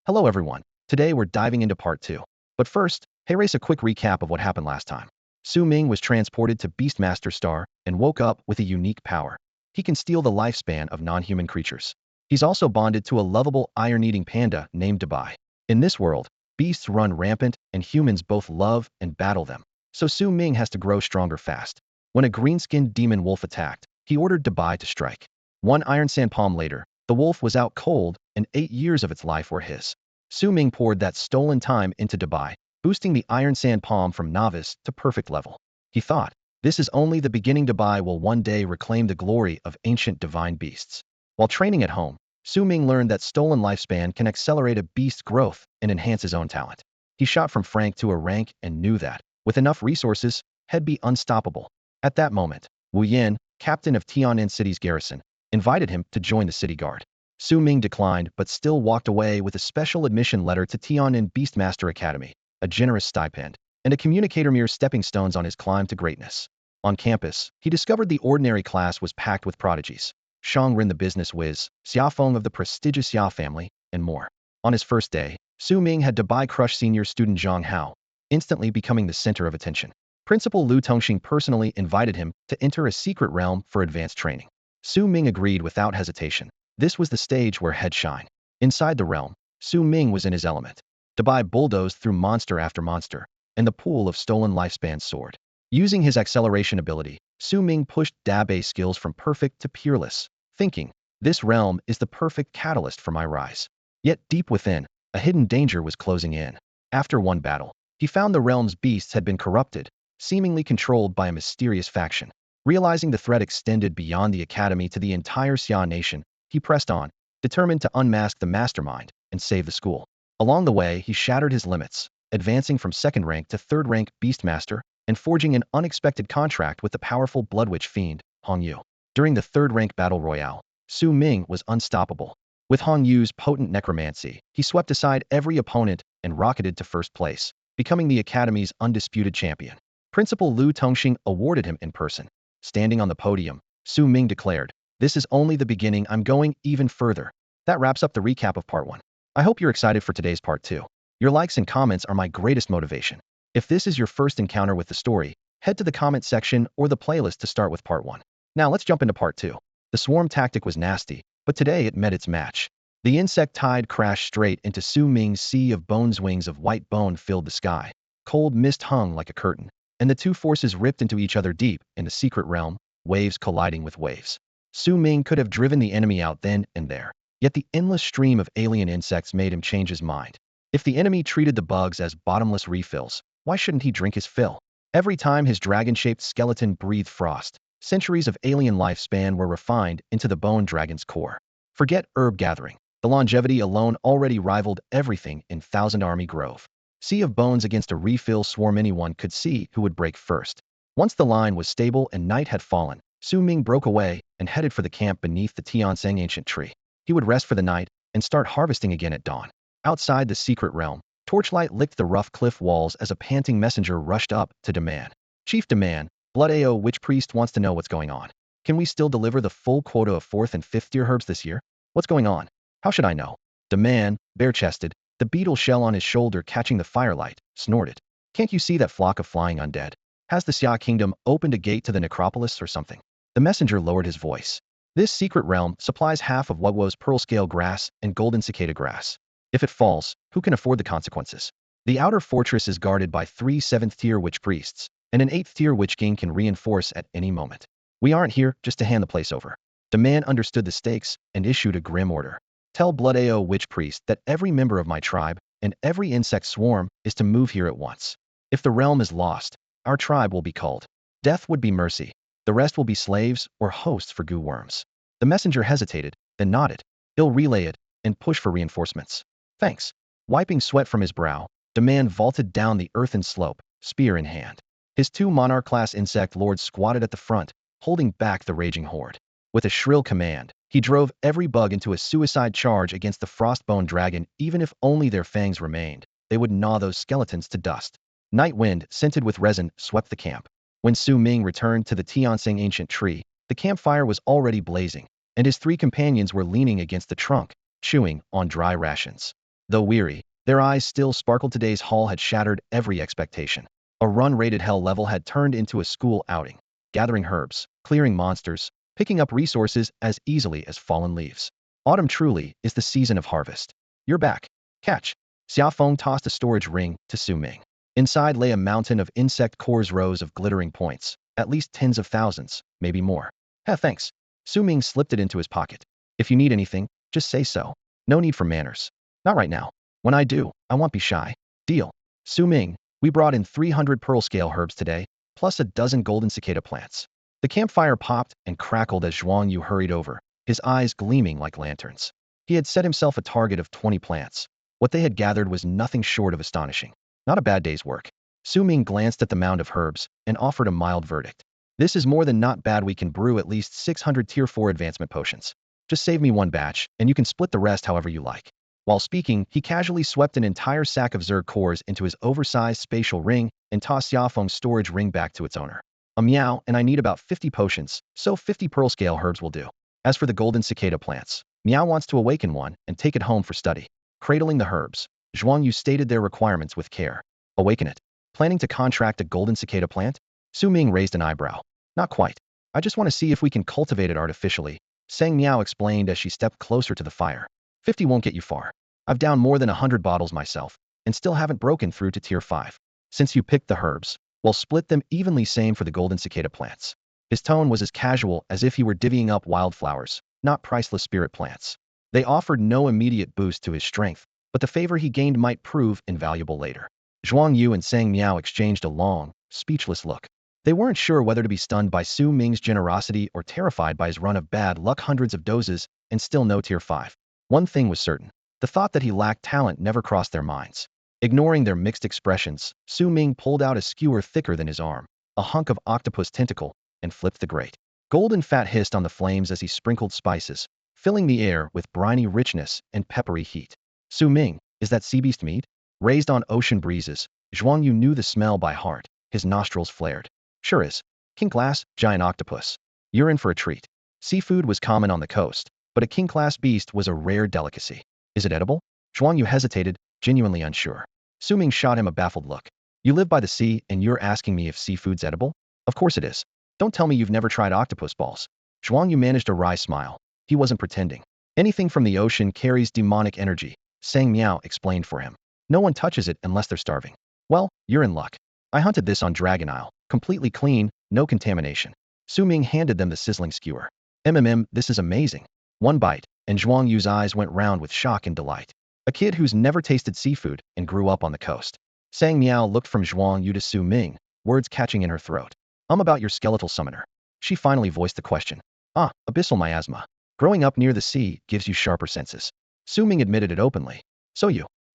Hello everyone. Today we're diving into part 2. But first, hey race a quick recap of what happened last time. Su Ming was transported to Beastmaster Star and woke up with a unique power. He can steal the lifespan of non-human creatures. He's also bonded to a lovable iron-eating panda named Defy. In this world, beasts run rampant and humans both love and battle them. So Su Ming has to grow stronger fast. When a green-skinned demon wolf attacked, he ordered Defy to strike. One iron sand palm later, the wolf was out cold and 8 years of its life were his. Su Ming poured that stolen time into Dubai, boosting the iron sand palm from novice to perfect level. He thought, this is only the beginning. Dubai will one day reclaim the glory of ancient divine beasts. While training at home, Su Ming learned that stolen lifespan can accelerate a beast's growth and enhance his own talent. He shot from frank to a rank and knew that, with enough resources, he'd be unstoppable. At that moment, Wu Yin, captain of Tianan City's garrison, invited him to join the city guard. Su Ming declined but still walked away with a special admission letter to Tianan Beastmaster Academy, a generous stipend, and a communicator mere stepping stones on his climb to greatness. On campus, he discovered the ordinary class was packed with prodigies. Shang Rin the business whiz, Xia Feng of the prestigious Xia family, and more. On his first day, Su Ming had Dubai crush senior student Zhang Hao, instantly becoming the center of attention. Principal Lu Tongxing personally invited him to enter a secret realm for advanced training. Su Ming agreed without hesitation. This was the stage where heads shine. Inside the realm, Su Ming was in his element. Dubai bulldozed through monster after monster, and the pool of stolen lifespan soared. Using his acceleration ability, Su Ming pushed Dabe skills from perfect to peerless, thinking, this realm is the perfect catalyst for my rise. Yet deep within, a hidden danger was closing in. After one battle, he found the realm's beasts had been corrupted, seemingly controlled by a mysterious faction. Realizing the threat extended beyond the academy to the entire Xia nation, he pressed on, determined to unmask the mastermind and save the school. Along the way, he shattered his limits, advancing from second rank to third rank Beastmaster and forging an unexpected contract with the powerful Bloodwitch fiend, Hong Yu. During the third rank battle royale, Su Ming was unstoppable. With Hong Yu's potent necromancy, he swept aside every opponent and rocketed to first place, becoming the academy's undisputed champion. Principal Lu Tongxing awarded him in person. Standing on the podium, Su Ming declared, this is only the beginning, I'm going even further. That wraps up the recap of part 1. I hope you're excited for today's part 2. Your likes and comments are my greatest motivation. If this is your first encounter with the story, head to the comment section or the playlist to start with part 1. Now let's jump into part 2. The swarm tactic was nasty, but today it met its match. The insect tide crashed straight into Su Ming's sea of bones. Wings of white bone filled the sky. Cold mist hung like a curtain, and the two forces ripped into each other deep in the secret realm, waves colliding with waves. Su Ming could have driven the enemy out then and there, yet the endless stream of alien insects made him change his mind. If the enemy treated the bugs as bottomless refills, why shouldn't he drink his fill? Every time his dragon-shaped skeleton breathed frost, centuries of alien lifespan were refined into the bone dragon's core. Forget herb gathering. The longevity alone already rivaled everything in Thousand Army Grove. Sea of bones against a refill swarm, anyone could see who would break first. Once the line was stable and night had fallen, Su Ming broke away and headed for the camp beneath the Tianseng ancient tree. He would rest for the night and start harvesting again at dawn. Outside the secret realm, torchlight licked the rough cliff walls as a panting messenger rushed up to demand. Chief Demand, Blood AO Witch Priest wants to know what's going on. Can we still deliver the full quota of 4th and 5th tier herbs this year? What's going on? How should I know? Demand, bare-chested, the beetle shell on his shoulder catching the firelight, snorted. Can't you see that flock of flying undead? Has the Xia kingdom opened a gate to the necropolis or something? The messenger lowered his voice. This secret realm supplies half of what was pearl scale grass and golden cicada grass. If it falls, who can afford the consequences? The outer fortress is guarded by 3 7th-tier witch priests, and an 8th-tier witch king can reinforce at any moment. We aren't here just to hand the place over. The man understood the stakes and issued a grim order. Tell Blood AO Witch Priest that every member of my tribe and every insect swarm is to move here at once. If the realm is lost, our tribe will be culled. Death would be mercy. The rest will be slaves or hosts for goo worms. The messenger hesitated, then nodded. He'll relay it and push for reinforcements. Thanks. Wiping sweat from his brow, the man vaulted down the earthen slope, spear in hand. His 2 monarch-class insect lords squatted at the front, holding back the raging horde. With a shrill command, he drove every bug into a suicide charge against the frostbone dragon. Even if only their fangs remained, they would gnaw those skeletons to dust. Night wind, scented with resin, swept the camp. When Su Ming returned to the Tianseng ancient tree, the campfire was already blazing, and his 3 companions were leaning against the trunk, chewing on dry rations. Though weary, their eyes still sparkled. Today's haul had shattered every expectation. A run-rated hell level had turned into a school outing, gathering herbs, clearing monsters, picking up resources as easily as fallen leaves. Autumn truly is the season of harvest. You're back. Catch. Xiaofeng tossed a storage ring to Su Ming. Inside lay a mountain of insect cores, rows of glittering points, at least tens of thousands, maybe more. Thanks. Su Ming slipped it into his pocket. If you need anything, just say so. No need for manners. Not right now. When I do, I won't be shy. Deal. Su Ming, we brought in 300 pearl scale herbs today, plus a dozen golden cicada plants. The campfire popped and crackled as Zhuang Yu hurried over, his eyes gleaming like lanterns. He had set himself a target of 20 plants. What they had gathered was nothing short of astonishing. Not a bad day's work. Su Ming glanced at the mound of herbs and offered a mild verdict. This is more than not bad. We can brew at least 600 tier 4 advancement potions. Just save me one batch, and you can split the rest however you like. While speaking, he casually swept an entire sack of Zerg cores into his oversized spatial ring and tossed Xiaofeng's storage ring back to its owner. A meow, and I need about 50 potions, so 50 pearl scale herbs will do. As for the golden cicada plants, Meow wants to awaken one and take it home for study. Cradling the herbs, Zhuang Yu stated their requirements with care. Awaken it. Planning to contract a golden cicada plant? Su Ming raised an eyebrow. Not quite. I just want to see if we can cultivate it artificially, Sang Meow explained as she stepped closer to the fire. 50 won't get you far. I've downed more than 100 bottles myself, and still haven't broken through to tier 5. Since you picked the herbs, well, split them evenly, same for the golden cicada plants. His tone was as casual as if he were divvying up wildflowers, not priceless spirit plants. They offered no immediate boost to his strength, but the favor he gained might prove invaluable later. Zhuang Yu and Sang Miao exchanged a long, speechless look. They weren't sure whether to be stunned by Su Ming's generosity or terrified by his run of bad luck. Hundreds of doses, and still no tier 5. One thing was certain. The thought that he lacked talent never crossed their minds. Ignoring their mixed expressions, Su Ming pulled out a skewer thicker than his arm, a hunk of octopus tentacle, and flipped the grate. Golden fat hissed on the flames as he sprinkled spices, filling the air with briny richness and peppery heat. Su Ming, is that sea beast meat? Raised on ocean breezes, Zhuang Yu knew the smell by heart. His nostrils flared. Sure is. King class, giant octopus. You're in for a treat. Seafood was common on the coast, but a king class beast was a rare delicacy. Is it edible? Zhuang Yu hesitated, genuinely unsure. Su Ming shot him a baffled look. You live by the sea and you're asking me if seafood's edible? Of course it is. Don't tell me you've never tried octopus balls. Zhuang Yu managed a wry smile. He wasn't pretending. Anything from the ocean carries demonic energy, Sang Miao explained for him. No one touches it unless they're starving. Well, you're in luck. I hunted this on Dragon Isle, completely clean, no contamination. Su Ming handed them the sizzling skewer. This is amazing. One bite, and Zhuang Yu's eyes went round with shock and delight. A kid who's never tasted seafood and grew up on the coast. Sang Miao looked from Zhuang Yu to Su Ming, words catching in her throat. About your skeletal summoner. She finally voiced the question. Abyssal miasma. Growing up near the sea gives you sharper senses. Su Ming admitted it openly. So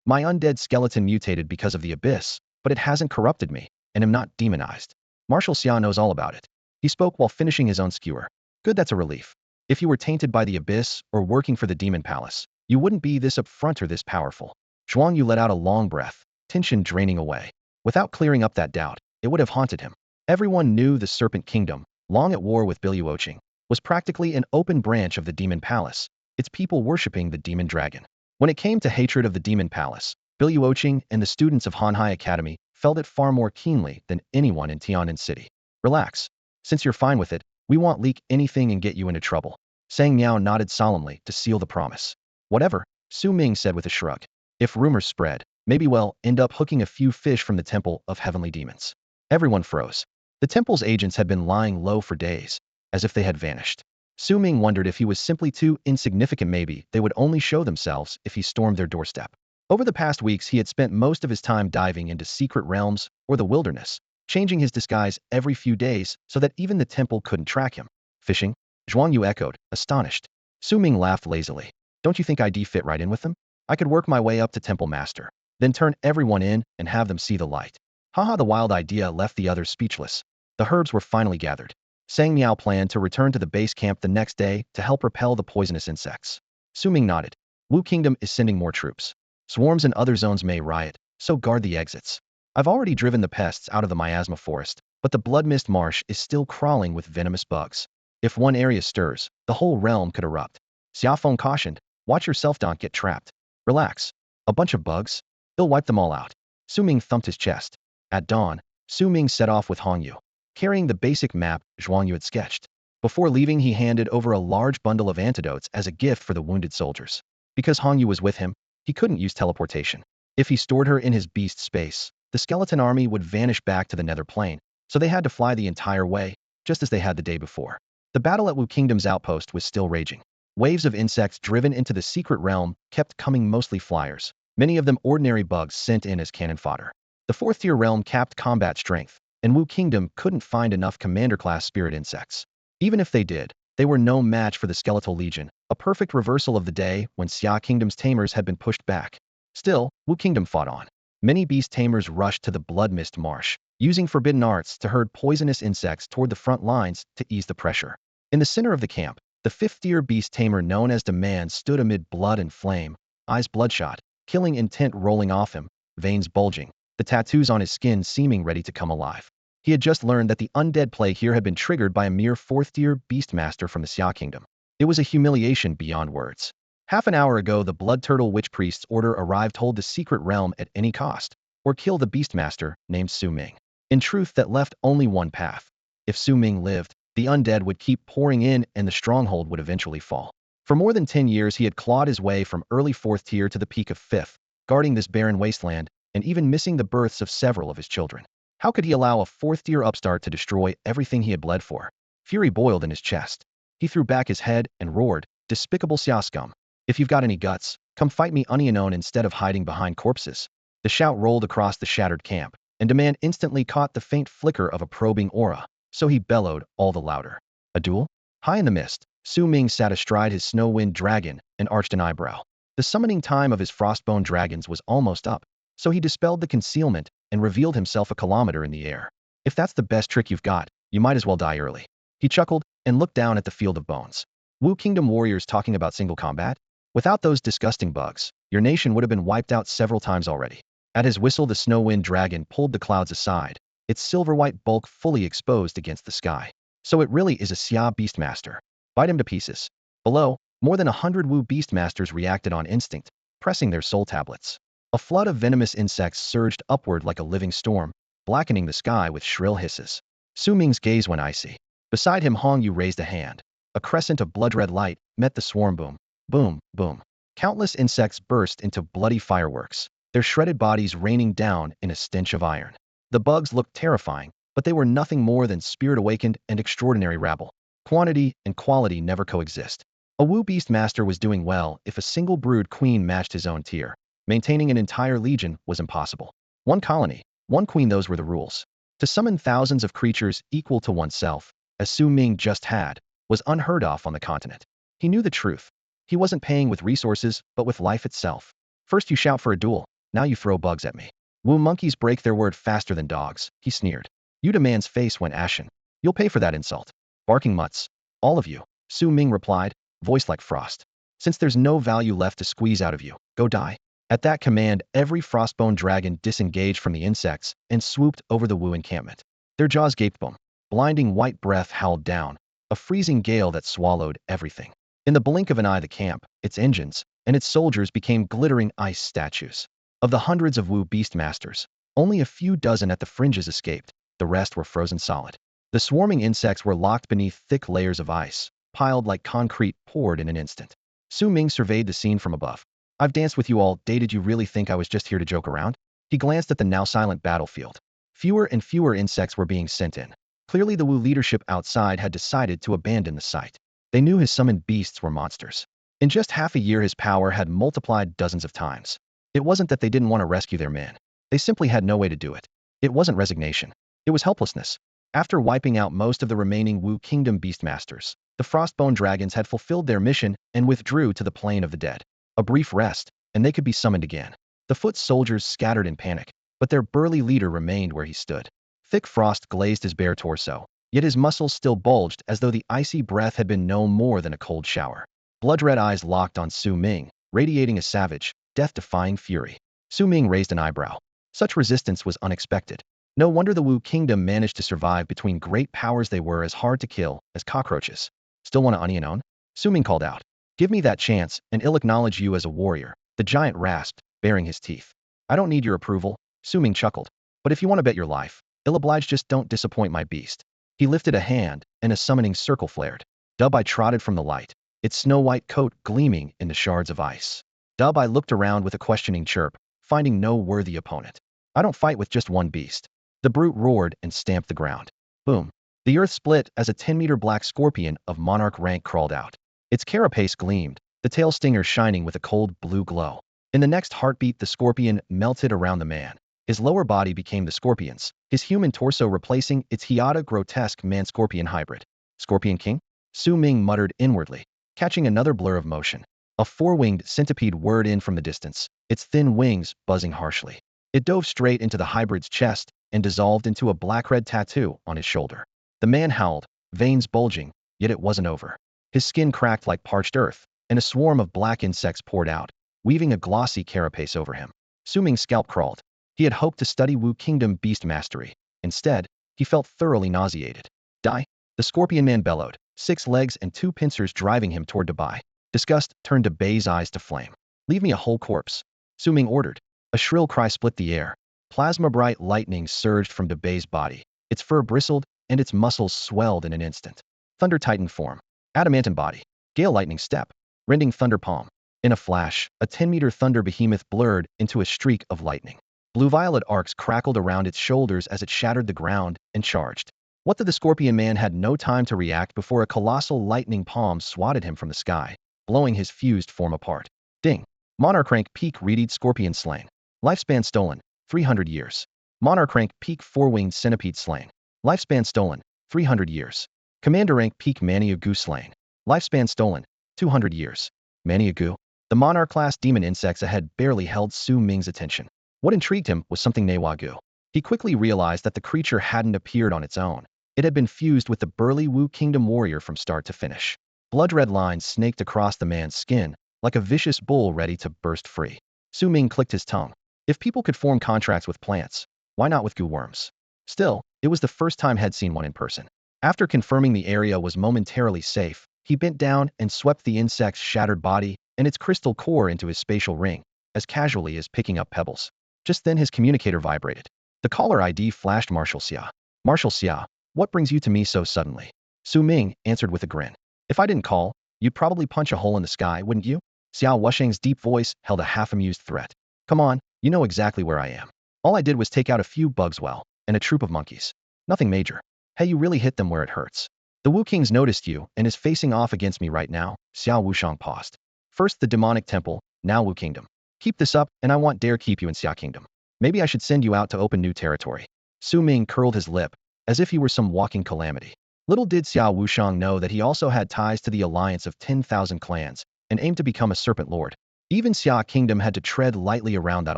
my undead skeleton mutated because of the abyss, but it hasn't corrupted me, and am not demonized. Marshal Xia knows all about it. He spoke while finishing his own skewer. Good, that's a relief. If you were tainted by the abyss or working for the demon palace, you wouldn't be this upfront or this powerful. Zhuang Yu let out a long breath, tension draining away. Without clearing up that doubt, it would have haunted him. Everyone knew the Serpent Kingdom, long at war with Biluoqing, was practically an open branch of the demon palace, its people worshipping the demon dragon. When it came to hatred of the demon palace, Biluoqing and the students of Hanhai Academy felt it far more keenly than anyone in Tianan City. Relax. Since you're fine with it, we won't leak anything and get you into trouble. Sang Miao nodded solemnly to seal the promise. Whatever, Su Ming said with a shrug. If rumors spread, maybe we'll end up hooking a few fish from the Temple of Heavenly Demons. Everyone froze. The temple's agents had been lying low for days, as if they had vanished. Su Ming wondered if he was simply too insignificant. Maybe they would only show themselves if he stormed their doorstep. Over the past weeks, he had spent most of his time diving into secret realms or the wilderness, changing his disguise every few days so that even the temple couldn't track him. Fishing? Zhuang Yu echoed, astonished. Su Ming laughed lazily. Don't you think I'd fit right in with them? I could work my way up to temple master, then turn everyone in and have them see the light. Haha, the wild idea left the others speechless. The herbs were finally gathered. Sang Miao planned to return to the base camp the next day to help repel the poisonous insects. Su Ming nodded. Wu Kingdom is sending more troops. Swarms in other zones may riot, so guard the exits. I've already driven the pests out of the miasma forest, but the blood mist marsh is still crawling with venomous bugs. If one area stirs, the whole realm could erupt. Xiaofeng cautioned, watch yourself, don't get trapped. Relax. A bunch of bugs? He'll wipe them all out. Su Ming thumped his chest. At dawn, Su Ming set off with Hong Yu, carrying the basic map Zhuang Yu had sketched. Before leaving, he handed over a large bundle of antidotes as a gift for the wounded soldiers. Because Hong Yu was with him, he couldn't use teleportation. If he stored her in his beast space, the skeleton army would vanish back to the nether plane, so they had to fly the entire way, just as they had the day before. The battle at Wu Kingdom's outpost was still raging. Waves of insects driven into the secret realm kept coming, mostly flyers, many of them ordinary bugs sent in as cannon fodder. The 4th-tier realm capped combat strength, and Wu Kingdom couldn't find enough commander-class spirit insects. Even if they did, they were no match for the Skeletal Legion, a perfect reversal of the day when Xia Kingdom's tamers had been pushed back. Still, Wu Kingdom fought on. Many beast tamers rushed to the Blood Mist Marsh, using forbidden arts to herd poisonous insects toward the front lines to ease the pressure. In the center of the camp, the 5th-tier beast tamer known as Demand stood amid blood and flame, eyes bloodshot, killing intent rolling off him, veins bulging, the tattoos on his skin seeming ready to come alive. He had just learned that the undead play here had been triggered by a mere 4th-tier beastmaster from the Xia Kingdom. It was a humiliation beyond words. Half an hour ago, the Blood Turtle Witch Priest's order arrived: hold the secret realm at any cost, or kill the beastmaster named Su Ming. In truth, that left only one path. If Su Ming lived, the undead would keep pouring in and the stronghold would eventually fall. For more than 10 years, he had clawed his way from early 4th tier to the peak of 5th, guarding this barren wasteland, and even missing the births of several of his children. How could he allow a 4th-tier upstart to destroy everything he had bled for? Fury boiled in his chest. He threw back his head and roared, "Despicable Xia scum! If you've got any guts, come fight me unknown instead of hiding behind corpses." The shout rolled across the shattered camp, and Demand instantly caught the faint flicker of a probing aura, so he bellowed all the louder. A duel? High in the mist, Su Ming sat astride his snow-wind dragon and arched an eyebrow. The summoning time of his frostbone dragons was almost up, so he dispelled the concealment and revealed himself a kilometer in the air. If that's the best trick you've got, you might as well die early. He chuckled and looked down at the field of bones. Wu Kingdom warriors talking about single combat? Without those disgusting bugs, your nation would have been wiped out several times already. At his whistle, the snow-wind dragon pulled the clouds aside, its silver-white bulk fully exposed against the sky. So it really is a Xia Beastmaster. Bite him to pieces. Below, more than 100 Wu Beastmasters reacted on instinct, pressing their soul tablets. A flood of venomous insects surged upward like a living storm, blackening the sky with shrill hisses. Su Ming's gaze went icy. Beside him, Hong Yu raised a hand. A crescent of blood-red light met the swarm. Boom, boom, boom. Countless insects burst into bloody fireworks, their shredded bodies raining down in a stench of iron. The bugs looked terrifying, but they were nothing more than spirit-awakened and extraordinary rabble. Quantity and quality never coexist. A Wu Beastmaster was doing well if a single brood queen matched his own tier. Maintaining an entire legion was impossible. One colony, one queen, those were the rules. To summon thousands of creatures equal to oneself, as Su Ming just had, was unheard of on the continent. He knew the truth. He wasn't paying with resources, but with life itself. First you shout for a duel, now you throw bugs at me. Wu monkeys break their word faster than dogs, he sneered. Yu Demand's face went ashen. You'll pay for that insult. Barking mutts. All of you, Su Ming replied, voice like frost. Since there's no value left to squeeze out of you, go die. At that command, every frostbone dragon disengaged from the insects and swooped over the Wu encampment. Their jaws gaped. Boom. Blinding white breath howled down, a freezing gale that swallowed everything. In the blink of an eye, the camp, its engines, and its soldiers became glittering ice statues. Of the hundreds of Wu Beastmasters, only a few dozen at the fringes escaped. The rest were frozen solid. The swarming insects were locked beneath thick layers of ice, piled like concrete poured in an instant. Su Ming surveyed the scene from above. I've danced with you all day. Did you really think I was just here to joke around? He glanced at the now silent battlefield. Fewer and fewer insects were being sent in. Clearly the Wu leadership outside had decided to abandon the site. They knew his summoned beasts were monsters. In just half a year, his power had multiplied dozens of times. It wasn't that they didn't want to rescue their men. They simply had no way to do it. It wasn't resignation. It was helplessness. After wiping out most of the remaining Wu Kingdom Beastmasters, the Frostbone Dragons had fulfilled their mission and withdrew to the plane of the dead. A brief rest, and they could be summoned again. The foot soldiers scattered in panic, but their burly leader remained where he stood. Thick frost glazed his bare torso, yet his muscles still bulged as though the icy breath had been no more than a cold shower. Blood-red eyes locked on Su Ming, radiating a savage, death-defying fury. Su Ming raised an eyebrow. Such resistance was unexpected. No wonder the Wu Kingdom managed to survive. Between great powers, they were as hard to kill as cockroaches. Still want to onion own? Su Ming called out. Give me that chance, and I'll acknowledge you as a warrior, the giant rasped, baring his teeth. I don't need your approval, Su Ming chuckled. But if you want to bet your life, ill obliged, just don't disappoint my beast. He lifted a hand, and a summoning circle flared. Dubai trotted from the light, its snow-white coat gleaming in the shards of ice. Dubai looked around with a questioning chirp, finding no worthy opponent. I don't fight with just one beast. The brute roared and stamped the ground. Boom. The earth split as a 10-meter black scorpion of monarch rank crawled out. Its carapace gleamed, the tail stinger shining with a cold blue glow. In the next heartbeat, the scorpion melted around the man. His lower body became the scorpion's, his human torso replacing its Hiata grotesque man-scorpion hybrid. Scorpion King? Su Ming muttered inwardly, catching another blur of motion. A four-winged centipede whirred in from the distance, its thin wings buzzing harshly. It dove straight into the hybrid's chest and dissolved into a black-red tattoo on his shoulder. The man howled, veins bulging, yet it wasn't over. His skin cracked like parched earth, and a swarm of black insects poured out, weaving a glossy carapace over him. Su Ming's scalp crawled. He had hoped to study Wu Kingdom beast mastery. Instead, he felt thoroughly nauseated. Die! The scorpion man bellowed, 6 legs and 2 pincers driving him toward Dubai. Disgust turned Dubai's eyes to flame. Leave me a whole corpse, Su Ming ordered. A shrill cry split the air. Plasma-bright lightning surged from Dubai's body. Its fur bristled, and its muscles swelled in an instant. Thunder Titan form. Adamantine body. Gale lightning step. Rending thunder palm. In a flash, a 10-meter thunder behemoth blurred into a streak of lightning. Blue-violet arcs crackled around its shoulders as it shattered the ground and charged. What the scorpion man had no time to react before a colossal lightning palm swatted him from the sky, blowing his fused form apart. Ding! Monarch rank peak readied scorpion slain. Lifespan stolen, 300 years. Monarch rank peak 4-winged centipede slain. Lifespan stolen, 300 years. Commander rank peak Mania Gu slain. Lifespan stolen, 200 years. Mania Gu? The monarch-class demon insects ahead barely held Su Ming's attention. What intrigued him was something Newagu. He quickly realized that the creature hadn't appeared on its own. It had been fused with the burly Wu Kingdom warrior from start to finish. Blood-red lines snaked across the man's skin, like a vicious bull ready to burst free. Su Ming clicked his tongue. If people could form contracts with plants, why not with Gu worms? Still, it was the first time he'd seen one in person. After confirming the area was momentarily safe, he bent down and swept the insect's shattered body and its crystal core into his spatial ring, as casually as picking up pebbles. Just then his communicator vibrated. The caller ID flashed Marshal Xia. Marshal Xia, what brings you to me so suddenly? Su Ming answered with a grin. If I didn't call, you'd probably punch a hole in the sky, wouldn't you? Xiao Wusheng's deep voice held a half-amused threat. Come on, you know exactly where I am. All I did was take out a few bugs well, and a troop of monkeys. Nothing major. Hey, you really hit them where it hurts. The Wu King's noticed you and is facing off against me right now. Xiao Wushang paused. First the demonic temple, now Wu Kingdom. Keep this up, and I won't dare keep you in Xia Kingdom. Maybe I should send you out to open new territory. Su Ming curled his lip, as if he were some walking calamity. Little did Xiao Wushang know that he also had ties to the alliance of 10,000 clans, and aimed to become a serpent lord. Even Xia Kingdom had to tread lightly around that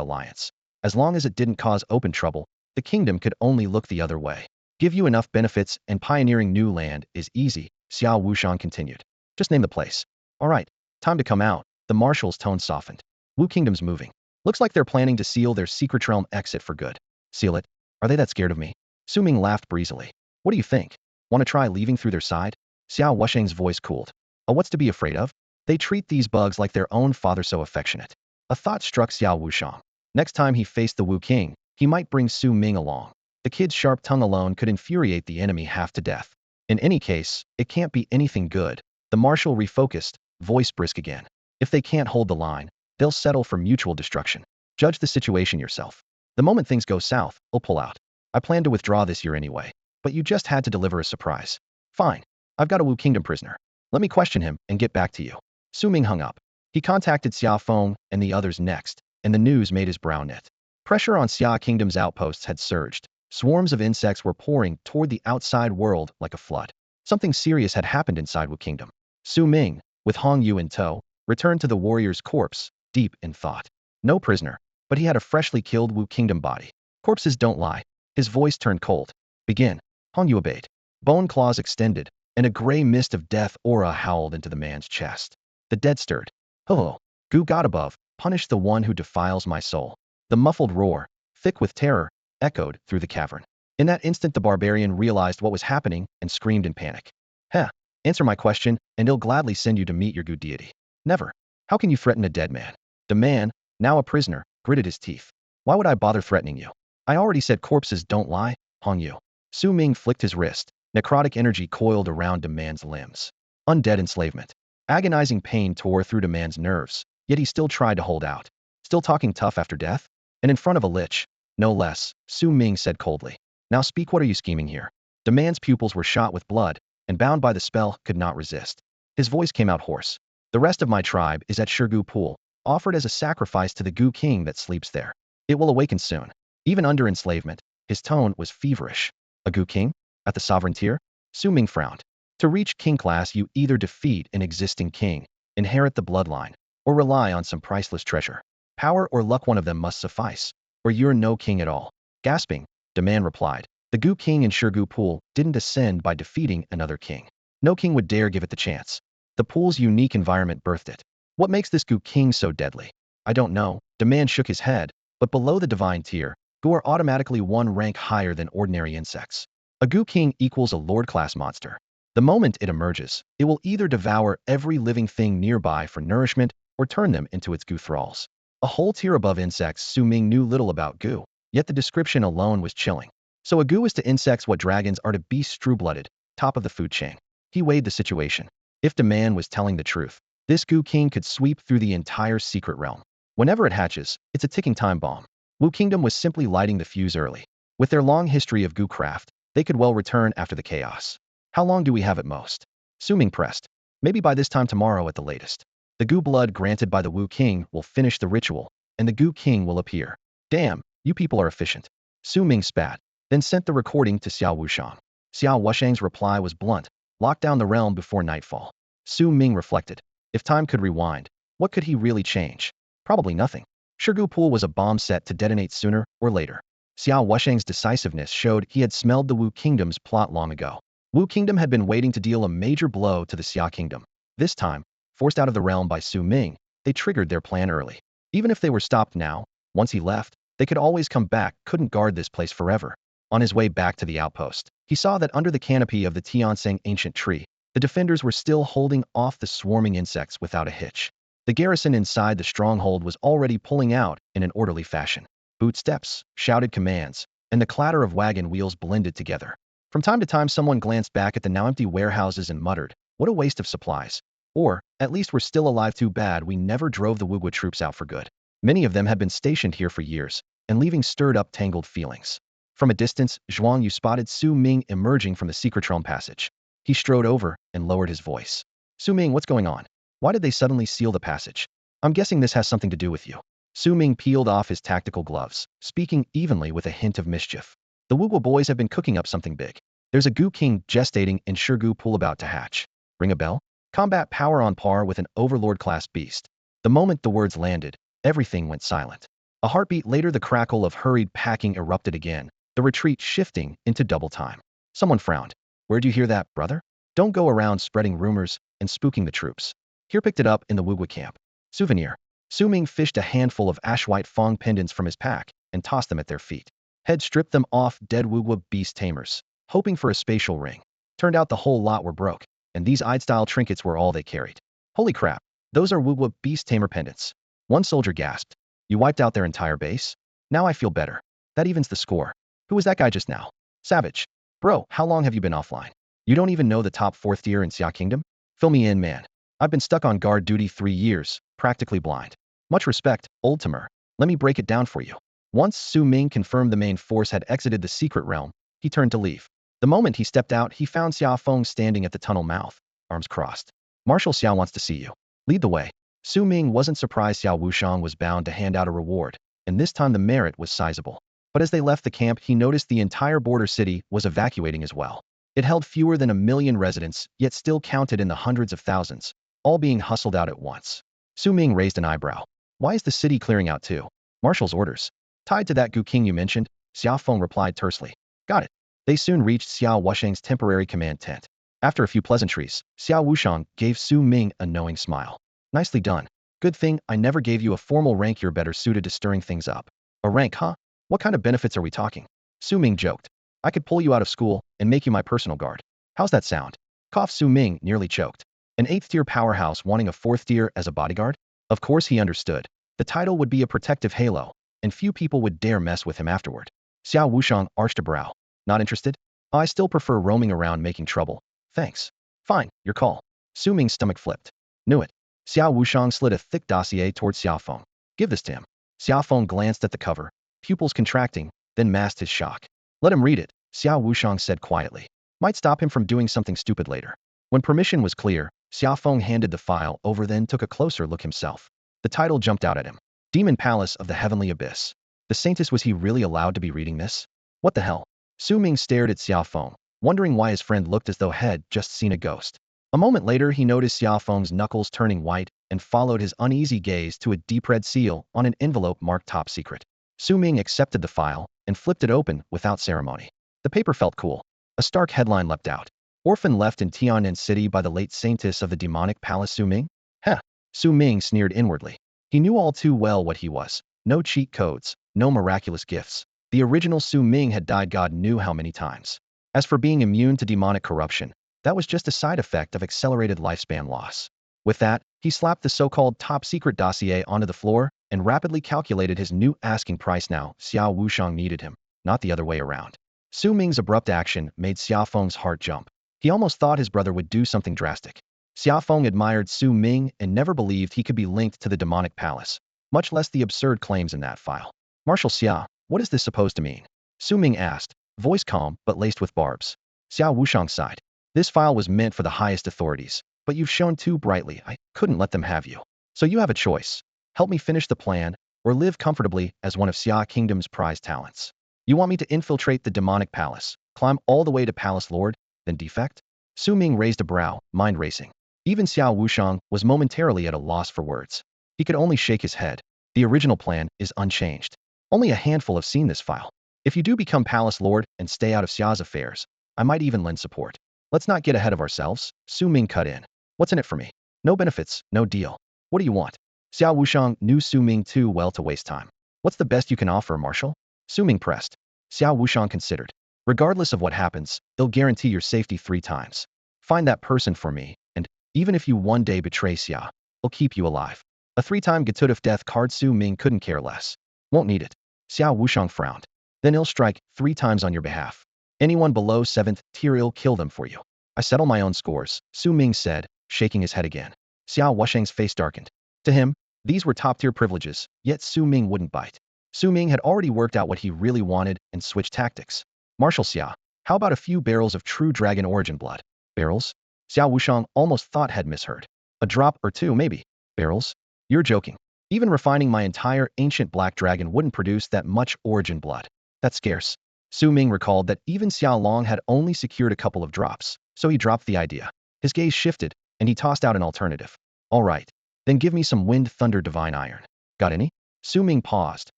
alliance. As long as it didn't cause open trouble, the kingdom could only look the other way. Give you enough benefits and pioneering new land is easy, Xiao Wushang continued. Just name the place. All right, time to come out. The marshal's tone softened. Wu Kingdom's moving. Looks like they're planning to seal their secret realm exit for good. Seal it? Are they that scared of me? Su Ming laughed breezily. What do you think? Want to try leaving through their side? Xiao Wusheng's voice cooled. Oh, what's to be afraid of? They treat these bugs like their own father, so affectionate. A thought struck Xiao Wushang. Next time he faced the Wu King, he might bring Su Ming along. The kid's sharp tongue alone could infuriate the enemy half to death. In any case, it can't be anything good. The marshal refocused, voice brisk again. If they can't hold the line, they'll settle for mutual destruction. Judge the situation yourself. The moment things go south, I'll pull out. I plan to withdraw this year anyway, but you just had to deliver a surprise. Fine. I've got a Wu Kingdom prisoner. Let me question him and get back to you. Su Ming hung up. He contacted Xia Feng and the others next, and the news made his brow knit. Pressure on Xia Kingdom's outposts had surged. Swarms of insects were pouring toward the outside world like a flood. Something serious had happened inside Wu Kingdom. Su Ming, with Hong Yu in tow, returned to the warrior's corpse, deep in thought. No prisoner, but he had a freshly killed Wu Kingdom body. Corpses don't lie. His voice turned cold. Begin. Hong Yu obeyed. Bone claws extended, and a gray mist of death aura howled into the man's chest. The dead stirred. Ho! Gu God above, punish the one who defiles my soul. The muffled roar, thick with terror, echoed through the cavern. In that instant the barbarian realized what was happening and screamed in panic. Heh! Answer my question, and he'll gladly send you to meet your Gu deity. Never. How can you threaten a dead man? The man, now a prisoner, gritted his teeth. Why would I bother threatening you? I already said corpses don't lie, Hong Yu. Su Ming flicked his wrist. Necrotic energy coiled around the man's limbs. Undead enslavement. Agonizing pain tore through the man's nerves, yet he still tried to hold out. Still talking tough after death? And in front of a lich? No less, Su Ming said coldly. Now speak, what are you scheming here? The man's pupils were shot with blood, and bound by the spell, could not resist. His voice came out hoarse. The rest of my tribe is at Shirgu Pool, offered as a sacrifice to the Gu King that sleeps there. It will awaken soon. Even under enslavement, his tone was feverish. A Gu King? At the sovereign tier? Su Ming frowned. To reach king class, you either defeat an existing king, inherit the bloodline, or rely on some priceless treasure. Power or luck, one of them must suffice, or you're no king at all. Gasping, the man replied. The Gu King in Shirgu Pool didn't ascend by defeating another king. No king would dare give it the chance. The pool's unique environment birthed it. What makes this Gu King so deadly? I don't know, the man shook his head, but below the divine tier, Gu are automatically one rank higher than ordinary insects. A Gu King equals a lord-class monster. The moment it emerges, it will either devour every living thing nearby for nourishment or turn them into its Gu thralls. A whole tier above insects, Su Ming knew little about Gu, yet the description alone was chilling. So a Gu is to insects what dragons are to beasts, true-blooded, top of the food chain. He weighed the situation. If the man was telling the truth, this Gu King could sweep through the entire secret realm. Whenever it hatches, it's a ticking time bomb. Wu Kingdom was simply lighting the fuse early. With their long history of Gu craft, they could well return after the chaos. How long do we have at most? Su Ming pressed. Maybe by this time tomorrow at the latest. The Gu blood granted by the Wu King will finish the ritual, and the Gu King will appear. Damn, you people are efficient. Su Ming spat, then sent the recording to Xiao Wushang. Xiao Wushang's reply was blunt. Lock down the realm before nightfall. Su Ming reflected. If time could rewind, what could he really change? Probably nothing. Shirgu Pool was a bomb set to detonate sooner or later. Xiao Wushang's decisiveness showed he had smelled the Wu Kingdom's plot long ago. Wu Kingdom had been waiting to deal a major blow to the Xia Kingdom. This time, forced out of the realm by Su Ming, they triggered their plan early. Even if they were stopped now, once he left, they could always come back, couldn't guard this place forever. On his way back to the outpost, he saw that under the canopy of the Tianseng ancient tree, the defenders were still holding off the swarming insects without a hitch. The garrison inside the stronghold was already pulling out in an orderly fashion. Footsteps, shouted commands, and the clatter of wagon wheels blended together. From time to time, someone glanced back at the now empty warehouses and muttered, "What a waste of supplies." Or, "At least we're still alive, too bad we never drove the Wugwa troops out for good." Many of them had been stationed here for years, and leaving stirred up tangled feelings. From a distance, Zhuang Yu spotted Su Ming emerging from the secret realm passage. He strode over and lowered his voice. "Su Ming, what's going on? Why did they suddenly seal the passage? I'm guessing this has something to do with you." Su Ming peeled off his tactical gloves, speaking evenly with a hint of mischief. "The Wugwa boys have been cooking up something big. There's a Gu King gestating in Shirgu Pool about to hatch. Ring a bell? Combat power on par with an overlord-class beast." The moment the words landed, everything went silent. A heartbeat later, the crackle of hurried packing erupted again, the retreat shifting into double time. Someone frowned. "Where'd you hear that, brother? Don't go around spreading rumors and spooking the troops." "Here, picked it up in the Wugwa camp. Souvenir." Su Ming fished a handful of ash-white fong pendants from his pack and tossed them at their feet. Head stripped them off dead Wugwa beast tamers, hoping for a spatial ring. Turned out the whole lot were broke, and these Eid-style trinkets were all they carried. "Holy crap, those are Wugwa beast tamer pendants." One soldier gasped. "You wiped out their entire base? Now I feel better. That evens the score. Who was that guy just now?" "Savage. Bro, how long have you been offline? You don't even know the top 4th tier in Xia Kingdom? Fill me in, man. I've been stuck on guard duty 3 years, practically blind." "Much respect, old timer. Let me break it down for you." Once Su Ming confirmed the main force had exited the secret realm, he turned to leave. The moment he stepped out, he found Xiao Feng standing at the tunnel mouth, arms crossed. "Marshal Xiao wants to see you. Lead the way." Su Ming wasn't surprised Xiao Wushang was bound to hand out a reward, and this time the merit was sizable. But as they left the camp, he noticed the entire border city was evacuating as well. It held fewer than 1 million residents, yet still counted in the hundreds of thousands, all being hustled out at once. Su Ming raised an eyebrow. "Why is the city clearing out too?" "Marshal's orders. Tied to that Gu King you mentioned," Xiao Feng replied tersely. "Got it." They soon reached Xiao Wushang's temporary command tent. After a few pleasantries, Xiao Wushang gave Su Ming a knowing smile. "Nicely done. Good thing I never gave you a formal rank. You're better suited to stirring things up." "A rank, huh? What kind of benefits are we talking?" Su Ming joked. "I could pull you out of school and make you my personal guard. How's that sound?" Cough. Su Ming nearly choked. An 8th tier powerhouse wanting a 4th tier as a bodyguard? Of course he understood. The title would be a protective halo, and few people would dare mess with him afterward. Xiao Wushang arched a brow. Not interested? I still prefer roaming around making trouble. Thanks. Fine, your call. Su Ming's stomach flipped. Knew it. Xiao Wushang slid a thick dossier towards Xiao Feng. Give this to him. Xiao Feng glanced at the cover, pupils contracting, then masked his shock. Let him read it, Xiao Wushang said quietly. Might stop him from doing something stupid later. When permission was clear, Xiao Feng handed the file over, then took a closer look himself. The title jumped out at him. Demon Palace of the Heavenly Abyss. The Saintess, was he really allowed to be reading this? What the hell? Su Ming stared at Xiao Feng, wondering why his friend looked as though had just seen a ghost. A moment later, he noticed Xiao Feng's knuckles turning white and followed his uneasy gaze to a deep red seal on an envelope marked Top Secret. Su Ming accepted the file and flipped it open without ceremony. The paper felt cool. A stark headline leapt out. Orphan left in Tianan City by the late Saintess of the Demonic Palace Su Ming? Heh. Su Ming sneered inwardly. He knew all too well what he was. No cheat codes, no miraculous gifts. The original Su Ming had died God knew how many times. As for being immune to demonic corruption, that was just a side effect of accelerated lifespan loss. With that, he slapped the so-called top secret dossier onto the floor and rapidly calculated his new asking price. Now, Xiao Wushang needed him, not the other way around. Su Ming's abrupt action made Xiao Feng's heart jump. He almost thought his brother would do something drastic. Xiao Feng admired Su Ming and never believed he could be linked to the demonic palace, much less the absurd claims in that file. Marshal Xia, what is this supposed to mean? Su Ming asked, voice calm but laced with barbs. Xiao Wushang sighed. This file was meant for the highest authorities, but you've shone too brightly. I couldn't let them have you. So you have a choice. Help me finish the plan, or live comfortably as one of Xia Kingdom's prized talents. You want me to infiltrate the demonic palace, climb all the way to Palace Lord, then defect? Su Ming raised a brow, mind racing. Even Xiao Wushang was momentarily at a loss for words. He could only shake his head. The original plan is unchanged. Only a handful have seen this file. If you do become Palace Lord and stay out of Xia's affairs, I might even lend support. Let's not get ahead of ourselves, Su Ming cut in. What's in it for me? No benefits, no deal. What do you want? Xiao Wushang knew Su Ming too well to waste time. What's the best you can offer, Marshal? Su Ming pressed. Xiao Wushang considered. Regardless of what happens, they'll guarantee your safety 3 times. Find that person for me, and even if you one day betray Xia, I'll keep you alive. A 3-time Gatudif death card. Su Ming couldn't care less. Won't need it. Xiao Wushang frowned. Then I'll strike 3 times on your behalf. Anyone below 7th tier, I'll kill them for you. I settle my own scores, Su Ming said, shaking his head again. Xiao Wushang's face darkened. To him, these were top-tier privileges, yet Su Ming wouldn't bite. Su Ming had already worked out what he really wanted and switched tactics. Marshal Xia, how about a few barrels of true dragon origin blood? Barrels? Xiao Wushang almost thought had misheard. A drop or 2 maybe. Barrels? You're joking. Even refining my entire ancient black dragon wouldn't produce that much origin blood. That's scarce. Su Ming recalled that even Xiao Long had only secured a couple of drops, so he dropped the idea. His gaze shifted, and he tossed out an alternative. All right. Then give me some wind thunder divine iron. Got any? Su Ming paused,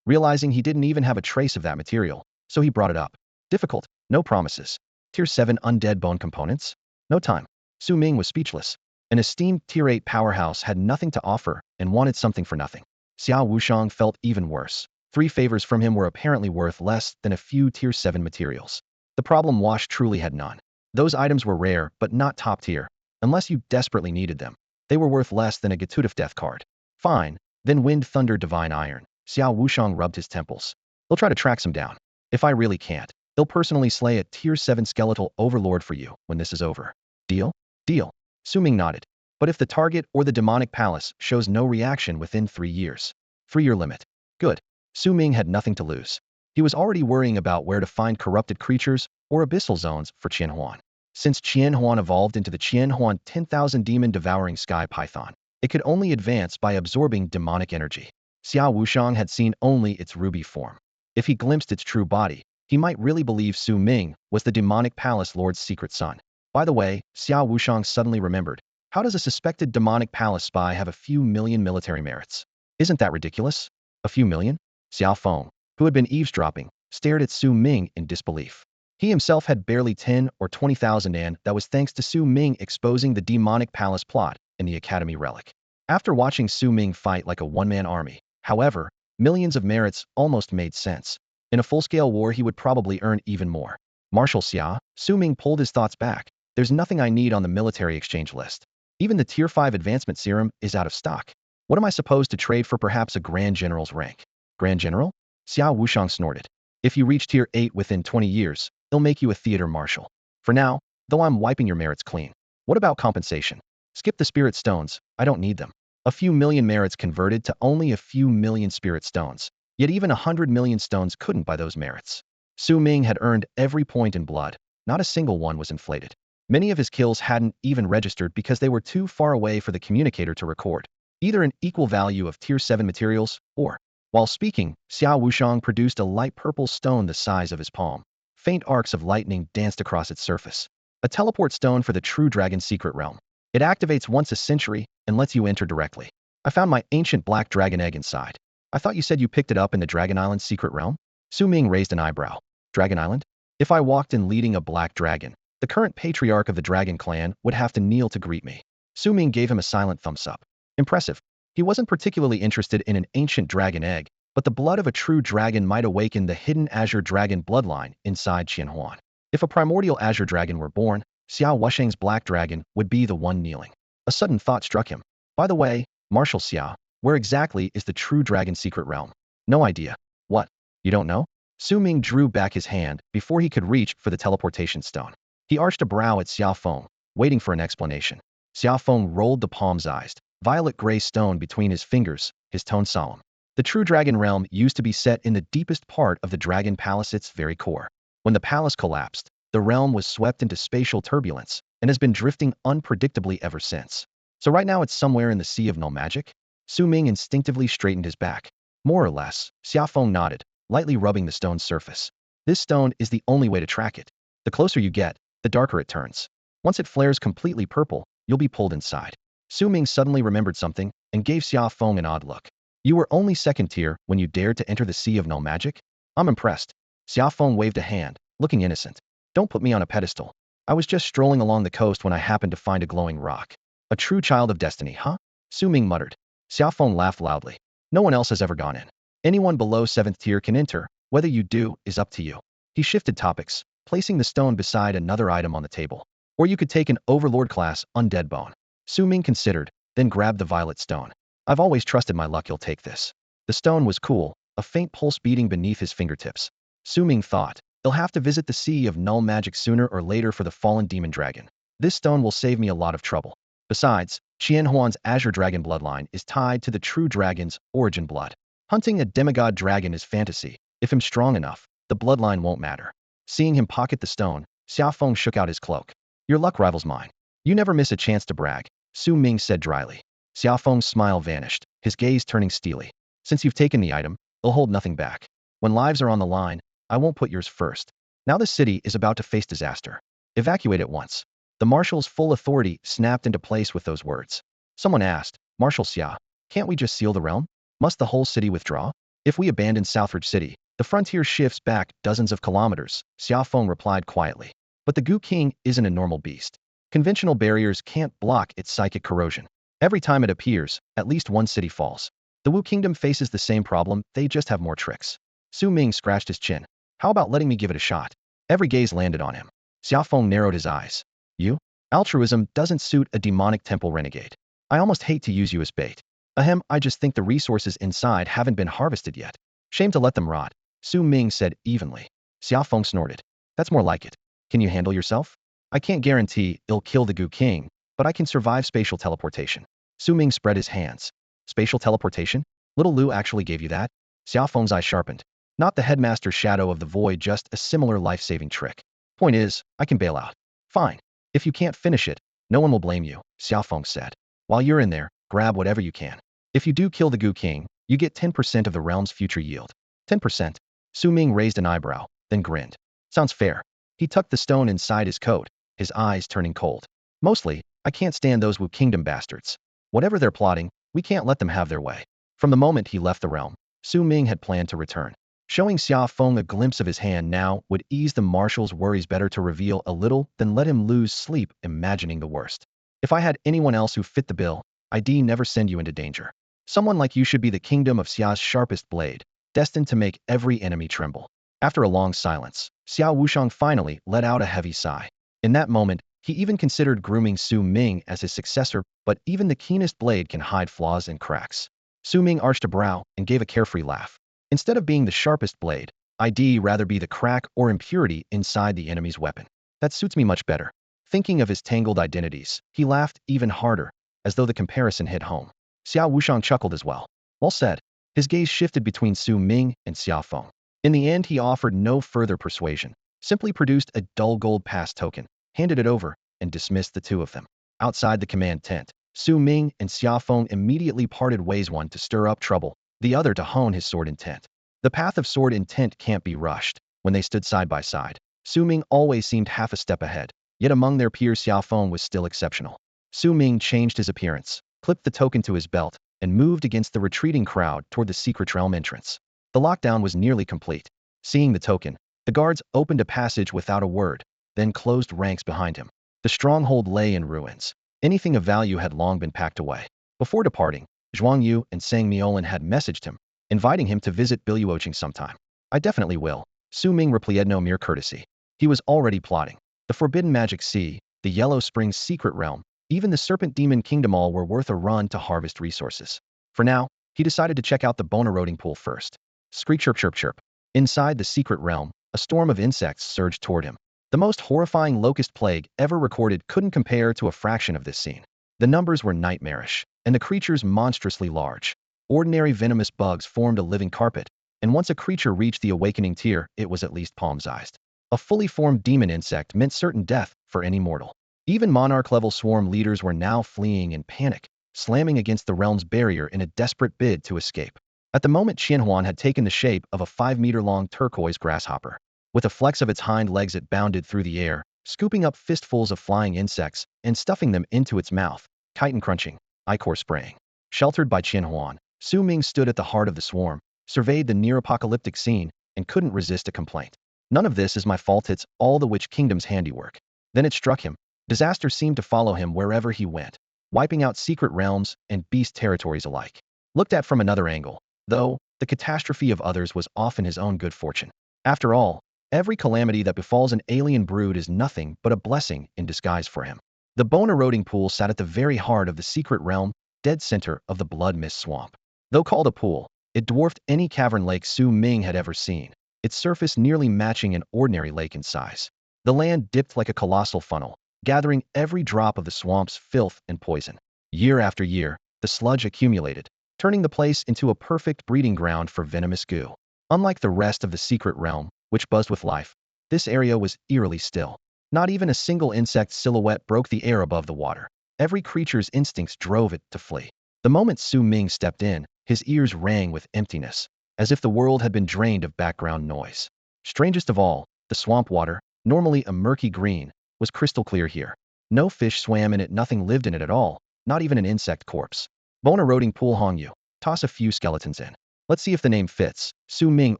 realizing he didn't even have a trace of that material, so he brought it up. Difficult, no promises. Tier 7 undead bone components? No time. Su Ming was speechless. An esteemed Tier 8 powerhouse had nothing to offer and wanted something for nothing. Xiao Wushang felt even worse. 3 favors from him were apparently worth less than a few Tier 7 materials. The problem Wash truly had none. Those items were rare, but not top tier. Unless you desperately needed them, they were worth less than a Gatudif death card. Fine, then wind thunder divine iron. Xiao Wushang rubbed his temples. They'll try to track some down. If I really can't, they'll personally slay a Tier 7 skeletal overlord for you when this is over. Deal? Deal. Su Ming nodded. But if the target or the demonic palace shows no reaction within 3 years? 3-year limit. Good. Su Ming had nothing to lose. He was already worrying about where to find corrupted creatures or abyssal zones for Qianhuan. Since Qianhuan evolved into the Qianhuan 10,000 demon devouring sky python, it could only advance by absorbing demonic energy. Xiao Wushang had seen only its ruby form. If he glimpsed its true body, he might really believe Su Ming was the demonic palace lord's secret son. By the way, Xiao Wushang suddenly remembered, how does a suspected demonic palace spy have a few million military merits? Isn't that ridiculous? A few million? Xiao Feng, who had been eavesdropping, stared at Su Ming in disbelief. He himself had barely 10 or 20,000, and that was thanks to Su Ming exposing the demonic palace plot in the Academy relic. After watching Su Ming fight like a one-man army, however, millions of merits almost made sense. In a full-scale war, he would probably earn even more. Marshal Xia, Su Ming pulled his thoughts back. There's nothing I need on the military exchange list. Even the Tier 5 advancement serum is out of stock. What am I supposed to trade for perhaps a Grand General's rank? Grand General? Xiao Wushang snorted. If you reach tier 8 within 20 years, they'll make you a theater marshal. For now, though I'm wiping your merits clean. What about compensation? Skip the spirit stones, I don't need them. A few million merits converted to only a few million spirit stones. Yet even 100 million stones couldn't buy those merits. Su Ming had earned every point in blood. Not a single one was inflated. Many of his kills hadn't even registered because they were too far away for the communicator to record. Either an equal value of tier 7 materials, or, while speaking, Xiao Wushang produced a light purple stone the size of his palm. Faint arcs of lightning danced across its surface. A teleport stone for the true dragon secret realm. It activates once a century and lets you enter directly. I found my ancient black dragon egg inside. I thought you said you picked it up in the Dragon Island secret realm? Su Ming raised an eyebrow. Dragon Island? If I walked in leading a black dragon, the current patriarch of the dragon clan would have to kneel to greet me. Su Ming gave him a silent thumbs up. Impressive. He wasn't particularly interested in an ancient dragon egg, but the blood of a true dragon might awaken the hidden azure dragon bloodline inside Qianhuan. If a primordial azure dragon were born, Xiao Wushang's black dragon would be the one kneeling. A sudden thought struck him. By the way, Marshal Xiao, where exactly is the true dragon secret realm? No idea. What? You don't know? Su Ming drew back his hand before he could reach for the teleportation stone. He arched a brow at Xiao Feng, waiting for an explanation. Xiao Feng rolled the palm-sized, violet-gray stone between his fingers, his tone solemn. The true dragon realm used to be set in the deepest part of the dragon palace's very core. When the palace collapsed, the realm was swept into spatial turbulence and has been drifting unpredictably ever since. So right now it's somewhere in the sea of no magic? Su Ming instinctively straightened his back. More or less, Xiao Feng nodded, lightly rubbing the stone's surface. This stone is the only way to track it. The closer you get, the darker it turns. Once it flares completely purple, you'll be pulled inside. Su Ming suddenly remembered something and gave Xiao Feng an odd look. You were only second tier when you dared to enter the sea of no magic? I'm impressed. Xiao Feng waved a hand, looking innocent. Don't put me on a pedestal. I was just strolling along the coast when I happened to find a glowing rock. A true child of destiny, huh? Su Ming muttered. Xiao Feng laughed loudly. No one else has ever gone in. Anyone below 7th tier can enter. Whether you do is up to you. He shifted topics, placing the stone beside another item on the table. Or you could take an overlord class undead bone. Su Ming considered, then grabbed the violet stone. I've always trusted my luck you'll take this. The stone was cool, a faint pulse beating beneath his fingertips. Su Ming thought, he'll have to visit the Sea of Null Magic sooner or later for the fallen demon dragon. This stone will save me a lot of trouble. Besides, Qianhuan's azure dragon bloodline is tied to the true dragon's origin blood. Hunting a demigod dragon is fantasy. If I'm strong enough, the bloodline won't matter. Seeing him pocket the stone, Xiao Feng shook out his cloak. Your luck rivals mine. You never miss a chance to brag, Su Ming said dryly. Xiao Feng's smile vanished, his gaze turning steely. Since you've taken the item, it'll hold nothing back. When lives are on the line, I won't put yours first. Now the city is about to face disaster. Evacuate at once. The marshal's full authority snapped into place with those words. Someone asked, Marshal Xia, can't we just seal the realm? Must the whole city withdraw? If we abandon Southridge City, the frontier shifts back dozens of kilometers, Xiao Feng replied quietly. But the Gu King isn't a normal beast. Conventional barriers can't block its psychic corrosion. Every time it appears, at least one city falls. The Wu Kingdom faces the same problem, they just have more tricks. Su Ming scratched his chin. How about letting me give it a shot? Every gaze landed on him. Xiao Feng narrowed his eyes. You? Altruism doesn't suit a demonic temple renegade. I almost hate to use you as bait. Ahem, I just think the resources inside haven't been harvested yet. Shame to let them rot, Su Ming said evenly. Xiao Feng snorted. That's more like it. Can you handle yourself? I can't guarantee it'll kill the Gu King, but I can survive spatial teleportation. Su Ming spread his hands. Spatial teleportation? Little Lu actually gave you that? Xiao Feng's eye sharpened. Not the headmaster's shadow of the void, just a similar life-saving trick. Point is, I can bail out. Fine. If you can't finish it, no one will blame you, Xiao Feng said. While you're in there, grab whatever you can. If you do kill the Gu King, you get 10% of the realm's future yield. 10%? Su Ming raised an eyebrow, then grinned. Sounds fair. He tucked the stone inside his coat, his eyes turning cold. Mostly, I can't stand those Wu Kingdom bastards. Whatever they're plotting, we can't let them have their way. From the moment he left the realm, Su Ming had planned to return. Showing Xiao Feng a glimpse of his hand now would ease the marshal's worries. Better to reveal a little than let him lose sleep imagining the worst. If I had anyone else who fit the bill, I'd never send you into danger. Someone like you should be the kingdom of Xiao's sharpest blade, destined to make every enemy tremble. After a long silence, Xiao Wushang finally let out a heavy sigh. In that moment, He even considered grooming Su Ming as his successor, but even the keenest blade can hide flaws and cracks. Su Ming arched a brow and gave a carefree laugh. Instead of being the sharpest blade, I'd rather be the crack or impurity inside the enemy's weapon. That suits me much better. Thinking of his tangled identities, he laughed even harder, as though the comparison hit home. Xiao Wushang chuckled as well. Well said. His gaze shifted between Su Ming and Xiao Feng. In the end, he offered no further persuasion, simply produced a dull gold pass token, handed it over, and dismissed the two of them. Outside the command tent, Su Ming and Xiao Feng immediately parted ways, one to stir up trouble, the other to hone his sword intent. The path of sword intent can't be rushed. When they stood side by side, Su Ming always seemed half a step ahead, yet among their peers Xiao Feng was still exceptional. Su Ming changed his appearance, clipped the token to his belt, and moved against the retreating crowd toward the secret realm entrance. The lockdown was nearly complete. Seeing the token, the guards opened a passage without a word, then closed ranks behind him. The stronghold lay in ruins. Anything of value had long been packed away. Before departing, Zhuang Yu and Sang Miolin had messaged him, inviting him to visit Biluoqing sometime. I definitely will. Su Ming replied no mere courtesy. He was already plotting. The Forbidden Magic Sea, the Yellow Springs secret realm, even the Serpent Demon Kingdom, all were worth a run to harvest resources. For now, he decided to check out the bone eroding pool first. Screech chirp chirp chirp. Inside the secret realm, a storm of insects surged toward him. The most horrifying locust plague ever recorded couldn't compare to a fraction of this scene. The numbers were nightmarish, and the creatures monstrously large. Ordinary venomous bugs formed a living carpet, and once a creature reached the awakening tier, it was at least palm-sized. A fully formed demon insect meant certain death for any mortal. Even monarch-level swarm leaders were now fleeing in panic, slamming against the realm's barrier in a desperate bid to escape. At the moment, Qianhuan had taken the shape of a 5-meter-long turquoise grasshopper. With a flex of its hind legs, it bounded through the air, scooping up fistfuls of flying insects and stuffing them into its mouth, chitin crunching, ichor spraying. Sheltered by Qianhuan, Su Ming stood at the heart of the swarm, surveyed the near-apocalyptic scene, and couldn't resist a complaint. None of this is my fault, it's all the Witch Kingdom's handiwork. Then it struck him. Disaster seemed to follow him wherever he went, wiping out secret realms and beast territories alike. Looked at from another angle, though, the catastrophe of others was often his own good fortune. After all, every calamity that befalls an alien brood is nothing but a blessing in disguise for him. The bone-eroding pool sat at the very heart of the secret realm, dead center of the blood mist swamp. Though called a pool, it dwarfed any cavern lake Su Ming had ever seen, its surface nearly matching an ordinary lake in size. The land dipped like a colossal funnel, gathering every drop of the swamp's filth and poison. Year after year, the sludge accumulated, turning the place into a perfect breeding ground for venomous goo. Unlike the rest of the secret realm, which buzzed with life, this area was eerily still. Not even a single insect silhouette broke the air above the water. Every creature's instincts drove it to flee. The moment Su Ming stepped in, his ears rang with emptiness, as if the world had been drained of background noise. Strangest of all, the swamp water, normally a murky green, was crystal clear here. No fish swam in it, nothing lived in it at all, not even an insect corpse. Bone-eroding pool, Hongyu. Toss a few skeletons in. Let's see if the name fits, Su Ming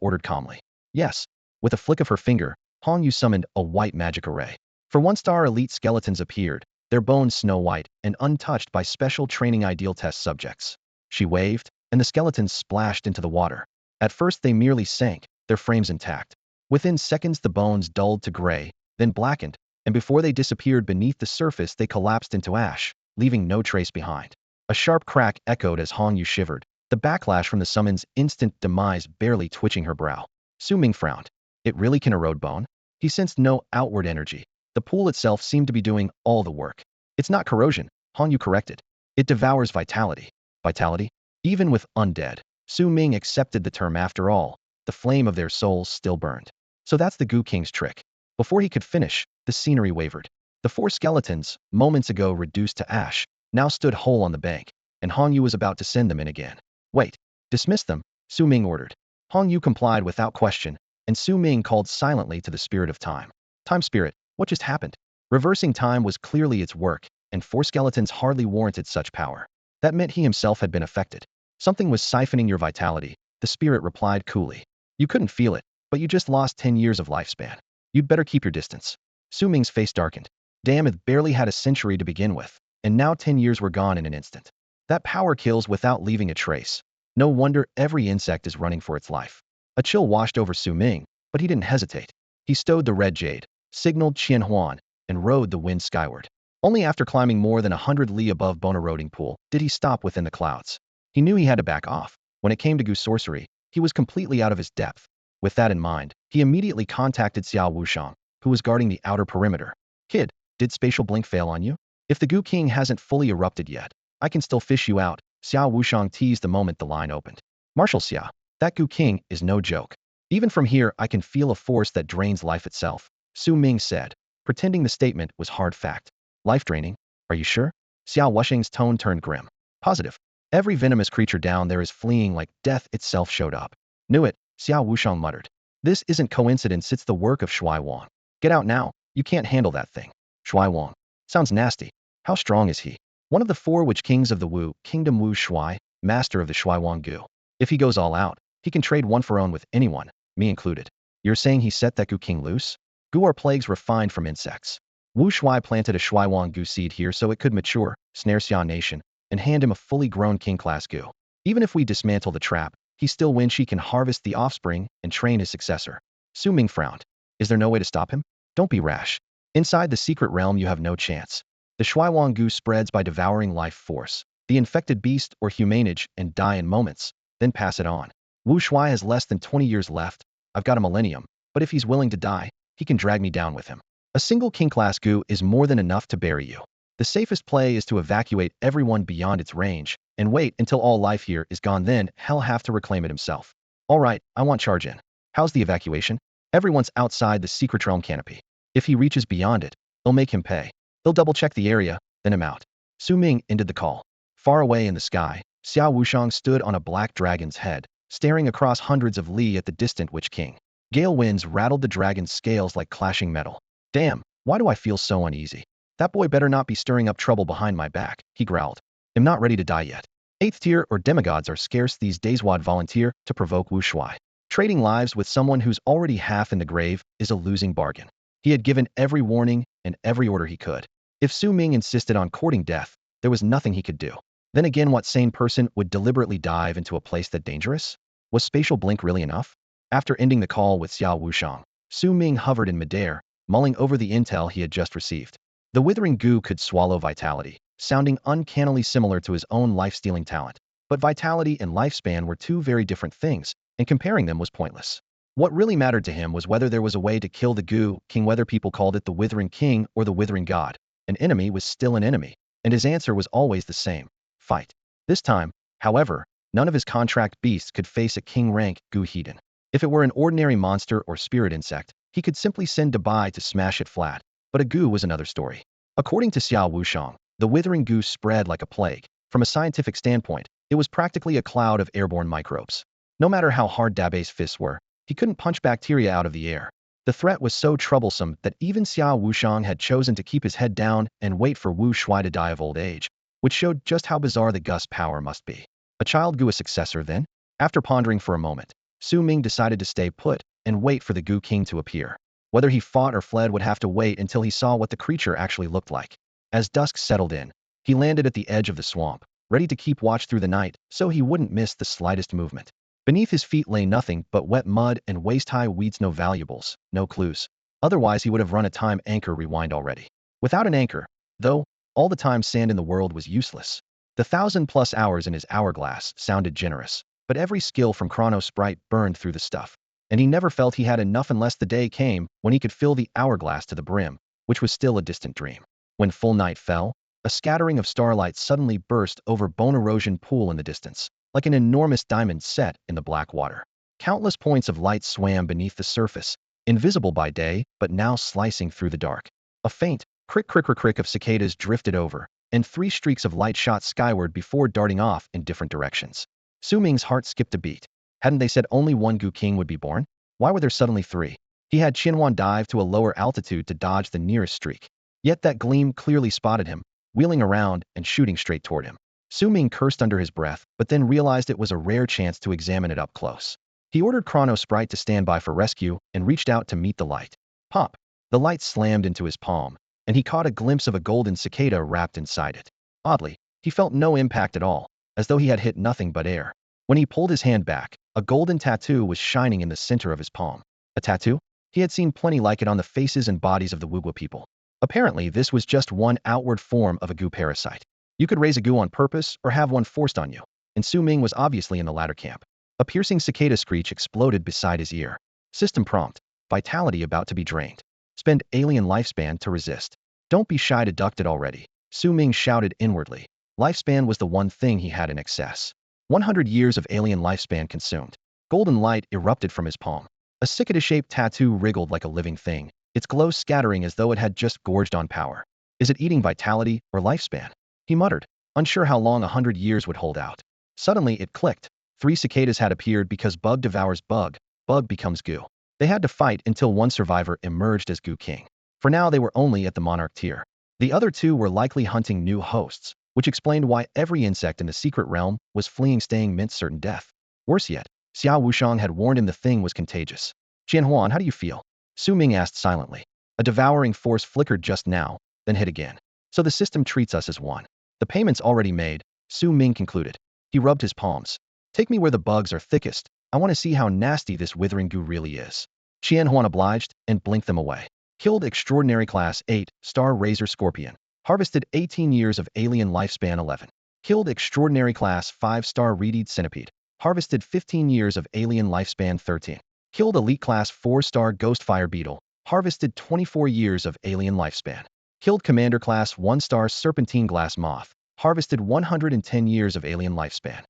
ordered calmly. Yes. With a flick of her finger, Hongyu summoned a white magic array. For 1-star elite skeletons appeared, their bones snow-white and untouched by special training ideal test subjects. She waved, and the skeletons splashed into the water. At first they merely sank, their frames intact. Within seconds the bones dulled to gray, then blackened, and before they disappeared beneath the surface they collapsed into ash, leaving no trace behind. A sharp crack echoed as Hongyu shivered, the backlash from the summon's instant demise barely twitching her brow. Su Ming frowned. It really can erode bone? He sensed no outward energy. The pool itself seemed to be doing all the work. It's not corrosion, Hongyu corrected. It devours vitality. Vitality? Even with undead, Su Ming accepted the term. After all, the flame of their souls still burned. So that's the Gu King's trick. Before he could finish, the scenery wavered. The 4 skeletons, moments ago reduced to ash, now stood whole on the bank, and Hongyu was about to send them in again. Wait. Dismiss them, Su Ming ordered. Hongyu complied without question, and Su Ming called silently to the spirit of time. Time spirit, what just happened? Reversing time was clearly its work, and 4 skeletons hardly warranted such power. That meant he himself had been affected. Something was siphoning your vitality, the spirit replied coolly. You couldn't feel it, but you just lost 10 years of lifespan. You'd better keep your distance. Su Ming's face darkened. Damn, it barely had a century to begin with, and now 10 years were gone in an instant. That power kills without leaving a trace. No wonder every insect is running for its life. A chill washed over Su Ming, but he didn't hesitate. He stowed the red jade, signaled Qianhuan, and rode the wind skyward. Only after climbing more than 100 li above eroding pool did he stop within the clouds. He knew he had to back off. When it came to Gu sorcery, he was completely out of his depth. With that in mind, he immediately contacted Xiao Wushang, who was guarding the outer perimeter. Kid, did spatial blink fail on you? If the Gu King hasn't fully erupted yet, I can still fish you out, Xiao Wushang teased the moment the line opened. Marshal Xia, that Gu King is no joke. Even from here I can feel a force that drains life itself, Su Ming said, pretending the statement was hard fact. Life draining? Are you sure? Xiao Wushang's tone turned grim. Positive. Every venomous creature down there is fleeing like death itself showed up. Knew it, Xiao Wushang muttered. This isn't coincidence, it's the work of Shuai Wang. Get out now, you can't handle that thing. Shuai Wang. Sounds nasty. How strong is he? One of the 4 witch kings of the Wu Kingdom, Wu Shuai, master of the Shuai Wang Gu. If he goes all out, he can trade one for one with anyone, me included. You're saying he set that Gu King loose? Gu are plagues refined from insects. Wu Shuai planted a Shuai Wang Gu seed here so it could mature, snare Xia Nation, and hand him a fully grown king-class Gu. Even if we dismantle the trap, he still wins. She can harvest the offspring and train his successor. Su Ming frowned. Is there no way to stop him? Don't be rash. Inside the secret realm you have no chance. The Shuai Wang Gu spreads by devouring life force, the infected beast or humanage, and die in moments, then pass it on. Wu Shuai has less than 20 years left. I've got a millennium, but if he's willing to die, he can drag me down with him. A single king-class Gu is more than enough to bury you. The safest play is to evacuate everyone beyond its range, and wait until all life here is gone, then he'll have to reclaim it himself. Alright, I want charge in. How's the evacuation? Everyone's outside the secret realm canopy. If he reaches beyond it, they'll make him pay. They'll double-check the area, then him out. Su Ming ended the call. Far away in the sky, Xiao Wushang stood on a black dragon's head, staring across hundreds of li at the distant Witch King. Gale winds rattled the dragon's scales like clashing metal. Damn, why do I feel so uneasy? That boy better not be stirring up trouble behind my back, he growled. I'm not ready to die yet. 8th tier or demigods are scarce these days. Would volunteer to provoke Wu Shuai. Trading lives with someone who's already half in the grave is a losing bargain. He had given every warning and every order he could. If Su Ming insisted on courting death, there was nothing he could do. Then again, what sane person would deliberately dive into a place that dangerous? Was spatial blink really enough? After ending the call with Xiao Wushang, Su Ming hovered in midair, mulling over the intel he had just received. The withering Gu could swallow vitality, sounding uncannily similar to his own life-stealing talent. But vitality and lifespan were 2 very different things, and comparing them was pointless. What really mattered to him was whether there was a way to kill the Gu King, whether people called it the Withering King or the Withering God. An enemy was still an enemy, and his answer was always the same: fight. This time, however, none of his contract beasts could face a king-rank Gu Heathen. If it were an ordinary monster or spirit insect, he could simply send Defy to smash it flat. But a Gu was another story. According to Xiao Wushang, the Withering Gu spread like a plague. From a scientific standpoint, it was practically a cloud of airborne microbes. No matter how hard Dabe's fists were, he couldn't punch bacteria out of the air. The threat was so troublesome that even Xiao Wushang had chosen to keep his head down and wait for Wu Shuai to die of old age, which showed just how bizarre the Gust power must be. A child Gu a successor then? After pondering for a moment, Su Ming decided to stay put and wait for the Gu King to appear. Whether he fought or fled would have to wait until he saw what the creature actually looked like. As dusk settled in, he landed at the edge of the swamp, ready to keep watch through the night so he wouldn't miss the slightest movement. Beneath his feet lay nothing but wet mud and waist-high weeds. No valuables, no clues. Otherwise he would have run a time anchor rewind already. Without an anchor, though, all the time sand in the world was useless. The 1,000+ hours in his hourglass sounded generous, but every skill from Chrono Sprite burned through the stuff. And he never felt he had enough unless the day came when he could fill the hourglass to the brim, which was still a distant dream. When full night fell, a scattering of starlight suddenly burst over Bone Erosion Pool in the distance, like an enormous diamond set in the black water. Countless points of light swam beneath the surface, invisible by day, but now slicing through the dark. A faint crick of cicadas drifted over, and 3 streaks of light shot skyward before darting off in different directions. Su Ming's heart skipped a beat. Hadn't they said only one Gu King would be born? Why were there suddenly 3? He had Qianhuan dive to a lower altitude to dodge the nearest streak. Yet that gleam clearly spotted him, wheeling around and shooting straight toward him. Su Ming cursed under his breath, but then realized it was a rare chance to examine it up close. He ordered Chrono Sprite to stand by for rescue and reached out to meet the light. Pop! The light slammed into his palm, and he caught a glimpse of a golden cicada wrapped inside it. Oddly, he felt no impact at all, as though he had hit nothing but air. When he pulled his hand back, a golden tattoo was shining in the center of his palm. A tattoo? He had seen plenty like it on the faces and bodies of the Wugwa people. Apparently, this was just one outward form of a Gu parasite. You could raise a Gu on purpose or have one forced on you, and Su Ming was obviously in the latter camp. A piercing cicada screech exploded beside his ear. System prompt. Vitality about to be drained. Spend alien lifespan to resist. Don't be shy, deducted already. Su Ming shouted inwardly. Lifespan was the one thing he had in excess. 100 years of alien lifespan consumed. Golden light erupted from his palm. A cicada-shaped tattoo wriggled like a living thing, its glow scattering as though it had just gorged on power. Is it eating vitality or lifespan? He muttered, unsure how long 100 years would hold out. Suddenly it clicked. 3 cicadas had appeared because bug devours bug, bug becomes Gu. They had to fight until one survivor emerged as Gu King. For now they were only at the monarch tier. The other 2 were likely hunting new hosts, which explained why every insect in the secret realm was fleeing, staying mint certain death. Worse yet, Xiao Wushang had warned him the thing was contagious. Qianhuan, how do you feel? Su Ming asked silently. A devouring force flickered just now, then hit again. So the system treats us as one. The payment's already made, Su Ming concluded. He rubbed his palms. Take me where the bugs are thickest. I want to see how nasty this withering Gu really is. Qianhuan obliged and blinked them away. Killed extraordinary class 8, star razor scorpion. Harvested 18 years of alien lifespan 11. Killed extraordinary class 5-star reed centipede. Harvested 15 years of alien lifespan 13. Killed elite class 4-star ghost fire beetle. Harvested 24 years of alien lifespan. Killed commander class 1-star serpentine glass moth. Harvested 110 years of alien lifespan.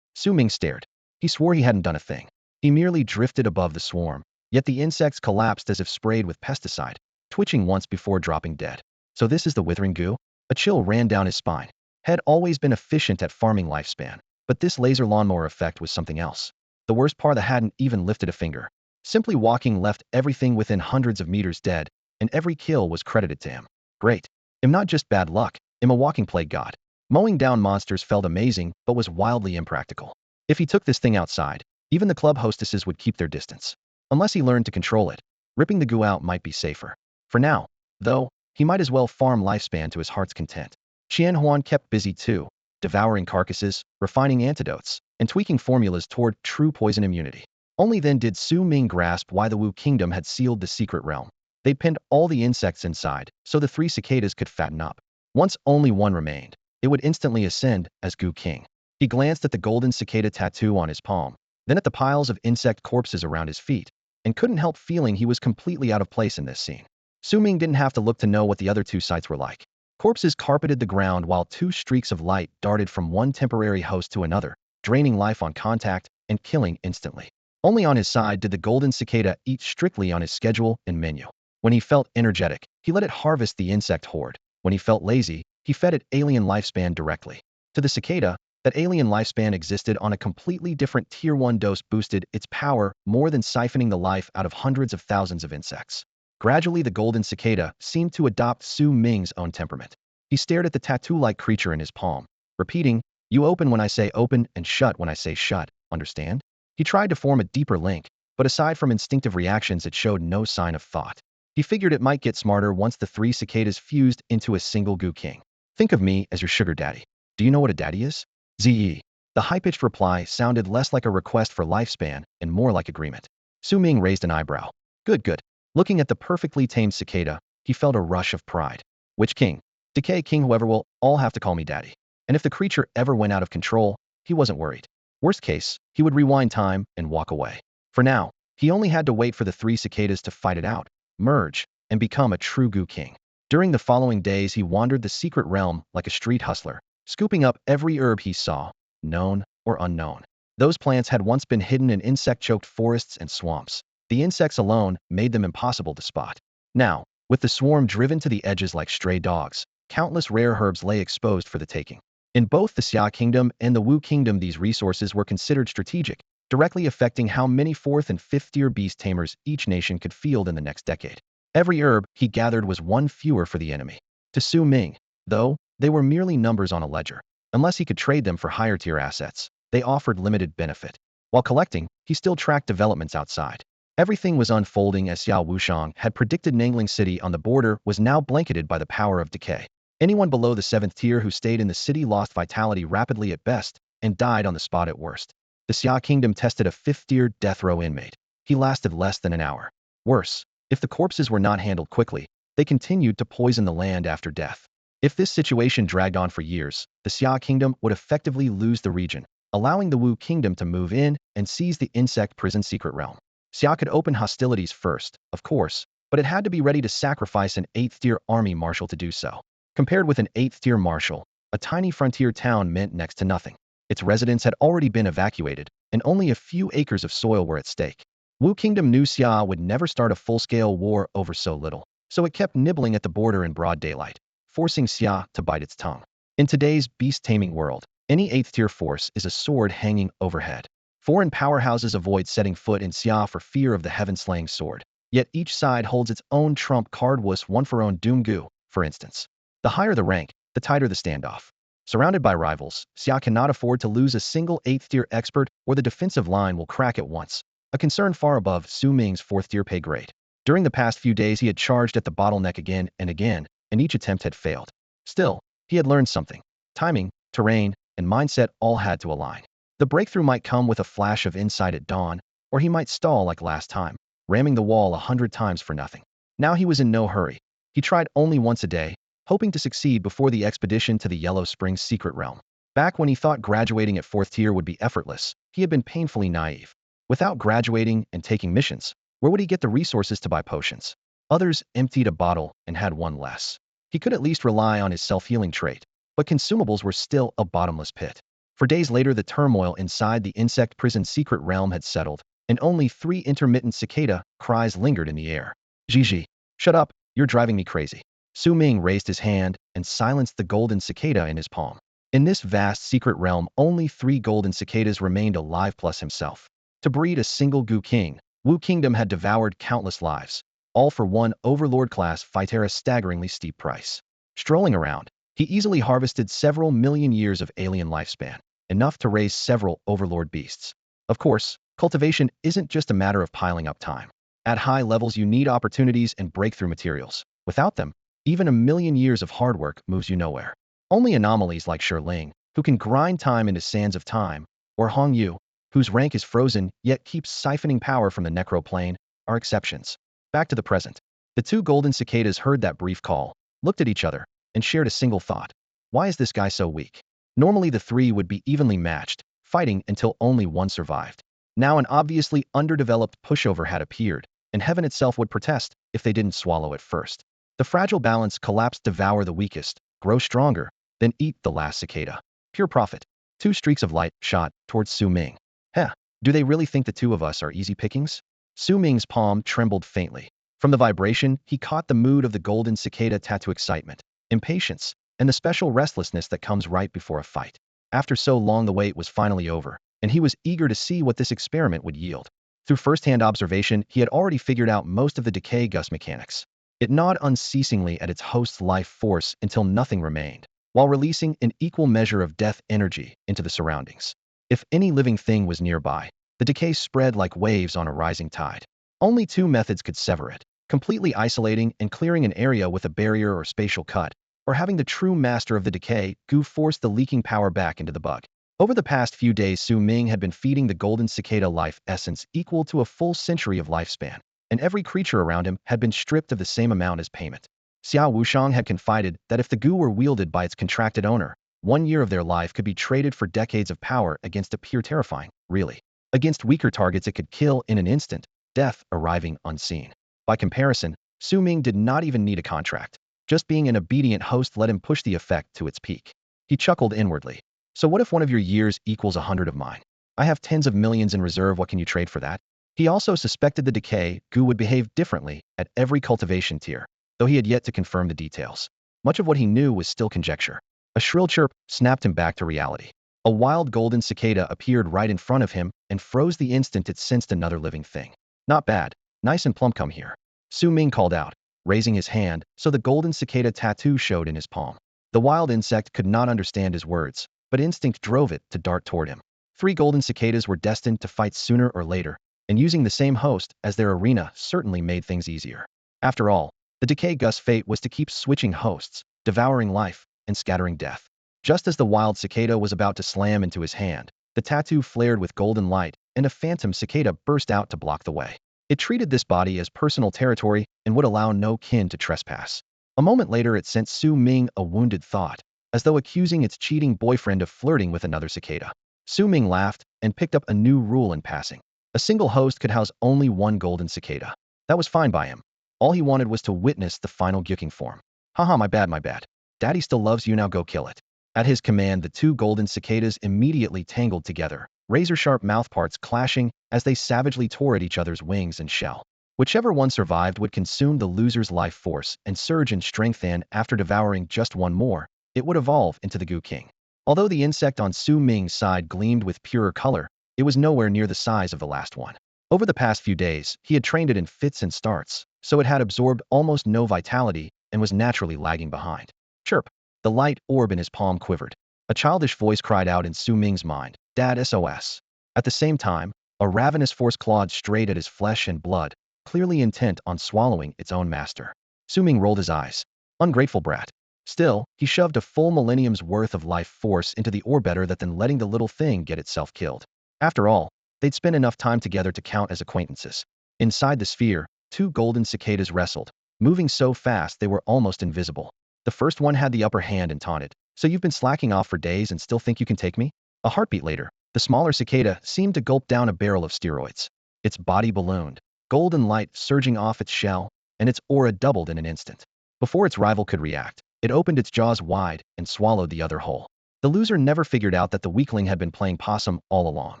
Su Ming stared. He swore he hadn't done a thing. He merely drifted above the swarm, yet the insects collapsed as if sprayed with pesticide, twitching once before dropping dead. So this is the withering Gu? A chill ran down his spine. Had always been efficient at farming lifespan, but this laser lawnmower effect was something else. The worst part, that hadn't even lifted a finger. Simply walking left everything within hundreds of meters dead, and every kill was credited to him. Great. I'm not just bad luck, I'm a walking plague god. Mowing down monsters felt amazing, but was wildly impractical. If he took this thing outside, even the club hostesses would keep their distance. Unless he learned to control it, ripping the Gu out might be safer. For now, though, he might as well farm lifespan to his heart's content. Qianhuan kept busy too, devouring carcasses, refining antidotes, and tweaking formulas toward true poison immunity. Only then did Su Ming grasp why the Wu Kingdom had sealed the secret realm. They pinned all the insects inside, so the 3 cicadas could fatten up. Once only one remained, it would instantly ascend as Gu King. He glanced at the golden cicada tattoo on his palm, then at the piles of insect corpses around his feet, and couldn't help feeling he was completely out of place in this scene. Su Ming didn't have to look to know what the other 2 sites were like. Corpses carpeted the ground while 2 streaks of light darted from one temporary host to another, draining life on contact and killing instantly. Only on his side did the golden cicada eat strictly on his schedule and menu. When he felt energetic, he let it harvest the insect horde. When he felt lazy, he fed it alien lifespan directly. To the cicada, that alien lifespan existed on a completely different tier 1 dose, boosted its power more than siphoning the life out of hundreds of thousands of insects. Gradually, the golden cicada seemed to adopt Su Ming's own temperament. He stared at the tattoo-like creature in his palm, repeating, "You open when I say open and shut when I say shut, understand?" He tried to form a deeper link, but aside from instinctive reactions, it showed no sign of thought. He figured it might get smarter once the 3 cicadas fused into a single Gu King. Think of me as your sugar daddy. Do you know what a daddy is? ZE. The high-pitched reply sounded less like a request for lifespan and more like agreement. Su Ming raised an eyebrow. Good, good. Looking at the perfectly tamed cicada, he felt a rush of pride. Which king? Decay King, whoever, will all have to call me daddy. And if the creature ever went out of control, he wasn't worried. Worst case, he would rewind time and walk away. For now, he only had to wait for the 3 cicadas to fight it out, merge, and become a true Gu King. During the following days, he wandered the secret realm like a street hustler, scooping up every herb he saw, known or unknown. Those plants had once been hidden in insect-choked forests and swamps. The insects alone made them impossible to spot. Now, with the swarm driven to the edges like stray dogs, countless rare herbs lay exposed for the taking. In both the Xia Kingdom and the Wu Kingdom, these resources were considered strategic, directly affecting how many 4th and 5th-tier beast tamers each nation could field in the next decade. Every herb he gathered was one fewer for the enemy. To Su Ming, though, they were merely numbers on a ledger. Unless he could trade them for higher-tier assets, they offered limited benefit. While collecting, he still tracked developments outside. Everything was unfolding as Xiao Wushang had predicted. Nangling City on the border was now blanketed by the power of decay. Anyone below the 7th tier who stayed in the city lost vitality rapidly at best and died on the spot at worst. The Xia Kingdom tested a 5th-tier death row inmate. He lasted less than an hour. Worse, if the corpses were not handled quickly, They continued to poison the land after death. If this situation dragged on for years, the Xia kingdom would effectively lose the region, allowing the Wu kingdom to move in and seize the insect prison secret realm. Xia could open hostilities first, of course, but it had to be ready to sacrifice an 8th-tier army marshal to do so. Compared with an 8th-tier marshal, a tiny frontier town meant next to nothing. Its residents had already been evacuated, and only a few acres of soil were at stake. Wu Kingdom knew Xia would never start a full-scale war over so little, so it kept nibbling at the border in broad daylight, forcing Xia to bite its tongue. In today's beast-taming world, any 8th-tier force is a sword hanging overhead. Foreign powerhouses avoid setting foot in Xia for fear of the heaven-slaying sword. Yet each side holds its own trump card. Was one for own Doom Gu, for instance. The higher the rank, the tighter the standoff. Surrounded by rivals, Xia cannot afford to lose a single 8th-tier expert or the defensive line will crack at once, a concern far above Su Ming's 4th-tier pay grade. During the past few days he had charged at the bottleneck again, and each attempt had failed. Still, he had learned something. Timing, terrain, and mindset all had to align. The breakthrough might come with a flash of insight at dawn, or he might stall like last time, ramming the wall 100 times for nothing. Now he was in no hurry. He tried only once a day, hoping to succeed before the expedition to the Yellow Springs secret realm. Back when he thought graduating at 4th tier would be effortless, he had been painfully naive. Without graduating and taking missions, where would he get the resources to buy potions? Others emptied a bottle and had one less. He could at least rely on his self-healing trait, but consumables were still a bottomless pit. For days later, the turmoil inside the insect prison secret realm had settled, and only 3 intermittent cicada cries lingered in the air. Gigi, shut up, you're driving me crazy. Su Ming raised his hand and silenced the golden cicada in his palm. In this vast secret realm, only 3 golden cicadas remained alive plus himself. To breed a single Gu King, Wu Kingdom had devoured countless lives, all for one overlord-class fighter at a staggeringly steep price. Strolling around, he easily harvested several million years of alien lifespan, enough to raise several overlord beasts. Of course, cultivation isn't just a matter of piling up time. At high levels you need opportunities and breakthrough materials. Without them, even a million years of hard work moves you nowhere. Only anomalies like Ling, who can grind time into sands of time, or Hong Yu, whose rank is frozen yet keeps siphoning power from the necroplane, are exceptions. Back to the present. The 2 golden cicadas heard that brief call, looked at each other, and shared a single thought. Why is this guy so weak? Normally the 3 would be evenly matched, fighting until only one survived. Now an obviously underdeveloped pushover had appeared, and heaven itself would protest if they didn't swallow it first. The fragile balance collapsed. Devour the weakest, grow stronger, then eat the last cicada. Pure profit. 2 streaks of light shot towards Su Ming. Heh, do they really think the 2 of us are easy pickings? Su Ming's palm trembled faintly. From the vibration, he caught the mood of the golden cicada tattoo: excitement, impatience, and the special restlessness that comes right before a fight. After so long the wait was finally over, and he was eager to see what this experiment would yield. Through first-hand observation, he had already figured out most of the decay gus mechanics. It gnawed unceasingly at its host's life force until nothing remained, while releasing an equal measure of death energy into the surroundings. If any living thing was nearby, the decay spread like waves on a rising tide. Only 2 methods could sever it: completely isolating and clearing an area with a barrier or spatial cut, or having the true master of the decay Gu force the leaking power back into the bug. Over the past few days, Su Ming had been feeding the golden cicada life essence equal to a full century of lifespan, and every creature around him had been stripped of the same amount as payment. Xiao Wushang had confided that if the Gu were wielded by its contracted owner, 1 year of their life could be traded for decades of power against a pure terrifying, really. Against weaker targets it could kill in an instant, death arriving unseen. By comparison, Su Ming did not even need a contract. Just being an obedient host let him push the effect to its peak. He chuckled inwardly. So what if 1 of your years equals 100 of mine? I have tens of millions in reserve. What can you trade for that? He also suspected the decay Gu would behave differently at every cultivation tier, though he had yet to confirm the details. Much of what he knew was still conjecture. A shrill chirp snapped him back to reality. A wild golden cicada appeared right in front of him and froze the instant it sensed another living thing. Not bad. Nice and plump. Come here. Su Ming called out, raising his hand so the golden cicada tattoo showed in his palm. The wild insect could not understand his words, but instinct drove it to dart toward him. 3 golden cicadas were destined to fight sooner or later, and using the same host as their arena certainly made things easier. After all, the decay gus fate was to keep switching hosts, devouring life, and scattering death. Just as the wild cicada was about to slam into his hand, the tattoo flared with golden light, and a phantom cicada burst out to block the way. It treated this body as personal territory and would allow no kin to trespass. A moment later, it sent Su Ming a wounded thought, as though accusing its cheating boyfriend of flirting with another cicada. Su Ming laughed and picked up a new rule in passing. A single host could house only one golden cicada. That was fine by him. All he wanted was to witness the final Gu King form. Haha, my bad, my bad. Daddy still loves you, now go kill it. At his command, the two golden cicadas immediately tangled together, razor-sharp mouthparts clashing as they savagely tore at each other's wings and shell. Whichever one survived would consume the loser's life force and surge in strength, and, after devouring just one more, it would evolve into the Gu King. Although the insect on Su Ming's side gleamed with purer color, it was nowhere near the size of the last one. Over the past few days, he had trained it in fits and starts, so it had absorbed almost no vitality and was naturally lagging behind. Chirp! The light orb in his palm quivered. A childish voice cried out in Su Ming's mind, Dad, SOS. At the same time, a ravenous force clawed straight at his flesh and blood, clearly intent on swallowing its own master. Su Ming rolled his eyes. Ungrateful brat. Still, he shoved a full millennium's worth of life force into the orb, better that than letting the little thing get itself killed. After all, they'd spent enough time together to count as acquaintances. Inside the sphere, two golden cicadas wrestled, moving so fast they were almost invisible. The first one had the upper hand and taunted, "So you've been slacking off for days and still think you can take me?" A heartbeat later, the smaller cicada seemed to gulp down a barrel of steroids. Its body ballooned, golden light surging off its shell, and its aura doubled in an instant. Before its rival could react, it opened its jaws wide and swallowed the other whole. The loser never figured out that the weakling had been playing possum all along.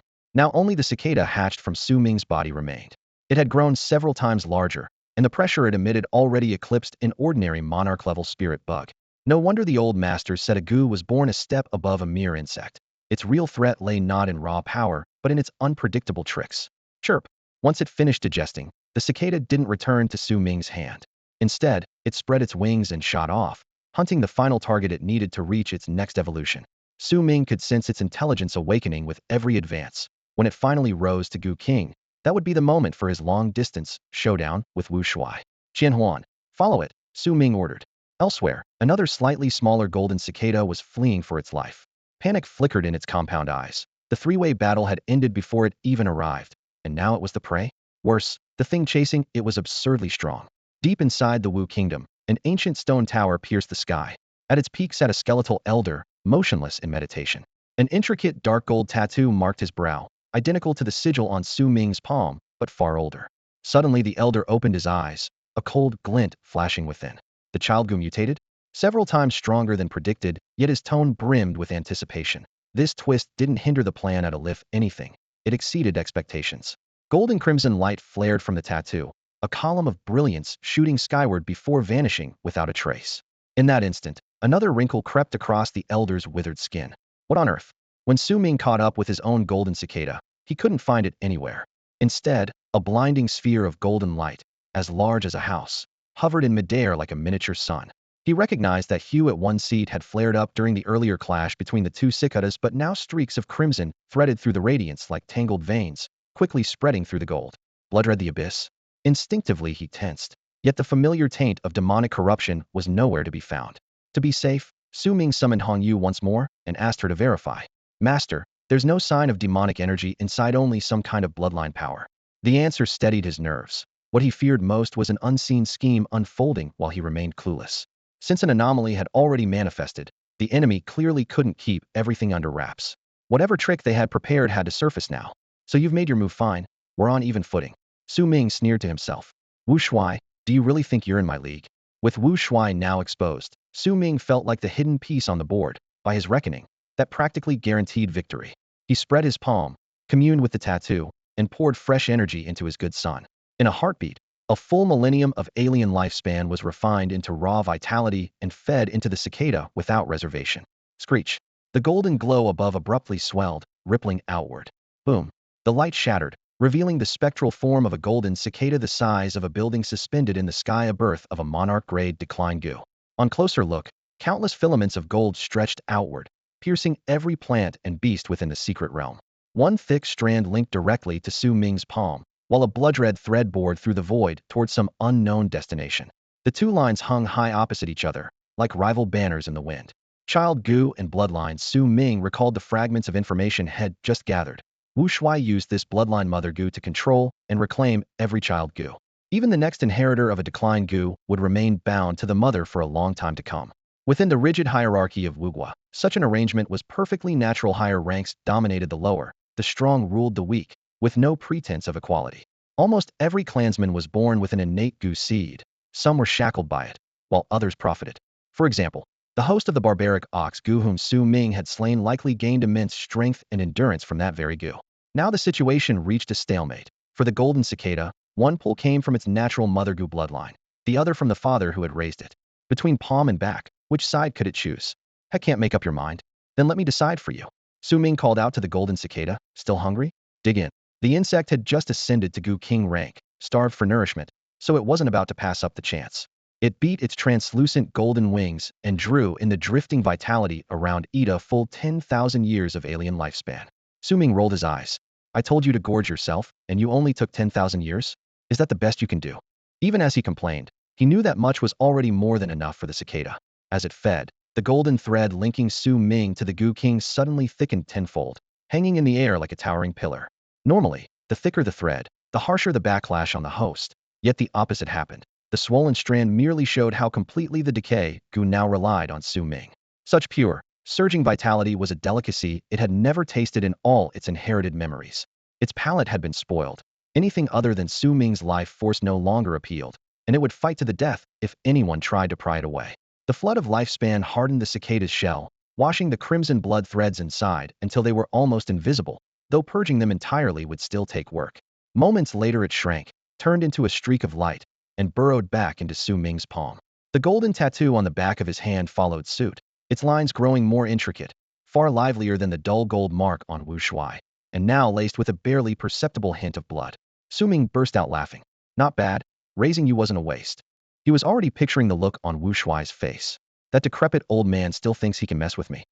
Now only the cicada hatched from Su Ming's body remained. It had grown several times larger, and the pressure it emitted already eclipsed an ordinary monarch-level spirit bug. No wonder the old master said a Gu was born a step above a mere insect. Its real threat lay not in raw power, but in its unpredictable tricks. Chirp! Once it finished digesting, the cicada didn't return to Su Ming's hand. Instead, it spread its wings and shot off, hunting the final target it needed to reach its next evolution. Su Ming could sense its intelligence awakening with every advance. When it finally rose to Gu King, that would be the moment for his long-distance showdown with Wu Shuai. Qianhuan, follow it, Su Ming ordered. Elsewhere, another slightly smaller golden cicada was fleeing for its life. Panic flickered in its compound eyes. The three-way battle had ended before it even arrived, and now it was the prey? Worse, the thing chasing it was absurdly strong. Deep inside the Wu Kingdom, an ancient stone tower pierced the sky. At its peak sat a skeletal elder, motionless in meditation. An intricate dark gold tattoo marked his brow, identical to the sigil on Su Ming's palm, but far older. Suddenly the elder opened his eyes, a cold glint flashing within. The child Gu mutated? Several times stronger than predicted, yet his tone brimmed with anticipation. This twist didn't hinder the plan at all, if anything. It exceeded expectations. Golden crimson light flared from the tattoo, a column of brilliance shooting skyward before vanishing without a trace. In that instant, another wrinkle crept across the elder's withered skin. What on earth? When Su Ming caught up with his own golden cicada, he couldn't find it anywhere. Instead, a blinding sphere of golden light, as large as a house, hovered in midair like a miniature sun. He recognized that hue at one seat had flared up during the earlier clash between the two cicadas, but now streaks of crimson threaded through the radiance like tangled veins, quickly spreading through the gold. Bloodred the abyss? Instinctively he tensed, yet the familiar taint of demonic corruption was nowhere to be found. To be safe, Su Ming summoned Hong Yu once more and asked her to verify. Master, there's no sign of demonic energy inside, only some kind of bloodline power. The answer steadied his nerves. What he feared most was an unseen scheme unfolding while he remained clueless. Since an anomaly had already manifested, the enemy clearly couldn't keep everything under wraps. Whatever trick they had prepared had to surface now. So you've made your move, fine. We're on even footing. Su Ming sneered to himself. Wu Shuai, do you really think you're in my league? With Wu Shuai now exposed, Su Ming felt like the hidden piece on the board. By his reckoning, that practically guaranteed victory. He spread his palm, communed with the tattoo, and poured fresh energy into his good son. In a heartbeat, a full millennium of alien lifespan was refined into raw vitality and fed into the cicada without reservation. Screech. The golden glow above abruptly swelled, rippling outward. Boom. The light shattered, revealing the spectral form of a golden cicada the size of a building suspended in the sky, a birth of a monarch-grade decline Gu. On closer look, countless filaments of gold stretched outward, piercing every plant and beast within the secret realm. One thick strand linked directly to Su Ming's palm, while a blood-red thread bored through the void toward some unknown destination. The two lines hung high opposite each other, like rival banners in the wind. Child Gu and bloodline Su Ming recalled the fragments of information had just gathered. Wu Shuai used this bloodline mother Gu to control and reclaim every child Gu. Even the next inheritor of a declined Gu would remain bound to the mother for a long time to come. Within the rigid hierarchy of Wugua, such an arrangement was perfectly natural. Higher ranks dominated the lower, the strong ruled the weak, with no pretense of equality. Almost every clansman was born with an innate Gu seed. Some were shackled by it, while others profited. For example, the host of the barbaric ox Gu whom Su Ming had slain likely gained immense strength and endurance from that very Gu. Now the situation reached a stalemate. For the golden cicada, one pull came from its natural mother Gu bloodline, the other from the father who had raised it. Between palm and back, which side could it choose? Heck, can't make up your mind? Then let me decide for you. Su Ming called out to the golden cicada, still hungry? Dig in. The insect had just ascended to Gu King rank, starved for nourishment, so it wasn't about to pass up the chance. It beat its translucent golden wings and drew in the drifting vitality around Ida full 10,000 years of alien lifespan. Su Ming rolled his eyes. I told you to gorge yourself, and you only took 10,000 years? Is that the best you can do? Even as he complained, he knew that much was already more than enough for the cicada. As it fed, the golden thread linking Su Ming to the Gu King suddenly thickened tenfold, hanging in the air like a towering pillar. Normally, the thicker the thread, the harsher the backlash on the host. Yet the opposite happened. The swollen strand merely showed how completely the decay Gu now relied on Su Ming. Such pure, surging vitality was a delicacy it had never tasted in all its inherited memories. Its palate had been spoiled. Anything other than Su Ming's life force no longer appealed, and it would fight to the death if anyone tried to pry it away. The flood of lifespan hardened the cicada's shell, washing the crimson blood threads inside until they were almost invisible, though purging them entirely would still take work. Moments later it shrank, turned into a streak of light, and burrowed back into Su Ming's palm. The golden tattoo on the back of his hand followed suit, its lines growing more intricate, far livelier than the dull gold mark on Wu Shuai, and now laced with a barely perceptible hint of blood. Su Ming burst out laughing. Not bad, raising you wasn't a waste. He was already picturing the look on Wu Shuai's face. That decrepit old man still thinks he can mess with me.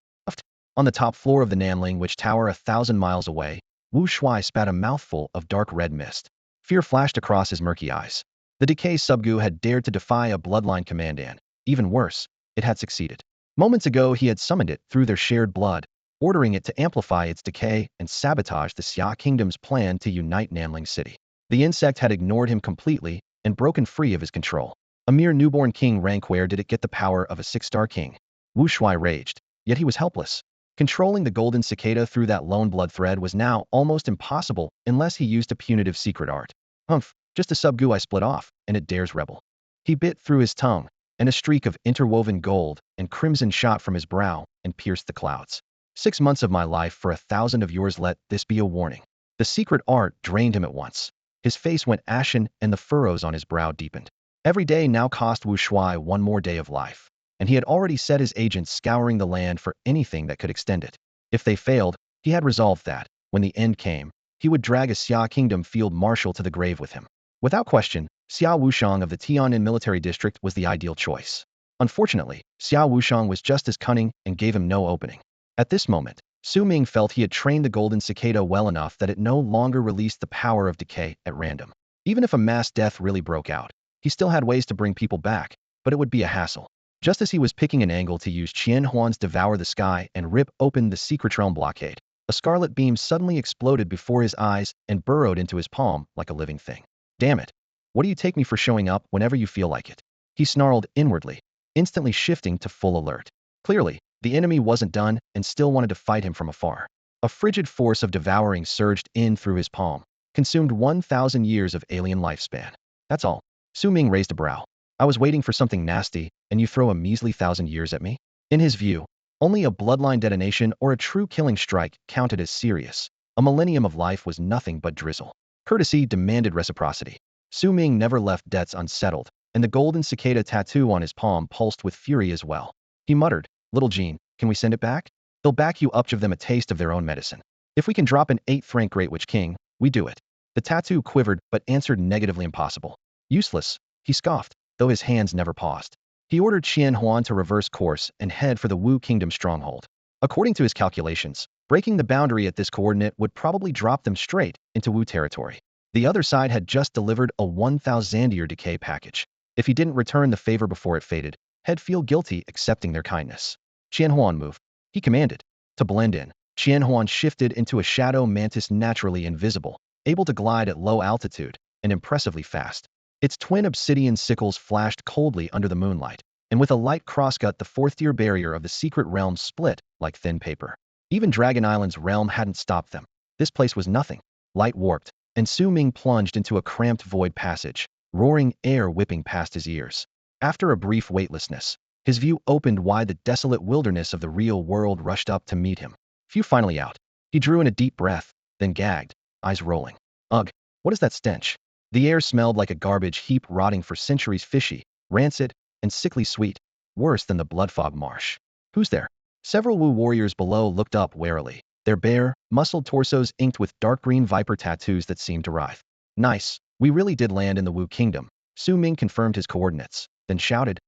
On the top floor of the Nanling, which tower 1,000 miles away, Wu Shuai spat a mouthful of dark red mist. Fear flashed across his murky eyes. The decay subgu had dared to defy a bloodline command and, even worse, it had succeeded. Moments ago he had summoned it through their shared blood, ordering it to amplify its decay and sabotage the Xia Kingdom's plan to unite Nanling City. The insect had ignored him completely and broken free of his control. A mere newborn king rank, where did it get the power of a 6-star king? Wu Shuai raged, yet he was helpless. Controlling the golden cicada through that lone blood thread was now almost impossible unless he used a punitive secret art. Humph, just a subgu I split off, and it dares rebel. He bit through his tongue, and a streak of interwoven gold and crimson shot from his brow and pierced the clouds. 6 months of my life for 1,000 of yours, let this be a warning. The secret art drained him at once. His face went ashen and the furrows on his brow deepened. Every day now cost Wu Shuai one more day of life, and he had already set his agents scouring the land for anything that could extend it. If they failed, he had resolved that, when the end came, he would drag a Xia Kingdom field marshal to the grave with him. Without question, Xia Wushang of the Tianan military district was the ideal choice. Unfortunately, Xia Wushang was just as cunning and gave him no opening. At this moment, Su Ming felt he had trained the golden cicada well enough that it no longer released the power of decay at random. Even if a mass death really broke out, he still had ways to bring people back, but it would be a hassle. Just as he was picking an angle to use Qian Huan's Devour the Sky and rip open the Secret Realm blockade, a scarlet beam suddenly exploded before his eyes and burrowed into his palm like a living thing. Damn it. What do you take me for showing up whenever you feel like it? He snarled inwardly, instantly shifting to full alert. Clearly, the enemy wasn't done and still wanted to fight him from afar. A frigid force of devouring surged in through his palm, consumed 1,000 years of alien lifespan. That's all. Su Ming raised a brow. I was waiting for something nasty, and you throw a measly 1,000 years at me? In his view, only a bloodline detonation or a true killing strike counted as serious. A millennium of life was nothing but drizzle. Courtesy demanded reciprocity. Su Ming never left debts unsettled, and the golden cicada tattoo on his palm pulsed with fury as well. He muttered, Little Jean, can we send it back? They'll back you up, give them a taste of their own medicine. If we can drop an 8th rank Great Witch King, we do it. The tattoo quivered but answered negatively, impossible. Useless, he scoffed, though his hands never paused. He ordered Qian Huan to reverse course and head for the Wu Kingdom stronghold. According to his calculations, breaking the boundary at this coordinate would probably drop them straight into Wu territory. The other side had just delivered a 1,000-year decay package. If he didn't return the favor before it faded, he'd feel guilty accepting their kindness. Qian Huan moved. He commanded. To blend in. Qianhuan shifted into a shadow mantis naturally invisible, able to glide at low altitude, and impressively fast. Its twin obsidian sickles flashed coldly under the moonlight, and with a light crosscut the fourth-tier barrier of the secret realm split like thin paper. Even Dragon Island's realm hadn't stopped them. This place was nothing. Light warped, and Su Ming plunged into a cramped void passage, roaring air whipping past his ears. After a brief weightlessness, his view opened wide. The desolate wilderness of the real world rushed up to meet him. Few finally out. He drew in a deep breath, then gagged, eyes rolling. Ugh, what is that stench? The air smelled like a garbage heap rotting for centuries, fishy, rancid, and sickly sweet, worse than the blood-fog marsh. Who's there? Several Wu warriors below looked up warily, their bare, muscled torsos inked with dark green viper tattoos that seemed to writhe. Nice, we really did land in the Wu kingdom. Su Ming confirmed his coordinates, then shouted,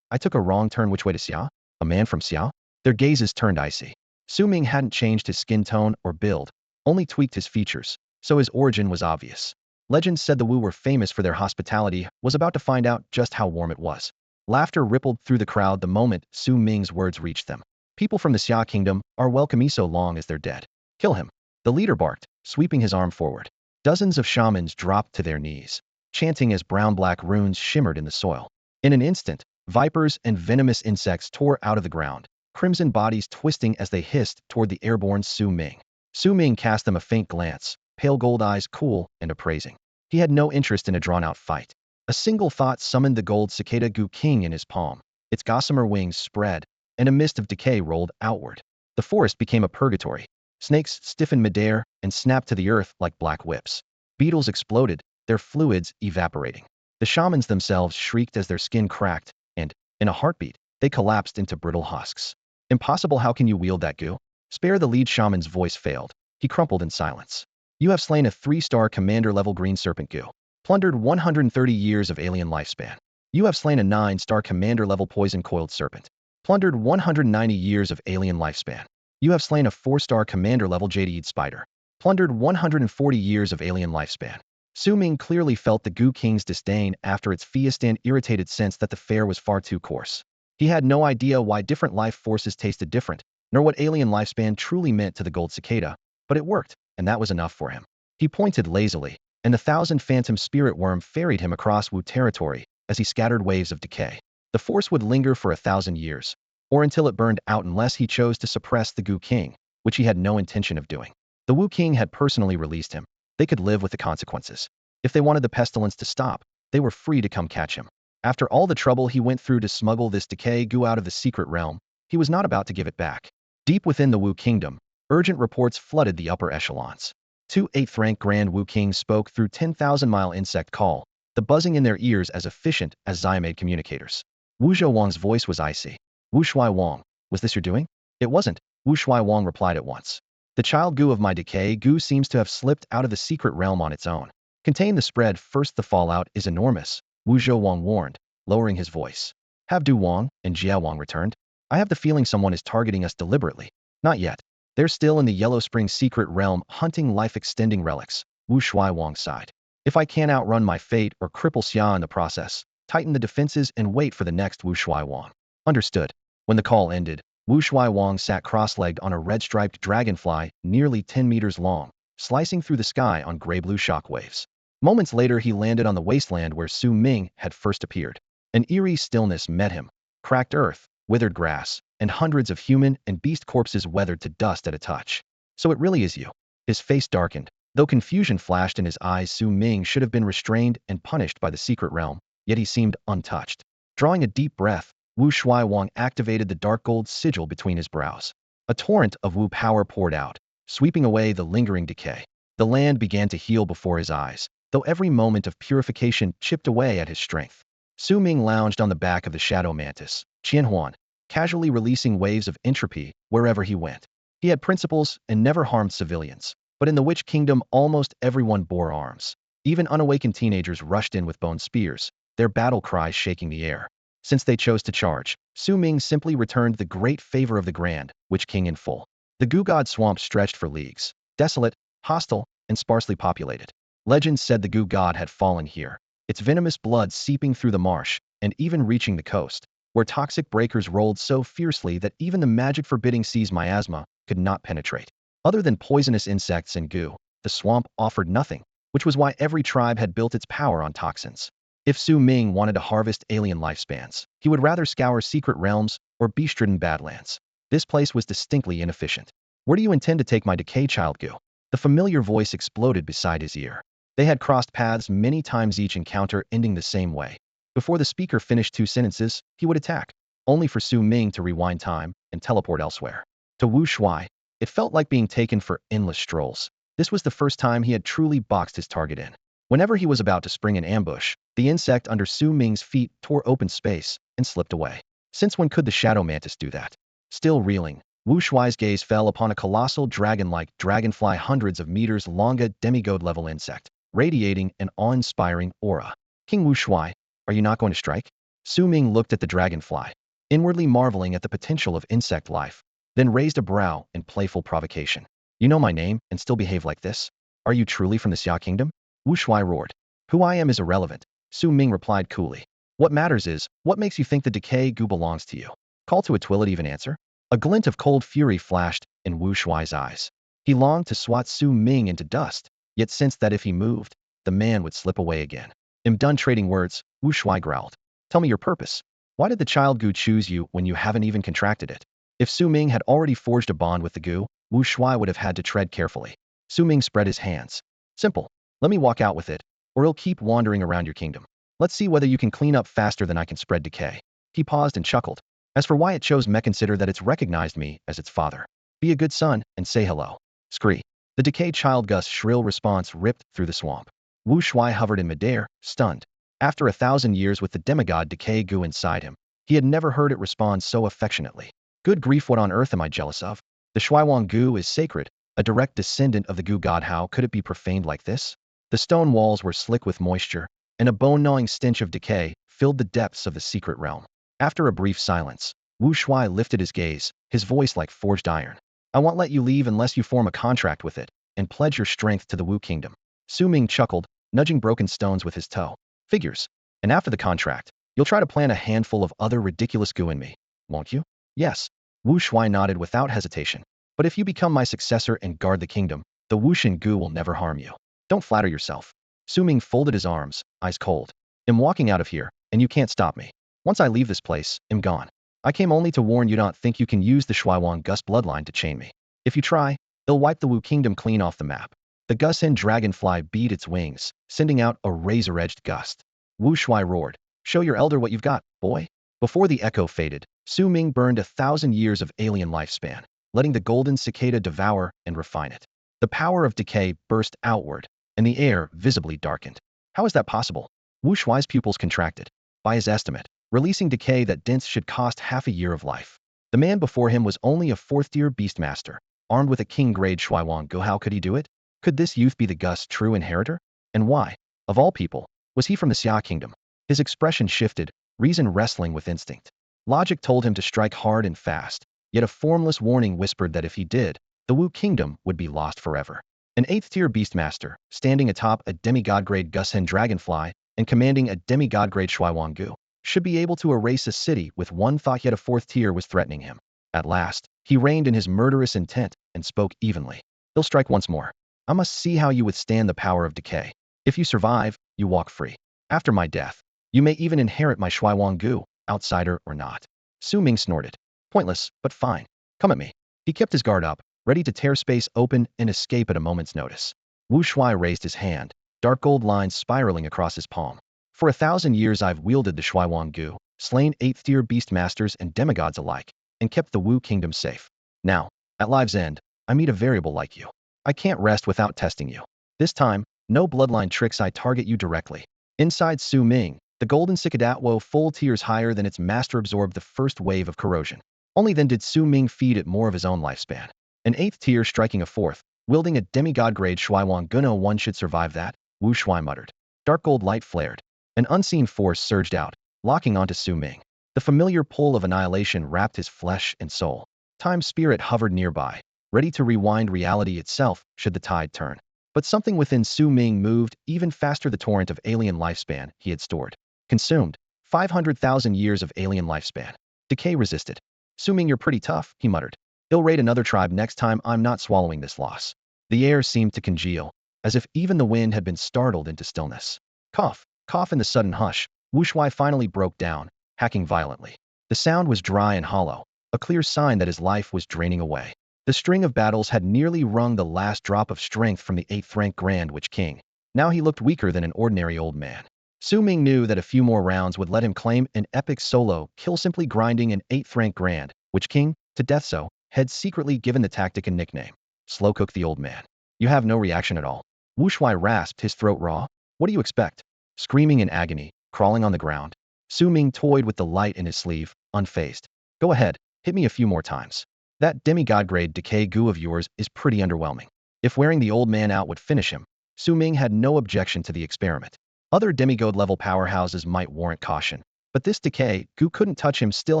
I took a wrong turn. Which way to Xia? A man from Xia? Their gazes turned icy. Su Ming hadn't changed his skin tone or build, only tweaked his features, so his origin was obvious. Legends said the Wu were famous for their hospitality. Was about to find out just how warm it was. Laughter rippled through the crowd the moment Su Ming's words reached them. People from the Xia kingdom are welcome so long as they're dead. Kill him. The leader barked, sweeping his arm forward. Dozens of shamans dropped to their knees, chanting as brown-black runes shimmered in the soil. In an instant, vipers and venomous insects tore out of the ground, crimson bodies twisting as they hissed toward the airborne Su Ming. Su Ming cast them a faint glance, pale gold eyes cool and appraising. He had no interest in a drawn-out fight. A single thought summoned the gold cicada Gu King in his palm. Its gossamer wings spread, and a mist of decay rolled outward. The forest became a purgatory. Snakes stiffened midair and snapped to the earth like black whips. Beetles exploded, their fluids evaporating. The shamans themselves shrieked as their skin cracked, and, in a heartbeat, they collapsed into brittle husks. Impossible. How can you wield that Gu? Spare. The lead shaman's voice failed. He crumpled in silence. You have slain a 3-star commander-level green serpent Gu. Plundered 130 years of alien lifespan. You have slain a 9-star commander-level poison-coiled serpent. Plundered 190 years of alien lifespan. You have slain a 4-star commander-level jade spider. Plundered 140 years of alien lifespan. Su Ming clearly felt the Gu King's disdain after its fiest and irritated sense that the fare was far too coarse. He had no idea why different life forces tasted different, nor what alien lifespan truly meant to the gold cicada, but it worked, and that was enough for him. He pointed lazily, and the 1,000 phantom spirit worm ferried him across Wu territory as he scattered waves of decay. The force would linger for 1,000 years, or until it burned out unless he chose to suppress the Gu King, which he had no intention of doing. The Wu King had personally released him. They could live with the consequences. If they wanted the pestilence to stop, they were free to come catch him. After all the trouble he went through to smuggle this decay Gu out of the secret realm, he was not about to give it back. Deep within the Wu Kingdom, urgent reports flooded the upper echelons. 2 8th-rank Grand Wu Kings spoke through 10,000-mile insect call, the buzzing in their ears as efficient as Xiamade communicators. Wu Zhou voice was icy. Wu Shui Wang, was this your doing? It wasn't, Wu Shui Wang replied at once. The child Gu of my decay Gu seems to have slipped out of the secret realm on its own. Contain the spread first. The fallout is enormous, Wu Zhou warned, lowering his voice. Have Du Wang and Jia Wang returned? I have the feeling someone is targeting us deliberately. Not yet. They're still in the Yellow Spring secret realm hunting life-extending relics, Wu Shui Wang sighed. If I can't outrun my fate or cripple Xia in the process, tighten the defenses and wait for the next Wu Shui Wang. Understood. When the call ended, Wu Shui Wang sat cross-legged on a red-striped dragonfly nearly 10 meters long, slicing through the sky on gray-blue shockwaves. Moments later he landed on the wasteland where Su Ming had first appeared. An eerie stillness met him. Cracked earth, withered grass, and hundreds of human and beast corpses weathered to dust at a touch. So it really is you. His face darkened. Though confusion flashed in his eyes, Su Ming should have been restrained and punished by the secret realm, yet he seemed untouched. Drawing a deep breath, Wu Shui Wang activated the dark gold sigil between his brows. A torrent of Wu power poured out, sweeping away the lingering decay. The land began to heal before his eyes, though every moment of purification chipped away at his strength. Su Ming lounged on the back of the shadow mantis, Qianhuan, casually releasing waves of entropy wherever he went. He had principles and never harmed civilians, but in the Witch Kingdom almost everyone bore arms. Even unawakened teenagers rushed in with bone spears, their battle cries shaking the air. Since they chose to charge, Su Ming simply returned the great favor of the Grand Witch King in full. The Gu God swamp stretched for leagues, desolate, hostile, and sparsely populated. Legends said the Gu God had fallen here, its venomous blood seeping through the marsh and even reaching the coast. where toxic breakers rolled so fiercely that even the magic-forbidding sea's miasma could not penetrate. Other than poisonous insects and goo, the swamp offered nothing, which was why every tribe had built its power on toxins. If Su Ming wanted to harvest alien lifespans, he would rather scour secret realms or beast-ridden badlands. This place was distinctly inefficient. Where do you intend to take my decay, child Gu? The familiar voice exploded beside his ear. They had crossed paths many times, each encounter ending the same way. Before the speaker finished 2 sentences, he would attack, only for Su Ming to rewind time and teleport elsewhere. To Wu Shuai, it felt like being taken for endless strolls. This was the first time he had truly boxed his target in. Whenever he was about to spring an ambush, the insect under Su Ming's feet tore open space and slipped away. Since when could the shadow mantis do that? Still reeling, Wu Shuai's gaze fell upon a colossal dragon-like dragonfly, hundreds of meters long, a demigod-level insect, radiating an awe-inspiring aura. King Wu Shuai, are you not going to strike? Su Ming looked at the dragonfly, inwardly marveling at the potential of insect life, then raised a brow in playful provocation. You know my name and still behave like this? Are you truly from the Xia kingdom? Wu Shuai roared. Who I am is irrelevant, Su Ming replied coolly. What matters is, what makes you think the decay Gu belongs to you? Call to it, will it even answer? A glint of cold fury flashed in Wu Shuai's eyes. He longed to swat Su Ming into dust, yet sensed that if he moved, the man would slip away again. I'm done trading words, Wu Shuai growled. Tell me your purpose. Why did the child Gu choose you when you haven't even contracted it? If Su Ming had already forged a bond with the Gu, Wu Shuai would have had to tread carefully. Su Ming spread his hands. Simple. Let me walk out with it, or it'll keep wandering around your kingdom. Let's see whether you can clean up faster than I can spread decay. He paused and chuckled. As for why it chose me, consider that it's recognized me as its father. Be a good son and say hello. Scree. The decayed child Gus's shrill response ripped through the swamp. Wu Shuai hovered in midair, stunned. After 1,000 years with the demigod decay Gu inside him, he had never heard it respond so affectionately. Good grief, what on earth am I jealous of? The Shuaiwang Gu is sacred, a direct descendant of the Gu god. How could it be profaned like this? The stone walls were slick with moisture, and a bone-gnawing stench of decay filled the depths of the secret realm. After a brief silence, Wu Shuai lifted his gaze, his voice like forged iron. I won't let you leave unless you form a contract with it, and pledge your strength to the Wu kingdom. Su Ming chuckled, nudging broken stones with his toe. Figures. And after the contract, you'll try to plant a handful of other ridiculous Gu in me, won't you? Yes. Wu Shuai nodded without hesitation. But if you become my successor and guard the kingdom, the Wushan Gu will never harm you. Don't flatter yourself. Su Ming folded his arms, eyes cold. I'm walking out of here, and you can't stop me. Once I leave this place, I'm gone. I came only to warn you, not think you can use the Shuaiwang Gus bloodline to chain me. If you try, it'll wipe the Wu kingdom clean off the map. The Gusen dragonfly beat its wings, sending out a razor-edged gust. Wu Shuai roared. Show your elder what you've got, boy. Before the echo faded, Su Ming burned 1,000 years of alien lifespan, letting the golden cicada devour and refine it. The power of decay burst outward, and the air visibly darkened. How is that possible? Wu Shuai's pupils contracted. By his estimate, releasing decay that dense should cost half a year of life. The man before him was only a 4th-tier beastmaster, armed with a king-grade Shuaiwang Gu. How could he do it? Could this youth be the Gus' true inheritor? And why, of all people, was he from the Xia kingdom? His expression shifted, reason wrestling with instinct. Logic told him to strike hard and fast, yet a formless warning whispered that if he did, the Wu kingdom would be lost forever. An 8th-tier beastmaster, standing atop a demigod-grade Gusen dragonfly and commanding a demigod-grade Shuaiwang Gu, should be able to erase a city with one thought, yet a 4th tier was threatening him. At last, he reined in his murderous intent and spoke evenly. He'll strike once more. I must see how you withstand the power of decay. If you survive, you walk free. After my death, you may even inherit my Shuaiwang Gu, outsider or not. Su Ming snorted. Pointless, but fine. Come at me. He kept his guard up, ready to tear space open and escape at a moment's notice. Wu Shuai raised his hand, dark gold lines spiraling across his palm. For 1,000 years I've wielded the Shuaiwang Gu, slain 8th-tier beastmasters and demigods alike, and kept the Wu kingdom safe. Now, at life's end, I meet a variable like you. I can't rest without testing you. This time, no bloodline tricks, I target you directly. Inside Su Ming, the golden cicadatwo full tiers higher than its master absorbed the first wave of corrosion. Only then did Su Ming feed it more of his own lifespan. An 8th tier striking a 4th, wielding a demigod-grade Shuaiwang Gu. No one should survive that, Wu Shuai muttered. Dark gold light flared. An unseen force surged out, locking onto Su Ming. The familiar pull of annihilation wrapped his flesh and soul. Time's spirit hovered nearby, ready to rewind reality itself should the tide turn. But something within Su Ming moved even faster, the torrent of alien lifespan he had stored. Consumed. 500,000 years of alien lifespan. Decay resisted. Assuming you're pretty tough, he muttered. He'll raid another tribe next time. I'm not swallowing this loss. The air seemed to congeal, as if even the wind had been startled into stillness. Cough, cough in the sudden hush, Wu Shuai finally broke down, hacking violently. The sound was dry and hollow, a clear sign that his life was draining away. The string of battles had nearly wrung the last drop of strength from the 8th rank Grand Witch King. Now he looked weaker than an ordinary old man. Su Ming knew that a few more rounds would let him claim an epic solo kill, simply grinding an 8th rank Grand Witch King to death. So had secretly given the tactic a nickname. Slow cook the old man. You have no reaction at all. Wu Shuai rasped, his throat raw. What do you expect? Screaming in agony, crawling on the ground. Su Ming toyed with the light in his sleeve, unfazed. Go ahead, hit me a few more times. That demigod-grade decay goo of yours is pretty underwhelming. If wearing the old man out would finish him, Su Ming had no objection to the experiment. Other demigod-level powerhouses might warrant caution, but this decay goo couldn't touch him. Still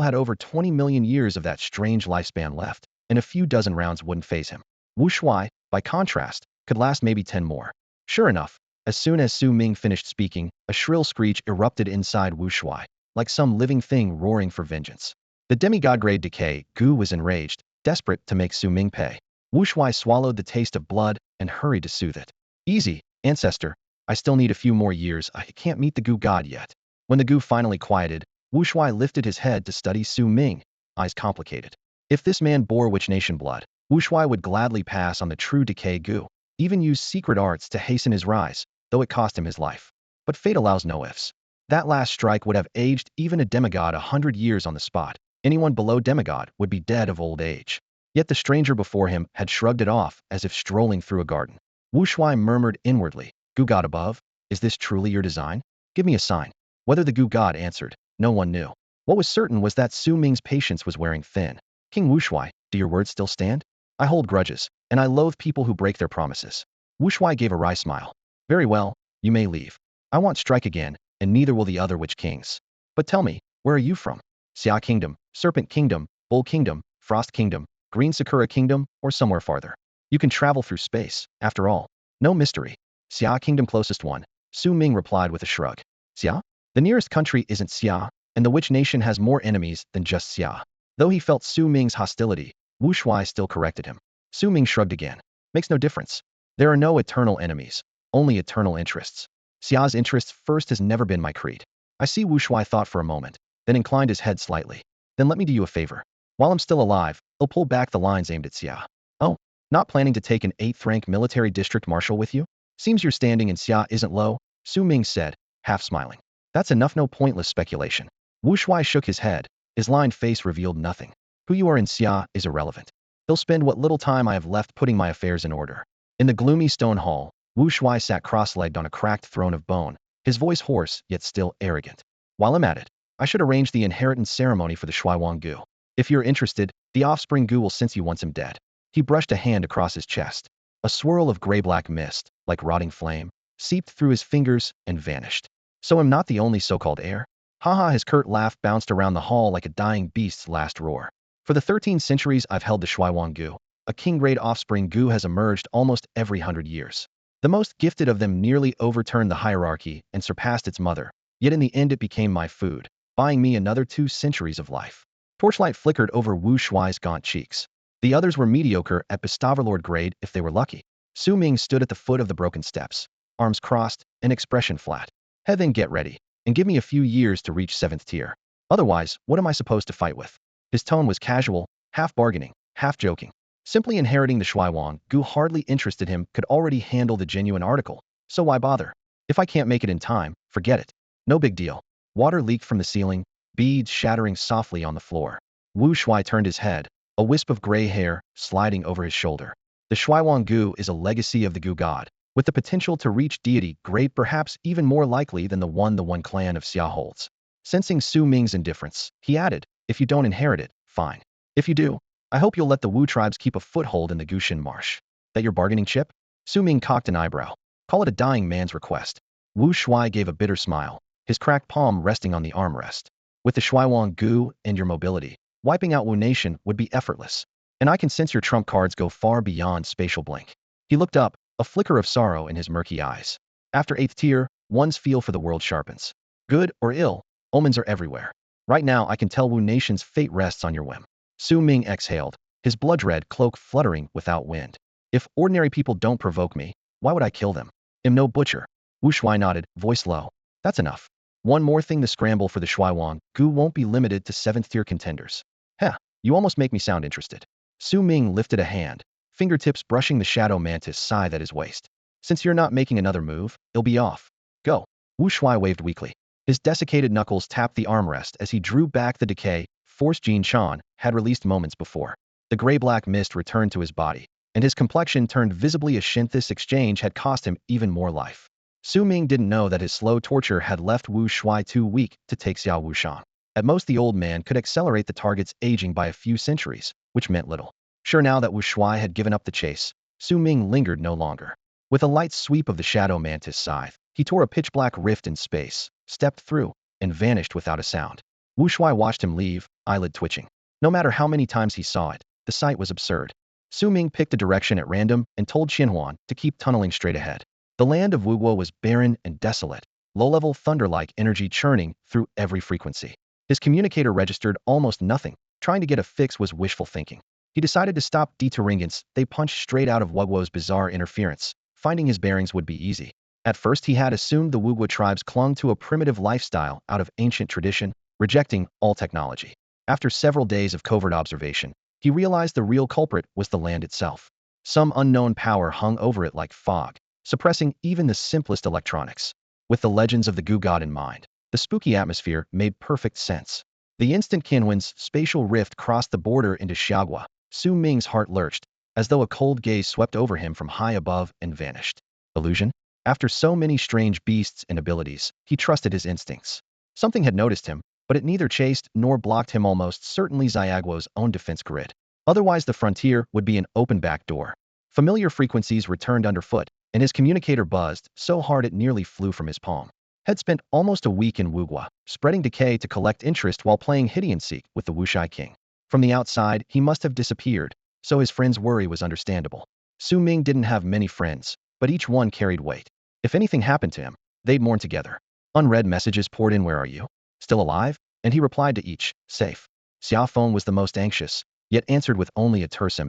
had over 20 million years of that strange lifespan left, and a few dozen rounds wouldn't phase him. Wu Shuai, by contrast, could last maybe 10 more. Sure enough, as soon as Su Ming finished speaking, a shrill screech erupted inside Wu Shuai, like some living thing roaring for vengeance. The demigod-grade decay goo was enraged, desperate to make Su Ming pay. Wu Shuai swallowed the taste of blood and hurried to soothe it. Easy, ancestor. I still need a few more years. I can't meet the goo god yet. When the goo finally quieted, Wu Shuai lifted his head to study Su Ming, eyes complicated. If this man bore Witch Nation blood, Wu Shuai would gladly pass on the true decay goo, even use secret arts to hasten his rise, though it cost him his life. But fate allows no ifs. That last strike would have aged even a demigod 100 years on the spot. Anyone below demigod would be dead of old age. Yet the stranger before him had shrugged it off as if strolling through a garden. Wu Shuai murmured inwardly, Goo god above, is this truly your design? Give me a sign. Whether the goo god answered, no one knew. What was certain was that Su Ming's patience was wearing thin. King Wu Shuai, do your words still stand? I hold grudges, and I loathe people who break their promises. Wu Shuai gave a wry smile. Very well, you may leave. I won't strike again, and neither will the other Witch Kings. But tell me, where are you from? Xia Kingdom, Serpent Kingdom, Bull Kingdom, Frost Kingdom, Green Sakura Kingdom, or somewhere farther. You can travel through space, after all. No mystery. Xia Kingdom closest one, Su Ming replied with a shrug. Xia? The nearest country isn't Xia, and the Witch Nation has more enemies than just Xia. Though he felt Su Ming's hostility, Wu Shuai still corrected him. Su Ming shrugged again. Makes no difference. There are no eternal enemies, only eternal interests. Xia's interest first has never been my creed. I see. Wu Shuai thought for a moment, then inclined his head slightly. Then let me do you a favor. While I'm still alive, I'll pull back the lines aimed at Xia. Oh, not planning to take an 8th rank military district marshal with you? Seems your standing in Xia isn't low, Su Ming said, half smiling. That's enough, no pointless speculation. Wu Shuai shook his head. His lined face revealed nothing. Who you are in Xia is irrelevant. He'll spend what little time I have left putting my affairs in order. In the gloomy stone hall, Wu Shuai sat cross-legged on a cracked throne of bone, his voice hoarse yet still arrogant. While I'm at it, I should arrange the inheritance ceremony for the Shuaiwang Gu. If you're interested, the offspring Gu will sense you once I'm dead. He brushed a hand across his chest. A swirl of gray-black mist, like rotting flame, seeped through his fingers and vanished. So I'm not the only so-called heir? Haha, his curt laugh bounced around the hall like a dying beast's last roar. For the 13 centuries I've held the Shuaiwang Gu, a king-grade offspring Gu has emerged almost every 100 years. The most gifted of them nearly overturned the hierarchy and surpassed its mother, yet in the end it became my food, buying me another 2 centuries of life. Torchlight flickered over Wu Shuai's gaunt cheeks. The others were mediocre at overlord grade if they were lucky. Su Ming stood at the foot of the broken steps, arms crossed, an expression flat. Head then get ready, and give me a few years to reach 7th tier. Otherwise, what am I supposed to fight with? His tone was casual, half bargaining, half joking. Simply inheriting the Shuaiwang Gu hardly interested him, could already handle the genuine article, so why bother? If I can't make it in time, forget it. No big deal. Water leaked from the ceiling, beads shattering softly on the floor. Wu Shuai turned his head, a wisp of gray hair sliding over his shoulder. The Shuaiwang Gu is a legacy of the Gu god, with the potential to reach deity grade, perhaps even more likely than the one clan of Xia holds. Sensing Su Ming's indifference, he added, if you don't inherit it, fine. If you do, I hope you'll let the Wu tribes keep a foothold in the Gushin Marsh. That your bargaining chip? Su Ming cocked an eyebrow. Call it a dying man's request. Wu Shuai gave a bitter smile, his cracked palm resting on the armrest. With the Shuaiwang Gu and your mobility, wiping out Wu Nation would be effortless. And I can sense your trump cards go far beyond spatial blink. He looked up, a flicker of sorrow in his murky eyes. After 8th tier, one's feel for the world sharpens. Good or ill, Omens are everywhere. Right now, I can tell Wu Nation's fate rests on your whim. Su Ming exhaled, his blood-red cloak fluttering without wind. If ordinary people don't provoke me, why would I kill them? Am no butcher. Wu Shuai nodded, voice low. That's enough. One more thing, the scramble for the Shuaiwang Gu won't be limited to 7th-tier contenders. Heh, you almost make me sound interested. Su Ming lifted a hand, fingertips brushing the shadow mantis scythe at his waist. Since you're not making another move, it'll be off. Go. Wu Shuai waved weakly. His desiccated knuckles tapped the armrest as he drew back the decay force Jin Chan had released moments before. The gray-black mist returned to his body, and his complexion turned visibly ashen. This exchange had cost him even more life. Su Ming didn't know that his slow torture had left Wu Shuai too weak to take Xiao Wushan. At most, the old man could accelerate the target's aging by a few centuries, which meant little. Sure, now that Wu Shuai had given up the chase, Su Ming lingered no longer. With a light sweep of the shadow mantis scythe, he tore a pitch-black rift in space, stepped through, and vanished without a sound. Wu Shuai watched him leave, eyelid twitching. No matter how many times he saw it, the sight was absurd. Su Ming picked a direction at random and told Xinhuan to keep tunneling straight ahead. The land of Wuguo was barren and desolate, low-level thunder-like energy churning through every frequency. His communicator registered almost nothing. Trying to get a fix was wishful thinking. He decided to stop deterringants. They punched straight out of Wuguo's bizarre interference. Finding his bearings would be easy. At first, he had assumed the Wuguo tribes clung to a primitive lifestyle out of ancient tradition, rejecting all technology. After several days of covert observation, he realized the real culprit was the land itself. Some unknown power hung over it like fog, suppressing even the simplest electronics. With the legends of the Gu God in mind, the spooky atmosphere made perfect sense. The instant Qianwen's spatial rift crossed the border into Xiaogua, Su Ming's heart lurched, as though a cold gaze swept over him from high above and vanished. Illusion? After so many strange beasts and abilities, he trusted his instincts. Something had noticed him, but it neither chased nor blocked him, almost certainly Xiaoguo's own defense grid. Otherwise, the frontier would be an open back door. Familiar frequencies returned underfoot, and his communicator buzzed so hard it nearly flew from his palm. Had spent almost a week in Wuguo, spreading decay to collect interest while playing hide and seek with the Wushai King. From the outside, he must have disappeared, so his friend's worry was understandable. Su Ming didn't have many friends, but each one carried weight. If anything happened to him, they'd mourn together. Unread messages poured in. Where are you? Still alive? And he replied to each, safe. Xiaofeng was the most anxious, yet answered with only a terse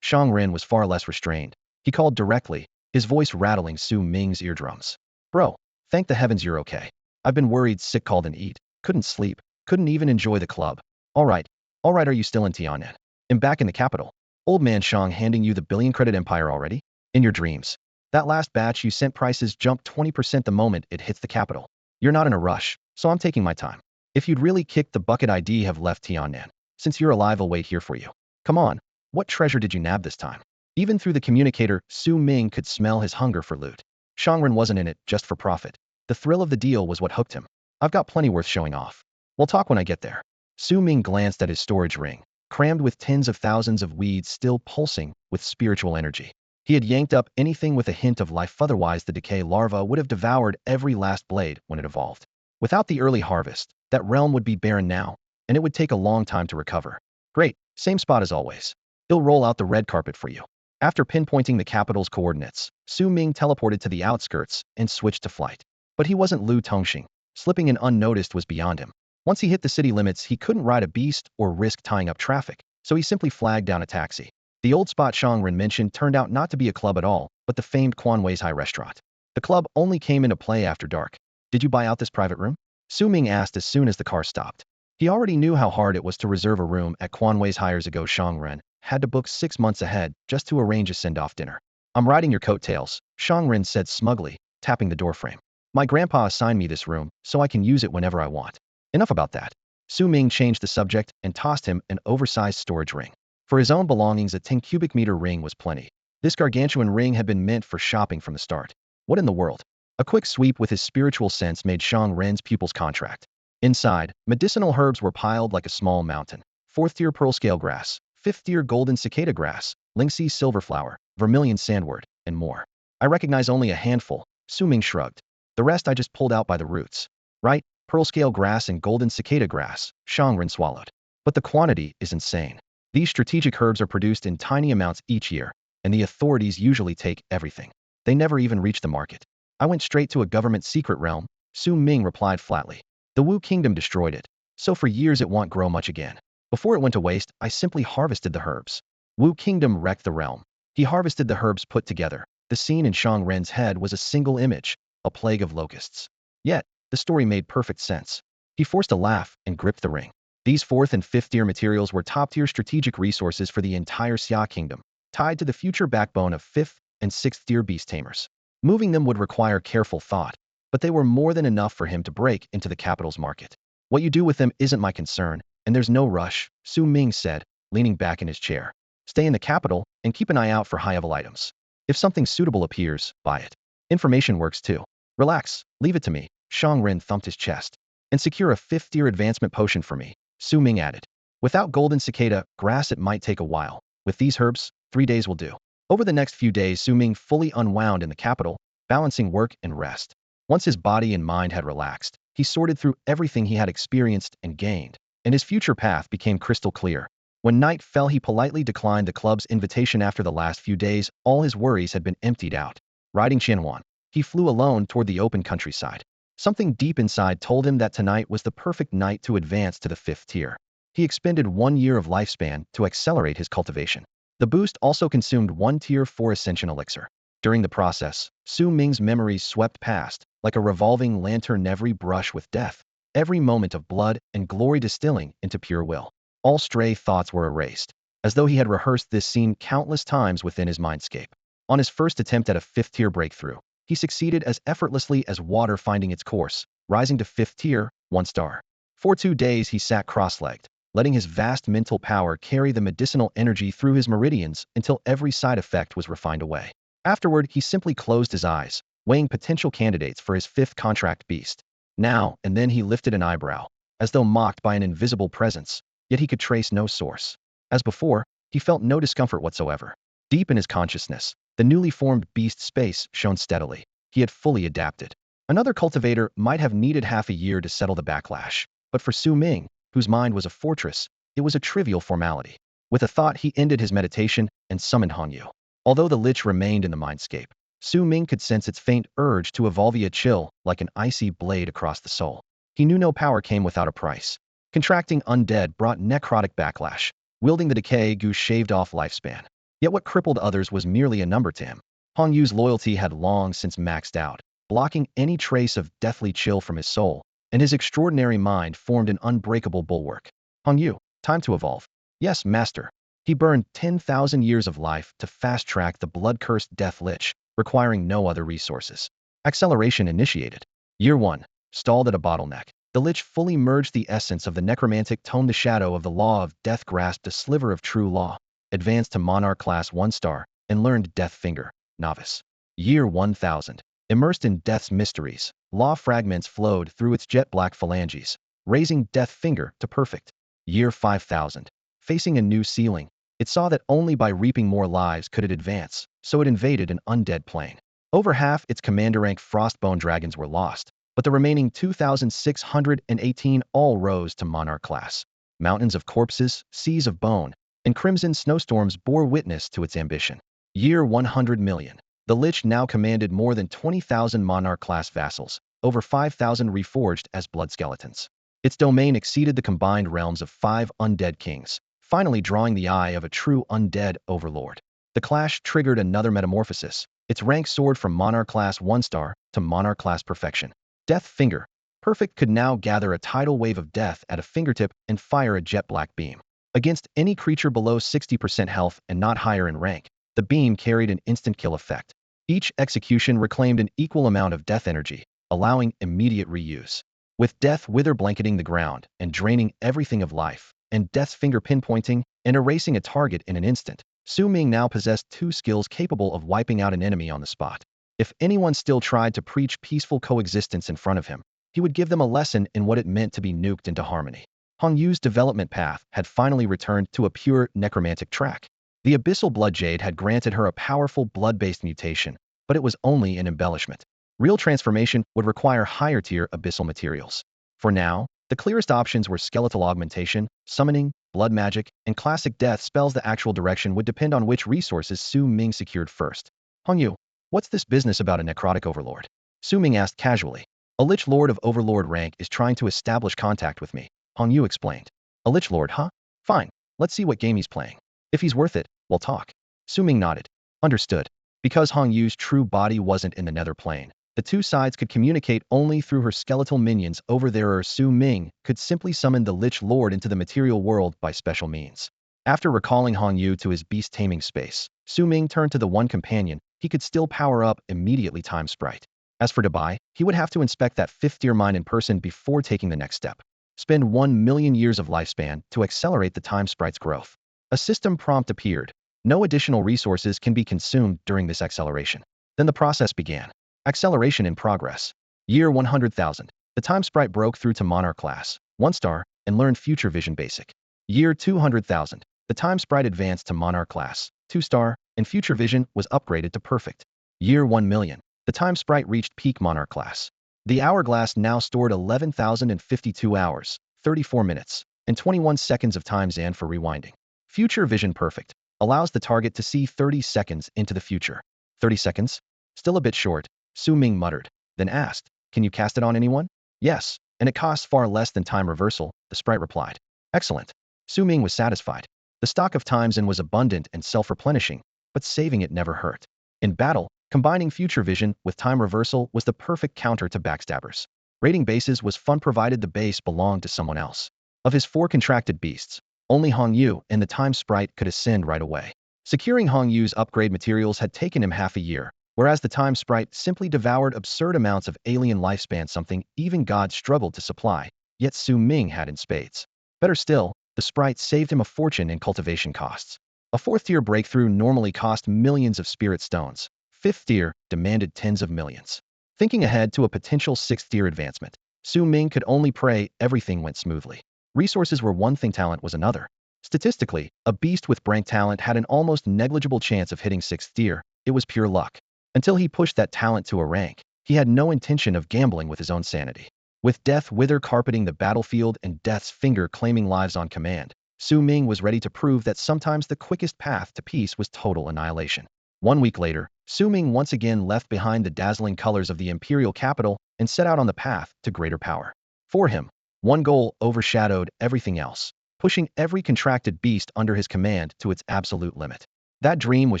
Shang Ren was far less restrained. He called directly, his voice rattling Su Ming's eardrums. Bro, thank the heavens you're okay. I've been worried, sick, called and eat. Couldn't sleep. Couldn't even enjoy the club. All right, are you still in Tianan? I'm back in the capital. Old man Shang handing you the billion-credit empire already? In your dreams. That last batch you sent prices jumped 20% the moment it hits the capital. You're not in a rush, so I'm taking my time. If you'd really kicked the bucket, I'd have left Tianan. Since you're alive, I'll wait here for you. Come on, what treasure did you nab this time? Even through the communicator, Su Ming could smell his hunger for loot. Shangren wasn't in it just for profit. The thrill of the deal was what hooked him. I've got plenty worth showing off. We'll talk when I get there. Su Ming glanced at his storage ring, crammed with tens of thousands of weeds still pulsing with spiritual energy. He had yanked up anything with a hint of life, otherwise the decay larva would have devoured every last blade when it evolved. Without the early harvest, that realm would be barren now, and it would take a long time to recover. Great, same spot as always. He'll roll out the red carpet for you. After pinpointing the capital's coordinates, Su Ming teleported to the outskirts and switched to flight. But he wasn't Lu Tongxing. Slipping in unnoticed was beyond him. Once he hit the city limits, he couldn't ride a beast or risk tying up traffic, so he simply flagged down a taxi. The old spot Shang Ren mentioned turned out not to be a club at all, but the famed Quanwei's High restaurant. The club only came into play after dark. Did you buy out this private room? Su Ming asked as soon as the car stopped. He already knew how hard it was to reserve a room at Quanwei's High years ago. Shang Ren had to book 6 months ahead just to arrange a send-off dinner. I'm riding your coattails, Shang Ren said smugly, tapping the doorframe. My grandpa assigned me this room, so I can use it whenever I want. Enough about that. Su Ming changed the subject and tossed him an oversized storage ring. For his own belongings, a 10 cubic meter ring was plenty. This gargantuan ring had been meant for shopping from the start. What in the world? A quick sweep with his spiritual sense made Shang Ren's pupils contract. Inside, medicinal herbs were piled like a small mountain. 4th-tier pearl scale grass, 5th-tier golden cicada grass, Lingxi silverflower, vermilion sandwort, and more. I recognize only a handful, Su Ming shrugged. The rest I just pulled out by the roots. Right, pearl scale grass and golden cicada grass, Shang Ren swallowed. But the quantity is insane. These strategic herbs are produced in tiny amounts each year, and the authorities usually take everything. They never even reach the market. I went straight to a government secret realm, Su Ming replied flatly. The Wu Kingdom destroyed it, so for years it won't grow much again. Before it went to waste, I simply harvested the herbs. Wu Kingdom wrecked the realm. He harvested the herbs put together. The scene in Shang Ren's head was a single image, a plague of locusts. Yet, the story made perfect sense. He forced a laugh and gripped the ring. These 4th and 5th tier materials were top-tier strategic resources for the entire Xia Kingdom, tied to the future backbone of 5th and 6th tier beast tamers. Moving them would require careful thought, but they were more than enough for him to break into the capital's market. What you do with them isn't my concern, and there's no rush, Su Ming said, leaning back in his chair. Stay in the capital and keep an eye out for high-level items. If something suitable appears, buy it. Information works too. Relax, leave it to me, Shang Ren thumped his chest. And secure a 5th tier advancement potion for me, Su Ming added. Without golden cicada grass it might take a while. With these herbs, 3 days will do. Over the next few days Su Ming fully unwound in the capital, balancing work and rest. Once his body and mind had relaxed, he sorted through everything he had experienced and gained, and his future path became crystal clear. When night fell he politely declined the club's invitation. After the last few days, all his worries had been emptied out. Riding Qianhuan, he flew alone toward the open countryside. Something deep inside told him that tonight was the perfect night to advance to the 5th tier. He expended 1 year of lifespan to accelerate his cultivation. The boost also consumed 1 tier 4 ascension elixir. During the process, Su Ming's memories swept past, like a revolving lantern, every brush with death, every moment of blood and glory distilling into pure will. All stray thoughts were erased, as though he had rehearsed this scene countless times within his mindscape. On his first attempt at a 5th tier breakthrough, he succeeded as effortlessly as water finding its course, rising to 5th tier, 1 star. For 2 days he sat cross-legged, letting his vast mental power carry the medicinal energy through his meridians until every side effect was refined away. Afterward, he simply closed his eyes, weighing potential candidates for his 5th contract beast. Now and then he lifted an eyebrow, as though mocked by an invisible presence, yet he could trace no source. As before, he felt no discomfort whatsoever. Deep in his consciousness, the newly formed beast space shone steadily. He had fully adapted. Another cultivator might have needed half a year to settle the backlash, but for Su Ming, whose mind was a fortress, it was a trivial formality. With a thought he ended his meditation and summoned Hongyu. Although the lich remained in the mindscape, Su Ming could sense its faint urge to evolve a chill like an icy blade across the soul. He knew no power came without a price. Contracting undead brought necrotic backlash. Wielding the decay Gu shaved off lifespan. Yet what crippled others was merely a number to him. Hongyu's loyalty had long since maxed out, blocking any trace of deathly chill from his soul, and his extraordinary mind formed an unbreakable bulwark. Hongyu, time to evolve. Yes, master. He burned 10,000 years of life to fast-track the blood-cursed death lich, requiring no other resources. Acceleration initiated. Year 1. Stalled at a bottleneck. The lich fully merged the essence of the necromantic tone. The shadow of the law of death grasped a sliver of true law. Advanced to Monarch class 1 star, and learned Death Finger, Novice. Year 1000. Immersed in death's mysteries, law fragments flowed through its jet-black phalanges, raising Death Finger to perfect. Year 5000. Facing a new ceiling, it saw that only by reaping more lives could it advance, so it invaded an undead plane. Over half its commander rank Frostbone dragons were lost, but the remaining 2,618 all rose to Monarch class. Mountains of corpses, seas of bone, and crimson snowstorms bore witness to its ambition. Year 100 million. The lich now commanded more than 20,000 Monarch-class vassals, over 5,000 reforged as blood skeletons. Its domain exceeded the combined realms of 5 undead kings, finally drawing the eye of a true undead overlord. The clash triggered another metamorphosis. Its rank soared from Monarch-class 1 star to Monarch-class perfection. Death Finger. Perfect could now gather a tidal wave of death at a fingertip and fire a jet-black beam. Against any creature below 60% health and not higher in rank, the beam carried an instant kill effect. Each execution reclaimed an equal amount of death energy, allowing immediate reuse. With Death Wither blanketing the ground and draining everything of life, and Death's Finger pinpointing and erasing a target in an instant, Su Ming now possessed 2 skills capable of wiping out an enemy on the spot. If anyone still tried to preach peaceful coexistence in front of him, he would give them a lesson in what it meant to be nuked into harmony. Hongyu's development path had finally returned to a pure necromantic track. The Abyssal Blood Jade had granted her a powerful blood-based mutation, but it was only an embellishment. Real transformation would require higher-tier abyssal materials. For now, the clearest options were skeletal augmentation, summoning, blood magic, and classic death spells. The actual direction would depend on which resources Su Ming secured first. Hongyu, what's this business about a necrotic overlord? Su Ming asked casually. A lich lord of overlord rank is trying to establish contact with me, Hong Yu explained. A lich lord, huh? Fine. Let's see what game he's playing. If he's worth it, we'll talk. Su Ming nodded. Understood. Because Hong Yu's true body wasn't in the nether plane, the two sides could communicate only through her skeletal minions over there, or Su Ming could simply summon the Lich Lord into the material world by special means. After recalling Hong Yu to his beast-taming space, Su Ming turned to the one companion he could still power up immediately, Time Sprite. As for Dubai, he would have to inspect that fifth-tier mine in person before taking the next step. Spend 1 million years of lifespan to accelerate the Time Sprite's growth. A system prompt appeared. No additional resources can be consumed during this acceleration. Then the process began. Acceleration in progress. Year 100,000. The Time Sprite broke through to Monarch class, 1 star, and learned Future Vision Basic. Year 200,000. The Time Sprite advanced to Monarch class, 2 star, and Future Vision was upgraded to Perfect. Year 1 million. The Time Sprite reached peak Monarch class. The hourglass now stored 11,052 hours, 34 minutes, and 21 seconds of time and for rewinding. Future Vision Perfect allows the target to see 30 seconds into the future. 30 seconds? Still a bit short, Su Ming muttered, then asked, can you cast it on anyone? Yes, and it costs far less than time reversal, the sprite replied. Excellent. Su Ming was satisfied. The stock of times in was abundant and self-replenishing, but saving it never hurt. In battle, combining future vision with time reversal was the perfect counter to backstabbers. Raiding bases was fun provided the base belonged to someone else. Of his 4 contracted beasts, only Hong Yu and the Time Sprite could ascend right away. Securing Hong Yu's upgrade materials had taken him half a year, whereas the Time Sprite simply devoured absurd amounts of alien lifespan, something even gods struggled to supply, yet Su Ming had in spades. Better still, the Sprite saved him a fortune in cultivation costs. A 4th-tier breakthrough normally cost millions of spirit stones. 5th tier demanded tens of millions. Thinking ahead to a potential 6th-tier advancement, Su Ming could only pray everything went smoothly. Resources were one thing, talent was another. Statistically, a beast with rank talent had an almost negligible chance of hitting 6th tier. It was pure luck. Until he pushed that talent to a rank, he had no intention of gambling with his own sanity. With Death Wither carpeting the battlefield and Death's finger claiming lives on command, Su Ming was ready to prove that sometimes the quickest path to peace was total annihilation. 1 week later, Su Ming once again left behind the dazzling colors of the imperial capital and set out on the path to greater power. For him, one goal overshadowed everything else, pushing every contracted beast under his command to its absolute limit. That dream was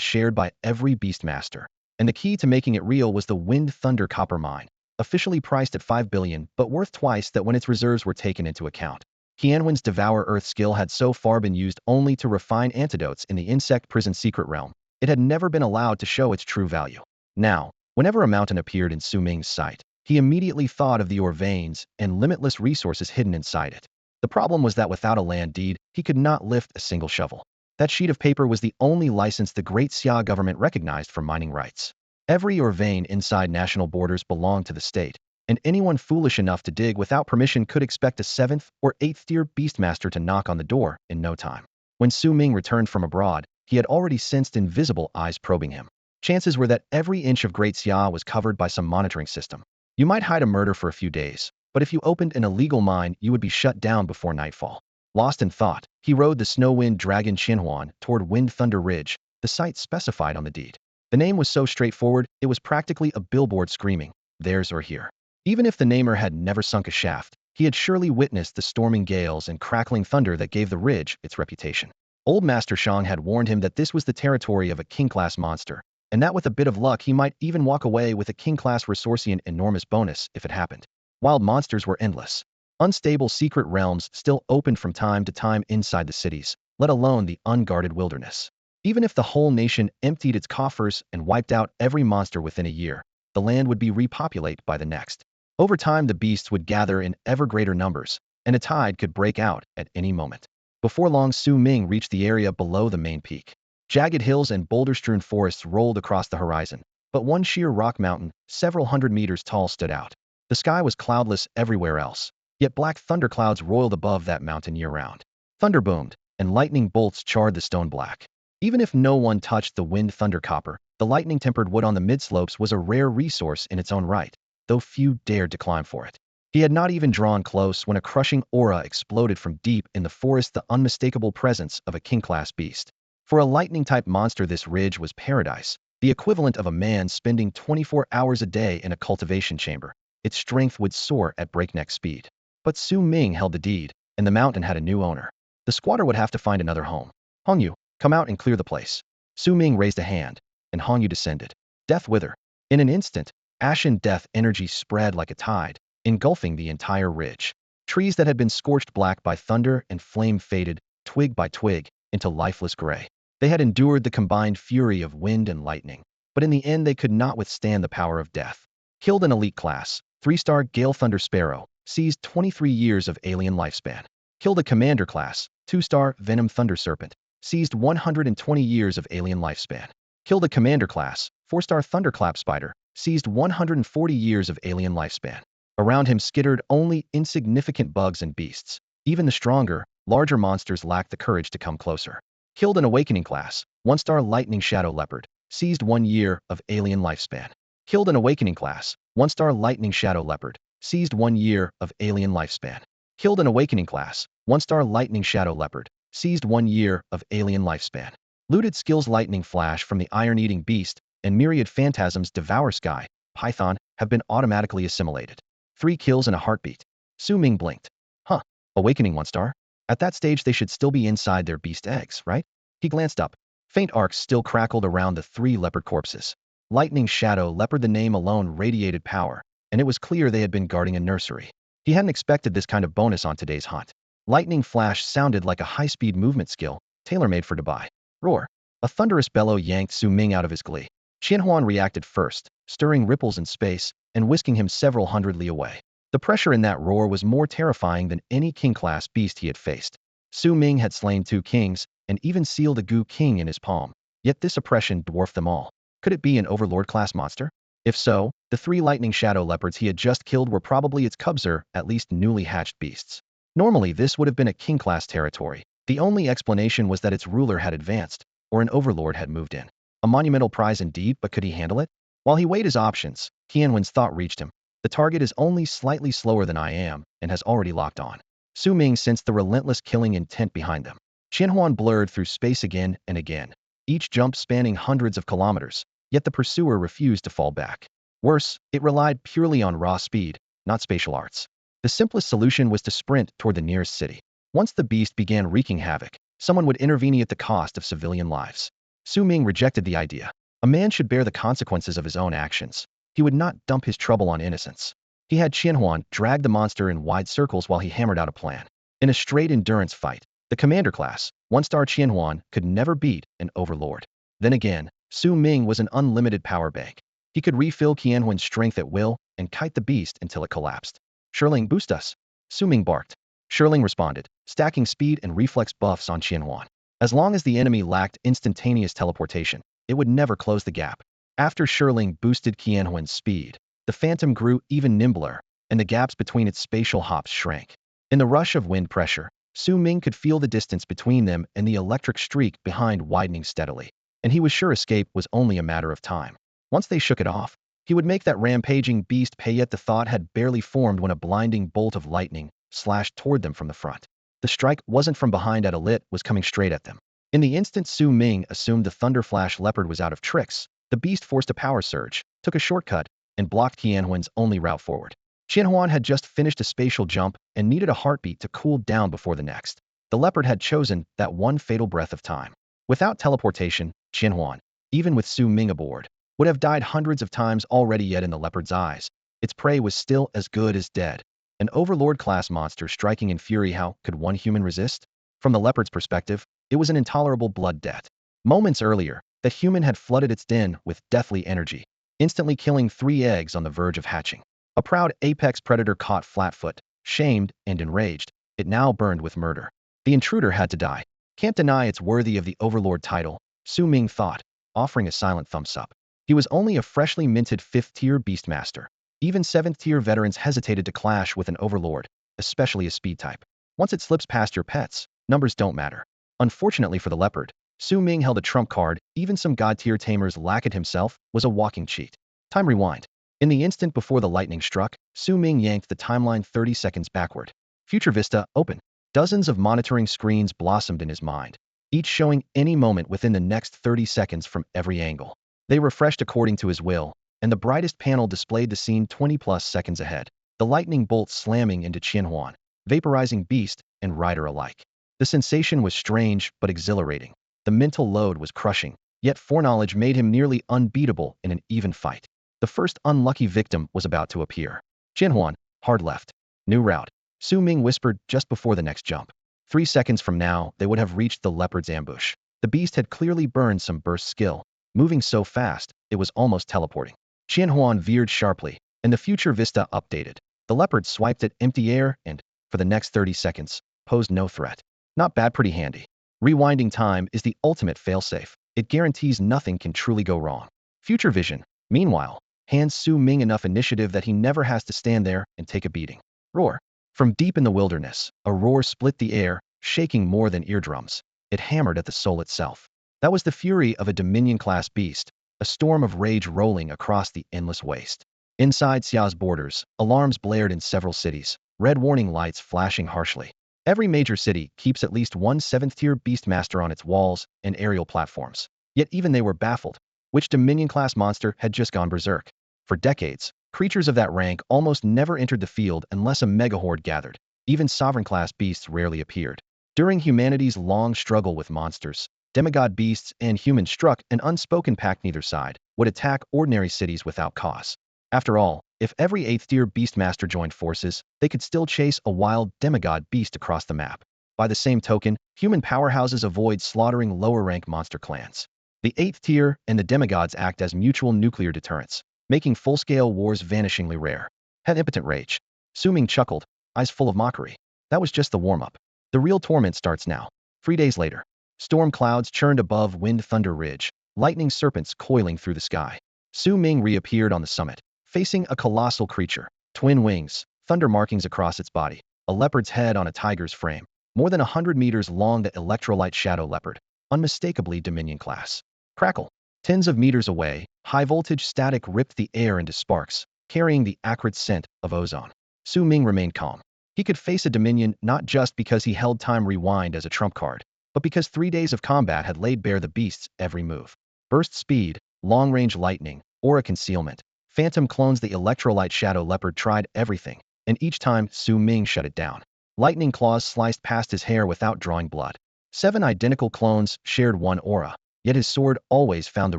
shared by every beastmaster, and the key to making it real was the Wind Thunder Copper Mine, officially priced at 5 billion but worth twice that when its reserves were taken into account. Qianwen's Devour Earth skill had so far been used only to refine antidotes in the insect prison secret realm. It had never been allowed to show its true value. Now, whenever a mountain appeared in Su Ming's sight, he immediately thought of the ore veins and limitless resources hidden inside it. The problem was that without a land deed, he could not lift a single shovel. That sheet of paper was the only license the Great Xia government recognized for mining rights. Every ore vein inside national borders belonged to the state, and anyone foolish enough to dig without permission could expect a 7th or 8th-tier beastmaster to knock on the door in no time. When Su Ming returned from abroad, he had already sensed invisible eyes probing him. Chances were that every inch of Great Xia was covered by some monitoring system. You might hide a murder for a few days, but if you opened an illegal mine, you would be shut down before nightfall. Lost in thought, he rode the Snowwind Dragon Qianhuan toward Wind Thunder Ridge, the site specified on the deed. The name was so straightforward, it was practically a billboard screaming, "Theirs or here." Even if the namer had never sunk a shaft, he had surely witnessed the storming gales and crackling thunder that gave the ridge its reputation. Old Master Shang had warned him that this was the territory of a king-class monster, and that with a bit of luck he might even walk away with a king-class resourcian enormous bonus if it happened. Wild monsters were endless. Unstable secret realms still opened from time to time inside the cities, let alone the unguarded wilderness. Even if the whole nation emptied its coffers and wiped out every monster within a year, the land would be repopulated by the next. Over time the beasts would gather in ever greater numbers, and a tide could break out at any moment. Before long Su Ming reached the area below the main peak. Jagged hills and boulder-strewn forests rolled across the horizon, but one sheer rock mountain, several hundred meters tall, stood out. The sky was cloudless everywhere else, yet black thunderclouds roiled above that mountain year-round. Thunder boomed, and lightning bolts charred the stone black. Even if no one touched the Wind Thunder Copper, the lightning-tempered wood on the mid-slopes was a rare resource in its own right, though few dared to climb for it. He had not even drawn close when a crushing aura exploded from deep in the forest, the unmistakable presence of a king-class beast. For a lightning-type monster, this ridge was paradise, the equivalent of a man spending 24 hours a day in a cultivation chamber. its strength would soar at breakneck speed. But Su Ming held the deed, and the mountain had a new owner. The squatter would have to find another home. Hong Yu, come out and clear the place. Su Ming raised a hand, and Hong Yu descended. Death wither. In an instant, ashen death energy spread like a tide, engulfing the entire ridge. Trees that had been scorched black by thunder and flame faded, twig by twig, into lifeless gray. They had endured the combined fury of wind and lightning, but in the end they could not withstand the power of death. Killed an elite class, 3-star Gale Thunder Sparrow, seized 23 years of alien lifespan. Killed a commander class, 2-star Venom Thunder Serpent, seized 120 years of alien lifespan. Killed a commander class, 4-star Thunderclap Spider, seized 140 years of alien lifespan. Around him skittered only insignificant bugs and beasts. Even the stronger, larger monsters lacked the courage to come closer. Killed an awakening class, 1-star Lightning Shadow Leopard, seized 1 year of alien lifespan. Killed an awakening class, 1-star Lightning Shadow Leopard, seized 1 year of alien lifespan. Killed an awakening class, 1-star Lightning Shadow Leopard, seized 1 year of alien lifespan. Looted skills Lightning Flash from the Iron-Eating Beast and Myriad Phantasms Devour Sky, Python, have been automatically assimilated. 3 kills and a heartbeat. Su Ming blinked. Huh, awakening 1-star? At that stage they should still be inside their beast eggs, right? He glanced up. Faint arcs still crackled around the 3 leopard corpses. Lightning Shadow Leopard, the name alone radiated power, and it was clear they had been guarding a nursery. He hadn't expected this kind of bonus on today's hunt. Lightning Flash sounded like a high-speed movement skill, tailor-made for Dubai. Roar. A thunderous bellow yanked Su Ming out of his glee. Qianhuan reacted first, stirring ripples in space and whisking him several hundred li away. The pressure in that roar was more terrifying than any king-class beast he had faced. Su Ming had slain 2 kings and even sealed the Gu King in his palm, yet this oppression dwarfed them all. Could it be an overlord-class monster? If so, the 3 lightning shadow leopards he had just killed were probably its cubs or, at least, newly hatched beasts. Normally this would have been a king-class territory. The only explanation was that its ruler had advanced, or an overlord had moved in. A monumental prize indeed, but could he handle it? While he weighed his options, Qianwen's thought reached him. The target is only slightly slower than I am, and has already locked on. Su Ming sensed the relentless killing intent behind them. Qianhuan blurred through space again and again, each jump spanning hundreds of kilometers, yet the pursuer refused to fall back. Worse, it relied purely on raw speed, not spatial arts. The simplest solution was to sprint toward the nearest city. Once the beast began wreaking havoc, someone would intervene at the cost of civilian lives. Su Ming rejected the idea. A man should bear the consequences of his own actions. He would not dump his trouble on innocents. He had Qianhuan drag the monster in wide circles while he hammered out a plan. In a straight endurance fight, the commander class, 1-star Qianhuan, could never beat an overlord. Then again, Su Ming was an unlimited power bank. He could refill Qianhuan's strength at will and kite the beast until it collapsed. Shirling, boost us. Su Ming barked. Shirling responded, stacking speed and reflex buffs on Qianhuan. As long as the enemy lacked instantaneous teleportation, it would never close the gap. After Shirling boosted Qianhuan's speed, the phantom grew even nimbler, and the gaps between its spatial hops shrank. In the rush of wind pressure, Su Ming could feel the distance between them and the electric streak behind widening steadily, and he was sure escape was only a matter of time. Once they shook it off, he would make that rampaging beast pay, yet the thought had barely formed when a blinding bolt of lightning slashed toward them from the front. The strike wasn't from behind, it was coming straight at them. In the instant Su Ming assumed the Thunderflash Leopard was out of tricks, the beast forced a power surge, took a shortcut, and blocked Qianhuan's only route forward. Qianhuan had just finished a spatial jump and needed a heartbeat to cool down before the next. The leopard had chosen that one fatal breath of time. Without teleportation, Qianhuan, even with Su Ming aboard, would have died hundreds of times already, yet in the leopard's eyes, its prey was still as good as dead. An overlord-class monster striking in fury, how could one human resist? From the leopard's perspective, it was an intolerable blood debt. Moments earlier, the human had flooded its den with deathly energy, instantly killing 3 eggs on the verge of hatching. A proud apex predator caught flat-foot, shamed and enraged, it now burned with murder. The intruder had to die. Can't deny it's worthy of the overlord title, Su Ming thought, offering a silent thumbs up. He was only a freshly minted 5th-tier beastmaster. Even 7th-tier veterans hesitated to clash with an overlord, especially a speed type. Once it slips past your pets, numbers don't matter. Unfortunately for the leopard, Su Ming held a trump card. Even some god-tier tamers lack it himself was a walking cheat. Time rewind. In the instant before the lightning struck, Su Ming yanked the timeline 30 seconds backward. Future Vista, open. Dozens of monitoring screens blossomed in his mind, each showing any moment within the next 30 seconds from every angle. They refreshed according to his will, and the brightest panel displayed the scene 20+ seconds ahead. The lightning bolt slamming into Qianhuan, vaporizing beast and rider alike. The sensation was strange but exhilarating. The mental load was crushing, yet foreknowledge made him nearly unbeatable in an even fight. The first unlucky victim was about to appear. Qianhuan, hard left. New route. Su Ming whispered just before the next jump. 3 seconds from now, they would have reached the leopard's ambush. The beast had clearly burned some burst skill, moving so fast, it was almost teleporting. Qianhuan veered sharply, and the future vista updated. The leopard swiped at empty air and, for the next 30 seconds, posed no threat. Not bad, pretty handy. Rewinding time is the ultimate failsafe. It guarantees nothing can truly go wrong. Future vision, meanwhile, hands Su Ming enough initiative that he never has to stand there and take a beating. Roar. From deep in the wilderness, a roar split the air, shaking more than eardrums. It hammered at the soul itself. That was the fury of a Dominion-class beast, a storm of rage rolling across the endless waste. Inside Xia's borders, alarms blared in several cities, red warning lights flashing harshly. Every major city keeps at least one 7th-tier beastmaster on its walls and aerial platforms. Yet even they were baffled. Which Dominion-class monster had just gone berserk? For decades, creatures of that rank almost never entered the field unless a megahorde gathered. Even sovereign-class beasts rarely appeared. During humanity's long struggle with monsters, demigod beasts and humans struck an unspoken pact. Neither side would attack ordinary cities without cause. After all, if every 8th-tier beastmaster joined forces, they could still chase a wild demigod beast across the map. By the same token, human powerhouses avoid slaughtering lower-rank monster clans. The 8th tier and the demigods act as mutual nuclear deterrents, making full-scale wars vanishingly rare. Had impotent rage. Su Ming chuckled, eyes full of mockery. That was just the warm-up. The real torment starts now. 3 days later. Storm clouds churned above Wind Thunder Ridge, lightning serpents coiling through the sky. Su Ming reappeared on the summit, facing a colossal creature. Twin wings, thunder markings across its body, a leopard's head on a tiger's frame. More than 100 meters long, the electrolyte shadow leopard, unmistakably Dominion class. Crackle. Tens of meters away, high-voltage static ripped the air into sparks, carrying the acrid scent of ozone. Su Ming remained calm. He could face a Dominion not just because he held Time Rewind as a trump card, but because 3 days of combat had laid bare the beast's every move. Burst speed, long-range lightning, aura concealment, phantom clones. The electrolyte shadow leopard tried everything, and each time Su Ming shut it down. Lightning claws sliced past his hair without drawing blood. 7 identical clones shared one aura, yet his sword always found the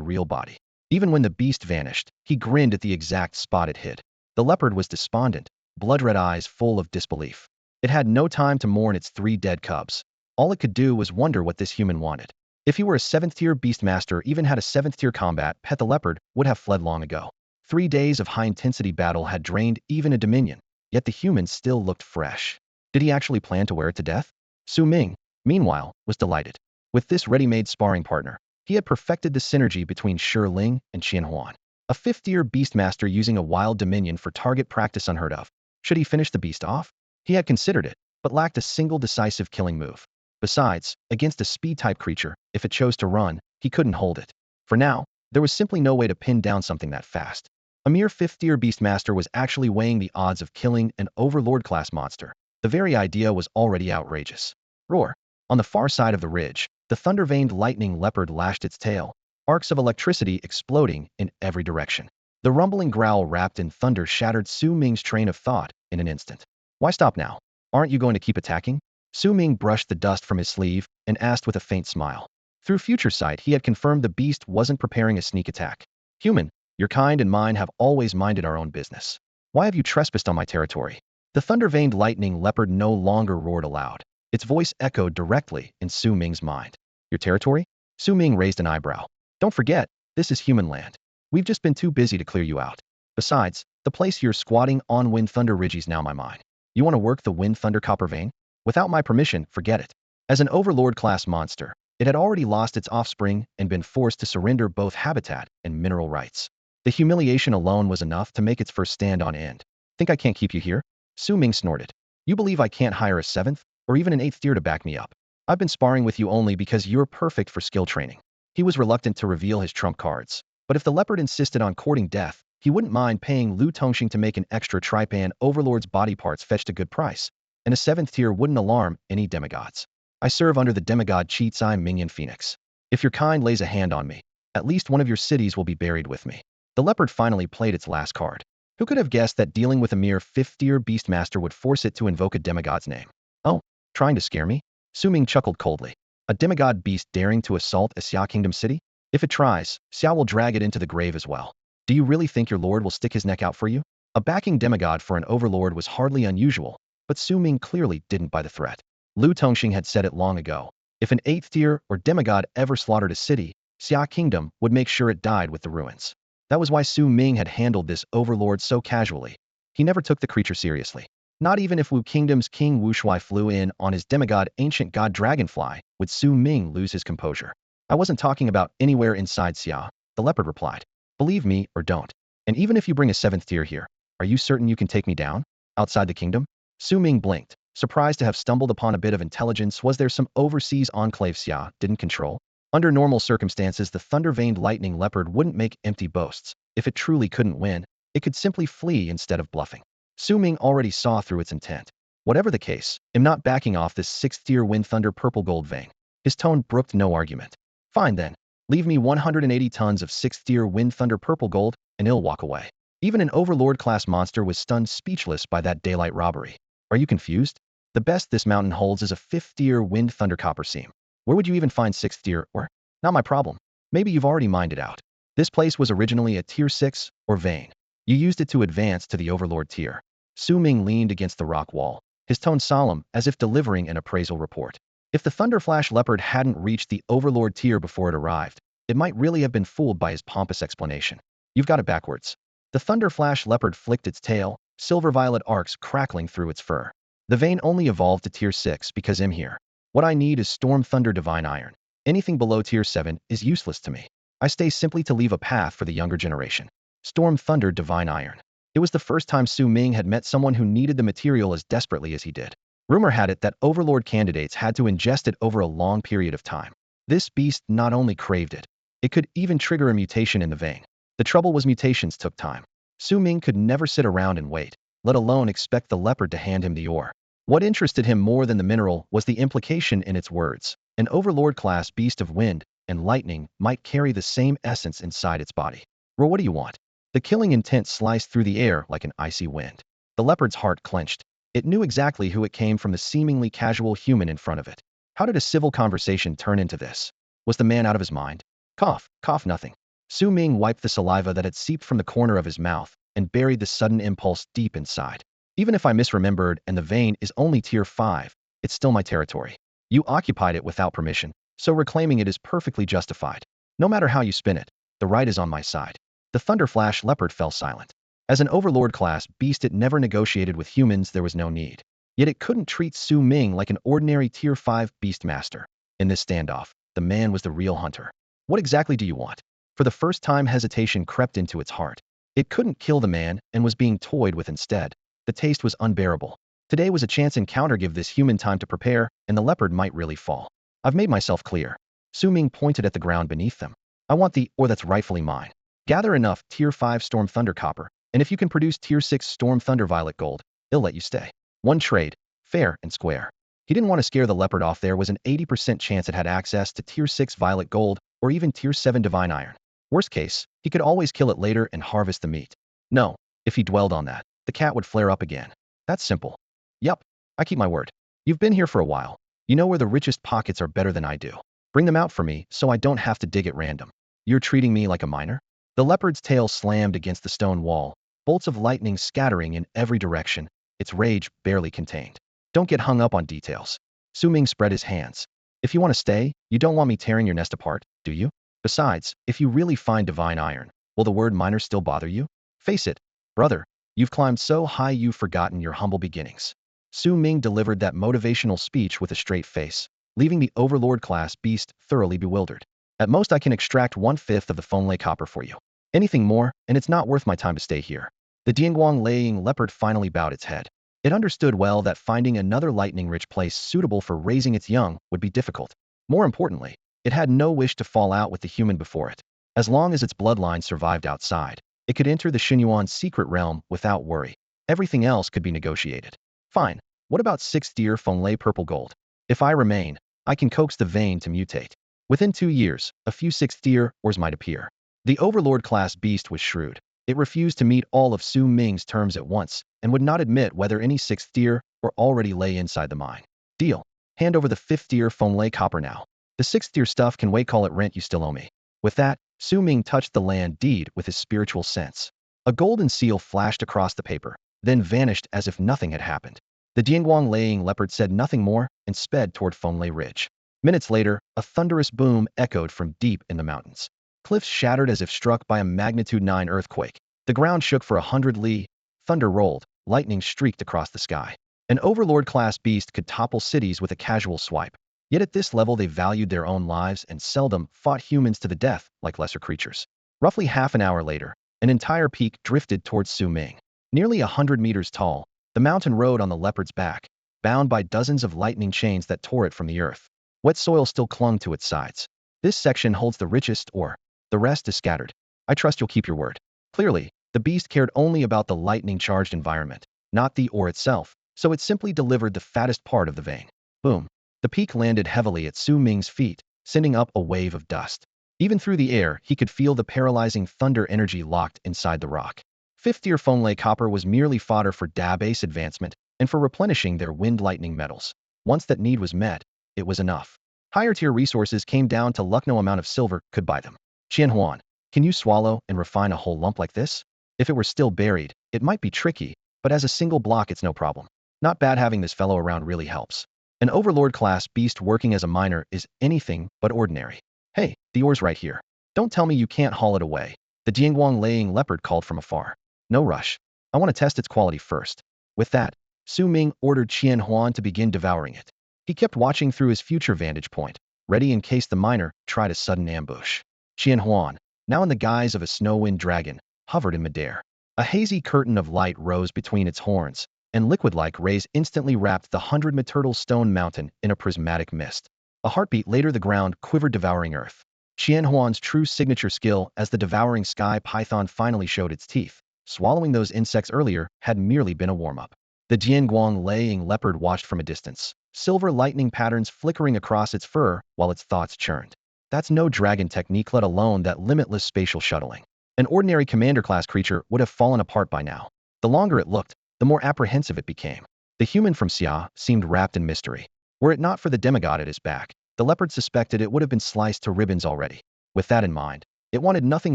real body. Even when the beast vanished, he grinned at the exact spot it hid. The leopard was despondent, blood-red eyes full of disbelief. It had no time to mourn its 3 dead cubs. All it could do was wonder what this human wanted. If he were a 7th-tier beastmaster, even had a 7th-tier combat pet, the leopard would have fled long ago. 3 days of high-intensity battle had drained even a Dominion, yet the human still looked fresh. Did he actually plan to wear it to death? Su Ming, meanwhile, was delighted. With this ready-made sparring partner, he had perfected the synergy between Shi Ling and Qianhuan. A 5th-tier beastmaster using a wild Dominion for target practice unheard of. Should he finish the beast off? He had considered it, but lacked a single decisive killing move. Besides, against a speed-type creature, if it chose to run, he couldn't hold it. For now, there was simply no way to pin down something that fast. A mere 5th-tier beastmaster was actually weighing the odds of killing an overlord-class monster. The very idea was already outrageous. Roar. On the far side of the ridge, the thunder-veined lightning leopard lashed its tail, arcs of electricity exploding in every direction. The rumbling growl wrapped in thunder shattered Su Ming's train of thought in an instant. Why stop now? Aren't you going to keep attacking? Su Ming brushed the dust from his sleeve and asked with a faint smile. Through future sight, he had confirmed the beast wasn't preparing a sneak attack. Human, your kind and mine have always minded our own business. Why have you trespassed on my territory? The thunder-veined lightning leopard no longer roared aloud. Its voice echoed directly in Su Ming's mind. Your territory? Su Ming raised an eyebrow. Don't forget, this is human land. We've just been too busy to clear you out. Besides, the place you're squatting on Wind Thunder Ridge is now my mine. You want to work the Wind Thunder Copper Vein? Without my permission, forget it. As an overlord-class monster, it had already lost its offspring and been forced to surrender both habitat and mineral rights. The humiliation alone was enough to make its first stand on end. Think I can't keep you here? Su Ming snorted. You believe I can't hire a 7th, or even an 8th tier to back me up? I've been sparring with you only because you're perfect for skill training. He was reluctant to reveal his trump cards, but if the leopard insisted on courting death, he wouldn't mind paying Lu Tongxing to make an extra Tripan overlord's body parts fetched a good price, and a 7th tier wouldn't alarm any demigods. I serve under the demigod Qi Minion Phoenix. If your kind lays a hand on me, at least one of your cities will be buried with me. The leopard finally played its last card. Who could have guessed that dealing with a mere 5th-tier beastmaster would force it to invoke a demigod's name? Oh, trying to scare me? Su Ming chuckled coldly. A demigod beast daring to assault a Xia Kingdom city? If it tries, Xia will drag it into the grave as well. Do you really think your lord will stick his neck out for you? A backing demigod for an overlord was hardly unusual, but Su Ming clearly didn't buy the threat. Lu Tongxing had said it long ago. If an 8th-tier or demigod ever slaughtered a city, Xia Kingdom would make sure it died with the ruins. That was why Su Ming had handled this overlord so casually. He never took the creature seriously. Not even if Wu Kingdom's King Wu Shui flew in on his demigod ancient god Dragonfly, would Su Ming lose his composure. I wasn't talking about anywhere inside Xia, the leopard replied. Believe me or don't. And even if you bring a 7th tier here, are you certain you can take me down? Outside the kingdom? Su Ming blinked, surprised to have stumbled upon a bit of intelligence. Was there some overseas enclave Xia didn't control? Under normal circumstances, the thunder-veined lightning leopard wouldn't make empty boasts. If it truly couldn't win, it could simply flee instead of bluffing. Su Ming already saw through its intent. Whatever the case, I'm not backing off this 6th-tier wind thunder purple gold vein. His tone brooked no argument. Fine then. Leave me 180 tons of 6th-tier wind thunder purple gold, and he'll walk away. Even an overlord-class monster was stunned speechless by that daylight robbery. Are you confused? The best this mountain holds is a 5th-tier wind thunder copper seam. Where would you even find 6th tier, or? Not my problem. Maybe you've already mined it out. This place was originally a tier 6, or vein. You used it to advance to the overlord tier. Su Ming leaned against the rock wall, his tone solemn as if delivering an appraisal report. If the Thunderflash leopard hadn't reached the overlord tier before it arrived, it might really have been fooled by his pompous explanation. You've got it backwards. The Thunderflash leopard flicked its tail, silver-violet arcs crackling through its fur. The vein only evolved to tier 6 because I'm here. What I need is Storm Thunder Divine Iron. Anything below tier 7 is useless to me. I stay simply to leave a path for the younger generation. Storm Thunder Divine Iron. It was the first time Su Ming had met someone who needed the material as desperately as he did. Rumor had it that overlord candidates had to ingest it over a long period of time. This beast not only craved it, it could even trigger a mutation in the vein. The trouble was mutations took time. Su Ming could never sit around and wait, let alone expect the leopard to hand him the ore. What interested him more than the mineral was the implication in its words. An overlord-class beast of wind and lightning might carry the same essence inside its body. Well, what do you want? The killing intent sliced through the air like an icy wind. The leopard's heart clenched. It knew exactly who it came from, the seemingly casual human in front of it. How did a civil conversation turn into this? Was the man out of his mind? Cough, cough nothing. Su Ming wiped the saliva that had seeped from the corner of his mouth and buried the sudden impulse deep inside. Even if I misremembered and the vein is only tier 5, it's still my territory. You occupied it without permission, so reclaiming it is perfectly justified. No matter how you spin it, the right is on my side. The Thunderflash leopard fell silent. As an overlord-class beast, it never negotiated with humans. There was no need. Yet it couldn't treat Su Ming like an ordinary tier 5 beastmaster. In this standoff, the man was the real hunter. What exactly do you want? For the first time, hesitation crept into its heart. It couldn't kill the man and was being toyed with instead. The taste was unbearable. Today was a chance encounter. Give this human time to prepare, and the leopard might really fall. I've made myself clear. Su Ming pointed at the ground beneath them. I want the ore that's rightfully mine. Gather enough tier 5 Storm Thunder copper, and if you can produce tier 6 Storm Thunder Violet gold, it'll let you stay. One trade, fair and square. He didn't want to scare the leopard off. There was an 80% chance it had access to tier 6 Violet gold, or even tier 7 Divine Iron. Worst case, he could always kill it later and harvest the meat. No, if he dwelled on that, the cat would flare up again. That's simple. Yup, I keep my word. You've been here for a while. You know where the richest pockets are better than I do. Bring them out for me so I don't have to dig at random. You're treating me like a miner? The leopard's tail slammed against the stone wall, bolts of lightning scattering in every direction, its rage barely contained. Don't get hung up on details. Su Ming spread his hands. If you want to stay, you don't want me tearing your nest apart, do you? Besides, if you really find divine iron, will the word miner still bother you? Face it, brother, you've climbed so high you've forgotten your humble beginnings. Su Ming delivered that motivational speech with a straight face, leaving the overlord-class beast thoroughly bewildered. At most, I can extract 1/5 of the Fonlay copper for you. Anything more, and it's not worth my time to stay here. The Dianguang laying leopard finally bowed its head. It understood well that finding another lightning-rich place suitable for raising its young would be difficult. More importantly, it had no wish to fall out with the human before it. As long as its bloodline survived outside, it could enter the Xinyuan secret realm without worry. Everything else could be negotiated. Fine. What about 6th-tier Fonlay purple gold? If I remain, I can coax the vein to mutate. Within 2 years, a few 6th-tier ores might appear. The Overlord class beast was shrewd. It refused to meet all of Su Ming's terms at once and would not admit whether any 6th tier or already lay inside the mine. Deal. Hand over the 5th tier Fonlay copper now. The 6th tier stuff can wait, call it rent you still owe me. With that, Su Ming touched the land deed with his spiritual sense. A golden seal flashed across the paper, then vanished as if nothing had happened. The Dianguang laying leopard said nothing more and sped toward Fonlay Ridge. Minutes later, a thunderous boom echoed from deep in the mountains. Cliffs shattered as if struck by a magnitude 9 earthquake. The ground shook for 100 li. Thunder rolled, lightning streaked across the sky. An Overlord-class beast could topple cities with a casual swipe. Yet at this level they valued their own lives and seldom fought humans to the death like lesser creatures. Roughly half an hour later, an entire peak drifted towards Su Ming. Nearly 100 meters tall, the mountain rode on the leopard's back, bound by dozens of lightning chains that tore it from the earth. Wet soil still clung to its sides. This section holds the richest ore. The rest is scattered. I trust you'll keep your word. Clearly, the beast cared only about the lightning-charged environment, not the ore itself, so it simply delivered the fattest part of the vein. Boom. The peak landed heavily at Su Ming's feet, sending up a wave of dust. Even through the air, he could feel the paralyzing thunder energy locked inside the rock. 5th tier Fonlay copper was merely fodder for database advancement and for replenishing their wind lightning metals. Once that need was met, it was enough. Higher tier resources came down to luck, no amount of silver could buy them. Qianhuan, can you swallow and refine a whole lump like this? If it were still buried, it might be tricky, but as a single block it's no problem. Not bad, having this fellow around really helps. An Overlord-class beast working as a miner is anything but ordinary. Hey, the ore's right here. Don't tell me you can't haul it away. The Dianguang laying leopard called from afar. No rush. I want to test its quality first. With that, Su Ming ordered Qianhuan to begin devouring it. He kept watching through his future vantage point, ready in case the miner tried a sudden ambush. Qianhuan, now in the guise of a snow-wind dragon, hovered in midair. A hazy curtain of light rose between its horns, and liquid-like rays instantly wrapped the 100-meter stone mountain in a prismatic mist. A heartbeat later, the ground quivered, devouring earth. Qianhuan's true signature skill as the devouring sky python finally showed its teeth. Swallowing those insects earlier had merely been a warm-up. The Dianguang laying leopard watched from a distance, silver lightning patterns flickering across its fur while its thoughts churned. That's no dragon technique, let alone that limitless spatial shuttling. An ordinary commander-class creature would have fallen apart by now. The longer it looked, the more apprehensive it became. The human from Xia seemed wrapped in mystery. Were it not for the demigod at his back, the leopard suspected it would have been sliced to ribbons already. With that in mind, it wanted nothing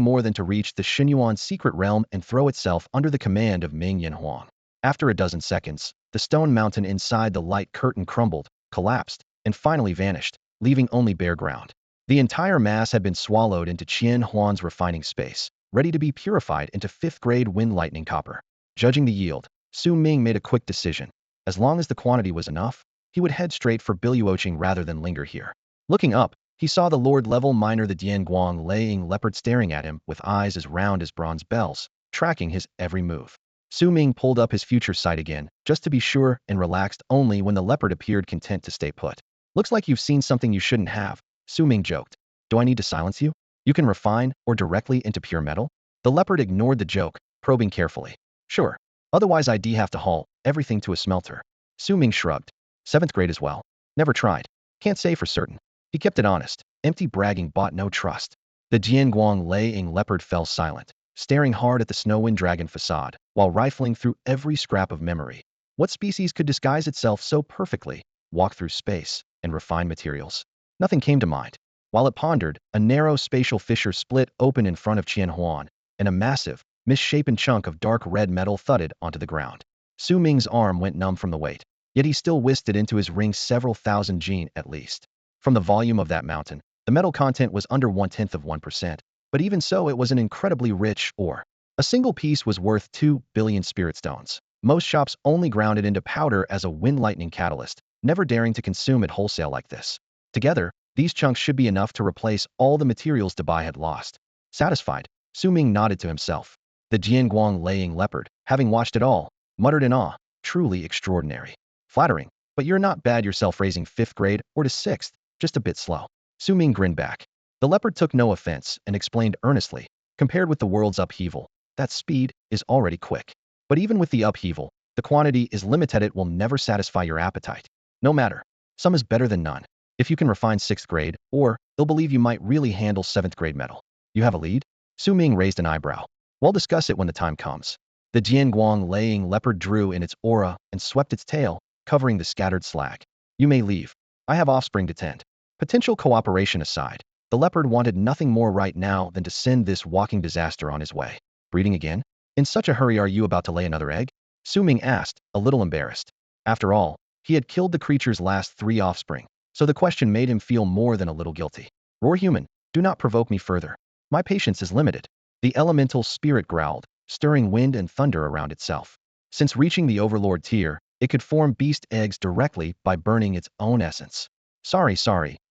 more than to reach the Xinyuan secret realm and throw itself under the command of Ming Yanhuang. After a dozen seconds, the stone mountain inside the light curtain crumbled, collapsed, and finally vanished, leaving only bare ground. The entire mass had been swallowed into Qianhuan's refining space, ready to be purified into 5th-grade wind lightning copper. Judging the yield, Su Ming made a quick decision. As long as the quantity was enough, he would head straight for Biluoqing rather than linger here. Looking up, he saw the Lord-level miner, the Dianguang laying leopard, staring at him with eyes as round as bronze bells, tracking his every move. Su Ming pulled up his future sight again, just to be sure, and relaxed only when the leopard appeared content to stay put. Looks like you've seen something you shouldn't have, Su Ming joked. Do I need to silence you? You can refine or directly into pure metal? The leopard ignored the joke, probing carefully. Sure. Otherwise I'd have to haul everything to a smelter. Su Ming shrugged. 7th grade as well. Never tried. Can't say for certain. He kept it honest. Empty bragging bought no trust. The Dianguang laying leopard fell silent, staring hard at the snow-wind dragon facade, while rifling through every scrap of memory. What species could disguise itself so perfectly, walk through space, and refine materials? Nothing came to mind. While it pondered, a narrow spatial fissure split open in front of Qianhuan, and a massive, misshapen chunk of dark red metal thudded onto the ground. Su Ming's arm went numb from the weight, yet he still whisked it into his ring, several thousand gene at least. From the volume of that mountain, the metal content was under 0.1%, but even so it was an incredibly rich ore. A single piece was worth 2 billion spirit stones. Most shops only ground it into powder as a wind lightning catalyst, never daring to consume it wholesale like this. Together, these chunks should be enough to replace all the materials Dubai had lost. Satisfied, Su Ming nodded to himself. The Dianguang laying leopard, having watched it all, muttered in awe. Truly extraordinary. Flattering, but you're not bad yourself, raising 5th grade or to 6th, just a bit slow. Su Ming grinned back. The leopard took no offense and explained earnestly, compared with the world's upheaval, that speed is already quick. But even with the upheaval, the quantity is limited. It will never satisfy your appetite. No matter. Some is better than none. If you can refine 6th grade, or they'll believe you might really handle 7th grade metal. You have a lead? Su Ming raised an eyebrow. We'll discuss it when the time comes. The Jianguang laying leopard drew in its aura and swept its tail, covering the scattered slag. You may leave. I have offspring to tend. Potential cooperation aside, the leopard wanted nothing more right now than to send this walking disaster on his way. Breeding again? In such a hurry, are you about to lay another egg? Su Ming asked, a little embarrassed. After all, he had killed the creature's last 3 offspring, so the question made him feel more than a little guilty. Roar human, do not provoke me further. My patience is limited. The elemental spirit growled, stirring wind and thunder around itself. Since reaching the overlord tier, it could form beast eggs directly by burning its own essence. Sorry,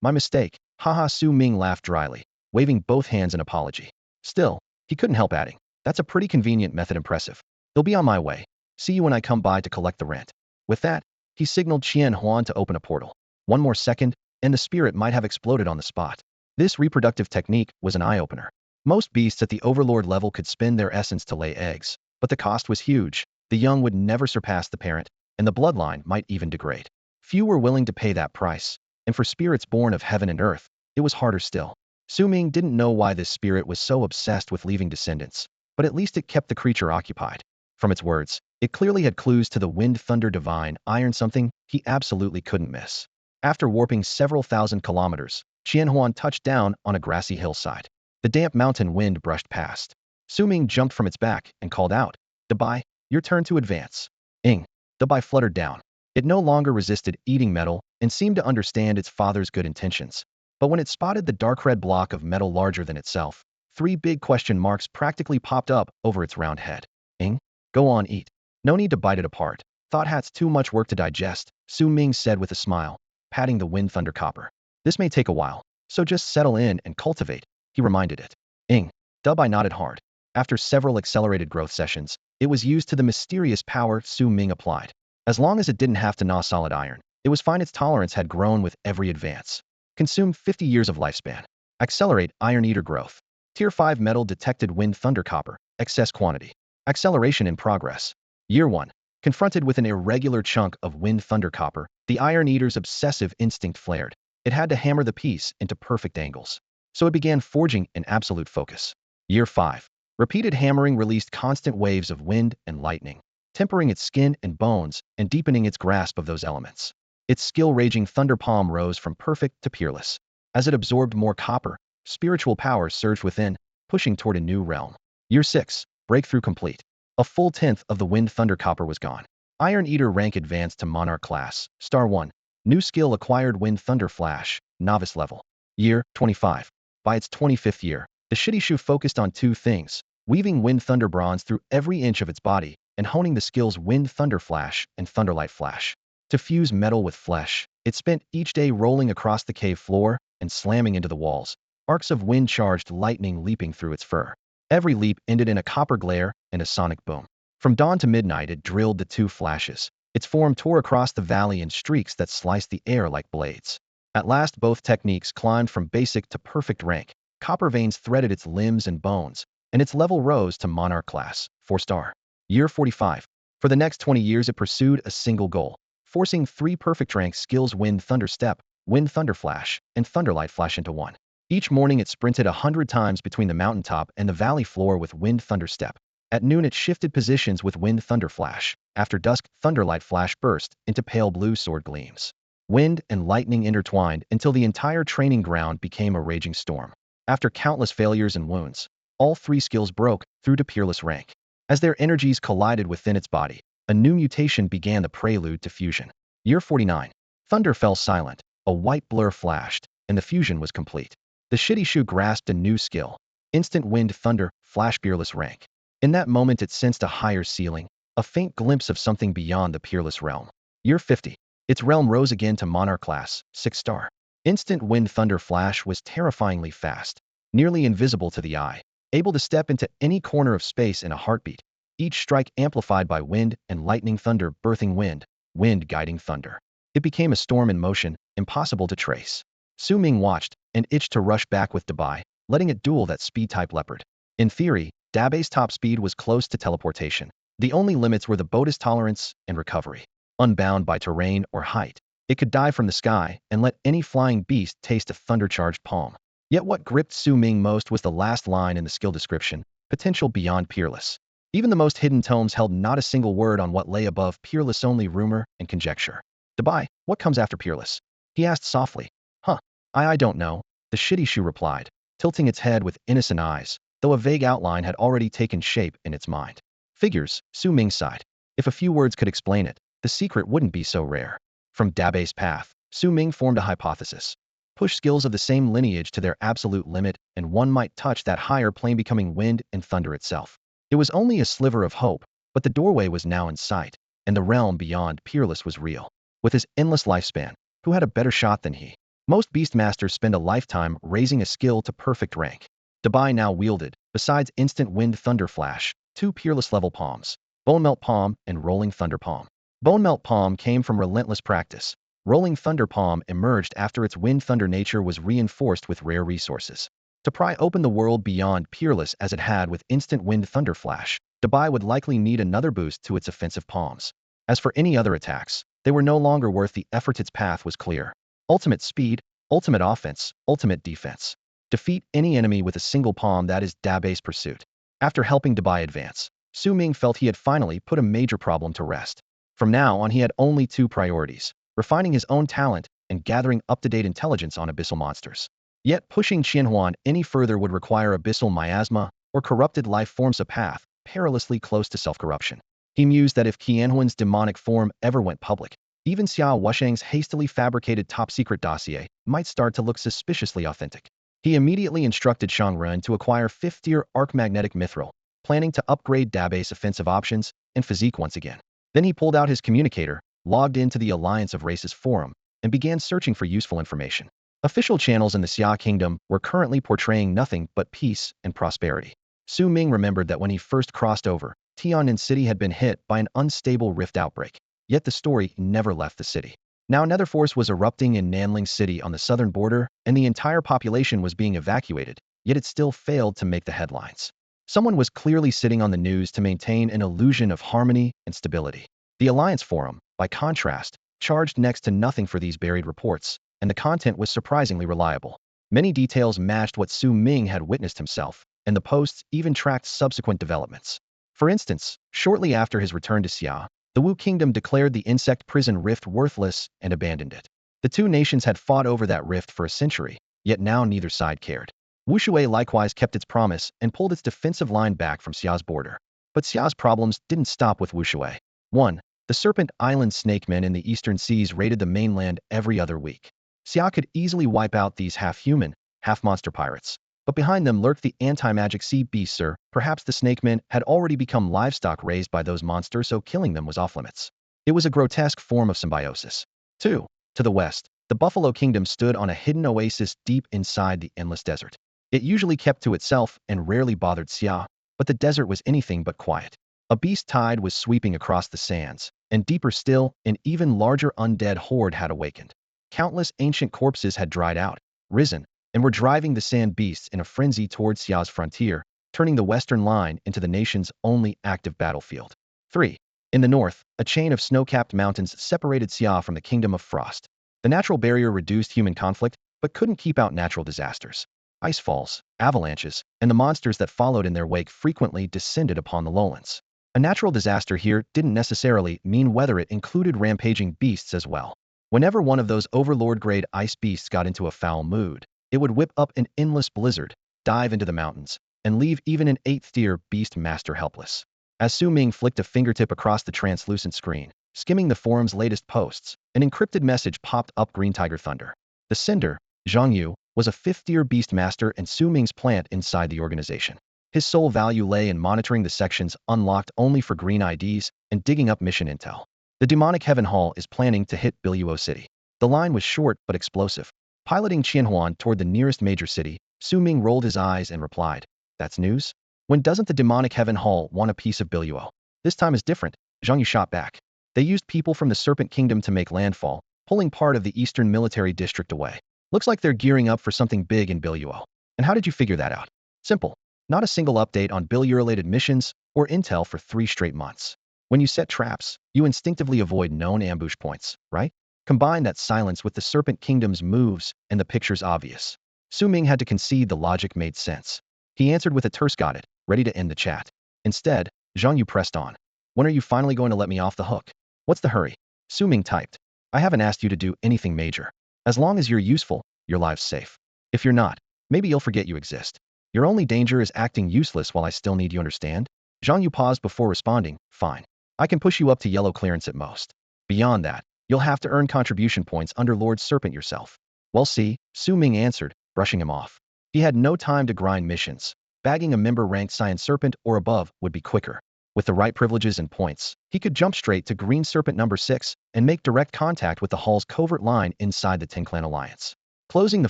my mistake. Haha, Su Ming laughed dryly, waving both hands in apology. Still, he couldn't help adding, that's a pretty convenient method. Impressive. They'll be on my way. See you when I come by to collect the rent. With that, he signaled Qian Huan to open a portal. One more second, and the spirit might have exploded on the spot. This reproductive technique was an eye-opener. Most beasts at the overlord level could spin their essence to lay eggs, but the cost was huge. The young would never surpass the parent, and the bloodline might even degrade. Few were willing to pay that price, and for spirits born of heaven and earth, it was harder still. Su Ming didn't know why this spirit was so obsessed with leaving descendants, but at least it kept the creature occupied. From its words, it clearly had clues to the wind thunder divine iron, something he absolutely couldn't miss. After warping several thousand kilometers, Qianhuan touched down on a grassy hillside. The damp mountain wind brushed past. Su Ming jumped from its back and called out, Defy, your turn to advance. Ing. Defy fluttered down. It no longer resisted eating metal and seemed to understand its father's good intentions. But when it spotted the dark red block of metal larger than itself, 3 big question marks practically popped up over its round head. Ing? Go on, eat. No need to bite it apart. Thought hat's too much work to digest, Su Ming said with a smile, patting the wind thunder copper. This may take a while, so just settle in and cultivate, he reminded it. Ing. Defy nodded hard. After several accelerated growth sessions, it was used to the mysterious power Su Ming applied. As long as it didn't have to gnaw solid iron, it was fine. Its tolerance had grown with every advance. Consumed 50 years of lifespan. Accelerate Iron Eater growth. Tier 5 metal detected wind thunder copper. Excess quantity. Acceleration in progress. Year 1. Confronted with an irregular chunk of wind thunder copper, the Iron Eater's obsessive instinct flared. It had to hammer the piece into perfect angles. So it began forging in absolute focus. Year 5. Repeated hammering released constant waves of wind and lightning, tempering its skin and bones and deepening its grasp of those elements. Its skill-raging thunder palm rose from perfect to peerless. As it absorbed more copper, spiritual power surged within, pushing toward a new realm. Year 6. Breakthrough complete. A full 10th of the wind thunder copper was gone. Iron Eater rank advanced to Monarch class, Star 1. New skill acquired Wind Thunder Flash, Novice level. Year 25. By its 25th year, the Shitishu focused on 2 things, weaving Wind Thunder Bronze through every inch of its body, and honing the skills Wind Thunder Flash and Thunderlight Flash. To fuse metal with flesh, it spent each day rolling across the cave floor and slamming into the walls, arcs of wind-charged lightning leaping through its fur. Every leap ended in a copper glare and a sonic boom. From dawn to midnight it drilled the 2 flashes. Its form tore across the valley in streaks that sliced the air like blades. At last both techniques climbed from basic to perfect rank. Copper veins threaded its limbs and bones, and its level rose to Monarch class, 4-star. Year 45. For the next 20 years it pursued a single goal, forcing 3 perfect rank skills Wind Thunder Step, Wind Thunder Flash, and Thunderlight Flash into one. Each morning it sprinted 100 times between the mountaintop and the valley floor with Wind Thunder Step. At noon it shifted positions with Wind Thunder Flash. After dusk, Thunderlight Flash burst into pale blue sword gleams. Wind and lightning intertwined until the entire training ground became a raging storm. After countless failures and wounds, all 3 skills broke through to peerless rank. As their energies collided within its body, a new mutation began, the prelude to fusion. Year 49. Thunder fell silent, a white blur flashed, and the fusion was complete. The Shitishu grasped a new skill, Instant Wind Thunder Flash peerless rank. In that moment it sensed a higher ceiling, a faint glimpse of something beyond the peerless realm. Year 50. Its realm rose again to Monarch class, 6-star. Instant Wind Thunder Flash was terrifyingly fast, nearly invisible to the eye, able to step into any corner of space in a heartbeat. Each strike amplified by wind and lightning, thunder birthing wind, wind guiding thunder. It became a storm in motion, impossible to trace. Su Ming watched and itched to rush back with Defy, letting it duel that speed-type leopard. In theory, Dabe's top speed was close to teleportation. The only limits were the boatus tolerance and recovery. Unbound by terrain or height, it could dive from the sky and let any flying beast taste a thunder-charged palm. Yet what gripped Su Ming most was the last line in the skill description, potential beyond peerless. Even the most hidden tomes held not a single word on what lay above peerless, only rumor and conjecture. Dubai, what comes after peerless? He asked softly. Huh, I don't know, the shitty shoe replied, tilting its head with innocent eyes, though a vague outline had already taken shape in its mind. Figures, Su Ming sighed. If a few words could explain it, the secret wouldn't be so rare. From Dabe's path, Su Ming formed a hypothesis. Push skills of the same lineage to their absolute limit, and one might touch that higher plane, becoming wind and thunder itself. It was only a sliver of hope, but the doorway was now in sight, and the realm beyond peerless was real. With his endless lifespan, who had a better shot than he? Most beastmasters spend a lifetime raising a skill to perfect rank. Dubai now wielded, besides instant wind thunder flash, two peerless level palms, bone melt palm and rolling thunder palm. Bone melt palm came from relentless practice. Rolling Thunder Palm emerged after its wind thunder nature was reinforced with rare resources. To pry open the world beyond peerless as it had with instant wind thunder flash, Dubai would likely need another boost to its offensive palms. As for any other attacks, they were no longer worth the effort. Its path was clear. Ultimate speed, ultimate offense, ultimate defense. Defeat any enemy with a single palm. That is Dabe's pursuit. After helping Dubai advance, Su Ming felt he had finally put a major problem to rest. From now on, he had only two priorities: refining his own talent and gathering up-to-date intelligence on abyssal monsters. Yet pushing Qianhuan any further would require abyssal miasma or corrupted life forms, a path perilously close to self-corruption. He mused that if Qianhuan's demonic form ever went public, even Xia Wushang's hastily fabricated top-secret dossier might start to look suspiciously authentic. He immediately instructed Shang Ren to acquire 5th-tier arc-magnetic mithril, planning to upgrade Dabe's offensive options and physique once again. Then he pulled out his communicator, logged into the Alliance of Races forum, and began searching for useful information. Official channels in the Xia Kingdom were currently portraying nothing but peace and prosperity. Su Ming remembered that when he first crossed over, Tiannan City had been hit by an unstable rift outbreak, yet the story never left the city. Now another force was erupting in Nanling City on the southern border, and the entire population was being evacuated, yet it still failed to make the headlines. Someone was clearly sitting on the news to maintain an illusion of harmony and stability. The Alliance Forum, by contrast, charged next to nothing for these buried reports, and the content was surprisingly reliable. Many details matched what Su Ming had witnessed himself, and the posts even tracked subsequent developments. For instance, shortly after his return to Xia, the Wu Kingdom declared the insect prison rift worthless and abandoned it. The two nations had fought over that rift for a century, yet now neither side cared. Wushuai likewise kept its promise and pulled its defensive line back from Xia's border. But Xia's problems didn't stop with Wushuai. 1. The Serpent Island snakemen in the eastern seas raided the mainland every other week. Xia could easily wipe out these half-human, half-monster pirates. But behind them lurked the anti-magic sea beasts. Perhaps the snakemen had already become livestock raised by those monsters, so killing them was off-limits. It was a grotesque form of symbiosis. 2. To the west, the Buffalo Kingdom stood on a hidden oasis deep inside the endless desert. It usually kept to itself and rarely bothered Xia, but the desert was anything but quiet. A beast tide was sweeping across the sands, and deeper still, an even larger undead horde had awakened. Countless ancient corpses had dried out, risen, and were driving the sand beasts in a frenzy towards Xia's frontier, turning the western line into the nation's only active battlefield. 3. In the north, a chain of snow-capped mountains separated Xia from the Kingdom of Frost. The natural barrier reduced human conflict, but couldn't keep out natural disasters. Icefalls, avalanches, and the monsters that followed in their wake frequently descended upon the lowlands. A natural disaster here didn't necessarily mean weather. It included rampaging beasts as well. Whenever one of those overlord-grade ice beasts got into a foul mood, it would whip up an endless blizzard, dive into the mountains, and leave even an 8th-tier beast master helpless. As Su Ming flicked a fingertip across the translucent screen, skimming the forum's latest posts, an encrypted message popped up: Green Tiger Thunder. The sender, Zhang Yu, was a 5th-tier beast master and Su Ming's plant inside the organization. His sole value lay in monitoring the sections unlocked only for green IDs and digging up mission intel. The demonic Heaven Hall is planning to hit Biluo City. The line was short but explosive. Piloting Qianhuan toward the nearest major city, Su Ming rolled his eyes and replied, "That's news? When doesn't the demonic Heaven Hall want a piece of Biluo? This time is different," Zhang Yu shot back. "They used people from the Serpent Kingdom to make landfall, pulling part of the Eastern Military District away. Looks like they're gearing up for something big in Biluo. And how did you figure that out?" "Simple. Not a single update on Biluo-related missions or intel for 3 straight months. When you set traps, you instinctively avoid known ambush points, right? Combine that silence with the Serpent Kingdom's moves and the picture's obvious." Su Ming had to concede the logic made sense. He answered with a terse got it, ready to end the chat. Instead, Zhang Yu pressed on. When are you finally going to let me off the hook? What's the hurry? Su Ming typed. I haven't asked you to do anything major. As long as you're useful, your life's safe. If you're not, maybe you'll forget you exist. Your only danger is acting useless while I still need you, understand? Zhang Yu paused before responding, fine. I can push you up to yellow clearance at most. Beyond that, you'll have to earn contribution points under Lord Serpent yourself. Well, see, Su Ming answered, brushing him off. He had no time to grind missions. Bagging a member ranked Cyan Serpent or above would be quicker. With the right privileges and points, he could jump straight to Green Serpent number 6 and make direct contact with the Hall's covert line inside the Tin Clan Alliance. Closing the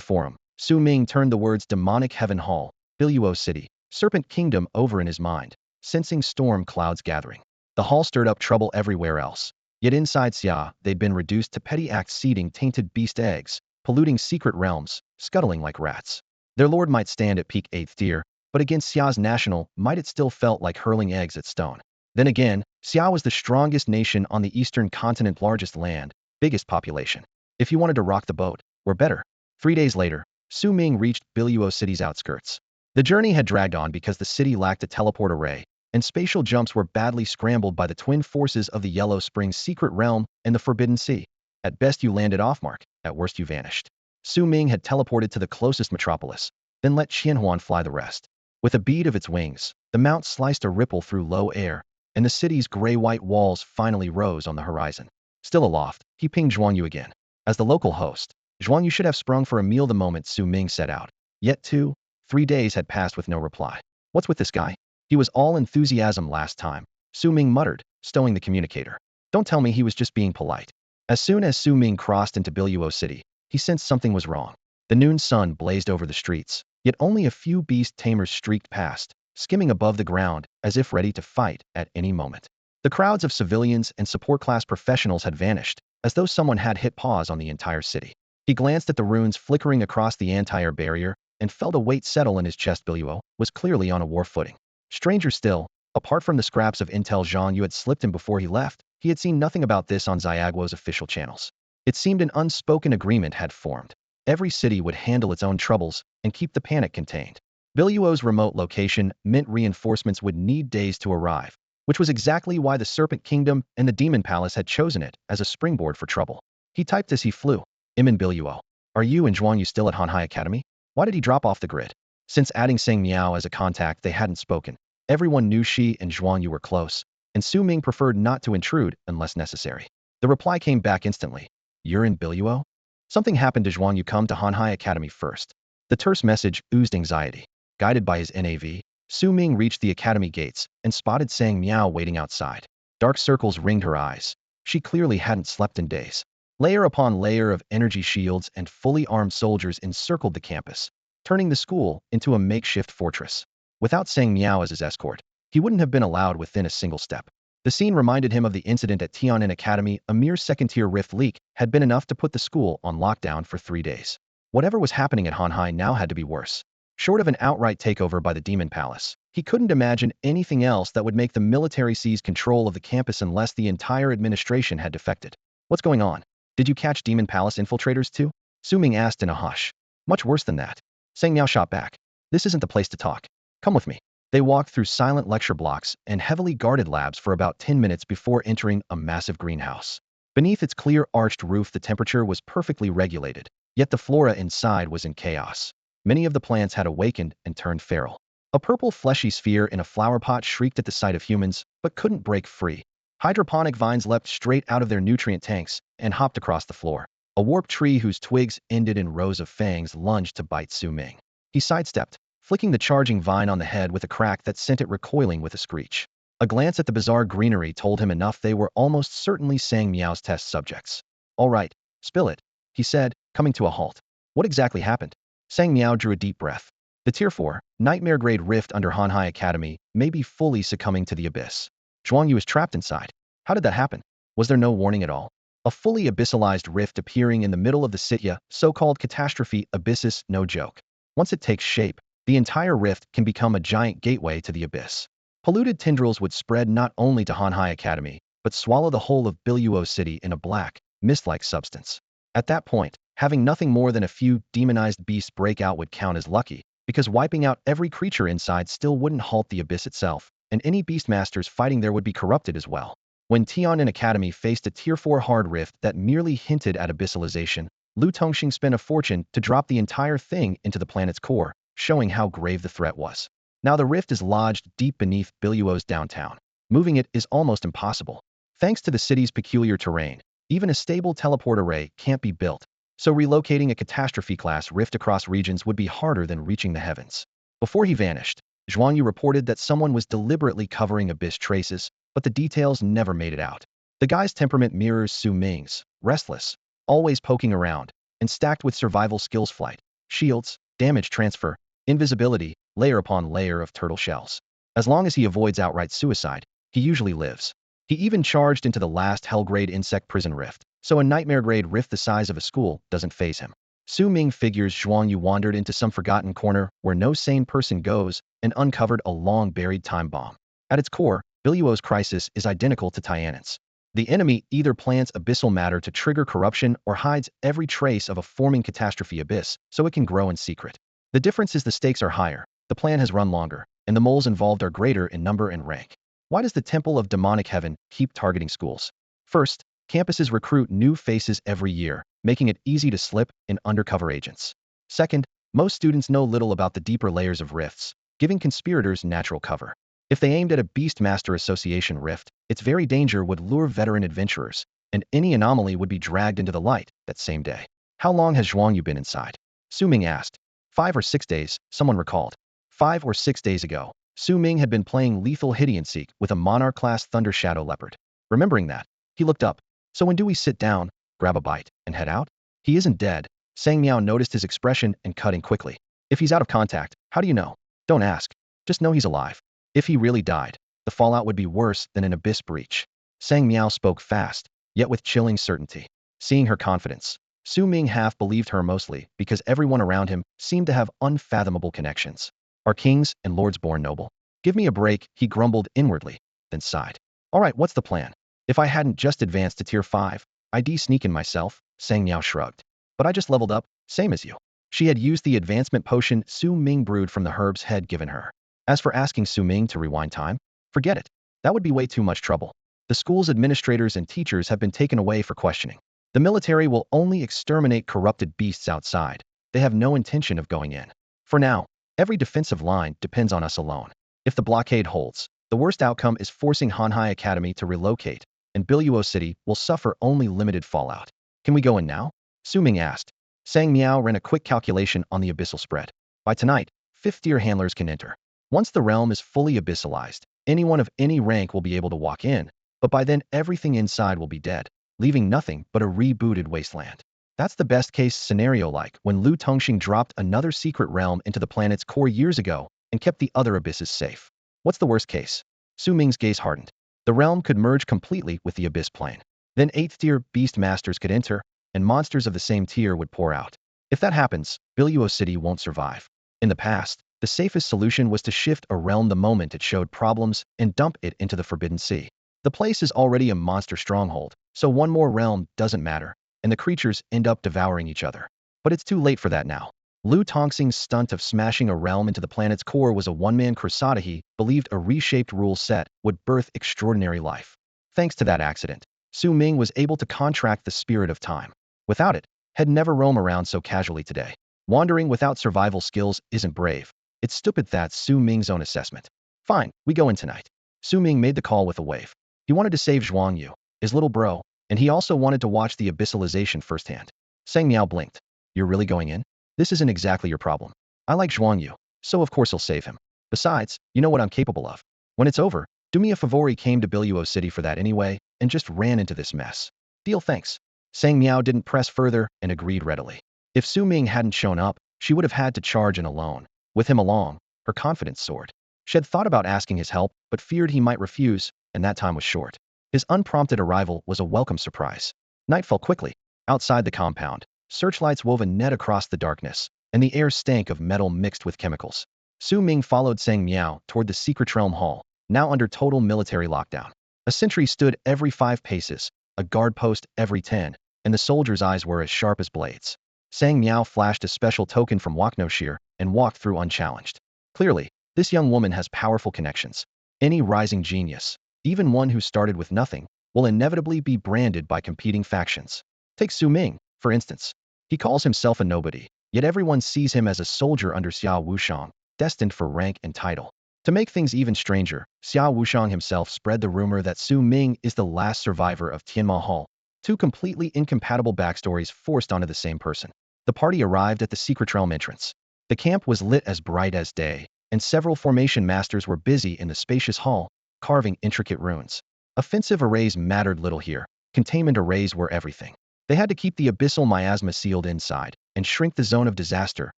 forum, Su Ming turned the words Demonic Heaven Hall, Biluo City, Serpent Kingdom over in his mind, sensing storm clouds gathering. The Hall stirred up trouble everywhere else. Yet inside Xia, they'd been reduced to petty acts seeding tainted beast eggs, polluting secret realms, scuttling like rats. Their lord might stand at peak 8th tier, but against Xia's national might it still felt like hurling eggs at stone. Then again, Xia was the strongest nation on the eastern continent, largest land, biggest population. If you wanted to rock the boat, or better. 3 days later, Su Ming reached Biluo City's outskirts. The journey had dragged on because the city lacked a teleport array, and spatial jumps were badly scrambled by the twin forces of the Yellow Springs secret realm and the Forbidden Sea. At best you landed off mark, at worst you vanished. Su Ming had teleported to the closest metropolis, then let Qianhuan fly the rest. With a beat of its wings, the mount sliced a ripple through low air, and the city's gray-white walls finally rose on the horizon. Still aloft, he pinged Zhuang Yu again. As the local host, Zhuang Yu should have sprung for a meal the moment Su Ming set out. Yet 3 days had passed with no reply. What's with this guy? He was all enthusiasm last time, Su Ming muttered, stowing the communicator. Don't tell me he was just being polite. As soon as Su Ming crossed into Biluo City, he sensed something was wrong. The noon sun blazed over the streets, yet only a few beast tamers streaked past, skimming above the ground as if ready to fight at any moment. The crowds of civilians and support class professionals had vanished, as though someone had hit pause on the entire city. He glanced at the runes flickering across the anti-air barrier and felt a weight settle in his chest. Biluo was clearly on a war footing. Stranger still, apart from the scraps of intel Zhang Yu had slipped him before he left, he had seen nothing about this on Xiaguo's official channels. It seemed an unspoken agreement had formed. Every city would handle its own troubles and keep the panic contained. Biluo's remote location meant reinforcements would need days to arrive, which was exactly why the Serpent Kingdom and the Demon Palace had chosen it as a springboard for trouble. He typed as he flew. Imin Biluo. Are you and Zhuang Yu still at Hanhai Academy? Why did he drop off the grid? Since adding Sang Miao as a contact, they hadn't spoken. Everyone knew she and Zhuang Yu were close, and Su Ming preferred not to intrude unless necessary. The reply came back instantly. You're in Biluo? Something happened to Zhuang Yu. Come to Hanhai Academy first. The terse message oozed anxiety. Guided by his NAV, Su Ming reached the academy gates and spotted Sang Miao waiting outside. Dark circles ringed her eyes. She clearly hadn't slept in days. Layer upon layer of energy shields and fully armed soldiers encircled the campus, turning the school into a makeshift fortress. Without Sang Miao as his escort, he wouldn't have been allowed within a single step. The scene reminded him of the incident at Tian'an Academy. A mere second-tier rift leak had been enough to put the school on lockdown for 3 days. Whatever was happening at Hanhai now had to be worse. Short of an outright takeover by the Demon Palace, he couldn't imagine anything else that would make the military seize control of the campus unless the entire administration had defected. What's going on? Did you catch Demon Palace infiltrators too? Su Ming asked in a hush. Much worse than that. Sang Miao shot back. This isn't the place to talk. Come with me. They walked through silent lecture blocks and heavily guarded labs for about 10 minutes before entering a massive greenhouse. Beneath its clear arched roof, the temperature was perfectly regulated, yet the flora inside was in chaos. Many of the plants had awakened and turned feral. A purple fleshy sphere in a flower pot shrieked at the sight of humans, but couldn't break free. Hydroponic vines leapt straight out of their nutrient tanks and hopped across the floor. A warped tree whose twigs ended in rows of fangs lunged to bite Su Ming. He sidestepped, flicking the charging vine on the head with a crack that sent it recoiling with a screech. A glance at the bizarre greenery told him enough. They were almost certainly Sang Miao's test subjects. All right, spill it, he said, coming to a halt. What exactly happened? Sang Miao drew a deep breath. The Tier 4, nightmare-grade rift under Hanhai Academy may be fully succumbing to the abyss. Zhuang Yu is trapped inside. How did that happen? Was there no warning at all? A fully abyssalized rift appearing in the middle of the Sitya, so-called catastrophe abyssus, no joke. Once it takes shape, the entire rift can become a giant gateway to the abyss. Polluted tendrils would spread not only to Hanhai Academy, but swallow the whole of Biluo City in a black, mist-like substance. At that point, Having nothing more than a few demonized beasts break out would count as lucky, because wiping out every creature inside still wouldn't halt the abyss itself, and any beastmasters fighting there would be corrupted as well. When Tian Academy faced a Tier 4 hard rift that merely hinted at abyssalization, Lu Tongxing spent a fortune to drop the entire thing into the planet's core, showing how grave the threat was. Now the rift is lodged deep beneath Biluo's downtown. Moving it is almost impossible. Thanks to the city's peculiar terrain, even a stable teleport array can't be built, so relocating a catastrophe-class rift across regions would be harder than reaching the heavens. Before he vanished, Zhuangyu reported that someone was deliberately covering abyss traces, but the details never made it out. The guy's temperament mirrors Su Ming's, restless, always poking around, and stacked with survival skills: flight, shields, damage transfer, invisibility, layer upon layer of turtle shells. As long as he avoids outright suicide, he usually lives. He even charged into the last Hell-grade insect prison rift, so a nightmare-grade rift the size of a school doesn't faze him. Su Ming figures Zhuangyu wandered into some forgotten corner where no sane person goes and uncovered a long-buried time bomb. At its core, Biluo's crisis is identical to Tianan's. The enemy either plants abyssal matter to trigger corruption or hides every trace of a forming catastrophe abyss so it can grow in secret. The difference is the stakes are higher, the plan has run longer, and the moles involved are greater in number and rank. Why does the Temple of Demonic Heaven keep targeting schools? First, campuses recruit new faces every year, making it easy to slip in undercover agents. Second, most students know little about the deeper layers of rifts, giving conspirators natural cover. If they aimed at a Beastmaster Association rift, its very danger would lure veteran adventurers, and any anomaly would be dragged into the light that same day. How long has Zhuangyu been inside? Su Ming asked. 5 or 6 days, someone recalled. 5 or 6 days ago, Su Ming had been playing lethal hide-and-seek with a Monarch-class Thunder Shadow Leopard. Remembering that, he looked up. So when do we sit down, grab a bite, and head out? He isn't dead. Sang Miao noticed his expression and cut in quickly. If he's out of contact, how do you know? Don't ask. Just know he's alive. If he really died, the fallout would be worse than an abyss breach. Sang Miao spoke fast, yet with chilling certainty. Seeing her confidence, Su Ming half believed her, mostly because everyone around him seemed to have unfathomable connections. Are kings and lords born noble? Give me a break, he grumbled inwardly, then sighed. All right, what's the plan? If I hadn't just advanced to Tier 5, I'd sneak in myself, Sang Miao shrugged. But I just leveled up, same as you. She had used the advancement potion Su Ming brewed from the herbs had given her. As for asking Su Ming to rewind time, forget it. That would be way too much trouble. The school's administrators and teachers have been taken away for questioning. The military will only exterminate corrupted beasts outside. They have no intention of going in. For now, every defensive line depends on us alone. If the blockade holds, the worst outcome is forcing Hanhai Academy to relocate, and Biluo City will suffer only limited fallout. Can we go in now? Su Ming asked. Sang Miao ran a quick calculation on the abyssal spread. By tonight, 5th-tier handlers can enter. Once the realm is fully abyssalized, anyone of any rank will be able to walk in, but by then everything inside will be dead, leaving nothing but a rebooted wasteland. That's the best-case scenario, like when Lu Tongxing dropped another secret realm into the planet's core years ago and kept the other abysses safe. What's the worst case? Su Ming's gaze hardened. The realm could merge completely with the abyss plane. Then 8th-tier beast masters could enter, and monsters of the same tier would pour out. If that happens, Biluo City won't survive. In the past, the safest solution was to shift a realm the moment it showed problems and dump it into the Forbidden Sea. The place is already a monster stronghold, so one more realm doesn't matter, and the creatures end up devouring each other. But it's too late for that now. Lu Tongxing's stunt of smashing a realm into the planet's core was a one-man crusade. He believed a reshaped rule set would birth extraordinary life. Thanks to that accident, Su Ming was able to contract the spirit of time. Without it, he'd never roam around so casually today. Wandering without survival skills isn't brave. It's stupid. That's Su Ming's own assessment. Fine, we go in tonight. Su Ming made the call with a wave. He wanted to save Zhuangyu, his little bro, and he also wanted to watch the abyssalization firsthand. Sang Miao blinked. You're really going in? This isn't exactly your problem. I like Zhuangyu, so of course I'll save him. Besides, you know what I'm capable of. When it's over, do me a favor. He came to Biluo City for that anyway, and just ran into this mess. Deal, thanks. Sang Miao didn't press further and agreed readily. If Su Ming hadn't shown up, she would have had to charge in alone. With him along, her confidence soared. She had thought about asking his help, but feared he might refuse, and that time was short. His unprompted arrival was a welcome surprise. Night fell quickly. Outside the compound, searchlights wove a net across the darkness, and the air stank of metal mixed with chemicals. Su Ming followed Sang Miao toward the secret realm hall, now under total military lockdown. A sentry stood every 5 paces, a guard post every 10, and the soldiers' eyes were as sharp as blades. Sang Miao flashed a special token from Waknoshir and walked through unchallenged. Clearly, this young woman has powerful connections. Any rising genius, even one who started with nothing, will inevitably be branded by competing factions. Take Su Ming, for instance. He calls himself a nobody, yet everyone sees him as a soldier under Xiao Wushang, destined for rank and title. To make things even stranger, Xiao Wushang himself spread the rumor that Su Ming is the last survivor of Tianma Hall, two completely incompatible backstories forced onto the same person. The party arrived at the secret realm entrance. The camp was lit as bright as day, and several formation masters were busy in the spacious hall, carving intricate runes. Offensive arrays mattered little here. Containment arrays were everything. They had to keep the abyssal miasma sealed inside and shrink the zone of disaster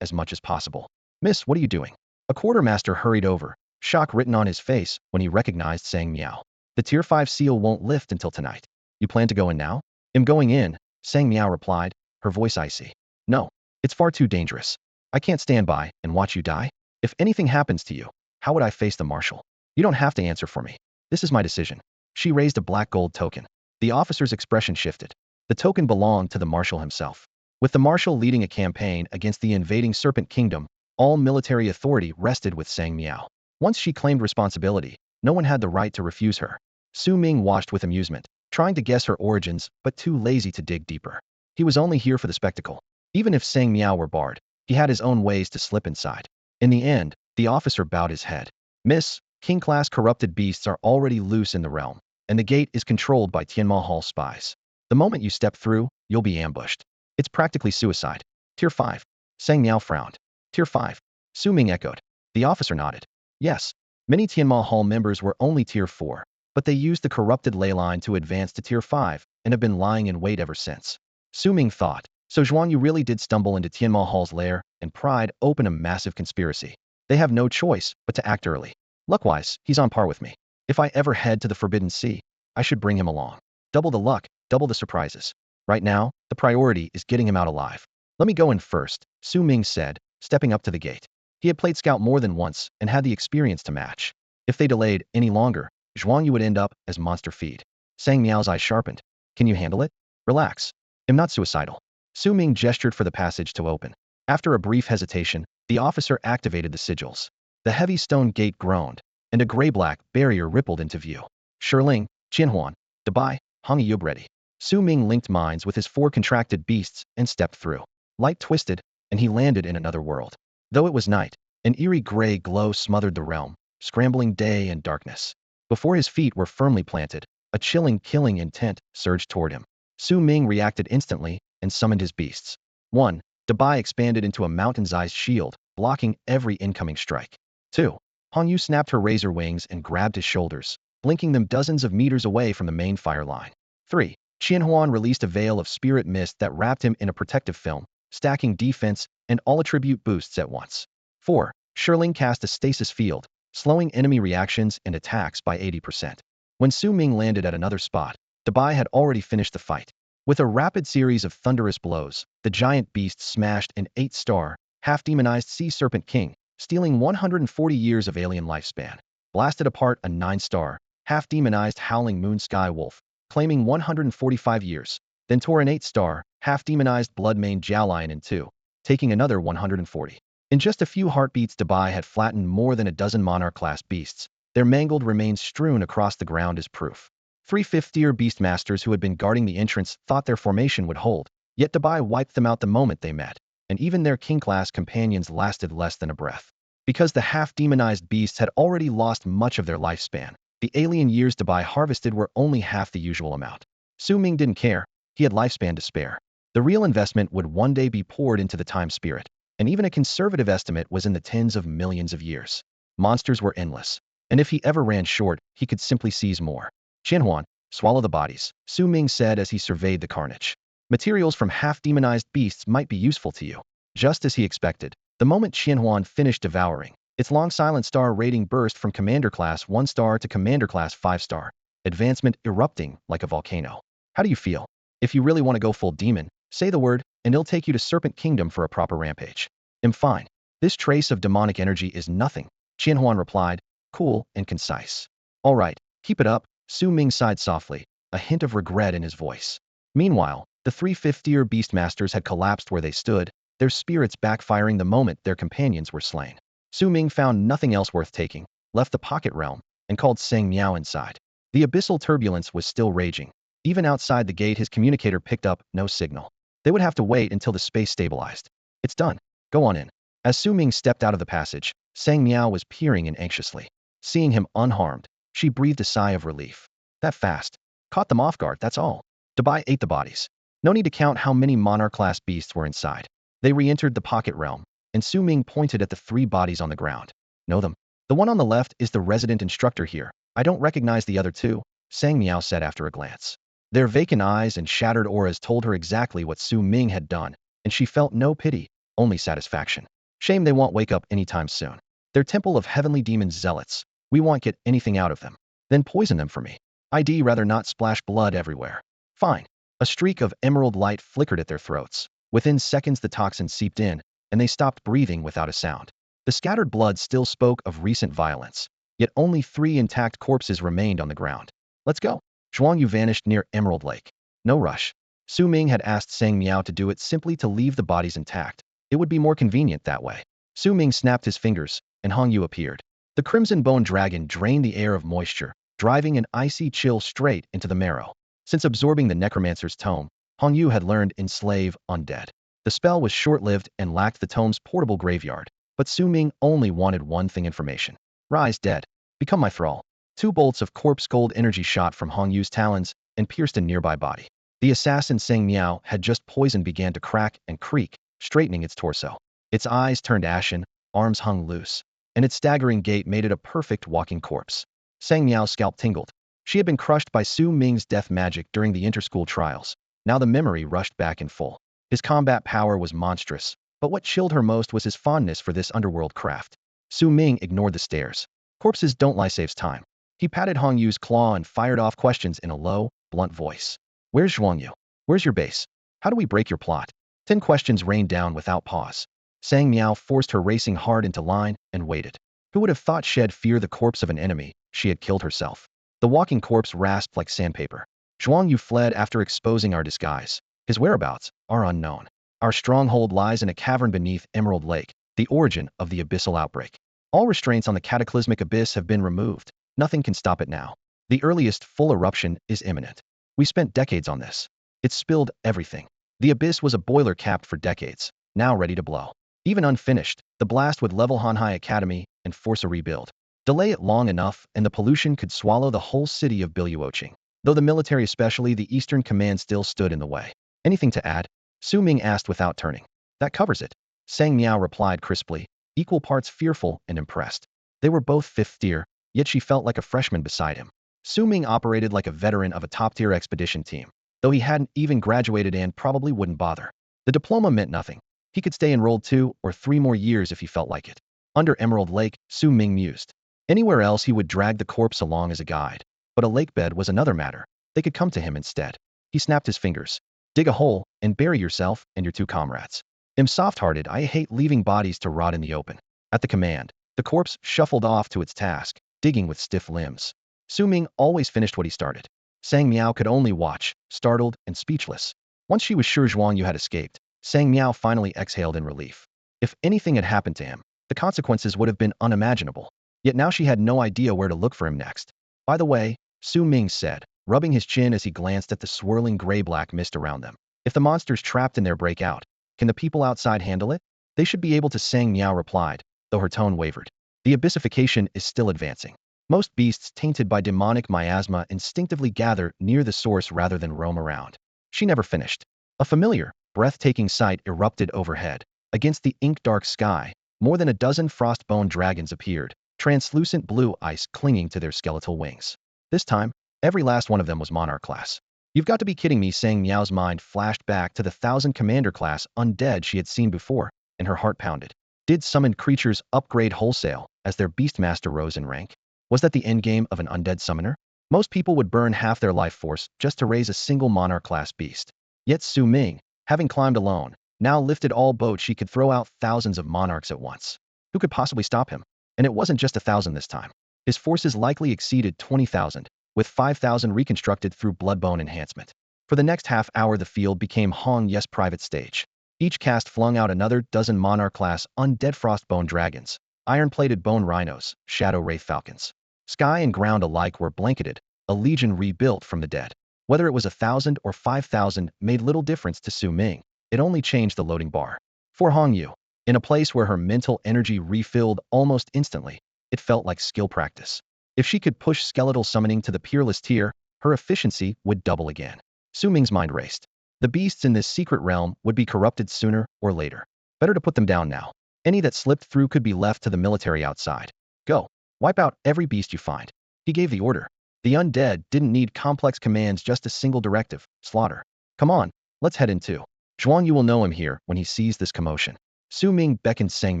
as much as possible. Miss, what are you doing? A quartermaster hurried over, shock written on his face when he recognized Sang Miao. The Tier 5 seal won't lift until tonight. You plan to go in now? I'm going in, Sang Miao replied, her voice icy. No, it's far too dangerous. I can't stand by and watch you die. If anything happens to you, how would I face the marshal? You don't have to answer for me. This is my decision. She raised a black gold token. The officer's expression shifted. The token belonged to the marshal himself. With the marshal leading a campaign against the invading Serpent Kingdom, all military authority rested with Sang Miao. Once she claimed responsibility, no one had the right to refuse her. Su Ming watched with amusement, trying to guess her origins, but too lazy to dig deeper. He was only here for the spectacle. Even if Sang Miao were barred, he had his own ways to slip inside. In the end, the officer bowed his head. Miss, King-class corrupted beasts are already loose in the realm, and the gate is controlled by Tianma Hall spies. The moment you step through, you'll be ambushed. It's practically suicide. Tier 5. Sang Miao frowned. Tier 5. Su Ming echoed. The officer nodded. Yes, many Tianma Hall members were only Tier 4, but they used the corrupted ley line to advance to Tier 5 and have been lying in wait ever since. Su Ming thought, so Zhuan Yu really did stumble into Tianma Hall's lair and pried open a massive conspiracy. They have no choice but to act early. Luckwise, he's on par with me. If I ever head to the Forbidden Sea, I should bring him along. Double the luck, double the surprises. Right now, the priority is getting him out alive. Let me go in first, Su Ming said, stepping up to the gate. He had played scout more than once and had the experience to match. If they delayed any longer, Zhuan Yu would end up as monster feed. Sang Miao's eyes sharpened. Can you handle it? Relax. I'm not suicidal. Su Ming gestured for the passage to open. After a brief hesitation, the officer activated the sigils. The heavy stone gate groaned, and a gray-black barrier rippled into view. Shiling, Qianhuan, Debai, Hong Yub ready. Su Ming linked minds with his 4 contracted beasts and stepped through. Light twisted, and he landed in another world. Though it was night, an eerie gray glow smothered the realm, scrambling day and darkness. Before his feet were firmly planted, a chilling killing intent surged toward him. Su Ming reacted instantly and summoned his beasts. 1. Debai expanded into a mountain-sized shield, blocking every incoming strike. 2. Hong Yu snapped her razor wings and grabbed his shoulders, blinking them dozens of meters away from the main fire line. 3. Qianhuan released a veil of spirit mist that wrapped him in a protective film, stacking defense and all attribute boosts at once. 4. Shiling cast a stasis field, slowing enemy reactions and attacks by 80%. When Su Ming landed at another spot, Debai had already finished the fight. With a rapid series of thunderous blows, the giant beast smashed an 8-star, half-demonized sea serpent king, stealing 140 years of alien lifespan. Blasted apart a 9-star, half-demonized howling moon sky wolf, claiming 145 years, then tore an 8-star, half-demonized blood-maned jiao in 2, taking another 140. In just a few heartbeats, Debai had flattened more than a dozen monarch-class beasts. Their mangled remains strewn across the ground as proof. 3 fifth-tier beastmasters who had been guarding the entrance thought their formation would hold, yet Debai wiped them out the moment they met, and even their king-class companions lasted less than a breath. Because the half-demonized beasts had already lost much of their lifespan, the alien years Debai harvested were only half the usual amount. Su Ming didn't care. He had lifespan to spare. The real investment would one day be poured into the time spirit, and even a conservative estimate was in the tens of millions of years. Monsters were endless, and if he ever ran short, he could simply seize more. Qianhuan, swallow the bodies, Su Ming said as he surveyed the carnage. Materials from half-demonized beasts might be useful to you. Just as he expected, the moment Qianhuan finished devouring, its long silent star rating burst from Commander Class 1-star to Commander Class 5-star, advancement erupting like a volcano. How do you feel? If you really want to go full demon, say the word, and it'll take you to Serpent Kingdom for a proper rampage. I'm fine. This trace of demonic energy is nothing, Qianhuan replied, cool and concise. All right, keep it up, Su Ming sighed softly, a hint of regret in his voice. Meanwhile, The three fifth-tier beastmasters had collapsed where they stood, their spirits backfiring the moment their companions were slain. Su Ming found nothing else worth taking, left the pocket realm, and called Seng Miao inside. The abyssal turbulence was still raging. Even outside the gate his communicator picked up no signal. They would have to wait until the space stabilized. It's done. Go on in. As Su Ming stepped out of the passage, Seng Miao was peering in anxiously. Seeing him unharmed, she breathed a sigh of relief. That fast. Caught them off guard, that's all. Dubai ate the bodies. No need to count how many monarch-class beasts were inside. They re-entered the pocket realm, and Su Ming pointed at the three bodies on the ground. Know them? The one on the left is the resident instructor here. I don't recognize the other two, Seng Miao said after a glance. Their vacant eyes and shattered auras told her exactly what Su Ming had done, and she felt no pity, only satisfaction. Shame they won't wake up anytime soon. They're Temple of Heavenly Demons zealots. We won't get anything out of them. Then poison them for me. I'd rather not splash blood everywhere. Fine. A streak of emerald light flickered at their throats. Within seconds the toxin seeped in, and they stopped breathing without a sound. The scattered blood still spoke of recent violence, yet only 3 intact corpses remained on the ground. Let's go. Zhuang Yu vanished near Emerald Lake. No rush. Su Ming had asked Seng Miao to do it simply to leave the bodies intact. It would be more convenient that way. Su Ming snapped his fingers, and Hong Yu appeared. The crimson bone dragon drained the air of moisture, driving an icy chill straight into the marrow. Since absorbing the necromancer's tome, Hong Yu had learned enslave undead. The spell was short-lived and lacked the tome's portable graveyard, but Su Ming only wanted one thing: information. Rise dead. Become my thrall. 2 bolts of corpse gold energy shot from Hong Yu's talons and pierced a nearby body. The assassin Seng Miao had just poisoned began to crack and creak, straightening its torso. Its eyes turned ashen, arms hung loose, and its staggering gait made it a perfect walking corpse. Seng Miao's scalp tingled. She had been crushed by Su Ming's death magic during the interschool trials. Now the memory rushed back in full. His combat power was monstrous, but what chilled her most was his fondness for this underworld craft. Su Ming ignored the stares. Corpses don't lie, saves time. He patted Hong Yu's claw and fired off questions in a low, blunt voice. Where's Zhuang Yu? Where's your base? How do we break your plot? 10 questions rained down without pause. Seng Miao forced her racing hard into line and waited. Who would have thought she'd fear the corpse of an enemy? She had killed herself. The walking corpse rasped like sandpaper. Zhuang Yu fled after exposing our disguise. His whereabouts are unknown. Our stronghold lies in a cavern beneath Emerald Lake, the origin of the abyssal outbreak. All restraints on the cataclysmic abyss have been removed. Nothing can stop it now. The earliest full eruption is imminent. We spent decades on this. It spilled everything. The abyss was a boiler capped for decades, now ready to blow. Even unfinished, the blast would level Hanhai Academy and force a rebuild. Delay it long enough and the pollution could swallow the whole city of Biluoqing. Though the military, especially the Eastern Command, still stood in the way. Anything to add? Su Ming asked without turning. That covers it. Seng Miao replied crisply, equal parts fearful and impressed. They were both 5th tier, yet she felt like a freshman beside him. Su Ming operated like a veteran of a top-tier expedition team, though he hadn't even graduated and probably wouldn't bother. The diploma meant nothing. He could stay enrolled 2 or 3 more years if he felt like it. Under Emerald Lake, Su Ming mused. Anywhere else he would drag the corpse along as a guide. But a lake bed was another matter. They could come to him instead. He snapped his fingers. Dig a hole and bury yourself and your 2 comrades. I'm soft-hearted. I hate leaving bodies to rot in the open. At the command, the corpse shuffled off to its task, digging with stiff limbs. Su Ming always finished what he started. Seng Miao could only watch, startled and speechless. Once she was sure Zhuang Yu had escaped, Seng Miao finally exhaled in relief. If anything had happened to him, the consequences would have been unimaginable. Yet now she had no idea where to look for him next. By the way, Su Ming said, rubbing his chin as he glanced at the swirling gray-black mist around them. If the monsters trapped in there break out, can the people outside handle it? They should be able to, Seng Miao replied, though her tone wavered. The abyssification is still advancing. Most beasts tainted by demonic miasma instinctively gather near the source rather than roam around. She never finished. A familiar, breathtaking sight erupted overhead. Against the ink-dark sky, more than a dozen frostbone dragons appeared, translucent blue ice clinging to their skeletal wings. This time, every last one of them was monarch class. You've got to be kidding me. Seng Miao's mind flashed back to the 1000 commander class undead she had seen before, and her heart pounded. Did summoned creatures upgrade wholesale as their beastmaster rose in rank? Was that the endgame of an undead summoner? Most people would burn half their life force just to raise a single monarch class beast. Yet Su Ming, having climbed alone, now lifted all boats. She could throw out thousands of monarchs at once. Who could possibly stop him? And it wasn't just 1,000 this time. His forces likely exceeded 20,000, with 5,000 reconstructed through bloodbone enhancement. For the next half hour the field became Hong Yes private stage. Each cast flung out another dozen monarch-class undead frostbone dragons, iron-plated bone rhinos, shadow wraith falcons. Sky and ground alike were blanketed, a legion rebuilt from the dead. Whether it was 1,000 or 5,000 made little difference to Su Ming, it only changed the loading bar. For Hong Yu, in a place where her mental energy refilled almost instantly, it felt like skill practice. If she could push skeletal summoning to the peerless tier, her efficiency would double again. Su Ming's mind raced. The beasts in this secret realm would be corrupted sooner or later. Better to put them down now. Any that slipped through could be left to the military outside. Go. Wipe out every beast you find. He gave the order. The undead didn't need complex commands, just a single directive: slaughter. Come on, let's head in too. Zhuang Yu will know him here when he sees this commotion. Su Ming beckoned Sang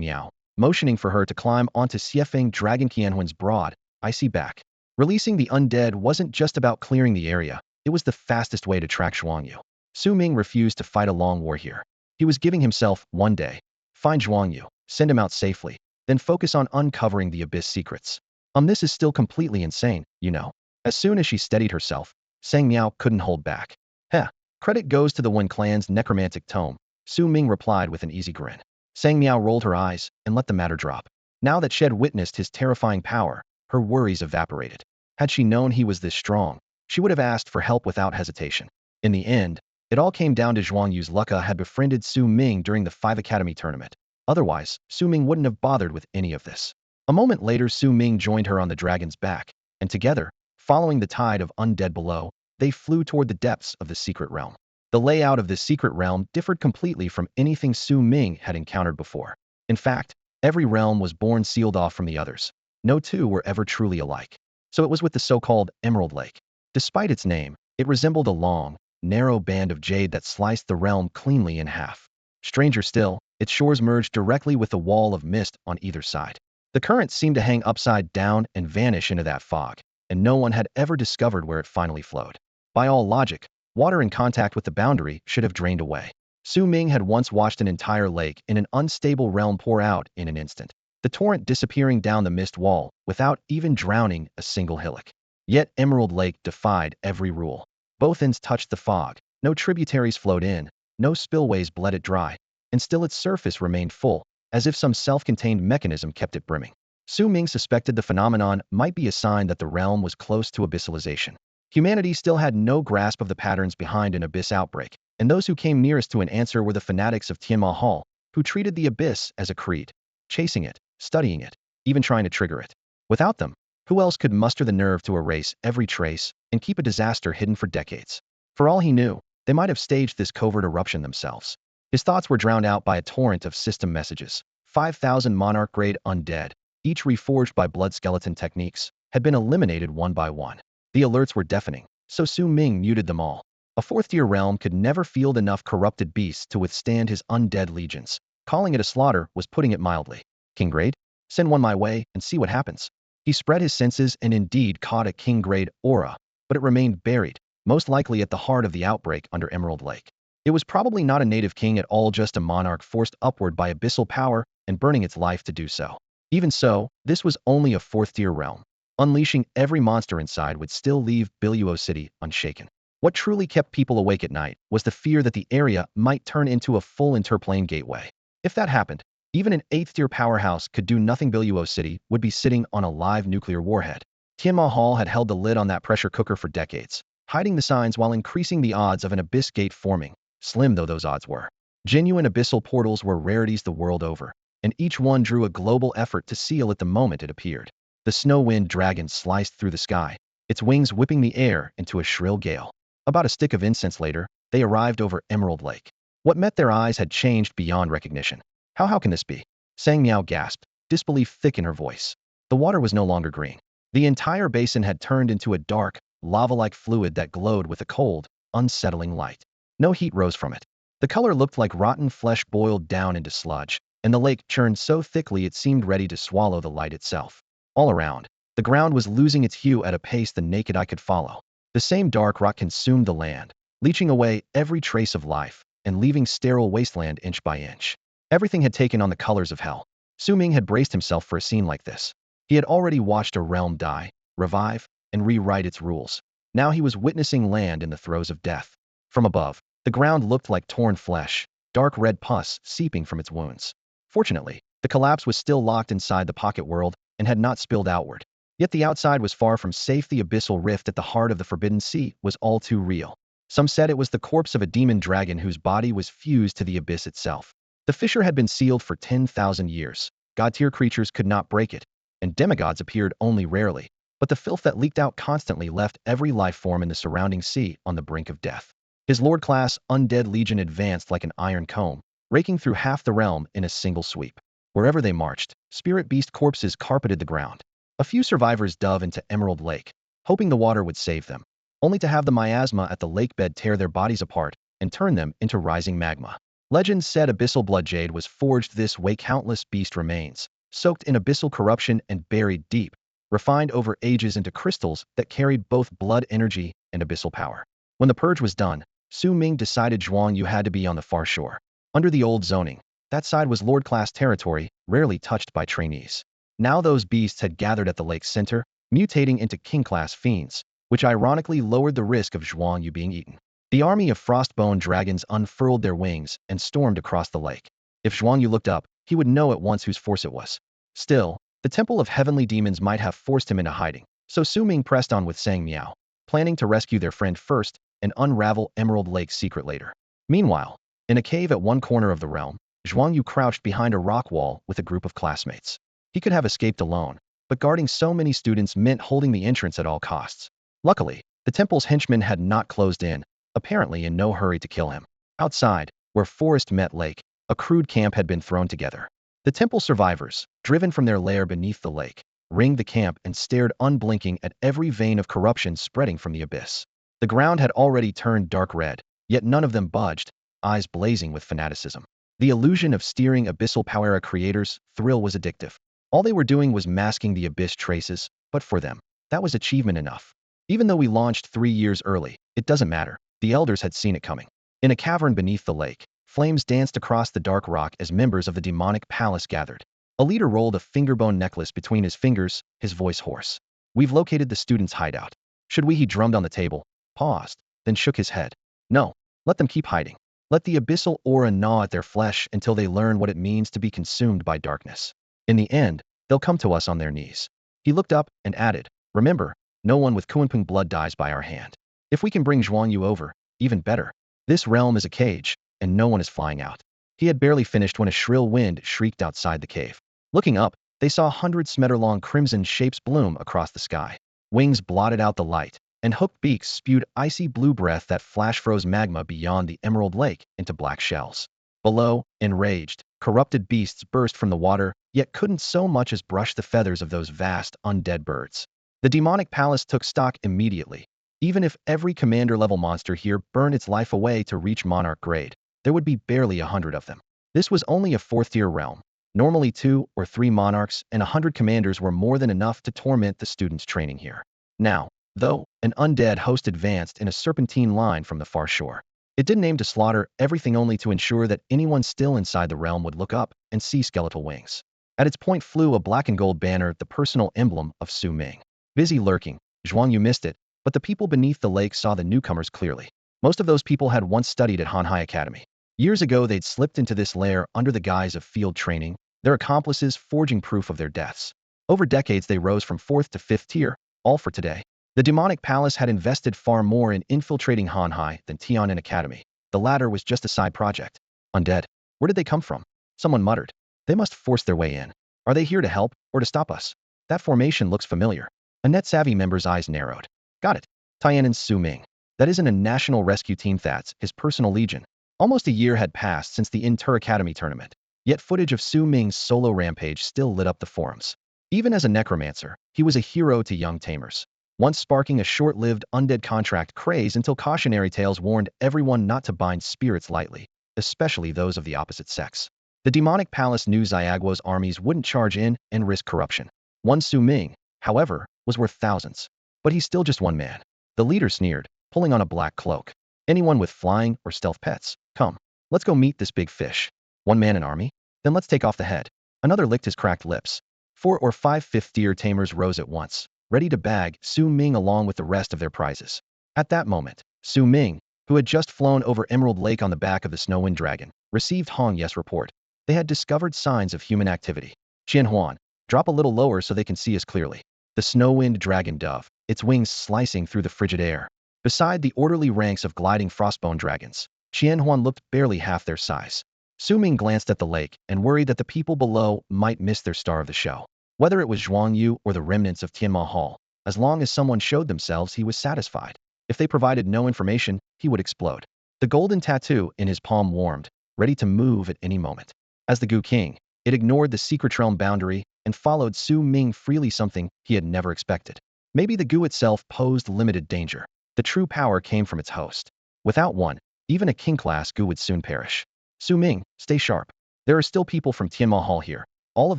Miao, motioning for her to climb onto Xiefeng Dragon Qianhuan's broad, icy back. Releasing the undead wasn't just about clearing the area, it was the fastest way to track Zhuang Yu. Su Ming refused to fight a long war here. He was giving himself one day. Find Zhuang Yu, send him out safely, then focus on uncovering the abyss secrets. This is still completely insane, you know. As soon as she steadied herself, Sang Miao couldn't hold back. Heh, credit goes to the Wen clan's necromantic tome, Su Ming replied with an easy grin. Sang Miao rolled her eyes and let the matter drop. Now that she had witnessed his terrifying power, her worries evaporated. Had she known he was this strong, she would have asked for help without hesitation. In the end, it all came down to Zhuang Yu's luck had befriended Su Ming during the 5 Academy tournament. Otherwise, Su Ming wouldn't have bothered with any of this. A moment later, Su Ming joined her on the dragon's back, and together, following the tide of undead below, they flew toward the depths of the secret realm. The layout of this secret realm differed completely from anything Su Ming had encountered before. In fact, every realm was born sealed off from the others. No two were ever truly alike. So it was with the so-called Emerald Lake. Despite its name, it resembled a long, narrow band of jade that sliced the realm cleanly in half. Stranger still, its shores merged directly with the wall of mist on either side. The current seemed to hang upside down and vanish into that fog, and no one had ever discovered where it finally flowed. By all logic, water in contact with the boundary should have drained away. Su Ming had once watched an entire lake in an unstable realm pour out in an instant, the torrent disappearing down the mist wall without even drowning a single hillock. Yet Emerald Lake defied every rule. Both ends touched the fog, no tributaries flowed in, no spillways bled it dry, and still its surface remained full, as if some self-contained mechanism kept it brimming. Su Ming suspected the phenomenon might be a sign that the realm was close to abyssalization. Humanity still had no grasp of the patterns behind an abyss outbreak, and those who came nearest to an answer were the fanatics of Tianma Hall, who treated the abyss as a creed, chasing it, studying it, even trying to trigger it. Without them, who else could muster the nerve to erase every trace and keep a disaster hidden for decades? For all he knew, they might have staged this covert eruption themselves. His thoughts were drowned out by a torrent of system messages. 5,000 monarch-grade undead, each reforged by blood skeleton techniques, had been eliminated one by one. The alerts were deafening, so Su Ming muted them all. A fourth-tier realm could never field enough corrupted beasts to withstand his undead legions. Calling it a slaughter was putting it mildly. King-grade? Send one my way and see what happens. He spread his senses and indeed caught a king-grade aura, but it remained buried, most likely at the heart of the outbreak under Emerald Lake. It was probably not a native king at all, just a monarch forced upward by abyssal power and burning its life to do so. Even so, this was only a fourth-tier realm. Unleashing every monster inside would still leave Biluo City unshaken. What truly kept people awake at night was the fear that the area might turn into a full interplane gateway. If that happened, even an 8th-tier powerhouse could do nothing. Biluo City would be sitting on a live nuclear warhead. Tianma Hall had held the lid on that pressure cooker for decades, hiding the signs while increasing the odds of an abyss gate forming, slim though those odds were. Genuine abyssal portals were rarities the world over, and each one drew a global effort to seal it the moment it appeared. The snow wind dragon sliced through the sky, its wings whipping the air into a shrill gale. About a stick of incense later, they arrived over Emerald Lake. What met their eyes had changed beyond recognition. How can this be? Sang Miao gasped, disbelief thick in her voice. The water was no longer green. The entire basin had turned into a dark, lava-like fluid that glowed with a cold, unsettling light. No heat rose from it. The color looked like rotten flesh boiled down into sludge, and the lake churned so thickly it seemed ready to swallow the light itself. All around, the ground was losing its hue at a pace the naked eye could follow. The same dark rot consumed the land, leaching away every trace of life, and leaving sterile wasteland inch by inch. Everything had taken on the colors of hell. Su Ming had braced himself for a scene like this. He had already watched a realm die, revive, and rewrite its rules. Now he was witnessing land in the throes of death. From above, the ground looked like torn flesh, dark red pus seeping from its wounds. Fortunately, the collapse was still locked inside the pocket world and had not spilled outward. Yet the outside was far from safe. The abyssal rift at the heart of the Forbidden Sea was all too real. Some said it was the corpse of a demon dragon whose body was fused to the abyss itself. The fissure had been sealed for 10,000 years. God-tier creatures could not break it, and demigods appeared only rarely. But the filth that leaked out constantly left every life form in the surrounding sea on the brink of death. His Lord-class undead legion advanced like an iron comb, raking through half the realm in a single sweep. Wherever they marched, spirit beast corpses carpeted the ground. A few survivors dove into Emerald Lake, hoping the water would save them, only to have the miasma at the lake bed tear their bodies apart and turn them into rising magma. Legends said abyssal blood jade was forged this way. Countless beast remains, soaked in abyssal corruption and buried deep, refined over ages into crystals that carried both blood energy and abyssal power. When the purge was done, Su Ming decided Zhuang Yu had to be on the far shore. Under the old zoning, that side was Lord-class territory, rarely touched by trainees. Now those beasts had gathered at the lake's center, mutating into king-class fiends, which ironically lowered the risk of Zhuang Yu being eaten. The army of frostbone dragons unfurled their wings and stormed across the lake. If Zhuang Yu looked up, he would know at once whose force it was. Still, the Temple of Heavenly Demons might have forced him into hiding, so Su Ming pressed on with Sang Miao, planning to rescue their friend first and unravel Emerald Lake's secret later. Meanwhile, in a cave at one corner of the realm, Zhuang Yu crouched behind a rock wall with a group of classmates. He could have escaped alone, but guarding so many students meant holding the entrance at all costs. Luckily, the temple's henchmen had not closed in, apparently in no hurry to kill him. Outside, where forest met lake, a crude camp had been thrown together. The temple survivors, driven from their lair beneath the lake, ringed the camp and stared unblinking at every vein of corruption spreading from the abyss. The ground had already turned dark red, yet none of them budged, eyes blazing with fanaticism. The illusion of steering abyssal power creators' thrill was addictive. All they were doing was masking the abyss traces, but for them, that was achievement enough. Even though we launched 3 years early, it doesn't matter. The elders had seen it coming. In a cavern beneath the lake, flames danced across the dark rock as members of the demonic palace gathered. A leader rolled a fingerbone necklace between his fingers, his voice hoarse. We've located the students' hideout. Should we? He drummed on the table, paused, then shook his head. No, let them keep hiding. Let the abyssal aura gnaw at their flesh until they learn what it means to be consumed by darkness. In the end, they'll come to us on their knees. He looked up and added, remember, no one with Kunpeng blood dies by our hand. If we can bring Zhuang Yu over, even better. This realm is a cage, and no one is flying out. He had barely finished when a shrill wind shrieked outside the cave. Looking up, they saw 100-meter-long crimson shapes bloom across the sky. Wings blotted out the light, and hooked beaks spewed icy blue breath that flash-froze magma beyond the Emerald Lake into black shells. Below, enraged, corrupted beasts burst from the water, yet couldn't so much as brush the feathers of those vast, undead birds. The demonic palace took stock immediately. Even if every commander-level monster here burned its life away to reach monarch grade, there would be barely 100 of them. This was only a 4th-tier realm. Normally 2 or 3 monarchs and 100 commanders were more than enough to torment the students training here. Now, though, an undead host advanced in a serpentine line from the far shore. It didn't aim to slaughter everything, only to ensure that anyone still inside the realm would look up and see skeletal wings. At its point flew a black and gold banner, the personal emblem of Su Ming. Busy lurking, Zhuang Yu missed it, but the people beneath the lake saw the newcomers clearly. Most of those people had once studied at Hanhai Academy. Years ago they'd slipped into this lair under the guise of field training, their accomplices forging proof of their deaths. Over decades they rose from 4th to 5th tier, all for today. The demonic palace had invested far more in infiltrating Hanhai than Tianan Academy. The latter was just a side project. Undead. Where did they come from? Someone muttered. They must force their way in. Are they here to help, or to stop us? That formation looks familiar. A net-savvy member's eyes narrowed. Got it. Tianan's Su Ming. That isn't a national rescue team, that's his personal legion. Almost a year had passed since the Academy tournament, yet footage of Su Ming's solo rampage still lit up the forums. Even as a necromancer, he was a hero to young tamers, once sparking a short-lived undead contract craze until cautionary tales warned everyone not to bind spirits lightly, especially those of the opposite sex. The demonic palace knew Xiaguo's armies wouldn't charge in and risk corruption. One Su Ming, however, was worth thousands. But he's still just one man. The leader sneered, pulling on a black cloak. Anyone with flying or stealth pets, come. Let's go meet this big fish. One man an army? Then let's take off the head. Another licked his cracked lips. 4 or 5 5th-tier tamers rose at once, ready to bag Su Ming along with the rest of their prizes. At that moment, Su Ming, who had just flown over Emerald Lake on the back of the Snowwind Dragon, received Hong Ye's report. They had discovered signs of human activity. Qianhuan, drop a little lower so they can see us clearly. The Snowwind Dragon dove, its wings slicing through the frigid air. Beside the orderly ranks of gliding frostbone dragons, Qianhuan looked barely half their size. Su Ming glanced at the lake and worried that the people below might miss their star of the show. Whether it was Zhuang Yu or the remnants of Tianma Hall, as long as someone showed themselves, he was satisfied. If they provided no information, he would explode. The golden tattoo in his palm warmed, ready to move at any moment. As the Gu King, it ignored the secret realm boundary and followed Su Ming freely, something he had never expected. Maybe the Gu itself posed limited danger. The true power came from its host. Without one, even a king-class Gu would soon perish. Su Ming, stay sharp. There are still people from Tianma Hall here, all of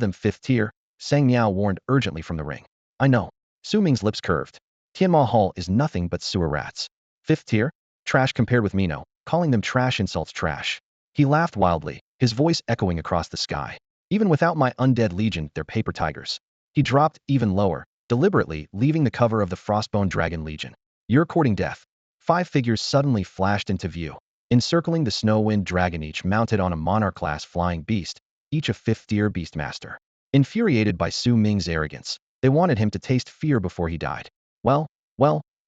them 5th tier, Sang Miao warned urgently from the ring. I know. Su Ming's lips curved. Tianma Hall is nothing but sewer rats. 5th tier? Trash compared with Mino. Calling them trash insults trash. He laughed wildly, his voice echoing across the sky. Even without my undead legion, they're paper tigers. He dropped even lower, deliberately leaving the cover of the Frostbone Dragon Legion. You're courting death. 5 figures suddenly flashed into view, encircling the Snowwind Dragon, each mounted on a monarch-class flying beast, each a 5th-tier beastmaster. Infuriated by Su Ming's arrogance, they wanted him to taste fear before he died. Well,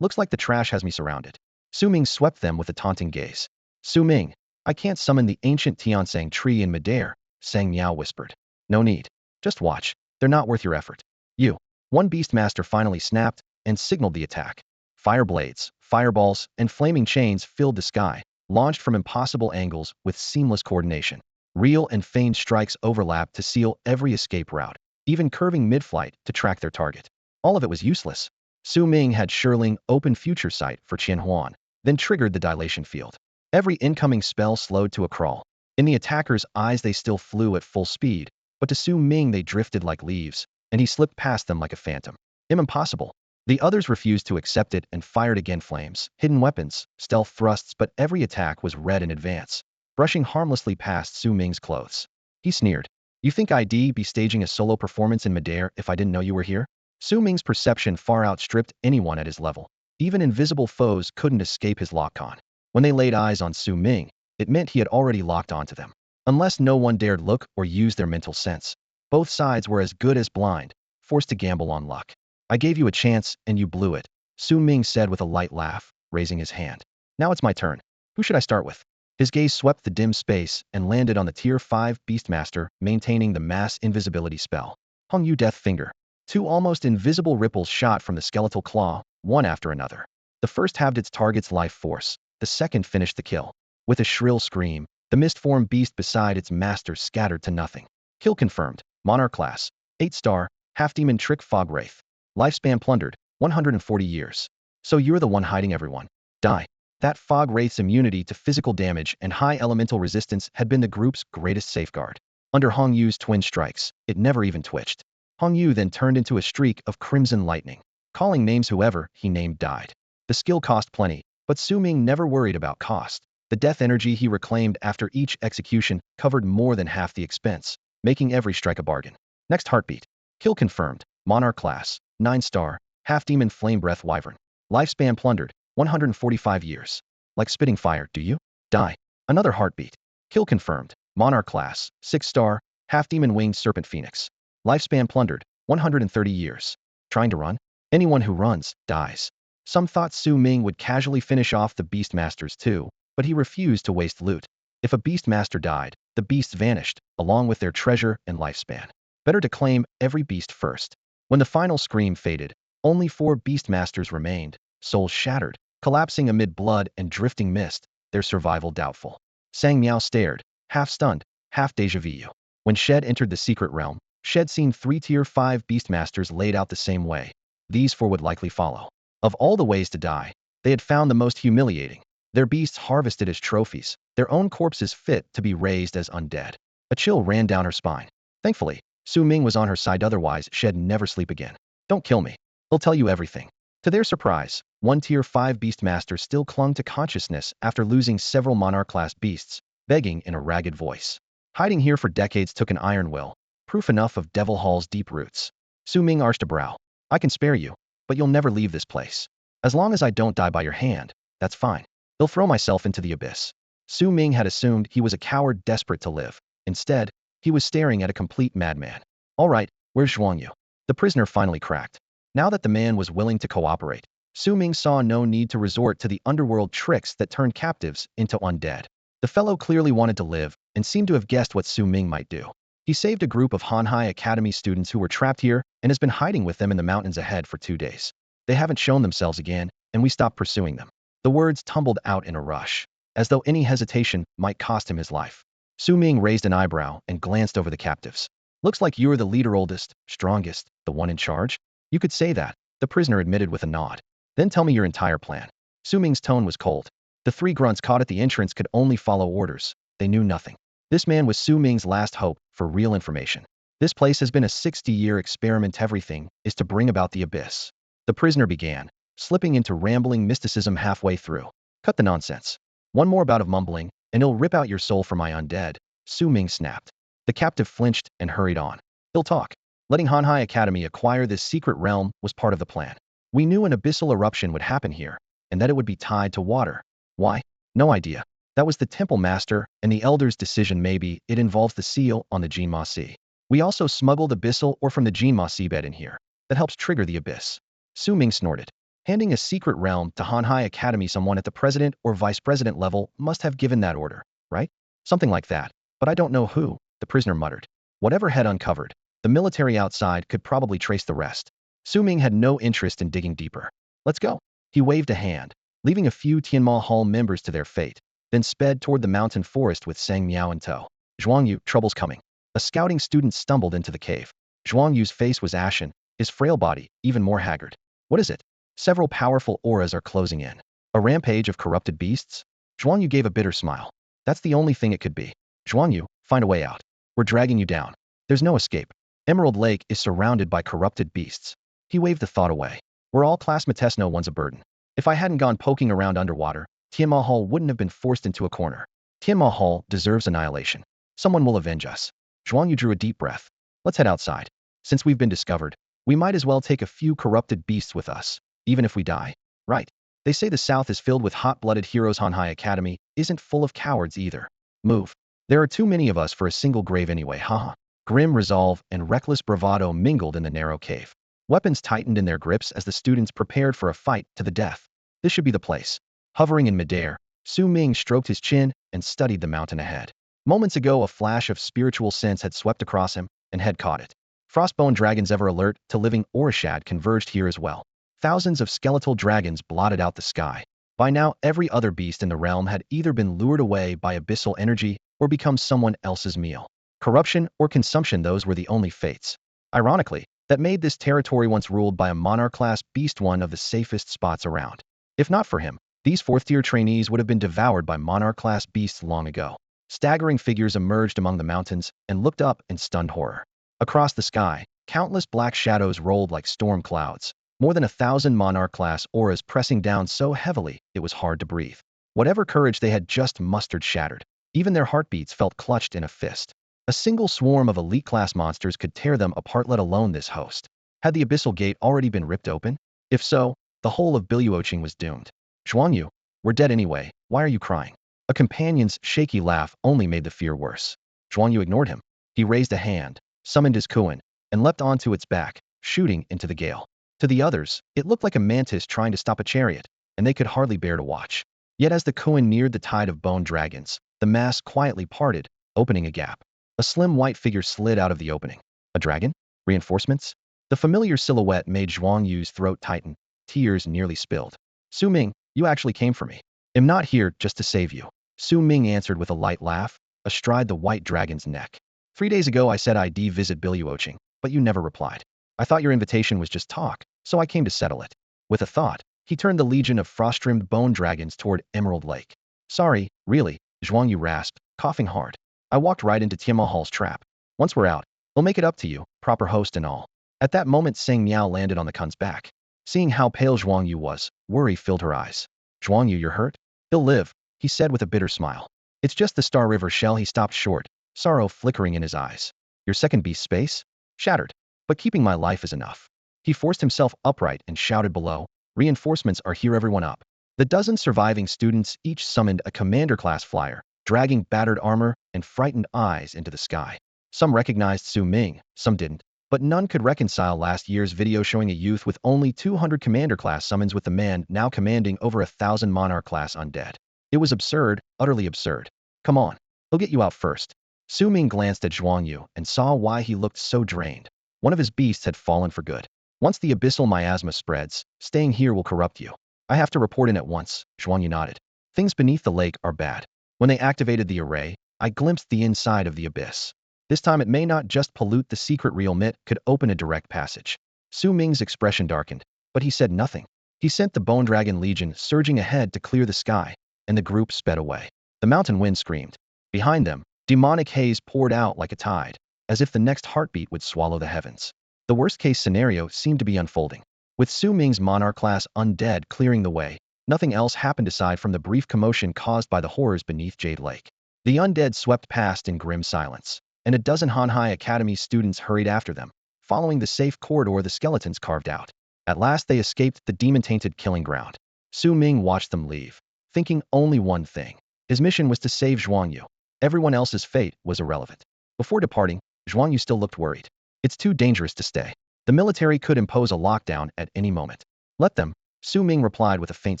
looks like the trash has me surrounded. Su Ming swept them with a taunting gaze. Su Ming, I can't summon the ancient Tiansang tree in midair, Sang Miao whispered. No need. Just watch. They're not worth your effort. You. One beastmaster finally snapped and signaled the attack. Fire blades, fireballs, and flaming chains filled the sky, launched from impossible angles with seamless coordination. Real and feigned strikes overlapped to seal every escape route, even curving mid-flight to track their target. All of it was useless. Su Ming had Shirling open future sight for Qianhuan, then triggered the dilation field. Every incoming spell slowed to a crawl. In the attackers' eyes they still flew at full speed, but to Su Ming they drifted like leaves, and he slipped past them like a phantom. Impossible. The others refused to accept it and fired again, flames, hidden weapons, stealth thrusts, but every attack was read in advance, brushing harmlessly past Su Ming's clothes. He sneered. You think I'd be staging a solo performance in midair if I didn't know you were here? Su Ming's perception far outstripped anyone at his level. Even invisible foes couldn't escape his lock-on. When they laid eyes on Su Ming, it meant he had already locked onto them. Unless no one dared look or use their mental sense. Both sides were as good as blind, forced to gamble on luck. I gave you a chance, and you blew it, Su Ming said with a light laugh, raising his hand. Now it's my turn. Who should I start with? His gaze swept the dim space and landed on the Tier 5 Beastmaster, maintaining the mass invisibility spell. Hong Yu Death Finger. 2 almost invisible ripples shot from the skeletal claw, one after another. The first halved its target's life force, the second finished the kill. With a shrill scream, the mist-formed beast beside its master scattered to nothing. Kill confirmed. Monarch class. 8-star, half-demon trick fog wraith. Lifespan plundered, 140 years. So you're the one hiding everyone. Die. That fog wraith's immunity to physical damage and high elemental resistance had been the group's greatest safeguard. Under Hong Yu's twin strikes, it never even twitched. Hong Yu then turned into a streak of crimson lightning. Calling names, whoever he named died. The skill cost plenty, but Su Ming never worried about cost. The death energy he reclaimed after each execution covered more than half the expense, making every strike a bargain. Next heartbeat. Kill confirmed. Monarch class. 9-star, half-demon flame breath wyvern. Lifespan plundered, 145 years. Like spitting fire, do you? Die. Another heartbeat. Kill confirmed. Monarch class. 6-star, half-demon winged serpent phoenix. Lifespan plundered, 130 years. Trying to run? Anyone who runs, dies. Some thought Su Ming would casually finish off the Beastmasters too, but he refused to waste loot. If a Beastmaster died, the beasts vanished, along with their treasure and lifespan. Better to claim every beast first. When the final scream faded, only 4 Beastmasters remained, souls shattered, collapsing amid blood and drifting mist, their survival doubtful. Sang Miao stared, half-stunned, half-deja vu. When Shed entered the secret realm, Shed seen 3 Tier 5 Beastmasters laid out the same way. These 4 would likely follow. Of all the ways to die, they had found the most humiliating. Their beasts harvested as trophies, their own corpses fit to be raised as undead. A chill ran down her spine. Thankfully, Su Ming was on her side, otherwise she'd never sleep again. Don't kill me. He'll tell you everything. To their surprise, 1 Tier 5 Beastmaster still clung to consciousness after losing several Monarch-class beasts, begging in a ragged voice. Hiding here for decades took an iron will, proof enough of Devil Hall's deep roots. Su Ming arched a brow. I can spare you, but you'll never leave this place. As long as I don't die by your hand, that's fine. They'll throw myself into the abyss. Su Ming had assumed he was a coward desperate to live. Instead, he was staring at a complete madman. All right, where's Zhuangyu? The prisoner finally cracked. Now that the man was willing to cooperate, Su Ming saw no need to resort to the underworld tricks that turned captives into undead. The fellow clearly wanted to live and seemed to have guessed what Su Ming might do. He saved a group of Hanhai Academy students who were trapped here and has been hiding with them in the mountains ahead for 2 days. They haven't shown themselves again, and we stopped pursuing them. The words tumbled out in a rush, as though any hesitation might cost him his life. Su Ming raised an eyebrow and glanced over the captives. Looks like you're the leader, oldest, strongest, the one in charge? You could say that, the prisoner admitted with a nod. Then tell me your entire plan. Su Ming's tone was cold. The 3 grunts caught at the entrance could only follow orders. They knew nothing. This man was Su Ming's last hope for real information. This place has been a 60-year experiment. Everything is to bring about the abyss. The prisoner began, slipping into rambling mysticism halfway through. Cut the nonsense. One more bout of mumbling, and he'll rip out your soul for my undead, Su Ming snapped. The captive flinched and hurried on. He'll talk. Letting Hanhai Academy acquire this secret realm was part of the plan. We knew an abyssal eruption would happen here, and that it would be tied to water. Why? No idea. That was the temple master and the elder's decision. Maybe it involves the seal on the Jinma Sea. We also smuggled abyssal ore from the Jinma seabed in here. That helps trigger the abyss. Su Ming snorted. Handing a secret realm to Hanhai Academy, someone at the president or vice president level must have given that order, right? Something like that. But I don't know who, the prisoner muttered. Whatever had uncovered, the military outside could probably trace the rest. Su Ming had no interest in digging deeper. Let's go. He waved a hand, leaving a few Tianma Hall members to their fate, then sped toward the mountain forest with Sang Miao in tow. Zhuangyu, trouble's coming. A scouting student stumbled into the cave. Zhuangyu's face was ashen, his frail body even more haggard. What is it? Several powerful auras are closing in. A rampage of corrupted beasts? Zhuangyu gave a bitter smile. That's the only thing it could be. Zhuangyu, find a way out. We're dragging you down. There's no escape. Emerald Lake is surrounded by corrupted beasts. He waved the thought away. We're all class Mates, no one's a burden. If I hadn't gone poking around underwater, Tianma Hall wouldn't have been forced into a corner. Tianma Hall deserves annihilation. Someone will avenge us. Zhuangyu drew a deep breath. Let's head outside. Since we've been discovered, we might as well take a few corrupted beasts with us, even if we die. Right. They say the South is filled with hot-blooded heroes. Hanhai Academy isn't full of cowards either. Move. There are too many of us for a single grave anyway, haha. Grim resolve and reckless bravado mingled in the narrow cave. Weapons tightened in their grips as the students prepared for a fight to the death. This should be the place. Hovering in midair, Su Ming stroked his chin and studied the mountain ahead. Moments ago, a flash of spiritual sense had swept across him and had caught it. Frostbone dragons, ever alert to living Orishad, converged here as well. Thousands of skeletal dragons blotted out the sky. By now, every other beast in the realm had either been lured away by abyssal energy or become someone else's meal. Corruption or consumption, those were the only fates. Ironically, that made this territory, once ruled by a monarch-class beast, one of the safest spots around. If not for him, these 4th-tier trainees would have been devoured by monarch-class beasts long ago. Staggering figures emerged among the mountains and looked up in stunned horror. Across the sky, countless black shadows rolled like storm clouds. More than 1,000 monarch-class auras pressing down so heavily it was hard to breathe. Whatever courage they had just mustered shattered. Even their heartbeats felt clutched in a fist. A single swarm of elite-class monsters could tear them apart, let alone this host. Had the abyssal gate already been ripped open? If so, the whole of Biluoqing was doomed. Zhuangyu, we're dead anyway, why are you crying? A companion's shaky laugh only made the fear worse. Zhuangyu ignored him. He raised a hand, summoned his Kuan, and leapt onto its back, shooting into the gale. To the others, it looked like a mantis trying to stop a chariot, and they could hardly bear to watch. Yet as the Kuan neared the tide of bone dragons, the mass quietly parted, opening a gap. A slim white figure slid out of the opening. A dragon? Reinforcements? The familiar silhouette made Zhuangyu's throat tighten. Tears nearly spilled. Su Ming, you actually came for me. I'm not here just to save you. Su Ming answered with a light laugh, astride the white dragon's neck. 3 days ago I said I'd visit Biluoqing, but you never replied. I thought your invitation was just talk, so I came to settle it. With a thought, he turned the legion of frost-rimmed bone dragons toward Emerald Lake. Sorry, really, Zhuangyu rasped, coughing hard. I walked right into Tianma Hall's trap. Once we're out, we'll make it up to you, proper host and all. At that moment, Sang Miao landed on the Kun's back. Seeing how pale Zhuangyu was, worry filled her eyes. Zhuangyu, you're hurt? He'll live, he said with a bitter smile. It's just the Star River shell. He stopped short, sorrow flickering in his eyes. Your second beast space? Shattered. But keeping my life is enough. He forced himself upright and shouted below, reinforcements are here, everyone up. The dozen surviving students each summoned a commander-class flyer, dragging battered armor and frightened eyes into the sky. Some recognized Su Ming, some didn't, but none could reconcile last year's video showing a youth with only 200 commander-class summons with the man now commanding over 1,000 monarch-class undead. It was absurd, utterly absurd. Come on, he'll get you out first. Su Ming glanced at Zhuang Yu and saw why he looked so drained. One of his beasts had fallen for good. Once the abyssal miasma spreads, staying here will corrupt you. I have to report in at once, Zhuang Yu nodded. Things beneath the lake are bad. When they activated the array, I glimpsed the inside of the abyss. This time it may not just pollute the secret realm, it could open a direct passage. Su Ming's expression darkened, but he said nothing. He sent the Bone Dragon Legion surging ahead to clear the sky, and the group sped away. The mountain wind screamed. Behind them, demonic haze poured out like a tide, as if the next heartbeat would swallow the heavens. The worst-case scenario seemed to be unfolding. With Su Ming's monarch-class undead clearing the way, nothing else happened aside from the brief commotion caused by the horrors beneath Jade Lake. The undead swept past in grim silence, and a dozen Hanhai Academy students hurried after them, following the safe corridor the skeletons carved out. At last they escaped the demon-tainted killing ground. Su Ming watched them leave, thinking only one thing. His mission was to save Zhuang Yu. Everyone else's fate was irrelevant. Before departing, Zhuang Yu still looked worried. It's too dangerous to stay. The military could impose a lockdown at any moment. Let them, Su Ming replied with a faint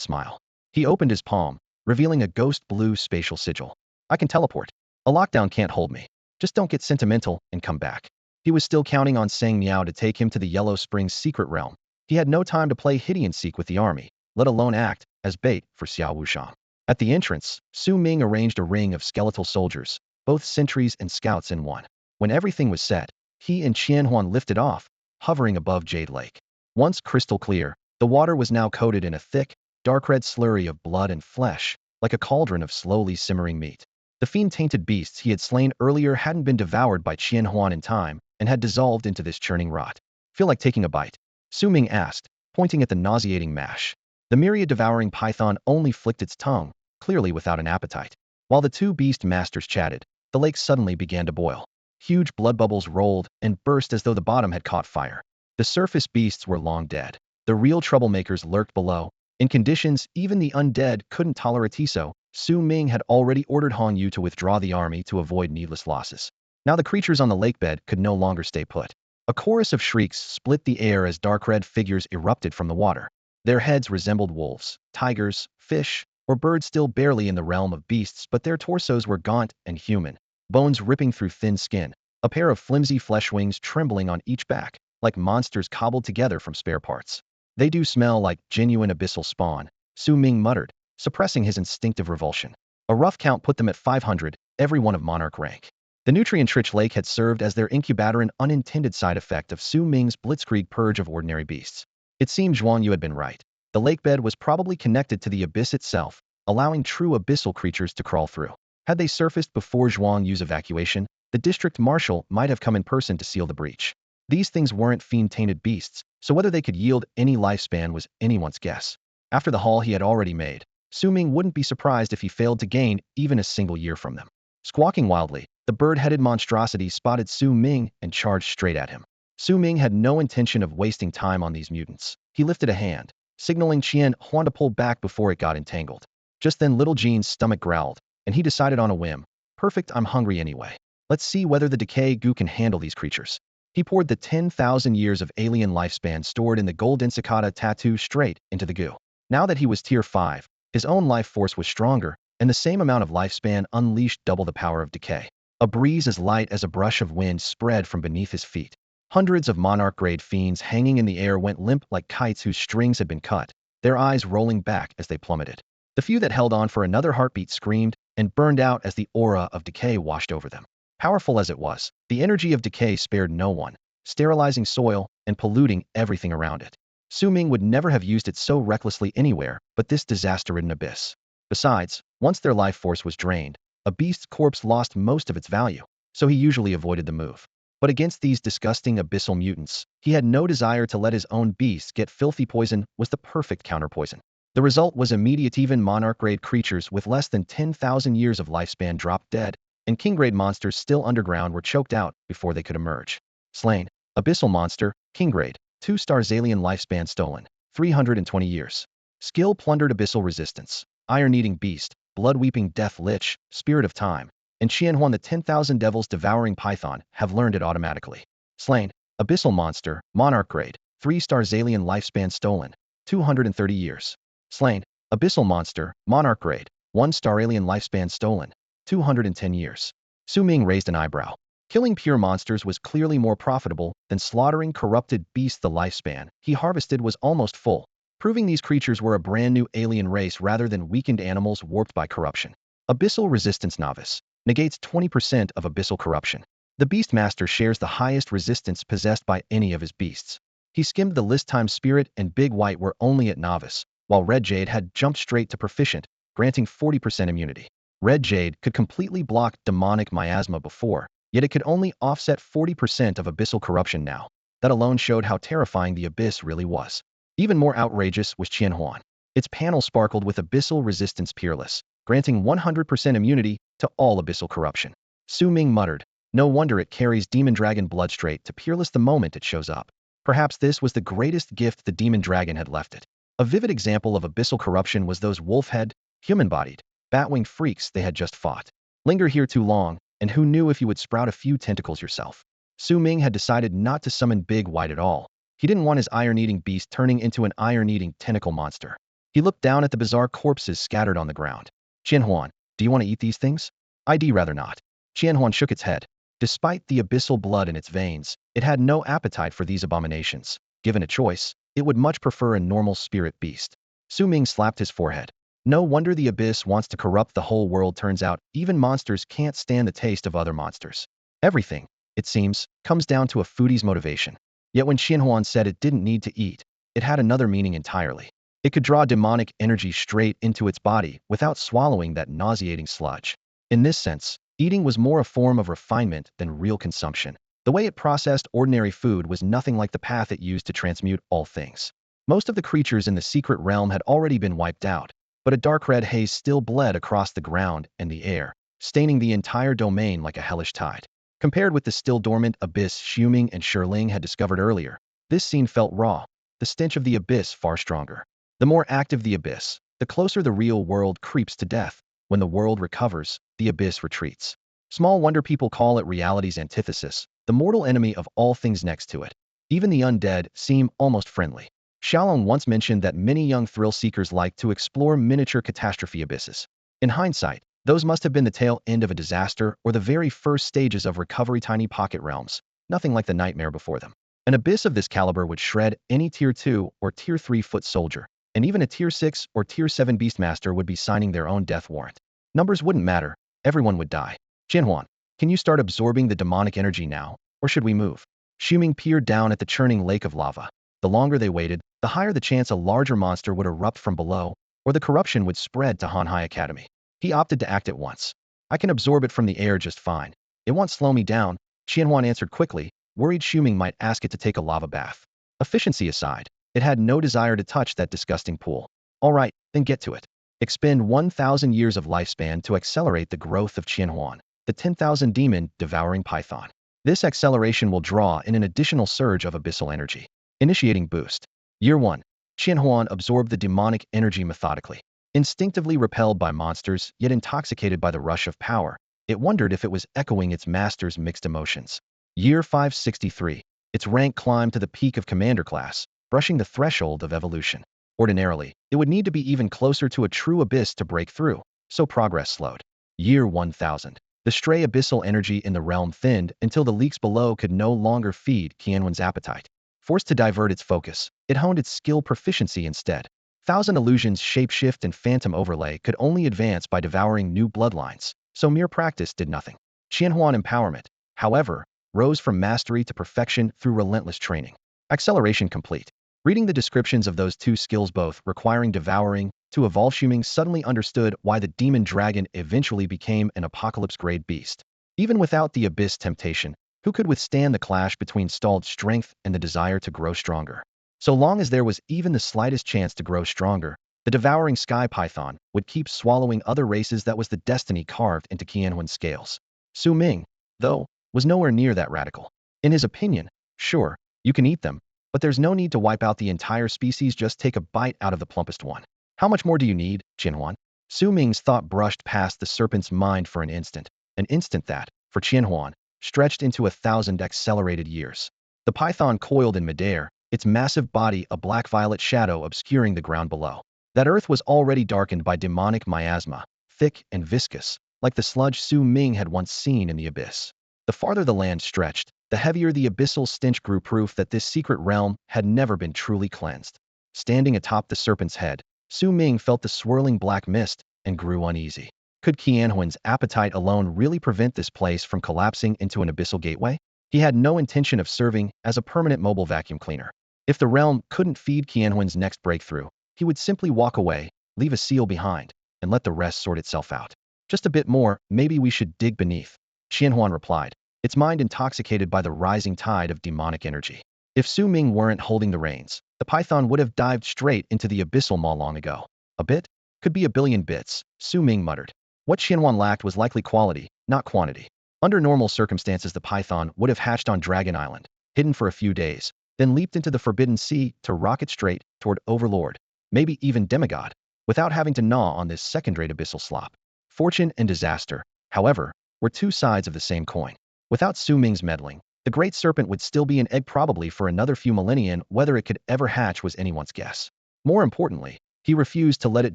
smile. He opened his palm, revealing a ghost blue spatial sigil. I can teleport. A lockdown can't hold me. Just don't get sentimental and come back. He was still counting on Sang Miao to take him to the Yellow Springs secret realm. He had no time to play hide and seek with the army, let alone act as bait for Xiao Wushang. At the entrance, Su Ming arranged a ring of skeletal soldiers, both sentries and scouts in one. When everything was set, he and Qianhuan lifted off, hovering above Jade Lake. Once crystal clear, the water was now coated in a thick, dark red slurry of blood and flesh, like a cauldron of slowly simmering meat. The fiend-tainted beasts he had slain earlier hadn't been devoured by Qianhuan in time and had dissolved into this churning rot. Feel like taking a bite? Su Ming asked, pointing at the nauseating mash. The myriad-devouring python only flicked its tongue, clearly without an appetite. While the two beast masters chatted, the lake suddenly began to boil. Huge blood bubbles rolled and burst as though the bottom had caught fire. The surface beasts were long dead. The real troublemakers lurked below. In conditions even the undead couldn't tolerate. So, Su Ming had already ordered Han Yu to withdraw the army to avoid needless losses. Now the creatures on the lakebed could no longer stay put. A chorus of shrieks split the air as dark red figures erupted from the water. Their heads resembled wolves, tigers, fish, or birds still barely in the realm of beasts, but their torsos were gaunt and human, bones ripping through thin skin, a pair of flimsy flesh wings trembling on each back, like monsters cobbled together from spare parts. They do smell like genuine abyssal spawn, Su Ming muttered, suppressing his instinctive revulsion. A rough count put them at 500, every one of monarch rank. The nutrient-rich lake had served as their incubator, an unintended side effect of Su Ming's blitzkrieg purge of ordinary beasts. It seemed Zhuang Yu had been right. The lakebed was probably connected to the abyss itself, allowing true abyssal creatures to crawl through. Had they surfaced before Zhuang Yu's evacuation, the district marshal might have come in person to seal the breach. These things weren't fiend-tainted beasts, so whether they could yield any lifespan was anyone's guess. After the haul he had already made, Su Ming wouldn't be surprised if he failed to gain even a single year from them. Squawking wildly, the bird-headed monstrosity spotted Su Ming and charged straight at him. Su Ming had no intention of wasting time on these mutants. He lifted a hand, signaling Qian Huan to pull back before it got entangled. Just then Little Jean's stomach growled, and he decided on a whim. Perfect, I'm hungry anyway. Let's see whether the decay goo can handle these creatures. He poured the 10,000 years of alien lifespan stored in the golden cicada tattoo straight into the goo. Now that he was tier 5, his own life force was stronger, and the same amount of lifespan unleashed double the power of decay. A breeze as light as a brush of wind spread from beneath his feet. Hundreds of monarch-grade fiends hanging in the air went limp like kites whose strings had been cut, their eyes rolling back as they plummeted. The few that held on for another heartbeat screamed and burned out as the aura of decay washed over them. Powerful as it was, the energy of decay spared no one, sterilizing soil and polluting everything around it. Su Ming would never have used it so recklessly anywhere but this disaster-ridden abyss. Besides, once their life force was drained, a beast's corpse lost most of its value, so he usually avoided the move. But against these disgusting abyssal mutants, he had no desire to let his own beasts get filthy. Poison was the perfect counterpoison. The result was immediate. Even monarch-grade creatures with less than 10,000 years of lifespan dropped dead, and king-grade monsters still underground were choked out before they could emerge. Slain. Abyssal monster, king-grade, 2 stars alien lifespan stolen, 320 years. Skill plundered abyssal resistance. Iron-eating beast, blood-weeping death lich, spirit of time, and Qianhuan the 10,000 devils devouring python have learned it automatically. Slain. Abyssal monster, monarch grade, 3 stars alien lifespan stolen, 230 years. Slain. Abyssal monster, monarch grade, 1 star alien lifespan stolen, 210 years. Su Ming raised an eyebrow. Killing pure monsters was clearly more profitable than slaughtering corrupted beasts. The lifespan he harvested was almost full, proving these creatures were a brand new alien race rather than weakened animals warped by corruption. Abyssal resistance novice. Negates 20% of abyssal corruption. The Beastmaster shares the highest resistance possessed by any of his beasts. He skimmed the list. Time Spirit and Big White were only at novice, while Red Jade had jumped straight to proficient, granting 40% immunity. Red Jade could completely block demonic miasma before, yet it could only offset 40% of abyssal corruption now. That alone showed how terrifying the abyss really was. Even more outrageous was Qianhuan. Its panel sparkled with abyssal resistance peerless, granting 100% immunity to all abyssal corruption. Su Ming muttered, no wonder it carries demon dragon blood straight to peerless the moment it shows up. Perhaps this was the greatest gift the demon dragon had left it. A vivid example of abyssal corruption was those wolf-head, human-bodied, bat-winged freaks they had just fought. Linger here too long, and who knew if you would sprout a few tentacles yourself. Su Ming had decided not to summon Big White at all. He didn't want his iron-eating beast turning into an iron-eating tentacle monster. He looked down at the bizarre corpses scattered on the ground. Qianhuan, do you want to eat these things? I'd rather not. Qianhuan shook its head. Despite the abyssal blood in its veins, it had no appetite for these abominations. Given a choice, it would much prefer a normal spirit beast. Su Ming slapped his forehead. No wonder the abyss wants to corrupt the whole world. Turns out, even monsters can't stand the taste of other monsters. Everything, it seems, comes down to a foodie's motivation. Yet when Qianhuan said it didn't need to eat, it had another meaning entirely. It could draw demonic energy straight into its body without swallowing that nauseating sludge. In this sense, eating was more a form of refinement than real consumption. The way it processed ordinary food was nothing like the path it used to transmute all things. Most of the creatures in the secret realm had already been wiped out, but a dark red haze still bled across the ground and the air, staining the entire domain like a hellish tide. Compared with the still dormant abyss Su Ming and Shirling had discovered earlier, this scene felt raw, the stench of the abyss far stronger. The more active the abyss, the closer the real world creeps to death. When the world recovers, the abyss retreats. Small wonder people call it reality's antithesis, the mortal enemy of all things next to it. Even the undead seem almost friendly. Xiaolong once mentioned that many young thrill-seekers like to explore miniature catastrophe abysses. In hindsight, those must have been the tail end of a disaster or the very first stages of recovery. Tiny pocket realms, nothing like the nightmare before them. An abyss of this caliber would shred any Tier 2 or Tier 3 foot soldier, and even a Tier 6 or Tier 7 Beastmaster would be signing their own death warrant. Numbers wouldn't matter, everyone would die. Qianhuan, can you start absorbing the demonic energy now, or should we move? Su Ming peered down at the churning lake of lava. The longer they waited, the higher the chance a larger monster would erupt from below, or the corruption would spread to Hanhai Academy. He opted to act at once. I can absorb it from the air just fine. It won't slow me down, Qianhuan answered quickly, worried Su Ming might ask it to take a lava bath. Efficiency aside, it had no desire to touch that disgusting pool. All right, then get to it. Expend 1,000 years of lifespan to accelerate the growth of Qianhuan, the 10,000 demon devouring python. This acceleration will draw in an additional surge of abyssal energy. Initiating boost. Year 1. Qianhuan absorbed the demonic energy methodically. Instinctively repelled by monsters, yet intoxicated by the rush of power, it wondered if it was echoing its master's mixed emotions. Year 563. Its rank climbed to the peak of commander class, brushing the threshold of evolution. Ordinarily, it would need to be even closer to a true abyss to break through, so progress slowed. Year 1000. The stray abyssal energy in the realm thinned until the leaks below could no longer feed Qianhuan's appetite. Forced to divert its focus, it honed its skill proficiency instead. Thousand Illusions shapeshift and phantom overlay could only advance by devouring new bloodlines, so mere practice did nothing. Qianhuan empowerment, however, rose from mastery to perfection through relentless training. Acceleration complete. Reading the descriptions of those two skills both requiring devouring to evolve, Su Ming suddenly understood why the demon dragon eventually became an apocalypse-grade beast. Even without the abyss temptation, who could withstand the clash between stalled strength and the desire to grow stronger? So long as there was even the slightest chance to grow stronger, the devouring sky python would keep swallowing other races. That was the destiny carved into Qianhuan's scales. Su Ming, though, was nowhere near that radical. In his opinion, sure, you can eat them, but there's no need to wipe out the entire species. Just take a bite out of the plumpest one. How much more do you need, Qianhuan? Su Ming's thought brushed past the serpent's mind for an instant that, for Qianhuan, stretched into 1,000 accelerated years. The python coiled in midair, its massive body a black-violet shadow obscuring the ground below. That earth was already darkened by demonic miasma, thick and viscous, like the sludge Su Ming had once seen in the abyss. The farther the land stretched, the heavier the abyssal stench grew, proof that this secret realm had never been truly cleansed. Standing atop the serpent's head, Su Ming felt the swirling black mist and grew uneasy. Could Qianhuan's appetite alone really prevent this place from collapsing into an abyssal gateway? He had no intention of serving as a permanent mobile vacuum cleaner. If the realm couldn't feed Qianhuan's next breakthrough, he would simply walk away, leave a seal behind, and let the rest sort itself out. Just a bit more, maybe we should dig beneath, Qianhuan replied, its mind intoxicated by the rising tide of demonic energy. If Su Ming weren't holding the reins, the python would have dived straight into the abyssal maw long ago. A bit? Could be a billion bits, Su Ming muttered. What Qianhuan lacked was likely quality, not quantity. Under normal circumstances, the python would have hatched on Dragon Island, hidden for a few days, then leaped into the Forbidden Sea to rocket straight toward Overlord, maybe even demigod, without having to gnaw on this second-rate abyssal slop. Fortune and disaster, however, were two sides of the same coin. Without Su Ming's meddling, the great serpent would still be an egg probably for another few millennia, and whether it could ever hatch was anyone's guess. More importantly, he refused to let it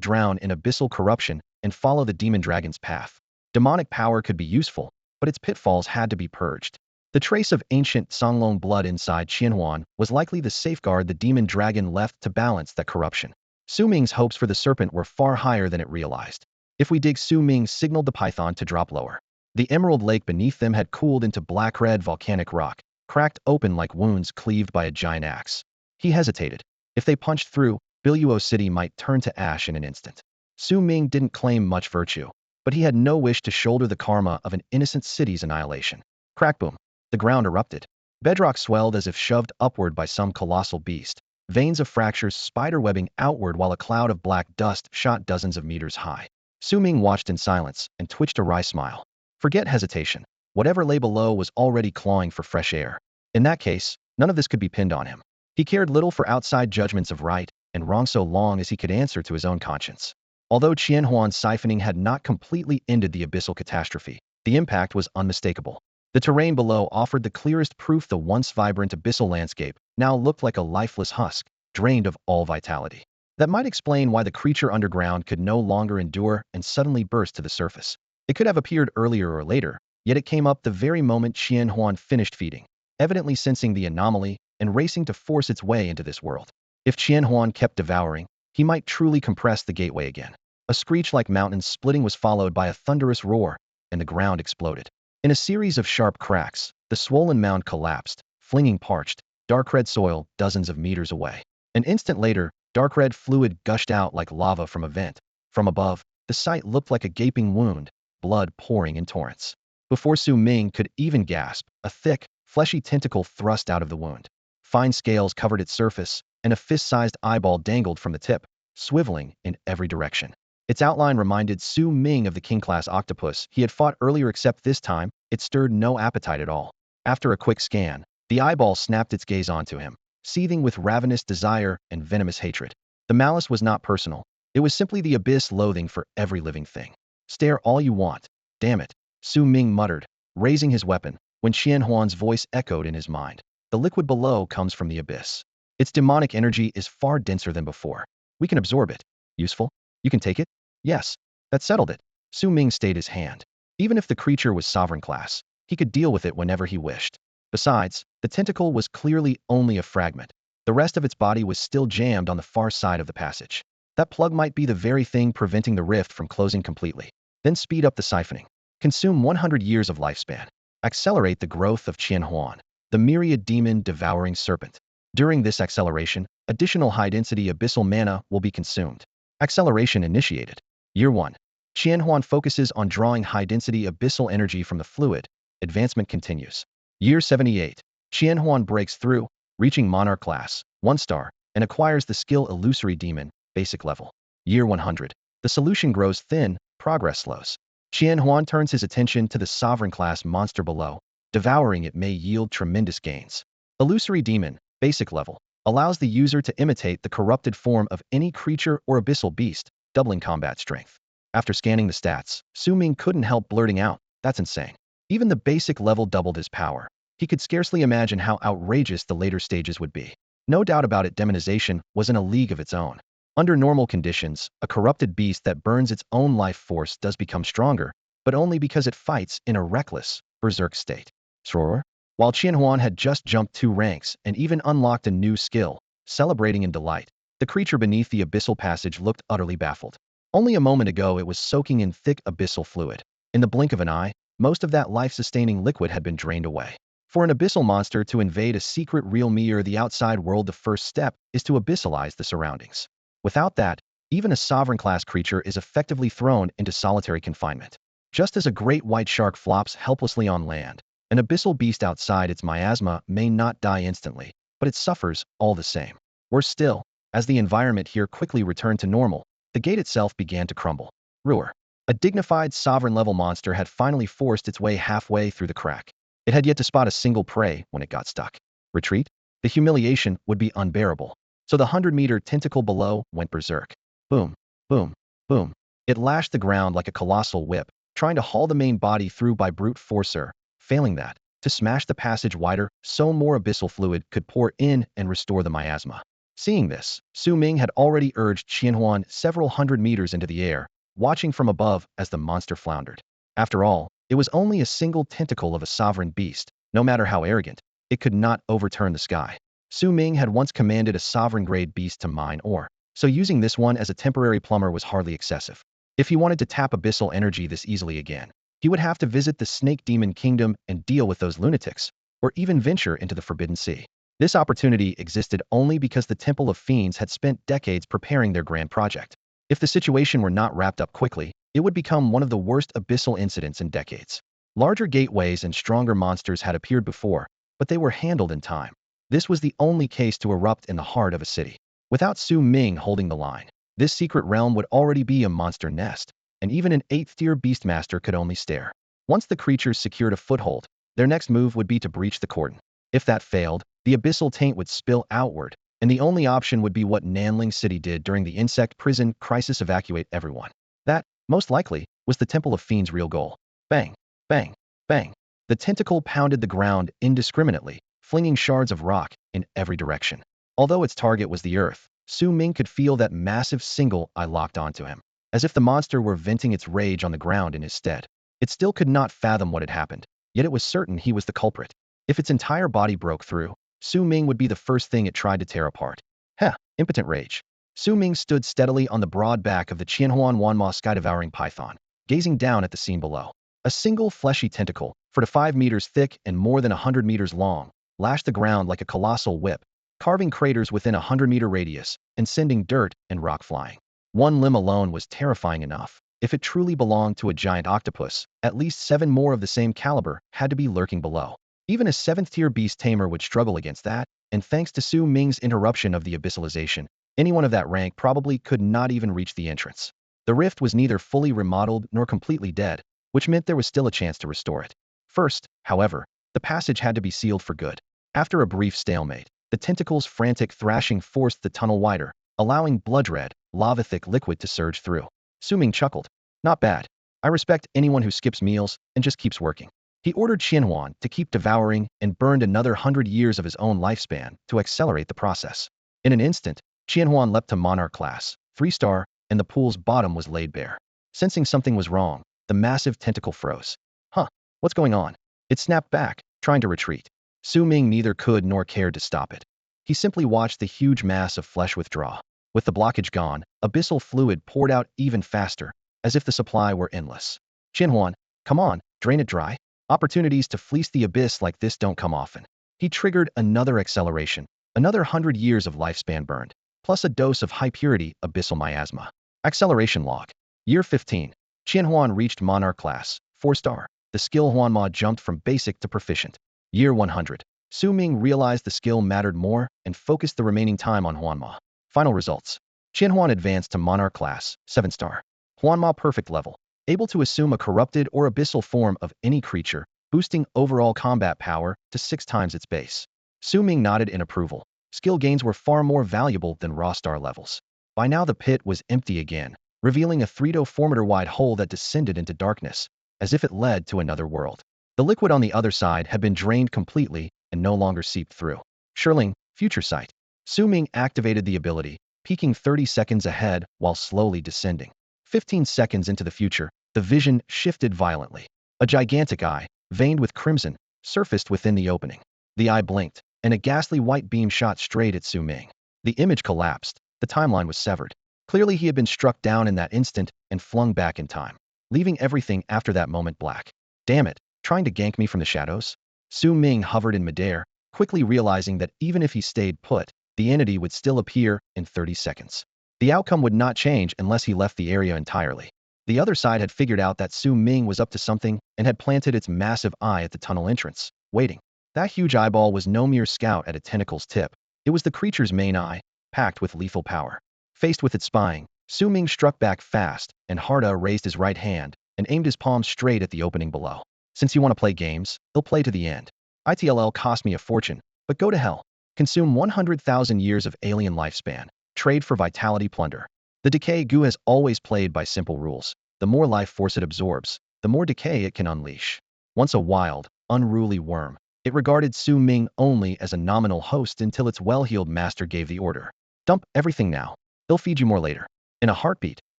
drown in abyssal corruption and follow the demon dragon's path. Demonic power could be useful, but its pitfalls had to be purged. The trace of ancient Songlong blood inside Qianhuan was likely the safeguard the demon dragon left to balance that corruption. Su Ming's hopes for the serpent were far higher than it realized. If we dig, Su Ming signaled the python to drop lower. The emerald lake beneath them had cooled into black-red volcanic rock, cracked open like wounds cleaved by a giant axe. He hesitated. If they punched through, Biluo City might turn to ash in an instant. Su Ming didn't claim much virtue, but he had no wish to shoulder the karma of an innocent city's annihilation. Crack boom. The ground erupted. Bedrock swelled as if shoved upward by some colossal beast. Veins of fractures spiderwebbing outward while a cloud of black dust shot dozens of meters high. Su Ming watched in silence and twitched a wry smile. Forget hesitation. Whatever lay below was already clawing for fresh air. In that case, none of this could be pinned on him. He cared little for outside judgments of right and wrong so long as he could answer to his own conscience. Although Qianhuan's siphoning had not completely ended the abyssal catastrophe, the impact was unmistakable. The terrain below offered the clearest proof the once vibrant abyssal landscape now looked like a lifeless husk, drained of all vitality. That might explain why the creature underground could no longer endure and suddenly burst to the surface. It could have appeared earlier or later, yet it came up the very moment Qianhuan finished feeding, evidently sensing the anomaly and racing to force its way into this world. If Qianhuan kept devouring, he might truly compress the gateway again. A screech like mountain splitting was followed by a thunderous roar, and the ground exploded. In a series of sharp cracks, the swollen mound collapsed, flinging parched, dark red soil dozens of meters away. An instant later, dark red fluid gushed out like lava from a vent. From above, the site looked like a gaping wound, blood pouring in torrents. Before Su Ming could even gasp, a thick, fleshy tentacle thrust out of the wound. Fine scales covered its surface, and a fist-sized eyeball dangled from the tip, swiveling in every direction. Its outline reminded Su Ming of the king-class octopus he had fought earlier, except this time, it stirred no appetite at all. After a quick scan, the eyeball snapped its gaze onto him, seething with ravenous desire and venomous hatred. The malice was not personal. It was simply the abyss loathing for every living thing. Stare all you want. Damn it, Su Ming muttered, raising his weapon, when Qianhuan's voice echoed in his mind. The liquid below comes from the abyss. Its demonic energy is far denser than before. We can absorb it. Useful? You can take it? Yes. That settled it. Su Ming stayed his hand. Even if the creature was sovereign class, he could deal with it whenever he wished. Besides, the tentacle was clearly only a fragment. The rest of its body was still jammed on the far side of the passage. That plug might be the very thing preventing the rift from closing completely. Then speed up the siphoning. Consume 100 years of lifespan. Accelerate the growth of Qianhuan, the myriad demon-devouring serpent. During this acceleration, additional high-density abyssal mana will be consumed. Acceleration initiated. Year 1. Qianhuan focuses on drawing high-density abyssal energy from the fluid. Advancement continues. Year 78. Qianhuan breaks through, reaching Monarch class, 1 star, and acquires the skill Illusory Demon, basic level. Year 100. The solution grows thin, progress slows. Qianhuan turns his attention to the sovereign class monster below. Devouring it may yield tremendous gains. Illusory Demon, basic level. allows the user to imitate the corrupted form of any creature or abyssal beast, doubling combat strength. After scanning the stats, Su Ming couldn't help blurting out, "That's insane." Even the basic level doubled his power. He could scarcely imagine how outrageous the later stages would be. No doubt about it, demonization was in a league of its own. Under normal conditions, a corrupted beast that burns its own life force does become stronger, but only because it fights in a reckless, berserk state. Sure. While Qianhuan had just jumped 2 ranks and even unlocked a new skill, celebrating in delight, the creature beneath the abyssal passage looked utterly baffled. Only a moment ago it was soaking in thick abyssal fluid. In the blink of an eye, most of that life-sustaining liquid had been drained away. For an abyssal monster to invade a secret realm or the outside world, the first step is to abyssalize the surroundings. Without that, even a sovereign-class creature is effectively thrown into solitary confinement. Just as a great white shark flops helplessly on land, an abyssal beast outside its miasma may not die instantly, but it suffers all the same. Worse still, as the environment here quickly returned to normal, the gate itself began to crumble. Ruhr, a dignified sovereign-level monster, had finally forced its way halfway through the crack. It had yet to spot a single prey when it got stuck. Retreat? The humiliation would be unbearable. So the 100-meter tentacle below went berserk. Boom, boom, boom. It lashed the ground like a colossal whip, trying to haul the main body through by brute force, failing that, to smash the passage wider so more abyssal fluid could pour in and restore the miasma. Seeing this, Su Ming had already urged Qianhuan several hundred meters into the air, watching from above as the monster floundered. After all, it was only a single tentacle of a sovereign beast. No matter how arrogant, it could not overturn the sky. Su Ming had once commanded a sovereign-grade beast to mine ore, so using this one as a temporary plumber was hardly excessive. If he wanted to tap abyssal energy this easily again, he would have to visit the Snake Demon Kingdom and deal with those lunatics, or even venture into the Forbidden Sea. This opportunity existed only because the Temple of Fiends had spent decades preparing their grand project. If the situation were not wrapped up quickly, it would become one of the worst abyssal incidents in decades. Larger gateways and stronger monsters had appeared before, but they were handled in time. This was the only case to erupt in the heart of a city. Without Su Ming holding the line, this secret realm would already be a monster nest, and even an 8th-tier beastmaster could only stare. Once the creatures secured a foothold, their next move would be to breach the cordon. If that failed, the abyssal taint would spill outward, and the only option would be what Nanling City did during the insect prison crisis: evacuate everyone. That, most likely, was the Temple of Fiends' real goal. Bang, bang, bang. The tentacle pounded the ground indiscriminately, flinging shards of rock in every direction. Although its target was the earth, Su Ming could feel that massive single eye locked onto him, as if the monster were venting its rage on the ground in his stead. It still could not fathom what had happened, yet it was certain he was the culprit. If its entire body broke through, Su Ming would be the first thing it tried to tear apart. Heh, impotent rage. Su Ming stood steadily on the broad back of the Qianhuan Wanma sky-devouring python, gazing down at the scene below. A single fleshy tentacle, 4 to 5 meters thick and more than 100 meters long, lashed the ground like a colossal whip, carving craters within a 100-meter radius and sending dirt and rock flying. One limb alone was terrifying enough. If it truly belonged to a giant octopus, at least 7 more of the same caliber had to be lurking below. Even a 7th-tier beast tamer would struggle against that, and thanks to Su Ming's interruption of the abyssalization, anyone of that rank probably could not even reach the entrance. The rift was neither fully remodeled nor completely dead, which meant there was still a chance to restore it. First, however, the passage had to be sealed for good. After a brief stalemate, the tentacle's frantic thrashing forced the tunnel wider, allowing blood-red, lava-thick liquid to surge through. Su Ming chuckled. Not bad. I respect anyone who skips meals and just keeps working. He ordered Qianhuan to keep devouring and burned another 100 years of his own lifespan to accelerate the process. In an instant, Qianhuan leapt to Monarch class, 3-star, and the pool's bottom was laid bare. Sensing something was wrong, the massive tentacle froze. Huh, what's going on? It snapped back, trying to retreat. Su Ming neither could nor cared to stop it. He simply watched the huge mass of flesh withdraw. With the blockage gone, abyssal fluid poured out even faster, as if the supply were endless. Qianhuan, come on, drain it dry. Opportunities to fleece the abyss like this don't come often. He triggered another acceleration, another 100 years of lifespan burned, plus a dose of high-purity abyssal miasma. Acceleration log. Year 15. Qianhuan reached Monarch class, 4-star. The skill Huanma jumped from basic to proficient. Year 100. Su Ming realized the skill mattered more and focused the remaining time on Huanma. Final results. Qianhuan advanced to Monarch class, 7-star. Huanma perfect level. Able to assume a corrupted or abyssal form of any creature, boosting overall combat power to 6 times its base. Su Ming nodded in approval. skill gains were far more valuable than raw star levels. By now the pit was empty again, revealing a 3-4-meter-wide hole that descended into darkness, as if it led to another world. The liquid on the other side had been drained completely and no longer seeped through. Shirling, future sight. Su Ming activated the ability, peaking 30 seconds ahead while slowly descending. 15 seconds into the future, the vision shifted violently. A gigantic eye, veined with crimson, surfaced within the opening. The eye blinked, and a ghastly white beam shot straight at Su Ming. The image collapsed. The timeline was severed. Clearly he had been struck down in that instant and flung back in time, leaving everything after that moment black. Damn it, trying to gank me from the shadows? Su Ming hovered in midair, quickly realizing that even if he stayed put, the entity would still appear in 30 seconds. The outcome would not change unless he left the area entirely. The other side had figured out that Su Ming was up to something and had planted its massive eye at the tunnel entrance, waiting. That huge eyeball was no mere scout at a tentacle's tip. It was the creature's main eye, packed with lethal power. Faced with its spying, Su Ming struck back fast, and Harda raised his right hand and aimed his palm straight at the opening below. Since you want to play games, he'll play to the end. ITLL cost me a fortune, but go to hell. Consume 100,000 years of alien lifespan. Trade for vitality plunder. The decay Gu has always played by simple rules. The more life force it absorbs, the more decay it can unleash. Once a wild, unruly worm, it regarded Su Ming only as a nominal host until its well-heeled master gave the order. Dump everything now. They'll feed you more later. In a heartbeat,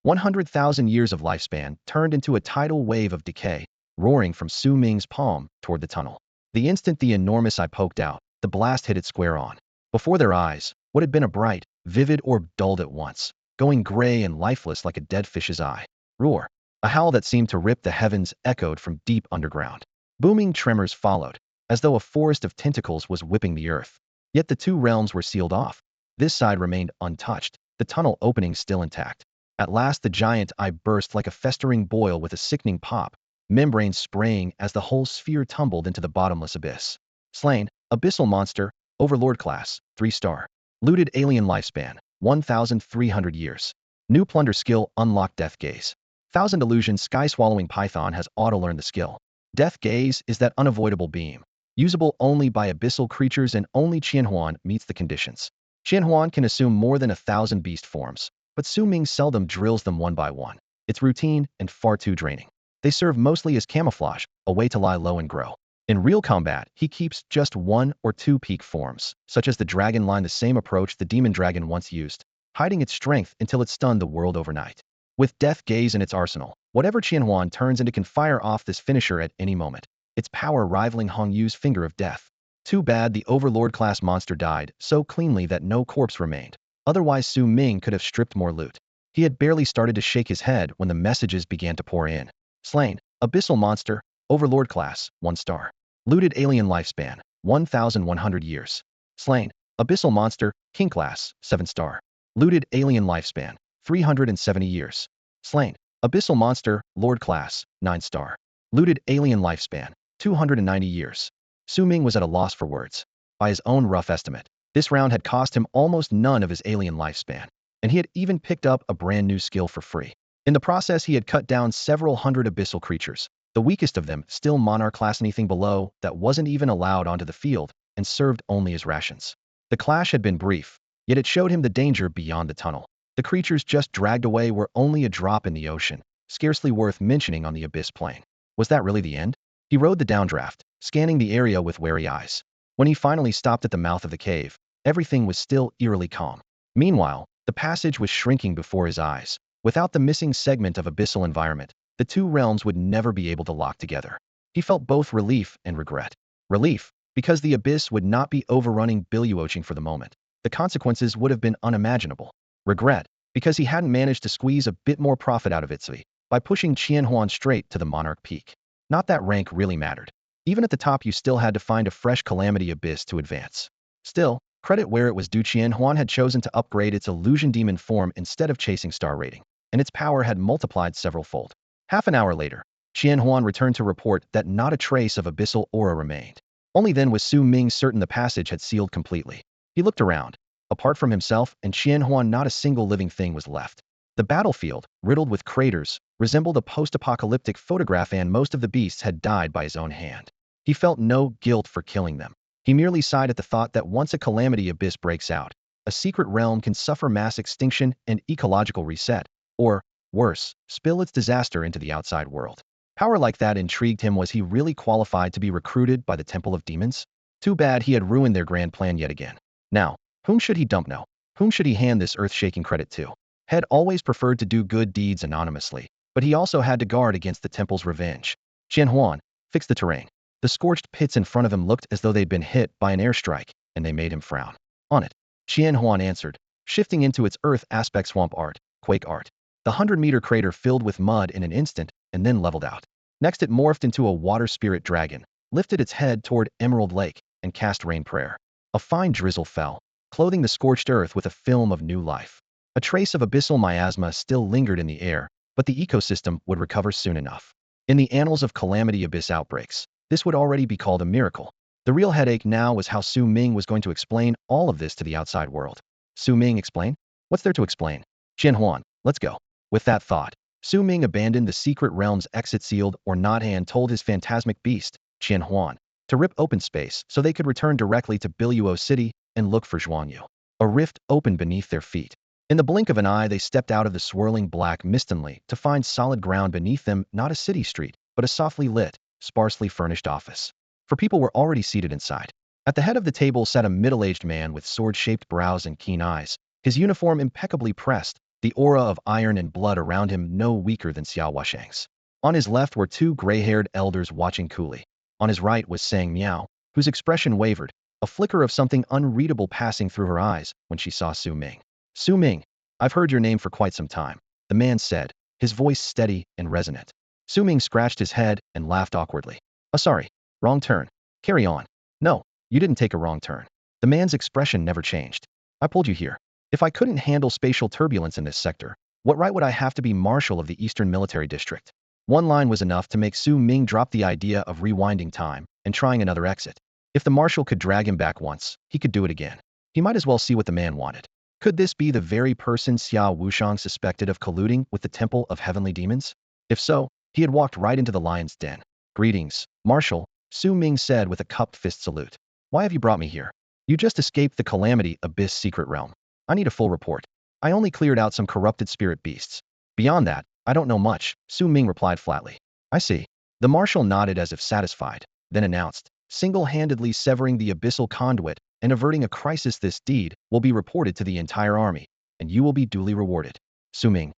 100,000 years of lifespan turned into a tidal wave of decay, roaring from Su Ming's palm toward the tunnel. The instant the enormous eye poked out, the blast hit it square on. Before their eyes, what had been a bright, vivid orb dulled at once, going gray and lifeless like a dead fish's eye. Roar. A howl that seemed to rip the heavens echoed from deep underground. Booming tremors followed, as though a forest of tentacles was whipping the earth. Yet the two realms were sealed off. This side remained untouched, the tunnel opening still intact. At last the giant eye burst like a festering boil with a sickening pop, membranes spraying as the whole sphere tumbled into the bottomless abyss. Slain, abyssal monster, overlord class, 3-star. Looted alien lifespan, 1,300 years. New plunder skill unlocked death gaze. 1,000 illusion sky-swallowing python has auto-learned the skill. Death gaze is that unavoidable beam, usable only by abyssal creatures and only Qianhuan meets the conditions. Qianhuan can assume more than 1,000 beast forms, but Su Ming seldom drills them one by one. It's routine and far too draining. They serve mostly as camouflage, a way to lie low and grow. In real combat, he keeps just 1 or 2 peak forms, such as the dragon line, the same approach the demon dragon once used, hiding its strength until it stunned the world overnight. With death gaze in its arsenal, whatever Qianhuan turns into can fire off this finisher at any moment, its power rivaling Hong Yu's finger of death. Too bad the overlord class monster died so cleanly that no corpse remained. Otherwise Su Ming could have stripped more loot. He had barely started to shake his head when the messages began to pour in. Slain, abyssal monster, overlord class, 1-star. Looted alien lifespan, 1,100 years. Slain, abyssal monster, king class, 7-star. Looted alien lifespan, 370 years. Slain, abyssal monster, lord class, 9-star. Looted alien lifespan, 290 years. Su Ming was at a loss for words. By his own rough estimate, this round had cost him almost none of his alien lifespan, and he had even picked up a brand new skill for free. In the process, he had cut down several hundred abyssal creatures, the weakest of them still monarch class, anything below that wasn't even allowed onto the field and served only as rations. The clash had been brief, yet it showed him the danger beyond the tunnel. The creatures just dragged away were only a drop in the ocean, scarcely worth mentioning on the abyss plane. Was that really the end? He rode the downdraft, scanning the area with wary eyes. When he finally stopped at the mouth of the cave, everything was still eerily calm. Meanwhile, the passage was shrinking before his eyes. Without the missing segment of abyssal environment, the two realms would never be able to lock together. He felt both relief and regret. Relief, because the abyss would not be overrunning Biluoching for the moment. The consequences would have been unimaginable. Regret, because he hadn't managed to squeeze a bit more profit out of Itsui by pushing Qianhuan straight to the monarch peak. Not that rank really mattered. Even at the top you still had to find a fresh calamity abyss to advance. Still, credit where it was due, Qianhuan had chosen to upgrade its illusion demon form instead of chasing star rating, and its power had multiplied several-fold. Half an hour later, Qianhuan returned to report that not a trace of abyssal aura remained. Only then was Su Ming certain the passage had sealed completely. He looked around. Apart from himself and Qianhuan, not a single living thing was left. The battlefield, riddled with craters, resembled a post-apocalyptic photograph, and most of the beasts had died by his own hand. He felt no guilt for killing them. He merely sighed at the thought that once a calamity abyss breaks out, a secret realm can suffer mass extinction and ecological reset, or, worse, spill its disaster into the outside world. Power like that intrigued him. Was he really qualified to be recruited by the Temple of Demons? Too bad he had ruined their grand plan yet again. Now, whom should he dump now? Whom should he hand this earth-shaking credit to? Had always preferred to do good deeds anonymously, but he also had to guard against the temple's revenge. Qianhuan, fix the terrain. The scorched pits in front of him looked as though they'd been hit by an airstrike, and they made him frown. On it. Qianhuan answered, shifting into its earth aspect swamp art, quake art. The 100-meter crater filled with mud in an instant, and then leveled out. Next it morphed into a water spirit dragon, lifted its head toward Emerald Lake, and cast rain prayer. A fine drizzle fell, clothing the scorched earth with a film of new life. A trace of abyssal miasma still lingered in the air, but the ecosystem would recover soon enough. In the annals of calamity abyss outbreaks, this would already be called a miracle. The real headache now was how Su Ming was going to explain all of this to the outside world. Su Ming explain? What's there to explain? Qianhuan, let's go. With that thought, Su Ming abandoned the secret realm's exit sealed or not and told his phantasmic beast, Qianhuan, to rip open space so they could return directly to Biluo City and look for Zhuangyu. A rift opened beneath their feet. In the blink of an eye they stepped out of the swirling black mistily to find solid ground beneath them, not a city street, but a softly lit, sparsely furnished office. For people were already seated inside. At the head of the table sat a middle-aged man with sword-shaped brows and keen eyes, his uniform impeccably pressed, the aura of iron and blood around him no weaker than Xiao Wushang's. On his left were two gray-haired elders watching coolly. On his right was Sang Miao, whose expression wavered, a flicker of something unreadable passing through her eyes when she saw Su Ming. Su Ming, I've heard your name for quite some time, the man said, his voice steady and resonant. Su Ming scratched his head and laughed awkwardly. Oh, sorry, wrong turn. Carry on. No, you didn't take a wrong turn. The man's expression never changed. I pulled you here. If I couldn't handle spatial turbulence in this sector, what right would I have to be marshal of the Eastern Military District? One line was enough to make Su Ming drop the idea of rewinding time and trying another exit. If the marshal could drag him back once, he could do it again. He might as well see what the man wanted. Could this be the very person Xiao Wushang suspected of colluding with the Temple of Heavenly Demons? If so, he had walked right into the lion's den. Greetings, Marshal, Su Ming said with a cupped fist salute. Why have you brought me here? You just escaped the Calamity Abyss secret realm. I need a full report. I only cleared out some corrupted spirit beasts. Beyond that, I don't know much, Su Ming replied flatly. I see. The Marshal nodded as if satisfied, then announced, single-handedly severing the abyssal conduit and averting a crisis. This deed will be reported to the entire army, and you will be duly rewarded. Su Ming.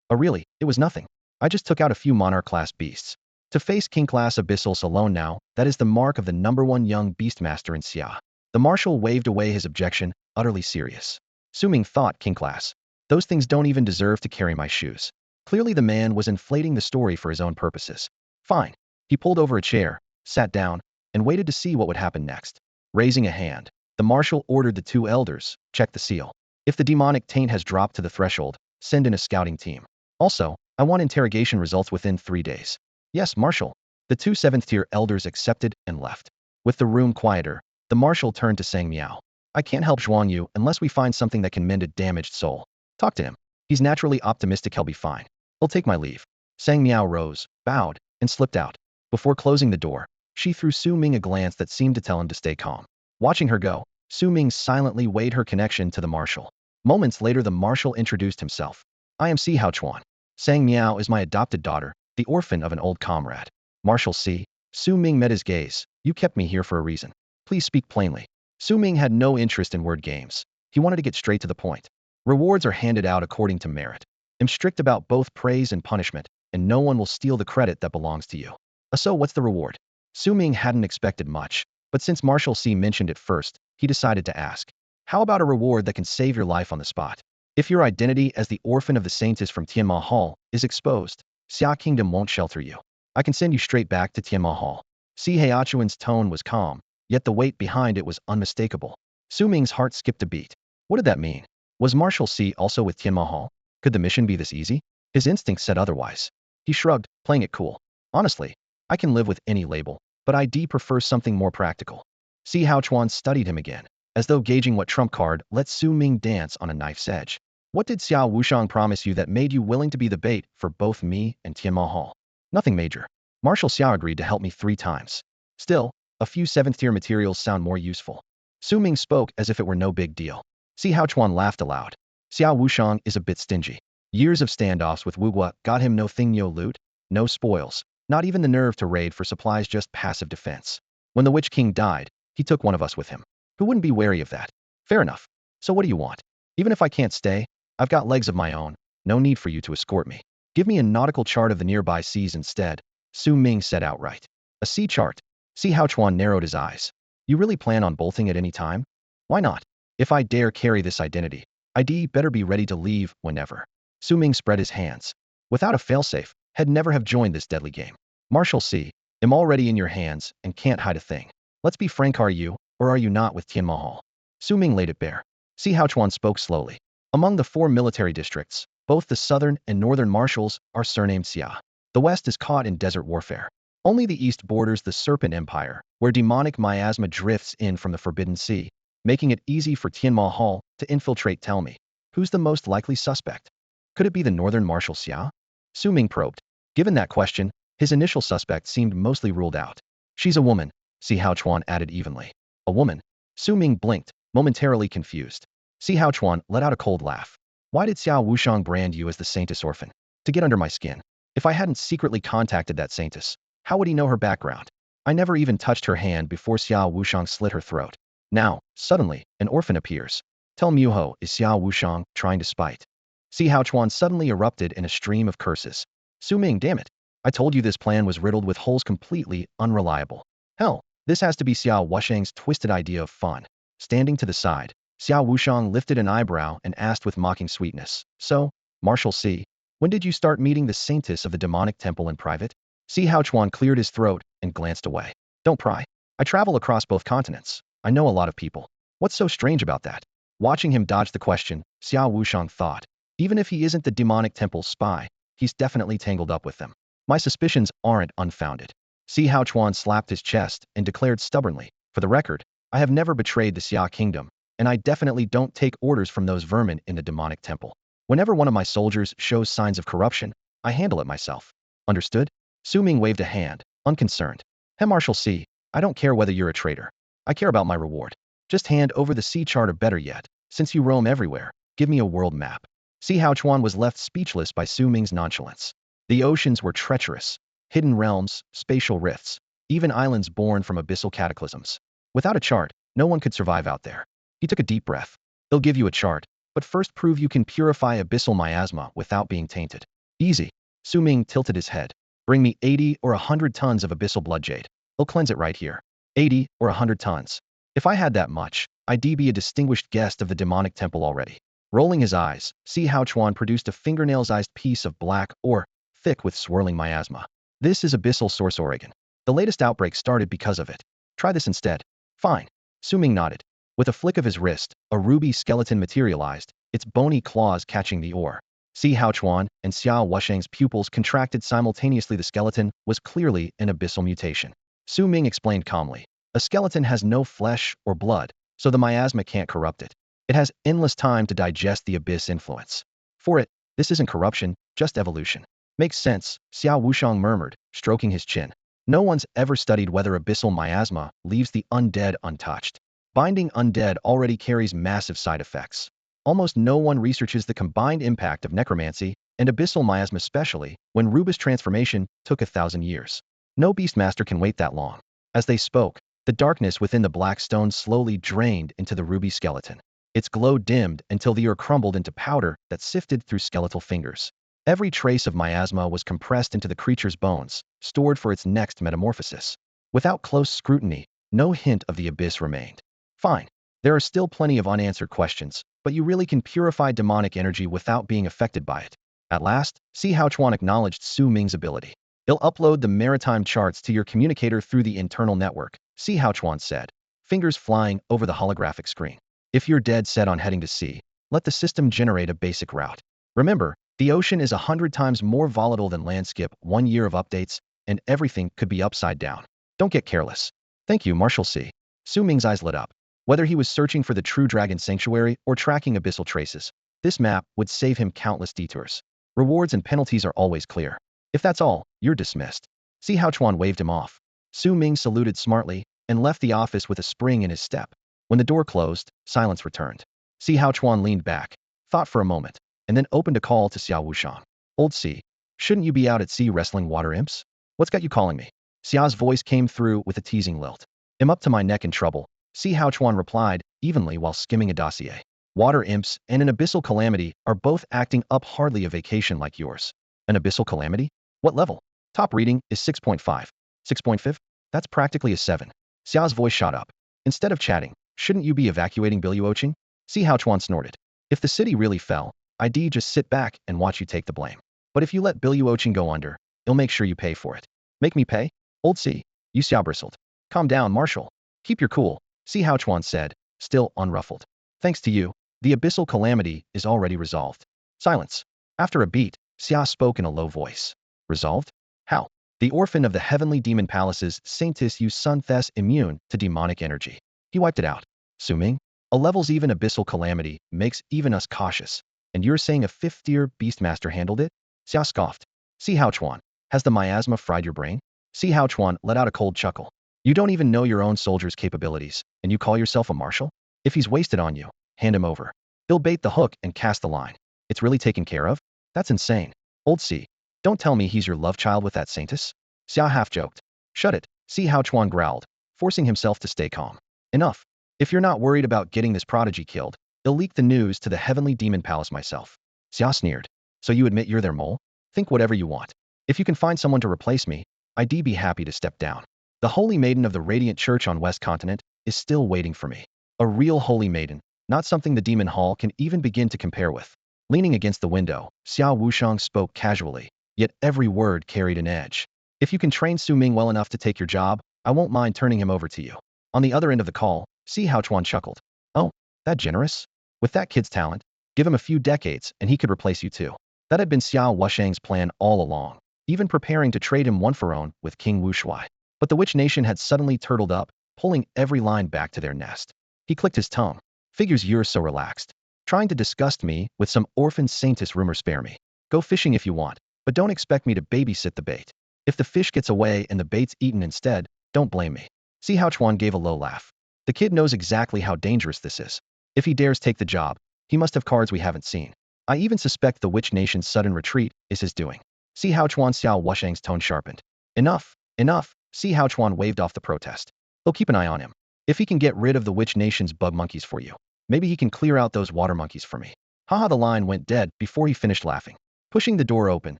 Oh really, it was nothing. I just took out a few monarch-class beasts. To face king-class abyssals alone now, that is the mark of the #1 young beastmaster in Xia. The marshal waved away his objection, utterly serious. Su Ming thought king-class. Those things don't even deserve to carry my shoes. Clearly the man was inflating the story for his own purposes. Fine. He pulled over a chair, sat down, and waited to see what would happen next. Raising a hand, the marshal ordered the two elders, check the seal. If the demonic taint has dropped to the threshold, send in a scouting team. Also, I want interrogation results within 3 days. Yes, Marshal. The two 7th-tier elders accepted and left. With the room quieter, the marshal turned to Sang Miao. I can't help Zhuangyu unless we find something that can mend a damaged soul. Talk to him. He's naturally optimistic he'll be fine. He'll take my leave. Sang Miao rose, bowed, and slipped out. Before closing the door, she threw Su Ming a glance that seemed to tell him to stay calm. Watching her go, Su Ming silently weighed her connection to the marshal. Moments later the marshal introduced himself. I am Si Hao Chuan. Sang Miao is my adopted daughter, the orphan of an old comrade. Marshal Si. Su Ming met his gaze. You kept me here for a reason. Please speak plainly. Su Ming had no interest in word games. He wanted to get straight to the point. Rewards are handed out according to merit. I'm strict about both praise and punishment, and no one will steal the credit that belongs to you. So what's the reward? Su Ming hadn't expected much, but since Marshal Si mentioned it first, he decided to ask. How about a reward that can save your life on the spot? If your identity as the orphan of the saints is from Tianma Hall is exposed, Xia Kingdom won't shelter you. I can send you straight back to Tianma Hall. Si Heiachuan's tone was calm, yet the weight behind it was unmistakable. Su Ming's heart skipped a beat. What did that mean? Was Marshal Si also with Tianma Hall? Could the mission be this easy? His instinct said otherwise. He shrugged, playing it cool. Honestly, I can live with any label, but ID prefers something more practical. Si Haochuan studied him again, as though gauging what trump card let Su Ming dance on a knife's edge. What did Xiao Wushang promise you that made you willing to be the bait for both me and Tianma Hall? Nothing major. Marshal Xiao agreed to help me 3 times. Still, A few 7th-tier materials sound more useful. Su Ming spoke as if it were no big deal. Si Haochuan laughed aloud. Xiao Wushang is a bit stingy. Years of standoffs with Wugua got him no Thingyo loot, no spoils, not even the nerve to raid for supplies, just passive defense. When the Witch King died, he took one of us with him. Who wouldn't be wary of that? Fair enough. So what do you want? Even if I can't stay, I've got legs of my own. No need for you to escort me. Give me a nautical chart of the nearby seas instead, Su Ming said outright. A sea chart? Si Haochuan narrowed his eyes. You really plan on bolting at any time? Why not? If I dare carry this identity, I'd better be ready to leave whenever. Su Ming spread his hands. Without a failsafe, had never have joined this deadly game. Marshal C, am already in your hands and can't hide a thing. Let's be frank, are you, or are you not with Tian Mahal? Su Ming laid it bare. Si Haochuan spoke slowly. Among the 4 military districts, both the southern and northern marshals are surnamed Xia. The west is caught in desert warfare. Only the east borders the Serpent Empire, where demonic miasma drifts in from the Forbidden Sea, making it easy for Tian Mahal to infiltrate. Tell me, who's the most likely suspect? Could it be the northern marshal Xia? Su Ming probed. Given that question, his initial suspect seemed mostly ruled out. She's a woman, Si Haochuan added evenly. A woman? Su Ming blinked, momentarily confused. Si Haochuan let out a cold laugh. Why did Xiao Wushang brand you as the saintess orphan? To get under my skin. If I hadn't secretly contacted that saintess, how would he know her background? I never even touched her hand before Xiao Wushang slit her throat. Now, suddenly, an orphan appears. Tell Muho, is Xiao Wushang trying to spite? Si Haochuan suddenly erupted in a stream of curses. Su Ming, damn it. I told you this plan was riddled with holes, completely unreliable. Hell, this has to be Xiao Wushang's twisted idea of fun. Standing to the side, Xiao Wushang lifted an eyebrow and asked with mocking sweetness. So, Marshal C, when did you start meeting the saintess of the demonic temple in private? Si Haochuan cleared his throat and glanced away. Don't pry. I travel across both continents. I know a lot of people. What's so strange about that? Watching him dodge the question, Xiao Wushang thought. Even if he isn't the demonic temple's spy, he's definitely tangled up with them. My suspicions aren't unfounded. Si Haochuan slapped his chest and declared stubbornly, for the record, I have never betrayed the Xia kingdom, and I definitely don't take orders from those vermin in the demonic temple. Whenever one of my soldiers shows signs of corruption, I handle it myself. Understood? Su Ming waved a hand, unconcerned. Hey Marshal C, I don't care whether you're a traitor. I care about my reward. Just hand over the sea chart, or better yet, since you roam everywhere, give me a world map. Si Haochuan was left speechless by Su Ming's nonchalance. The oceans were treacherous. Hidden realms, spatial rifts, even islands born from abyssal cataclysms. Without a chart, no one could survive out there. He took a deep breath. They'll give you a chart, but first prove you can purify abyssal miasma without being tainted. Easy. Su Ming tilted his head. Bring me 80 or 100 tons of abyssal blood jade. They'll cleanse it right here. 80 or 100 tons. If I had that much, I'd be a distinguished guest of the demonic temple already. Rolling his eyes, Si Haochuan produced a fingernail-sized piece of black ore, thick with swirling miasma. This is abyssal source Oregon. The latest outbreak started because of it. Try this instead. Fine. Su Ming nodded. With a flick of his wrist, a ruby skeleton materialized, its bony claws catching the ore. Si Haochuan and Xiao Wushang's pupils contracted simultaneously. The skeleton was clearly an abyssal mutation. Su Ming explained calmly. A skeleton has no flesh or blood, so the miasma can't corrupt it. It has endless time to digest the abyss influence. For it, this isn't corruption, just evolution. Makes sense, Xiao Wushang murmured, stroking his chin. No one's ever studied whether abyssal miasma leaves the undead untouched. Binding undead already carries massive side effects. Almost no one researches the combined impact of necromancy and abyssal miasma, especially when Rubus transformation took 1,000 years. No beastmaster can wait that long. As they spoke, the darkness within the black stone slowly drained into the ruby skeleton. Its glow dimmed until the ore crumbled into powder that sifted through skeletal fingers. Every trace of miasma was compressed into the creature's bones, stored for its next metamorphosis. Without close scrutiny, no hint of the abyss remained. Fine. There are still plenty of unanswered questions, but you really can purify demonic energy without being affected by it. At last, Si Haochuan acknowledged Su Ming's ability. He'll upload the maritime charts to your communicator through the internal network, Si Haochuan said, fingers flying over the holographic screen. If you're dead set on heading to sea, let the system generate a basic route. Remember, the ocean is 100 times more volatile than land. Skip 1 year of updates, and everything could be upside down. Don't get careless. Thank you, Marshal C. Su Ming's eyes lit up. Whether he was searching for the true dragon sanctuary or tracking abyssal traces, this map would save him countless detours. Rewards and penalties are always clear. If that's all, you're dismissed. Si Haochuan waved him off. Su Ming saluted smartly and left the office with a spring in his step. When the door closed, silence returned. Si Hao Chuan leaned back, thought for a moment, and then opened a call to Xiao Wushang. Old Si, shouldn't you be out at sea wrestling water imps? What's got you calling me? Xiao's voice came through with a teasing lilt. I'm up to my neck in trouble, Si Hao Chuan replied, evenly while skimming a dossier. Water imps and an abyssal calamity are both acting up hardly a vacation like yours. An abyssal calamity? What level? Top reading is 6.5. 6.5? That's practically a 7. Xiao's voice shot up. Instead of chatting, shouldn't you be evacuating Biluoqing? Si Hao Chuan snorted. If the city really fell, I'd just sit back and watch you take the blame. But if you let Biluoqing go under, I'll make sure you pay for it. Make me pay? Old Si, Yu Xiao bristled. Calm down, Marshal. Keep your cool, Si Hao Chuan said, still unruffled. Thanks to you, the abyssal calamity is already resolved. Silence. After a beat, Xia spoke in a low voice. Resolved? How? The orphan of the heavenly demon palaces Saintis Yu Sun Thes immune to demonic energy. He wiped it out. Suming, a levels even abyssal calamity makes even us cautious. And you're saying a 5th-tier beastmaster handled it? Xia scoffed. Si Hao Chuan, has the miasma fried your brain? Si Hao Chuan let out a cold chuckle. You don't even know your own soldier's capabilities, and you call yourself a marshal? If he's wasted on you, hand him over. He'll bait the hook and cast the line. It's really taken care of? That's insane. Old Si, don't tell me he's your love child with that Saintis? Xia half joked. Shut it, Si Hao Chuan growled, forcing himself to stay calm. Enough. If you're not worried about getting this prodigy killed, I'll leak the news to the heavenly demon palace myself. Xia sneered. So you admit you're their mole? Think whatever you want. If you can find someone to replace me, I'd be happy to step down. The holy maiden of the Radiant Church on West Continent is still waiting for me. A real holy maiden, not something the demon hall can even begin to compare with. Leaning against the window, Xiao Wushang spoke casually, yet every word carried an edge. If you can train Su Ming well enough to take your job, I won't mind turning him over to you. On the other end of the call, Si Hao Chuan chuckled. Oh, that generous? With that kid's talent, give him a few decades and he could replace you too. That had been Xiao Wushang's plan all along, even preparing to trade him one for one with King Wu Shuai. But the Witch Nation had suddenly turtled up, pulling every line back to their nest. He clicked his tongue. Figures you're so relaxed. Trying to disgust me with some orphan Saintis rumor, spare me. Go fishing if you want, but don't expect me to babysit the bait. If the fish gets away and the bait's eaten instead, don't blame me. Si Hao Chuan gave a low laugh. The kid knows exactly how dangerous this is. If he dares take the job, he must have cards we haven't seen. I even suspect the Witch Nation's sudden retreat is his doing. Si Hao Chuan. Xiao Wushang's tone sharpened. Enough, enough. Si Hao Chuan waved off the protest. He'll keep an eye on him. If he can get rid of the Witch Nation's bug monkeys for you, maybe he can clear out those water monkeys for me. Haha, the line went dead before he finished laughing. Pushing the door open,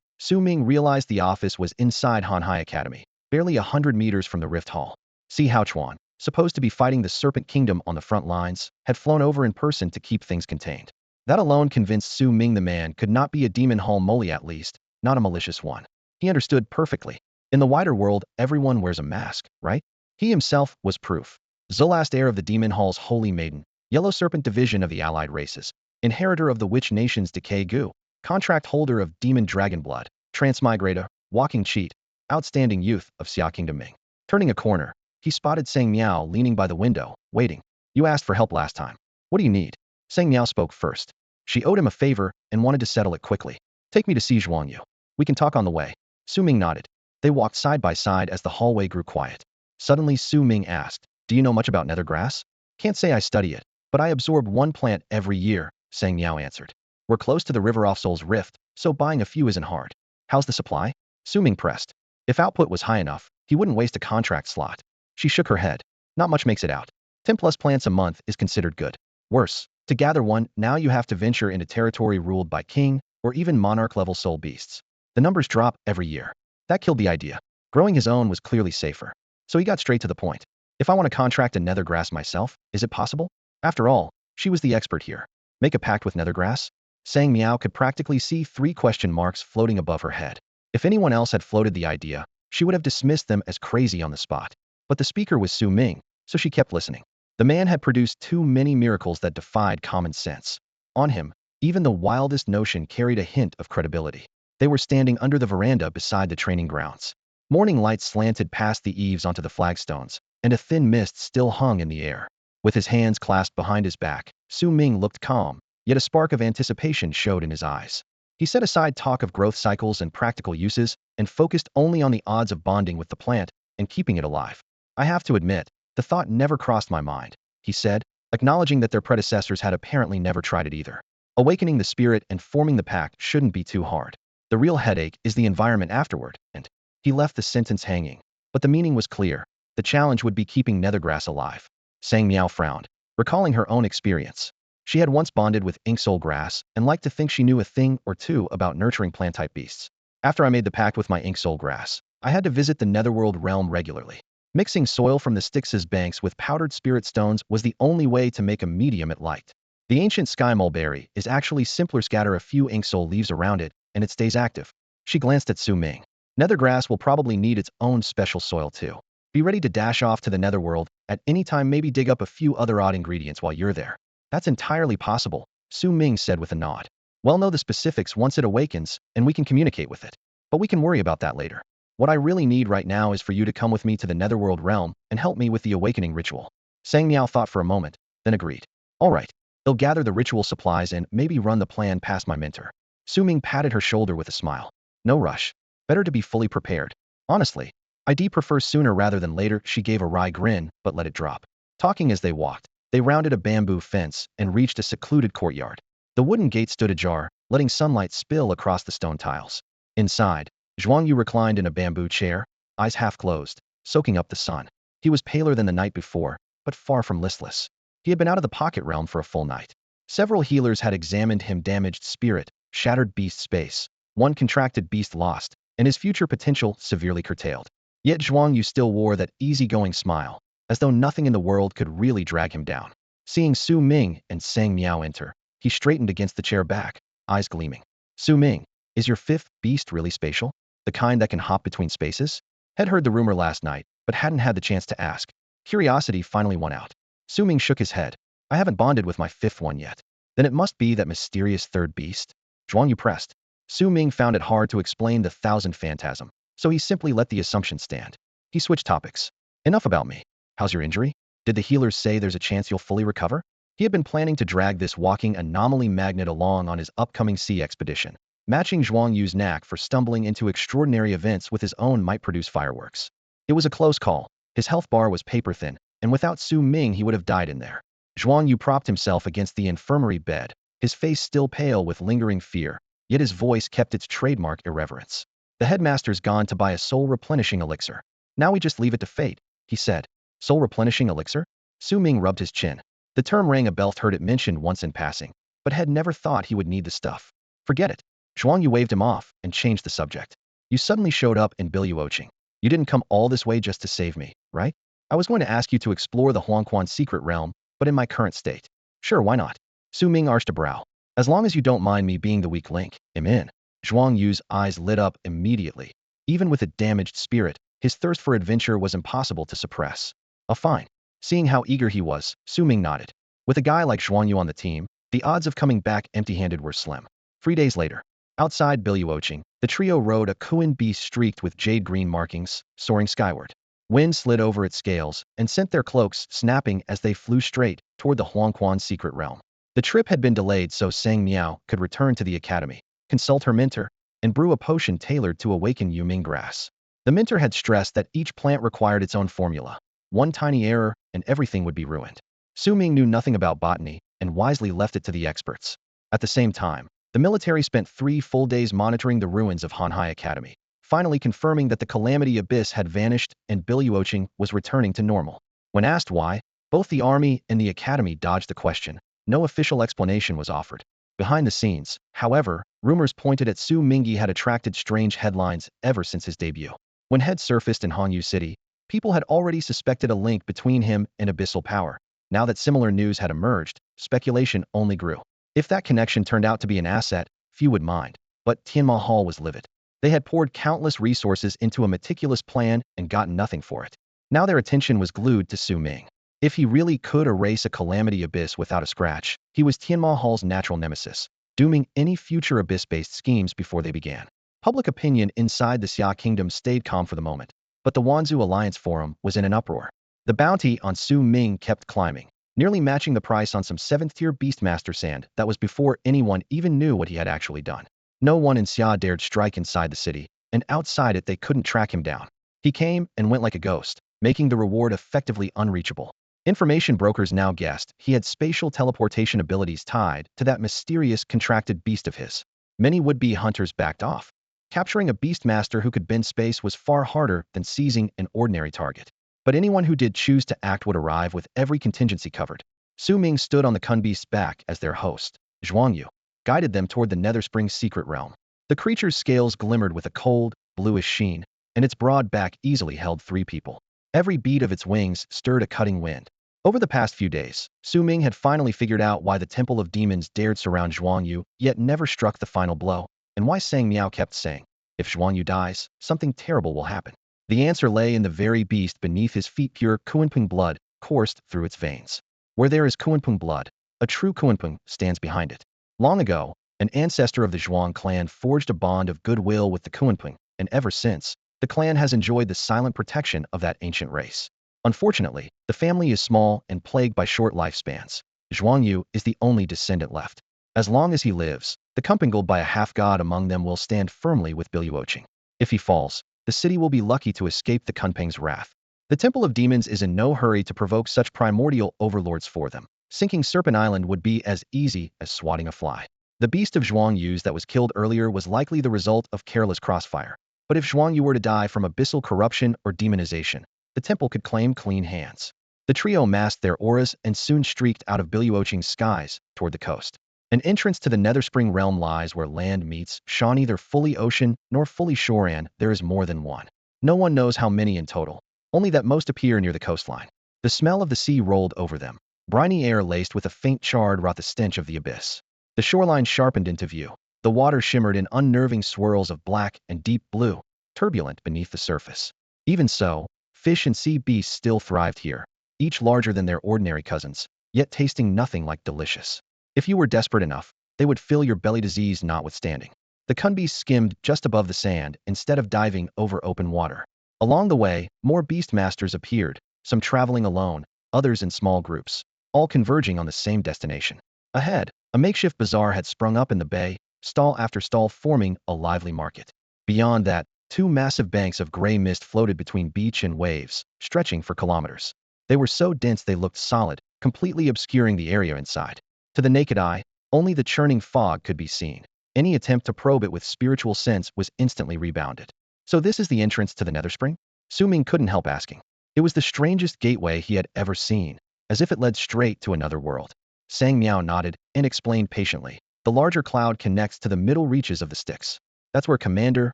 Su Ming realized the office was inside Han Hai Academy, barely 100 meters from the Rift Hall. Si Hao Chuan, supposed to be fighting the Serpent Kingdom on the front lines, had flown over in person to keep things contained. That alone convinced Su Ming the man could not be a demon hall molly, at least, not a malicious one. He understood perfectly. In the wider world, everyone wears a mask, right? He himself was proof. The last heir of the demon hall's holy maiden, Yellow Serpent division of the allied races, inheritor of the Witch Nation's decay Gu, contract holder of demon dragon blood, transmigrator, walking cheat, outstanding youth of Xia Kingdom Ming. Turning a corner, he spotted Sang Miao leaning by the window, waiting. You asked for help last time. What do you need? Sang Miao spoke first. She owed him a favor and wanted to settle it quickly. Take me to Si Zhuangyu. We can talk on the way. Su Ming nodded. They walked side by side as the hallway grew quiet. Suddenly Su Ming asked, do you know much about nether grass? Can't say I study it, but I absorb one plant every year, Sang Miao answered. We're close to the river off Soul's Rift, so buying a few isn't hard. How's the supply? Su Ming pressed. If output was high enough, he wouldn't waste a contract slot. She shook her head. Not much makes it out. 10 plus plants a month is considered good. Worse, to gather one, now you have to venture into territory ruled by king or even monarch-level soul beasts. The numbers drop every year. That killed the idea. Growing his own was clearly safer. So he got straight to the point. If I want to contract a nether grass myself, is it possible? After all, she was the expert here. Make a pact with nether grass? Sang Miao could practically see 3 question marks floating above her head. If anyone else had floated the idea, she would have dismissed them as crazy on the spot. But the speaker was Su Ming, so she kept listening. The man had produced too many miracles that defied common sense. On him, even the wildest notion carried a hint of credibility. They were standing under the veranda beside the training grounds. Morning light slanted past the eaves onto the flagstones, and a thin mist still hung in the air. With his hands clasped behind his back, Su Ming looked calm, yet a spark of anticipation showed in his eyes. He set aside talk of growth cycles and practical uses, and focused only on the odds of bonding with the plant and keeping it alive. I have to admit, The thought never crossed my mind, he said, acknowledging that their predecessors had apparently never tried it either. Awakening the spirit and forming the pact shouldn't be too hard. The real headache is the environment afterward, and he left the sentence hanging. But the meaning was clear. The challenge would be keeping nethergrass alive. Sang Miao frowned, recalling her own experience. She had once bonded with inksoul grass and liked to think she knew a thing or two about nurturing plant-type beasts. After I made the pact with my inksoul grass, I had to visit the netherworld realm regularly. Mixing soil from the Styx's banks with powdered spirit stones was the only way to make a medium it liked. The ancient sky mulberry is actually simpler. Scatter a few inksoul leaves around it, and it stays active. She glanced at Su Ming. Nethergrass will probably need its own special soil too. Be ready to dash off to the netherworld at any time. Maybe dig up a few other odd ingredients while you're there. That's entirely possible, Su Ming said with a nod. We'll know the specifics once it awakens, and we can communicate with it. But we can worry about that later. What I really need right now is for you to come with me to the netherworld realm and help me with the awakening ritual. Sang Miao thought for a moment, then agreed. All right. They'll gather the ritual supplies and maybe run the plan past my mentor. Su Ming patted her shoulder with a smile. No rush. Better to be fully prepared. Honestly, I'd prefer sooner rather than later. She gave a wry grin, but let it drop. Talking as they walked, they rounded a bamboo fence and reached a secluded courtyard. The wooden gate stood ajar, letting sunlight spill across the stone tiles. Inside, Zhuang Yu reclined in a bamboo chair, eyes half closed, soaking up the sun. He was paler than the night before, but far from listless. He had been out of the pocket realm for a full night. Several healers had examined him. Damaged spirit, shattered beast space, one contracted beast lost, and his future potential severely curtailed. Yet Zhuang Yu still wore that easygoing smile, as though nothing in the world could really drag him down. Seeing Su Ming and Sang Miao enter, he straightened against the chair back, eyes gleaming. Su Ming, is your fifth beast really spatial? The kind that can hop between spaces? Had heard the rumor last night, but hadn't had the chance to ask. Curiosity finally won out. Su Ming shook his head. I haven't bonded with my fifth one yet. Then it must be that mysterious third beast? Zhuang Yu pressed. Su Ming found it hard to explain the thousand phantasm, so he simply let the assumption stand. He switched topics. Enough about me. How's your injury? Did the healers say there's a chance you'll fully recover? He had been planning to drag this walking anomaly magnet along on his upcoming sea expedition. Matching Zhuang Yu's knack for stumbling into extraordinary events with his own might produce fireworks. It was a close call. His health bar was paper-thin, and without Su Ming he would have died in there. Zhuang Yu propped himself against the infirmary bed, his face still pale with lingering fear, yet his voice kept its trademark irreverence. The headmaster's gone to buy a soul-replenishing elixir. Now we just leave it to fate, he said. Soul-replenishing elixir? Su Ming rubbed his chin. The term rang a bell. Heard it mentioned once in passing, but had never thought he would need the stuff. Forget it. Zhuang Yu waved him off and changed the subject. You suddenly showed up in Eroding. You didn't come all this way just to save me, right? I was going to ask you to explore the Huangquan secret realm, but in my current state. Sure, why not? Su Ming arched a brow. As long as you don't mind me being the weak link, I'm in. Zhuang Yu's eyes lit up immediately. Even with a damaged spirit, his thirst for adventure was impossible to suppress. Oh, fine. Seeing how eager he was, Su Ming nodded. With a guy like Zhuang Yu on the team, the odds of coming back empty-handed were slim. 3 days later, outside Eroding, the trio rode a Kuan beast streaked with jade-green markings, soaring skyward. Wind slid over its scales and sent their cloaks snapping as they flew straight toward the Huangquan secret realm. The trip had been delayed so Sang Miao could return to the academy, consult her mentor, and brew a potion tailored to awaken Yuming grass. The mentor had stressed that each plant required its own formula. One tiny error, and everything would be ruined. Su Ming knew nothing about botany, and wisely left it to the experts. At the same time, the military spent 3 full days monitoring the ruins of Hanhai Academy, finally confirming that the Calamity Abyss had vanished and Eroding was returning to normal. When asked why, both the army and the academy dodged the question. No official explanation was offered. Behind the scenes, however, rumors pointed at Su Mingyi had attracted strange headlines ever since his debut. When head surfaced in Hongyu City, people had already suspected a link between him and abyssal power. Now that similar news had emerged, speculation only grew. If that connection turned out to be an asset, few would mind. But Tianma Hall was livid. They had poured countless resources into a meticulous plan and gotten nothing for it. Now their attention was glued to Su Ming. If he really could erase a calamity abyss without a scratch, he was Tianma Hall's natural nemesis, dooming any future abyss-based schemes before they began. Public opinion inside the Xia Kingdom stayed calm for the moment, but the Wanzhou Alliance Forum was in an uproar. The bounty on Su Ming kept climbing, nearly matching the price on some 7th-tier Beastmaster sand that was before anyone even knew what he had actually done. No one in Xia dared strike inside the city, and outside it they couldn't track him down. He came and went like a ghost, making the reward effectively unreachable. Information brokers now guessed he had spatial teleportation abilities tied to that mysterious contracted beast of his. Many would-be hunters backed off. Capturing a beastmaster who could bend space was far harder than seizing an ordinary target. But anyone who did choose to act would arrive with every contingency covered. Su Ming stood on the Kun beast's back as their host. Zhuangyu guided them toward the Netherspring's secret realm. The creature's scales glimmered with a cold, bluish sheen, and its broad back easily held 3 people. Every beat of its wings stirred a cutting wind. Over the past few days, Su Ming had finally figured out why the Temple of Demons dared surround Zhuangyu, yet never struck the final blow, and why Sang Miao kept saying, if Zhuangyu dies, something terrible will happen. The answer lay in the very beast beneath his feet. Pure Kuanping blood coursed through its veins. Where there is Kuanping blood, a true Kuanping stands behind it. Long ago, an ancestor of the Zhuang clan forged a bond of goodwill with the Kuanping, and ever since, the clan has enjoyed the silent protection of that ancient race. Unfortunately, the family is small and plagued by short lifespans. Zhuangyu is the only descendant left. As long as he lives, the Kuanping by a half-god among them will stand firmly with Biluoqing. If he falls, the city will be lucky to escape the Kunpeng's wrath. The Temple of Demons is in no hurry to provoke such primordial overlords for them. Sinking Serpent Island would be as easy as swatting a fly. The beast of Zhuangyu's that was killed earlier was likely the result of careless crossfire. But if Zhuangyu were to die from abyssal corruption or demonization, the temple could claim clean hands. The trio masked their auras and soon streaked out of Biluoqing's skies toward the coast. An entrance to the Netherspring realm lies where land meets, shall neither fully ocean nor fully shore, and there is more than one. No one knows how many in total, only that most appear near the coastline. The smell of the sea rolled over them. Briny air laced with a faint chard wrought the stench of the abyss. The shoreline sharpened into view. The water shimmered in unnerving swirls of black and deep blue, turbulent beneath the surface. Even so, fish and sea beasts still thrived here, each larger than their ordinary cousins, yet tasting nothing like delicious. If you were desperate enough, they would fill your belly, disease notwithstanding. The kun beast skimmed just above the sand instead of diving over open water. Along the way, more beastmasters appeared, some traveling alone, others in small groups, all converging on the same destination. Ahead, a makeshift bazaar had sprung up in the bay, stall after stall forming a lively market. Beyond that, 2 massive banks of gray mist floated between beach and waves, stretching for kilometers. They were so dense they looked solid, completely obscuring the area inside. To the naked eye, only the churning fog could be seen. Any attempt to probe it with spiritual sense was instantly rebounded. So this is the entrance to the Netherspring? Su Ming couldn't help asking. It was the strangest gateway he had ever seen, as if it led straight to another world. Sang Miao nodded and explained patiently. The larger cloud connects to the middle reaches of the Styx. That's where Commander,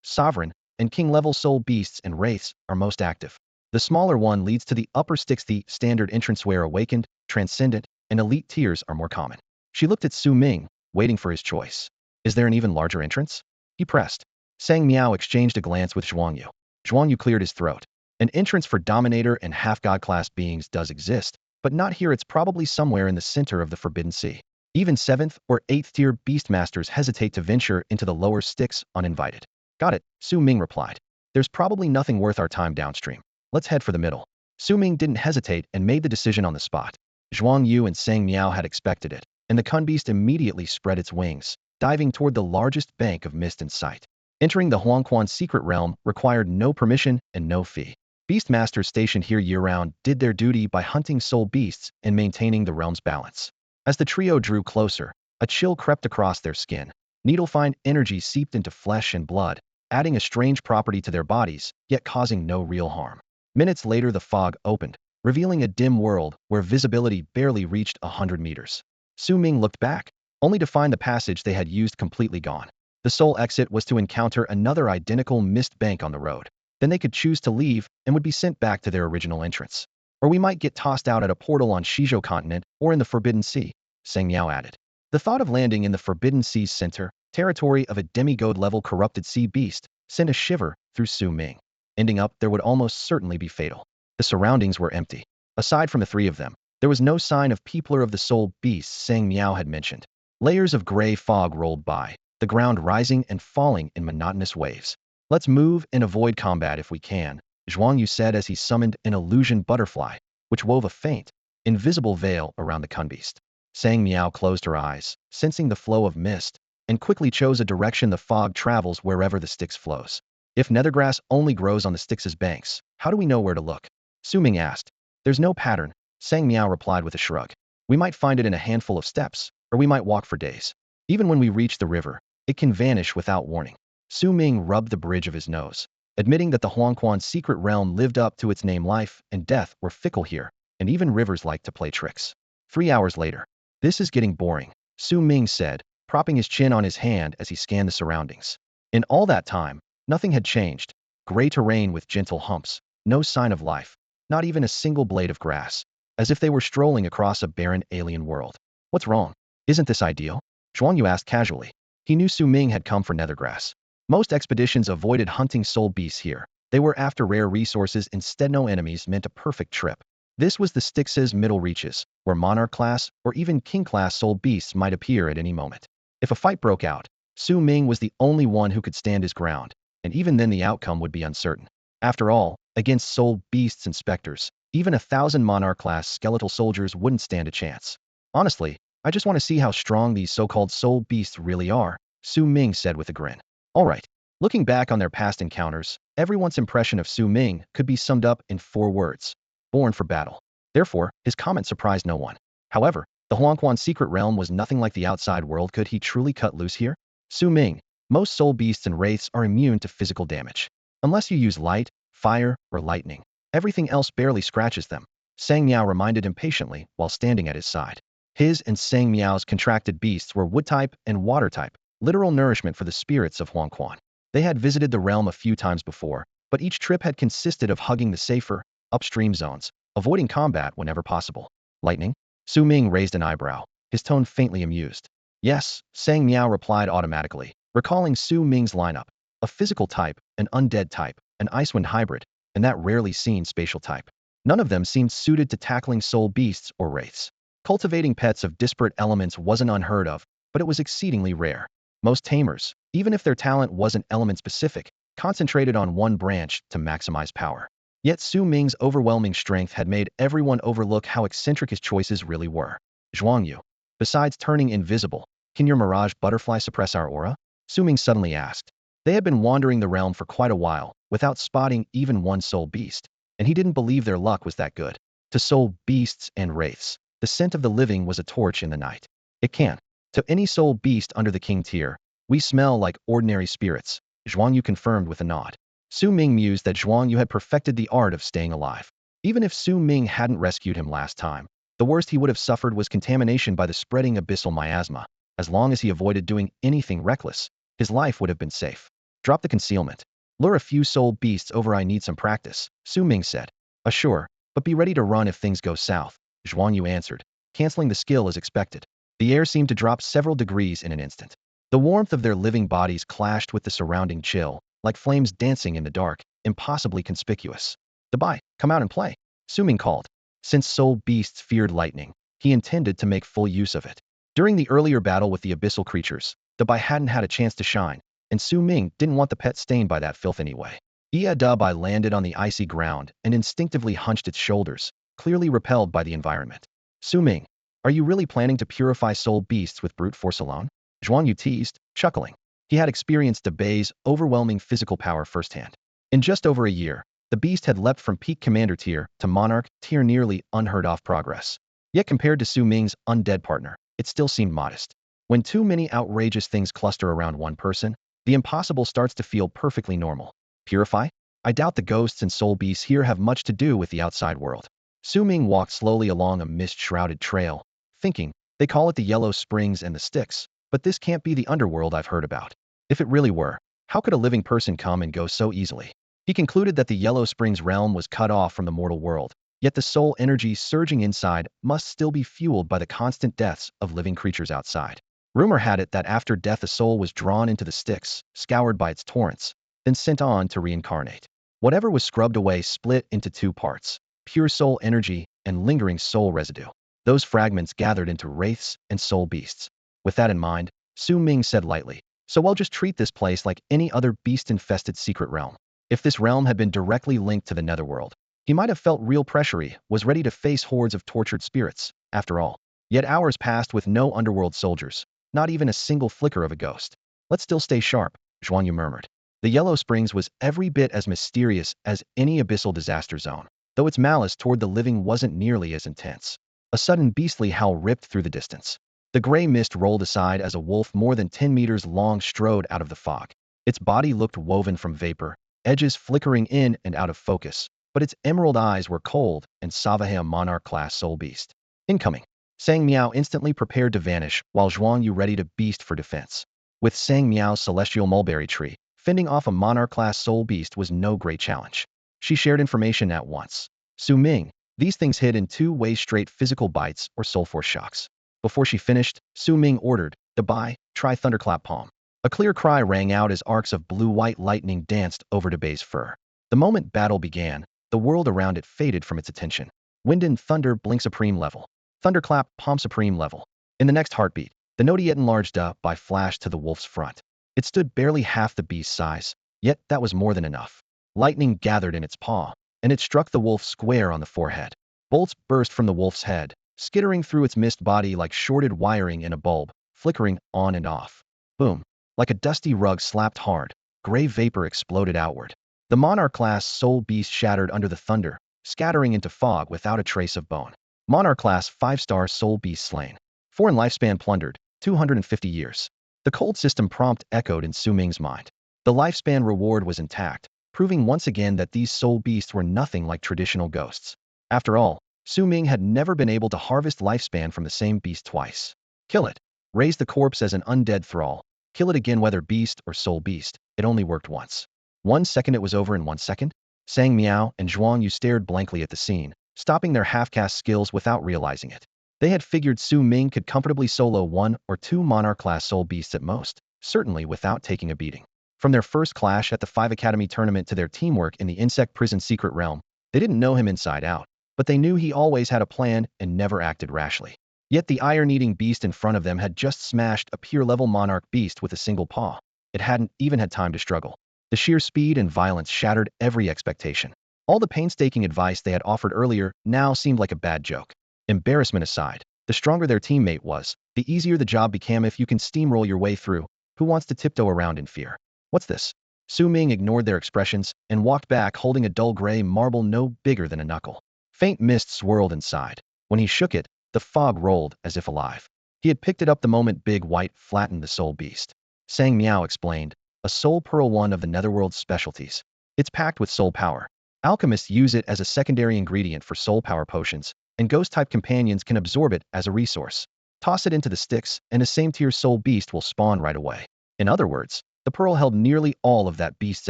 Sovereign, and King-level soul beasts and wraiths are most active. The smaller one leads to the upper Styx, the standard entrance where awakened, transcendent, and elite tiers are more common. She looked at Su Ming, waiting for his choice. Is there an even larger entrance? He pressed. Sang Miao exchanged a glance with Zhuangyu. Zhuangyu cleared his throat. An entrance for Dominator and half-god class beings does exist, but not here. It's probably somewhere in the center of the Forbidden Sea. Even 7th or 8th tier beastmasters hesitate to venture into the lower Styx uninvited. Got it, Su Ming replied. There's probably nothing worth our time downstream. Let's head for the middle. Su Ming didn't hesitate and made the decision on the spot. Zhuangyu and Sang Miao had expected it, and the kun beast immediately spread its wings, diving toward the largest bank of mist in sight. Entering the Huangquan secret realm required no permission and no fee. Beastmasters stationed here year-round did their duty by hunting soul beasts and maintaining the realm's balance. As the trio drew closer, a chill crept across their skin. Needle-fine energy seeped into flesh and blood, adding a strange property to their bodies, yet causing no real harm. Minutes later the fog opened, revealing a dim world where visibility barely reached 100 meters. Su Ming looked back, only to find the passage they had used completely gone. The sole exit was to encounter another identical mist bank on the road. Then they could choose to leave and would be sent back to their original entrance. Or we might get tossed out at a portal on Shizhou continent or in the Forbidden Sea, Sang Miao added. The thought of landing in the Forbidden Sea's center, territory of a demigod-level corrupted sea beast, sent a shiver through Su Ming. Ending up there would almost certainly be fatal. The surroundings were empty. Aside from the 3 of them, there was no sign of people or of the soul beasts Sang Miao had mentioned. Layers of gray fog rolled by, the ground rising and falling in monotonous waves. Let's move and avoid combat if we can, Zhuangyu said as he summoned an illusion butterfly, which wove a faint, invisible veil around the kun beast. Sang Miao closed her eyes, sensing the flow of mist, and quickly chose a direction the fog travels wherever the Styx flows. If nethergrass only grows on the Styx's banks, how do we know where to look? Su Ming asked. There's no pattern, Sang Miao replied with a shrug. We might find it in a handful of steps, or we might walk for days. Even when we reach the river, it can vanish without warning. Su Ming rubbed the bridge of his nose, admitting that the Huangquan's secret realm lived up to its name. Life and death were fickle here, and even rivers like to play tricks. 3 hours later. This is getting boring, Su Ming said, propping his chin on his hand as he scanned the surroundings. In all that time, nothing had changed. Gray terrain with gentle humps, no sign of life, not even a single blade of grass, as if they were strolling across a barren alien world. What's wrong? Isn't this ideal? Zhuang Yu asked casually. He knew Su Ming had come for nethergrass. Most expeditions avoided hunting soul beasts here. They were after rare resources instead. No enemies meant a perfect trip. This was the Styx's middle reaches, where monarch-class or even king-class soul beasts might appear at any moment. If a fight broke out, Su Ming was the only one who could stand his ground, and even then the outcome would be uncertain. After all, against soul beasts and specters, even 1,000 monarch-class skeletal soldiers wouldn't stand a chance. Honestly, I just want to see how strong these so-called soul beasts really are, Su Ming said with a grin. All right. Looking back on their past encounters, everyone's impression of Su Ming could be summed up in 4 words. Born for battle. Therefore, his comment surprised no one. However, the Huangquan secret realm was nothing like the outside world. Could he truly cut loose here? Su Ming, most soul beasts and wraiths are immune to physical damage. Unless you use light, fire, or lightning, everything else barely scratches them, Sang Miao reminded him patiently while standing at his side. His and Sang Miao's contracted beasts were wood type and water type, literal nourishment for the spirits of Huangquan. They had visited the realm a few times before, but each trip had consisted of hugging the safer, upstream zones, avoiding combat whenever possible. Lightning? Su Ming raised an eyebrow, his tone faintly amused. Yes, Sang Miao replied automatically, recalling Su Ming's lineup. A physical type, an undead type, an icewind hybrid, and that rarely seen spatial type. None of them seemed suited to tackling soul beasts or wraiths. Cultivating pets of disparate elements wasn't unheard of, but it was exceedingly rare. Most tamers, even if their talent wasn't element-specific, concentrated on one branch to maximize power. Yet Su Ming's overwhelming strength had made everyone overlook how eccentric his choices really were. Zhuang Yu. Besides turning invisible, can your mirage butterfly suppress our aura? Su Ming suddenly asked. They had been wandering the realm for quite a while, without spotting even one soul beast, and he didn't believe their luck was that good. To soul beasts and wraiths, the scent of the living was a torch in the night. It can. To any soul beast under the king tier, we smell like ordinary spirits, Zhuang Yu confirmed with a nod. Su Ming mused that Zhuang Yu had perfected the art of staying alive. Even if Su Ming hadn't rescued him last time, the worst he would have suffered was contamination by the spreading abyssal miasma. As long as he avoided doing anything reckless, his life would have been safe. Drop the concealment. Lure a few soul beasts over. I need some practice, Su Ming said. Sure, but be ready to run if things go south, Zhuang Yu answered, canceling the skill as expected. The air seemed to drop several degrees in an instant. The warmth of their living bodies clashed with the surrounding chill, like flames dancing in the dark, impossibly conspicuous. Defy, come out and play, Su Ming called. Since soul beasts feared lightning, he intended to make full use of it. During the earlier battle with the abyssal creatures, Defy hadn't had a chance to shine, and Su Ming didn't want the pet stained by that filth anyway. Defy landed on the icy ground and instinctively hunched its shoulders, clearly repelled by the environment. Su Ming, are you really planning to purify soul beasts with brute force alone? Zhuang Yu teased, chuckling. He had experienced Defy's overwhelming physical power firsthand. In just over a year, the beast had leapt from peak commander tier to monarch tier, nearly unheard-of progress. Yet compared to Su Ming's undead partner, it still seemed modest. When too many outrageous things cluster around one person, the impossible starts to feel perfectly normal. Purify? I doubt the ghosts and soul beasts here have much to do with the outside world. Su Ming walked slowly along a mist-shrouded trail, thinking, they call it the Yellow Springs and the Styx, but this can't be the underworld I've heard about. If it really were, how could a living person come and go so easily? He concluded that the Yellow Springs realm was cut off from the mortal world, yet the soul energy surging inside must still be fueled by the constant deaths of living creatures outside. Rumor had it that after death a soul was drawn into the Styx, scoured by its torrents, then sent on to reincarnate. Whatever was scrubbed away split into 2 parts, pure soul energy and lingering soul residue. Those fragments gathered into wraiths and soul beasts. With that in mind, Su Ming said lightly, so I'll just treat this place like any other beast-infested secret realm. If this realm had been directly linked to the netherworld, he might have felt real pressure. He was ready to face hordes of tortured spirits, after all. Yet hours passed with no underworld soldiers, not even a single flicker of a ghost. Let's still stay sharp, Zhuang Yu murmured. The Yellow Springs was every bit as mysterious as any abyssal disaster zone. though its malice toward the living wasn't nearly as intense. A sudden beastly howl ripped through the distance. The gray mist rolled aside as a wolf more than 10 meters long strode out of the fog. Its body looked woven from vapor, edges flickering in and out of focus, but its emerald eyes were cold and Savahea monarch-class soul beast. Incoming. Sang Miao instantly prepared to vanish, while Zhuang Yu ready to beast for defense. With Sang Miao's celestial mulberry tree, fending off a monarch-class soul beast was no great challenge. She shared information at once. Su Ming, these things hit in 2 ways: straight physical bites or soul force shocks. Before she finished, Su Ming ordered, Defy, try thunderclap palm. A clear cry rang out as arcs of blue-white lightning danced over Defay's fur. The moment battle began, the world around it faded from its attention. Wind and thunder blink supreme level. Thunderclap palm supreme level. In the next heartbeat, the note yet enlarged by flashed to the wolf's front. It stood barely half the beast's size, yet that was more than enough. Lightning gathered in its paw, and it struck the wolf square on the forehead. Bolts burst from the wolf's head, skittering through its mist body like shorted wiring in a bulb, flickering on and off. Boom. Like a dusty rug slapped hard, gray vapor exploded outward. The monarch-class soul beast shattered under the thunder, scattering into fog without a trace of bone. Monarch-class 5-star soul beast slain. Foreign lifespan plundered, 250 years. The cold system prompt echoed in Su Ming's mind. The lifespan reward was intact, proving once again that these soul beasts were nothing like traditional ghosts. After all, Su Ming had never been able to harvest lifespan from the same beast twice. Kill it. Raise the corpse as an undead thrall. Kill it again, whether beast or soul beast. It only worked once. 1 second it was over in 1 second? Sang Miao and Zhuang Yu stared blankly at the scene, stopping their half-caste skills without realizing it. They had figured Su Ming could comfortably solo 1 or 2 monarch-class soul beasts at most, certainly without taking a beating. From their first clash at the 5 Academy tournament to their teamwork in the insect prison secret realm, they didn't know him inside out, but they knew he always had a plan and never acted rashly. Yet the iron-eating beast in front of them had just smashed a pure-level monarch beast with a single paw. It hadn't even had time to struggle. The sheer speed and violence shattered every expectation. All the painstaking advice they had offered earlier now seemed like a bad joke. Embarrassment aside, the stronger their teammate was, the easier the job became. If you can steamroll your way through, who wants to tiptoe around in fear? What's this? Su Ming ignored their expressions and walked back holding a dull gray marble no bigger than a knuckle. Faint mist swirled inside. When he shook it, the fog rolled as if alive. He had picked it up the moment Big White flattened the soul beast. Sang Miao explained, a soul pearl, one of the netherworld's specialties. It's packed with soul power. Alchemists use it as a secondary ingredient for soul power potions, and ghost-type companions can absorb it as a resource. Toss it into the Styx, and a same-tier soul beast will spawn right away. In other words, the pearl held nearly all of that beast's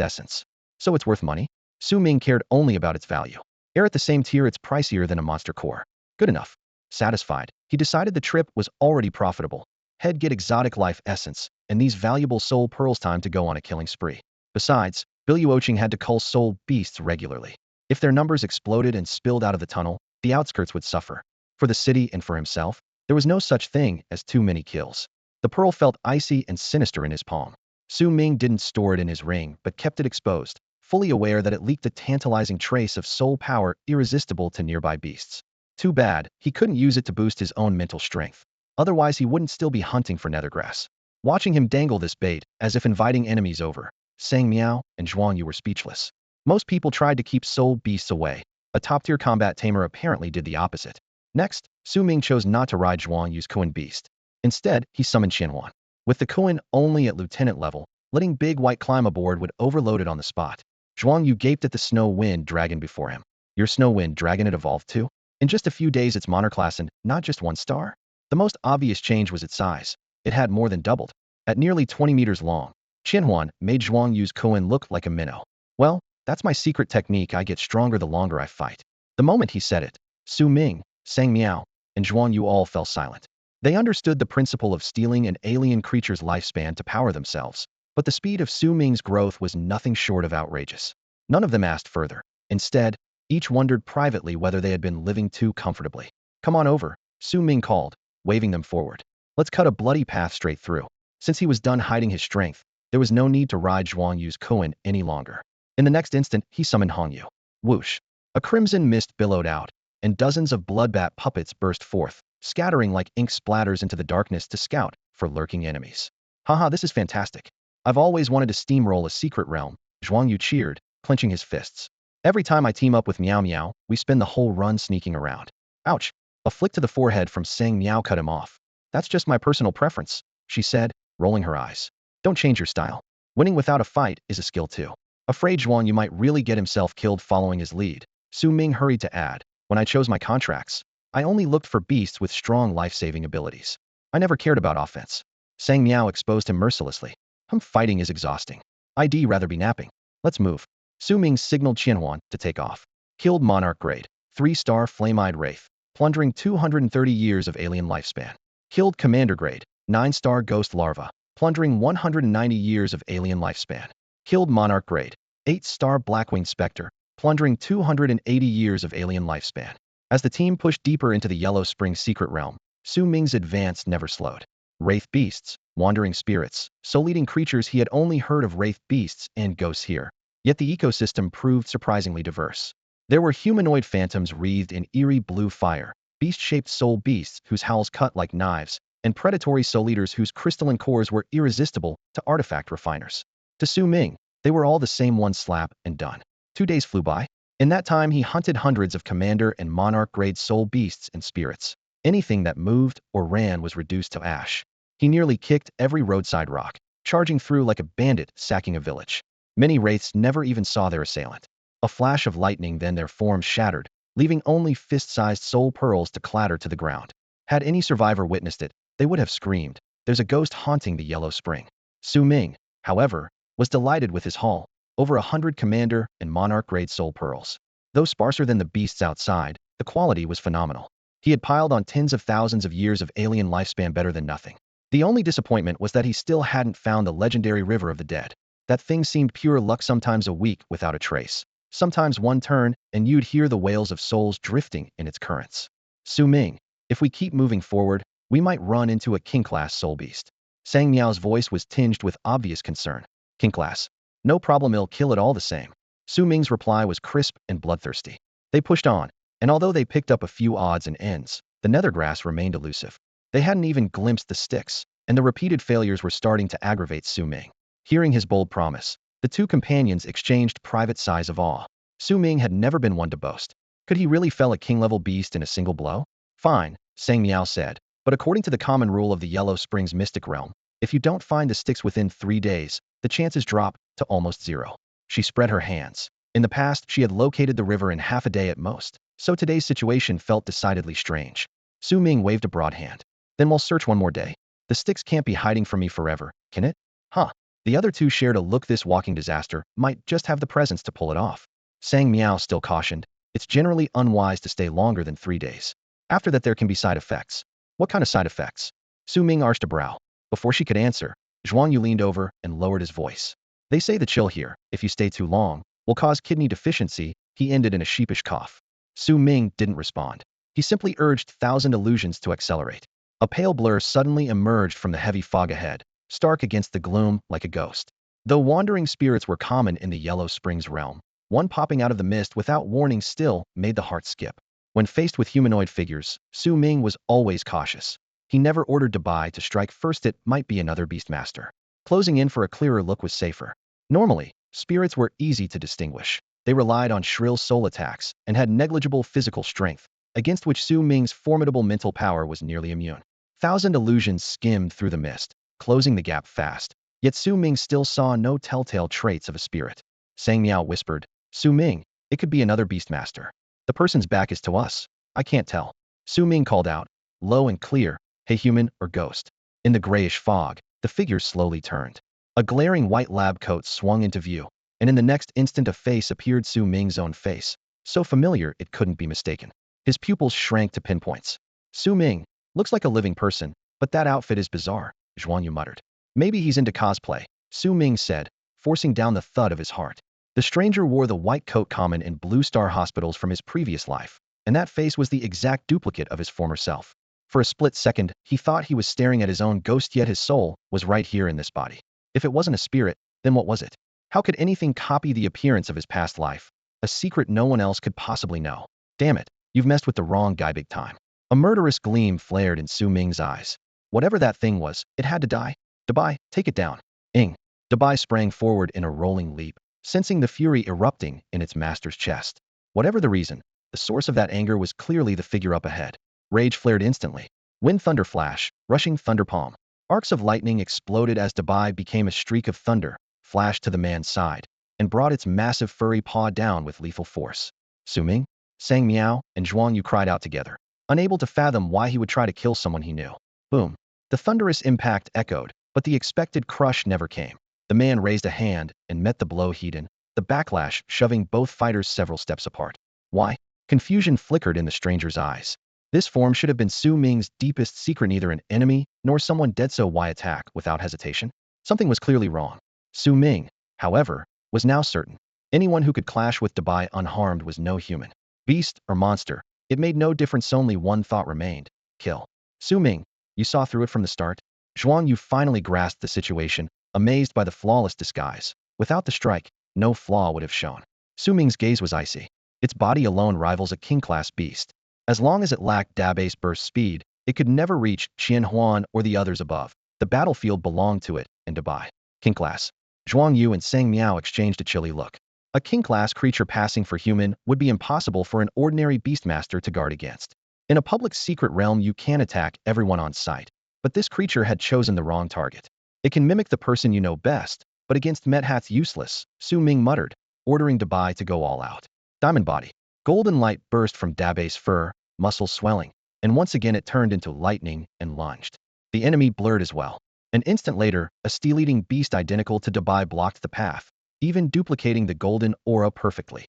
essence. So it's worth money? Su Ming cared only about its value. At the same tier, it's pricier than a monster core. Good enough. Satisfied, he decided the trip was already profitable. Head get exotic life essence, and these valuable soul pearls. Time to go on a killing spree. Besides, Biluoching had to cull soul beasts regularly. If their numbers exploded and spilled out of the tunnel, the outskirts would suffer. For the city and for himself, there was no such thing as too many kills. The pearl felt icy and sinister in his palm. Su Ming didn't store it in his ring, but kept it exposed, fully aware that it leaked a tantalizing trace of soul power irresistible to nearby beasts. Too bad, he couldn't use it to boost his own mental strength. Otherwise he wouldn't still be hunting for nethergrass. Watching him dangle this bait, as if inviting enemies over, Sang Miao and Zhuang Yu were speechless. Most people tried to keep soul beasts away. A top-tier combat tamer apparently did the opposite. Next, Su Ming chose not to ride Zhuang Yu's Kuan beast. Instead, he summoned Qianhuan. With the Kuan only at lieutenant level, letting Big White climb aboard would overload it on the spot. Zhuang Yu gaped at the snow wind dragon before him. Your snow wind dragon had evolved too? In just a few days its monarch-class and not just 1 star? The most obvious change was its size. It had more than doubled. At nearly 20 meters long, Qianhuan made Zhuang Yu's Kuan look like a minnow. Well, that's my secret technique. I get stronger the longer I fight. The moment he said it, Su Ming, Sang Miao, and Zhuang Yu all fell silent. They understood the principle of stealing an alien creature's lifespan to power themselves, but the speed of Su Ming's growth was nothing short of outrageous. None of them asked further. Instead, each wondered privately whether they had been living too comfortably. Come on over, Su Ming called, waving them forward. Let's cut a bloody path straight through. Since he was done hiding his strength, there was no need to ride Zhuang Yu's Kuan any longer. In the next instant, he summoned Hongyu. Whoosh! A crimson mist billowed out, and dozens of bloodbat puppets burst forth, scattering like ink splatters into the darkness to scout for lurking enemies. Haha, this is fantastic. I've always wanted to steamroll a secret realm, Zhuang Yu cheered, clenching his fists. Every time I team up with Meow Meow, we spend the whole run sneaking around. Ouch. A flick to the forehead from Sang Meow cut him off. That's just my personal preference, she said, rolling her eyes. Don't change your style. Winning without a fight is a skill too. Afraid Zhuan Yu might really get himself killed following his lead, Su Ming hurried to add, when I chose my contracts, I only looked for beasts with strong life-saving abilities. I never cared about offense. Sang Miao exposed him mercilessly. Fighting is exhausting. I'd rather be napping. Let's move. Su Ming signaled Qianhuan to take off. Killed Monarch Grade, 3-star Flame-Eyed Wraith, plundering 230 years of alien lifespan. Killed Commander Grade, 9-star Ghost Larva, plundering 190 years of alien lifespan. Killed Monarch Grade, 8-star Blackwing Spectre, plundering 280 years of alien lifespan. As the team pushed deeper into the Yellow Spring secret realm, Su Ming's advance never slowed. Wraith beasts, wandering spirits, soul-eating creatures. He had only heard of wraith beasts and ghosts here. Yet the ecosystem proved surprisingly diverse. There were humanoid phantoms wreathed in eerie blue fire, beast-shaped soul beasts whose howls cut like knives, and predatory soul eaters whose crystalline cores were irresistible to artifact refiners. To Su Ming, they were all the same, one slap and done. 2 days flew by. In that time he hunted hundreds of commander and monarch-grade soul beasts and spirits. Anything that moved or ran was reduced to ash. He nearly kicked every roadside rock, charging through like a bandit sacking a village. Many wraiths never even saw their assailant. A flash of lightning, then their forms shattered, leaving only fist-sized soul pearls to clatter to the ground. Had any survivor witnessed it, they would have screamed, "There's a ghost haunting the Yellow Spring." Su Ming, however, was delighted with his haul. Over 100 commander and monarch-grade soul pearls. Though sparser than the beasts outside, the quality was phenomenal. He had piled on tens of thousands of years of alien lifespan, better than nothing. The only disappointment was that he still hadn't found the legendary River of the Dead. That thing seemed pure luck, sometimes a week without a trace. Sometimes one turn, and you'd hear the wails of souls drifting in its currents. Su Ming, if we keep moving forward, we might run into a king-class soul beast. Sang Miao's voice was tinged with obvious concern. King-class? No problem, he'll kill it all the same. Su Ming's reply was crisp and bloodthirsty. They pushed on, and although they picked up a few odds and ends, the nethergrass remained elusive. They hadn't even glimpsed the sticks, and the repeated failures were starting to aggravate Su Ming. Hearing his bold promise, the two companions exchanged private sighs of awe. Su Ming had never been one to boast. Could he really fell a king-level beast in a single blow? Fine, Sang Miao said, but according to the common rule of the Yellow Springs mystic realm, if you don't find the sticks within 3 days, the chances drop to almost zero. She spread her hands. In the past, she had located the river in half a day at most, so today's situation felt decidedly strange. Su Ming waved a broad hand. Then we'll search one more day. The sticks can't be hiding from me forever, can it? Huh. The other two shared a look. This walking disaster might just have the presence to pull it off. Sang Miao still cautioned, it's generally unwise to stay longer than 3 days. After that there can be side effects. What kind of side effects? Su Ming arched a brow. Before she could answer, Zhuang Yu leaned over and lowered his voice. They say the chill here, if you stay too long, will cause kidney deficiency. He ended in a sheepish cough. Su Ming didn't respond. He simply urged 1,000 illusions to accelerate. A pale blur suddenly emerged from the heavy fog ahead, stark against the gloom like a ghost. Though wandering spirits were common in the Yellow Springs realm, one popping out of the mist without warning still made the heart skip. When faced with humanoid figures, Su Ming was always cautious. He never ordered Defy to strike first. It might be another beastmaster. Closing in for a clearer look was safer. Normally, spirits were easy to distinguish. They relied on shrill soul attacks and had negligible physical strength, against which Su Ming's formidable mental power was nearly immune. 1,000 illusions skimmed through the mist, closing the gap fast. Yet Su Ming still saw no telltale traits of a spirit. Sang Miao whispered, Su Ming, it could be another beastmaster. The person's back is to us. I can't tell. Su Ming called out, low and clear, hey, human or ghost? In the grayish fog, the figure slowly turned. A glaring white lab coat swung into view, and in the next instant a face appeared, Su Ming's own face, so familiar it couldn't be mistaken. His pupils shrank to pinpoints. Su Ming, looks like a living person, but that outfit is bizarre, Zhuang Yu muttered. Maybe he's into cosplay, Su Ming said, forcing down the thud of his heart. The stranger wore the white coat common in Blue Star hospitals from his previous life, and that face was the exact duplicate of his former self. For a split second, he thought he was staring at his own ghost, yet his soul was right here in this body. If it wasn't a spirit, then what was it? How could anything copy the appearance of his past life? A secret no one else could possibly know. Damn it, you've messed with the wrong guy big time. A murderous gleam flared in Su Ming's eyes. Whatever that thing was, it had to die. Defy, take it down. Ing. Defy sprang forward in a rolling leap. sensing the fury erupting in its master's chest. Whatever the reason, the source of that anger was clearly the figure up ahead. Rage flared instantly. Wind thunder flash, rushing thunder palm. Arcs of lightning exploded as Dubai became a streak of thunder, flashed to the man's side, and brought its massive furry paw down with lethal force. Su Ming, Sang Miao, and Zhuang Yu cried out together, unable to fathom why he would try to kill someone he knew. Boom. The thunderous impact echoed, but the expected crush never came. The man raised a hand and met the blow heat-in, the backlash shoving both fighters several steps apart. Why? Confusion flickered in the stranger's eyes. This form should have been Su Ming's deepest secret, neither an enemy nor someone dead, so why attack without hesitation? Something was clearly wrong. Su Ming, however, was now certain. Anyone who could clash with Dubai unharmed was no human. Beast or monster, it made no difference, only one thought remained: kill. Su Ming, you saw through it from the start? Zhuang Yu finally grasped the situation, amazed by the flawless disguise. Without the strike, no flaw would have shown. Su Ming's gaze was icy. Its body alone rivals a king-class beast. As long as it lacked Daba's burst speed, it could never reach Qian Huan or the others above. The battlefield belonged to it, and Dubai. King-class. Zhuang Yu and Sang Miao exchanged a chilly look. A king-class creature passing for human would be impossible for an ordinary beastmaster to guard against. In a public secret realm, you can attack everyone on sight, but this creature had chosen the wrong target. It can mimic the person you know best, but against Medhat's useless, Su Ming muttered, ordering Dubai to go all out. Diamond body. Golden light burst from Daba's fur, muscles swelling, and once again it turned into lightning and lunged. The enemy blurred as well. An instant later, a steel-eating beast identical to Dubai blocked the path, even duplicating the golden aura perfectly.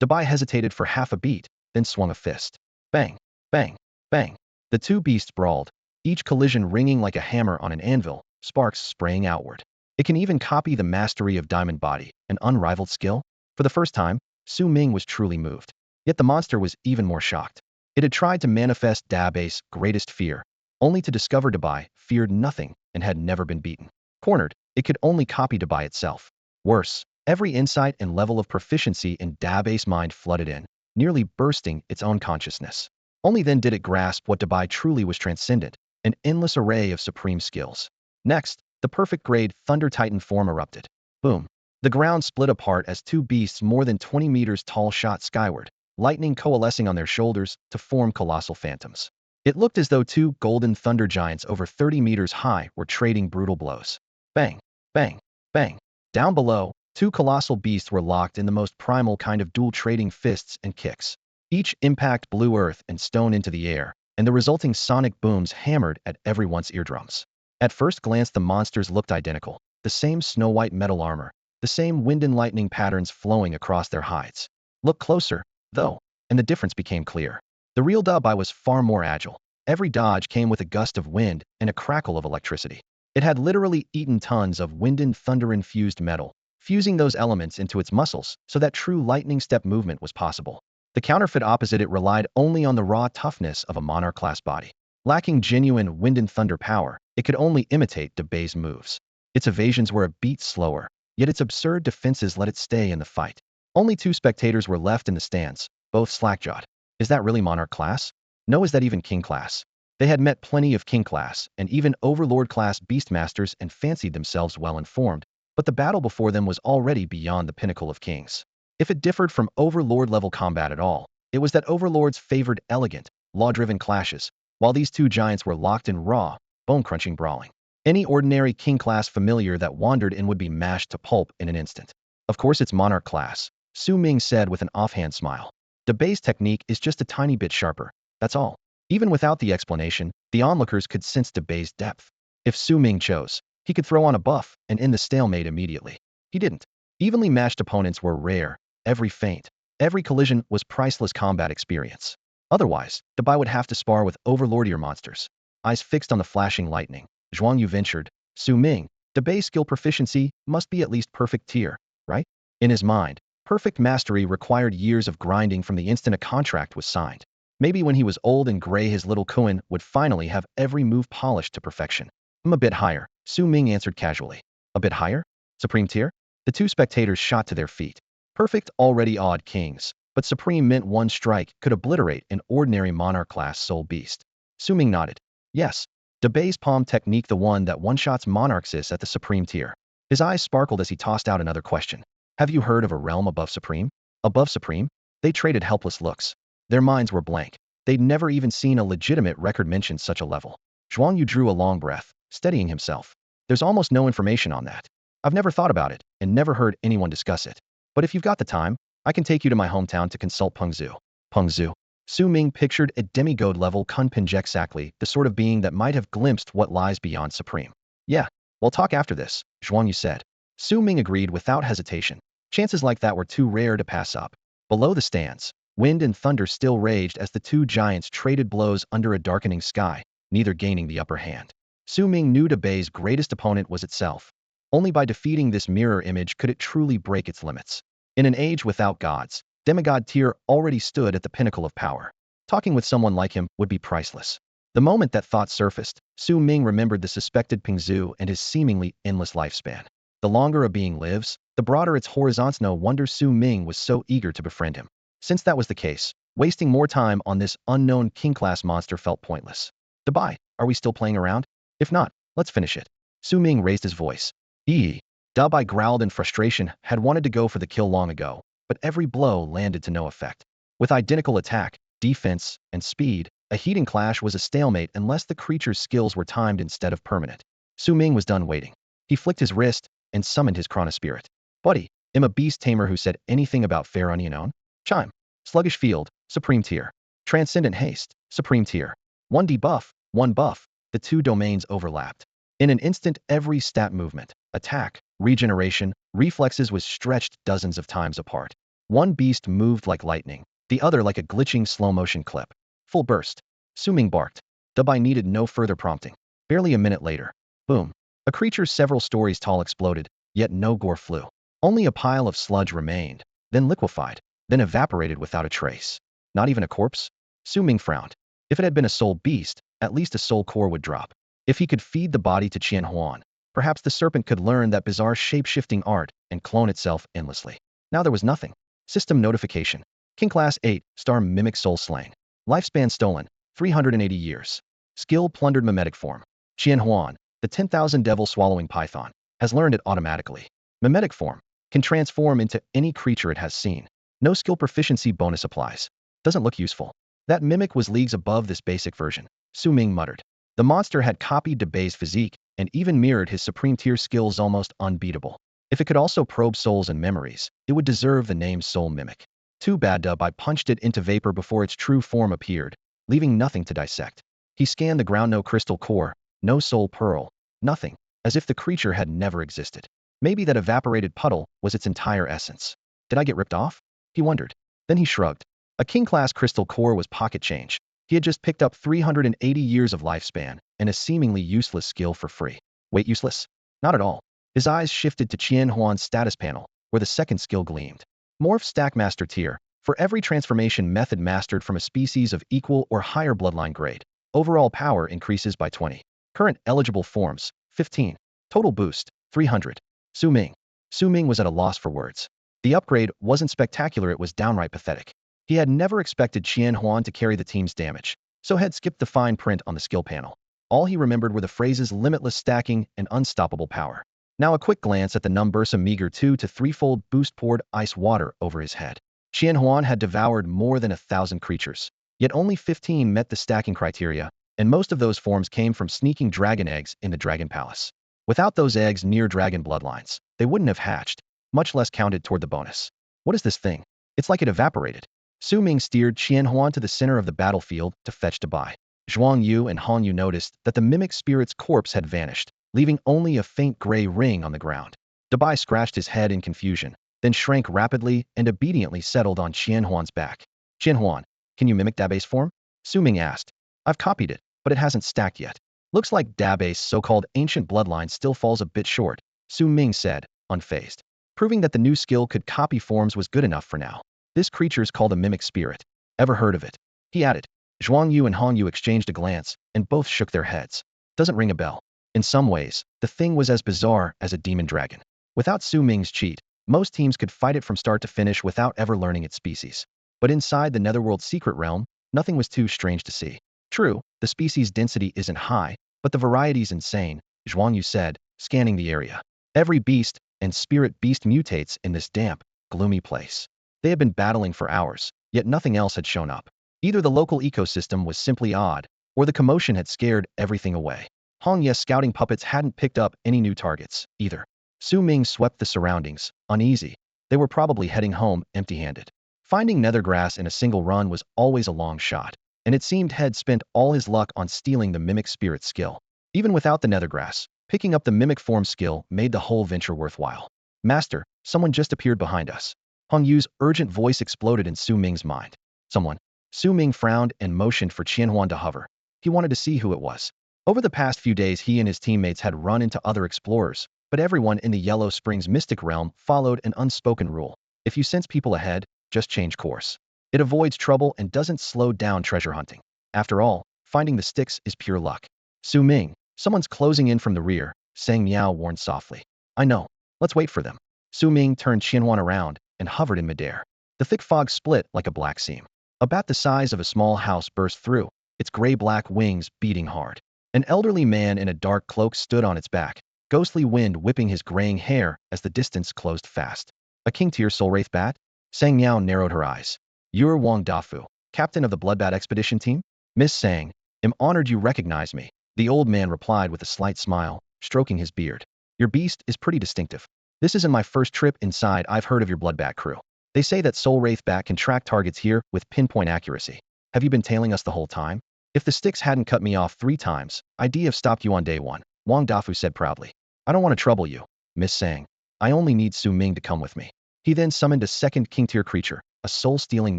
Dubai hesitated for half a beat, then swung a fist. Bang, bang, bang. The two beasts brawled, each collision ringing like a hammer on an anvil, sparks spraying outward. It can even copy the mastery of Diamond Body, an unrivaled skill. For the first time, Su Ming was truly moved. Yet the monster was even more shocked. It had tried to manifest Daba's greatest fear, only to discover Dubai feared nothing and had never been beaten. Cornered, it could only copy Dubai itself. Worse, every insight and level of proficiency in Daba's mind flooded in, nearly bursting its own consciousness. Only then did it grasp what Dubai truly was: transcendent, an endless array of supreme skills. Next, the perfect grade Thunder Titan form erupted. Boom. The ground split apart as two beasts more than 20 meters tall shot skyward, lightning coalescing on their shoulders to form colossal phantoms. It looked as though two golden thunder giants over 30 meters high were trading brutal blows. Bang, bang, bang. Down below, two colossal beasts were locked in the most primal kind of duel, trading fists and kicks. Each impact blew earth and stone into the air, and the resulting sonic booms hammered at everyone's eardrums. At first glance, the monsters looked identical. The same snow-white metal armor, the same wind and lightning patterns flowing across their hides. Look closer, though, and the difference became clear. The real Dubai was far more agile. Every dodge came with a gust of wind and a crackle of electricity. It had literally eaten tons of wind and thunder-infused metal, fusing those elements into its muscles so that true lightning step movement was possible. The counterfeit opposite, it relied only on the raw toughness of a monarch-class body. Lacking genuine wind and thunder power, it could only imitate Dubai's moves. Its evasions were a beat slower, yet its absurd defenses let it stay in the fight. Only two spectators were left in the stands, both slack-jawed. Is that really monarch class? No. Is that even king class? They had met plenty of king class and even overlord class beastmasters and fancied themselves well informed, but the battle before them was already beyond the pinnacle of kings. If it differed from overlord level combat at all, it was that overlords favored elegant, law-driven clashes, while these two giants were locked in raw, bone-crunching brawling. Any ordinary king-class familiar that wandered in would be mashed to pulp in an instant. Of course it's monarch class, Su Ming said with an offhand smile. Dubai's technique is just a tiny bit sharper, that's all. Even without the explanation, the onlookers could sense Dubai's depth. If Su Ming chose, he could throw on a buff and end the stalemate immediately. He didn't. Evenly matched opponents were rare. Every feint, every collision was priceless combat experience. Otherwise, Dubai would have to spar with overlordier monsters. Eyes fixed on the flashing lightning, Zhuang Yu ventured, Su Ming, Dubai's skill proficiency must be at least perfect tier, right? In his mind, perfect mastery required years of grinding from the instant a contract was signed. Maybe when he was old and gray, his little Kuan would finally have every move polished to perfection. I'm a bit higher, Su Ming answered casually. A bit higher? Supreme tier? The two spectators shot to their feet. Perfect already awed kings, but supreme meant one strike could obliterate an ordinary monarch-class soul beast. Su Ming nodded. Yes, Dubai's palm technique, the one that one-shots monarchs, is at the supreme tier. His eyes sparkled as he tossed out another question. Have you heard of a realm above Supreme? Above Supreme? They traded helpless looks. Their minds were blank. They'd never even seen a legitimate record mention such a level. Zhuang Yu drew a long breath, steadying himself. There's almost no information on that. I've never thought about it, and never heard anyone discuss it. But if you've got the time, I can take you to my hometown to consult Pengzu. Pengzu. Su Ming pictured a demigod-level Kunpin exactly the sort of being that might have glimpsed what lies beyond Supreme. Yeah, we'll talk after this, Zhuang Yu said. Su Ming agreed without hesitation. Chances like that were too rare to pass up. Below the stands, wind and thunder still raged as the two giants traded blows under a darkening sky, neither gaining the upper hand. Su Ming knew Dabei's greatest opponent was itself. Only by defeating this mirror image could it truly break its limits. In an age without gods, demigod Tyr already stood at the pinnacle of power. Talking with someone like him would be priceless. The moment that thought surfaced, Su Ming remembered the suspected Pingzhu and his seemingly endless lifespan. The longer a being lives, the broader its horizons. No wonder Su Ming was so eager to befriend him. Since that was the case, wasting more time on this unknown king-class monster felt pointless. Dabai, are we still playing around? If not, let's finish it. Su Ming raised his voice. Dabai growled in frustration, had wanted to go for the kill long ago, but every blow landed to no effect. With identical attack, defense, and speed, a heating clash was a stalemate unless the creature's skills were timed instead of permanent. Su Ming was done waiting. He flicked his wrist and summoned his chronospirit. Buddy, am a beast tamer who said anything about fair unknown? Chime. Sluggish field, supreme tier. Transcendent haste, supreme tier. 1 debuff, 1 buff. The two domains overlapped. In an instant, every stat movement, attack, regeneration, reflexes was stretched dozens of times apart. One beast moved like lightning, the other like a glitching slow-motion clip. Full burst. Su Ming barked. Dabai needed no further prompting. Barely a minute later. Boom. A creature several stories tall exploded, yet no gore flew. Only a pile of sludge remained, then liquefied, then evaporated without a trace. Not even a corpse? Su Ming frowned. If it had been a soul beast, at least a soul core would drop. If he could feed the body to Qian Huan, perhaps the serpent could learn that bizarre shape-shifting art and clone itself endlessly. Now there was nothing. System notification. King Class 8, Star Mimic Soul Slain. Lifespan stolen, 380 years. Skill plundered mimetic form. Qian Huan, the 10,000 devil-swallowing python, has learned it automatically. Mimetic form can transform into any creature it has seen. No skill proficiency bonus applies. Doesn't look useful. That mimic was leagues above this basic version, Su Ming muttered. The monster had copied Dabei's physique and even mirrored his supreme tier skills almost unbeatable. If it could also probe souls and memories, it would deserve the name Soul Mimic. Too bad Dabai punched it into vapor before its true form appeared, leaving nothing to dissect. He scanned the ground. No crystal core, no soul pearl, nothing, as if the creature had never existed. Maybe that evaporated puddle was its entire essence. Did I get ripped off? He wondered. Then he shrugged. A king-class crystal core was pocket change. He had just picked up 380 years of lifespan and a seemingly useless skill for free. Wait, useless? Not at all. His eyes shifted to Qian Huan's status panel, where the second skill gleamed. Morph Stack Master Tier. For every transformation method mastered from a species of equal or higher bloodline grade, overall power increases by 20. Current eligible forms, 15. Total boost, 300. Su Ming. Su Ming was at a loss for words. The upgrade wasn't spectacular, it was downright pathetic. He had never expected Qian Huan to carry the team's damage, so had skipped the fine print on the skill panel. All he remembered were the phrases limitless stacking and unstoppable power. Now a quick glance at the numbers, a meager 2 to 3-fold boost poured ice water over his head. Qian Huan had devoured more than 1,000 creatures, yet only 15 met the stacking criteria, and most of those forms came from sneaking dragon eggs in the Dragon Palace. Without those eggs near dragon bloodlines, they wouldn't have hatched, much less counted toward the bonus. What is this thing? It's like it evaporated. Su Ming steered Qian Huan to the center of the battlefield to fetch Dabai. Zhuang Yu and Han Yu noticed that the mimic spirit's corpse had vanished, leaving only a faint gray ring on the ground. Dabai scratched his head in confusion, then shrank rapidly and obediently settled on Qian Huan's back. Qian Huan, can you mimic Dabei's form? Su Ming asked. I've copied it, but it hasn't stacked yet. Looks like Dabei's so-called ancient bloodline still falls a bit short, Su Ming said, unfazed. Proving that the new skill could copy forms was good enough for now. This creature's called a mimic spirit. Ever heard of it? He added. Zhuang Yu and Han Yu exchanged a glance, and both shook their heads. Doesn't ring a bell. In some ways, the thing was as bizarre as a demon dragon. Without Su Ming's cheat, most teams could fight it from start to finish without ever learning its species. But inside the Netherworld's secret realm, nothing was too strange to see. True, the species density isn't high, but the variety's insane, Zhuang Yu said, scanning the area. Every beast, and spirit beast mutates in this damp, gloomy place. They had been battling for hours, yet nothing else had shown up. Either the local ecosystem was simply odd, or the commotion had scared everything away. Hong Ye's scouting puppets hadn't picked up any new targets, either. Su Ming swept the surroundings, uneasy. They were probably heading home empty-handed. Finding nethergrass in a single run was always a long shot, and it seemed Head spent all his luck on stealing the mimic spirit skill. Even without the nethergrass, picking up the mimic form skill made the whole venture worthwhile. Master, someone just appeared behind us. Hong Yu's urgent voice exploded in Su Ming's mind. Someone. Su Ming frowned and motioned for Qianhuan to hover. He wanted to see who it was. Over the past few days he and his teammates had run into other explorers, but everyone in the Yellow Springs mystic realm followed an unspoken rule. If you sense people ahead, just change course. It avoids trouble and doesn't slow down treasure hunting. After all, finding the sticks is pure luck. Su Ming, someone's closing in from the rear, Sang Miao warned softly. I know. Let's wait for them. Su Ming turned Qianhuan around and hovered in midair. The thick fog split like a black seam. A bat the size of a small house burst through, its gray-black wings beating hard. An elderly man in a dark cloak stood on its back, ghostly wind whipping his graying hair as the distance closed fast. A king-tier soul-wraith bat? Sang Miao narrowed her eyes. You're Wang Dafu, captain of the Bloodbat expedition team? Miss Sang, I'm honored you recognize me. The old man replied with a slight smile, stroking his beard. Your beast is pretty distinctive. This isn't my first trip inside. I've heard of your Bloodbat crew. They say that Soul Wraith Bat can track targets here with pinpoint accuracy. Have you been tailing us the whole time? If the sticks hadn't cut me off 3 times, I'd have stopped you on day 1, Wang Dafu said proudly. I don't want to trouble you, Miss Sang. I only need Su Ming to come with me. He then summoned a second king-tier creature, a soul-stealing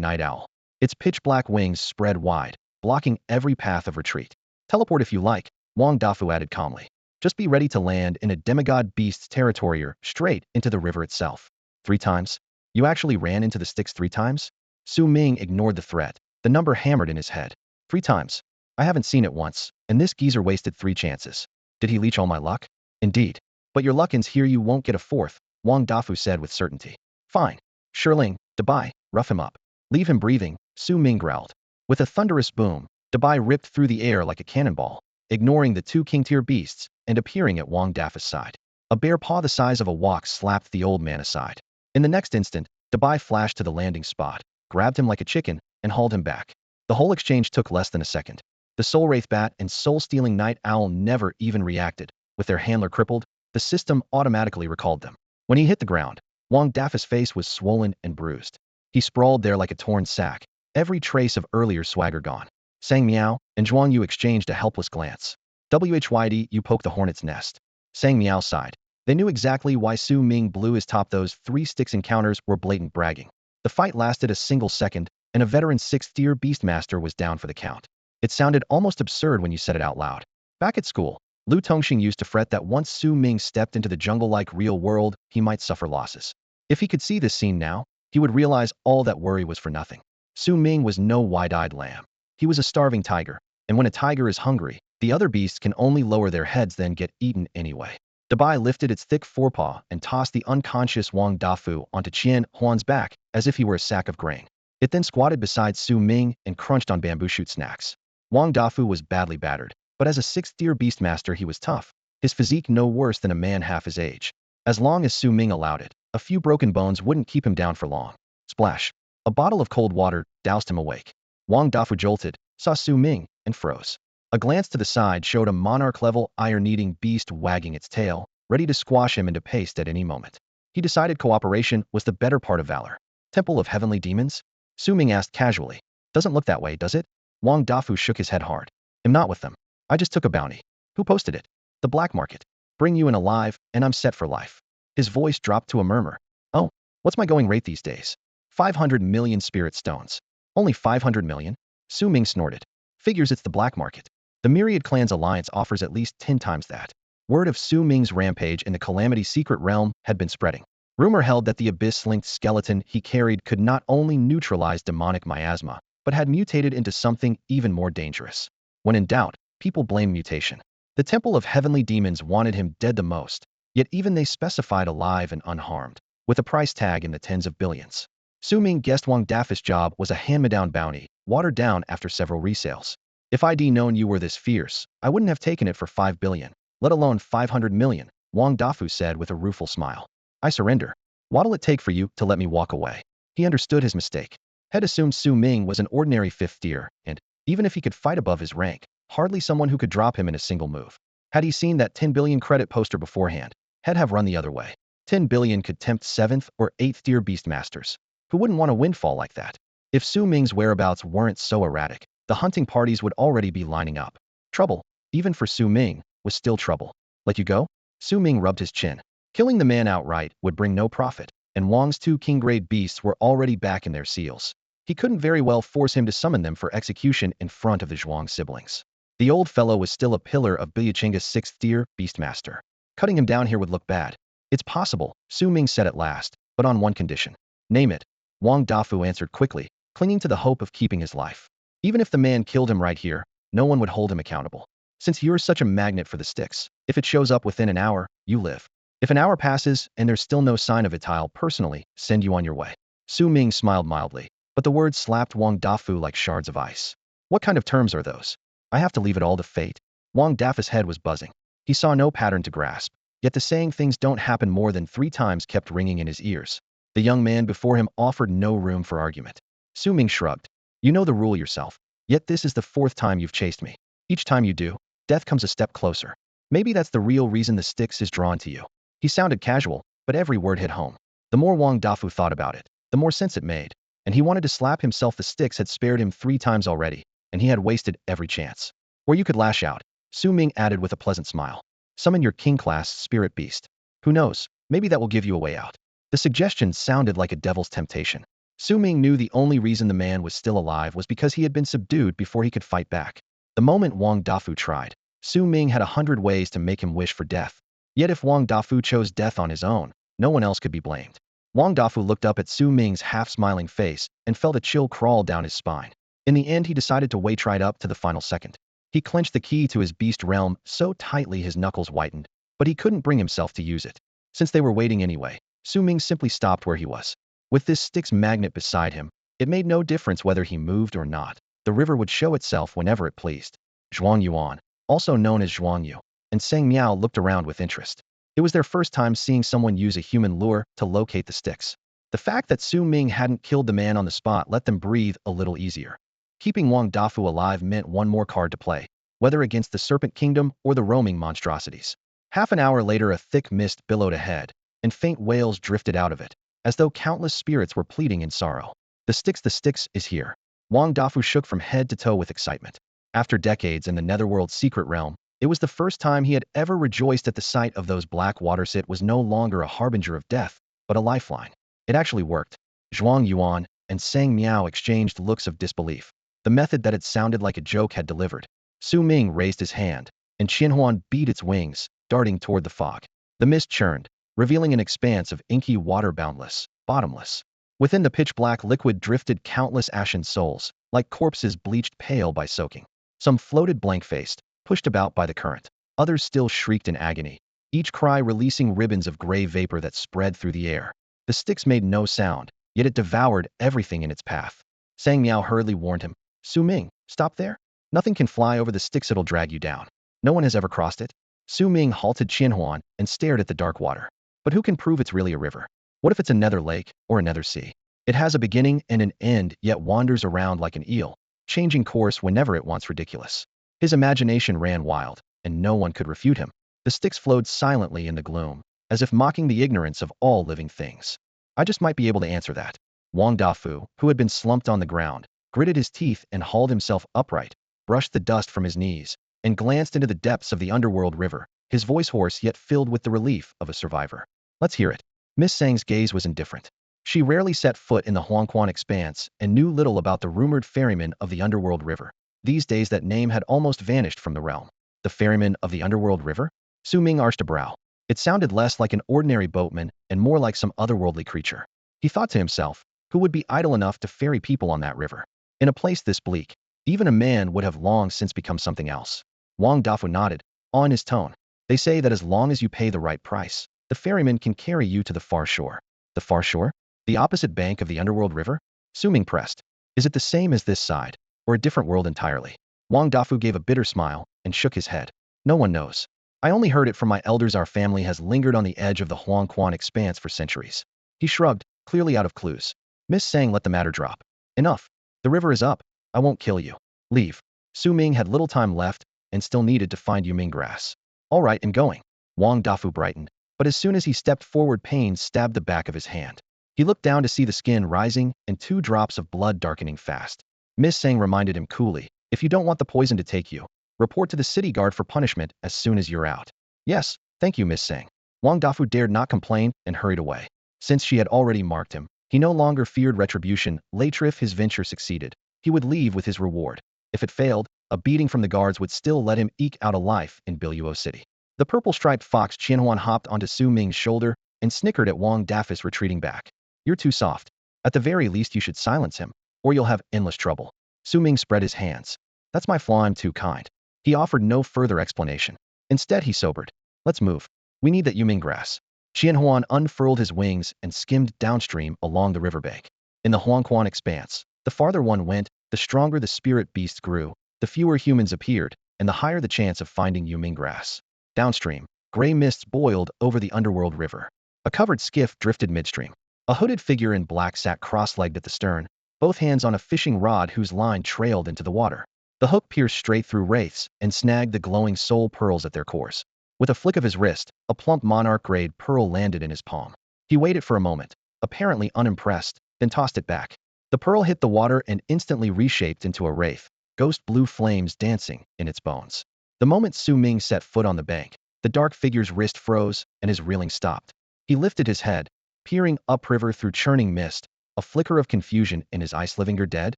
night owl. Its pitch-black wings spread wide, blocking every path of retreat. Teleport if you like, Wang Dafu added calmly. Just be ready to land in a demigod beast's territory or straight into the river itself. 3 times? You actually ran into the sticks 3 times? Su Ming ignored the threat. The number hammered in his head. 3 times. I haven't seen it once, and this geezer wasted 3 chances. Did he leech all my luck? Indeed. But your luck ends here, you won't get a 4th, Wang Dafu said with certainty. Fine. Shirling, Dabai, rough him up. Leave him breathing, Su Ming growled. With a thunderous boom, Dabai ripped through the air like a cannonball, ignoring the 2 king-tier beasts and appearing at Wang Dafu's side. A bare paw the size of a wok slapped the old man aside. In the next instant, Dabai flashed to the landing spot, grabbed him like a chicken, and hauled him back. The whole exchange took less than a second. The Soul Wraith Bat and Soul-Stealing Night Owl never even reacted. With their handler crippled, the system automatically recalled them. When he hit the ground, Wang Dafu's face was swollen and bruised. He sprawled there like a torn sack, every trace of earlier swagger gone. Sang Miao and Zhuang Yu exchanged a helpless glance. Whyd, you poke the hornet's nest. Sang Miao sighed. They knew exactly why Su Ming blew his top. Those 3 sticks encounters were blatant bragging. The fight lasted a single second, and a veteran 6th-tier Beastmaster was down for the count. It sounded almost absurd when you said it out loud. Back at school, Lu Tongxing used to fret that once Su Ming stepped into the jungle-like real world, he might suffer losses. If he could see this scene now, he would realize all that worry was for nothing. Su Ming was no wide-eyed lamb. He was a starving tiger, and when a tiger is hungry, the other beasts can only lower their heads then get eaten anyway. Dabai lifted its thick forepaw and tossed the unconscious Wang Dafu onto Qian Huan's back as if he were a sack of grain. It then squatted beside Su Ming and crunched on bamboo shoot snacks. Wang Dafu was badly battered, but as a 6th-tier Beastmaster he was tough, his physique no worse than a man half his age. As long as Su Ming allowed it, a few broken bones wouldn't keep him down for long. Splash. A bottle of cold water doused him awake. Wang Dafu jolted, saw Su Ming, and froze. A glance to the side showed a monarch-level, iron-eating beast wagging its tail, ready to squash him into paste at any moment. He decided cooperation was the better part of valor. Temple of Heavenly Demons? Su Ming asked casually. Doesn't look that way, does it? Wang Dafu shook his head hard. I'm not with them. I just took a bounty. Who posted it? The black market. Bring you in alive, and I'm set for life. His voice dropped to a murmur. Oh, what's my going rate these days? 500 million spirit stones. Only 500 million? Su Ming snorted. Figures it's the black market. The Myriad Clans Alliance offers at least 10 times that. Word of Su Ming's rampage in the Calamity Secret Realm had been spreading. Rumor held that the abyss-linked skeleton he carried could not only neutralize demonic miasma, but had mutated into something even more dangerous. When in doubt, people blame mutation. The Temple of Heavenly Demons wanted him dead the most, yet even they specified alive and unharmed, with a price tag in the tens of billions. Su Ming guessed Wang Dafu's job was a hand-me-down bounty, watered down after several resales. If I'd known you were this fierce, I wouldn't have taken it for 5 billion, let alone 500 million, Wang Dafu said with a rueful smile. I surrender. What'll it take for you to let me walk away? He understood his mistake. Had assumed Su Ming was an ordinary fifth tier, and, even if he could fight above his rank, hardly someone who could drop him in a single move. Had he seen that 10 billion credit poster beforehand, he'd have run the other way. 10 billion could tempt 7th or 8th tier beastmasters. Who wouldn't want a windfall like that? If Su Ming's whereabouts weren't so erratic, the hunting parties would already be lining up. Trouble, even for Su Ming, was still trouble. Let you go? Su Ming rubbed his chin. Killing the man outright would bring no profit, and Wang's 2 king-grade beasts were already back in their seals. He couldn't very well force him to summon them for execution in front of the Zhuang siblings. The old fellow was still a pillar of Bilichinga's 6th tier beastmaster. Cutting him down here would look bad. It's possible, Su Ming said at last, but on one condition. Name it. Wang Dafu answered quickly, clinging to the hope of keeping his life. Even if the man killed him right here, no one would hold him accountable. Since you're such a magnet for the sticks, if it shows up within an hour, you live. If an hour passes and there's still no sign of it, I'll personally send you on your way. Su Ming smiled mildly, but the words slapped Wang Dafu like shards of ice. What kind of terms are those? I have to leave it all to fate? Wang Dafu's head was buzzing. He saw no pattern to grasp, yet the saying things don't happen more than 3 times kept ringing in his ears. The young man before him offered no room for argument. Su Ming shrugged. You know the rule yourself, yet this is the 4th time you've chased me. Each time you do, death comes a step closer. Maybe that's the real reason the sticks is drawn to you. He sounded casual, but every word hit home. The more Wang Dafu thought about it, the more sense it made, and he wanted to slap himself. The sticks had spared him 3 times already, and he had wasted every chance. Or you could lash out, Su Ming added with a pleasant smile. Summon your king-class spirit beast. Who knows, maybe that will give you a way out. The suggestion sounded like a devil's temptation. Su Ming knew the only reason the man was still alive was because he had been subdued before he could fight back. The moment Wang Dafu tried, Su Ming had 100 ways to make him wish for death. Yet if Wang Dafu chose death on his own, no one else could be blamed. Wang Dafu looked up at Su Ming's half-smiling face and felt a chill crawl down his spine. In the end, he decided to wait right up to the final second. He clenched the key to his beast realm so tightly his knuckles whitened, but he couldn't bring himself to use it. Since they were waiting anyway, Su Ming simply stopped where he was. With this stick's magnet beside him, it made no difference whether he moved or not. The river would show itself whenever it pleased. Zhuang Yuan, also known as Zhuang Yu, and Sang Miao looked around with interest. It was their first time seeing someone use a human lure to locate the sticks. The fact that Su Ming hadn't killed the man on the spot let them breathe a little easier. Keeping Wang Dafu alive meant one more card to play, whether against the Serpent Kingdom or the roaming monstrosities. Half an hour later, a thick mist billowed ahead, and faint wails drifted out of it, as though countless spirits were pleading in sorrow. The sticks is here. Wang Dafu shook from head to toe with excitement. After decades in the Netherworld's secret realm, it was the first time he had ever rejoiced at the sight of those black waters. It was no longer a harbinger of death, but a lifeline. It actually worked. Zhuang Yuan and Sang Miao exchanged looks of disbelief. The method that had sounded like a joke had delivered. Su Ming raised his hand, and Qianhuan beat its wings, darting toward the fog. The mist churned, revealing an expanse of inky water, boundless, bottomless. Within the pitch-black liquid drifted countless ashen souls, like corpses bleached pale by soaking. Some floated blank-faced, pushed about by the current. Others still shrieked in agony, each cry releasing ribbons of gray vapor that spread through the air. The sticks made no sound, yet it devoured everything in its path. Sang Miao hurriedly warned him, Su Ming, stop there. Nothing can fly over the sticks, it'll drag you down. No one has ever crossed it. Su Ming halted Qianhuan and stared at the dark water. But who can prove it's really a river? What if it's another lake or another sea? It has a beginning and an end, yet wanders around like an eel, changing course whenever it wants. Ridiculous. His imagination ran wild, and no one could refute him. The sticks flowed silently in the gloom, as if mocking the ignorance of all living things. I just might be able to answer that. Wang Dafu, who had been slumped on the ground, gritted his teeth and hauled himself upright, brushed the dust from his knees, and glanced into the depths of the underworld river, his voice hoarse yet filled with the relief of a survivor. Let's hear it. Miss Sang's gaze was indifferent. She rarely set foot in the Huangquan expanse and knew little about the rumored ferryman of the underworld river. These days that name had almost vanished from the realm. The ferryman of the underworld river? Su Ming arched a brow. It sounded less like an ordinary boatman and more like some otherworldly creature. He thought to himself, who would be idle enough to ferry people on that river? In a place this bleak, even a man would have long since become something else. Wang Dafu nodded, awe in his tone. They say that as long as you pay the right price, the ferryman can carry you to the far shore. The far shore? The opposite bank of the underworld river? Su Ming pressed. Is it the same as this side, or a different world entirely? Wang Dafu gave a bitter smile and shook his head. No one knows. I only heard it from my elders. Our family has lingered on the edge of the Huangquan expanse for centuries. He shrugged, clearly out of clues. Miss Sang let the matter drop. Enough. The river is up. I won't kill you. Leave. Su Ming had little time left and still needed to find Yuming grass. All right, I'm going. Wang Dafu brightened, but as soon as he stepped forward, pain stabbed the back of his hand. He looked down to see the skin rising and 2 drops of blood darkening fast. Miss Sang reminded him coolly, if you don't want the poison to take you, report to the city guard for punishment as soon as you're out. Yes, thank you, Miss Sang. Wang Dafu dared not complain and hurried away. Since she had already marked him, he no longer feared retribution. Later, if his venture succeeded, he would leave with his reward. If it failed, a beating from the guards would still let him eke out a life in Biluo City. The purple-striped fox Qianhuan hopped onto Su Ming's shoulder and snickered at Wang Dafu's retreating back. You're too soft. At the very least you should silence him, or you'll have endless trouble. Su Ming spread his hands. That's my flaw, I'm too kind. He offered no further explanation. Instead he sobered. Let's move. We need that Yuming grass. Qianhuan unfurled his wings and skimmed downstream along the riverbank. In the Huangquan expanse, the farther one went, the stronger the spirit beasts grew, the fewer humans appeared, and the higher the chance of finding Yuming grass. Downstream, gray mists boiled over the underworld river. A covered skiff drifted midstream. A hooded figure in black sat cross-legged at the stern, both hands on a fishing rod whose line trailed into the water. The hook pierced straight through wraiths and snagged the glowing soul pearls at their cores. With a flick of his wrist, a plump monarch-grade pearl landed in his palm. He waited for a moment, apparently unimpressed, then tossed it back. The pearl hit the water and instantly reshaped into a wraith, ghost blue flames dancing in its bones. The moment Su Ming set foot on the bank, the dark figure's wrist froze and his reeling stopped. He lifted his head, peering upriver through churning mist, a flicker of confusion in his eyes. Slivinger dead?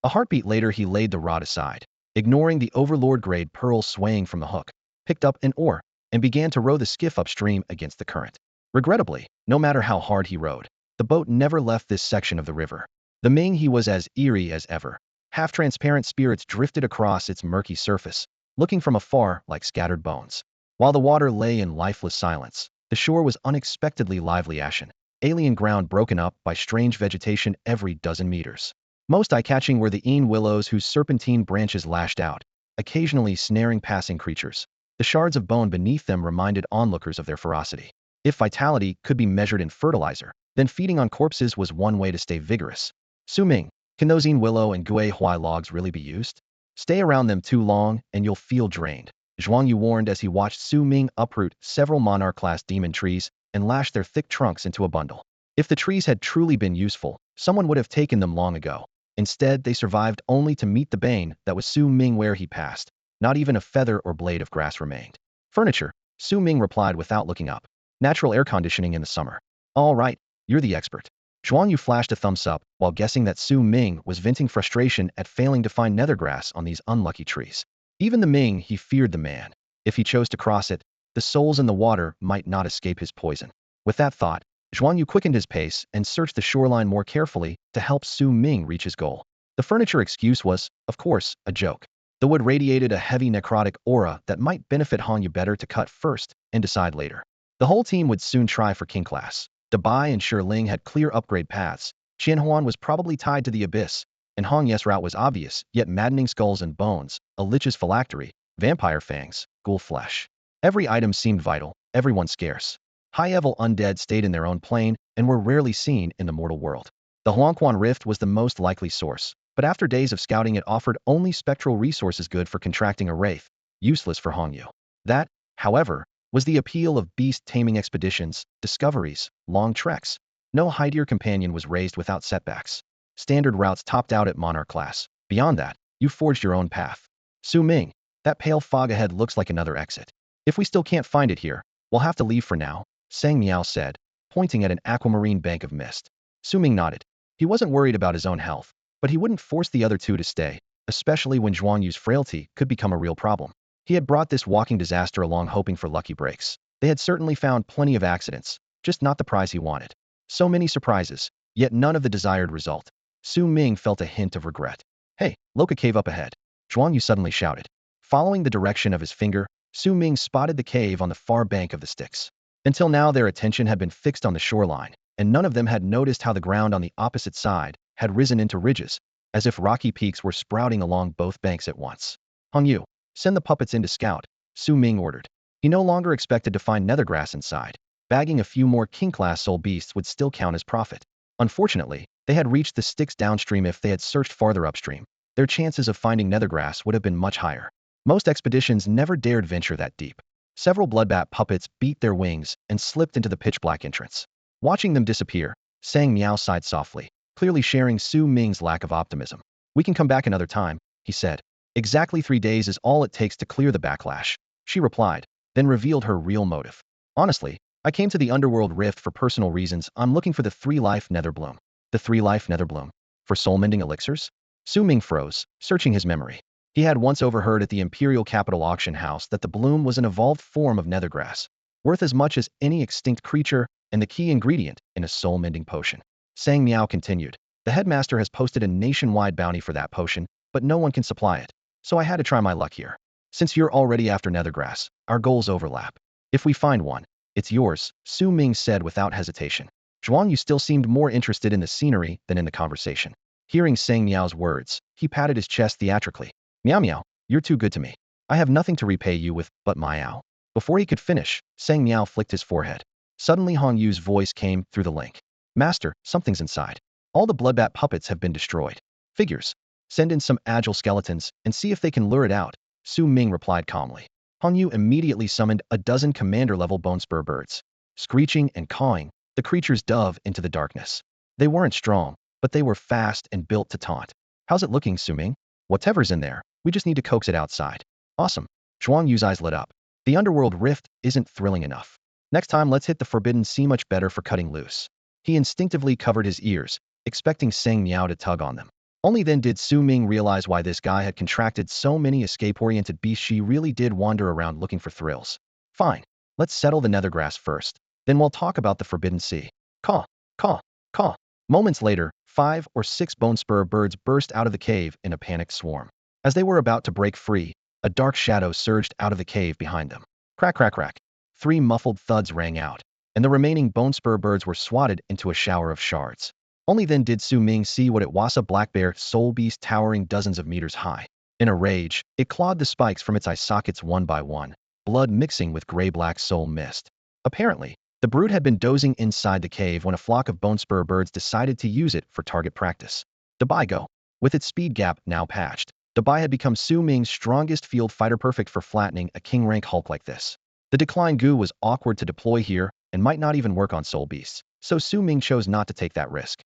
A heartbeat later he laid the rod aside, ignoring the overlord-grade pearl swaying from the hook, picked up an oar, and began to row the skiff upstream against the current. Regrettably, no matter how hard he rowed, the boat never left this section of the river. The Ming he was as eerie as ever. Half-transparent spirits drifted across its murky surface, looking from afar like scattered bones. While the water lay in lifeless silence, the shore was unexpectedly lively. Ashen, alien ground broken up by strange vegetation every dozen meters. Most eye-catching were the een willows whose serpentine branches lashed out, occasionally snaring passing creatures. The shards of bone beneath them reminded onlookers of their ferocity. If vitality could be measured in fertilizer, then feeding on corpses was one way to stay vigorous. Su Ming, can those een willow and gui huai logs really be used? Stay around them too long and you'll feel drained, Zhuang Yu warned as he watched Su Ming uproot several monarch-class demon trees and lash their thick trunks into a bundle. If the trees had truly been useful, someone would have taken them long ago. Instead, they survived only to meet the bane that was Su Ming where he passed. Not even a feather or blade of grass remained. Furniture, Su Ming replied without looking up. Natural air conditioning in the summer. All right, you're the expert. Zhuang Yu flashed a thumbs up while guessing that Su Ming was venting frustration at failing to find nethergrass on these unlucky trees. Even the Ming, he feared the man. If he chose to cross it, the souls in the water might not escape his poison. With that thought, Zhuang Yu quickened his pace and searched the shoreline more carefully to help Su Ming reach his goal. The furniture excuse was, of course, a joke. The wood radiated a heavy necrotic aura that might benefit Hong Yu better to cut first and decide later. The whole team would soon try for King Class. Defy and Ling had clear upgrade paths. Qianhuan was probably tied to the abyss, and Hong Ye's route was obvious, yet maddening skulls and bones, a lich's phylactery, vampire fangs, ghoul flesh. Every item seemed vital, everyone scarce. High-level undead stayed in their own plane and were rarely seen in the mortal world. The Huangquan Rift was the most likely source, but after days of scouting it offered only spectral resources good for contracting a wraith, useless for Hong Yu. That, however, was the appeal of beast-taming expeditions, discoveries, long treks. No high-tier companion was raised without setbacks. Standard routes topped out at Monarch class. Beyond that, you forged your own path. Su Ming, that pale fog ahead looks like another exit. If we still can't find it here, we'll have to leave for now, Sang Miao said, pointing at an aquamarine bank of mist. Su Ming nodded. He wasn't worried about his own health, but he wouldn't force the other two to stay, especially when Zhuang Yu's frailty could become a real problem. He had brought this walking disaster along hoping for lucky breaks. They had certainly found plenty of accidents, just not the prize he wanted. So many surprises, yet none of the desired result. Su Ming felt a hint of regret. Hey, look, a cave up ahead. Zhuang Yu suddenly shouted. Following the direction of his finger, Su Ming spotted the cave on the far bank of the Styx. Until now their attention had been fixed on the shoreline, and none of them had noticed how the ground on the opposite side had risen into ridges, as if rocky peaks were sprouting along both banks at once. Hong Yu, send the puppets in to scout, Su Ming ordered. He no longer expected to find nethergrass inside. Bagging a few more king-class soul beasts would still count as profit. Unfortunately, they had reached the sticks downstream. If they had searched farther upstream, their chances of finding nethergrass would have been much higher. Most expeditions never dared venture that deep. Several bloodbat puppets beat their wings and slipped into the pitch-black entrance. Watching them disappear, Sang Miao sighed softly, clearly sharing Su Ming's lack of optimism. We can come back another time, he said. Exactly 3 days is all it takes to clear the backlash, she replied, then revealed her real motive. Honestly, I came to the underworld rift for personal reasons. I'm looking for the 3-life Netherbloom. The 3-life Netherbloom? For soul-mending elixirs? Su Ming froze, searching his memory. He had once overheard at the Imperial Capital Auction House that the bloom was an evolved form of nethergrass, worth as much as any extinct creature and the key ingredient in a soul-mending potion. Sang Miao continued. The headmaster has posted a nationwide bounty for that potion, but no one can supply it. So I had to try my luck here. Since you're already after nethergrass, our goals overlap. If we find one, it's yours, Su Ming said without hesitation. Zhuang Yu still seemed more interested in the scenery than in the conversation. Hearing Sang Miao's words, he patted his chest theatrically. Miao Miao, you're too good to me. I have nothing to repay you with but Miao. Before he could finish, Sang Miao flicked his forehead. Suddenly Hong Yu's voice came through the link. Master, something's inside. All the bloodbat puppets have been destroyed. Figures. Send in some agile skeletons and see if they can lure it out, Su Ming replied calmly. Hong Yu immediately summoned a dozen commander-level bone spur birds. Screeching and cawing, the creatures dove into the darkness. They weren't strong, but they were fast and built to taunt. How's it looking, Su Ming? Whatever's in there, we just need to coax it outside. Awesome. Zhuang Yu's eyes lit up. The underworld rift isn't thrilling enough. Next time let's hit the forbidden sea, much better for cutting loose. He instinctively covered his ears, expecting Sang Miao to tug on them. Only then did Su Ming realize why this guy had contracted so many escape-oriented beasts. She really did wander around looking for thrills. Fine, let's settle the nethergrass first. Then we'll talk about the forbidden sea. Caw, caw, caw. Moments later, 5 or 6 bone spur birds burst out of the cave in a panicked swarm. As they were about to break free, a dark shadow surged out of the cave behind them. Crack, crack, crack. 3 muffled thuds rang out, and the remaining bone spur birds were swatted into a shower of shards. Only then did Su Ming see what it was: a black bear soul beast towering dozens of meters high. In a rage, it clawed the spikes from its eye sockets one by one, blood mixing with gray-black soul mist. Apparently, the brood had been dozing inside the cave when a flock of bone spur birds decided to use it for target practice. Defy Go. With its speed gap now patched, Defy had become Su Ming's strongest field fighter, perfect for flattening a king-rank hulk like this. The Decline Gu was awkward to deploy here and might not even work on soul beasts, so Su Ming chose not to take that risk.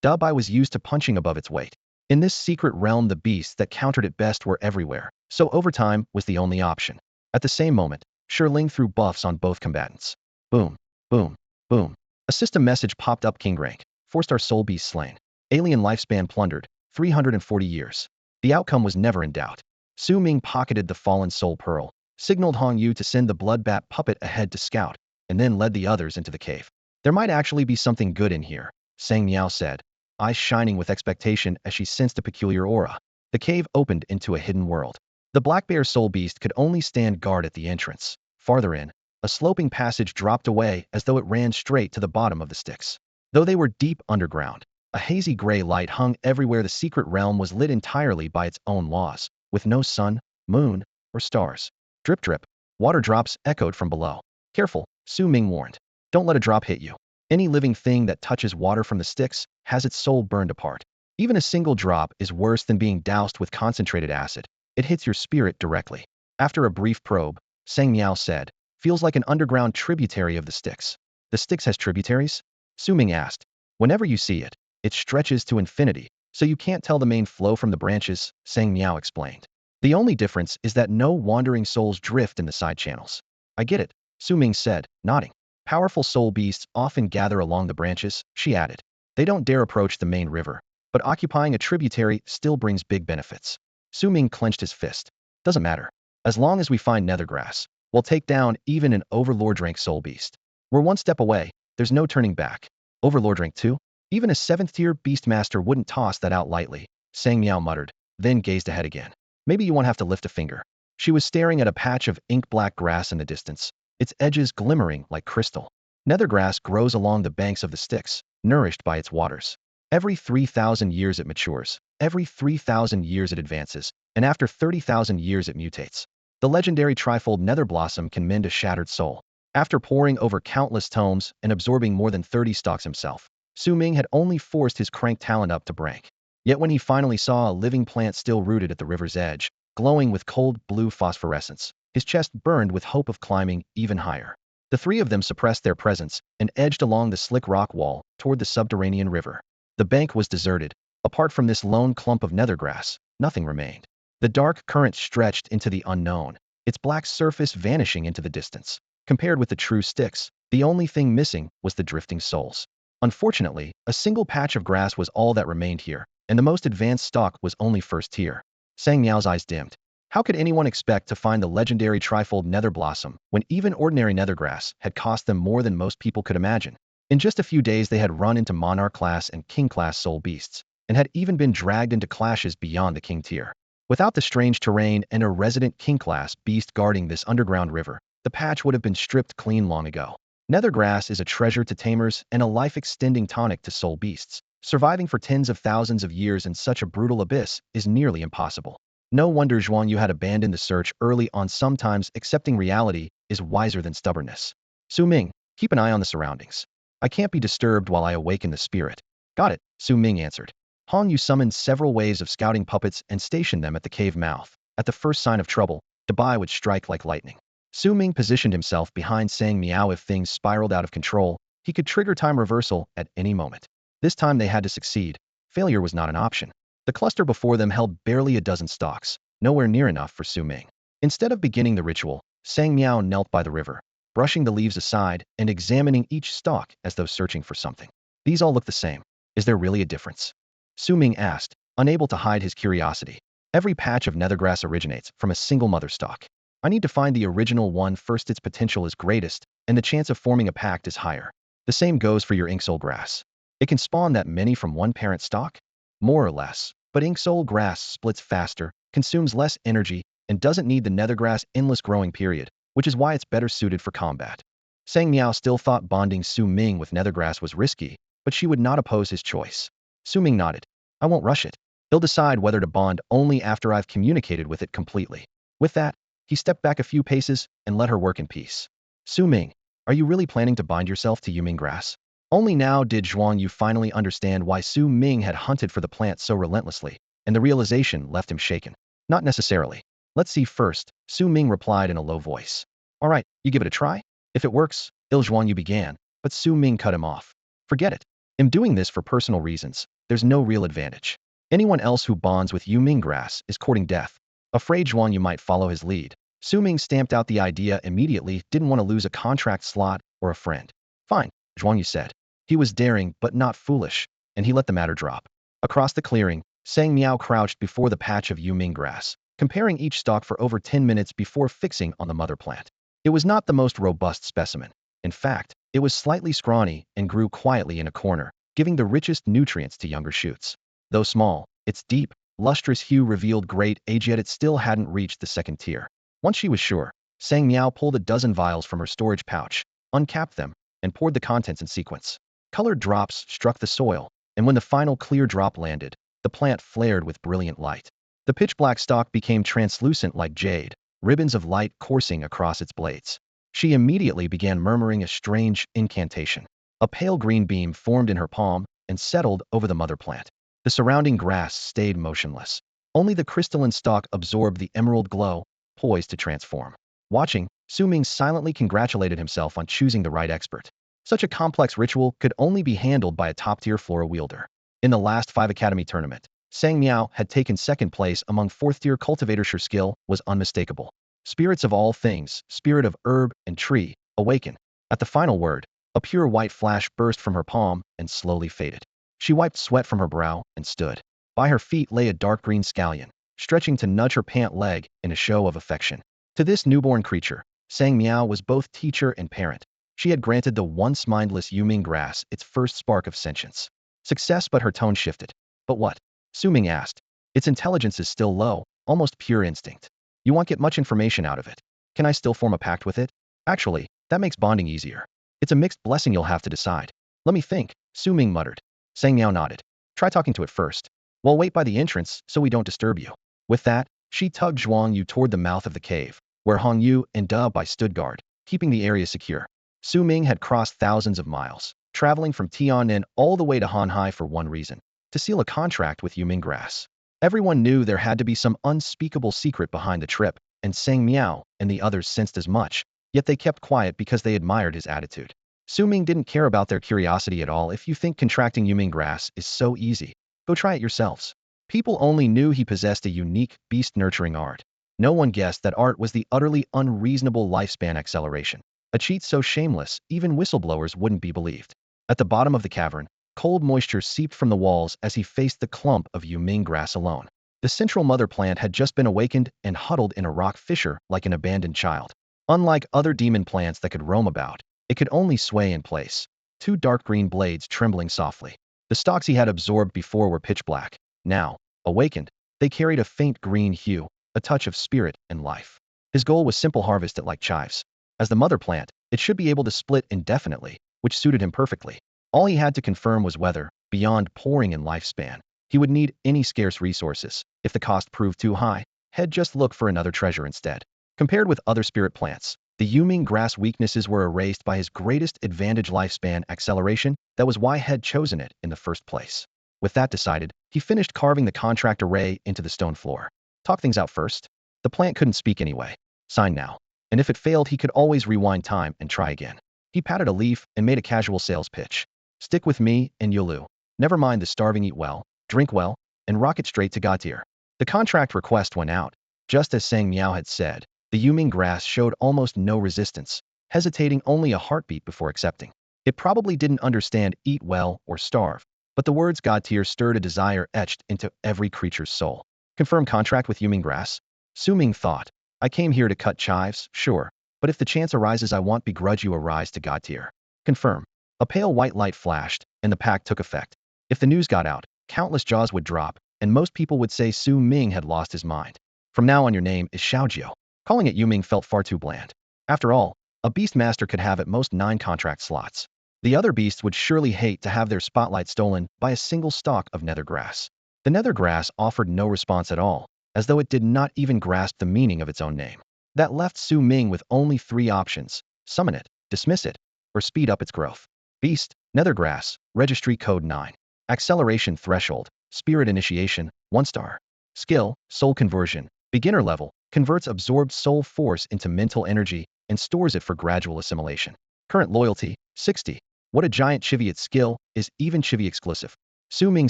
Defy was used to punching above its weight. In this secret realm, the beasts that countered it best were everywhere, so overtime was the only option. At the same moment, Shirling threw buffs on both combatants. Boom, boom, boom. A system message popped up: King rank, 4-star soul beast slain. Alien lifespan plundered, 340 years. The outcome was never in doubt. Su Ming pocketed the fallen soul pearl, signaled Hong Yu to send the bloodbat puppet ahead to scout, and then led the others into the cave. There might actually be something good in here, Sang Miao said, eyes shining with expectation as she sensed a peculiar aura. The cave opened into a hidden world. The black bear soul beast could only stand guard at the entrance. Farther in, a sloping passage dropped away as though it ran straight to the bottom of the sticks. Though they were deep underground, a hazy gray light hung everywhere. The secret realm was lit entirely by its own laws, with no sun, moon, or stars. Drip drip, water drops echoed from below. Careful, Su Ming warned. Don't let a drop hit you. Any living thing that touches water from the sticks has its soul burned apart. Even a single drop is worse than being doused with concentrated acid. It hits your spirit directly. After a brief probe, Sang Miao said, feels like an underground tributary of the Styx. The Styx has tributaries? Su Ming asked. Whenever you see it, it stretches to infinity, so you can't tell the main flow from the branches, Sang Miao explained. The only difference is that no wandering souls drift in the side channels. I get it, Su Ming said, nodding. Powerful soul beasts often gather along the branches, she added. They don't dare approach the main river, but occupying a tributary still brings big benefits. Su Ming clenched his fist. Doesn't matter. As long as we find nethergrass, we'll take down even an overlord rank soul beast. We're one step away, there's no turning back. Overlord rank 2? Even a 7th tier beastmaster wouldn't toss that out lightly, Sang Miao muttered, then gazed ahead again. Maybe you won't have to lift a finger. She was staring at a patch of ink-black grass in the distance, its edges glimmering like crystal. Nethergrass grows along the banks of the Styx, nourished by its waters. Every 3,000 years it matures, every 3,000 years it advances, and after 30,000 years it mutates. The legendary trifold nether blossom can mend a shattered soul. After poring over countless tomes and absorbing more than 30 stocks himself, Su Ming had only forced his crank talent up to rank. Yet when he finally saw a living plant still rooted at the river's edge, glowing with cold blue phosphorescence, his chest burned with hope of climbing even higher. The three of them suppressed their presence and edged along the slick rock wall toward the subterranean river. The bank was deserted. Apart from this lone clump of nethergrass, nothing remained. The dark current stretched into the unknown, its black surface vanishing into the distance. Compared with the true Styx, the only thing missing was the drifting souls. Unfortunately, a single patch of grass was all that remained here, and the most advanced stalk was only first tier. Sang Miao's eyes dimmed. How could anyone expect to find the legendary trifold nether blossom when even ordinary nethergrass had cost them more than most people could imagine? In just a few days they had run into monarch class and king class soul beasts, and had even been dragged into clashes beyond the king tier. Without the strange terrain and a resident king class beast guarding this underground river, the patch would have been stripped clean long ago. Nethergrass is a treasure to tamers and a life-extending tonic to soul beasts. Surviving for tens of thousands of years in such a brutal abyss is nearly impossible. No wonder Zhuang Yu had abandoned the search early on. Sometimes accepting reality is wiser than stubbornness. Su Ming, keep an eye on the surroundings. I can't be disturbed while I awaken the spirit. Got it, Su Ming answered. Han Yu summoned several waves of scouting puppets and stationed them at the cave mouth. At the first sign of trouble, defy would strike like lightning. Su Ming positioned himself behind Sang Miao. If things spiraled out of control, he could trigger time reversal at any moment. This time they had to succeed. Failure was not an option. The cluster before them held barely a dozen stalks, nowhere near enough for Su Ming. Instead of beginning the ritual, Sang Miao knelt by the river, brushing the leaves aside and examining each stalk as though searching for something. These all look the same. Is there really a difference? Su Ming asked, unable to hide his curiosity. Every patch of nethergrass originates from a single mother stalk. I need to find the original one first. Its potential is greatest, and the chance of forming a pact is higher. The same goes for your inksoul grass. It can spawn that many from one parent stalk? More or less. But inksoul grass splits faster, consumes less energy, and doesn't need the nethergrass endless growing period, which is why it's better suited for combat. Sang Miao still thought bonding Su Ming with nethergrass was risky, but she would not oppose his choice. Su Ming nodded. I won't rush it. He'll decide whether to bond only after I've communicated with it completely. With that, he stepped back a few paces and let her work in peace. Su Ming, are you really planning to bind yourself to Yuming grass? Only now did Zhuang Yu finally understand why Su Ming had hunted for the plant so relentlessly, and the realization left him shaken. Not necessarily. Let's see first, Su Ming replied in a low voice. All right, you give it a try? If it works, Zhuang Yu began, but Su Ming cut him off. Forget it. I'm doing this for personal reasons. There's no real advantage. Anyone else who bonds with Yuming grass is courting death. Afraid Zhuang Yu might follow his lead, Su Ming stamped out the idea immediately. Didn't want to lose a contract slot or a friend. Fine, Zhuang Yu said. He was daring but not foolish, and he let the matter drop. Across the clearing, Sang Miao crouched before the patch of Yuming grass, comparing each stalk for over 10 minutes before fixing on the mother plant. It was not the most robust specimen. In fact, it was slightly scrawny and grew quietly in a corner, giving the richest nutrients to younger shoots. Though small, its deep, lustrous hue revealed great age, yet it still hadn't reached the second tier. Once she was sure, Sang Miao pulled a dozen vials from her storage pouch, uncapped them, and poured the contents in sequence. Colored drops struck the soil, and when the final clear drop landed, the plant flared with brilliant light. The pitch-black stalk became translucent like jade, ribbons of light coursing across its blades. She immediately began murmuring a strange incantation. A pale green beam formed in her palm and settled over the mother plant. The surrounding grass stayed motionless. Only the crystalline stalk absorbed the emerald glow, poised to transform. Watching, Su Ming silently congratulated himself on choosing the right expert. Such a complex ritual could only be handled by a top-tier flora wielder. In the last 5 Academy tournament, Sang Miao had taken second place among 4th-tier cultivators. Her skill was unmistakable. Spirits of all things, spirit of herb and tree, awaken. At the final word, a pure white flash burst from her palm and slowly faded. She wiped sweat from her brow and stood. By her feet lay a dark green scallion, stretching to nudge her pant leg in a show of affection. To this newborn creature, Sang Miao was both teacher and parent. She had granted the once mindless Yuming grass its first spark of sentience. Success, but her tone shifted. But what? Su Ming asked. Its intelligence is still low, almost pure instinct. You won't get much information out of it. Can I still form a pact with it? Actually, that makes bonding easier. It's a mixed blessing. You'll have to decide. Let me think, Su Ming muttered. Sang Miao nodded. Try talking to it first. We'll wait by the entrance so we don't disturb you. With that, she tugged Zhuang Yu toward the mouth of the cave, where Hongyu and Defy stood guard, keeping the area secure. Su Ming had crossed thousands of miles, traveling from Tian'an all the way to Hanhai for one reason: to seal a contract with Yuming Grass. Everyone knew there had to be some unspeakable secret behind the trip, and Sang Miao and the others sensed as much, yet they kept quiet because they admired his attitude. Su Ming didn't care about their curiosity at all. If you think contracting Yuming Grass is so easy, go try it yourselves. People only knew he possessed a unique, beast-nurturing art. No one guessed that art was the utterly unreasonable lifespan acceleration, a cheat so shameless, even whistleblowers wouldn't be believed. At the bottom of the cavern, cold moisture seeped from the walls as he faced the clump of Yuming grass alone. The central mother plant had just been awakened and huddled in a rock fissure like an abandoned child. Unlike other demon plants that could roam about, it could only sway in place, two dark green blades trembling softly. The stalks he had absorbed before were pitch black. Now, awakened, they carried a faint green hue, a touch of spirit and life. His goal was simple: harvest it like chives. As the mother plant, it should be able to split indefinitely, which suited him perfectly. All he had to confirm was whether, beyond pouring in lifespan, he would need any scarce resources. If the cost proved too high, he'd just look for another treasure instead. Compared with other spirit plants, the Yuming grass weaknesses were erased by his greatest advantage: lifespan acceleration. That was why he'd chosen it in the first place. With that decided, he finished carving the contract array into the stone floor. Talk things out first. The plant couldn't speak anyway. Sign now. And if it failed, he could always rewind time and try again. He patted a leaf and made a casual sales pitch. Stick with me and Yulu. Never mind the starving, eat well, drink well, and rocket straight to God tier. The contract request went out. Just as Sang Miao had said, the Yuming grass showed almost no resistance, hesitating only a heartbeat before accepting. It probably didn't understand eat well or starve, but the words God tier stirred a desire etched into every creature's soul. Confirm contract with Yuming grass? Su Ming thought. I came here to cut chives, sure, but if the chance arises, I won't begrudge you a rise to God tier. Confirm. A pale white light flashed, and the pact took effect. If the news got out, countless jaws would drop, and most people would say Su Ming had lost his mind. From now on, your name is Xiaojiu. Calling it Yuming felt far too bland. After all, a beast master could have at most 9 contract slots. The other beasts would surely hate to have their spotlight stolen by a single stalk of nether grass. The nether grass offered no response at all, as though it did not even grasp the meaning of its own name. That left Su Ming with only 3 options: summon it, dismiss it, or speed up its growth. Beast, nether grass, registry code 9. Acceleration threshold, spirit initiation, 1 star. Skill, soul conversion, beginner level, converts absorbed soul force into mental energy and stores it for gradual assimilation. Current loyalty, 60. What a giant chiviate skill, is even chivi exclusive. Su Ming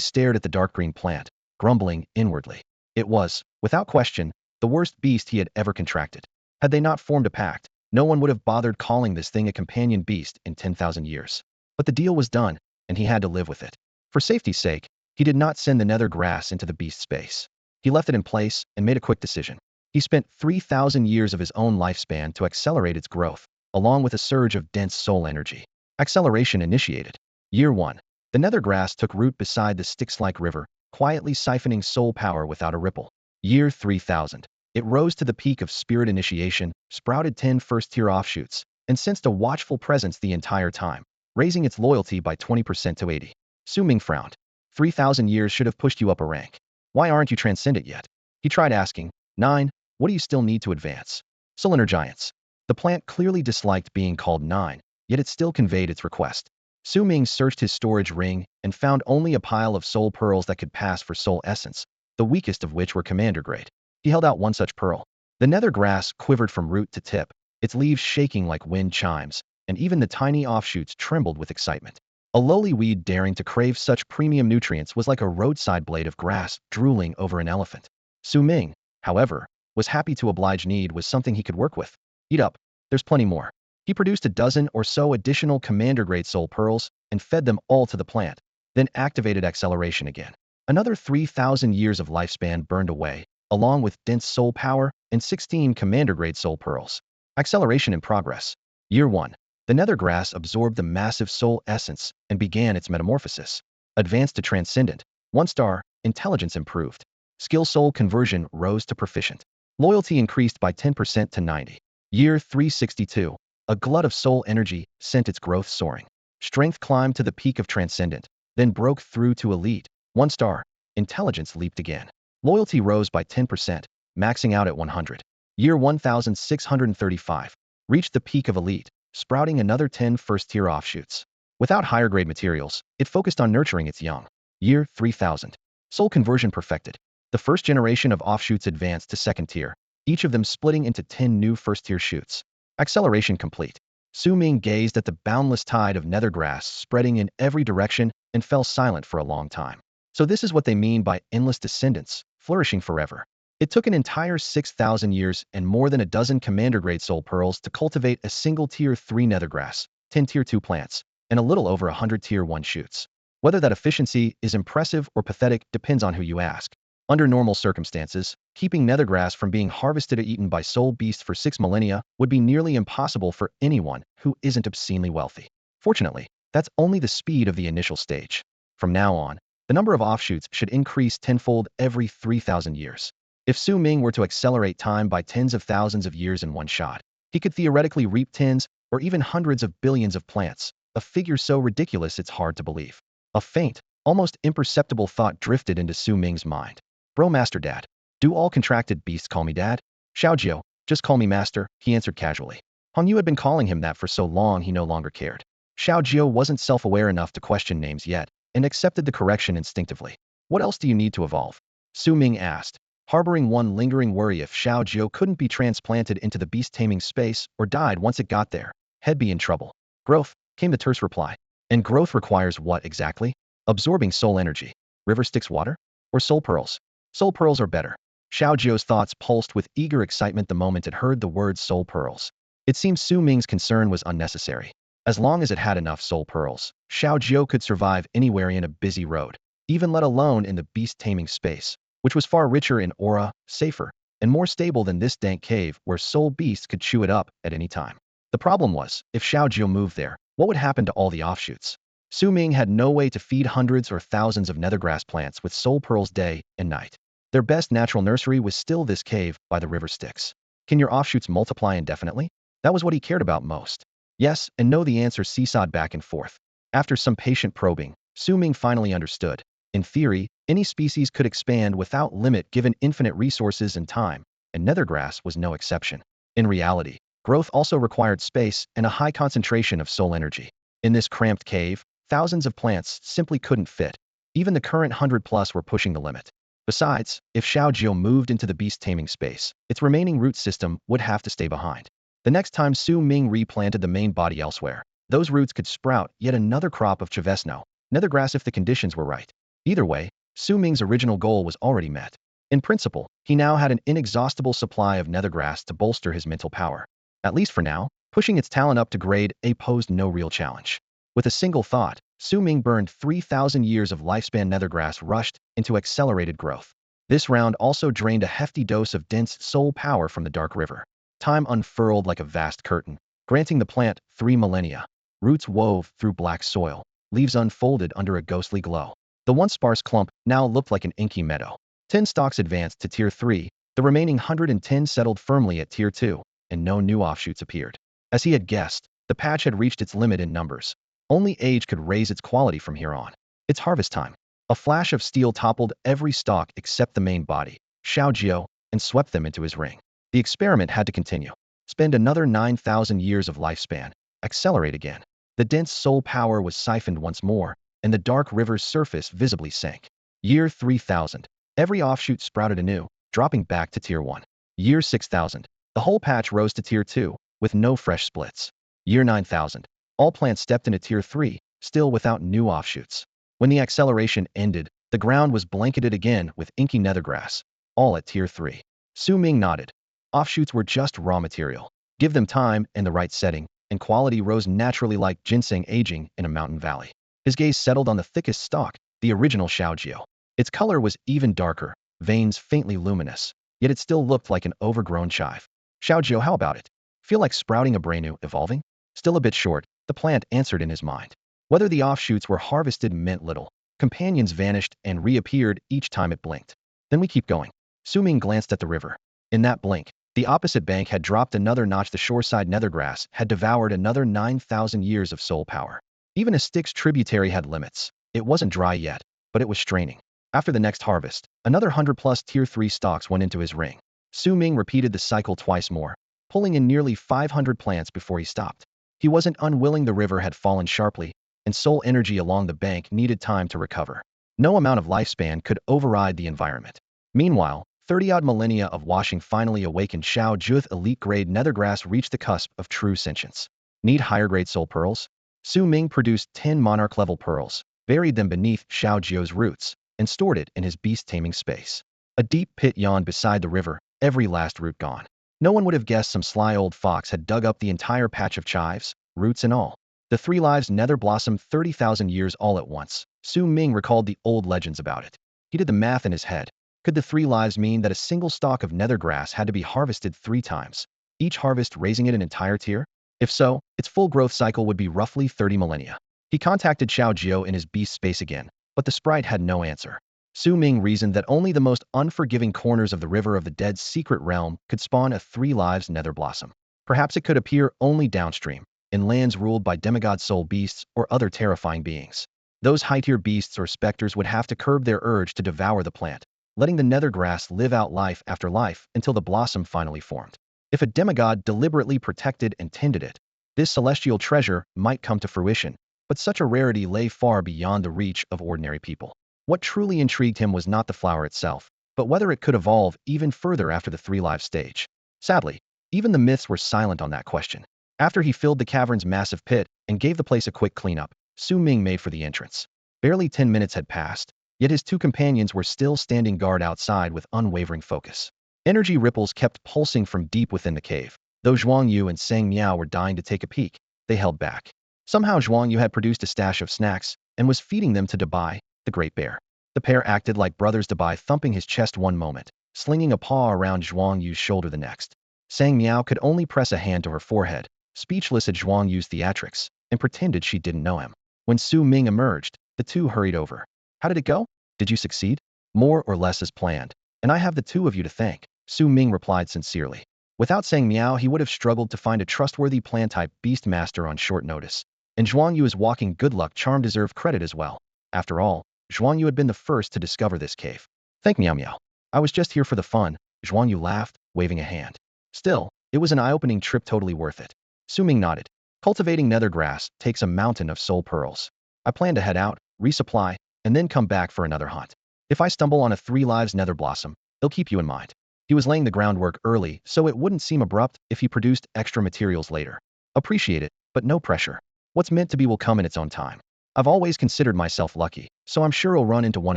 stared at the dark green plant, grumbling inwardly. It was, without question, the worst beast he had ever contracted. Had they not formed a pact, no one would have bothered calling this thing a companion beast in 10,000 years. But the deal was done, and he had to live with it. For safety's sake, he did not send the nether grass into the beast space. He left it in place and made a quick decision. He spent 3,000 years of his own lifespan to accelerate its growth, along with a surge of dense soul energy. Acceleration initiated. Year 1. The nether grass took root beside the Styx-like river, quietly siphoning soul power without a ripple. Year 3000. It rose to the peak of spirit initiation, sprouted 10 first-tier offshoots, and sensed a watchful presence the entire time, raising its loyalty by 20% to 80. Su Ming frowned. 3,000 years should have pushed you up a rank. Why aren't you transcendent yet? He tried asking. 9. What do you still need to advance? Cylinder giants. The plant clearly disliked being called 9, yet it still conveyed its request. Su Ming searched his storage ring and found only a pile of soul pearls that could pass for soul essence, the weakest of which were commander grade. He held out one such pearl. The nether grass quivered from root to tip, its leaves shaking like wind chimes, and even the tiny offshoots trembled with excitement. A lowly weed daring to crave such premium nutrients was like a roadside blade of grass drooling over an elephant. Su Ming, however, was happy to oblige. Need was something he could work with. Eat up, there's plenty more. He produced a dozen or so additional commander-grade soul pearls and fed them all to the plant, then activated acceleration again. Another 3,000 years of lifespan burned away, along with dense soul power and 16 commander-grade soul pearls. Acceleration in progress. Year 1. The nether grass absorbed the massive soul essence and began its metamorphosis. Advanced to transcendent. 1 star, intelligence improved. Skill soul conversion rose to proficient. Loyalty increased by 10% to 90. Year 362. A glut of soul energy sent its growth soaring. Strength climbed to the peak of transcendent, then broke through to elite. 1 star. Intelligence leaped again. Loyalty rose by 10%, maxing out at 100. Year 1635. Reached the peak of elite, sprouting another 10 first-tier offshoots. Without higher-grade materials, it focused on nurturing its young. Year 3000. Soul conversion perfected. The first generation of offshoots advanced to second tier, each of them splitting into 10 new first-tier shoots. Acceleration complete. Su Ming gazed at the boundless tide of nethergrass spreading in every direction and fell silent for a long time. So this is what they mean by endless descendants, flourishing forever. It took an entire 6,000 years and more than a dozen commander-grade soul pearls to cultivate a single Tier 3 nethergrass, 10 Tier 2 plants, and a little over 100 Tier 1 shoots. Whether that efficiency is impressive or pathetic depends on who you ask. Under normal circumstances, keeping nethergrass from being harvested or eaten by soul beasts for 6 millennia would be nearly impossible for anyone who isn't obscenely wealthy. Fortunately, that's only the speed of the initial stage. From now on, the number of offshoots should increase tenfold every 3,000 years. If Su Ming were to accelerate time by tens of thousands of years in one shot, he could theoretically reap tens or even hundreds of billions of plants, a figure so ridiculous it's hard to believe. A faint, almost imperceptible thought drifted into Su Ming's mind. Bro, Master Dad. Do all contracted beasts call me Dad? Xiaojiu, just call me Master, he answered casually. Hong Yu had been calling him that for so long he no longer cared. Xiaojiu wasn't self-aware enough to question names yet, and accepted the correction instinctively. What else do you need to evolve? Su Ming asked, harboring one lingering worry if Xiaojiu couldn't be transplanted into the beast-taming space or died once it got there. He'd be in trouble. Growth, came the terse reply. And growth requires what exactly? Absorbing soul energy. River Styx water? Or soul pearls? Soul pearls are better. Xiaojiu's thoughts pulsed with eager excitement the moment it heard the words soul pearls. It seemed Su Ming's concern was unnecessary. As long as it had enough soul pearls, Xiaojiu could survive anywhere in a busy road, even let alone in the beast-taming space, which was far richer in aura, safer, and more stable than this dank cave where soul beasts could chew it up at any time. The problem was, if Xiaojiu moved there, what would happen to all the offshoots? Su Ming had no way to feed hundreds or thousands of nethergrass plants with soul pearls day and night. Their best natural nursery was still this cave by the river Styx. Can your offshoots multiply indefinitely? That was what he cared about most. Yes and no, the answer seesawed back and forth. After some patient probing, Su Ming finally understood. In theory, any species could expand without limit given infinite resources and time, and nethergrass was no exception. In reality, growth also required space and a high concentration of soul energy. In this cramped cave, thousands of plants simply couldn't fit. Even the current 100+ were pushing the limit. Besides, if Xiaojiu moved into the beast-taming space, its remaining root system would have to stay behind. The next time Su Ming replanted the main body elsewhere, those roots could sprout yet another crop of Chavesno, nethergrass if the conditions were right. Either way, Su Ming's original goal was already met. In principle, he now had an inexhaustible supply of nethergrass to bolster his mental power. At least for now, pushing its talent up to grade A posed no real challenge. With a single thought, Su Ming burned 3,000 years of lifespan nethergrass rushed into accelerated growth. This round also drained a hefty dose of dense soul power from the dark river. Time unfurled like a vast curtain, granting the plant 3 millennia. Roots wove through black soil, leaves unfolded under a ghostly glow. The once sparse clump now looked like an inky meadow. 10 stalks advanced to Tier 3, the remaining 110 settled firmly at Tier 2, and no new offshoots appeared. As he had guessed, the patch had reached its limit in numbers. Only age could raise its quality from here on. It's harvest time. A flash of steel toppled every stalk except the main body, Xiaojiu, and swept them into his ring. The experiment had to continue. Spend another 9,000 years of lifespan. Accelerate again. The dense soul power was siphoned once more, and the dark river's surface visibly sank. Year 3000. Every offshoot sprouted anew, dropping back to Tier 1. Year 6000. The whole patch rose to Tier 2, with no fresh splits. Year 9000. All plants stepped into Tier 3, still without new offshoots. When the acceleration ended, the ground was blanketed again with inky nethergrass, all at Tier 3. Su Ming nodded. Offshoots were just raw material. Give them time and the right setting, and quality rose naturally like ginseng aging in a mountain valley. His gaze settled on the thickest stalk, the original Xiaojiu. Its color was even darker, veins faintly luminous, yet it still looked like an overgrown chive. Xiaojiu, how about it? Feel like sprouting a brand-new, evolving? Still a bit short, the plant answered in his mind. Whether the offshoots were harvested meant little. Companions vanished and reappeared each time it blinked. Then we keep going. Su Ming glanced at the river. In that blink, the opposite bank had dropped another notch. The shoreside nethergrass had devoured another 9,000 years of soul power. Even a Styx tributary had limits. It wasn't dry yet, but it was straining. After the next harvest, another 100+ Tier 3 stalks went into his ring. Su Ming repeated the cycle twice more, pulling in nearly 500 plants before he stopped. He wasn't unwilling. The river had fallen sharply, and soul energy along the bank needed time to recover. No amount of lifespan could override the environment. Meanwhile, 30-odd millennia of washing finally awakened Xiao Juth. Elite-grade nethergrass reached the cusp of true sentience. Need higher-grade soul pearls? Su Ming produced 10 monarch-level pearls, buried them beneath Xiao Jiu's roots, and stored it in his beast-taming space. A deep pit yawned beside the river, every last root gone. No one would have guessed some sly old fox had dug up the entire patch of chives, roots and all. The 3 lives nether blossomed 30,000 years all at once. Su Ming recalled the old legends about it. He did the math in his head. Could the 3 lives mean that a single stalk of nether grass had to be harvested 3 times, each harvest raising it an entire tier? If so, its full growth cycle would be roughly 30 millennia. He contacted Xiao Jiu in his beast space again, but the sprite had no answer. Su Ming reasoned that only the most unforgiving corners of the River of the Dead's secret realm could spawn a 3 lives nether blossom. Perhaps it could appear only downstream, in lands ruled by demigod soul beasts or other terrifying beings. Those high-tier beasts or specters would have to curb their urge to devour the plant, letting the nether grass live out life after life until the blossom finally formed. If a demigod deliberately protected and tended it, this celestial treasure might come to fruition, but such a rarity lay far beyond the reach of ordinary people. What truly intrigued him was not the flower itself, but whether it could evolve even further after the 3 lives stage. Sadly, even the myths were silent on that question. After he filled the cavern's massive pit and gave the place a quick cleanup, Su Ming made for the entrance. Barely 10 minutes had passed, yet his 2 companions were still standing guard outside with unwavering focus. Energy ripples kept pulsing from deep within the cave. Though Zhuang Yu and Sang Miao were dying to take a peek, they held back. Somehow Zhuang Yu had produced a stash of snacks and was feeding them to Defy, the great bear. The pair acted like brothers, Defy thumping his chest one moment, slinging a paw around Zhuang Yu's shoulder the next. Sang Miao could only press a hand to her forehead, speechless at Zhuang Yu's theatrics, and pretended she didn't know him. When Su Ming emerged, the two hurried over. How did it go? Did you succeed? More or less as planned, and I have the 2 of you to thank, Su Ming replied sincerely. Without Sang Miao, he would have struggled to find a trustworthy plan-type beast master on short notice. And Zhuang Yu's walking good luck charm deserved credit as well. After all, Zhuang Yu had been the first to discover this cave. Thank Miao Miao. I was just here for the fun, Zhuang Yu laughed, waving a hand. Still, it was an eye-opening trip, totally worth it. Su Ming nodded. Cultivating nether grass takes a mountain of soul pearls. I plan to head out, resupply, and then come back for another hunt. If I stumble on a 3 lives nether blossom, I'll keep you in mind. He was laying the groundwork early, so it wouldn't seem abrupt if he produced extra materials later. Appreciate it, but no pressure. What's meant to be will come in its own time. I've always considered myself lucky, so I'm sure I'll run into one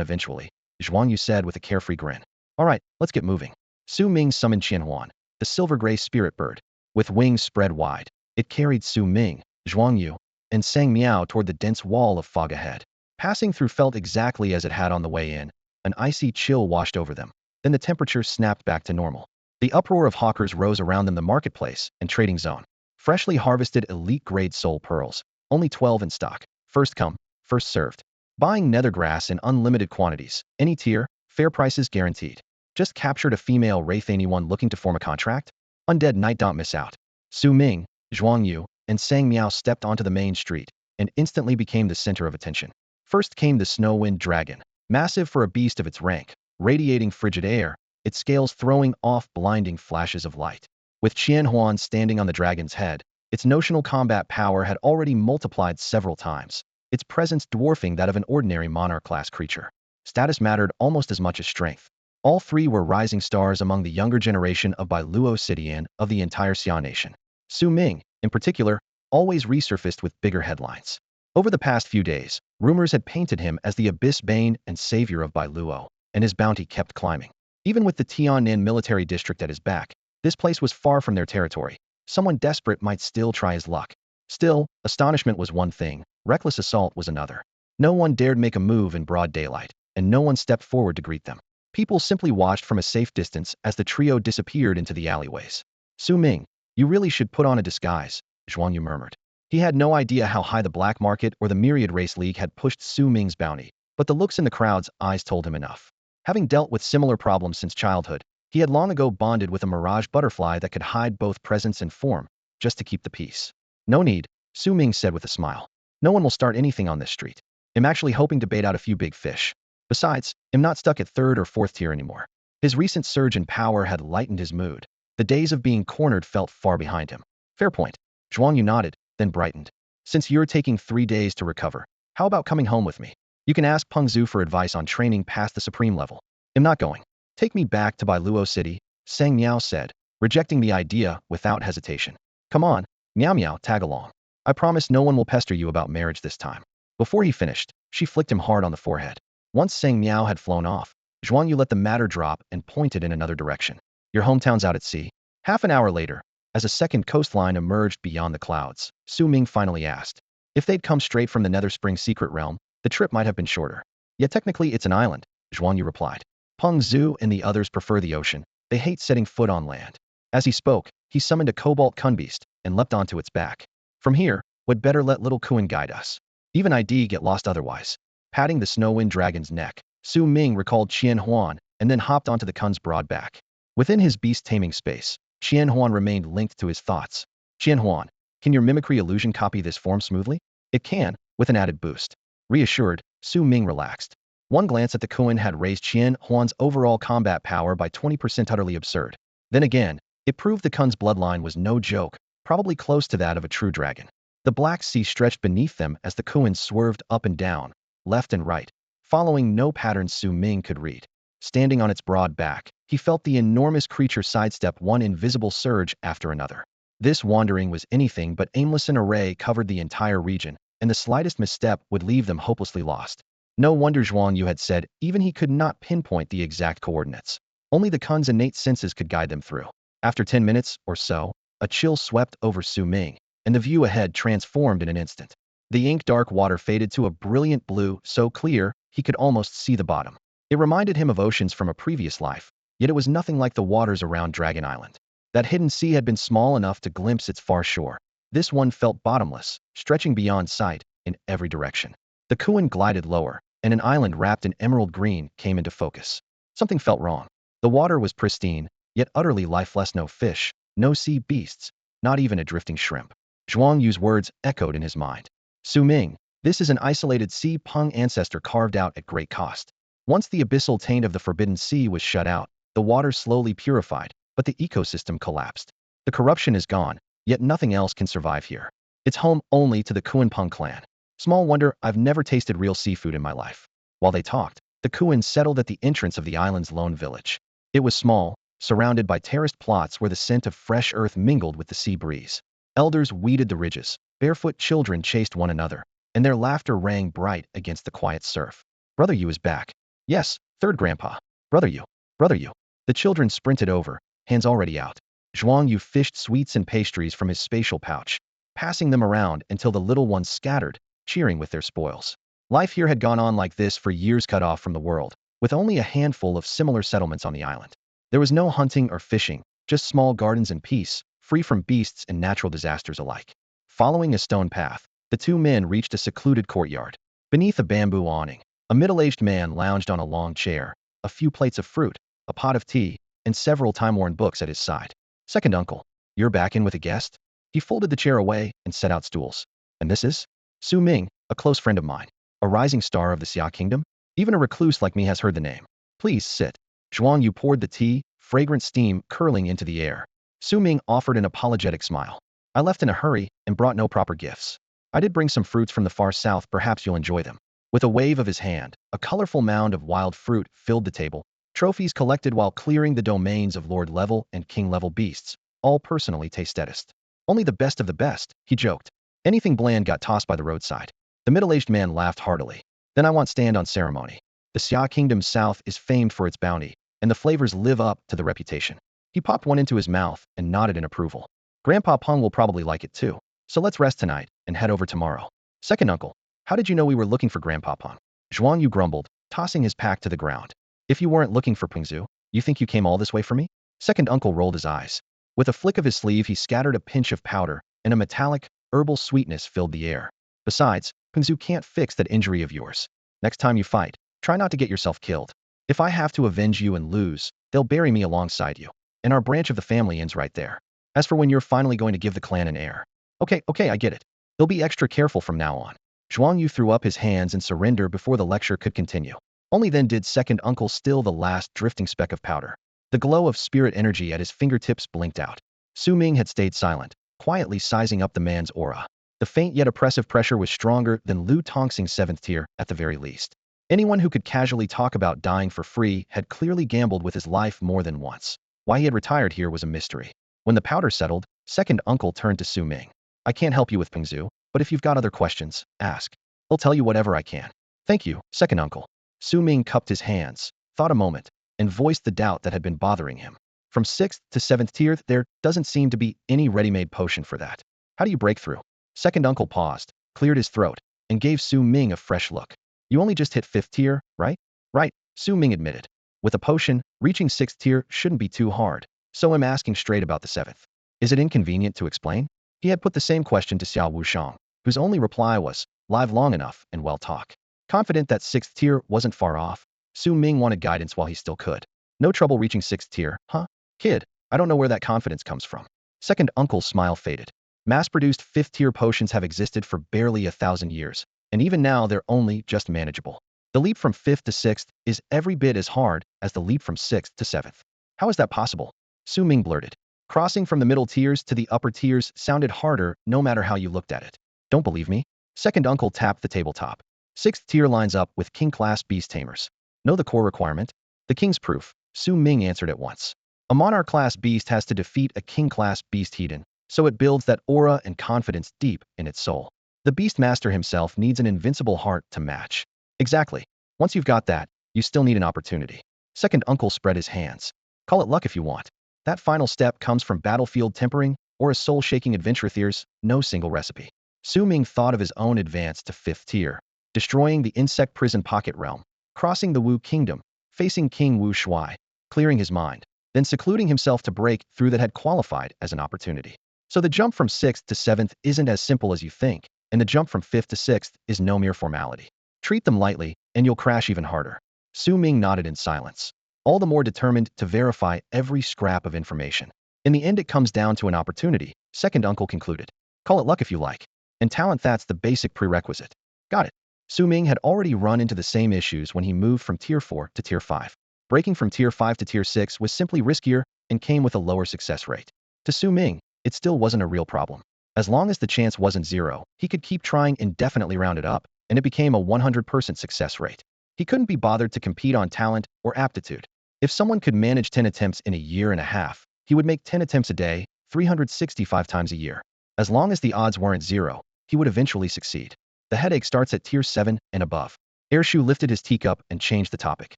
eventually, Zhuang Yu said with a carefree grin. All right, let's get moving. Su Ming summoned Qianhuan, the silver-gray spirit bird. With wings spread wide, it carried Su Ming, Zhuang Yu, and Sang Miao toward the dense wall of fog ahead. Passing through felt exactly as it had on the way in. An icy chill washed over them. Then the temperature snapped back to normal. The uproar of hawkers rose around them, the marketplace and trading zone. Freshly harvested elite-grade soul pearls, only 12 in stock. First come, first served. Buying nethergrass in unlimited quantities, any tier, fair prices guaranteed. Just captured a female wraith, anyone looking to form a contract? Undead Knight, don't miss out. Su Ming, Zhuang Yu, and Sang Miao stepped onto the main street and instantly became the center of attention. First came the Snowwind Dragon, massive for a beast of its rank, radiating frigid air, its scales throwing off blinding flashes of light. With Qianhuan standing on the dragon's head, its notional combat power had already multiplied several times, its presence dwarfing that of an ordinary monarch-class creature. Status mattered almost as much as strength. All 3 were rising stars among the younger generation of Bailuo Cidian of the entire Xia nation. Su Ming, in particular, always resurfaced with bigger headlines. Over the past few days, rumors had painted him as the abyss bane and savior of Bailuo, and his bounty kept climbing. Even with the Tiannan military district at his back, this place was far from their territory. Someone desperate might still try his luck. Still, astonishment was one thing, reckless assault was another. No one dared make a move in broad daylight, and no one stepped forward to greet them. People simply watched from a safe distance as the trio disappeared into the alleyways. Su Ming, you really should put on a disguise, Zhuang Yu murmured. He had no idea how high the black market or the Myriad Race League had pushed Su Ming's bounty, but the looks in the crowd's eyes told him enough. Having dealt with similar problems since childhood, he had long ago bonded with a mirage butterfly that could hide both presence and form, just to keep the peace. No need, Su Ming said with a smile. No one will start anything on this street. I'm actually hoping to bait out a few big fish. Besides, I'm not stuck at 3rd or 4th tier anymore. His recent surge in power had lightened his mood. The days of being cornered felt far behind him. Fair point. Zhuang Yu nodded, then brightened. Since you're taking 3 days to recover, how about coming home with me? You can ask Peng Zhu for advice on training past the supreme level. I'm not going. Take me back to Bailuo City, Sang Miao said, rejecting the idea without hesitation. Come on, Miao Miao, tag along. I promise no one will pester you about marriage this time. Before he finished, she flicked him hard on the forehead. Once Sang Miao had flown off, Zhuang Yu let the matter drop and pointed in another direction. Your hometown's out at sea. Half an hour later, as a second coastline emerged beyond the clouds, Su Ming finally asked. If they'd come straight from the Nether Spring secret realm, the trip might have been shorter. Yet technically it's an island, Zhuang Yu replied. Peng Zhu and the others prefer the ocean. They hate setting foot on land. As he spoke, he summoned a cobalt kunbeast and leapt onto its back. From here, would better let little Kuan guide us. Even ID get lost otherwise. Patting the Snowwind dragon's neck, Su Ming recalled Qian Huan and then hopped onto the Kun's broad back. Within his beast-taming space, Qian Huan remained linked to his thoughts. Qian Huan, can your mimicry illusion copy this form smoothly? It can, with an added boost. Reassured, Su Ming relaxed. One glance at the Kuan had raised Qian Huan's overall combat power by 20%, utterly absurd. Then again, it proved the Kun's bloodline was no joke, probably close to that of a true dragon. The Black Sea stretched beneath them as the Kuan swerved up and down, left and right, following no patterns Su Ming could read. Standing on its broad back, he felt the enormous creature sidestep one invisible surge after another. This wandering was anything but aimless. An array covered the entire region, and the slightest misstep would leave them hopelessly lost. No wonder Zhuang Yu had said even he could not pinpoint the exact coordinates. Only the Kun's innate senses could guide them through. After 10 minutes or so, a chill swept over Su Ming, and the view ahead transformed in an instant. The ink-dark water faded to a brilliant blue, so clear he could almost see the bottom. It reminded him of oceans from a previous life, yet it was nothing like the waters around Dragon Island. That hidden sea had been small enough to glimpse its far shore. This one felt bottomless, stretching beyond sight in every direction. The Kuan glided lower, and an island wrapped in emerald green came into focus. Something felt wrong. The water was pristine, yet utterly lifeless. No fish, no sea beasts, not even a drifting shrimp. Zhuang Yu's words echoed in his mind. Su Ming, this is an isolated sea Peng ancestor carved out at great cost. Once the abyssal taint of the forbidden sea was shut out, the water slowly purified, but the ecosystem collapsed. The corruption is gone, yet nothing else can survive here. It's home only to the Kuan Peng clan. Small wonder I've never tasted real seafood in my life. While they talked, the Kuan settled at the entrance of the island's lone village. It was small, surrounded by terraced plots where the scent of fresh earth mingled with the sea breeze. Elders weeded the ridges, barefoot children chased one another, and their laughter rang bright against the quiet surf. Brother Yu is back. Yes, third grandpa. Brother Yu. Brother Yu. The children sprinted over, hands already out. Zhuang Yu fished sweets and pastries from his spatial pouch, passing them around until the little ones scattered, cheering with their spoils. Life here had gone on like this for years, cut off from the world, with only a handful of similar settlements on the island. There was no hunting or fishing, just small gardens and peace, free from beasts and natural disasters alike. Following a stone path, the two men reached a secluded courtyard. Beneath a bamboo awning, a middle-aged man lounged on a long chair, a few plates of fruit, a pot of tea, and several time-worn books at his side. Second uncle, you're back in with a guest? He folded the chair away and set out stools. And this is? Su Ming, a close friend of mine. A rising star of the Xia Kingdom? Even a recluse like me has heard the name. Please sit. Zhuang Yu poured the tea, fragrant steam curling into the air. Su Ming offered an apologetic smile. I left in a hurry and brought no proper gifts. I did bring some fruits from the far south, perhaps you'll enjoy them. With a wave of his hand, a colorful mound of wild fruit filled the table, trophies collected while clearing the domains of Lord-level and King-level beasts, all personally tastedest. Only the best of the best, he joked. Anything bland got tossed by the roadside. The middle-aged man laughed heartily. Then I want stand on ceremony. The Xia Kingdom South is famed for its bounty, and the flavors live up to the reputation. He popped one into his mouth and nodded in approval. Grandpa Peng will probably like it too. So let's rest tonight and head over tomorrow. Second uncle, how did you know we were looking for Grandpa Peng? Zhuang Yu grumbled, tossing his pack to the ground. If you weren't looking for Peng Zhu, you think you came all this way for me? Second uncle rolled his eyes. With a flick of his sleeve, he scattered a pinch of powder, and a metallic, herbal sweetness filled the air. Besides, Peng Zhu can't fix that injury of yours. Next time you fight, try not to get yourself killed. If I have to avenge you and lose, they'll bury me alongside you. And our branch of the family ends right there. As for when you're finally going to give the clan an heir. Okay, I get it. He'll be extra careful from now on. Zhuang Yu threw up his hands in surrender before the lecture could continue. Only then did second uncle still the last drifting speck of powder. The glow of spirit energy at his fingertips blinked out. Su Ming had stayed silent, quietly sizing up the man's aura. The faint yet oppressive pressure was stronger than Lu Tongxing's 7th tier, at the very least. Anyone who could casually talk about dying for free had clearly gambled with his life more than once. Why he had retired here was a mystery. When the powder settled, second uncle turned to Su Ming. I can't help you with Pingzhu, but if you've got other questions, ask. I'll tell you whatever I can. Thank you, second uncle. Su Ming cupped his hands, thought a moment, and voiced the doubt that had been bothering him. From 6th to 7th tier, there doesn't seem to be any ready-made potion for that. How do you break through? Second uncle paused, cleared his throat, and gave Su Ming a fresh look. You only just hit 5th tier, right? Right, Su Ming admitted. With a potion, reaching 6th tier shouldn't be too hard, so I'm asking straight about the 7th. Is it inconvenient to explain? He had put the same question to Xiao Wushang, whose only reply was, live long enough and well talk. Confident that 6th tier wasn't far off, Su Ming wanted guidance while he still could. No trouble reaching 6th tier, huh? Kid, I don't know where that confidence comes from. Second uncle's smile faded. Mass-produced 5th tier potions have existed for barely 1,000 years, and even now they're only just manageable. The leap from 5th to 6th is every bit as hard as the leap from 6th to 7th. How is that possible? Su Ming blurted. Crossing from the middle tiers to the upper tiers sounded harder no matter how you looked at it. Don't believe me? Second uncle tapped the tabletop. 6th tier lines up with king-class beast tamers. Know the core requirement? The king's proof, Su Ming answered at once. A monarch-class beast has to defeat a king-class beast heathen, so it builds that aura and confidence deep in its soul. The beast master himself needs an invincible heart to match. Exactly. Once you've got that, you still need an opportunity. Second uncle spread his hands. Call it luck if you want. That final step comes from battlefield tempering or a soul-shaking adventure. There's no single recipe. Su Ming thought of his own advance to 5th tier, destroying the insect prison pocket realm, crossing the Wu kingdom, facing King Wu Shui, clearing his mind, then secluding himself to break through that had qualified as an opportunity. So the jump from 6th to 7th isn't as simple as you think, and the jump from 5th to 6th is no mere formality. Treat them lightly, and you'll crash even harder. Su Ming nodded in silence, all the more determined to verify every scrap of information. In the end, it comes down to an opportunity, second uncle concluded. Call it luck if you like. And talent, that's the basic prerequisite. Got it. Su Ming had already run into the same issues when he moved from Tier 4 to Tier 5. Breaking from Tier 5 to Tier 6 was simply riskier and came with a lower success rate. To Su Ming, it still wasn't a real problem. As long as the chance wasn't zero, he could keep trying indefinitely, round it up, and it became a 100% success rate. He couldn't be bothered to compete on talent or aptitude. If someone could manage 10 attempts in a year and a half, he would make 10 attempts a day, 365 times a year. As long as the odds weren't zero, he would eventually succeed. The headache starts at Tier 7 and above. Airshoe lifted his teacup and changed the topic.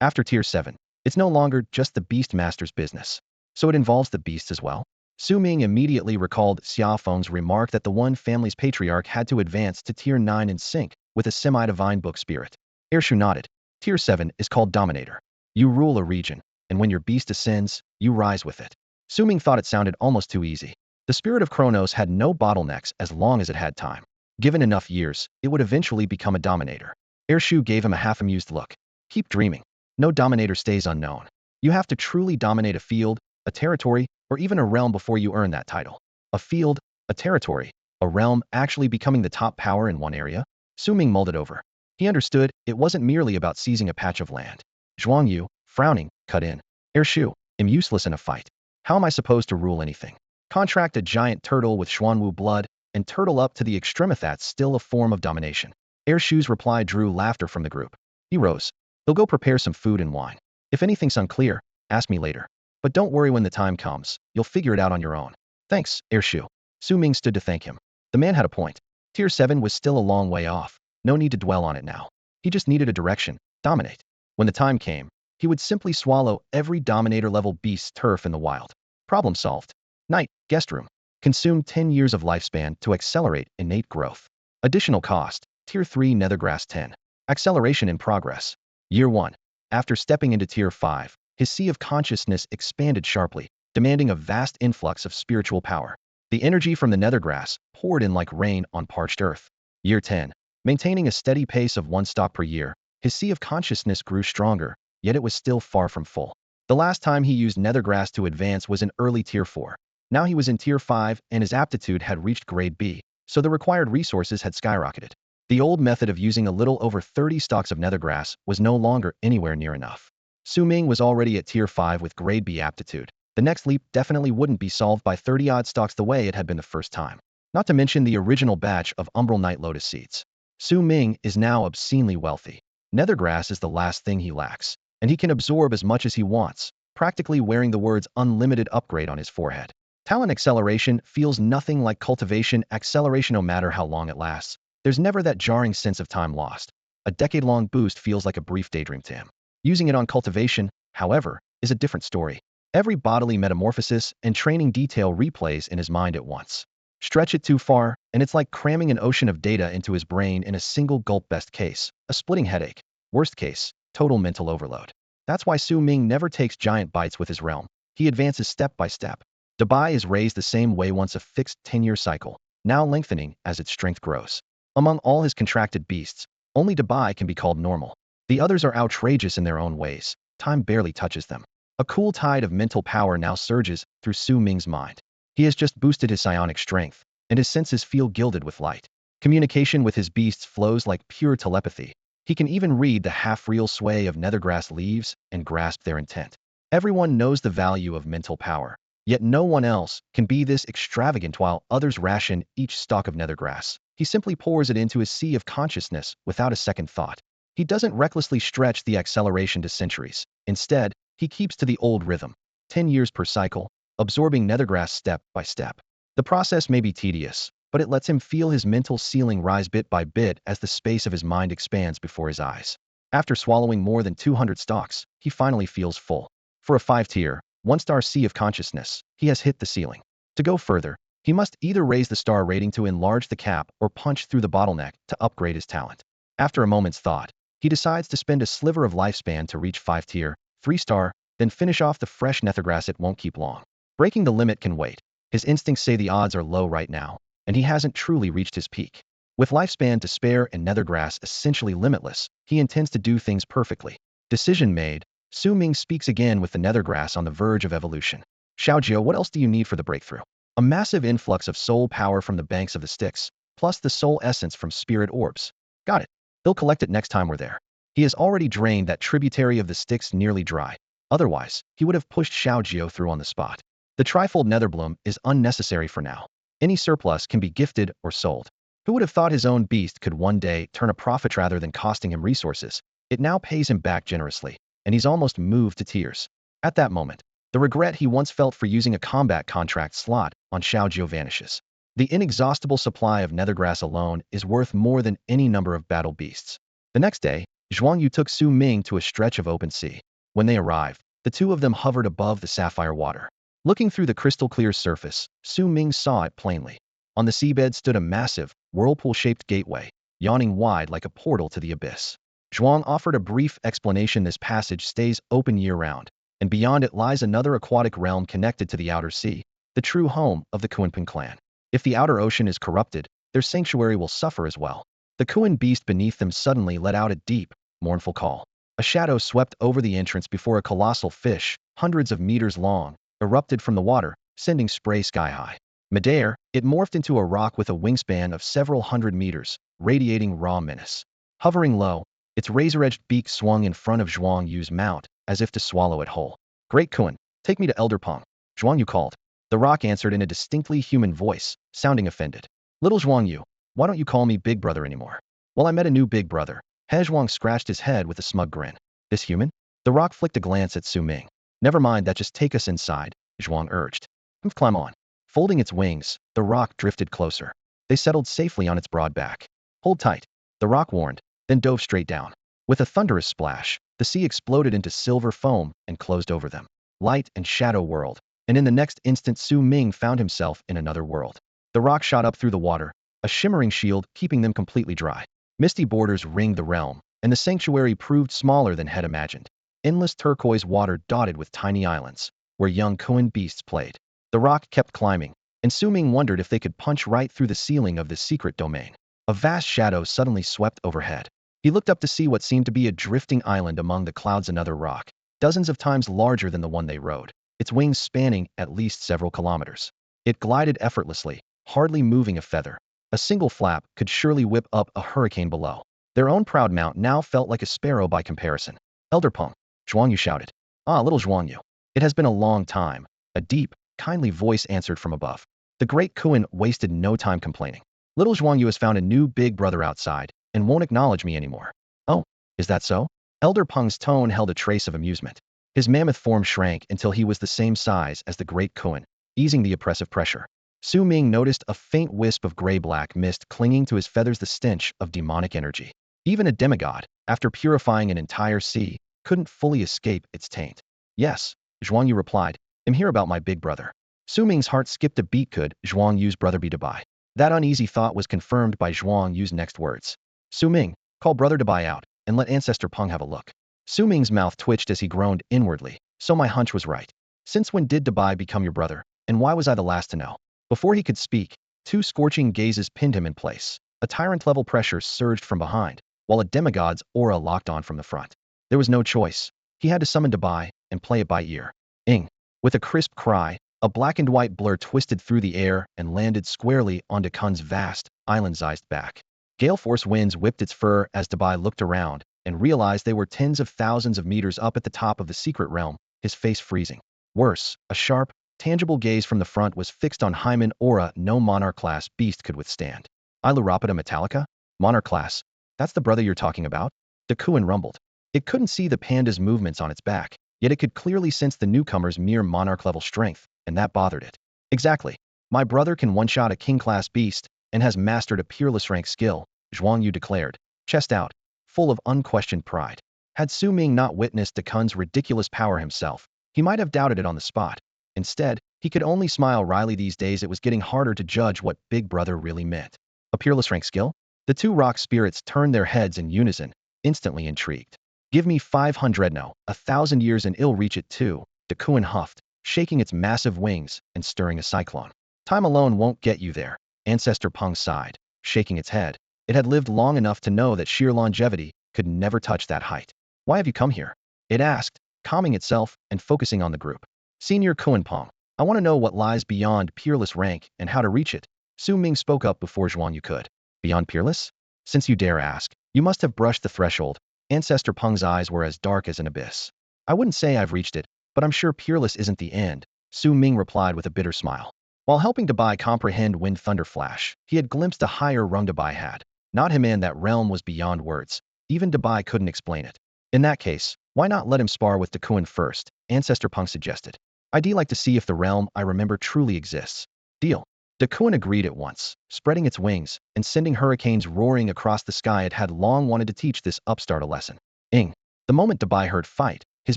After Tier 7, it's no longer just the Beast Master's business. So it involves the beasts as well? Su Ming immediately recalled Xia Feng's remark that the one family's patriarch had to advance to Tier 9 in sync with a semi-divine book spirit. Airshoe nodded. Tier 7 is called Dominator. You rule a region, and when your beast ascends, you rise with it. Su Ming thought it sounded almost too easy. The spirit of Kronos had no bottlenecks as long as it had time. Given enough years, it would eventually become a dominator. Airshoe gave him a half-amused look. Keep dreaming. No dominator stays unknown. You have to truly dominate a field, a territory, or even a realm before you earn that title. A field, a territory, a realm actually becoming the top power in one area? Su Ming mulled it over. He understood it wasn't merely about seizing a patch of land. Zhuang Yu, frowning, cut in. Airshoe, I'm useless in a fight. How am I supposed to rule anything? Contract a giant turtle with Xuanwu blood and turtle up to the extremith. That's still a form of domination. Airshoe's reply drew laughter from the group. He rose. He'll go prepare some food and wine. If anything's unclear, ask me later. But don't worry, when the time comes, you'll figure it out on your own. Thanks, Airshoe. Su Ming stood to thank him. The man had a point. Tier 7 was still a long way off. No need to dwell on it now. He just needed a direction. Dominate. When the time came, he would simply swallow every dominator-level beast's turf in the wild. Problem solved. Night, guest room. Consumed 10 years of lifespan to accelerate innate growth. Additional cost, Tier 3 Nethergrass 10. Acceleration in progress. Year 1. After stepping into Tier 5, his sea of consciousness expanded sharply, demanding a vast influx of spiritual power. The energy from the Nethergrass poured in like rain on parched earth. Year 10. Maintaining a steady pace of 1 stock per year, his sea of consciousness grew stronger, yet it was still far from full. The last time he used Nethergrass to advance was in early Tier 4. Now he was in Tier 5 and his aptitude had reached Grade B, so the required resources had skyrocketed. The old method of using a little over 30 stalks of nethergrass was no longer anywhere near enough. Su Ming was already at Tier 5 with Grade B aptitude. The next leap definitely wouldn't be solved by 30-odd stalks the way it had been the first time. Not to mention the original batch of umbral night lotus seeds. Su Ming is now obscenely wealthy. Nethergrass is the last thing he lacks, and he can absorb as much as he wants, practically wearing the words unlimited upgrade on his forehead. Talent acceleration feels nothing like cultivation acceleration no matter how long it lasts. There's never that jarring sense of time lost. A decade-long boost feels like a brief daydream to him. Using it on cultivation, however, is a different story. Every bodily metamorphosis and training detail replays in his mind at once. Stretch it too far, and it's like cramming an ocean of data into his brain in a single gulp. Best case, a splitting headache. Worst case, total mental overload. That's why Su Ming never takes giant bites with his realm. He advances step by step. Defy is raised the same way once a fixed 10-year cycle, now lengthening as its strength grows. Among all his contracted beasts, only Defy can be called normal. The others are outrageous in their own ways. Time barely touches them. A cool tide of mental power now surges through Su Ming's mind. He has just boosted his psionic strength, and his senses feel gilded with light. Communication with his beasts flows like pure telepathy. He can even read the half-real sway of nethergrass leaves and grasp their intent. Everyone knows the value of mental power, yet no one else can be this extravagant while others ration each stalk of nethergrass. He simply pours it into his sea of consciousness without a second thought. He doesn't recklessly stretch the acceleration to centuries. Instead, he keeps to the old rhythm, 10 years per cycle, absorbing nethergrass step by step. The process may be tedious, but it lets him feel his mental ceiling rise bit by bit as the space of his mind expands before his eyes. After swallowing more than 200 stalks, he finally feels full. For a 5-tier, 1-star sea of consciousness, he has hit the ceiling. To go further, he must either raise the star rating to enlarge the cap or punch through the bottleneck to upgrade his talent. After a moment's thought, he decides to spend a sliver of lifespan to reach 5-tier, 3-star, then finish off the fresh nethergrass. It won't keep long. Breaking the limit can wait. His instincts say the odds are low right now, and he hasn't truly reached his peak. With lifespan to spare and nethergrass essentially limitless, he intends to do things perfectly. Decision made, Su Ming speaks again with the nethergrass on the verge of evolution. Xiaojiao, what else do you need for the breakthrough? A massive influx of soul power from the banks of the Styx, plus the soul essence from spirit orbs. Got it. He'll collect it next time we're there. He has already drained that tributary of the Styx nearly dry. Otherwise, he would have pushed Xiaojiao through on the spot. The trifold netherbloom is unnecessary for now. Any surplus can be gifted or sold. Who would have thought his own beast could one day turn a profit rather than costing him resources? It now pays him back generously, and he's almost moved to tears. At that moment, the regret he once felt for using a combat contract slot on Xiaojiao vanishes. The inexhaustible supply of nethergrass alone is worth more than any number of battle beasts. The next day, Zhuangyu took Su Ming to a stretch of open sea. When they arrived, the two of them hovered above the sapphire water. Looking through the crystal-clear surface, Su Ming saw it plainly. On the seabed stood a massive, whirlpool-shaped gateway, yawning wide like a portal to the abyss. Zhuang offered a brief explanation. This passage stays open year-round, and beyond it lies another aquatic realm connected to the outer sea, the true home of the Kunpin clan. If the outer ocean is corrupted, their sanctuary will suffer as well. The Kuan beast beneath them suddenly let out a deep, mournful call. A shadow swept over the entrance before a colossal fish, hundreds of meters long, erupted from the water, sending spray sky-high. Midair, it morphed into a rock with a wingspan of several hundred meters, radiating raw menace. Hovering low, its razor-edged beak swung in front of Zhuang Yu's mount, as if to swallow it whole. Great Kuan, take me to Elder Peng, Zhuang Yu called. The rock answered in a distinctly human voice, sounding offended. Little Zhuang Yu, why don't you call me Big Brother anymore? Well, I met a new Big Brother. He Zhuang scratched his head with a smug grin. This human? The rock flicked a glance at Su Ming. Never mind that, just take us inside, Zhuang urged. Climb on. Folding its wings, the rock drifted closer. They settled safely on its broad back. Hold tight, the rock warned, then dove straight down. With a thunderous splash, the sea exploded into silver foam and closed over them. Light and shadow whirled, and in the next instant Su Ming found himself in another world. The rock shot up through the water, a shimmering shield keeping them completely dry. Misty borders ringed the realm, and the sanctuary proved smaller than had imagined. Endless turquoise water dotted with tiny islands, where young Kuan beasts played. The rock kept climbing, and Su Ming wondered if they could punch right through the ceiling of this secret domain. A vast shadow suddenly swept overhead. He looked up to see what seemed to be a drifting island among the clouds, another rock, dozens of times larger than the one they rode, its wings spanning at least several kilometers. It glided effortlessly, hardly moving a feather. A single flap could surely whip up a hurricane below. Their own proud mount now felt like a sparrow by comparison. Elder Peng, Zhuang Yu shouted. Ah, little Zhuang Yu. It has been a long time. A deep, kindly voice answered from above. The great Kuan wasted no time complaining. Little Zhuang Yu has found a new big brother outside and won't acknowledge me anymore. Oh, is that so? Elder Peng's tone held a trace of amusement. His mammoth form shrank until he was the same size as the great Kuan, easing the oppressive pressure. Su Ming noticed a faint wisp of gray-black mist clinging to his feathers, the stench of demonic energy. Even a demigod, after purifying an entire sea, couldn't fully escape its taint. Yes, Zhuang Yu replied, I'm here about my big brother. Su Ming's heart skipped a beat. Could Zhuang Yu's brother be Dubai? That uneasy thought was confirmed by Zhuang Yu's next words. Su Ming, call brother Dubai out, and let Ancestor Peng have a look. Su Ming's mouth twitched as he groaned inwardly. So my hunch was right. Since when did Dubai become your brother, and why was I the last to know? Before he could speak, two scorching gazes pinned him in place. A tyrant-level pressure surged from behind, while a demigod's aura locked on from the front. There was no choice. He had to summon Dubai and play it by ear. Ing. With a crisp cry, a black and white blur twisted through the air and landed squarely onto Kun's vast, island-sized back. Gale force winds whipped its fur as Dubai looked around and realized they were tens of thousands of meters up at the top of the secret realm, his face freezing. Worse, a sharp, tangible gaze from the front was fixed on Hymen aura no monarch-class beast could withstand. Iluropida metallica? Monarch-class. That's the brother you're talking about? The Kuan rumbled. It couldn't see the panda's movements on its back, yet it could clearly sense the newcomer's mere monarch-level strength, and that bothered it. Exactly. My brother can one-shot a king-class beast and has mastered a peerless rank skill, Zhuang Yu declared, chest out, full of unquestioned pride. Had Su Ming not witnessed De Kun's ridiculous power himself, he might have doubted it on the spot. Instead, he could only smile wryly. These days it was getting harder to judge what Big Brother really meant. A peerless rank skill? The two rock spirits turned their heads in unison, instantly intrigued. Give me 500 no, 1,000 years and it'll reach it too, the Kuan huffed, shaking its massive wings and stirring a cyclone. Time alone won't get you there, Ancestor Peng sighed, shaking its head. It had lived long enough to know that sheer longevity could never touch that height. Why have you come here? It asked, calming itself and focusing on the group. Senior Kuan Peng, I want to know what lies beyond peerless rank and how to reach it. Su Ming spoke up before Zhuang Yu could. Beyond peerless? Since you dare ask, you must have brushed the threshold. Ancestor Peng's eyes were as dark as an abyss. I wouldn't say I've reached it, but I'm sure peerless isn't the end, Su Ming replied with a bitter smile. While helping Dubai comprehend Wind Thunder Flash, he had glimpsed a higher rung Dubai had. Not him, and that realm was beyond words. Even Dubai couldn't explain it. In that case, why not let him spar with De Kuan first, Ancestor Peng suggested. I'd like to see if the realm I remember truly exists. Deal. De Kuan agreed at once, spreading its wings and sending hurricanes roaring across the sky. It had long wanted to teach this upstart a lesson. Ing. The moment Dubai heard fight, his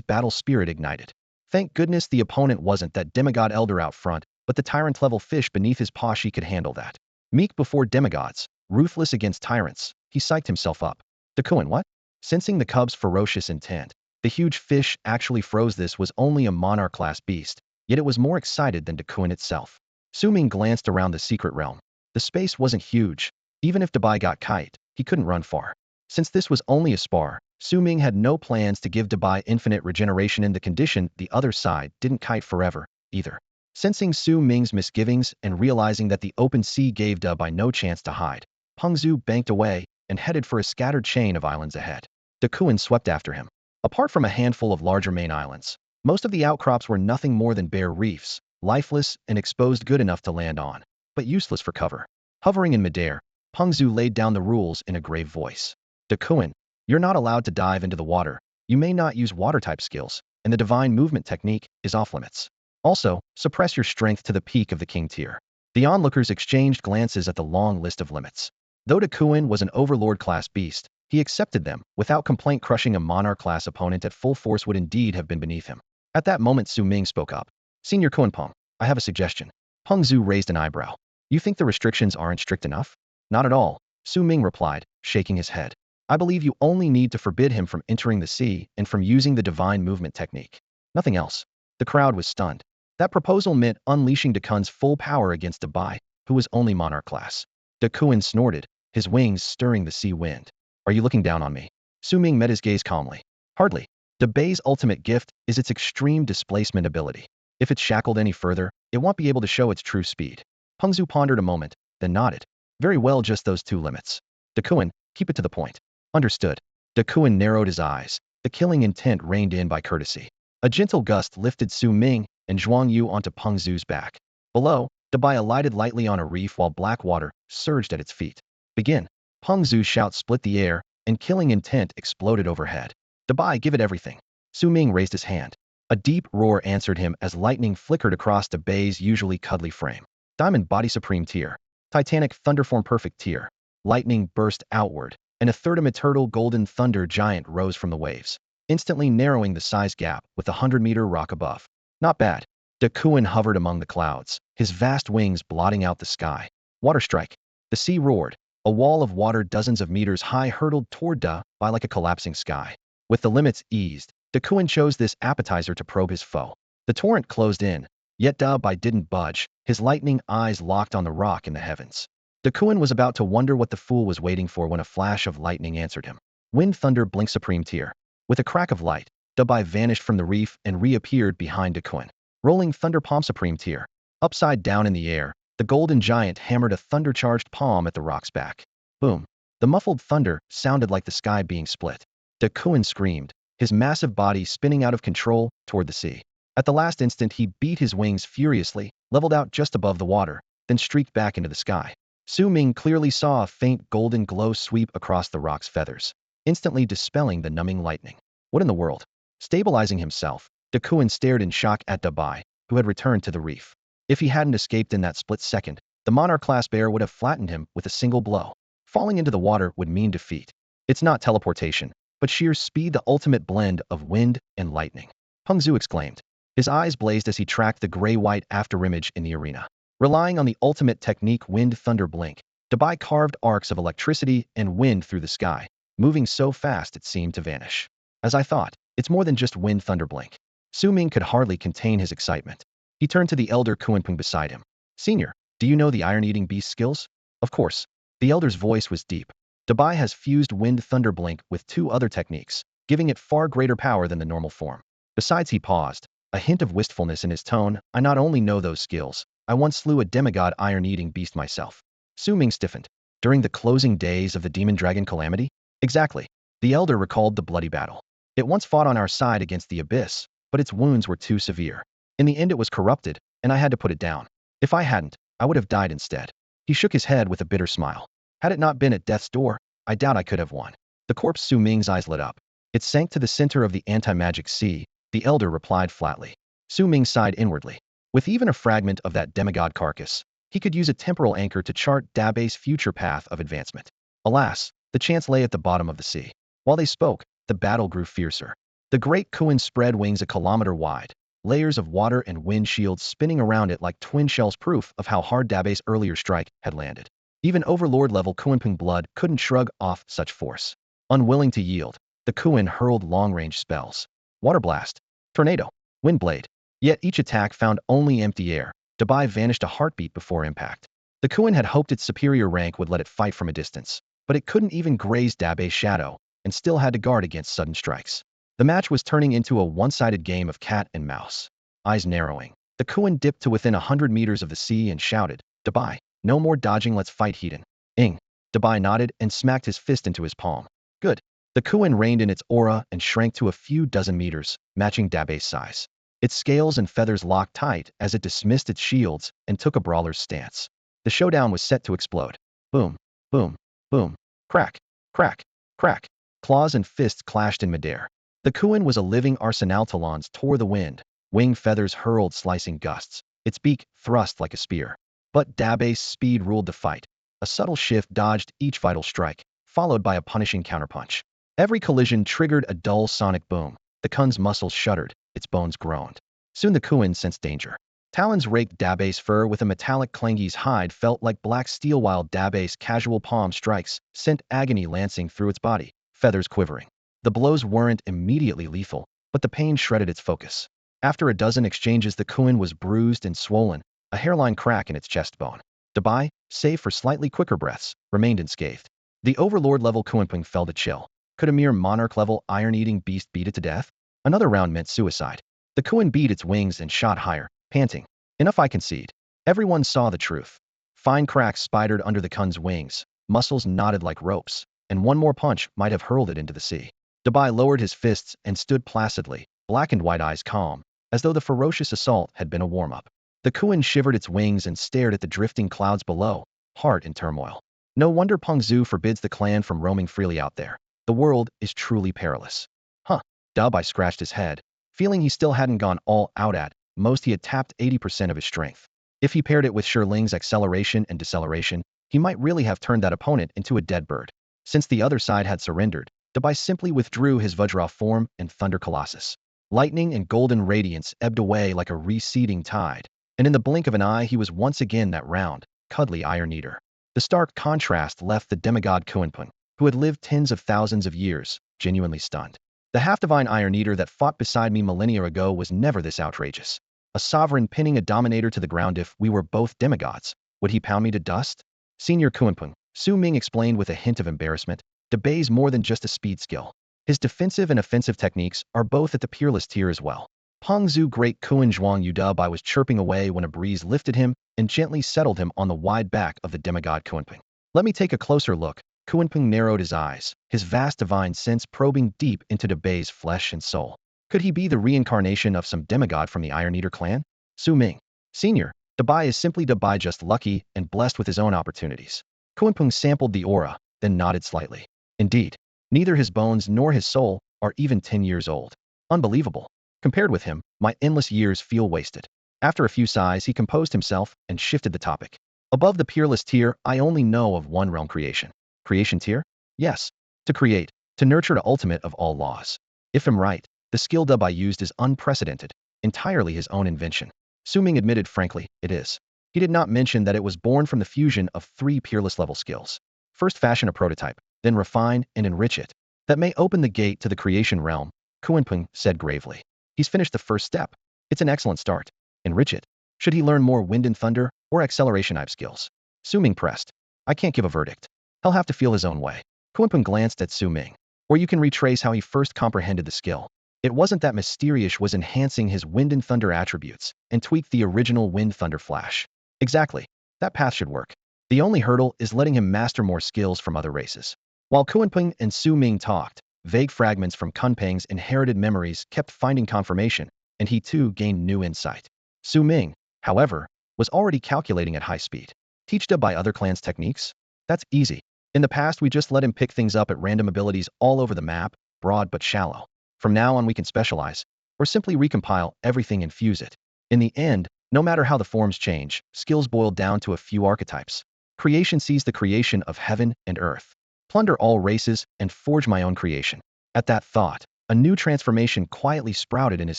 battle spirit ignited. Thank goodness the opponent wasn't that demigod elder out front, but the tyrant-level fish beneath his paw. She could handle that. Meek before demigods, ruthless against tyrants, he psyched himself up. De Kuan, what? Sensing the cub's ferocious intent, the huge fish actually froze. This was only a monarch-class beast, yet it was more excited than De Kuan itself. Su Ming glanced around the secret realm. The space wasn't huge. Even if Dubai got kite, he couldn't run far. Since this was only a spar, Su Ming had no plans to give Dubai infinite regeneration in the condition the other side didn't kite forever, either. Sensing Su Ming's misgivings and realizing that the open sea gave Dubai no chance to hide, Peng Zhu banked away and headed for a scattered chain of islands ahead. De Kuan swept after him. Apart from a handful of larger main islands, most of the outcrops were nothing more than bare reefs, lifeless and exposed, good enough to land on, but useless for cover. Hovering in midair, Peng Zhu laid down the rules in a grave voice. De Kuan, you're not allowed to dive into the water, you may not use water-type skills, and the divine movement technique is off-limits. Also, suppress your strength to the peak of the king tier. The onlookers exchanged glances at the long list of limits. Though De Kuan was an overlord-class beast, he accepted them without complaint. Crushing a monarch-class opponent at full force would indeed have been beneath him. At that moment, Su Ming spoke up. Senior Kuan Peng, I have a suggestion. Peng Zhu raised an eyebrow. You think the restrictions aren't strict enough? Not at all, Su Ming replied, shaking his head. I believe you only need to forbid him from entering the sea and from using the divine movement technique. Nothing else. The crowd was stunned. That proposal meant unleashing De Kuan's full power against Dubai, who was only monarch class. De Kuan snorted, his wings stirring the sea wind. Are you looking down on me? Su Ming met his gaze calmly. Hardly. Dubai's ultimate gift is its extreme displacement ability. If it's shackled any further, it won't be able to show its true speed. Peng Zhu pondered a moment, then nodded. Very well, just those two limits. Dakuin, keep it to the point. Understood. Dakuin narrowed his eyes. The killing intent reined in by courtesy. A gentle gust lifted Su Ming and Zhuang Yu onto Peng Zhu's back. Below, Dabai alighted lightly on a reef while black water surged at its feet. Begin. Peng Zhu's shout split the air, and killing intent exploded overhead. Dabai, give it everything. Su Ming raised his hand. A deep roar answered him as lightning flickered across Dabai's usually cuddly frame. Diamond Body Supreme Tier. Titanic Thunderform Perfect Tier. Lightning burst outward, and a third turtle golden thunder giant rose from the waves, instantly narrowing the size gap with the 100-meter rock above. Not bad. Dakuin hovered among the clouds, his vast wings blotting out the sky. Water strike. The sea roared. A wall of water dozens of meters high hurtled toward Dabai like a collapsing sky. With the limits eased, Dakuin chose this appetizer to probe his foe. The torrent closed in, yet Dabai didn't budge, his lightning eyes locked on the rock in the heavens. Dakuin was about to wonder what the fool was waiting for when a flash of lightning answered him. Wind Thunder Blink Supreme Tier. With a crack of light, Dabai vanished from the reef and reappeared behind Dakuin. Rolling Thunder Palm Supreme Tier. Upside down in the air, the golden giant hammered a thunder-charged palm at the rock's back. Boom. The muffled thunder sounded like the sky being split. Dakuin screamed, his massive body spinning out of control toward the sea. At the last instant, he beat his wings furiously, leveled out just above the water, then streaked back into the sky. Su Ming clearly saw a faint golden glow sweep across the rock's feathers, instantly dispelling the numbing lightning. What in the world? Stabilizing himself, Dakuin stared in shock at Dabai, who had returned to the reef. If he hadn't escaped in that split second, the Monarch-class bear would have flattened him with a single blow. Falling into the water would mean defeat. It's not teleportation, but sheer speed, the ultimate blend of wind and lightning. Peng Zhu exclaimed. His eyes blazed as he tracked the gray-white afterimage in the arena. Relying on the ultimate technique Wind Thunder Blink, Dabai carved arcs of electricity and wind through the sky, moving so fast it seemed to vanish. As I thought, it's more than just Wind Thunder Blink. Su Ming could hardly contain his excitement. He turned to the elder Kunpeng beside him. Senior, do you know the iron-eating beast skills? Of course. The elder's voice was deep. Dabai has fused Wind Thunder Blink with two other techniques, giving it far greater power than the normal form. Besides, he paused, a hint of wistfulness in his tone. I not only know those skills, I once slew a demigod iron-eating beast myself. Su Ming stiffened. During the closing days of the Demon Dragon Calamity? Exactly. The elder recalled the bloody battle. It once fought on our side against the Abyss, but its wounds were too severe. In the end it was corrupted, and I had to put it down. If I hadn't, I would have died instead. He shook his head with a bitter smile. Had it not been at death's door, I doubt I could have won. The corpse. Su Ming's eyes lit up. It sank to the center of the anti-magic sea, the elder replied flatly. Su Ming sighed inwardly. With even a fragment of that demigod carcass, he could use a temporal anchor to chart Dabei's future path of advancement. Alas, the chance lay at the bottom of the sea. While they spoke, the battle grew fiercer. The great Kuin spread wings a kilometer wide, layers of water and wind shields spinning around it like twin shells, proof of how hard Dabei's earlier strike had landed. Even overlord-level Kunpeng blood couldn't shrug off such force. Unwilling to yield, the Kuin hurled long-range spells. Water Blast, Tornado, Wind Blade. Yet each attack found only empty air. Dabai vanished a heartbeat before impact. The Kuin had hoped its superior rank would let it fight from a distance, but it couldn't even graze Dabei's shadow, and still had to guard against sudden strikes. The match was turning into a one-sided game of cat and mouse. Eyes narrowing, the Kuin dipped to within 100 meters of the sea and shouted, Dabai, no more dodging, let's fight Heaton. Ing. Dabai nodded and smacked his fist into his palm. Good. The Kuin reined in its aura and shrank to a few dozen meters, matching Dabei's size. Its scales and feathers locked tight as it dismissed its shields and took a brawler's stance. The showdown was set to explode. Boom, boom, boom, crack, crack, crack. Claws and fists clashed in midair. The Kuin was a living arsenal. Talons tore the wind. Wing feathers hurled slicing gusts. Its beak thrust like a spear. But Dabei's speed ruled the fight. A subtle shift dodged each vital strike, followed by a punishing counterpunch. Every collision triggered a dull sonic boom. The Kun's muscles shuddered, its bones groaned. Soon the Kuin sensed danger. Talons raked Dabei's fur with a metallic clangy's hide felt like black steel, while Dabei's casual palm strikes sent agony lancing through its body, feathers quivering. The blows weren't immediately lethal, but the pain shredded its focus. After a dozen exchanges, the Kuin was bruised and swollen, a hairline crack in its chest bone. Dabai, save for slightly quicker breaths, remained unscathed. The overlord-level Kunpeng felt a chill. Could a mere monarch-level iron-eating beast beat it to death? Another round meant suicide. The Kuin beat its wings and shot higher, panting. Enough, I concede. Everyone saw the truth. Fine cracks spidered under the Kun's wings, muscles knotted like ropes, and one more punch might have hurled it into the sea. Dabai lowered his fists and stood placidly, black and white eyes calm, as though the ferocious assault had been a warm-up. The Kun shivered its wings and stared at the drifting clouds below, heart in turmoil. No wonder Peng Zhu forbids the clan from roaming freely out there. The world is truly perilous. Huh. Dabai scratched his head, feeling he still hadn't gone all out at most. He had tapped 80% of his strength. If he paired it with Shirling's acceleration and deceleration, he might really have turned that opponent into a dead bird. Since the other side had surrendered, Dabai simply withdrew his Vajra form and Thunder Colossus. Lightning and golden radiance ebbed away like a receding tide, and in the blink of an eye he was once again that round, cuddly Iron Eater. The stark contrast left the demigod Kuanping, who had lived tens of thousands of years, genuinely stunned. The half-divine Iron Eater that fought beside me millennia ago was never this outrageous. A sovereign pinning a dominator to the ground. If we were both demigods, would he pound me to dust? Senior Kuanping, Su Ming explained with a hint of embarrassment, Dabei's more than just a speed skill. His defensive and offensive techniques are both at the peerless tier as well. Peng Zhu Great Kuan Zhuang Yudub. I was chirping away when a breeze lifted him and gently settled him on the wide back of the demigod Kuanping. Let me take a closer look. Kuanping narrowed his eyes, his vast divine sense probing deep into Dabei's flesh and soul. Could he be the reincarnation of some demigod from the Iron Eater clan? Su Ming. Senior, Dabai is simply Dabai, just lucky and blessed with his own opportunities. Kuanping sampled the aura, then nodded slightly. Indeed, neither his bones nor his soul are even 10 years old. Unbelievable. Compared with him, my endless years feel wasted. After a few sighs, he composed himself and shifted the topic. Above the peerless tier, I only know of one realm: creation. Creation tier? Yes. To create, to nurture the ultimate of all laws. If I'm right, the skill Dabai used is unprecedented, entirely his own invention. Su Ming admitted frankly, it is. He did not mention that it was born from the fusion of 3 peerless level skills. First fashion a prototype, then refine and enrich it. That may open the gate to the creation realm, Kuanping said gravely. He's finished the first step. It's an excellent start. Enrich it. Should he learn more wind and thunder or acceleration type skills? Su Ming pressed. I can't give a verdict. He'll have to feel his own way. Kuanping glanced at Su Ming. Or you can retrace how he first comprehended the skill. It wasn't that mysterious, was enhancing his wind and thunder attributes and tweaked the original wind thunder flash. Exactly. That path should work. The only hurdle is letting him master more skills from other races. While Kuanping and Su Ming talked, vague fragments from Kunpeng's inherited memories kept finding confirmation, and he too gained new insight. Su Ming, however, was already calculating at high speed. Teach Dabai other clans' techniques? That's easy. In the past, we just let him pick things up at random abilities all over the map, broad but shallow. From now on, we can specialize, or simply recompile everything and fuse it. In the end, no matter how the forms change, skills boil down to a few archetypes. Creation sees the creation of heaven and earth. Plunder all races and forge my own creation. At that thought, a new transformation quietly sprouted in his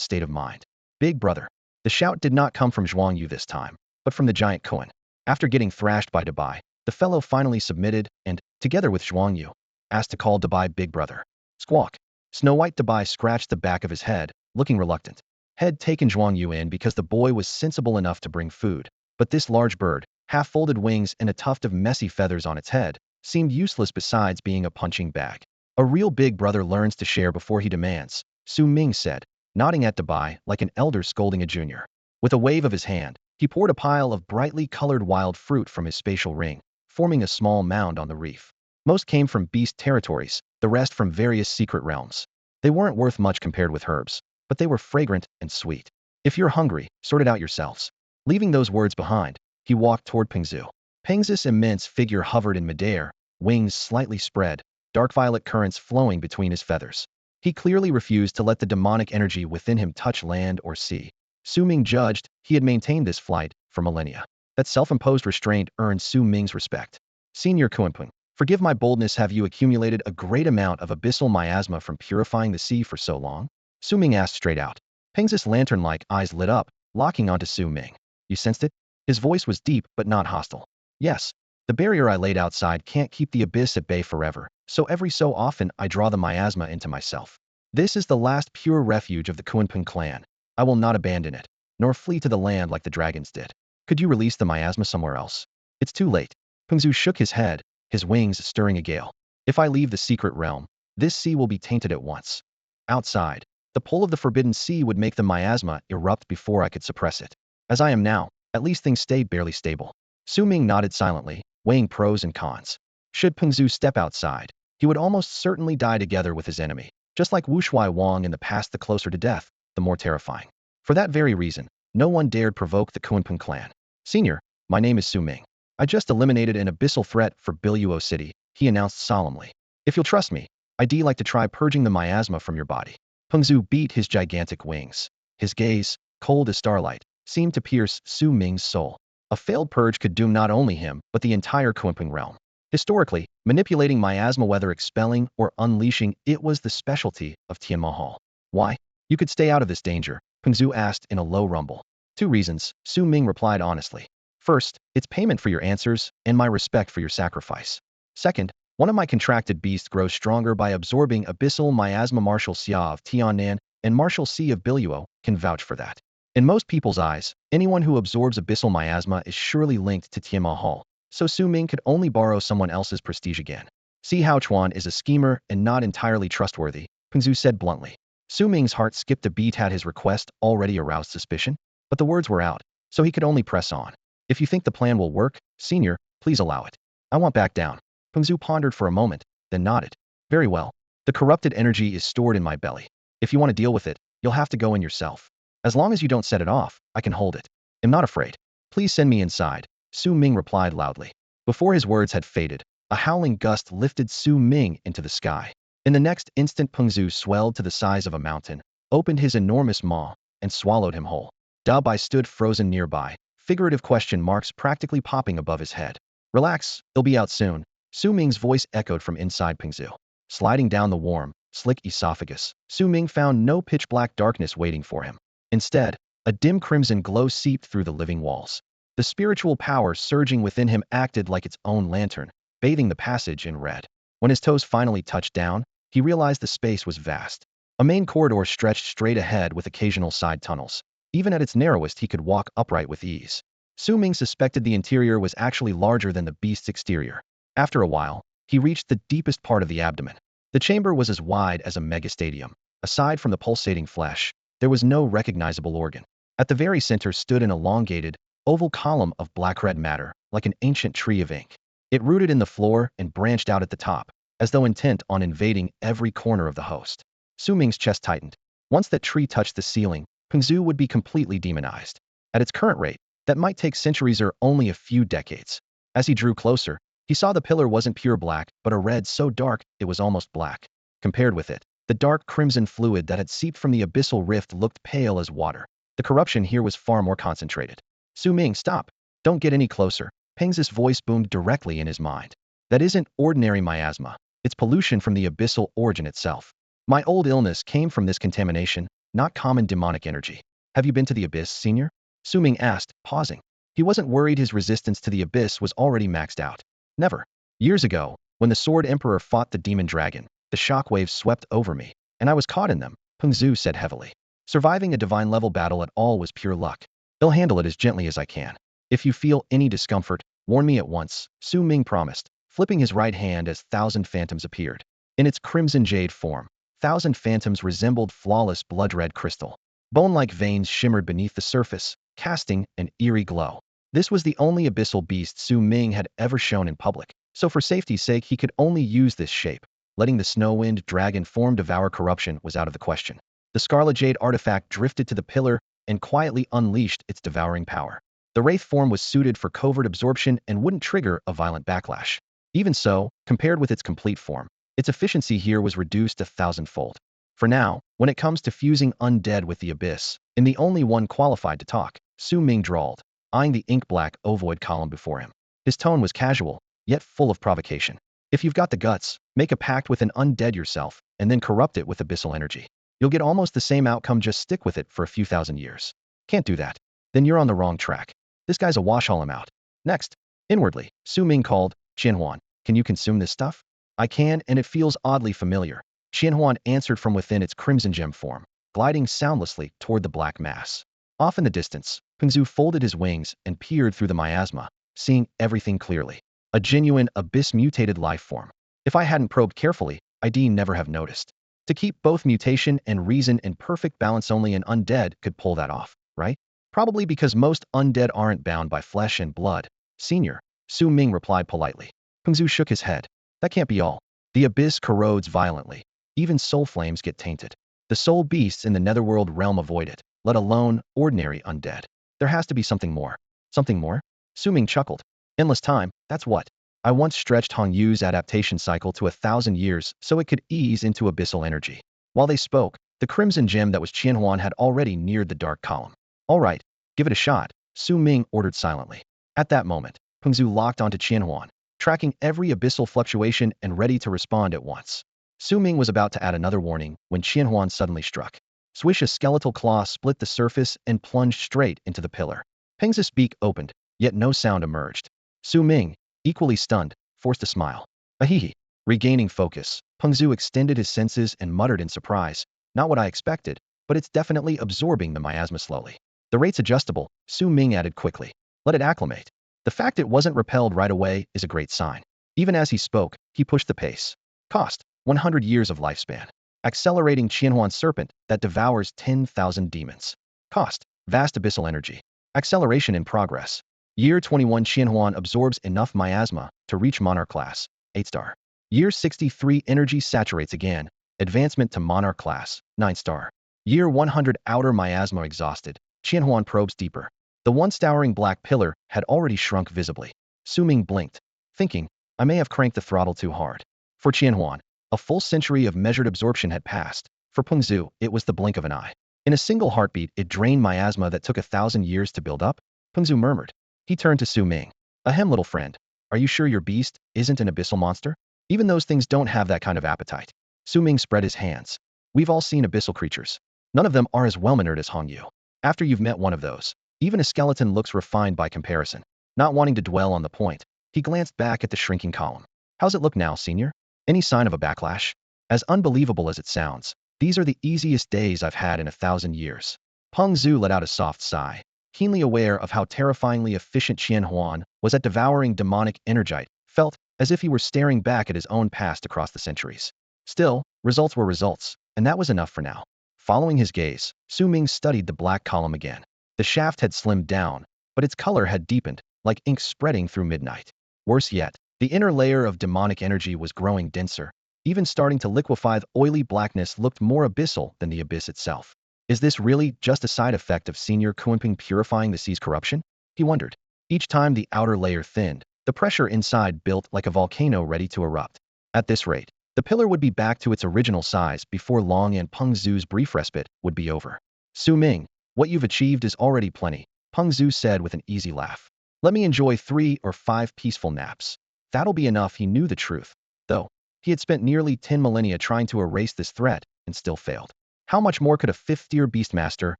state of mind. Big brother. The shout did not come from Zhuang Yu this time, but from the giant Kuan. After getting thrashed by Dabai, the fellow finally submitted and, together with Zhuang Yu, asked to call Dabai big brother. Squawk. Snow White Dabai scratched the back of his head, looking reluctant. Had taken Zhuang Yu in because the boy was sensible enough to bring food, but this large bird, half-folded wings and a tuft of messy feathers on its head, seemed useless besides being a punching bag. A real big brother learns to share before he demands, Su Ming said, nodding at Dabai like an elder scolding a junior. With a wave of his hand, he poured a pile of brightly colored wild fruit from his spatial ring, forming a small mound on the reef. Most came from beast territories, the rest from various secret realms. They weren't worth much compared with herbs, but they were fragrant and sweet. If you're hungry, sort it out yourselves. Leaving those words behind, he walked toward Peng Zhu. Peng's immense figure hovered in midair, wings slightly spread, dark violet currents flowing between his feathers. He clearly refused to let the demonic energy within him touch land or sea. Su Ming judged he had maintained this flight for millennia. That self-imposed restraint earned Su Ming's respect. Senior Kuanping, forgive my boldness. Have you accumulated a great amount of abyssal miasma from purifying the sea for so long? Su Ming asked straight out. Peng's lantern-like eyes lit up, locking onto Su Ming. You sensed it? His voice was deep but not hostile. Yes. The barrier I laid outside can't keep the abyss at bay forever, so every so often I draw the miasma into myself. This is the last pure refuge of the Kuanping clan. I will not abandon it, nor flee to the land like the dragons did. Could you release the miasma somewhere else? It's too late. Peng Zhu shook his head, his wings stirring a gale. If I leave the secret realm, this sea will be tainted at once. Outside, the pull of the forbidden sea would make the miasma erupt before I could suppress it. As I am now, at least things stay barely stable. Su Ming nodded silently, weighing pros and cons. Should Peng Zhu step outside, he would almost certainly die together with his enemy. Just like Wu Shuai Wang in the past, the closer to death, the more terrifying. For that very reason, no one dared provoke the Kunpeng clan. Senior, my name is Su Ming. I just eliminated an abyssal threat for Biluo City, he announced solemnly. If you'll trust me, I'd like to try purging the miasma from your body. Peng Zhu beat his gigantic wings. His gaze, cold as starlight, seemed to pierce Su Ming's soul. A failed purge could doom not only him, but the entire Kunpeng realm. Historically, manipulating miasma, whether expelling or unleashing, it was the specialty of Tian Mahal. Why? You could stay out of this danger, Peng Zhu asked in a low rumble. 2 reasons, Su Ming replied honestly. First, it's payment for your answers and my respect for your sacrifice. Second, one of my contracted beasts grows stronger by absorbing abyssal miasma. Marshal Xia of Tianan and Marshal C of Biluo can vouch for that. In most people's eyes, anyone who absorbs abyssal miasma is surely linked to Tian Mahal, so Su Ming could only borrow someone else's prestige again. Si Haochuan is a schemer and not entirely trustworthy, Peng Zhu said bluntly. Su Ming's heart skipped a beat. Had his request already aroused suspicion? But the words were out, so he could only press on. If you think the plan will work, Senior, please allow it. I won't back down. Peng Zhu pondered for a moment, then nodded. Very well. The corrupted energy is stored in my belly. If you want to deal with it, you'll have to go in yourself. As long as you don't set it off, I can hold it. I'm not afraid. Please send me inside, Su Ming replied loudly. Before his words had faded, a howling gust lifted Su Ming into the sky. In the next instant, Peng Zhu swelled to the size of a mountain, opened his enormous maw, and swallowed him whole. Dao Bai stood frozen nearby, figurative question marks practically popping above his head. Relax, he'll be out soon, Su Ming's voice echoed from inside Peng Zhu. Sliding down the warm, slick esophagus, Su Ming found no pitch-black darkness waiting for him. Instead, a dim crimson glow seeped through the living walls. The spiritual power surging within him acted like its own lantern, bathing the passage in red. When his toes finally touched down, he realized the space was vast. A main corridor stretched straight ahead with occasional side tunnels. Even at its narrowest, he could walk upright with ease. Su Ming suspected the interior was actually larger than the beast's exterior. After a while, he reached the deepest part of the abdomen. The chamber was as wide as a megastadium. Aside from the pulsating flesh, there was no recognizable organ. At the very center stood an elongated, oval column of black-red matter, like an ancient tree of ink. It rooted in the floor and branched out at the top, as though intent on invading every corner of the host. Su Ming's chest tightened. Once that tree touched the ceiling, Peng Zhu would be completely demonized. At its current rate, that might take centuries or only a few decades. As he drew closer, he saw the pillar wasn't pure black, but a red so dark it was almost black. Compared with it, the dark crimson fluid that had seeped from the abyssal rift looked pale as water. The corruption here was far more concentrated. Su Ming, stop. Don't get any closer. Peng Zhu's voice boomed directly in his mind. That isn't ordinary miasma. It's pollution from the abyssal origin itself. My old illness came from this contamination, not common demonic energy. Have you been to the abyss, Senior? Su Ming asked, pausing. He wasn't worried his resistance to the abyss was already maxed out. Never. Years ago, when the Sword Emperor fought the demon dragon, the shockwaves swept over me, and I was caught in them, Peng Zhu said heavily. Surviving a divine-level battle at all was pure luck. I'll handle it as gently as I can. If you feel any discomfort, warn me at once, Su Ming promised, flipping his right hand as 1,000 phantoms appeared. In its crimson jade form, 1,000 phantoms resembled flawless blood-red crystal. Bone-like veins shimmered beneath the surface, casting an eerie glow. This was the only abyssal beast Su Ming had ever shown in public, so for safety's sake he could only use this shape. Letting the Snowwind dragon form devour corruption was out of the question. The Scarlet Jade artifact drifted to the pillar and quietly unleashed its devouring power. The Wraith form was suited for covert absorption and wouldn't trigger a violent backlash. Even so, compared with its complete form, its efficiency here was reduced a thousandfold. For now, when it comes to fusing undead with the abyss, and the only one qualified to talk, Su Ming drawled, eyeing the ink-black ovoid column before him. His tone was casual, yet full of provocation. If you've got the guts, make a pact with an undead yourself, and then corrupt it with abyssal energy. You'll get almost the same outcome, just stick with it for a few thousand years. Can't do that. Then you're on the wrong track. This guy's a wash, haul him out. Next. Inwardly, Su Ming called, Qianhuan, can you consume this stuff? I can, and it feels oddly familiar. Qianhuan answered from within its crimson gem form, gliding soundlessly toward the black mass. Off in the distance, Peng Zhu folded his wings and peered through the miasma, seeing everything clearly. A genuine abyss-mutated life form. If I hadn't probed carefully, I'd never have noticed. To keep both mutation and reason in perfect balance, only an undead could pull that off, right? Probably because most undead aren't bound by flesh and blood, Senior, Su Ming replied politely. Pengzu shook his head. That can't be all. The abyss corrodes violently. Even soul flames get tainted. The soul beasts in the netherworld realm avoid it, let alone ordinary undead. There has to be something more. Something more? Su Ming chuckled. Endless time, that's what. I once stretched Hong Yu's adaptation cycle to 1,000 years so it could ease into abyssal energy. While they spoke, the crimson gem that was Qianhuan had already neared the dark column. All right, give it a shot, Su Ming ordered silently. At that moment, Pengzu locked onto Qianhuan, tracking every abyssal fluctuation and ready to respond at once. Su Ming was about to add another warning when Qianhuan suddenly struck. Swish, a skeletal claw split the surface and plunged straight into the pillar. Pengzu's beak opened, yet no sound emerged. Su Ming, equally stunned, forced a smile. Ahihi. Regaining focus, Pengzu extended his senses and muttered in surprise. Not what I expected, but it's definitely absorbing the miasma slowly. The rate's adjustable, Su Ming added quickly. Let it acclimate. The fact it wasn't repelled right away is a great sign. Even as he spoke, he pushed the pace. Cost, 100 years of lifespan. Accelerating Qianhuan's serpent that devours 10,000 demons. Cost, vast abyssal energy. Acceleration in progress. Year 21 Qianhuan absorbs enough miasma to reach Monarch class, 8-star. Year 63 energy saturates again, advancement to Monarch class, 9-star. Year 100 outer miasma exhausted, Qianhuan probes deeper. The once towering black pillar had already shrunk visibly. Su Ming blinked, thinking, I may have cranked the throttle too hard. For Qianhuan, a full century of measured absorption had passed. For Pengzu, it was the blink of an eye. In a single heartbeat, it drained miasma that took 1,000 years to build up. Pengzu murmured. He turned to Su Ming. Ahem, little friend. Are you sure your beast isn't an abyssal monster? Even those things don't have that kind of appetite. Su Ming spread his hands. We've all seen abyssal creatures. None of them are as well-mannered as Hong Yu. After you've met one of those, even a skeleton looks refined by comparison. Not wanting to dwell on the point, he glanced back at the shrinking column. How's it look now, senior? Any sign of a backlash? As unbelievable as it sounds, these are the easiest days I've had in 1,000 years. Pengzu let out a soft sigh, keenly aware of how terrifyingly efficient Qianhuan was at devouring demonic energite, felt as if he were staring back at his own past across the centuries. Still, results were results, and that was enough for now. Following his gaze, Su Ming studied the black column again. The shaft had slimmed down, but its color had deepened, like ink spreading through midnight. Worse yet, the inner layer of demonic energy was growing denser, even starting to liquefy. The oily blackness looked more abyssal than the abyss itself. Is this really just a side effect of Senior Kunping purifying the sea's corruption? He wondered. Each time the outer layer thinned, the pressure inside built like a volcano ready to erupt. At this rate, the pillar would be back to its original size before long, and Pengzu's brief respite would be over. Su Ming, what you've achieved is already plenty, Pengzu said with an easy laugh. Let me enjoy 3 or 5 peaceful naps. That'll be enough. He knew the truth, though. He had spent nearly 10 millennia trying to erase this threat and still failed. How much more could a 5th-tier beastmaster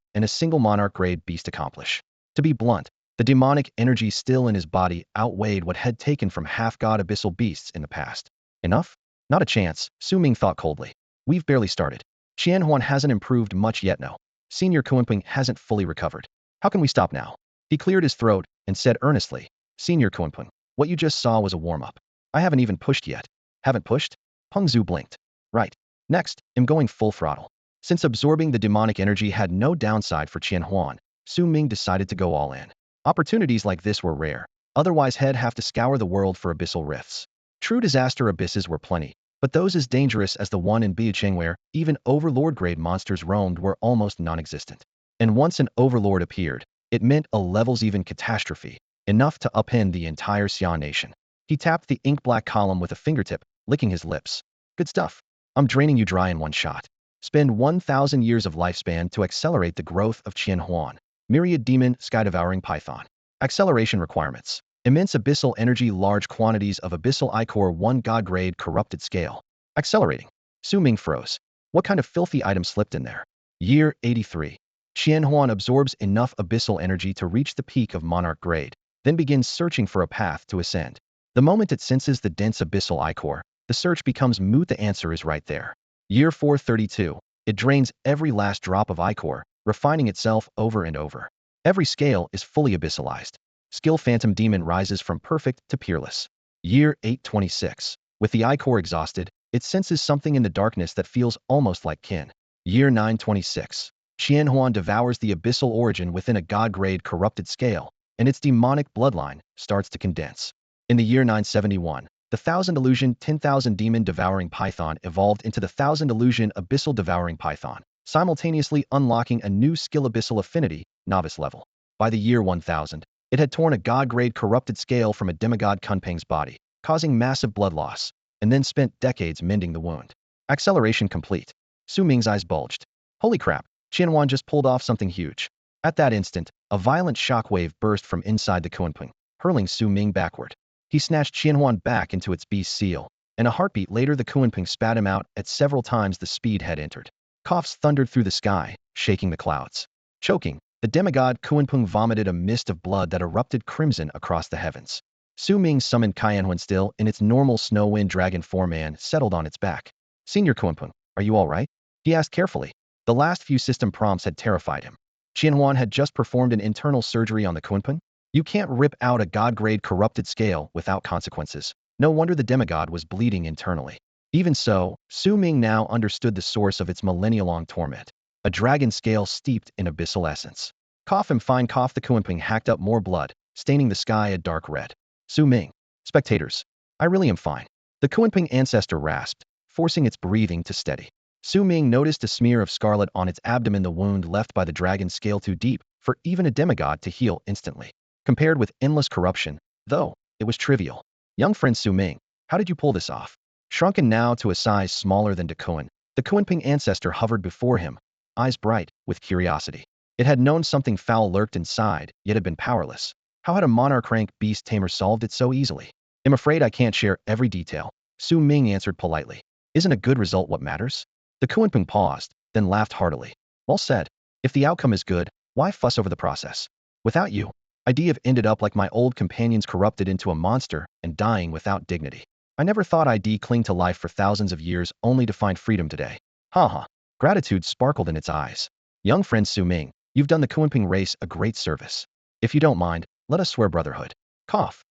and a single monarch-grade beast accomplish? To be blunt, the demonic energy still in his body outweighed what had taken from half-god abyssal beasts in the past. Enough? Not a chance, Su Ming thought coldly. We've barely started. Qianhuan hasn't improved much yet. No. Senior Kunping hasn't fully recovered. How can we stop now? He cleared his throat and said earnestly, Senior Kunping, what you just saw was a warm-up. I haven't even pushed yet. Haven't pushed? Pengzu blinked. Right. Next, I'm going full throttle. Since absorbing the demonic energy had no downside for Qianhuan, Su Ming decided to go all in. Opportunities like this were rare. Otherwise, he'd have to scour the world for abyssal rifts. True disaster abysses were plenty, but those as dangerous as the one in Biacheng where even overlord-grade monsters roamed were almost non-existent. And once an overlord appeared, it meant a levels-even catastrophe, enough to upend the entire Xia nation. He tapped the ink-black column with a fingertip, licking his lips. Good stuff. I'm draining you dry in one shot. Spend 1,000 years of lifespan to accelerate the growth of Qianhuan. Myriad demon, sky-devouring python. Acceleration requirements. Immense abyssal energy, large quantities of abyssal ichor, 1 god-grade corrupted scale. Accelerating. Su Ming froze. What kind of filthy item slipped in there? Year 83. Qianhuan absorbs enough abyssal energy to reach the peak of monarch grade, then begins searching for a path to ascend. The moment it senses the dense abyssal ichor, the search becomes moot. The answer is right there. Year 432. It drains every last drop of ichor, refining itself over and over. Every scale is fully abyssalized. Skill Phantom Demon rises from perfect to peerless. Year 826. With the ichor exhausted, it senses something in the darkness that feels almost like kin. Year 926. Qianhuan devours the abyssal origin within a god-grade corrupted scale, and its demonic bloodline starts to condense. In the year 971, the Thousand Illusion 10,000 Demon Devouring Python evolved into the Thousand Illusion Abyssal Devouring Python, simultaneously unlocking a new skill abyssal affinity, novice level. By the year 1000, it had torn a god-grade corrupted scale from a demigod Kunpeng's body, causing massive blood loss, and then spent decades mending the wound. Acceleration complete. Su Ming's eyes bulged. Holy crap, Qianhuan just pulled off something huge. At that instant, a violent shockwave burst from inside the Kunpeng, hurling Su Ming backward. He snatched Qianhuan back into its beast seal, and a heartbeat later the Kunpeng spat him out at several times the speed had entered. Coughs thundered through the sky, shaking the clouds. Choking, the demigod Kunpeng vomited a mist of blood that erupted crimson across the heavens. Su Ming summoned Qianhuan still in its normal snow wind dragon form and settled on its back. Senior Kunpeng, are you all right? He asked carefully. The last few system prompts had terrified him. Qianhuan had just performed an internal surgery on the Kunpeng. You can't rip out a god-grade corrupted scale without consequences. No wonder the demigod was bleeding internally. Even so, Su Ming now understood the source of its millennia-long torment. A dragon scale steeped in abyssal essence. Cough and fine cough, the Kunpeng hacked up more blood, staining the sky a dark red. Su Ming. Spectators. I really am fine. The Kunpeng ancestor rasped, forcing its breathing to steady. Su Ming noticed a smear of scarlet on its abdomen, the wound left by the dragon scale too deep for even a demigod to heal instantly. Compared with endless corruption, though, it was trivial. Young friend Su Ming, how did you pull this off? Shrunken now to a size smaller than Dekun, the Kunpeng ancestor hovered before him, eyes bright with curiosity. It had known something foul lurked inside, yet had been powerless. How had a monarch rank beast tamer solved it so easily? I'm afraid I can't share every detail, Su Ming answered politely. Isn't a good result what matters? The Kunpeng paused, then laughed heartily. Well said. If the outcome is good, why fuss over the process? Without you, I'd have ended up like my old companions, corrupted into a monster and dying without dignity. I never thought I'd cling to life for thousands of years only to find freedom today. Ha. Gratitude sparkled in its eyes. Young friend Su Ming, you've done the Kunpeng race a great service. If you don't mind, let us swear brotherhood. Cough.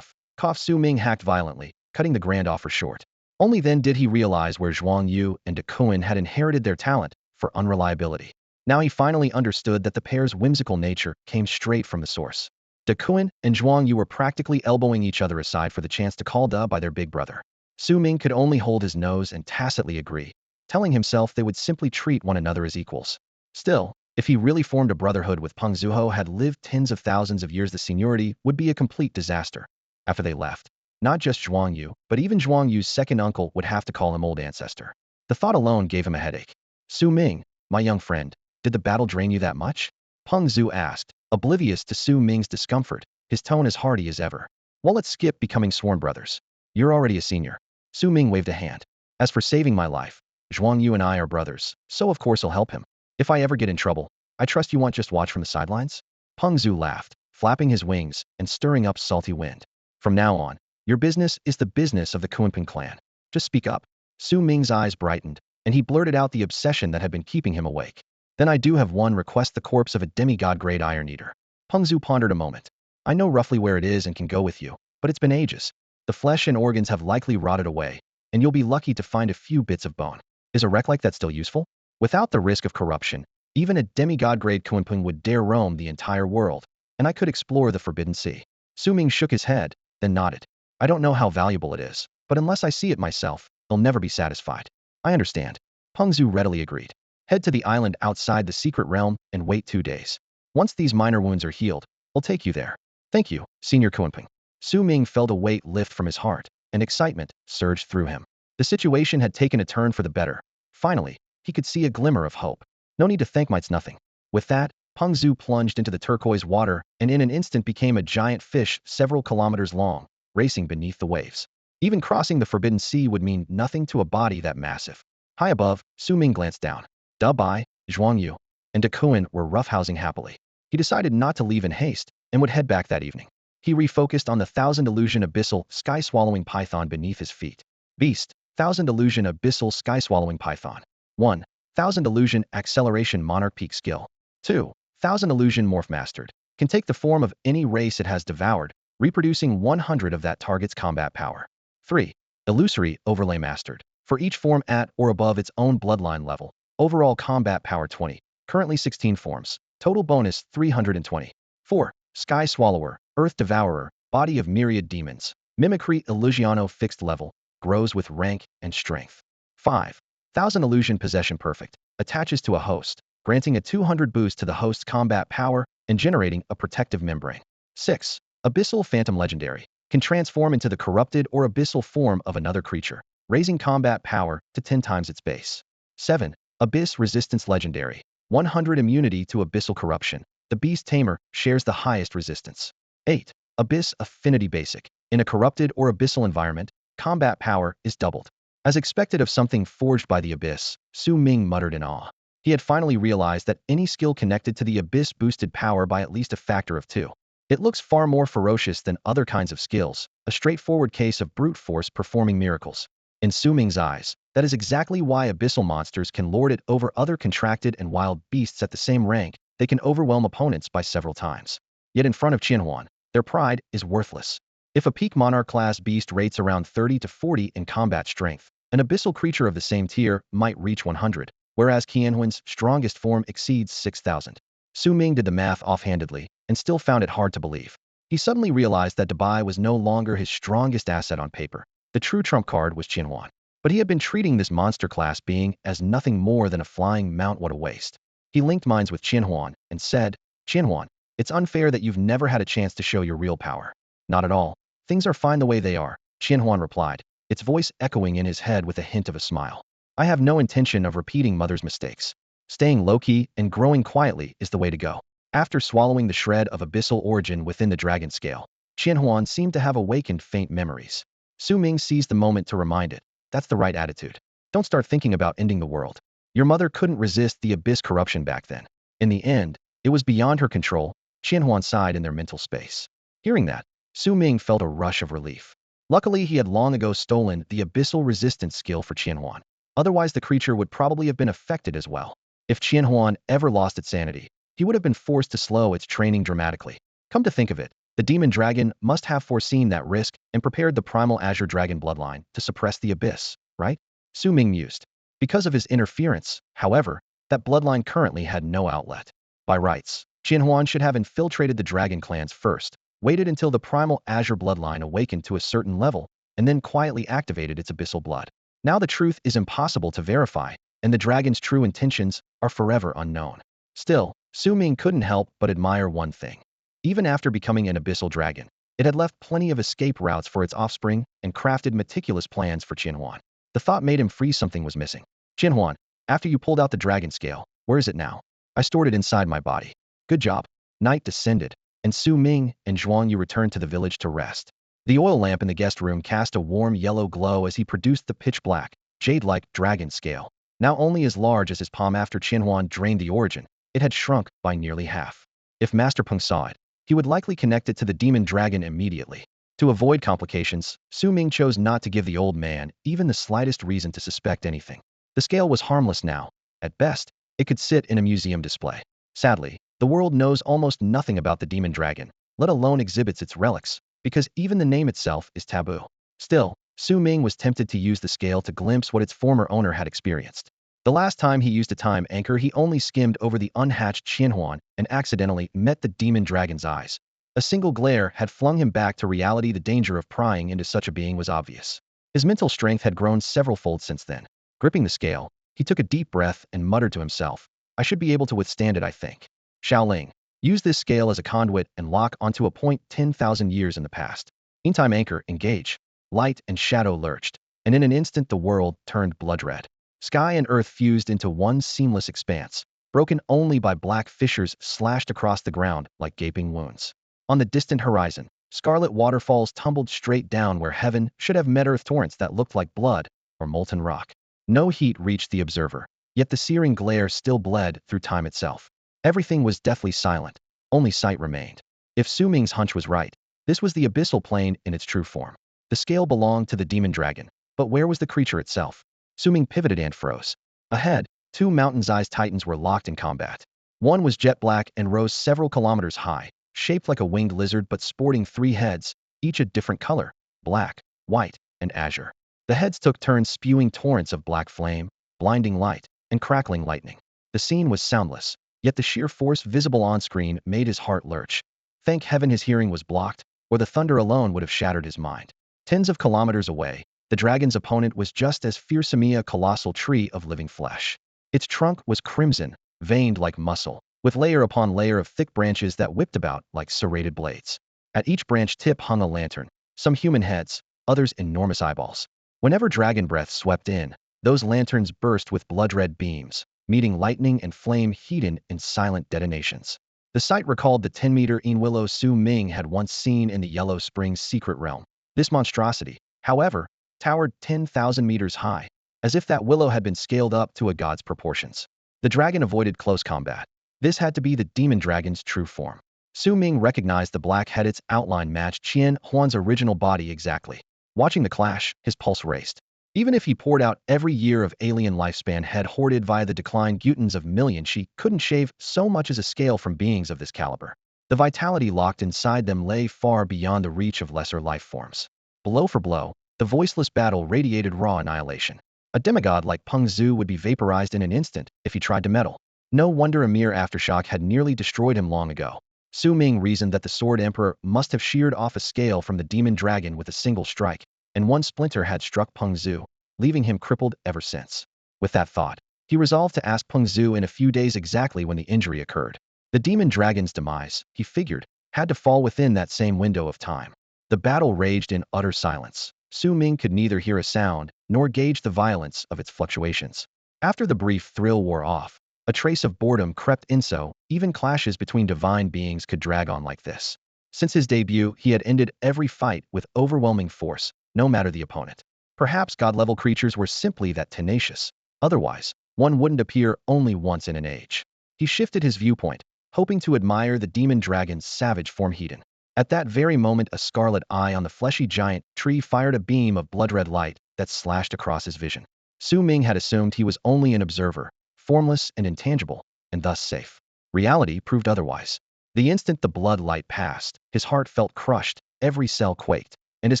Su Ming hacked violently, cutting the grand offer short. Only then did he realize where Zhuang Yu and Dekun had inherited their talent for unreliability. Now he finally understood that the pair's whimsical nature came straight from the source. Dekun and Zhuang Yu were practically elbowing each other aside for the chance to call Da by their big brother. Su Ming could only hold his nose and tacitly agree, telling himself they would simply treat one another as equals. Still, if he really formed a brotherhood with Peng Zuho had lived tens of thousands of years, the seniority would be a complete disaster. After they left, not just Zhuang Yu, but even Zhuang Yu's second uncle would have to call him old ancestor. The thought alone gave him a headache. Su Ming, my young friend, did the battle drain you that much? Peng Zhu asked, oblivious to Su Ming's discomfort, his tone as hearty as ever. Well, let's skip becoming sworn brothers. You're already a senior. Su Ming waved a hand. As for saving my life, Zhuang Yu and I are brothers, so of course I'll help him. If I ever get in trouble, I trust you won't just watch from the sidelines? Peng Zhu laughed, flapping his wings and stirring up salty wind. From now on, your business is the business of the Kunpeng clan. Just speak up. Su Ming's eyes brightened, and he blurted out the obsession that had been keeping him awake. Then I do have one request: the corpse of a demigod-grade Iron Eater. Peng Zhu pondered a moment. I know roughly where it is and can go with you, but it's been ages. The flesh and organs have likely rotted away, and you'll be lucky to find a few bits of bone. Is a wreck like that still useful? Without the risk of corruption, even a demigod-grade Kunpeng would dare roam the entire world, and I could explore the Forbidden Sea. Su Ming shook his head, then nodded. I don't know how valuable it is, but unless I see it myself, I'll never be satisfied. I understand. Peng Zhu readily agreed. Head to the island outside the secret realm and wait 2 days. Once these minor wounds are healed, I'll take you there. Thank you, Senior Kunpeng. Su Ming felt a weight lift from his heart, and excitement surged through him. The situation had taken a turn for the better. Finally, he could see a glimmer of hope. No need to thank me, it's nothing. With that, Peng Zhu plunged into the turquoise water and in an instant became a giant fish several kilometers long, racing beneath the waves. Even crossing the Forbidden Sea would mean nothing to a body that massive. High above, Su Ming glanced down. Da Bai, Zhuang Yu, and Dekun were roughhousing happily. He decided not to leave in haste and would head back that evening. He refocused on the Thousand Illusion Abyssal Sky-Swallowing Python beneath his feet. Beast, Thousand Illusion Abyssal Sky-Swallowing Python. 1. Thousand Illusion Acceleration Monarch Peak Skill. 2. Thousand Illusion Morph Mastered. Can take the form of any race it has devoured, reproducing 100 of that target's combat power. 3. Illusory Overlay Mastered. For each form at or above its own bloodline level. Overall combat power 20. Currently 16 forms. Total bonus 320. 4. Sky Swallower, Earth Devourer, body of myriad demons. Mimicry Illusiano fixed level, grows with rank and strength. 5. Thousand Illusion Possession Perfect, attaches to a host, granting a 200 boost to the host's combat power and generating a protective membrane. 6. Abyssal Phantom Legendary, can transform into the corrupted or abyssal form of another creature, raising combat power to 10 times its base. 7. Abyss Resistance Legendary, 100 immunity to abyssal corruption. The Beast Tamer shares the highest resistance. 8. Abyss Affinity Basic, in a corrupted or abyssal environment, combat power is doubled. As expected of something forged by the Abyss, Su Ming muttered in awe. He had finally realized that any skill connected to the Abyss boosted power by at least a factor of 2. It looks far more ferocious than other kinds of skills, a straightforward case of brute force performing miracles. In Su Ming's eyes, that is exactly why abyssal monsters can lord it over other contracted and wild beasts at the same rank. They can overwhelm opponents by several times. Yet in front of Qianhuan, their pride is worthless. If a peak monarch-class beast rates around 30 to 40 in combat strength, an abyssal creature of the same tier might reach 100, whereas Qianhuan's strongest form exceeds 6,000. Su Ming did the math offhandedly, and still found it hard to believe. He suddenly realized that Defy was no longer his strongest asset on paper. The true trump card was Qianhuan. But he had been treating this monster-class being as nothing more than a flying mount. What a waste. He linked minds with Qianhuan and said, Qianhuan, it's unfair that you've never had a chance to show your real power. Not at all. Things are fine the way they are, Qianhuan replied, its voice echoing in his head with a hint of a smile. I have no intention of repeating mother's mistakes. Staying low-key and growing quietly is the way to go. After swallowing the shred of abyssal origin within the dragon scale, Qianhuan seemed to have awakened faint memories. Su Ming seized the moment to remind it, that's the right attitude. Don't start thinking about ending the world. Your mother couldn't resist the abyss corruption back then. In the end, it was beyond her control. Qianhuan sighed in their mental space. Hearing that, Su Ming felt a rush of relief. Luckily, he had long ago stolen the abyssal resistance skill for Qianhuan. Otherwise, the creature would probably have been affected as well. If Qianhuan ever lost its sanity, he would have been forced to slow its training dramatically. Come to think of it, the demon dragon must have foreseen that risk and prepared the primal azure dragon bloodline to suppress the abyss, right? Su Ming mused. Because of his interference, however, that bloodline currently had no outlet. By rights, Qianhuan should have infiltrated the dragon clans first, waited until the primal azure bloodline awakened to a certain level, and then quietly activated its abyssal blood. Now the truth is impossible to verify, and the dragon's true intentions are forever unknown. Still, Su Ming couldn't help but admire one thing. Even after becoming an abyssal dragon, it had left plenty of escape routes for its offspring and crafted meticulous plans for Qianhuan. The thought made him freeze. Something was missing. Qianhuan, after you pulled out the dragon scale, where is it now? I stored it inside my body. Good job. Night descended, and Su Ming and Zhuang Yu returned to the village to rest. The oil lamp in the guest room cast a warm yellow glow as he produced the pitch-black, jade-like dragon scale. Now only as large as his palm. After Qianhuan drained the origin, it had shrunk by nearly half. If Master Peng saw it, he would likely connect it to the demon dragon immediately. To avoid complications, Su Ming chose not to give the old man even the slightest reason to suspect anything. The scale was harmless now. At best, it could sit in a museum display. Sadly, the world knows almost nothing about the demon dragon, let alone exhibits its relics, because even the name itself is taboo. Still, Su Ming was tempted to use the scale to glimpse what its former owner had experienced. The last time he used a time anchor, he only skimmed over the unhatched Qianhuan and accidentally met the demon dragon's eyes. A single glare had flung him back to reality. The danger of prying into such a being was obvious. His mental strength had grown several-fold since then. Gripping the scale, he took a deep breath and muttered to himself, I should be able to withstand it, I think. Xiaoling, use this scale as a conduit and lock onto a point 10,000 years in the past. In-time anchor, engage. Light and shadow lurched, and in an instant the world turned blood red. Sky and earth fused into one seamless expanse, broken only by black fissures slashed across the ground like gaping wounds. On the distant horizon, scarlet waterfalls tumbled straight down where heaven should have met earth, torrents that looked like blood or molten rock. No heat reached the observer, yet the searing glare still bled through time itself. Everything was deathly silent, only sight remained. If Su Ming's hunch was right, this was the abyssal plane in its true form. The scale belonged to the demon dragon, but where was the creature itself? Su Ming pivoted and froze. Ahead, two mountain-sized titans were locked in combat. One was jet black and rose several kilometers high, shaped like a winged lizard but sporting 3 heads, each a different color, black, white, and azure. The heads took turns spewing torrents of black flame, blinding light, and crackling lightning. The scene was soundless, yet the sheer force visible on screen made his heart lurch. Thank heaven his hearing was blocked, or the thunder alone would have shattered his mind. Tens of kilometers away, the dragon's opponent was just as fearsome, a colossal tree of living flesh. Its trunk was crimson, veined like muscle, with layer upon layer of thick branches that whipped about like serrated blades. At each branch tip hung a lantern, some human heads, others enormous eyeballs. Whenever dragon breath swept in, those lanterns burst with blood-red beams, meeting lightning and flame hidden in silent detonations. The sight recalled the 10-meter willow Su Ming had once seen in the Yellow Springs secret realm. This monstrosity, however, towered 10,000 meters high, as if that willow had been scaled up to a god's proportions. The dragon avoided close combat. This had to be the demon dragon's true form. Su Ming recognized the black-headed's outline matched Qian Huan's original body exactly. Watching the clash, his pulse raced. Even if he poured out every year of alien lifespan had hoarded via the declined gutens of millions, she couldn't shave so much as a scale from beings of this caliber. The vitality locked inside them lay far beyond the reach of lesser life forms. Blow for blow, the voiceless battle radiated raw annihilation. A demigod like Peng Zhu would be vaporized in an instant if he tried to meddle. No wonder a mere aftershock had nearly destroyed him long ago. Su Ming reasoned that the Sword Emperor must have sheared off a scale from the demon dragon with a single strike, and one splinter had struck Peng Zhu, leaving him crippled ever since. With that thought, he resolved to ask Peng Zhu in a few days exactly when the injury occurred. The demon dragon's demise, he figured, had to fall within that same window of time. The battle raged in utter silence. Su Ming could neither hear a sound nor gauge the violence of its fluctuations. After the brief thrill wore off, a trace of boredom crept in. So even clashes between divine beings could drag on like this. Since his debut, he had ended every fight with overwhelming force, no matter the opponent. Perhaps god-level creatures were simply that tenacious. Otherwise, one wouldn't appear only once in an age. He shifted his viewpoint, hoping to admire the demon dragon's savage form hidden. At that very moment, a scarlet eye on the fleshy giant tree fired a beam of blood-red light that slashed across his vision. Su Ming had assumed he was only an observer, formless and intangible, and thus safe. Reality proved otherwise. The instant the blood light passed, his heart felt crushed, every cell quaked, and his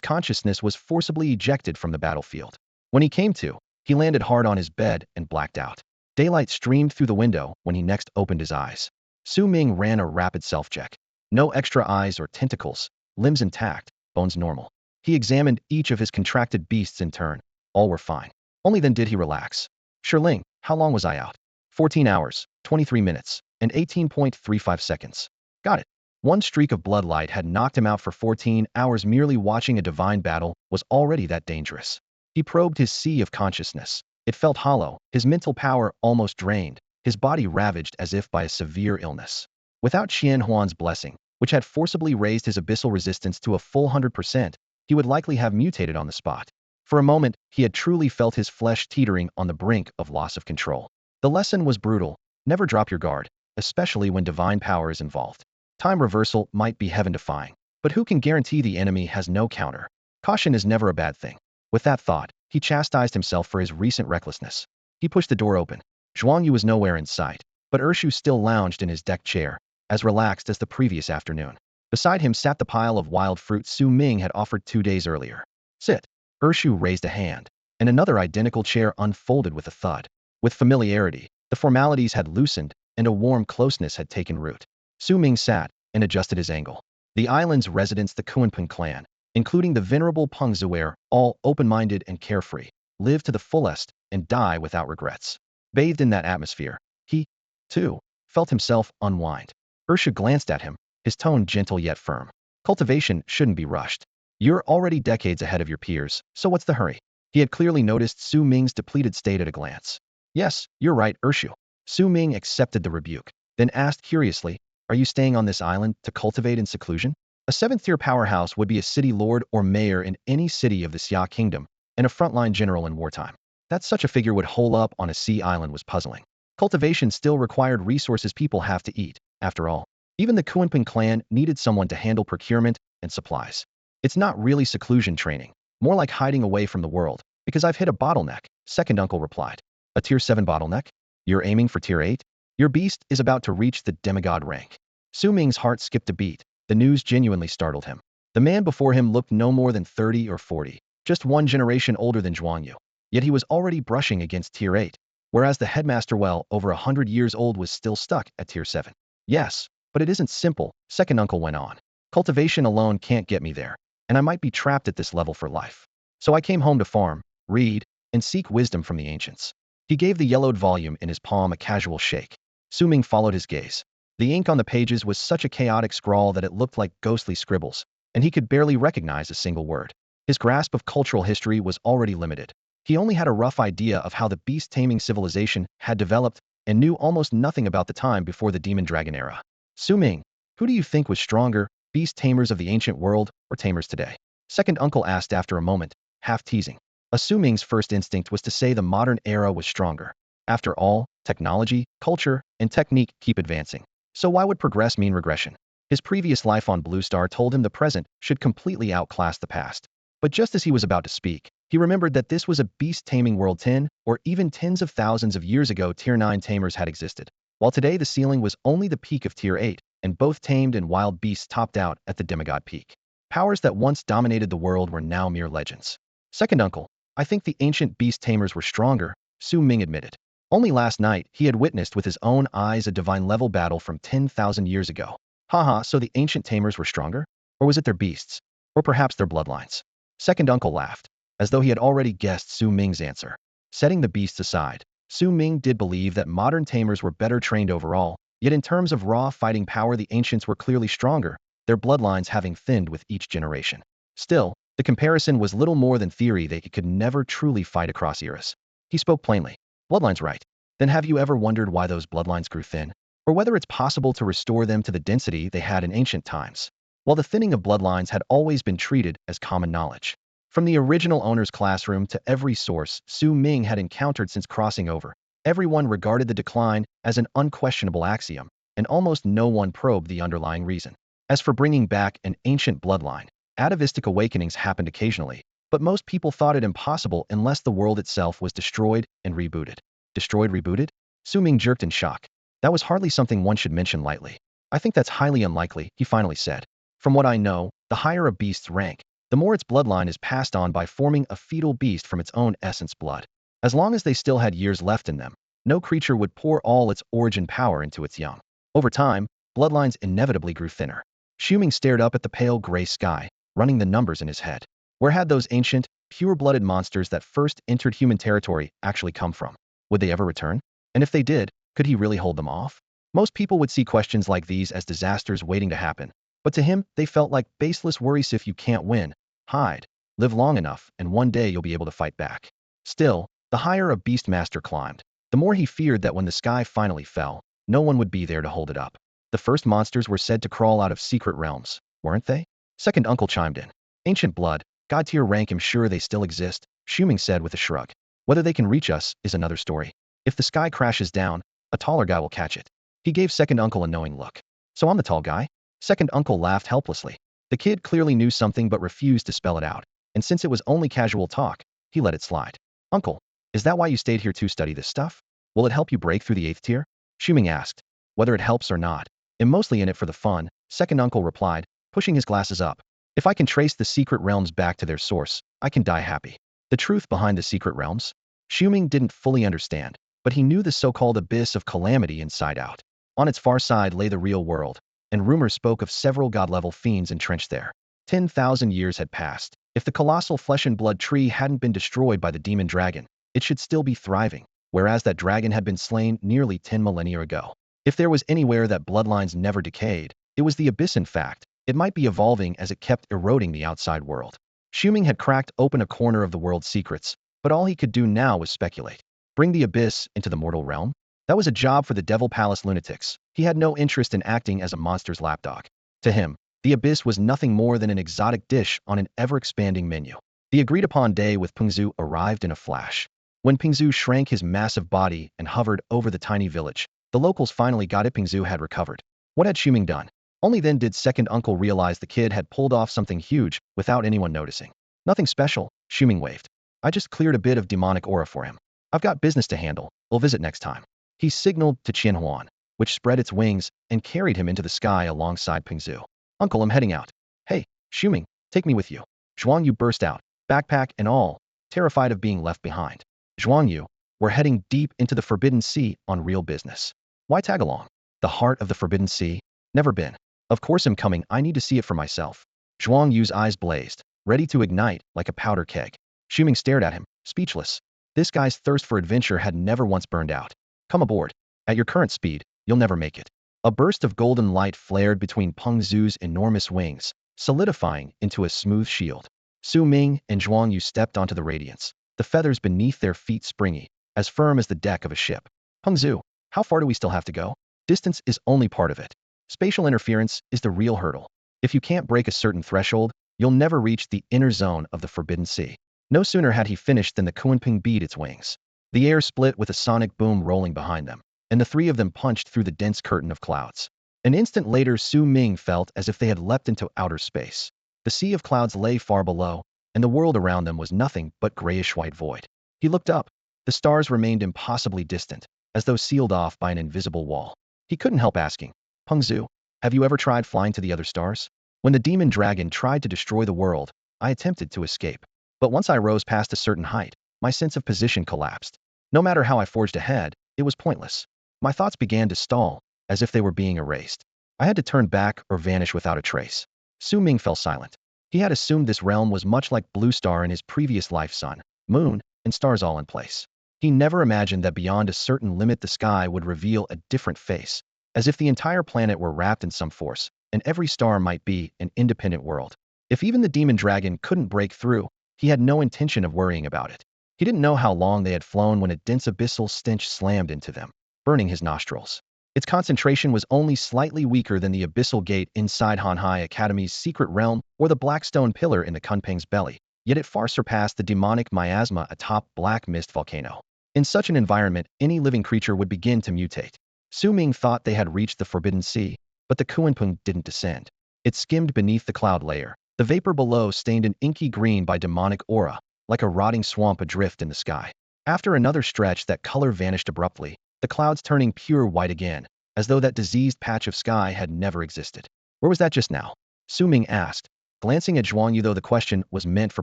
consciousness was forcibly ejected from the battlefield. When he came to, he landed hard on his bed and blacked out. Daylight streamed through the window when he next opened his eyes. Su Ming ran a rapid self-check. No extra eyes or tentacles, limbs intact, bones normal. He examined each of his contracted beasts in turn. All were fine. Only then did he relax. Shirling, how long was I out? 14 hours, 23 minutes, and 18.35 seconds. Got it. One streak of bloodlight had knocked him out for 14 hours. Merely watching a divine battle was already that dangerous. He probed his sea of consciousness. It felt hollow, his mental power almost drained, his body ravaged as if by a severe illness. Without Qian Huan's blessing, which had forcibly raised his abyssal resistance to a full 100%, he would likely have mutated on the spot. For a moment, he had truly felt his flesh teetering on the brink of loss of control. The lesson was brutal. Never drop your guard, especially when divine power is involved. Time reversal might be heaven-defying, but who can guarantee the enemy has no counter? Caution is never a bad thing. With that thought, he chastised himself for his recent recklessness. He pushed the door open. Zhuangyu was nowhere in sight, but Urshu still lounged in his deck chair, as relaxed as the previous afternoon. Beside him sat the pile of wild fruit Su Ming had offered 2 days earlier. Sit. Urshu raised a hand, and another identical chair unfolded with a thud. With familiarity, the formalities had loosened, and a warm closeness had taken root. Su Ming sat and adjusted his angle. The island's residents, the Kunpeng clan, including the venerable Peng Zuer, all open-minded and carefree, live to the fullest and die without regrets. Bathed in that atmosphere, he, too, felt himself unwind. Ursha glanced at him, his tone gentle yet firm. Cultivation shouldn't be rushed. You're already decades ahead of your peers, so what's the hurry? He had clearly noticed Su Ming's depleted state at a glance. Yes, you're right, Urshu. Su Ming accepted the rebuke, then asked curiously, are you staying on this island to cultivate in seclusion? A 7th-tier powerhouse would be a city lord or mayor in any city of the Xia kingdom, and a frontline general in wartime. That such a figure would hole up on a sea island was puzzling. Cultivation still required resources people have to eat, after all. Even the Kunpeng clan needed someone to handle procurement and supplies. It's not really seclusion training, more like hiding away from the world, because I've hit a bottleneck, second uncle replied. A tier 7 bottleneck? You're aiming for tier 8? Your beast is about to reach the demigod rank. Su Ming's heart skipped a beat. The news genuinely startled him. The man before him looked no more than 30 or 40, just one generation older than Zhuangyu. Yet he was already brushing against tier 8, whereas the headmaster, well over 100 years old, was still stuck at tier 7. Yes, But it isn't simple, second uncle went on. Cultivation alone can't get me there, and I might be trapped at this level for life. So I came home to farm, read, and seek wisdom from the ancients. He gave the yellowed volume in his palm a casual shake. Su Ming followed his gaze. The ink on the pages was such a chaotic scrawl that it looked like ghostly scribbles, and he could barely recognize a single word. His grasp of cultural history was already limited. He only had a rough idea of how the beast-taming civilization had developed and knew almost nothing about the time before the demon dragon era. Su Ming, who do you think was stronger, beast tamers of the ancient world or tamers today? Second uncle asked after a moment, half teasing. Su Ming's first instinct was to say the modern era was stronger. After all, technology, culture, and technique keep advancing. So why would progress mean regression? His previous life on Blue Star told him the present should completely outclass the past. But just as he was about to speak, he remembered that this was a beast-taming world 10, or even tens of thousands of years ago Tier 9 tamers had existed, while today the ceiling was only the peak of Tier 8, and both tamed and wild beasts topped out at the demigod peak. Powers that once dominated the world were now mere legends. Second uncle, I think the ancient beast tamers were stronger, Su Ming admitted. Only last night, he had witnessed with his own eyes a divine-level battle from 10,000 years ago. Haha, so the ancient tamers were stronger? Or was it their beasts? Or perhaps their bloodlines? Second uncle laughed, as though he had already guessed Su Ming's answer. Setting the beasts aside, Su Ming did believe that modern tamers were better trained overall, yet in terms of raw fighting power the ancients were clearly stronger, their bloodlines having thinned with each generation. Still, the comparison was little more than theory. They could never truly fight across eras. He spoke plainly. Bloodlines, right. Then have you ever wondered why those bloodlines grew thin? Or whether it's possible to restore them to the density they had in ancient times? While the thinning of bloodlines had always been treated as common knowledge. From the original owner's classroom to every source Su Ming had encountered since crossing over, everyone regarded the decline as an unquestionable axiom, and almost no one probed the underlying reason. As for bringing back an ancient bloodline, atavistic awakenings happened occasionally, but most people thought it impossible unless the world itself was destroyed and rebooted. Destroyed, rebooted? Su Ming jerked in shock. That was hardly something one should mention lightly. I think that's highly unlikely, he finally said. From what I know, the higher a beast's rank, the more its bloodline is passed on by forming a fetal beast from its own essence blood. As long as they still had years left in them, no creature would pour all its origin power into its young. Over time, bloodlines inevitably grew thinner. Su Ming stared up at the pale gray sky, running the numbers in his head. Where had those ancient, pure-blooded monsters that first entered human territory actually come from? Would they ever return? And if they did, could he really hold them off? Most people would see questions like these as disasters waiting to happen, but to him, they felt like baseless worries. If you can't win, hide, live long enough, and one day you'll be able to fight back. Still, the higher a beastmaster climbed, the more he feared that when the sky finally fell, no one would be there to hold it up. The first monsters were said to crawl out of secret realms, weren't they? Second uncle chimed in. Ancient blood, god tier rank, I'm sure they still exist, Su Ming said with a shrug. Whether they can reach us is another story. If the sky crashes down, a taller guy will catch it. He gave second uncle a knowing look. So I'm the tall guy? Second uncle laughed helplessly. The kid clearly knew something but refused to spell it out, and since it was only casual talk, he let it slide. Uncle, is that why you stayed here to study this stuff? Will it help you break through the 8th tier? Su Ming asked. Whether it helps or not, I'm mostly in it for the fun, second uncle replied, pushing his glasses up. If I can trace the secret realms back to their source, I can die happy. The truth behind the secret realms? Su Ming didn't fully understand, but he knew the so-called abyss of calamity inside out. On its far side lay the real world, and rumors spoke of several god-level fiends entrenched there. 10,000 years had passed. If the colossal flesh and blood tree hadn't been destroyed by the demon dragon, it should still be thriving, whereas that dragon had been slain nearly 10 millennia ago. If there was anywhere that bloodlines never decayed, it was the abyss. In fact, it might be evolving as it kept eroding the outside world. Su Ming had cracked open a corner of the world's secrets, but all he could do now was speculate. Bring the abyss into the mortal realm? That was a job for the Devil Palace lunatics. He had no interest in acting as a monster's lapdog. To him, the abyss was nothing more than an exotic dish on an ever-expanding menu. The agreed-upon day with Pengzu arrived in a flash. When Pengzu shrank his massive body and hovered over the tiny village, the locals finally got it. Pengzu had recovered. What had Su Ming done? Only then did second uncle realize the kid had pulled off something huge without anyone noticing. Nothing special, Su Ming waved. I just cleared a bit of demonic aura for him. I've got business to handle. We'll visit next time. He signaled to Qian Huan, which spread its wings and carried him into the sky alongside Pengzu. Uncle, I'm heading out. Hey, Su Ming, take me with you. Zhuang Yu burst out, backpack and all, terrified of being left behind. Zhuang Yu, we're heading deep into the Forbidden Sea on real business. Why tag along? The heart of the Forbidden Sea? Never been. Of course I'm coming, I need to see it for myself. Zhuang Yu's eyes blazed, ready to ignite like a powder keg. Xu Ming stared at him, speechless. This guy's thirst for adventure had never once burned out. Come aboard. At your current speed, you'll never make it. A burst of golden light flared between Peng Zhu's enormous wings, solidifying into a smooth shield. Su Ming and Zhuang Yu stepped onto the radiance, the feathers beneath their feet springy, as firm as the deck of a ship. Peng Zhu, how far do we still have to go? Distance is only part of it. Spatial interference is the real hurdle. If you can't break a certain threshold, you'll never reach the inner zone of the Forbidden Sea. No sooner had he finished than the Kunping beat its wings. The air split with a sonic boom rolling behind them, and the three of them punched through the dense curtain of clouds. An instant later, Su Ming felt as if they had leapt into outer space. The sea of clouds lay far below, and the world around them was nothing but grayish-white void. He looked up. The stars remained impossibly distant, as though sealed off by an invisible wall. He couldn't help asking, Peng Zhu, have you ever tried flying to the other stars? When the demon dragon tried to destroy the world, I attempted to escape. But once I rose past a certain height, my sense of position collapsed. No matter how I forged ahead, it was pointless. My thoughts began to stall, as if they were being erased. I had to turn back or vanish without a trace. Su Ming fell silent. He had assumed this realm was much like Blue Star in his previous life, sun, moon, and stars all in place. He never imagined that beyond a certain limit the sky would reveal a different face, as if the entire planet were wrapped in some force, and every star might be an independent world. If even the demon dragon couldn't break through, he had no intention of worrying about it. He didn't know how long they had flown when a dense abyssal stench slammed into them, burning his nostrils. Its concentration was only slightly weaker than the abyssal gate inside Hanhai Academy's secret realm or the black stone pillar in the Kunping's belly, yet it far surpassed the demonic miasma atop Black Mist Volcano. In such an environment, any living creature would begin to mutate. Su Ming thought they had reached the Forbidden Sea, but the Kunping didn't descend. It skimmed beneath the cloud layer, the vapor below stained an inky green by demonic aura, like a rotting swamp adrift in the sky. After another stretch, that color vanished abruptly, the clouds turning pure white again, as though that diseased patch of sky had never existed. Where was that just now? Su Ming asked, glancing at Zhuang Yu, though the question was meant for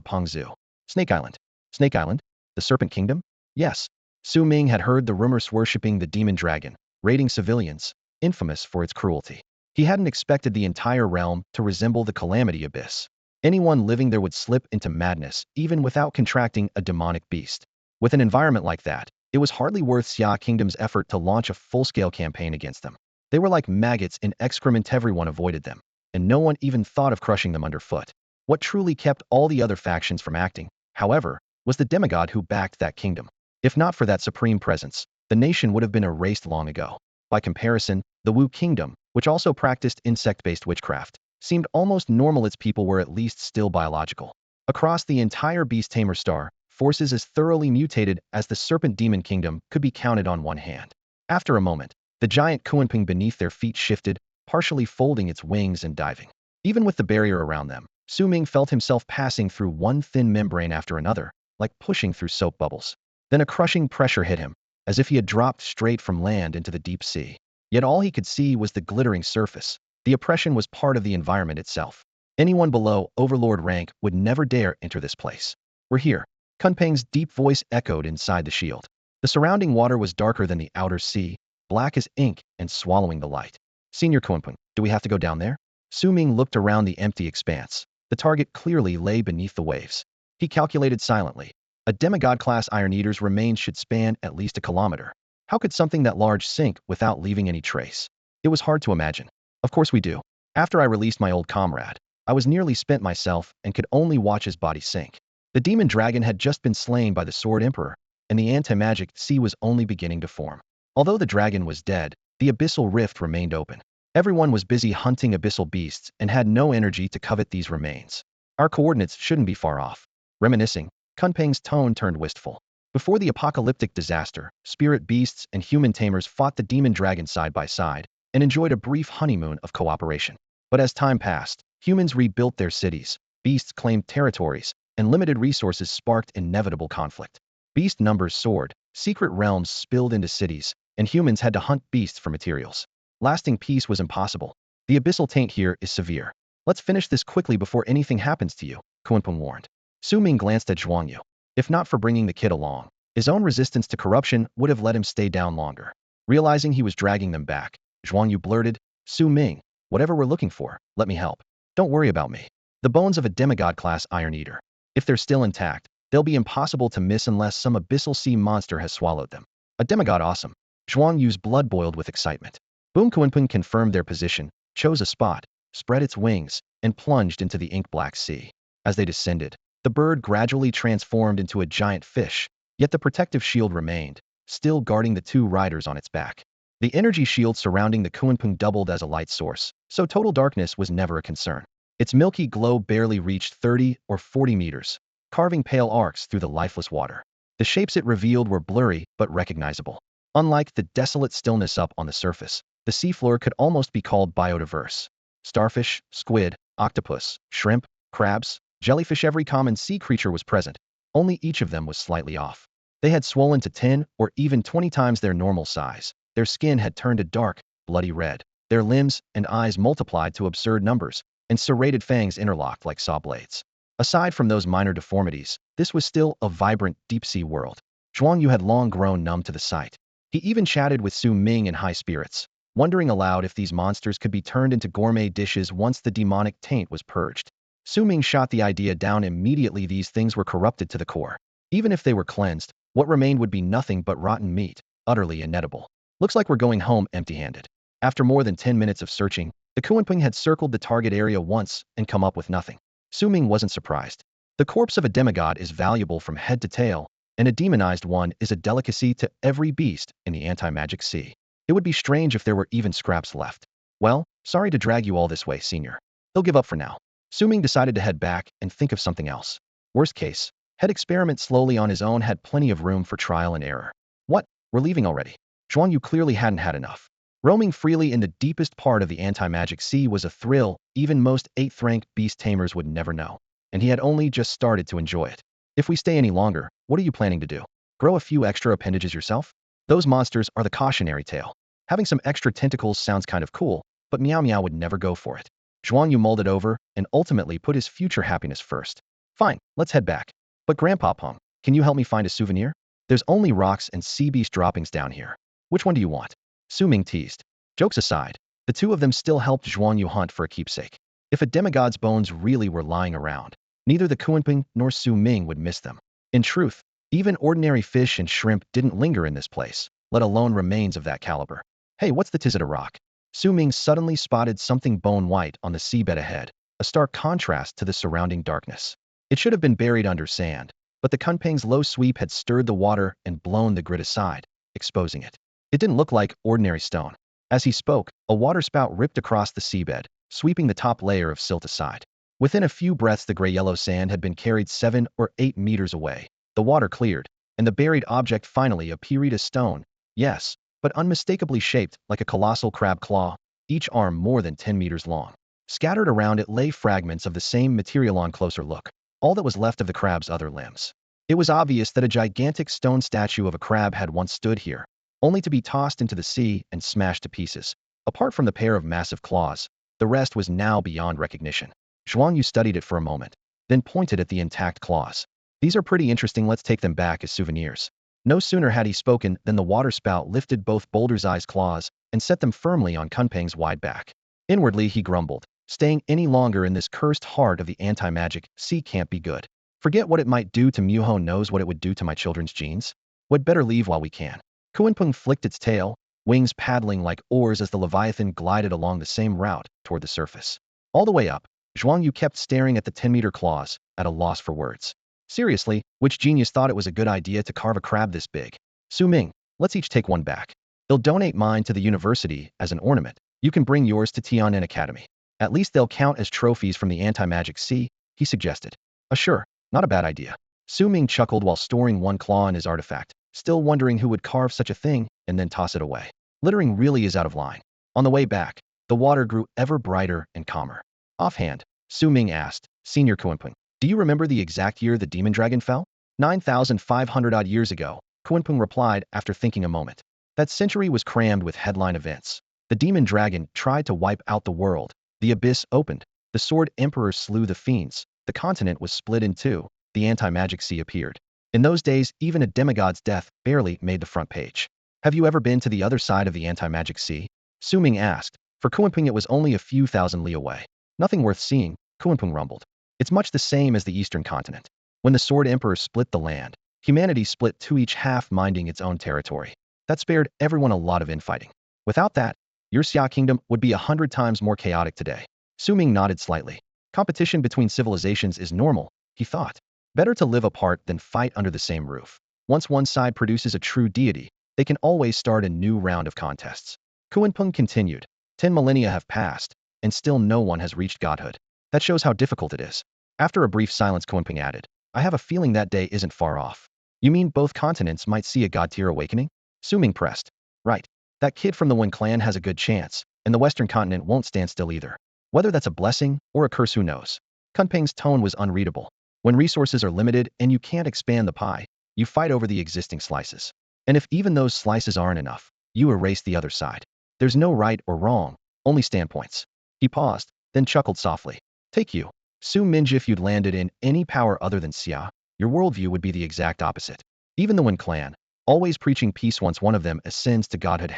Peng Zhu. Snake Island. Snake Island? The Serpent Kingdom? Yes. Su Ming had heard the rumors worshipping the demon dragon, raiding civilians, infamous for its cruelty. He hadn't expected the entire realm to resemble the Calamity Abyss. Anyone living there would slip into madness, even without contracting a demonic beast. With an environment like that, it was hardly worth Xia Kingdom's effort to launch a full-scale campaign against them. They were like maggots in excrement, everyone avoided them, and no one even thought of crushing them underfoot. What truly kept all the other factions from acting, however, was the demigod who backed that kingdom. If not for that supreme presence, the nation would have been erased long ago. By comparison, the Wu Kingdom, which also practiced insect-based witchcraft, seemed almost normal. Its people were at least still biological. Across the entire Beast Tamer star, forces as thoroughly mutated as the Serpent Demon Kingdom could be counted on one hand. After a moment, the giant Kunping beneath their feet shifted, partially folding its wings and diving. Even with the barrier around them, Su Ming felt himself passing through one thin membrane after another, like pushing through soap bubbles. Then a crushing pressure hit him, as if he had dropped straight from land into the deep sea. Yet all he could see was the glittering surface. The oppression was part of the environment itself. Anyone below overlord rank would never dare enter this place. We're here. Kunping's deep voice echoed inside the shield. The surrounding water was darker than the outer sea, black as ink and swallowing the light. Senior Kunping, do we have to go down there? Su Ming looked around the empty expanse. The target clearly lay beneath the waves. He calculated silently. A demigod-class Iron Eater's remains should span at least a kilometer. How could something that large sink without leaving any trace? It was hard to imagine. Of course we do. After I released my old comrade, I was nearly spent myself and could only watch his body sink. The demon dragon had just been slain by the Sword Emperor, and the anti-magic sea was only beginning to form. Although the dragon was dead, the abyssal rift remained open. Everyone was busy hunting abyssal beasts and had no energy to covet these remains. Our coordinates shouldn't be far off. Reminiscing, Kunping's tone turned wistful. Before the apocalyptic disaster, spirit beasts and human tamers fought the demon dragon side by side and enjoyed a brief honeymoon of cooperation. But as time passed, humans rebuilt their cities, beasts claimed territories, and limited resources sparked inevitable conflict. Beast numbers soared, secret realms spilled into cities, and humans had to hunt beasts for materials. Lasting peace was impossible. The abyssal taint here is severe. Let's finish this quickly before anything happens to you, Kunping warned. Su Ming glanced at Zhuang Yu. If not for bringing the kid along, his own resistance to corruption would have let him stay down longer. Realizing he was dragging them back, Zhuang Yu blurted, Su Ming, Whatever we're looking for, let me help. Don't worry about me. The bones of a demigod-class Iron Eater. If they're still intact, they'll be impossible to miss unless some abyssal sea monster has swallowed them. A demigod awesome. Zhuang Yu's blood boiled with excitement. Boom Kunpeng confirmed their position, chose a spot, spread its wings, and plunged into the ink-black sea. As they descended, the bird gradually transformed into a giant fish, yet the protective shield remained, still guarding the two riders on its back. The energy shield surrounding the Kunpeng doubled as a light source, so total darkness was never a concern. Its milky glow barely reached 30 or 40 meters, carving pale arcs through the lifeless water. The shapes it revealed were blurry but recognizable. Unlike the desolate stillness up on the surface, the seafloor could almost be called biodiverse. Starfish, squid, octopus, shrimp, crabs, jellyfish, every common sea creature was present, only each of them was slightly off. They had swollen to 10 or even 20 times their normal size. Their skin had turned a dark, bloody red. Their limbs and eyes multiplied to absurd numbers, and serrated fangs interlocked like saw blades. Aside from those minor deformities, this was still a vibrant, deep-sea world. Zhuang Yu had long grown numb to the sight. He even chatted with Su Ming in high spirits, wondering aloud if these monsters could be turned into gourmet dishes once the demonic taint was purged. Su Ming shot the idea down immediately. These things were corrupted to the core. Even if they were cleansed, what remained would be nothing but rotten meat, utterly inedible. Looks like we're going home empty-handed. After more than 10 minutes of searching, the Kunpeng had circled the target area once and come up with nothing. Su Ming wasn't surprised. The corpse of a demigod is valuable from head to tail, and a demonized one is a delicacy to every beast in the anti-magic sea. It would be strange if there were even scraps left. Well, sorry to drag you all this way, senior. He'll give up for now. Su Ming decided to head back and think of something else. Worst case, head experiment slowly on his own, had plenty of room for trial and error. What? We're leaving already? Zhuang Yu clearly hadn't had enough. Roaming freely in the deepest part of the anti-magic sea was a thrill even most 8th-ranked beast tamers would never know, and he had only just started to enjoy it. If we stay any longer, what are you planning to do? Grow a few extra appendages yourself? Those monsters are the cautionary tale. Having some extra tentacles sounds kind of cool, but Meow Meow would never go for it. Zhuang Yu mulled it over and ultimately put his future happiness first. Fine, let's head back. But Grandpa Pong, can you help me find a souvenir? There's only rocks and sea beast droppings down here. Which one do you want? Su Ming teased. Jokes aside, the two of them still helped Zhuang Yu hunt for a keepsake. If a demigod's bones really were lying around, neither the Kunpeng nor Su Ming would miss them. In truth, even ordinary fish and shrimp didn't linger in this place, let alone remains of that caliber. Hey, what's the tiz at a rock? Su Ming suddenly spotted something bone-white on the seabed ahead, a stark contrast to the surrounding darkness. It should have been buried under sand, but the Kunpeng's low sweep had stirred the water and blown the grit aside, exposing it. It didn't look like ordinary stone. As he spoke, a waterspout ripped across the seabed, sweeping the top layer of silt aside. Within a few breaths, the gray-yellow sand had been carried 7 or 8 meters away. The water cleared, and the buried object finally appeared. A stone, yes, but unmistakably shaped like a colossal crab claw, each arm more than 10 meters long. Scattered around it lay fragments of the same material. On closer look, all that was left of the crab's other limbs. It was obvious that a gigantic stone statue of a crab had once stood here, only to be tossed into the sea and smashed to pieces. Apart from the pair of massive claws, the rest was now beyond recognition. Zhuang Yu studied it for a moment, then pointed at the intact claws. These are pretty interesting, let's take them back as souvenirs. No sooner had he spoken than the waterspout lifted both Boulder's Eye's claws and set them firmly on Kunpeng's wide back. Inwardly he grumbled, staying any longer in this cursed heart of the anti-magic sea can't be good. Forget what it might do to Muho knows what it would do to my children's genes. We'd better leave while we can. Kunpeng flicked its tail, wings paddling like oars as the Leviathan glided along the same route toward the surface. All the way up, Zhuang Yu kept staring at the 10-meter claws, at a loss for words. Seriously, which genius thought it was a good idea to carve a crab this big? Su Ming, let's each take one back. They'll donate mine to the university as an ornament. You can bring yours to Tian'an Academy. At least they'll count as trophies from the anti-magic sea, he suggested. Sure, not a bad idea. Su Ming chuckled while storing one claw in his artifact, still wondering who would carve such a thing and then toss it away. Littering really is out of line. On the way back, the water grew ever brighter and calmer. Offhand, Su Ming asked, Senior Kunpeng, do you remember the exact year the demon dragon fell? 9,500 odd years ago, Kunpeng replied after thinking a moment. That century was crammed with headline events. The demon dragon tried to wipe out the world. The abyss opened. The sword emperor slew the fiends. The continent was split in two. The anti-magic sea appeared. In those days, even a demigod's death barely made the front page. Have you ever been to the other side of the anti-magic sea? Su Ming asked, For Kuanping it was only a few thousand li away. Nothing worth seeing, Kuanping rumbled. It's much the same as the eastern continent. When the Sword Emperor split the land, humanity split to each half minding its own territory. That spared everyone a lot of infighting. Without that, your Xia kingdom would be 100 times more chaotic today. Su Ming nodded slightly. Competition between civilizations is normal, he thought. Better to live apart than fight under the same roof. Once one side produces a true deity, they can always start a new round of contests. Kuanping continued. 10 millennia have passed, and still no one has reached godhood. That shows how difficult it is. After a brief silence, Kuanping added, I have a feeling that day isn't far off. You mean both continents might see a god-tier awakening? Su Ming pressed. Right. That kid from the Wen clan has a good chance, and the western continent won't stand still either. Whether that's a blessing or a curse, who knows? Kunping's tone was unreadable. When resources are limited and you can't expand the pie, you fight over the existing slices. And if even those slices aren't enough, you erase the other side. There's no right or wrong, only standpoints. He paused, then chuckled softly. Take you. Su Minj, if you'd landed in any power other than Xia, your worldview would be the exact opposite. Even the Wen clan, always preaching peace once one of them ascends to godhood,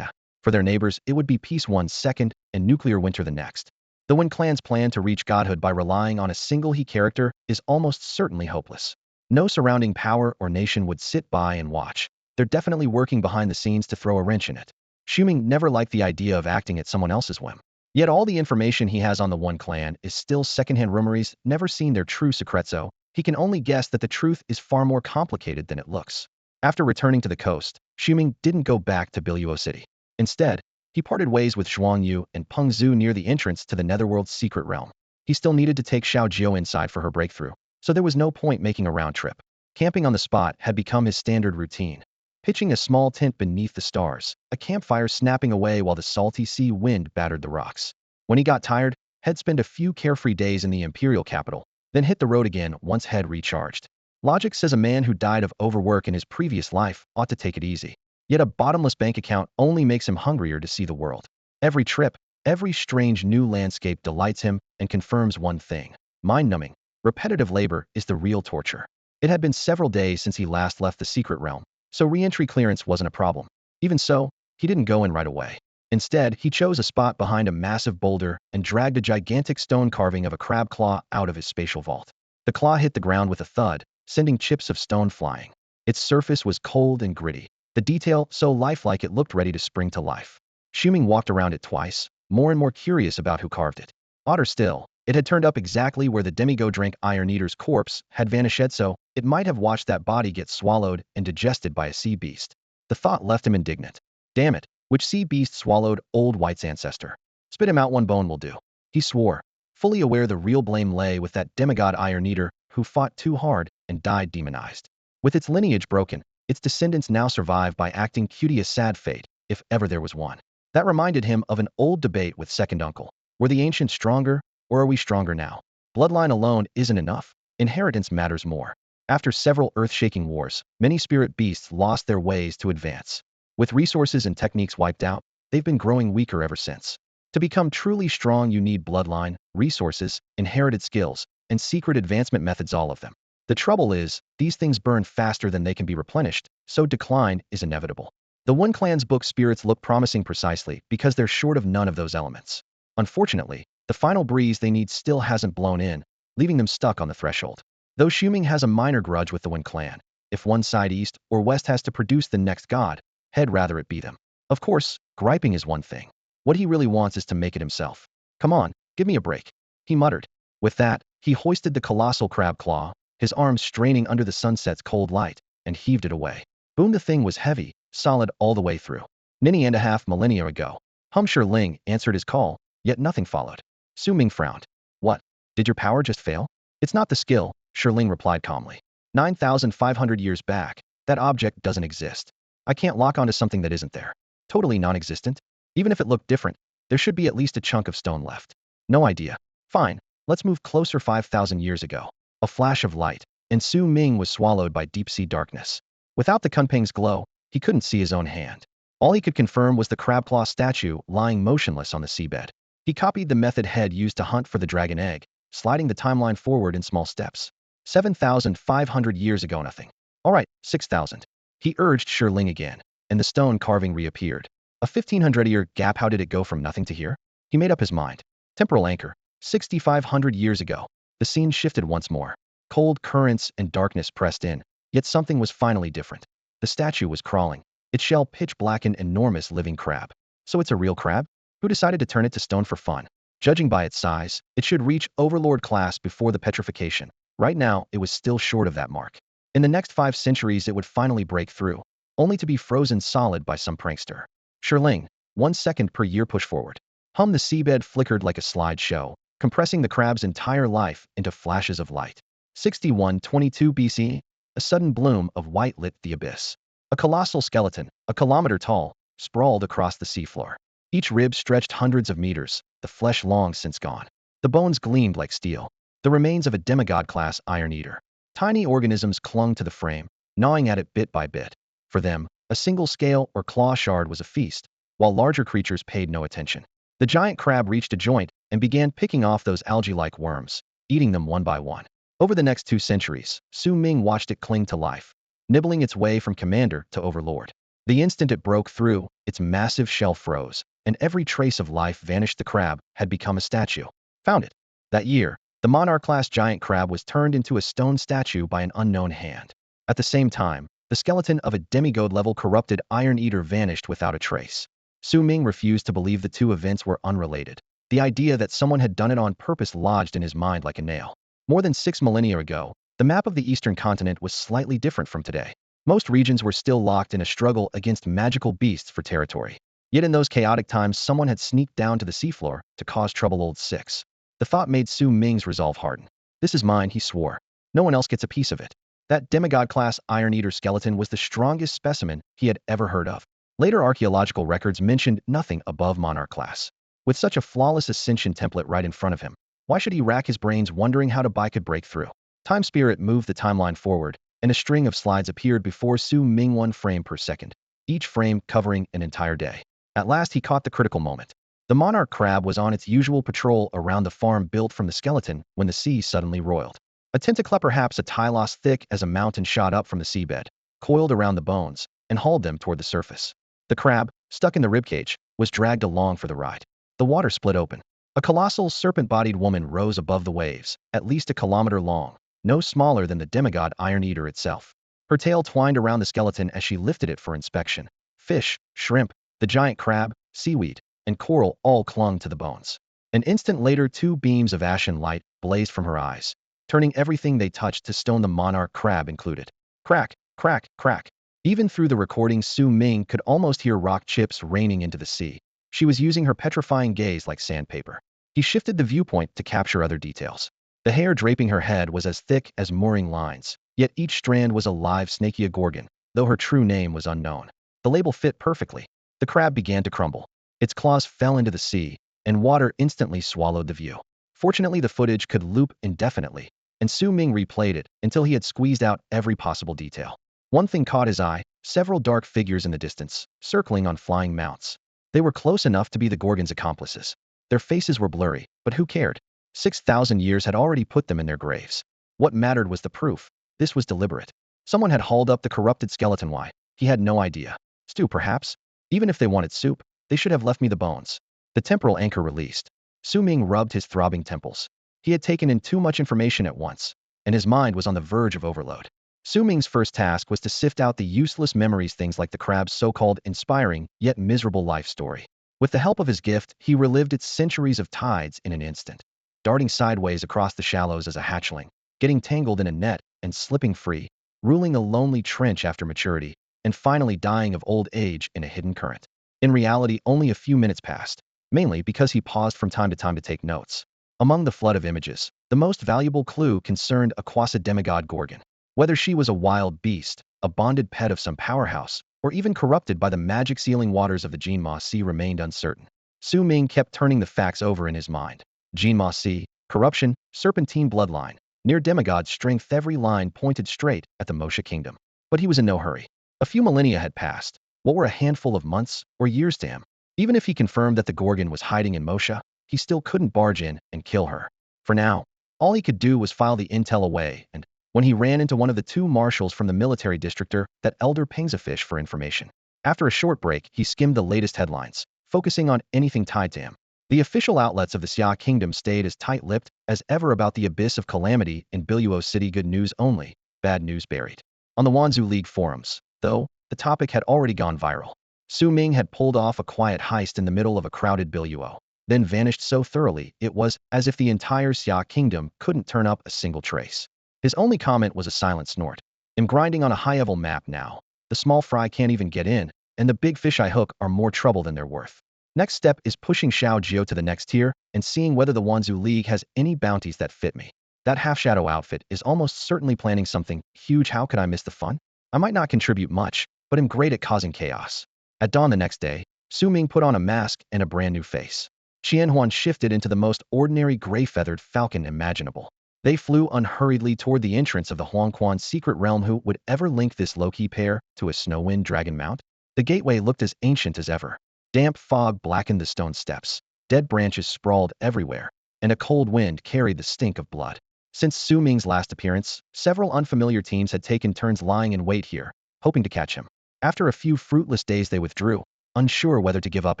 for their neighbors it would be peace 1 second and nuclear winter the next. The Wen clan's plan to reach godhood by relying on a single he character is almost certainly hopeless. No surrounding power or nation would sit by and watch. They're definitely working behind the scenes to throw a wrench in it. Xuming never liked the idea of acting at someone else's whim. Yet all the information he has on the Wen clan is still secondhand rumors, never seen their true secret, so he can only guess that the truth is far more complicated than it looks. After returning to the coast, Xuming didn't go back to Biluo City. Instead, he parted ways with Zhuang Yu and Peng Zhu near the entrance to the Netherworld's secret realm. He still needed to take Xiao Jiao inside for her breakthrough, so there was no point making a round trip. Camping on the spot had become his standard routine. Pitching a small tent beneath the stars, a campfire snapping away while the salty sea wind battered the rocks. When he got tired, he'd spend a few carefree days in the imperial capital, then hit the road again once head recharged. Logic says a man who died of overwork in his previous life ought to take it easy. Yet a bottomless bank account only makes him hungrier to see the world. Every trip, every strange new landscape delights him and confirms one thing. Mind-numbing, repetitive labor is the real torture. It had been several days since he last left the secret realm, so re-entry clearance wasn't a problem. Even so, he didn't go in right away. Instead, he chose a spot behind a massive boulder and dragged a gigantic stone carving of a crab claw out of his spatial vault. The claw hit the ground with a thud, sending chips of stone flying. Its surface was cold and gritty, the detail so lifelike it looked ready to spring to life. Xuming walked around it twice, more and more curious about who carved it. Odder still, it had turned up exactly where the demigod Iron Eater's corpse had vanished, so it might have watched that body get swallowed and digested by a sea beast. The thought left him indignant. Damn it, which sea beast swallowed Old White's ancestor? Spit him out, one bone will do. He swore, fully aware the real blame lay with that demigod Iron Eater who fought too hard and died demonized. With its lineage broken, its descendants now survive by acting cutie, a sad fate, if ever there was one. That reminded him of an old debate with second uncle. Were the ancients stronger, or are we stronger now? Bloodline alone isn't enough. Inheritance matters more. After several earth-shaking wars, many spirit beasts lost their ways to advance. With resources and techniques wiped out, they've been growing weaker ever since. To become truly strong, you need bloodline, resources, inherited skills, and secret advancement methods, all of them. The trouble is, these things burn faster than they can be replenished, so decline is inevitable. The Wen clan's book spirits look promising precisely because they're short of none of those elements. Unfortunately, the final breeze they need still hasn't blown in, leaving them stuck on the threshold. Though Xuming has a minor grudge with the Wen clan, if one side east or west has to produce the next god, he'd rather it be them. Of course, griping is one thing. What he really wants is to make it himself. Come on, give me a break, he muttered. With that, he hoisted the colossal crab claw, his arms straining under the sunset's cold light, and heaved it away. Boom, the thing was heavy, solid all the way through. Many and a half millennia ago, Ling answered his call, yet nothing followed. Su Ming frowned. What? Did your power just fail? It's not the skill, Ling replied calmly. 9,500 years back, that object doesn't exist. I can't lock onto something that isn't there. Totally non-existent. Even if it looked different, there should be at least a chunk of stone left. No idea. Fine, let's move closer. 5,000 years ago. A flash of light, and Su Ming was swallowed by deep-sea darkness. Without the Kunping's glow, he couldn't see his own hand. All he could confirm was the crabclaw statue lying motionless on the seabed. He copied the method head used to hunt for the dragon egg, sliding the timeline forward in small steps. 7,500 years ago, nothing. All right, 6,000. He urged Ling again, and the stone carving reappeared. A 1,500-year gap. How did it go from nothing to here? He made up his mind. Temporal anchor. 6,500 years ago. The scene shifted once more. Cold currents and darkness pressed in, yet something was finally different. The statue was crawling, its shell pitch black, an enormous living crab. So it's a real crab? Who decided to turn it to stone for fun? Judging by its size, it should reach overlord class before the petrification. Right now, it was still short of that mark. In the next 5 centuries, it would finally break through, only to be frozen solid by some prankster. Shirling, 1 second per year push forward. The seabed flickered like a slideshow, compressing the crab's entire life into flashes of light. 6122 BC, a sudden bloom of white lit the abyss. A colossal skeleton, a kilometer tall, sprawled across the seafloor. Each rib stretched hundreds of meters, the flesh long since gone. The bones gleamed like steel, the remains of a demigod-class iron eater. Tiny organisms clung to the frame, gnawing at it bit by bit. For them, a single scale or claw shard was a feast, while larger creatures paid no attention. The giant crab reached a joint and began picking off those algae-like worms, eating them one by one. Over the next 2 centuries, Su Ming watched it cling to life, nibbling its way from commander to overlord. The instant it broke through, its massive shell froze, and every trace of life vanished. The crab had become a statue. Found it. That year, the monarch-class giant crab was turned into a stone statue by an unknown hand. At the same time, the skeleton of a demigod-level corrupted iron eater vanished without a trace. Su Ming refused to believe the two events were unrelated. The idea that someone had done it on purpose lodged in his mind like a nail. More than 6 millennia ago, the map of the eastern continent was slightly different from today. Most regions were still locked in a struggle against magical beasts for territory. Yet in those chaotic times, someone had sneaked down to the seafloor to cause trouble. Old 6. The thought made Su Ming's resolve harden. This is mine, he swore. No one else gets a piece of it. That demigod-class iron eater skeleton was the strongest specimen he had ever heard of. Later archaeological records mentioned nothing above monarch class. With such a flawless ascension template right in front of him, why should he rack his brains wondering how Bai could break through? Time Spirit moved the timeline forward, and a string of slides appeared before Su Ming, 1 frame per second, each frame covering an entire day. At last he caught the critical moment. The monarch crab was on its usual patrol around the farm built from the skeleton when the sea suddenly roiled. A tentacle, perhaps a tylos thick as a mountain, shot up from the seabed, coiled around the bones, and hauled them toward the surface. The crab, stuck in the ribcage, was dragged along for the ride. The water split open. A colossal serpent-bodied woman rose above the waves, at least a kilometer long, no smaller than the demigod iron eater itself. Her tail twined around the skeleton as she lifted it for inspection. Fish, shrimp, the giant crab, seaweed, and coral all clung to the bones. An instant later, 2 beams of ashen light blazed from her eyes, turning everything they touched to stone, the monarch crab included. Crack, crack, crack. Even through the recording, Su Ming could almost hear rock chips raining into the sea. She was using her petrifying gaze like sandpaper. He shifted the viewpoint to capture other details. The hair draping her head was as thick as mooring lines, yet each strand was a live Snakia gorgon, though her true name was unknown. The label fit perfectly. The crab began to crumble. Its claws fell into the sea, and water instantly swallowed the view. Fortunately, the footage could loop indefinitely, and Su Ming replayed it until he had squeezed out every possible detail. One thing caught his eye: several dark figures in the distance, circling on flying mounts. They were close enough to be the Gorgon's accomplices. Their faces were blurry, but who cared? 6,000 years had already put them in their graves. What mattered was the proof. This was deliberate. Someone had hauled up the corrupted skeleton. Why? He had no idea. Stew, perhaps? Even if they wanted soup, they should have left me the bones. The temporal anchor released. Su Ming rubbed his throbbing temples. He had taken in too much information at once, and his mind was on the verge of overload. Su Ming's first task was to sift out the useless memories, things like the crab's so-called inspiring, yet miserable life story. With the help of his gift, he relived its centuries of tides in an instant, darting sideways across the shallows as a hatchling, getting tangled in a net and slipping free, ruling a lonely trench after maturity, and finally dying of old age in a hidden current. In reality, only a few minutes passed, mainly because he paused from time to take notes. Among the flood of images, the most valuable clue concerned a quasi-demigod gorgon. Whether she was a wild beast, a bonded pet of some powerhouse, or even corrupted by the magic sealing waters of the Jinma Sea remained uncertain. Su Ming kept turning the facts over in his mind. Jinma Sea, corruption, serpentine bloodline, near demigod strength, every line pointed straight at the Mosha kingdom. But he was in no hurry. A few millennia had passed. What were a handful of months or years to him? Even if he confirmed that the Gorgon was hiding in Mosha, he still couldn't barge in and kill her. For now, all he could do was file the intel away, and when he ran into one of the 2 marshals from the military districtor, that elder Pengzafish, for information. After a short break, he skimmed the latest headlines, focusing on anything tied to him. The official outlets of the Xia kingdom stayed as tight-lipped as ever about the abyss of calamity in Biluo City. Good news only, bad news buried. On the Wanzhou League forums, though, the topic had already gone viral. Su Ming had pulled off a quiet heist in the middle of a crowded Biluo, then vanished so thoroughly it was as if the entire Xia kingdom couldn't turn up a single trace. His only comment was a silent snort. I'm grinding on a high-level map now. The small fry can't even get in, and the big fish I hook are more trouble than they're worth. Next step is pushing Xiao Jiao to the next tier and seeing whether the Wanzhou League has any bounties that fit me. That half-shadow outfit is almost certainly planning something huge. How could I miss the fun? I might not contribute much, but am great at causing chaos. At dawn the next day, Su Ming put on a mask and a brand new face. Qianhuan shifted into the most ordinary gray-feathered falcon imaginable. They flew unhurriedly toward the entrance of the Huangquan secret realm. Who would ever link this low-key pair to a snowwind dragon mount? The gateway looked as ancient as ever. Damp fog blackened the stone steps. Dead branches sprawled everywhere, and a cold wind carried the stink of blood. Since Su Ming's last appearance, several unfamiliar teams had taken turns lying in wait here, hoping to catch him. After a few fruitless days they withdrew, unsure whether to give up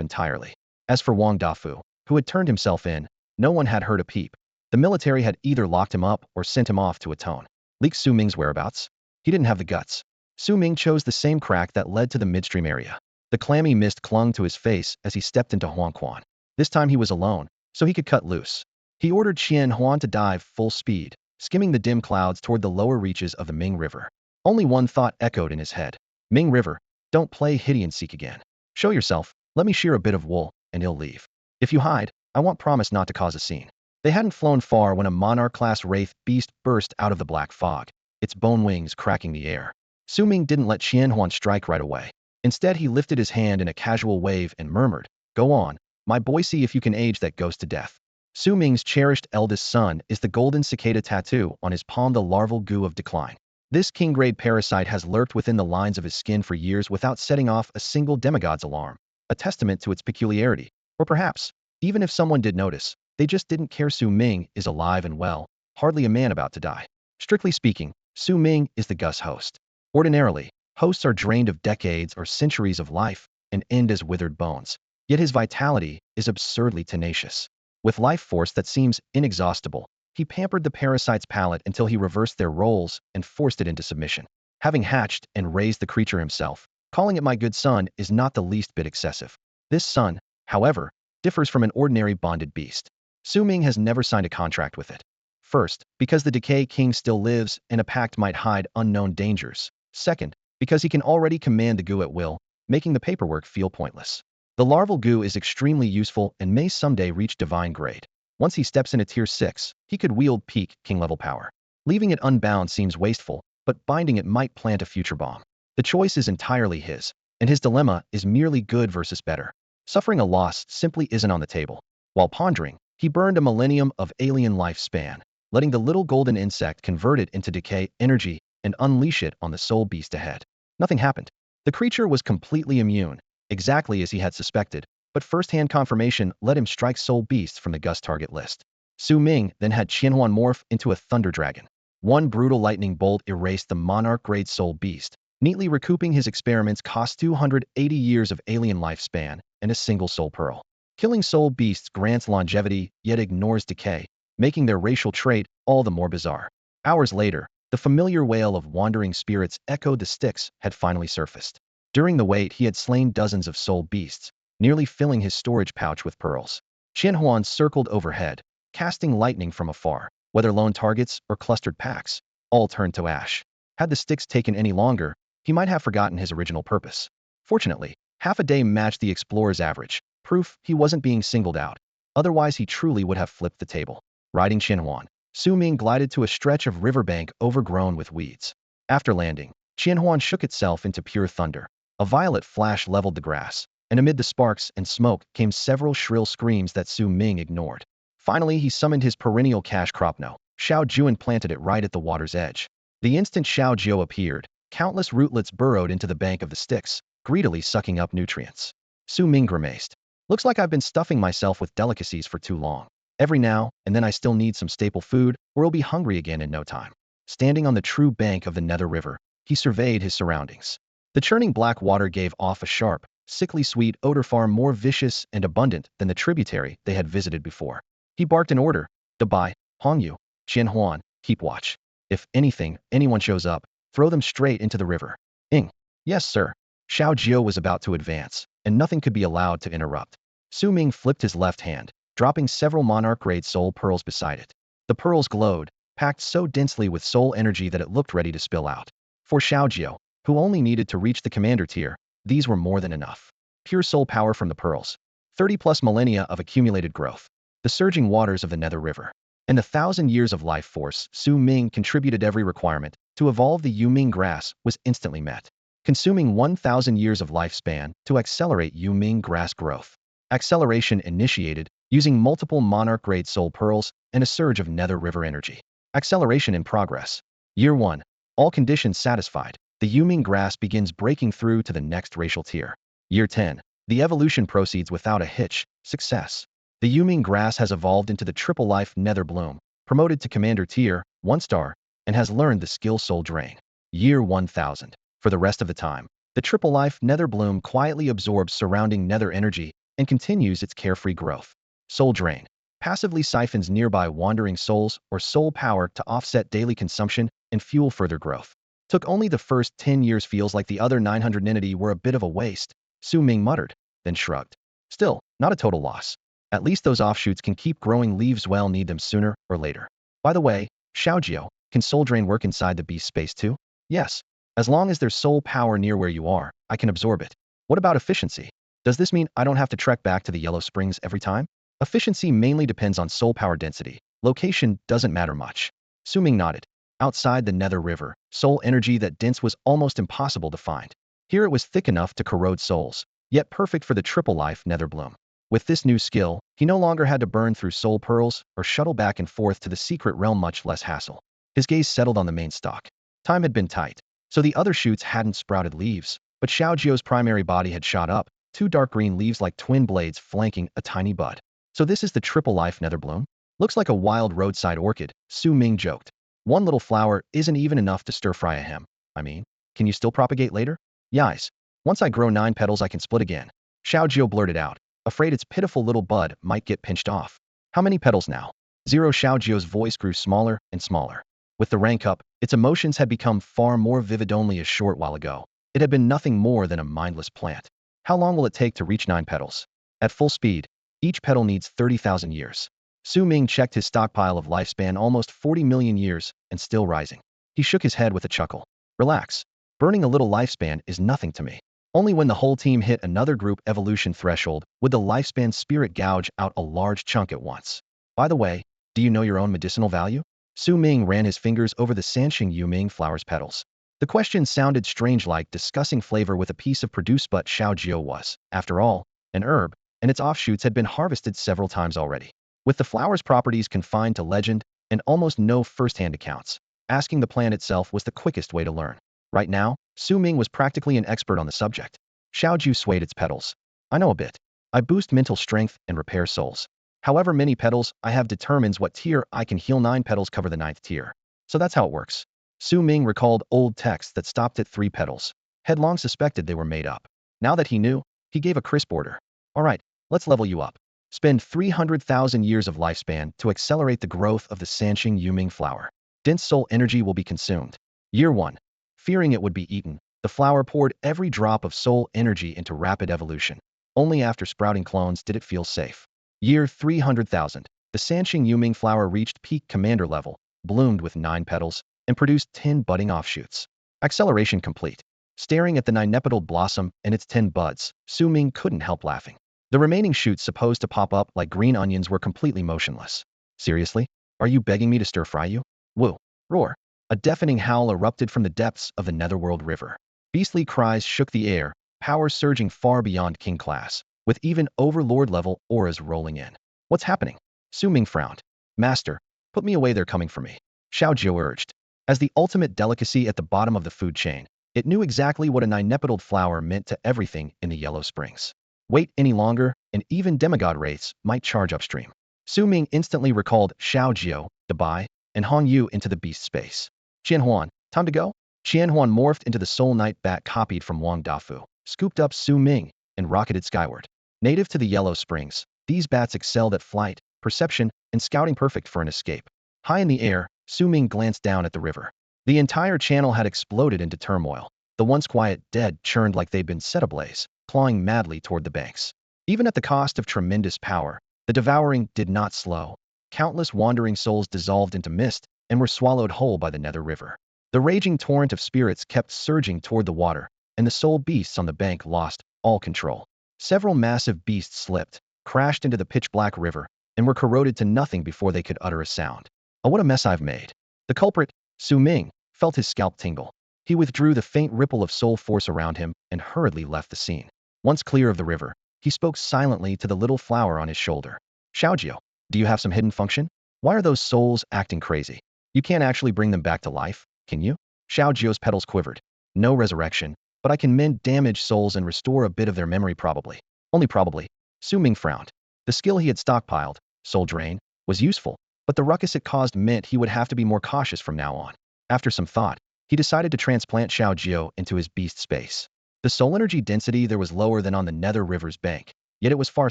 entirely. As for Wang Dafu, who had turned himself in, no one had heard a peep. The military had either locked him up or sent him off to atone. Leak Su Ming's whereabouts? He didn't have the guts. Su Ming chose the same crack that led to the midstream area. The clammy mist clung to his face as he stepped into Huangquan. This time he was alone, so he could cut loose. He ordered Qianhuan to dive full speed, skimming the dim clouds toward the lower reaches of the Ming River. Only one thought echoed in his head. Ming River, don't play hide and seek again. Show yourself, let me shear a bit of wool, and he'll leave. If you hide, I won't promise not to cause a scene. They hadn't flown far when a monarch-class wraith beast burst out of the black fog, its bone wings cracking the air. Su Ming didn't let Qianhuan strike right away. Instead, he lifted his hand in a casual wave and murmured, "Go on, my boy, see if you can age that ghost to death." Su Ming's cherished eldest son is the golden cicada tattoo on his palm, the larval goo of decline. This king-grade parasite has lurked within the lines of his skin for years without setting off a single demigod's alarm, a testament to its peculiarity. Or perhaps, even if someone did notice, they just didn't care. Su Ming is alive and well, hardly a man about to die. Strictly speaking, Su Ming is the Gus host. Ordinarily, hosts are drained of decades or centuries of life and end as withered bones. Yet his vitality is absurdly tenacious. With life force that seems inexhaustible, he pampered the parasite's palate until he reversed their roles and forced it into submission. Having hatched and raised the creature himself, calling it my good son is not the least bit excessive. This son, however, differs from an ordinary bonded beast. Su Ming has never signed a contract with it. First, because the Decay King still lives and a pact might hide unknown dangers. Second, because he can already command the goo at will, making the paperwork feel pointless. The larval goo is extremely useful and may someday reach divine grade. Once he steps into tier 6, he could wield peak king-level power. Leaving it unbound seems wasteful, but binding it might plant a future bomb. The choice is entirely his, and his dilemma is merely good versus better. Suffering a loss simply isn't on the table. While pondering, he burned a millennium of alien lifespan, letting the little golden insect convert it into decay energy and unleash it on the soul beast ahead. Nothing happened. The creature was completely immune, exactly as he had suspected, but first-hand confirmation let him strike soul beasts from the Gus target list. Su Ming then had Qianhuan morph into a thunder dragon. One brutal lightning bolt erased the monarch-grade soul beast, neatly recouping his experiments cost 280 years of alien lifespan and a single soul pearl. Killing soul beasts grants longevity, yet ignores decay, making their racial trait all the more bizarre. Hours later, the familiar wail of wandering spirits echoed. The Styx had finally surfaced. During the wait, he had slain dozens of soul beasts, nearly filling his storage pouch with pearls. Qianhuan circled overhead, casting lightning from afar. Whether lone targets or clustered packs, all turned to ash. Had the Styx taken any longer, he might have forgotten his original purpose. Fortunately, half a day matched the explorer's average, proof he wasn't being singled out. Otherwise, he truly would have flipped the table. Riding Qianhuan, Su Ming glided to a stretch of riverbank overgrown with weeds. After landing, Qianhuan shook itself into pure thunder. A violet flash leveled the grass, and amid the sparks and smoke came several shrill screams that Su Ming ignored. Finally, he summoned his perennial cash crop no, Xiao Jiu, and planted it right at the water's edge. The instant Xiao Jiu appeared, countless rootlets burrowed into the bank of the Styx, greedily sucking up nutrients. Su Ming grimaced. Looks like I've been stuffing myself with delicacies for too long. Every now and then I still need some staple food, or I'll be hungry again in no time. Standing on the true bank of the Nether River, he surveyed his surroundings. The churning black water gave off a sharp, sickly sweet odor far more vicious and abundant than the tributary they had visited before. He barked an order, Defy, Hongyu, Qianhuan, keep watch. If anyone shows up, throw them straight into the river. Ing. Yes, sir. Xiao Jiao was about to advance, and nothing could be allowed to interrupt. Su Ming flipped his left hand, dropping several monarch-grade soul pearls beside it. The pearls glowed, packed so densely with soul energy that it looked ready to spill out. For Xiao Jiao, who only needed to reach the commander tier, these were more than enough. Pure soul power from the pearls. 30+ millennia of accumulated growth. The surging waters of the Nether River. And the 1,000 years of life force Su Ming contributed every requirement to evolve the Yuming grass was instantly met. Consuming 1,000 years of lifespan to accelerate Yuming grass growth. Acceleration initiated using multiple monarch-grade soul pearls and a surge of Nether River energy. Acceleration in progress. Year 1. All conditions satisfied. The Yuming grass begins breaking through to the next racial tier. Year 10. The evolution proceeds without a hitch. Success. The Yuming grass has evolved into the triple life Nether Bloom, promoted to commander tier, 1 star, and has learned the skill Soul Drain. Year 1000. For the rest of the time, the triple life Nether Bloom quietly absorbs surrounding Nether energy and continues its carefree growth. Soul Drain. Passively siphons nearby wandering souls or soul power to offset daily consumption and fuel further growth. Took only the first 10 years, feels like the other 900 entity were a bit of a waste, Su Ming muttered, then shrugged. Still, not a total loss. At least those offshoots can keep growing leaves, well need them sooner or later. By the way, Xiaojiao, can soul drain work inside the beast space too? Yes. As long as there's soul power near where you are, I can absorb it. What about efficiency? Does this mean I don't have to trek back to the Yellow Springs every time? Efficiency mainly depends on soul power density. Location doesn't matter much. Su Ming nodded. Outside the Nether River, soul energy that dense was almost impossible to find. Here it was thick enough to corrode souls, yet perfect for the triple life Nether Bloom. With this new skill, he no longer had to burn through soul pearls or shuttle back and forth to the secret realm, much less hassle. His gaze settled on the main stalk. Time had been tight, so the other shoots hadn't sprouted leaves, but Xiaojiao's primary body had shot up, 2 dark green leaves like twin blades flanking a tiny bud. So this is the triple life Nether Bloom? Looks like a wild roadside orchid, Su Ming joked. 1 little flower isn't even enough to stir-fry a hem. I mean, can you still propagate later? Yes. Once I grow 9 petals I can split again. Xiaojiao blurted out, afraid its pitiful little bud might get pinched off. How many petals now? 0. Xiaojiao's voice grew smaller and smaller. With the rank up, its emotions had become far more vivid. Only a short while ago, it had been nothing more than a mindless plant. How long will it take to reach 9 petals? At full speed, each petal needs 30,000 years. Su Ming checked his stockpile of lifespan, almost 40 million years, and still rising. He shook his head with a chuckle. Relax. Burning a little lifespan is nothing to me. Only when the whole team hit another group evolution threshold would the lifespan spirit gouge out a large chunk at once. By the way, do you know your own medicinal value? Su Ming ran his fingers over the Sanxing Yuming flower's petals. The question sounded strange, like discussing flavor with a piece of produce, but Xiaojiao was, after all, an herb, and its offshoots had been harvested several times already. With the flower's properties confined to legend and almost no first-hand accounts, asking the plant itself was the quickest way to learn. Right now, Su Ming was practically an expert on the subject. Xiaojiao swayed its petals. I know a bit. I boost mental strength and repair souls. However many petals I have determines what tier I can heal. 9 petals cover the 9th tier. So that's how it works. Su Ming recalled old texts that stopped at 3 petals. Had long suspected they were made up. Now that he knew, he gave a crisp order. All right, let's level you up. Spend 300,000 years of lifespan to accelerate the growth of the Sanxing Yuming flower. Dense soul energy will be consumed. Year 1. Fearing it would be eaten, the flower poured every drop of soul energy into rapid evolution. Only after sprouting clones did it feel safe. Year 300,000. The Sanxing Yuming flower reached peak commander level, bloomed with 9 petals, and produced 10 budding offshoots. Acceleration complete. Staring at the 9-petaled blossom and its 10 buds, Su Ming couldn't help laughing. The remaining shoots, supposed to pop up like green onions, were completely motionless. Seriously? Are you begging me to stir-fry you? Woo! Roar! A deafening howl erupted from the depths of the Netherworld River. Beastly cries shook the air, power surging far beyond king class, with even overlord-level auras rolling in. What's happening? Su Ming frowned. Master, put me away, they're coming for me. Xiaojiao urged. As the ultimate delicacy at the bottom of the food chain, it knew exactly what a 9-petaled flower meant to everything in the Yellow Springs. Wait any longer, and even demigod wraiths might charge upstream. Su Ming instantly recalled Xiaojiao, Defy, and Hongyu into the beast space. Qianhuan, time to go? Qianhuan morphed into the Soul Knight bat copied from Wang Dafu, scooped up Su Ming, and rocketed skyward. Native to the Yellow Springs, these bats excelled at flight, perception, and scouting, perfect for an escape. High in the air, Su Ming glanced down at the river. The entire channel had exploded into turmoil. The once quiet dead churned like they'd been set ablaze, clawing madly toward the banks. Even at the cost of tremendous power, the devouring did not slow. Countless wandering souls dissolved into mist and were swallowed whole by the Nether River. The raging torrent of spirits kept surging toward the water, and the soul beasts on the bank lost all control. Several massive beasts slipped, crashed into the pitch-black river, and were corroded to nothing before they could utter a sound. Oh, what a mess I've made. The culprit, Su Ming, felt his scalp tingle. He withdrew the faint ripple of soul force around him and hurriedly left the scene. Once clear of the river, he spoke silently to the little flower on his shoulder. Xiaojiu, do you have some hidden function? Why are those souls acting crazy? You can't actually bring them back to life, can you? Xiaojiu's petals quivered. No resurrection, but I can mend damaged souls and restore a bit of their memory, probably. Only probably. Su Ming frowned. The skill he had stockpiled, soul drain, was useful, but the ruckus it caused meant he would have to be more cautious from now on. After some thought, he decided to transplant Xiaojiu into his beast space. The soul energy density there was lower than on the Nether River's bank, yet it was far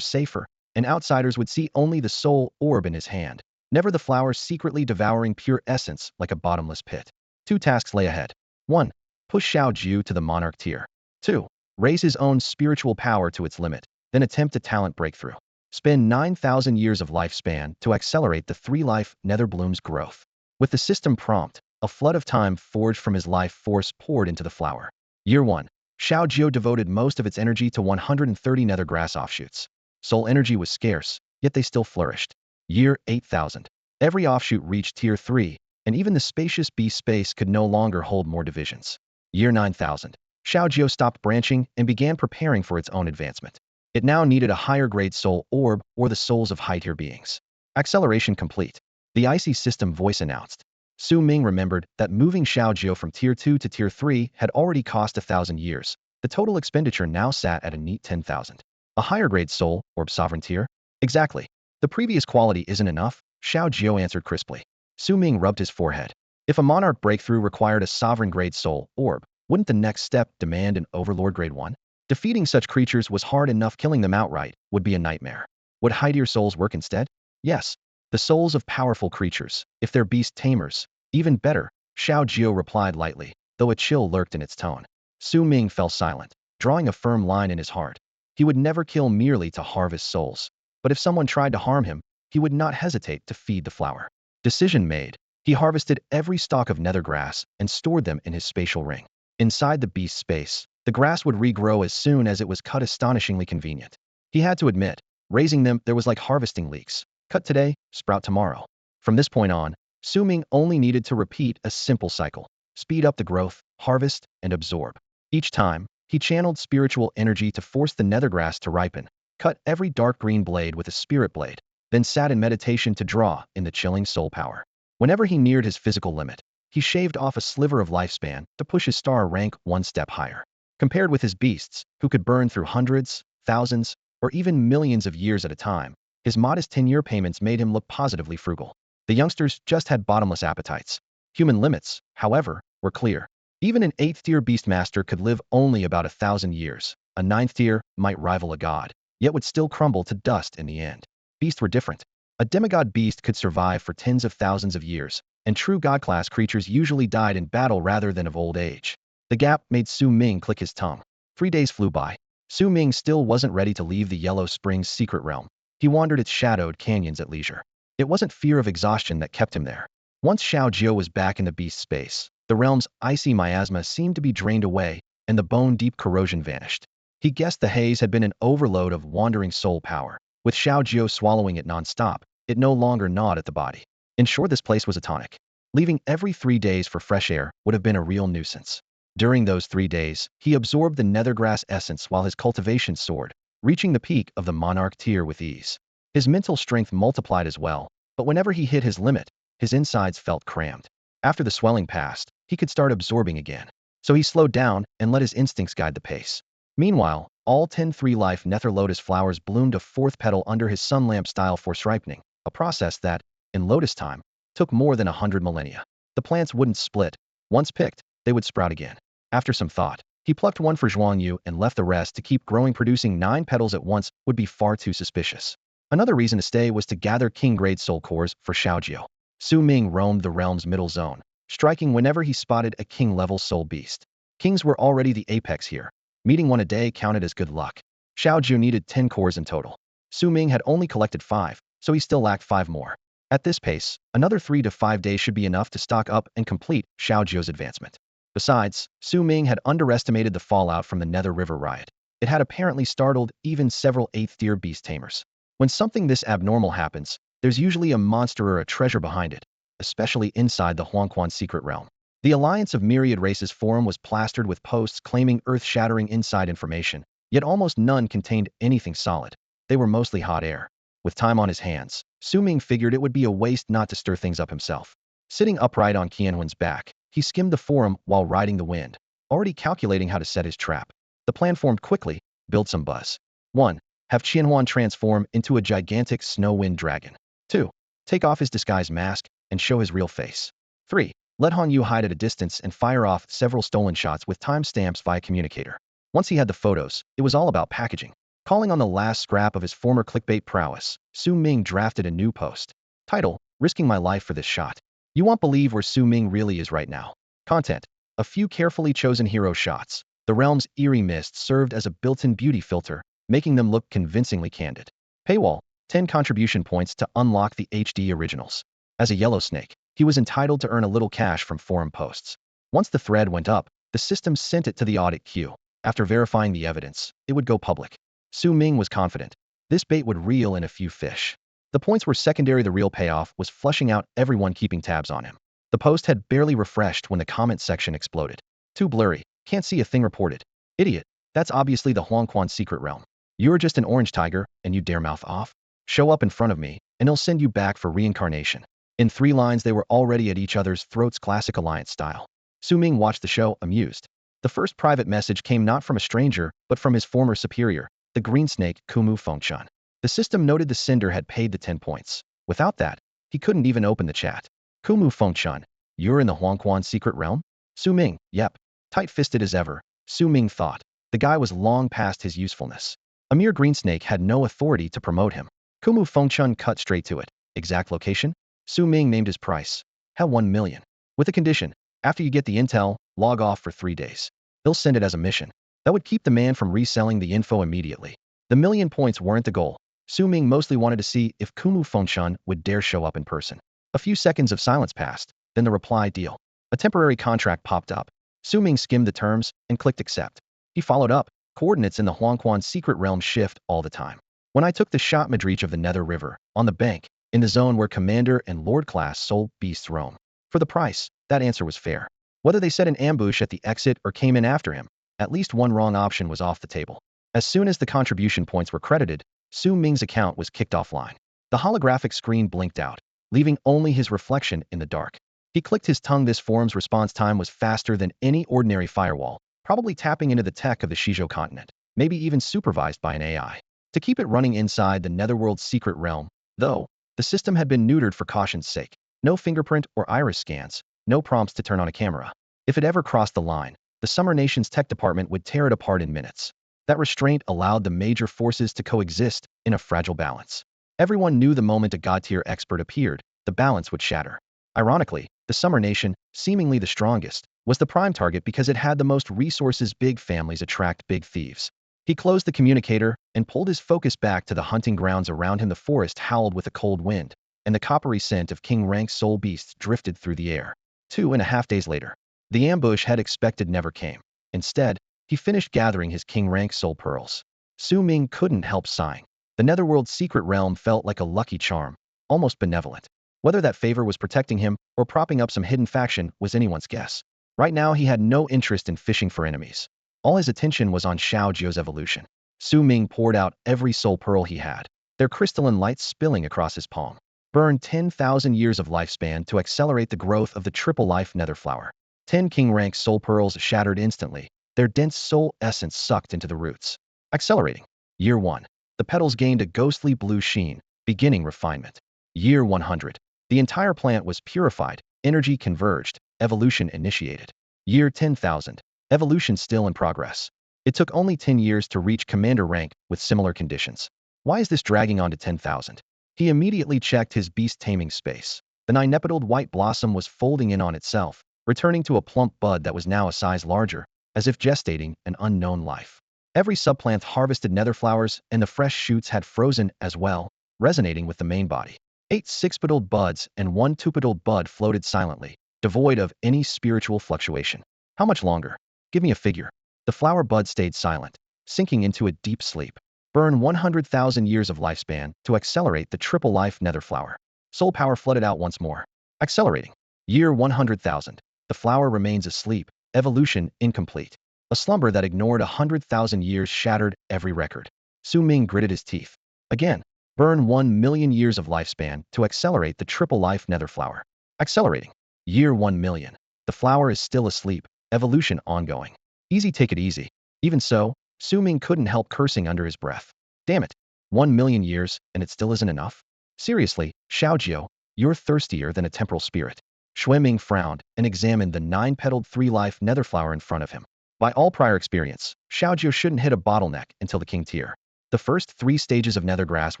safer, and outsiders would see only the soul orb in his hand, never the flower secretly devouring pure essence like a bottomless pit. 2 tasks lay ahead. 1. Push Xiaojiu to the monarch tier. 2. Raise his own spiritual power to its limit, then attempt a talent breakthrough. Spend 9,000 years of lifespan to accelerate the 3-life Nether Bloom's growth. With the system prompt, a flood of time forged from his life force poured into the flower. Year 1. Xiaojiu devoted most of its energy to 130 nether grass offshoots. Soul energy was scarce, yet they still flourished. Year 8,000. Every offshoot reached Tier 3, and even the spacious beast space could no longer hold more divisions. Year 9,000. Xiaojiu stopped branching and began preparing for its own advancement. It now needed a higher-grade soul orb or the souls of high-tier beings. Acceleration complete. The icy system voice announced. Su Ming remembered that moving Xiaojiu from Tier 2 to Tier 3 had already cost 1,000 years. The total expenditure now sat at a neat 10,000. A higher-grade soul orb sovereign tier? Exactly. The previous quality isn't enough, Xiaojiu answered crisply. Su Ming rubbed his forehead. If a monarch breakthrough required a sovereign-grade soul orb, wouldn't the next step demand an overlord grade 1? Defeating such creatures was hard enough, killing them outright would be a nightmare. Would high-tier souls work instead? Yes. The souls of powerful creatures, if they're beast tamers. Even better, Xiaojiu replied lightly, though a chill lurked in its tone. Su Ming fell silent, drawing a firm line in his heart. He would never kill merely to harvest souls. But if someone tried to harm him, he would not hesitate to feed the flower. Decision made. He harvested every stalk of nether grass and stored them in his spatial ring. Inside the beast space, the grass would regrow as soon as it was cut, astonishingly convenient. He had to admit, raising them there was like harvesting leeks. Cut today, sprout tomorrow. From this point on, Su Ming only needed to repeat a simple cycle. Speed up the growth, harvest, and absorb. Each time, he channeled spiritual energy to force the nether grass to ripen, cut every dark green blade with a spirit blade, then sat in meditation to draw in the chilling soul power. Whenever he neared his physical limit, he shaved off a sliver of lifespan to push his star rank one step higher. Compared with his beasts, who could burn through hundreds, thousands, or even millions of years at a time, his modest 10-year payments made him look positively frugal. The youngsters just had bottomless appetites. Human limits, however, were clear. Even an 8th-tier beastmaster could live only about 1,000 years. A 9th-tier might rival a god, yet would still crumble to dust in the end. Beasts were different. A demigod beast could survive for tens of thousands of years, and true god-class creatures usually died in battle rather than of old age. The gap made Su Ming click his tongue. 3 days flew by. Su Ming still wasn't ready to leave the Yellow Springs secret realm. He wandered its shadowed canyons at leisure. It wasn't fear of exhaustion that kept him there. Once Xiaojiu was back in the beast space, the realm's icy miasma seemed to be drained away, and the bone-deep corrosion vanished. He guessed the haze had been an overload of wandering soul power. With Xiaojiu swallowing it non-stop, it no longer gnawed at the body. In short, this place was a tonic. Leaving every 3 days for fresh air would have been a real nuisance. During those 3 days, he absorbed the nethergrass essence while his cultivation soared, reaching the peak of the monarch tier with ease. His mental strength multiplied as well, but whenever he hit his limit, his insides felt crammed. After the swelling passed, he could start absorbing again. So he slowed down and let his instincts guide the pace. Meanwhile, all 10 3-life nether lotus flowers bloomed a 4th petal under his sunlamp-style force ripening, a process that, in lotus time, took more than 100 millennia. The plants wouldn't split. Once picked, they would sprout again. After some thought, He plucked one for Zhuang Yu and left the rest to keep growing. Producing 9 petals at once would be far too suspicious. Another reason to stay was to gather king-grade soul cores for Xiaojiu. Su Ming roamed the realm's middle zone, striking whenever he spotted a king-level soul beast. Kings were already the apex here. Meeting one a day counted as good luck. Xiaojiu needed 10 cores in total. Su Ming had only collected 5, so he still lacked 5 more. At this pace, another 3 to 5 days should be enough to stock up and complete Xiaojiu's advancement. Besides, Su Ming had underestimated the fallout from the Nether River riot. It had apparently startled even several 8th-tier beast tamers. When something this abnormal happens, there's usually a monster or a treasure behind it, especially inside the Huangquan secret realm. The Alliance of Myriad Races forum was plastered with posts claiming earth-shattering inside information, yet almost none contained anything solid. They were mostly hot air. With time on his hands, Su Ming figured it would be a waste not to stir things up himself. Sitting upright on Qianhun's back, he skimmed the forum while riding the wind, already calculating how to set his trap. The plan formed quickly: build some buzz. 1. Have Qianhuan transform into a gigantic snow wind dragon. 2. Take off his disguise mask and show his real face. 3. Let Han Yu hide at a distance and fire off several stolen shots with timestamps via communicator. Once he had the photos, it was all about packaging. Calling on the last scrap of his former clickbait prowess, Su Ming drafted a new post. Title: Risking my life for this shot. You won't believe where Su Ming really is right now. Content: a few carefully chosen hero shots. The realm's eerie mist served as a built-in beauty filter, making them look convincingly candid. Paywall: 10 contribution points to unlock the HD originals. As a yellow snake, he was entitled to earn a little cash from forum posts. Once the thread went up, the system sent it to the audit queue. After verifying the evidence, it would go public. Su Ming was confident. This bait would reel in a few fish. The points were secondary. The real payoff was flushing out everyone keeping tabs on him. The post had barely refreshed when the comment section exploded. Too blurry. Can't see a thing reported. Idiot. That's obviously the Huangquan secret realm. You're just an orange tiger, and you dare mouth off? Show up in front of me, and I'll send you back for reincarnation. In 3 lines, they were already at each other's throats, classic alliance style. Su Ming watched the show, amused. The first private message came not from a stranger, but from his former superior, the green snake Kumu Fengshan. The system noted the sender had paid the 10 points. Without that, he couldn't even open the chat. Kumu Fengshan, you're in the Huangquan secret realm? Su Ming, yep. Tight-fisted as ever, Su Ming thought. The guy was long past his usefulness. A mere green snake had no authority to promote him. Kumu Fengshan cut straight to it. Exact location? Su Ming named his price. Hell, 1 million. With a condition: after you get the intel, log off for 3 days. They'll send it as a mission. That would keep the man from reselling the info immediately. The million points weren't the goal. Su Ming mostly wanted to see if Kumu Fengshan would dare show up in person. A few seconds of silence passed, then the reply: deal. A temporary contract popped up. Su Ming skimmed the terms and clicked accept. He followed up: coordinates in the Huangquan secret realm shift all the time. When I took the shot midreach of the Nether River, on the bank, in the zone where Commander and Lord class soul beasts roam. For the price, that answer was fair. Whether they set an ambush at the exit or came in after him, at least one wrong option was off the table. As soon as the contribution points were credited, Su Ming's account was kicked offline. The holographic screen blinked out, leaving only his reflection in the dark. He clicked his tongue. This forum's response time was faster than any ordinary firewall, probably tapping into the tech of the Shizhou continent, maybe even supervised by an AI. To keep it running inside the Netherworld's secret realm, though, the system had been neutered for caution's sake. No fingerprint or iris scans, no prompts to turn on a camera. If it ever crossed the line, the Summer Nation's tech department would tear it apart in minutes. That restraint allowed the major forces to coexist in a fragile balance. Everyone knew the moment a god-tier expert appeared, the balance would shatter. Ironically, the Summer Nation, seemingly the strongest, was the prime target because it had the most resources. Big families attract big thieves. He closed the communicator and pulled his focus back to the hunting grounds around him. The forest howled with a cold wind, and the coppery scent of king-rank soul beasts drifted through the air. 2.5 days later, the ambush had expected never came. Instead, he finished gathering his king-rank soul pearls. Su Ming couldn't help sighing. The Netherworld's secret realm felt like a lucky charm, almost benevolent. Whether that favor was protecting him or propping up some hidden faction was anyone's guess. Right now, he had no interest in fishing for enemies. All his attention was on Xiaojiu's evolution. Su Ming poured out every soul pearl he had, their crystalline light spilling across his palm. Burn 10,000 years of lifespan to accelerate the growth of the triple-life netherflower. 10 king-rank soul pearls shattered instantly, their dense soul essence sucked into the roots. Accelerating. Year 1. The petals gained a ghostly blue sheen, beginning refinement. Year 100. The entire plant was purified, energy converged, evolution initiated. Year 10,000. Evolution still in progress. It took only 10 years to reach commander rank with similar conditions. Why is this dragging on to 10,000? He immediately checked his beast taming space. The 9-petaled white blossom was folding in on itself, returning to a plump bud that was now a size larger, as if gestating an unknown life. Every subplant harvested nether flowers, and the fresh shoots had frozen as well, resonating with the main body. 8 6-petaled buds and 1 2-petaled bud floated silently, devoid of any spiritual fluctuation. How much longer? Give me a figure. The flower bud stayed silent, sinking into a deep sleep. Burn 100,000 years of lifespan to accelerate the triple life nether flower. Soul power flooded out once more. Accelerating. Year 100,000. The flower remains asleep, evolution incomplete. A slumber that ignored 100,000 years shattered every record. Su Ming gritted his teeth. Again. Burn 1 million years of lifespan to accelerate the triple life nether flower. Accelerating. Year 1 million. The flower is still asleep, evolution ongoing. Easy, take it easy. Even so, Su Ming couldn't help cursing under his breath. Damn it. 1 million years, and it still isn't enough? Seriously, Xiaojiu, you're thirstier than a temporal spirit. Shui Ming frowned and examined the 9-petaled 3-life nether flower in front of him. By all prior experience, Xiaojiu shouldn't hit a bottleneck until the king tier. The first 3 stages of nethergrass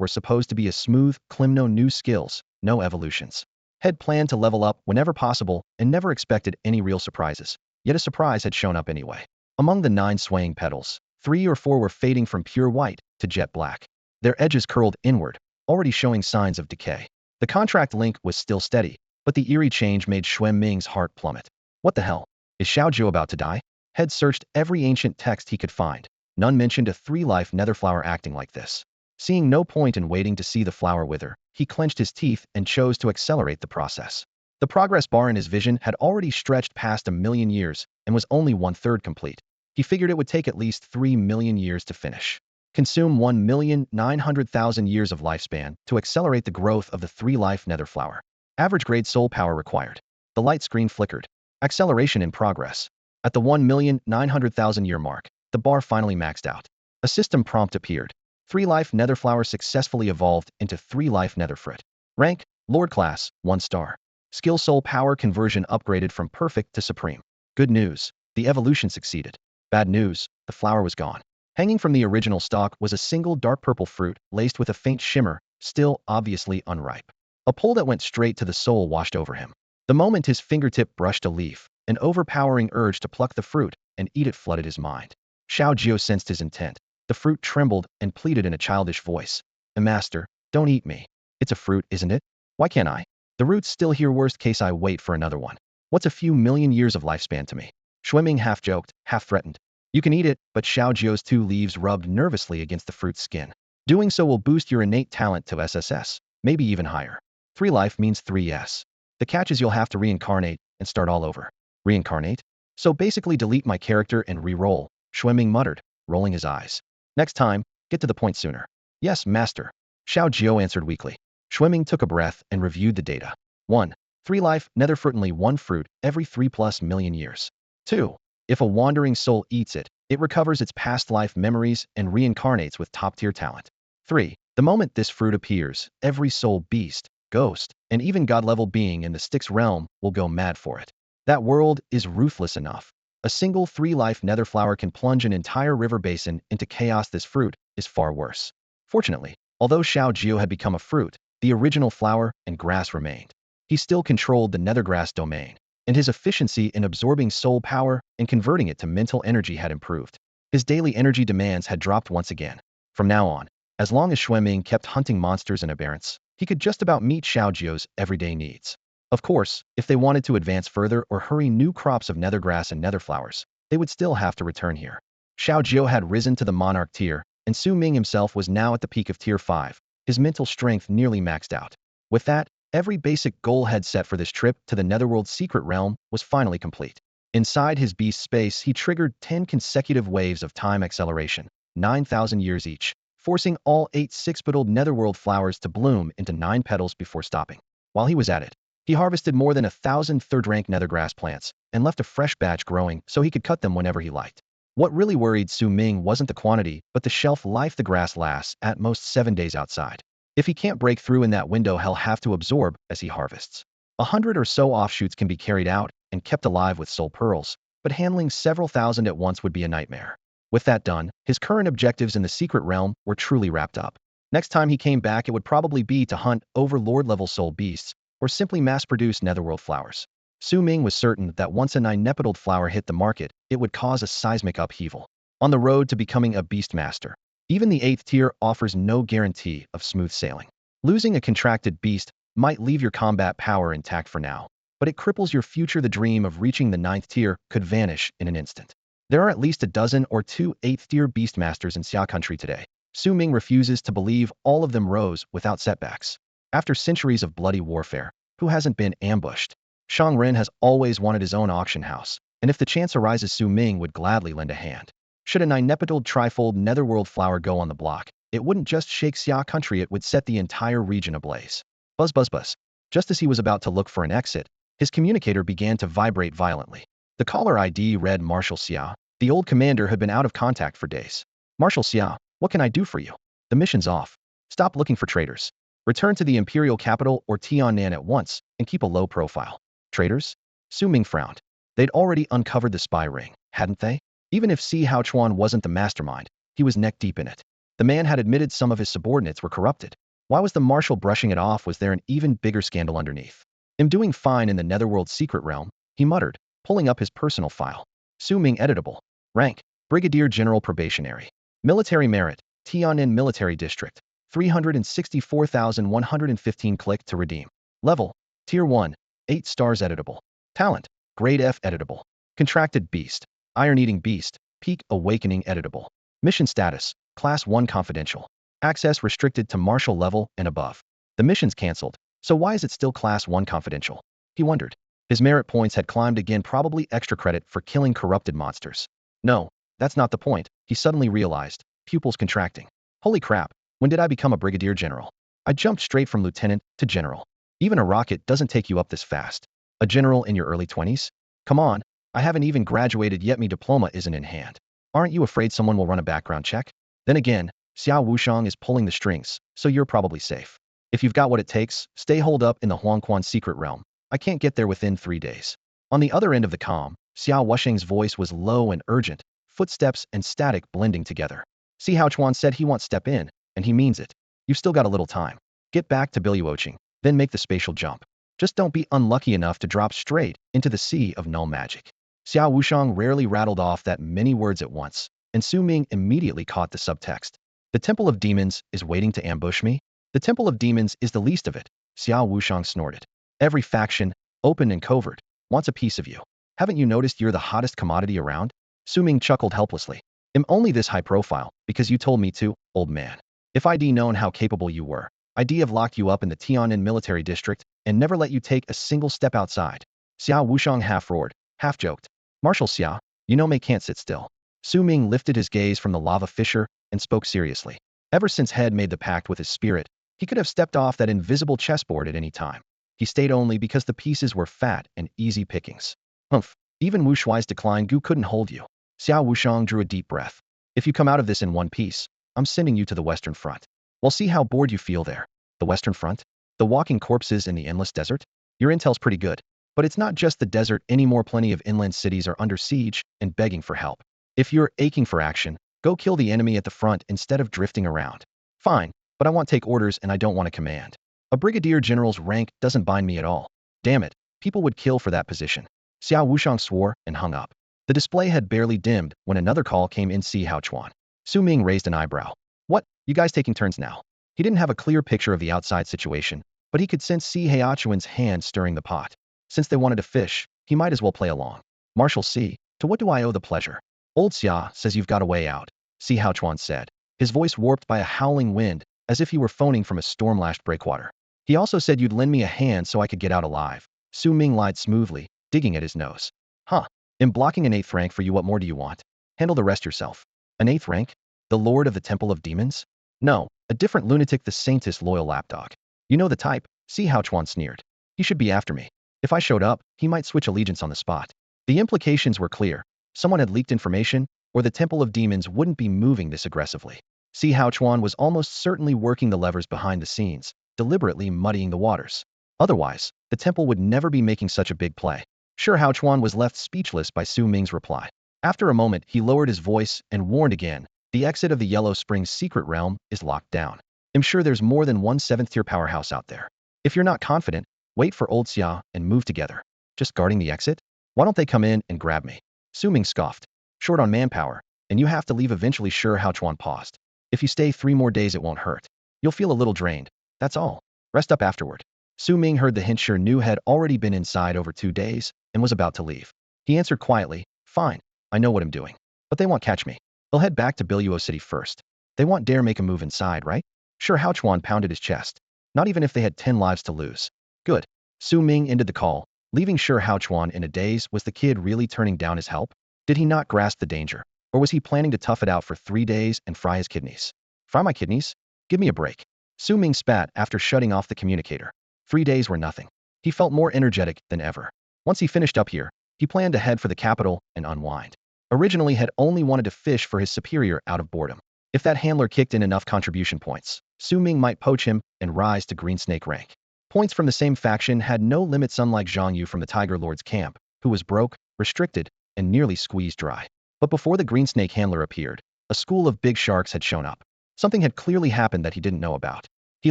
were supposed to be a smooth, no new skills, no evolutions. Had planned to level up whenever possible and never expected any real surprises. Yet a surprise had shown up anyway. Among the 9 swaying petals, 3 or 4 were fading from pure white to jet black. Their edges curled inward, already showing signs of decay. The contract link was still steady, but the eerie change made Shui Ming's heart plummet. What the hell? Is Xiaojiu about to die? Head searched every ancient text he could find. None mentioned a 3-life nether flower acting like this. Seeing no point in waiting to see the flower wither, he clenched his teeth and chose to accelerate the process. The progress bar in his vision had already stretched past 1,000,000 years and was only 1/3 complete. He figured it would take at least 3 million years to finish. Consume 1,900,000 years of lifespan to accelerate the growth of the 3-life nether flower. Average grade soul power required. The light screen flickered. Acceleration in progress. At the 1,900,000 year mark, the bar finally maxed out. A system prompt appeared. 3-life nether flower successfully evolved into 3-life nether fruit. Rank, Lord class, 1 star. Skill soul power conversion upgraded from perfect to supreme. Good news, the evolution succeeded. Bad news, the flower was gone. Hanging from the original stalk was a single dark purple fruit laced with a faint shimmer, still obviously unripe. A pull that went straight to the soul washed over him. The moment his fingertip brushed a leaf, an overpowering urge to pluck the fruit and eat it flooded his mind. Xiaojiu sensed his intent. The fruit trembled and pleaded in a childish voice. Master, don't eat me. It's a fruit, isn't it? Why can't I? The root's still here, worst case I wait for another one. What's a few million years of lifespan to me? Shui Ming half joked, half threatened. You can eat it, but Xiaojiu's 2 leaves rubbed nervously against the fruit's skin. Doing so will boost your innate talent to SSS, maybe even higher. 3 life means 3S. The catch is you'll have to reincarnate and start all over. Reincarnate? So basically delete my character and re-roll, Shui Ming muttered, rolling his eyes. Next time, get to the point sooner. Yes, master. Xiaojiu answered weakly. Shui Ming took a breath and reviewed the data. 1. 3 life, nether fruit, only 1 fruit every 3+ million years. 2. If a wandering soul eats it, it recovers its past life memories and reincarnates with top-tier talent. 3. The moment this fruit appears, every soul, beast, ghost, and even god-level being in the Styx realm will go mad for it. That world is ruthless enough. A single 3-life nether flower can plunge an entire river basin into chaos. This fruit is far worse. Fortunately, although Xiaojiu had become a fruit, the original flower and grass remained. He still controlled the nethergrass domain, and his efficiency in absorbing soul power and converting it to mental energy had improved. His daily energy demands had dropped once again. From now on, as long as Shui Ming kept hunting monsters and aberrants, he could just about meet Xiaojiu's everyday needs. Of course, if they wanted to advance further or hurry new crops of nethergrass and nether flowers, they would still have to return here. Xiaojiu had risen to the monarch tier, and Su Ming himself was now at the peak of tier 5, his mental strength nearly maxed out. With that, every basic goal had set for this trip to the netherworld's secret realm was finally complete. Inside his beast space, he triggered 10 consecutive waves of time acceleration, 9,000 years each, forcing all 8 6-petaled netherworld flowers to bloom into 9 petals before stopping. While he was at it, he harvested more than 1,000 third-rank nethergrass plants and left a fresh batch growing so he could cut them whenever he liked. What really worried Su Ming wasn't the quantity, but the shelf life. The grass lasts at most 7 days outside. If he can't break through in that window, he'll have to absorb as he harvests. 100 or so offshoots can be carried out and kept alive with soul pearls, but handling several thousand at once would be a nightmare. With that done, his current objectives in the secret realm were truly wrapped up. Next time he came back, it would probably be to hunt overlord-level soul beasts, or simply mass-produce netherworld flowers. Su Ming was certain that once a 9-nepentalled flower hit the market, it would cause a seismic upheaval. On the road to becoming a beastmaster, even the 8th tier offers no guarantee of smooth sailing. Losing a contracted beast might leave your combat power intact for now, but it cripples your future. The dream of reaching the 9th tier could vanish in an instant. There are at least a dozen or two 8th tier beastmasters in Xia country today. Su Ming refuses to believe all of them rose without setbacks. After centuries of bloody warfare, who hasn't been ambushed? Shang Ren has always wanted his own auction house, and if the chance arises, Su Ming would gladly lend a hand. Should a 9-nepentalled trifold netherworld flower go on the block, it wouldn't just shake Xia country, it would set the entire region ablaze. Buzz buzz buzz. Just as he was about to look for an exit, his communicator began to vibrate violently. The caller ID read Marshal Xia. The old commander had been out of contact for days. Marshal Xia, what can I do for you? The mission's off. Stop looking for traitors. Return to the imperial capital or Tiannan at once, and keep a low profile. Traitors? Su Ming frowned. They'd already uncovered the spy ring, hadn't they? Even if Si Haochuan wasn't the mastermind, he was neck deep in it. The man had admitted some of his subordinates were corrupted. Why was the marshal brushing it off? Was there an even bigger scandal underneath? I'm doing fine in the netherworld secret realm, he muttered, pulling up his personal file. Su Ming editable. Rank, Brigadier General Probationary. Military merit, Tiannan Military District. 364,115 click to redeem. Level, Tier 1, 8 stars editable. Talent, Grade F editable. Contracted beast, Iron-eating beast, peak awakening editable. Mission status, Class 1 confidential. Access restricted to marshal level and above. The mission's cancelled, so why is it still Class 1 confidential? He wondered. His merit points had climbed again, probably extra credit for killing corrupted monsters. No, that's not the point, he suddenly realized, pupils contracting. Holy crap, when did I become a brigadier general? I jumped straight from lieutenant to general. Even a rocket doesn't take you up this fast. A general in your early 20s? Come on, I haven't even graduated yet, my diploma isn't in hand. Aren't you afraid someone will run a background check? Then again, Xiao Wushang is pulling the strings, so you're probably safe. If you've got what it takes, stay holed up in the Huangquan secret realm. I can't get there within 3 days. On the other end of the comm, Xiao Wushang's voice was low and urgent, footsteps and static blending together. Si Haochuan said he wants step in, and he means it. You've still got a little time. Get back to Biluoching, then make the spatial jump. Just don't be unlucky enough to drop straight into the sea of null magic. Xiao Wushang rarely rattled off that many words at once, and Su Ming immediately caught the subtext. The Temple of Demons is waiting to ambush me? The Temple of Demons is the least of it, Xiao Wushang snorted. Every faction, open and covert, wants a piece of you. Haven't you noticed you're the hottest commodity around? Su Ming chuckled helplessly. I'm only this high profile because you told me to, old man. If I'd known how capable you were, I'd have locked you up in the Tiannan military district and never let you take a single step outside. Xiao Wushang half roared, half joked. Marshal Xia, you know Mei can't sit still. Su Ming lifted his gaze from the lava fissure and spoke seriously. Ever since Head made the pact with his spirit, he could have stepped off that invisible chessboard at any time. He stayed only because the pieces were fat and easy pickings. Humph, even Wu Shuai's decline Gu couldn't hold you. Xiao Wushang drew a deep breath. If you come out of this in one piece, I'm sending you to the Western Front. We'll see how bored you feel there. The Western Front? The walking corpses in the endless desert? Your intel's pretty good. But it's not just the desert anymore. Plenty of inland cities are under siege and begging for help. If you're aching for action, go kill the enemy at the front instead of drifting around. Fine, but I want to take orders and I don't want to command. A brigadier general's rank doesn't bind me at all. Damn it, people would kill for that position. Xiao Wushang swore and hung up. The display had barely dimmed when another call came in. Si Haochuan. Su Ming raised an eyebrow. What, you guys taking turns now? He didn't have a clear picture of the outside situation, but he could sense Si Haochuan's hand stirring the pot. Since they wanted to fish, he might as well play along. Marshal Si, to what do I owe the pleasure? Old Xia says you've got a way out, Si Haochuan said, his voice warped by a howling wind, as if he were phoning from a storm-lashed breakwater. He also said you'd lend me a hand so I could get out alive. Su Ming lied smoothly, digging at his nose. Huh, I'm blocking an 8th rank for you. What more do you want? Handle the rest yourself. An 8th rank? The Lord of the Temple of Demons? No, a different lunatic, the saintess loyal lapdog. You know the type, Si Haochuan sneered. He should be after me. If I showed up, he might switch allegiance on the spot. The implications were clear. Someone had leaked information, or the Temple of Demons wouldn't be moving this aggressively. Si Haochuan was almost certainly working the levers behind the scenes, deliberately muddying the waters. Otherwise, the temple would never be making such a big play. Sure, Hao Chuan was left speechless by Su Ming's reply. After a moment, he lowered his voice and warned again, the exit of the Yellow Springs secret realm is locked down. I'm sure there's more than one 7th-tier powerhouse out there. If you're not confident, wait for old Xia and move together. Just guarding the exit? Why don't they come in and grab me? Su Ming scoffed. Short on manpower, and you have to leave eventually. Sure, Hao Chuan paused. If you stay 3 more days, it won't hurt. You'll feel a little drained. That's all. Rest up afterward. Su Ming heard the hint Sure knew had already been inside over 2 days and was about to leave. He answered quietly, fine, I know what I'm doing. But they won't catch me. They'll head back to Biluo City first. They won't dare make a move inside, right? Sure, Hao Chuan pounded his chest. Not even if they had 10 lives to lose. Good. Su Ming ended the call, leaving Sure Hao Chuan in a daze. Was the kid really turning down his help? Did he not grasp the danger? Or was he planning to tough it out for 3 days and fry his kidneys? Fry my kidneys? Give me a break. Su Ming spat after shutting off the communicator. 3 days were nothing. He felt more energetic than ever. Once he finished up here, he planned to head for the capital and unwind. Originally had only wanted to fish for his superior out of boredom. If that handler kicked in enough contribution points, Su Ming might poach him and rise to Green Snake rank. Points from the same faction had no limits, unlike Zhang Yu from the Tiger Lord's camp, who was broke, restricted, and nearly squeezed dry. But before the Green Snake handler appeared, a school of big sharks had shown up. Something had clearly happened that he didn't know about. He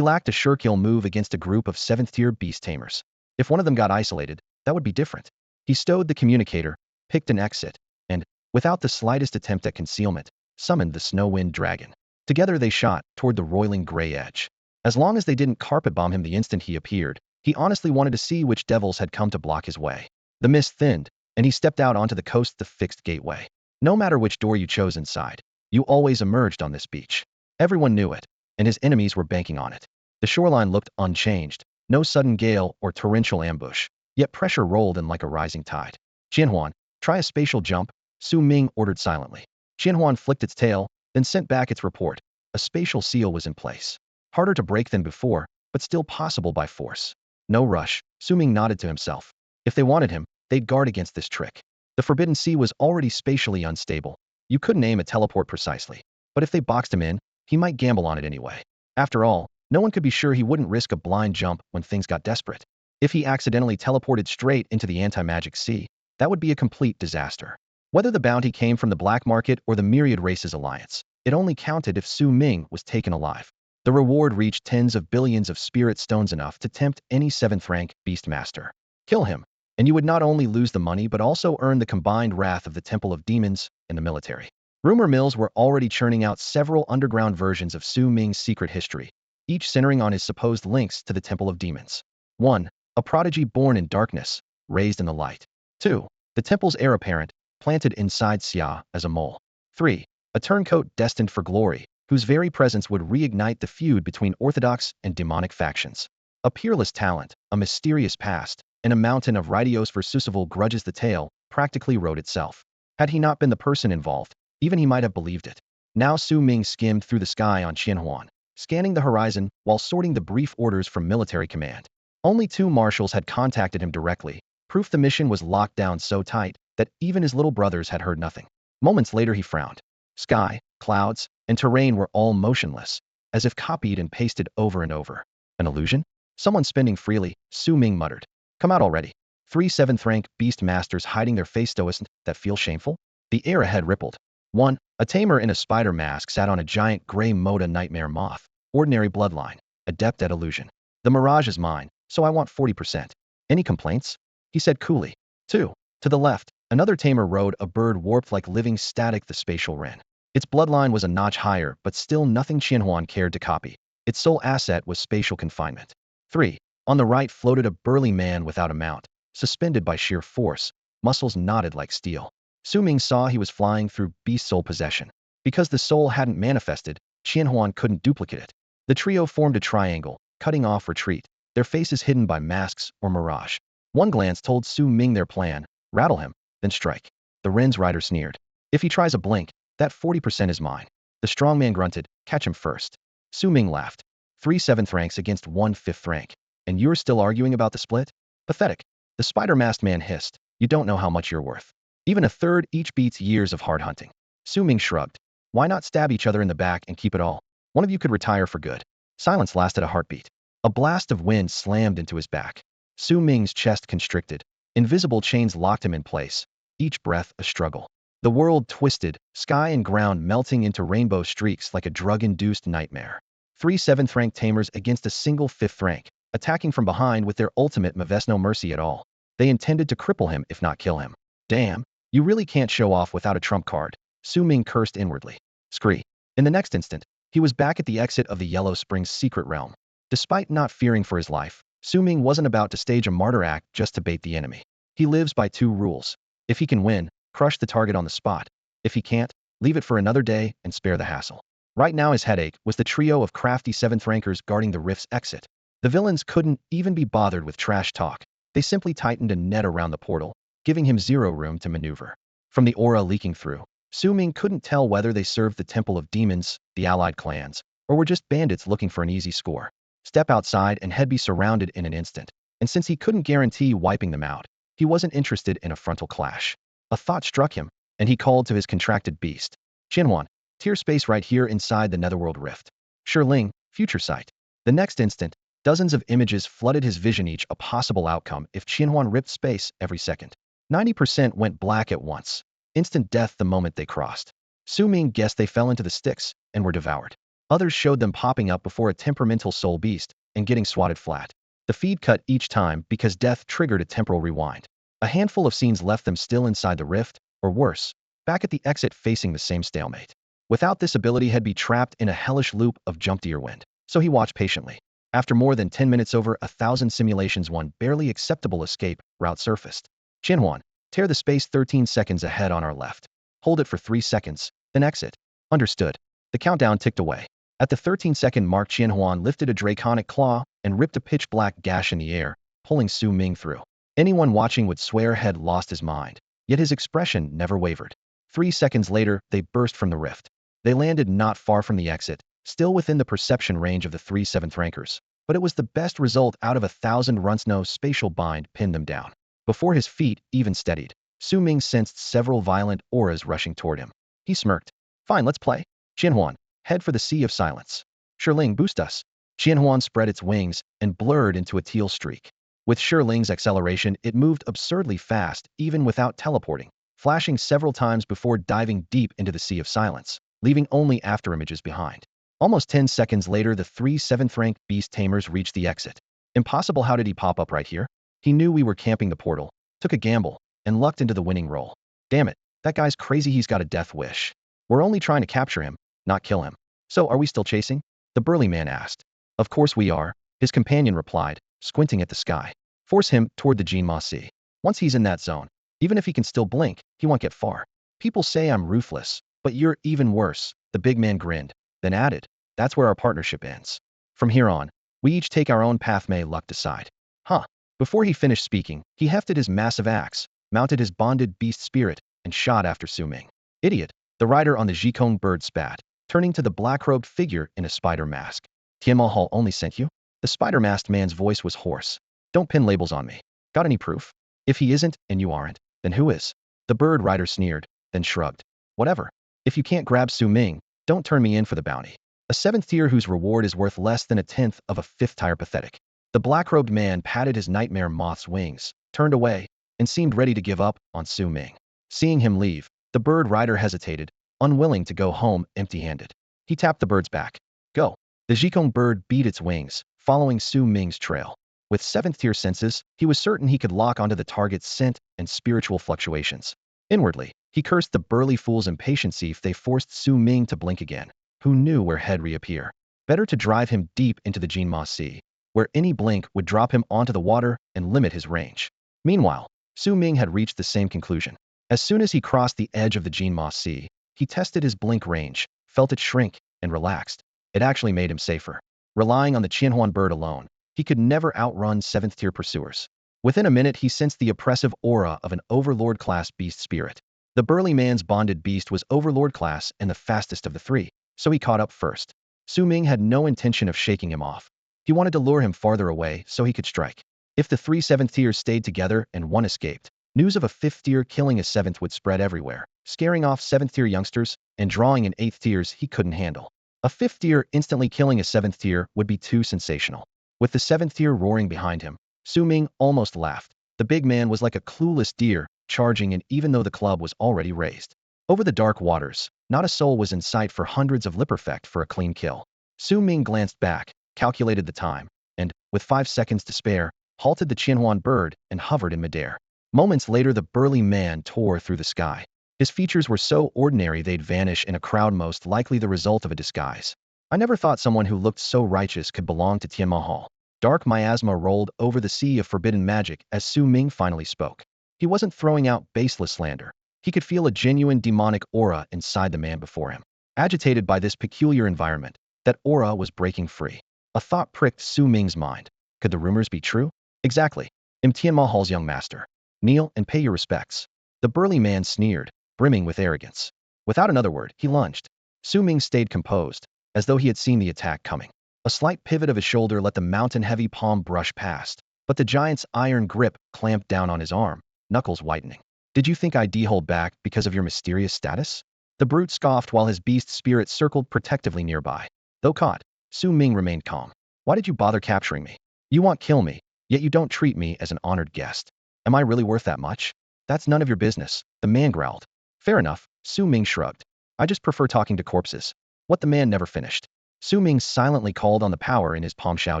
lacked a sure kill move against a group of 7th-tier beast tamers. If one of them got isolated, that would be different. He stowed the communicator, picked an exit, and, without the slightest attempt at concealment, summoned the Snowwind Dragon. Together they shot toward the roiling gray edge. As long as they didn't carpet bomb him the instant he appeared, he honestly wanted to see which devils had come to block his way. The mist thinned, and he stepped out onto the coast, the fixed gateway. No matter which door you chose inside, you always emerged on this beach. Everyone knew it, and his enemies were banking on it. The shoreline looked unchanged, no sudden gale or torrential ambush, yet pressure rolled in like a rising tide. Qianhuan, try a spatial jump, Su Ming ordered silently. Qianhuan flicked its tail, then sent back its report. A spatial seal was in place. Harder to break than before, but still possible by force. No rush, Su Ming nodded to himself. If they wanted him, they'd guard against this trick. The Forbidden Sea was already spatially unstable. You couldn't aim a teleport precisely. But if they boxed him in, he might gamble on it anyway. After all, no one could be sure he wouldn't risk a blind jump when things got desperate. If he accidentally teleported straight into the anti-magic sea, that would be a complete disaster. Whether the bounty came from the black market or the Myriad Races Alliance, it only counted if Su Ming was taken alive. The reward reached tens of billions of spirit stones, enough to tempt any 7th-rank beastmaster. Kill him, and you would not only lose the money but also earn the combined wrath of the Temple of Demons and the military. Rumor mills were already churning out several underground versions of Su Ming's secret history, each centering on his supposed links to the Temple of Demons. 1. A prodigy born in darkness, raised in the light. 2. The temple's heir apparent, planted inside Xia as a mole. 3. A turncoat destined for glory, whose very presence would reignite the feud between orthodox and demonic factions. A peerless talent, a mysterious past, and a mountain of Rydios versusable grudges. The tale practically wrote itself. Had he not been the person involved, even he might have believed it. Now Su Ming skimmed through the sky on Qianhuan, scanning the horizon while sorting the brief orders from military command. Only 2 marshals had contacted him directly, proof the mission was locked down so tight that even his little brothers had heard nothing. Moments later he frowned. Sky, clouds, and terrain were all motionless, as if copied and pasted over and over. An illusion? Someone spending freely, Su Ming muttered. Come out already. 3 7th-rank beast masters hiding their face stoicness that feel shameful? The air ahead rippled. 1. A tamer in a spider mask sat on a giant gray Moda nightmare moth. Ordinary bloodline. Adept at illusion. The mirage is mine, so I want 40%. Any complaints? He said coolly. 2. To the left, another tamer rode a bird warped like living static, the spatial wren. Its bloodline was a notch higher, but still nothing Qianhuan cared to copy. Its sole asset was spatial confinement. 3. On the right floated a burly man without a mount, suspended by sheer force, muscles knotted like steel. Su Ming saw he was flying through beast soul possession. Because the soul hadn't manifested, Qianhuan couldn't duplicate it. The trio formed a triangle, cutting off retreat, their faces hidden by masks or mirage. One glance told Su Ming their plan: rattle him, then strike. The Wren's rider sneered. If he tries a blink, that 40% is mine. The strong man grunted, catch him first. Su Ming laughed. 3 7th ranks against 1 5th rank. And you're still arguing about the split? Pathetic. The spider-masked man hissed. You don't know how much you're worth. Even a third each beats years of hard hunting. Su Ming shrugged. Why not stab each other in the back and keep it all? One of you could retire for good. Silence lasted a heartbeat. A blast of wind slammed into his back. Su Ming's chest constricted. Invisible chains locked him in place, each breath a struggle. The world twisted, sky and ground melting into rainbow streaks like a drug-induced nightmare. 3 7th-rank tamers against a single 5th rank, attacking from behind with their ultimate Maves no mercy at all. They intended to cripple him if not kill him. Damn, you really can't show off without a trump card, Su Ming cursed inwardly. Scree. In the next instant, he was back at the exit of the Yellow Springs secret realm. Despite not fearing for his life, Su Ming wasn't about to stage a martyr act just to bait the enemy. He lives by 2 rules. If he can win, crush the target on the spot. If he can't, leave it for another day and spare the hassle. Right now his headache was the trio of crafty 7th rankers guarding the rift's exit. The villains couldn't even be bothered with trash talk. They simply tightened a net around the portal, giving him zero room to maneuver. From the aura leaking through, Su Ming couldn't tell whether they served the Temple of Demons, the allied clans, or were just bandits looking for an easy score. Step outside and he'd be surrounded in an instant. And since he couldn't guarantee wiping them out, he wasn't interested in a frontal clash. A thought struck him, and he called to his contracted beast. Qianhuan, tier space right here inside the Netherworld Rift. Shiling, future sight. The next instant, dozens of images flooded his vision, each a possible outcome if Qianhuan ripped space every second. 90% went black at once. Instant death the moment they crossed. Su Ming guessed they fell into the sticks and were devoured. Others showed them popping up before a temperamental soul beast and getting swatted flat. The feed cut each time because death triggered a temporal rewind. A handful of scenes left them still inside the rift, or worse, back at the exit facing the same stalemate. Without this ability he'd be trapped in a hellish loop of jump deer wind, so he watched patiently. After more than 10 minutes, over 1,000 simulations, one barely acceptable escape route surfaced. Qianhuan, tear the space 13 seconds ahead on our left. Hold it for 3 seconds, then exit. Understood. The countdown ticked away. At the 13-second mark, Qianhuan lifted a draconic claw and ripped a pitch-black gash in the air, pulling Su Ming through. Anyone watching would swear had lost his mind, yet his expression never wavered. 3 seconds later, they burst from the rift. They landed not far from the exit, still within the perception range of the 3 7th rankers, but it was the best result out of 1,000 runs. No spatial bind pinned them down. Before his feet even steadied, Su Ming sensed several violent auras rushing toward him. He smirked. Fine, let's play. Qianhuan, head for the Sea of Silence. Shiling, boost us. Qianhuan spread its wings and blurred into a teal streak. With Shiling's acceleration, it moved absurdly fast, even without teleporting, flashing several times before diving deep into the Sea of Silence, leaving only after images behind. Almost 10 seconds later, the 3 7th-ranked beast tamers reached the exit. Impossible, how did he pop up right here? He knew we were camping the portal, took a gamble, and lucked into the winning roll. Damn it, that guy's crazy, he's got a death wish. We're only trying to capture him, not kill him. So are we still chasing? The burly man asked. Of course we are, his companion replied, squinting at the sky. Force him toward the Jinma Sea. Once he's in that zone, even if he can still blink, he won't get far. People say I'm ruthless, but you're even worse, the big man grinned, then added, that's where our partnership ends. From here on, we each take our own path, may luck decide. Huh. Before he finished speaking, he hefted his massive axe, mounted his bonded beast spirit, and shot after Su Ming. Idiot, the rider on the Jikong bird spat, turning to the black-robed figure in a spider mask. Tianma Hall only sent you? The spider-masked man's voice was hoarse. Don't pin labels on me. Got any proof? If he isn't, and you aren't, then who is? The bird rider sneered, then shrugged. Whatever. If you can't grab Su Ming, don't turn me in for the bounty. A 7th tier whose reward is worth less than 1/10 of a 5th tier. Pathetic. The black-robed man patted his nightmare moth's wings, turned away, and seemed ready to give up on Su Ming. Seeing him leave, the bird rider hesitated, unwilling to go home empty-handed. He tapped the bird's back. Go. The Jikong bird beat its wings, following Su Ming's trail. With 7th tier senses, he was certain he could lock onto the target's scent and spiritual fluctuations. Inwardly, he cursed the burly fool's impatience if they forced Su Ming to blink again. Who knew where he'd reappear? Better to drive him deep into the Jinma Sea, where any blink would drop him onto the water and limit his range. Meanwhile, Su Ming had reached the same conclusion. As soon as he crossed the edge of the Jinma Sea, he tested his blink range, felt it shrink, and relaxed. It actually made him safer. Relying on the Qianhuan bird alone, he could never outrun 7th tier pursuers. Within a minute, he sensed the oppressive aura of an overlord class beast spirit. The burly man's bonded beast was overlord class and the fastest of the 3, so he caught up first. Su Ming had no intention of shaking him off. He wanted to lure him farther away so he could strike. If the 3 7th tiers stayed together and one escaped, news of a 5th tier killing a 7th would spread everywhere, scaring off 7th tier youngsters and drawing in 8th tiers he couldn't handle. A 5th tier instantly killing a 7th tier would be too sensational. With the 7th tier roaring behind him, Su Ming almost laughed. The big man was like a clueless deer, charging in even though the club was already raised. Over the dark waters, not a soul was in sight for hundreds of lip-perfect for a clean kill. Su Ming glanced back, calculated the time, and, with 5 seconds to spare, halted the Qianhuan bird and hovered in midair. Moments later the burly man tore through the sky. His features were so ordinary they'd vanish in a crowd, most likely the result of a disguise. I never thought someone who looked so righteous could belong to Tianma Hall. Dark miasma rolled over the sea of forbidden magic as Su Ming finally spoke. He wasn't throwing out baseless slander. He could feel a genuine demonic aura inside the man before him. Agitated by this peculiar environment, that aura was breaking free. A thought pricked Su Ming's mind. Could the rumors be true? Exactly. I'm Tianma Hall's young master. Kneel and pay your respects. The burly man sneered, brimming with arrogance. Without another word, he lunged. Su Ming stayed composed, as though he had seen the attack coming. A slight pivot of his shoulder let the mountain-heavy palm brush past, but the giant's iron grip clamped down on his arm, knuckles whitening. Did you think I'd hold back because of your mysterious status? The brute scoffed while his beast spirit circled protectively nearby. Though caught, Su Ming remained calm. Why did you bother capturing me? You want kill me, yet you don't treat me as an honored guest. Am I really worth that much? That's none of your business, the man growled. Fair enough, Su Ming shrugged. I just prefer talking to corpses. What the man never finished. Su Ming silently called on the power in his palm Shao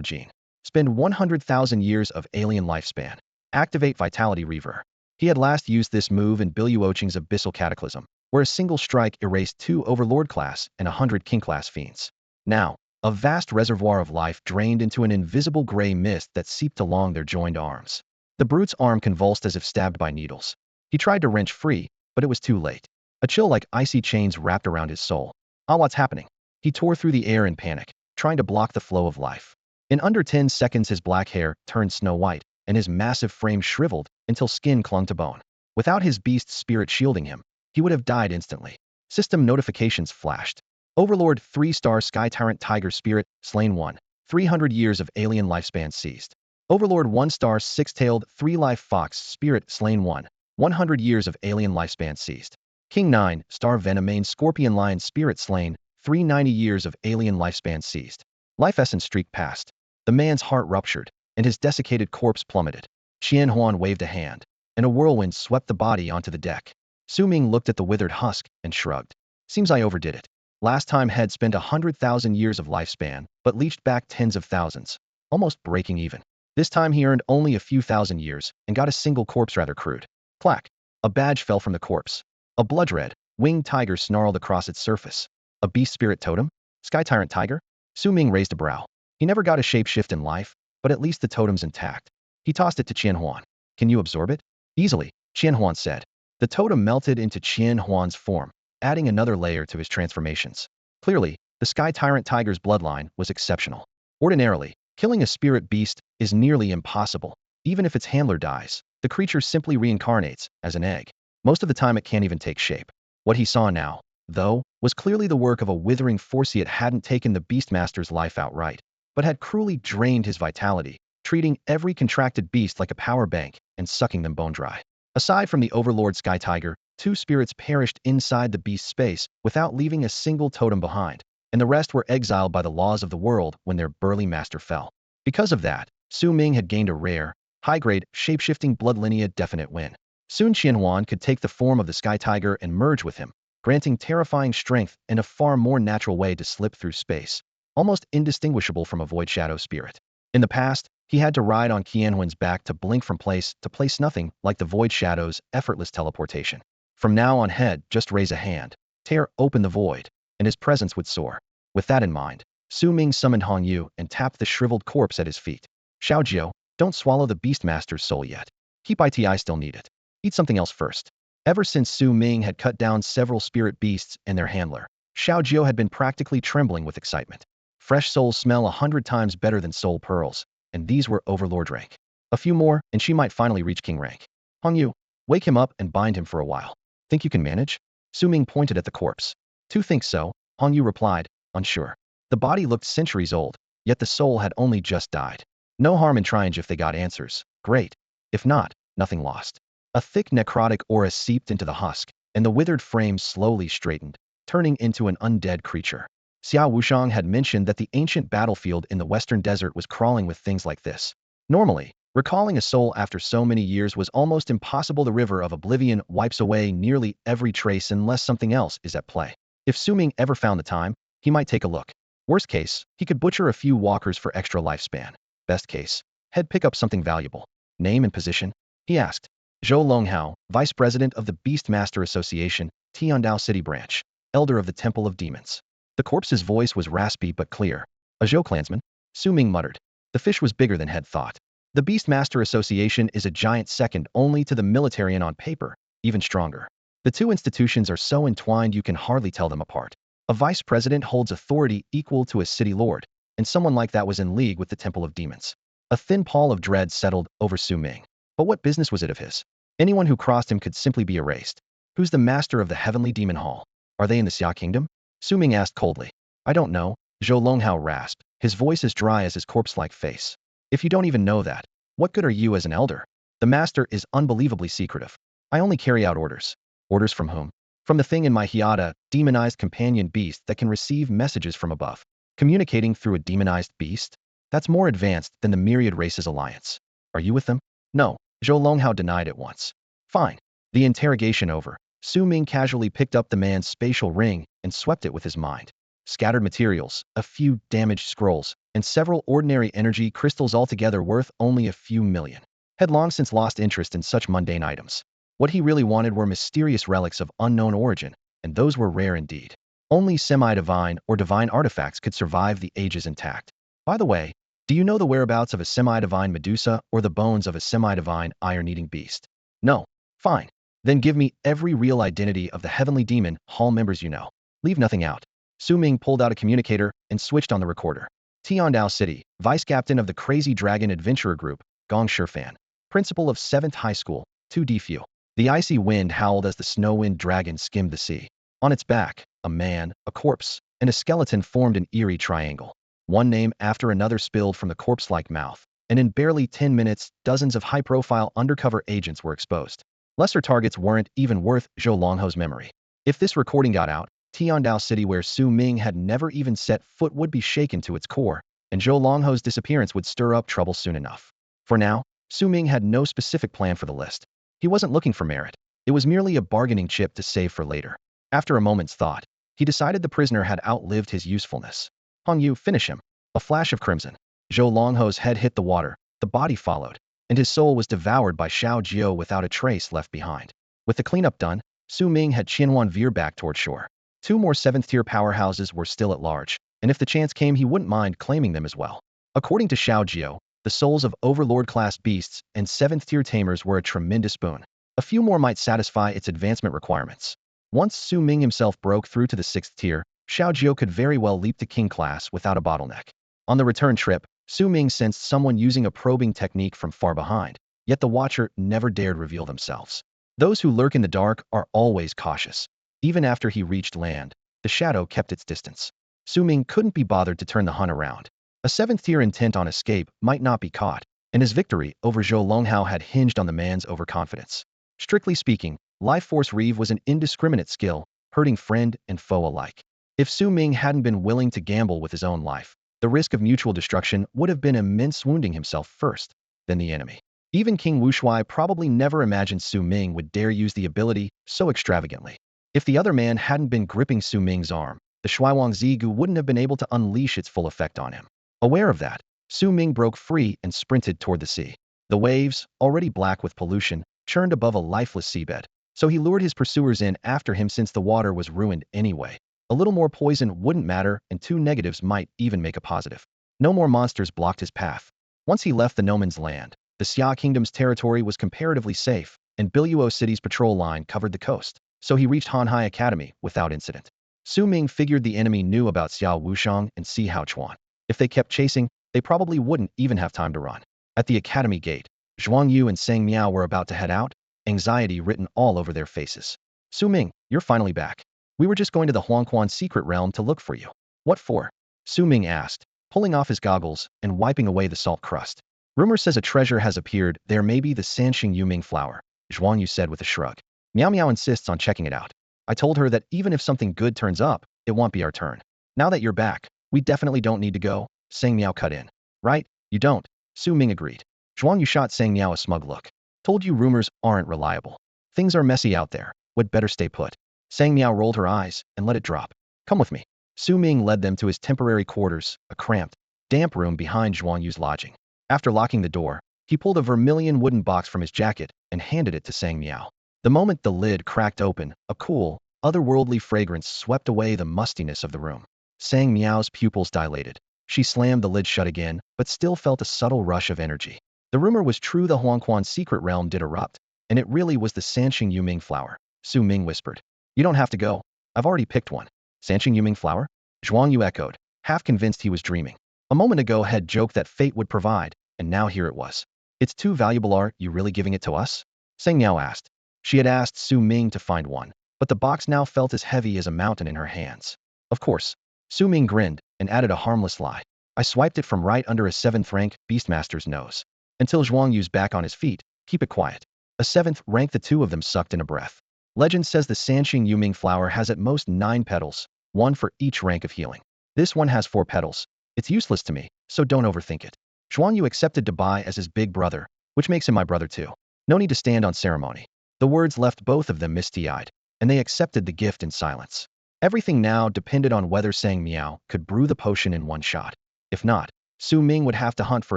Jing. Spend 100,000 years of alien lifespan. Activate Vitality Reaver. He had last used this move in Biluoqing's Abyssal Cataclysm, where a single strike erased 2 Overlord class and 100 King class fiends. Now, a vast reservoir of life drained into an invisible gray mist that seeped along their joined arms. The brute's arm convulsed as if stabbed by needles. He tried to wrench free, but it was too late. A chill like icy chains wrapped around his soul. Ah, what's happening? He tore through the air in panic, trying to block the flow of life. In under 10 seconds his black hair turned snow white, and his massive frame shriveled until skin clung to bone. Without his beast spirit shielding him, he would have died instantly. System notifications flashed. Overlord 3-star Sky Tyrant Tiger Spirit, slain 1. 300 years of alien lifespan seized. Overlord 1-star 6-tailed 3-life Fox Spirit, slain 1. 100 years of alien lifespan seized. King 9-star Venomane Scorpion Lion Spirit, slain. 390 years of alien lifespan seized. Life essence streak passed. The man's heart ruptured, and his desiccated corpse plummeted. Qianhuan waved a hand, and a whirlwind swept the body onto the deck. Su Ming looked at the withered husk and shrugged. Seems I overdid it. Last time had spent 100,000 years of lifespan, but leached back tens of thousands, almost breaking even. This time he earned only a few thousand years and got a single corpse rather crude. Clack! A badge fell from the corpse. A blood-red, winged tiger snarled across its surface. A beast spirit totem? Sky Tyrant Tiger? Su Ming raised a brow. He never got a shapeshift in life, but at least the totem's intact. He tossed it to Qianhuan. Can you absorb it? Easily, Qianhuan said. The totem melted into Qianhuan's form, adding another layer to his transformations. Clearly, the Sky Tyrant Tiger's bloodline was exceptional. Ordinarily, killing a spirit beast is nearly impossible. Even if its handler dies, the creature simply reincarnates as an egg. Most of the time it can't even take shape. What he saw now, though, was clearly the work of a withering force. It hadn't taken the Beastmaster's life outright, but had cruelly drained his vitality, treating every contracted beast like a power bank and sucking them bone dry. Aside from the Overlord Sky Tiger, 2 spirits perished inside the beast's space without leaving a single totem behind, and the rest were exiled by the laws of the world when their burly master fell. Because of that, Su Ming had gained a rare, high-grade, shape-shifting blood lineage definite win. Soon Qianhuan could take the form of the Sky Tiger and merge with him, granting terrifying strength and a far more natural way to slip through space, almost indistinguishable from a void shadow spirit. In the past, he had to ride on Qianhuan's back to blink from place to place, nothing like the void shadow's effortless teleportation. From now on, head, just raise a hand, tear open the void, and his presence would soar. With that in mind, Su Ming summoned Hong Yu and tapped the shriveled corpse at his feet. Xiaojiu, don't swallow the Beastmaster's soul yet. Keep it, I still need it. Eat something else first. Ever since Su Ming had cut down several spirit beasts and their handler, Xiaojiu had been practically trembling with excitement. Fresh souls smell 100 times better than soul pearls, and these were Overlord rank. A few more, and she might finally reach King rank. Hong Yu, wake him up and bind him for a while. Think you can manage? Su Ming pointed at the corpse. "Tu think so?" Hong Yu replied, unsure. The body looked centuries old, yet the soul had only just died. No harm in trying if they got answers. Great. If not, nothing lost. A thick necrotic aura seeped into the husk, and the withered frame slowly straightened, turning into an undead creature. Xiao Wushang had mentioned that the ancient battlefield in the western desert was crawling with things like this. Normally, recalling a soul after so many years was almost impossible. The river of oblivion wipes away nearly every trace unless something else is at play. If Su-Ming ever found the time, he might take a look. Worst case, he could butcher a few walkers for extra lifespan. Best case, he'd pick up something valuable. Name and position? He asked. Zhou Longhao, Vice President of the Beastmaster Association, Tiandao City Branch, Elder of the Temple of Demons. The corpse's voice was raspy but clear. A Zhou clansman? Su-Ming muttered. The fish was bigger than he'd thought. The Beastmaster Association is a giant second only to the military and on paper, even stronger. The two institutions are so entwined you can hardly tell them apart. A vice president holds authority equal to a city lord, and someone like that was in league with the Temple of Demons. A thin pall of dread settled over Su-Ming. But what business was it of his? Anyone who crossed him could simply be erased. Who's the master of the Heavenly Demon Hall? Are they in the Xia Kingdom? Su-Ming asked coldly. I don't know, Zhou Longhao rasped, his voice as dry as his corpse-like face. If you don't even know that, what good are you as an elder? The master is unbelievably secretive. I only carry out orders. Orders from whom? From the thing in my Hiata, demonized companion beast that can receive messages from above. Communicating through a demonized beast? That's more advanced than the Myriad Races Alliance. Are you with them? No, Zhou Longhao denied it once. Fine. The interrogation over, Su-Ming casually picked up the man's spatial ring and swept it with his mind. Scattered materials, a few damaged scrolls, and several ordinary energy crystals altogether worth only a few million. Had long since lost interest in such mundane items. What he really wanted were mysterious relics of unknown origin, and those were rare indeed. Only semi-divine or divine artifacts could survive the ages intact. By the way, do you know the whereabouts of a semi-divine Medusa or the bones of a semi-divine iron-eating beast? No. Fine. Then give me every real identity of the Heavenly Demon Hall members you know. Leave nothing out. Su-Ming pulled out a communicator and switched on the recorder. Tiandao City, Vice Captain of the Crazy Dragon Adventurer Group, Gong Shifan. Principal of 7th High School, 2D Few. The icy wind howled as the snow-wind dragon skimmed the sea. On its back, a man, a corpse, and a skeleton formed an eerie triangle. One name after another spilled from the corpse-like mouth, and in barely 10 minutes, dozens of high-profile undercover agents were exposed. Lesser targets weren't even worth Zhou Longhao's memory. If this recording got out, Tiandao City where Su-Ming had never even set foot would be shaken to its core, and Zhou Longhao's disappearance would stir up trouble soon enough. For now, Su-Ming had no specific plan for the list. He wasn't looking for merit. It was merely a bargaining chip to save for later. After a moment's thought, he decided the prisoner had outlived his usefulness. Hong Yu, finish him. A flash of crimson. Zhou Longhao's head hit the water, the body followed, and his soul was devoured by Xiao Jiao without a trace left behind. With the cleanup done, Su-Ming had Qianhuan veer back toward shore. 2 more 7th-tier powerhouses were still at large, and if the chance came he wouldn't mind claiming them as well. According to Xiao Jiao, the souls of overlord-class beasts and 7th-tier tamers were a tremendous boon. A few more might satisfy its advancement requirements. Once Su-Ming himself broke through to the 6th tier, Xiao Jiao could very well leap to king class without a bottleneck. On the return trip, Su-Ming sensed someone using a probing technique from far behind, yet the Watcher never dared reveal themselves. Those who lurk in the dark are always cautious. Even after he reached land, the shadow kept its distance. Su-Ming couldn't be bothered to turn the hunt around. A 7th tier intent on escape might not be caught, and his victory over Zhou Longhao had hinged on the man's overconfidence. Strictly speaking, Life Force Reeve was an indiscriminate skill, hurting friend and foe alike. If Su-Ming hadn't been willing to gamble with his own life, the risk of mutual destruction would have been immense, wounding himself first, then the enemy. Even King Wushuai probably never imagined Su-Ming would dare use the ability so extravagantly. If the other man hadn't been gripping Su-Ming's arm, the Shuiwang Zigu wouldn't have been able to unleash its full effect on him. Aware of that, Su-Ming broke free and sprinted toward the sea. The waves, already black with pollution, churned above a lifeless seabed, so he lured his pursuers in after him since the water was ruined anyway. A little more poison wouldn't matter, and 2 negatives might even make a positive. No more monsters blocked his path. Once he left the no man's land, the Xia Kingdom's territory was comparatively safe, and Biluo City's patrol line covered the coast, so he reached Hanhai Academy without incident. Su-Ming figured the enemy knew about Xiao Wushang and Si Haochuan. If they kept chasing, they probably wouldn't even have time to run. At the academy gate, Zhuang Yu and Sang Miao were about to head out, anxiety written all over their faces. Su-Ming, you're finally back. We were just going to the Huangquan secret realm to look for you. What for? Su-Ming asked, pulling off his goggles and wiping away the salt crust. Rumor says a treasure has appeared. There may be the Sanxing Yuming flower, Zhuang Yu said with a shrug. Miao Miao insists on checking it out. I told her that even if something good turns up, it won't be our turn. Now that you're back, we definitely don't need to go, Sang Miao cut in. Right, you don't, Su-Ming agreed. Zhuang Yu shot Sang Miao a smug look. Told you rumors aren't reliable. Things are messy out there. Would better stay put. Sang Miao rolled her eyes and let it drop. Come with me. Su Ming led them to his temporary quarters, a cramped, damp room behind Zhuang Yu's lodging. After locking the door, he pulled a vermilion wooden box from his jacket and handed it to Sang Miao. The moment the lid cracked open, a cool, otherworldly fragrance swept away the mustiness of the room. Sang Miao's pupils dilated. She slammed the lid shut again, but still felt a subtle rush of energy. The rumor was true, the Huangquan secret realm did erupt, and it really was the Sanqing Yuming flower. Su Ming whispered. You don't have to go. I've already picked one. Sanqing Yuming flower? Zhuang Yu echoed, half convinced he was dreaming. A moment ago had joked that fate would provide, and now here it was. It's too valuable, are you really giving it to us? Sang Miao asked. She had asked Su Ming to find one, but the box now felt as heavy as a mountain in her hands. Of course. Su Ming grinned and added a harmless lie. I swiped it from right under a 7th rank Beastmaster's nose. Until Zhuang Yu's back on his feet, keep it quiet. A 7th rank, the two of them sucked in a breath. Legend says the Sanqing Yuming flower has at most 9 petals, one for each rank of healing. This one has 4 petals. It's useless to me, so don't overthink it. Zhuang Yu accepted Dubai as his big brother, which makes him my brother too. No need to stand on ceremony. The words left both of them misty-eyed, and they accepted the gift in silence. Everything now depended on whether Sang Miao could brew the potion in one shot. If not, Su Ming would have to hunt for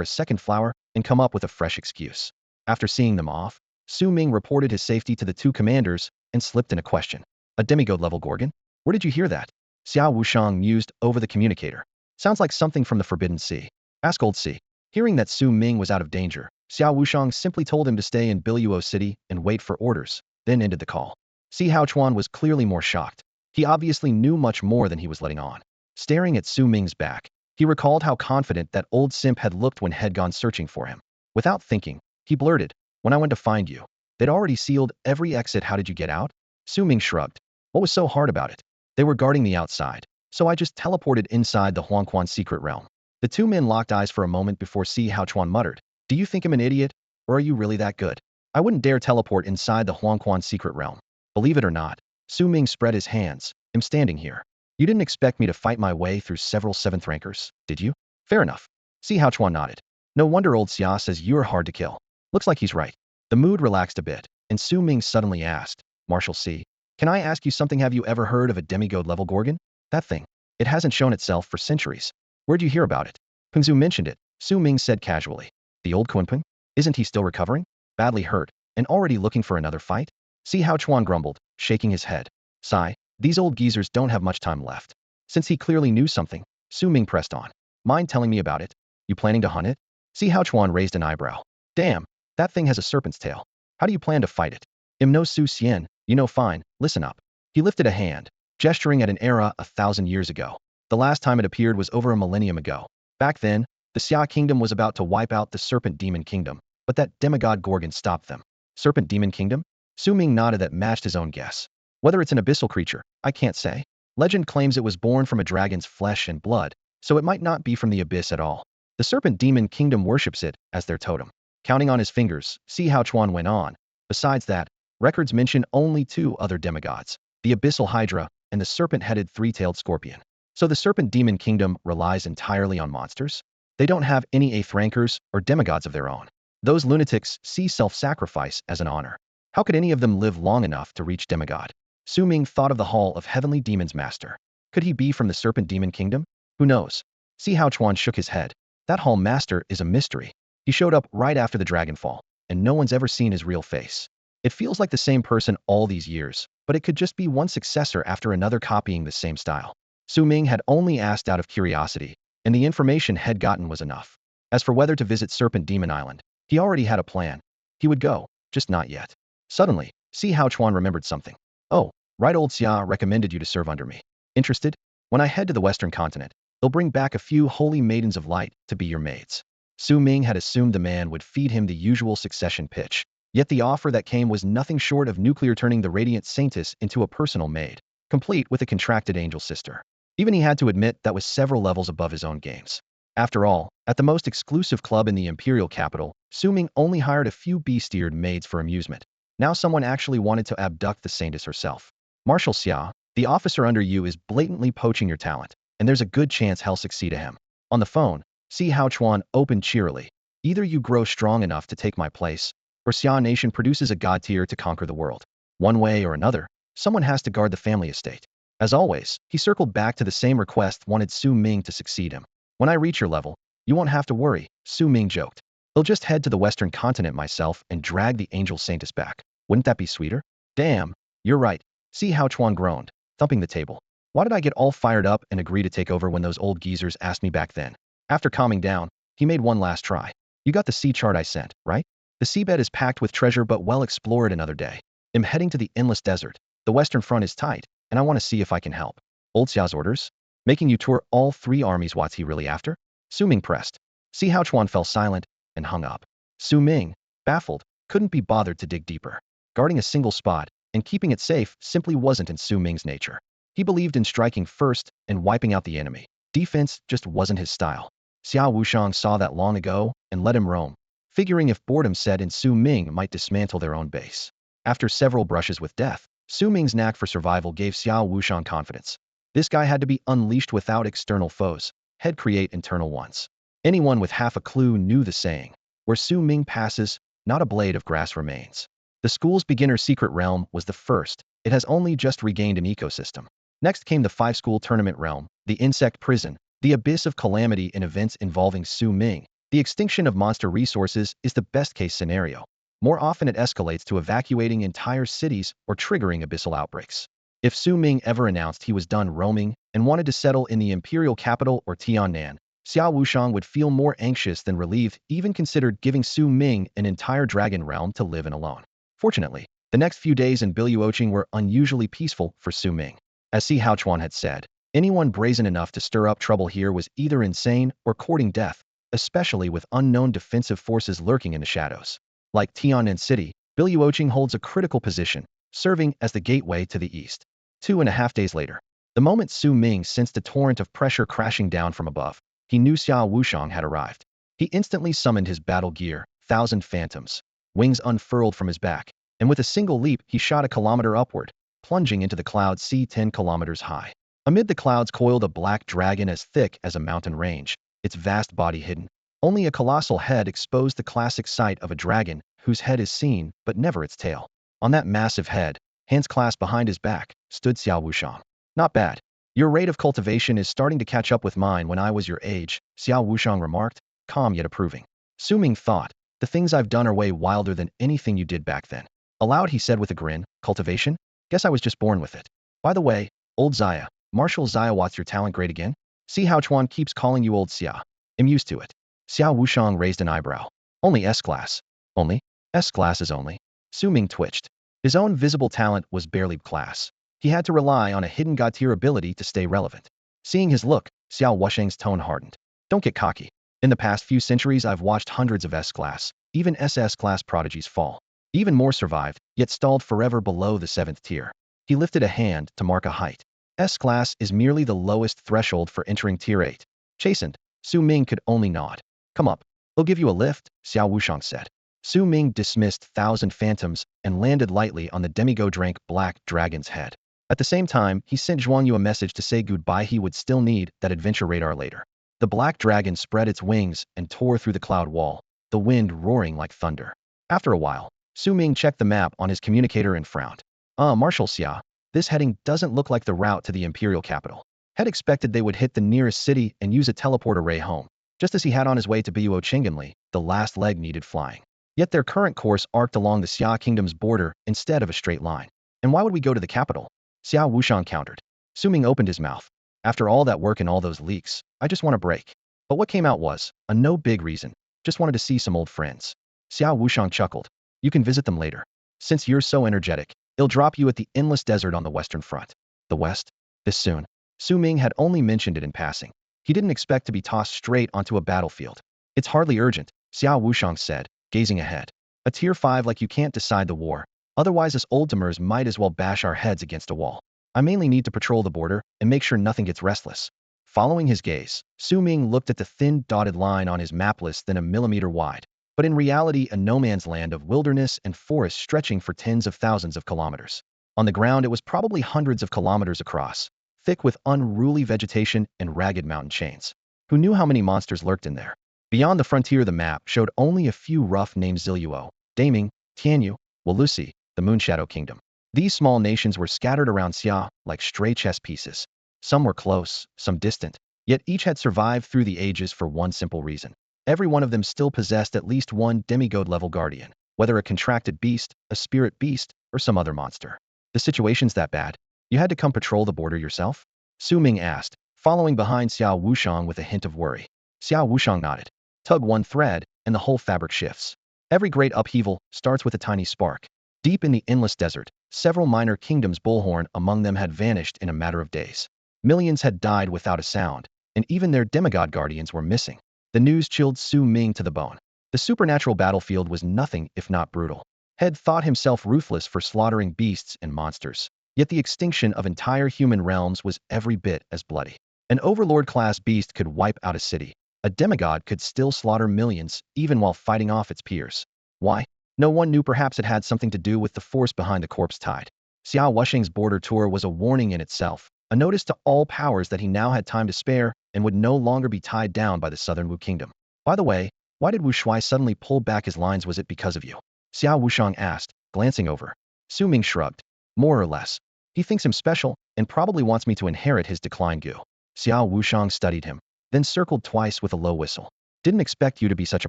a second flower and come up with a fresh excuse. After seeing them off, Su Ming reported his safety to the 2 commanders and slipped in a question. A demigod-level Gorgon? Where did you hear that? Xiao Wushang mused over the communicator. Sounds like something from the Forbidden Sea. Ask Old Sea. Hearing that Su Ming was out of danger, Xiao Wushang simply told him to stay in Biluo City and wait for orders, then ended the call. Si Haochuan was clearly more shocked. He obviously knew much more than he was letting on. Staring at Su Ming's back, he recalled how confident that old simp had looked when he'd gone searching for him. Without thinking, he blurted, when I went to find you, they'd already sealed every exit. How did you get out? Su Ming shrugged. What was so hard about it? They were guarding the outside, so I just teleported inside the Huangquan secret realm. The 2 men locked eyes for a moment before Si Haochuan muttered, do you think I'm an idiot, or are you really that good? I wouldn't dare teleport inside the Huangquan secret realm. Believe it or not, Su Ming spread his hands. I'm standing here. You didn't expect me to fight my way through several 7th rankers, did you? Fair enough. Si Haochuan nodded. No wonder old Xia says you're hard to kill. Looks like he's right. The mood relaxed a bit, and Su Ming suddenly asked, Marshal C, can I ask you something? Have you ever heard of a demigod-level Gorgon? That thing. It hasn't shown itself for centuries. Where'd you hear about it? Pengzu mentioned it, Su Ming said casually. The old Kunpeng? Isn't he still recovering? Badly hurt, and already looking for another fight? Si Haochuan grumbled, shaking his head. Sigh, these old geezers don't have much time left. Since he clearly knew something, Su Ming pressed on. Mind telling me about it? You planning to hunt it? Si Haochuan raised an eyebrow. Damn, that thing has a serpent's tail. How do you plan to fight it? No Su Xian, you know fine, listen up. He lifted a hand, gesturing at an era 1,000 years ago. The last time it appeared was over a millennium ago. Back then, the Xia Kingdom was about to wipe out the Serpent Demon Kingdom, but that demigod Gorgon stopped them. Serpent Demon Kingdom? Su Ming nodded. That matched his own guess. Whether it's an abyssal creature, I can't say. Legend claims it was born from a dragon's flesh and blood, so it might not be from the abyss at all. The Serpent Demon Kingdom worships it as their totem. Counting on his fingers, Si Haochuan went on. Besides that, records mention only 2 other demigods, the Abyssal Hydra and the serpent-headed 3-tailed scorpion. So the Serpent Demon Kingdom relies entirely on monsters? They don't have any 8th rankers or demigods of their own. Those lunatics see self-sacrifice as an honor. How could any of them live long enough to reach demigod? Su Ming thought of the Hall of Heavenly Demons Master. Could he be from the Serpent Demon Kingdom? Who knows? Si Haochuan shook his head. That Hall Master is a mystery. He showed up right after the Dragonfall, and no one's ever seen his real face. It feels like the same person all these years, but it could just be one successor after another copying the same style. Su Ming had only asked out of curiosity, and the information he'd gotten was enough. As for whether to visit Serpent Demon Island, he already had a plan. He would go, just not yet. Suddenly, Si Haochuan remembered something. Oh, right, old Xia recommended you to serve under me. Interested? When I head to the Western continent, they'll bring back a few holy maidens of light to be your maids. Su Ming had assumed the man would feed him the usual succession pitch, yet the offer that came was nothing short of nuclear, turning the radiant saintess into a personal maid, complete with a contracted angel sister. Even he had to admit that was several levels above his own games. After all, at the most exclusive club in the imperial capital, Su Ming only hired a few beast-eared maids for amusement. Now someone actually wanted to abduct the saintess herself. Marshal Xia, the officer under you is blatantly poaching your talent, and there's a good chance he'll succeed to him. On the phone, Si Haochuan opened cheerily. Either you grow strong enough to take my place, or Xia Nation produces a god tier to conquer the world. One way or another, someone has to guard the family estate. As always, he circled back to the same request, wanted Su Ming to succeed him. When I reach your level, you won't have to worry, Su Ming joked. I'll just head to the western continent myself and drag the angel saintess back. Wouldn't that be sweeter? Damn, you're right. See how Chuan groaned, thumping the table. Why did I get all fired up and agree to take over when those old geezers asked me back then? After calming down, he made one last try. You got the sea chart I sent, right? The seabed is packed with treasure but well explored another day. I'm heading to the endless desert. The western front is tight, and I want to see if I can help. Old Xiao's orders? Making you tour all 3 armies, what's he really after? Su Ming pressed. See how Chuan fell silent and hung up. Su Ming, baffled, couldn't be bothered to dig deeper. Guarding a single spot and keeping it safe simply wasn't in Su Ming's nature. He believed in striking first and wiping out the enemy. Defense just wasn't his style. Xiao Wushang saw that long ago and let him roam, figuring if boredom set in, Su Ming might dismantle their own base. After several brushes with death, Su Ming's knack for survival gave Xiao Wushang confidence. This guy had to be unleashed without external foes, he'd create internal ones. Anyone with half a clue knew the saying, where Su Ming passes, not a blade of grass remains. The school's beginner secret realm was the first. It has only just regained an ecosystem. Next came the 5-school tournament realm, the insect prison, the abyss of calamity in events involving Su Ming. The extinction of monster resources is the best-case scenario. More often it escalates to evacuating entire cities or triggering abyssal outbreaks. If Su Ming ever announced he was done roaming and wanted to settle in the imperial capital or Tiannan, Xiao Wushang would feel more anxious than relieved, even considered giving Su Ming an entire dragon realm to live in alone. Fortunately, the next few days in Biluoqing were unusually peaceful for Su Ming. As Si Haochuan had said, anyone brazen enough to stir up trouble here was either insane or courting death, especially with unknown defensive forces lurking in the shadows. Like Tiannan City, Biluoqing holds a critical position, serving as the gateway to the east. 2.5 days later, the moment Su Ming sensed a torrent of pressure crashing down from above, he knew Xiao Wushang had arrived. He instantly summoned his battle gear, 1,000 phantoms. Wings unfurled from his back, and with a single leap he shot a kilometer upward, plunging into the clouds 10 kilometers high. Amid the clouds coiled a black dragon as thick as a mountain range, its vast body hidden. Only a colossal head exposed, the classic sight of a dragon whose head is seen but never its tail. On that massive head, hands clasped behind his back, stood Xiao Wushang. Not bad. Your rate of cultivation is starting to catch up with mine when I was your age, Xiao Wushang remarked, calm yet approving. Su Ming thought, the things I've done are way wilder than anything you did back then. Aloud he said with a grin, cultivation? Guess I was just born with it. By the way, old Xia, Marshal Xia, what's your talent grade again? See how Chuan keeps calling you old Xia. I'm used to it. Xiao Wushang raised an eyebrow. Only S-class. Only? S-class is only. Su Ming twitched. His own visible talent was barely class. He had to rely on a hidden god tier ability to stay relevant. Seeing his look, Xiao Wushang's tone hardened. Don't get cocky. In the past few centuries I've watched hundreds of S-class, even SS-class prodigies fall. Even more survived, yet stalled forever below the 7th tier. He lifted a hand to mark a height. S-class is merely the lowest threshold for entering tier 8. Chastened, Su Ming could only nod. Come up. I'll give you a lift, Xiao Wushang said. Su Ming dismissed 1,000 phantoms and landed lightly on the demigod-rank black dragon's head. At the same time, he sent Zhuang Yu a message to say goodbye. He would still need that adventure radar later. The black dragon spread its wings and tore through the cloud wall, the wind roaring like thunder. After a while, Su Ming checked the map on his communicator and frowned. Marshal Xia, this heading doesn't look like the route to the imperial capital. Had expected they would hit the nearest city and use a teleport array home, just as he had on his way to Biluoqing. The last leg needed flying. Yet their current course arced along the Xia kingdom's border instead of a straight line. And why would we go to the capital? Xiao Wushang countered. Su Ming opened his mouth. After all that work and all those leaks, I just want a break. But what came out was a no big reason. Just wanted to see some old friends. Xiao Wushang chuckled. You can visit them later. Since you're so energetic, it'll drop you at the endless desert on the western front. The west? This soon? Su Ming had only mentioned it in passing. He didn't expect to be tossed straight onto a battlefield. It's hardly urgent, Xiao Wushang said, gazing ahead. A tier 5 like you can't decide the war. Otherwise us old timers might as well bash our heads against a wall. I mainly need to patrol the border and make sure nothing gets restless. Following his gaze, Su Ming looked at the thin dotted line on his map less than a millimeter wide, but in reality a no-man's land of wilderness and forest stretching for tens of thousands of kilometers. On the ground it was probably hundreds of kilometers across, thick with unruly vegetation and ragged mountain chains. Who knew how many monsters lurked in there? Beyond the frontier, the map showed only a few rough names: Ziluo, Daming, Tianyu, Walusi, the Moonshadow Kingdom. These small nations were scattered around Xia like stray chess pieces. Some were close, some distant, yet each had survived through the ages for one simple reason. Every one of them still possessed at least one demigod-level guardian, whether a contracted beast, a spirit beast, or some other monster. The situation's that bad? You had to come patrol the border yourself? Su Ming asked, following behind Xiao Wushang with a hint of worry. Xiao Wushang nodded. Tug one thread, and the whole fabric shifts. Every great upheaval starts with a tiny spark. Deep in the endless desert, several minor kingdoms, Bullhorn among them, had vanished in a matter of days. Millions had died without a sound, and even their demigod guardians were missing. The news chilled Su Ming to the bone. The supernatural battlefield was nothing if not brutal. Had thought himself ruthless for slaughtering beasts and monsters. Yet the extinction of entire human realms was every bit as bloody. An overlord-class beast could wipe out a city. A demigod could still slaughter millions, even while fighting off its peers. Why? No one knew. Perhaps it had something to do with the force behind the corpse tide. Xiao Wushang's border tour was a warning in itself, a notice to all powers that he now had time to spare and would no longer be tied down by the southern Wu Kingdom. By the way, why did Wu Shuai suddenly pull back his lines? Was it because of you? Xiao Wushang asked, glancing over. Su Ming shrugged. More or less. He thinks him special and probably wants me to inherit his decline Gu. Xiao Wushang studied him, then circled twice with a low whistle. Didn't expect you to be such a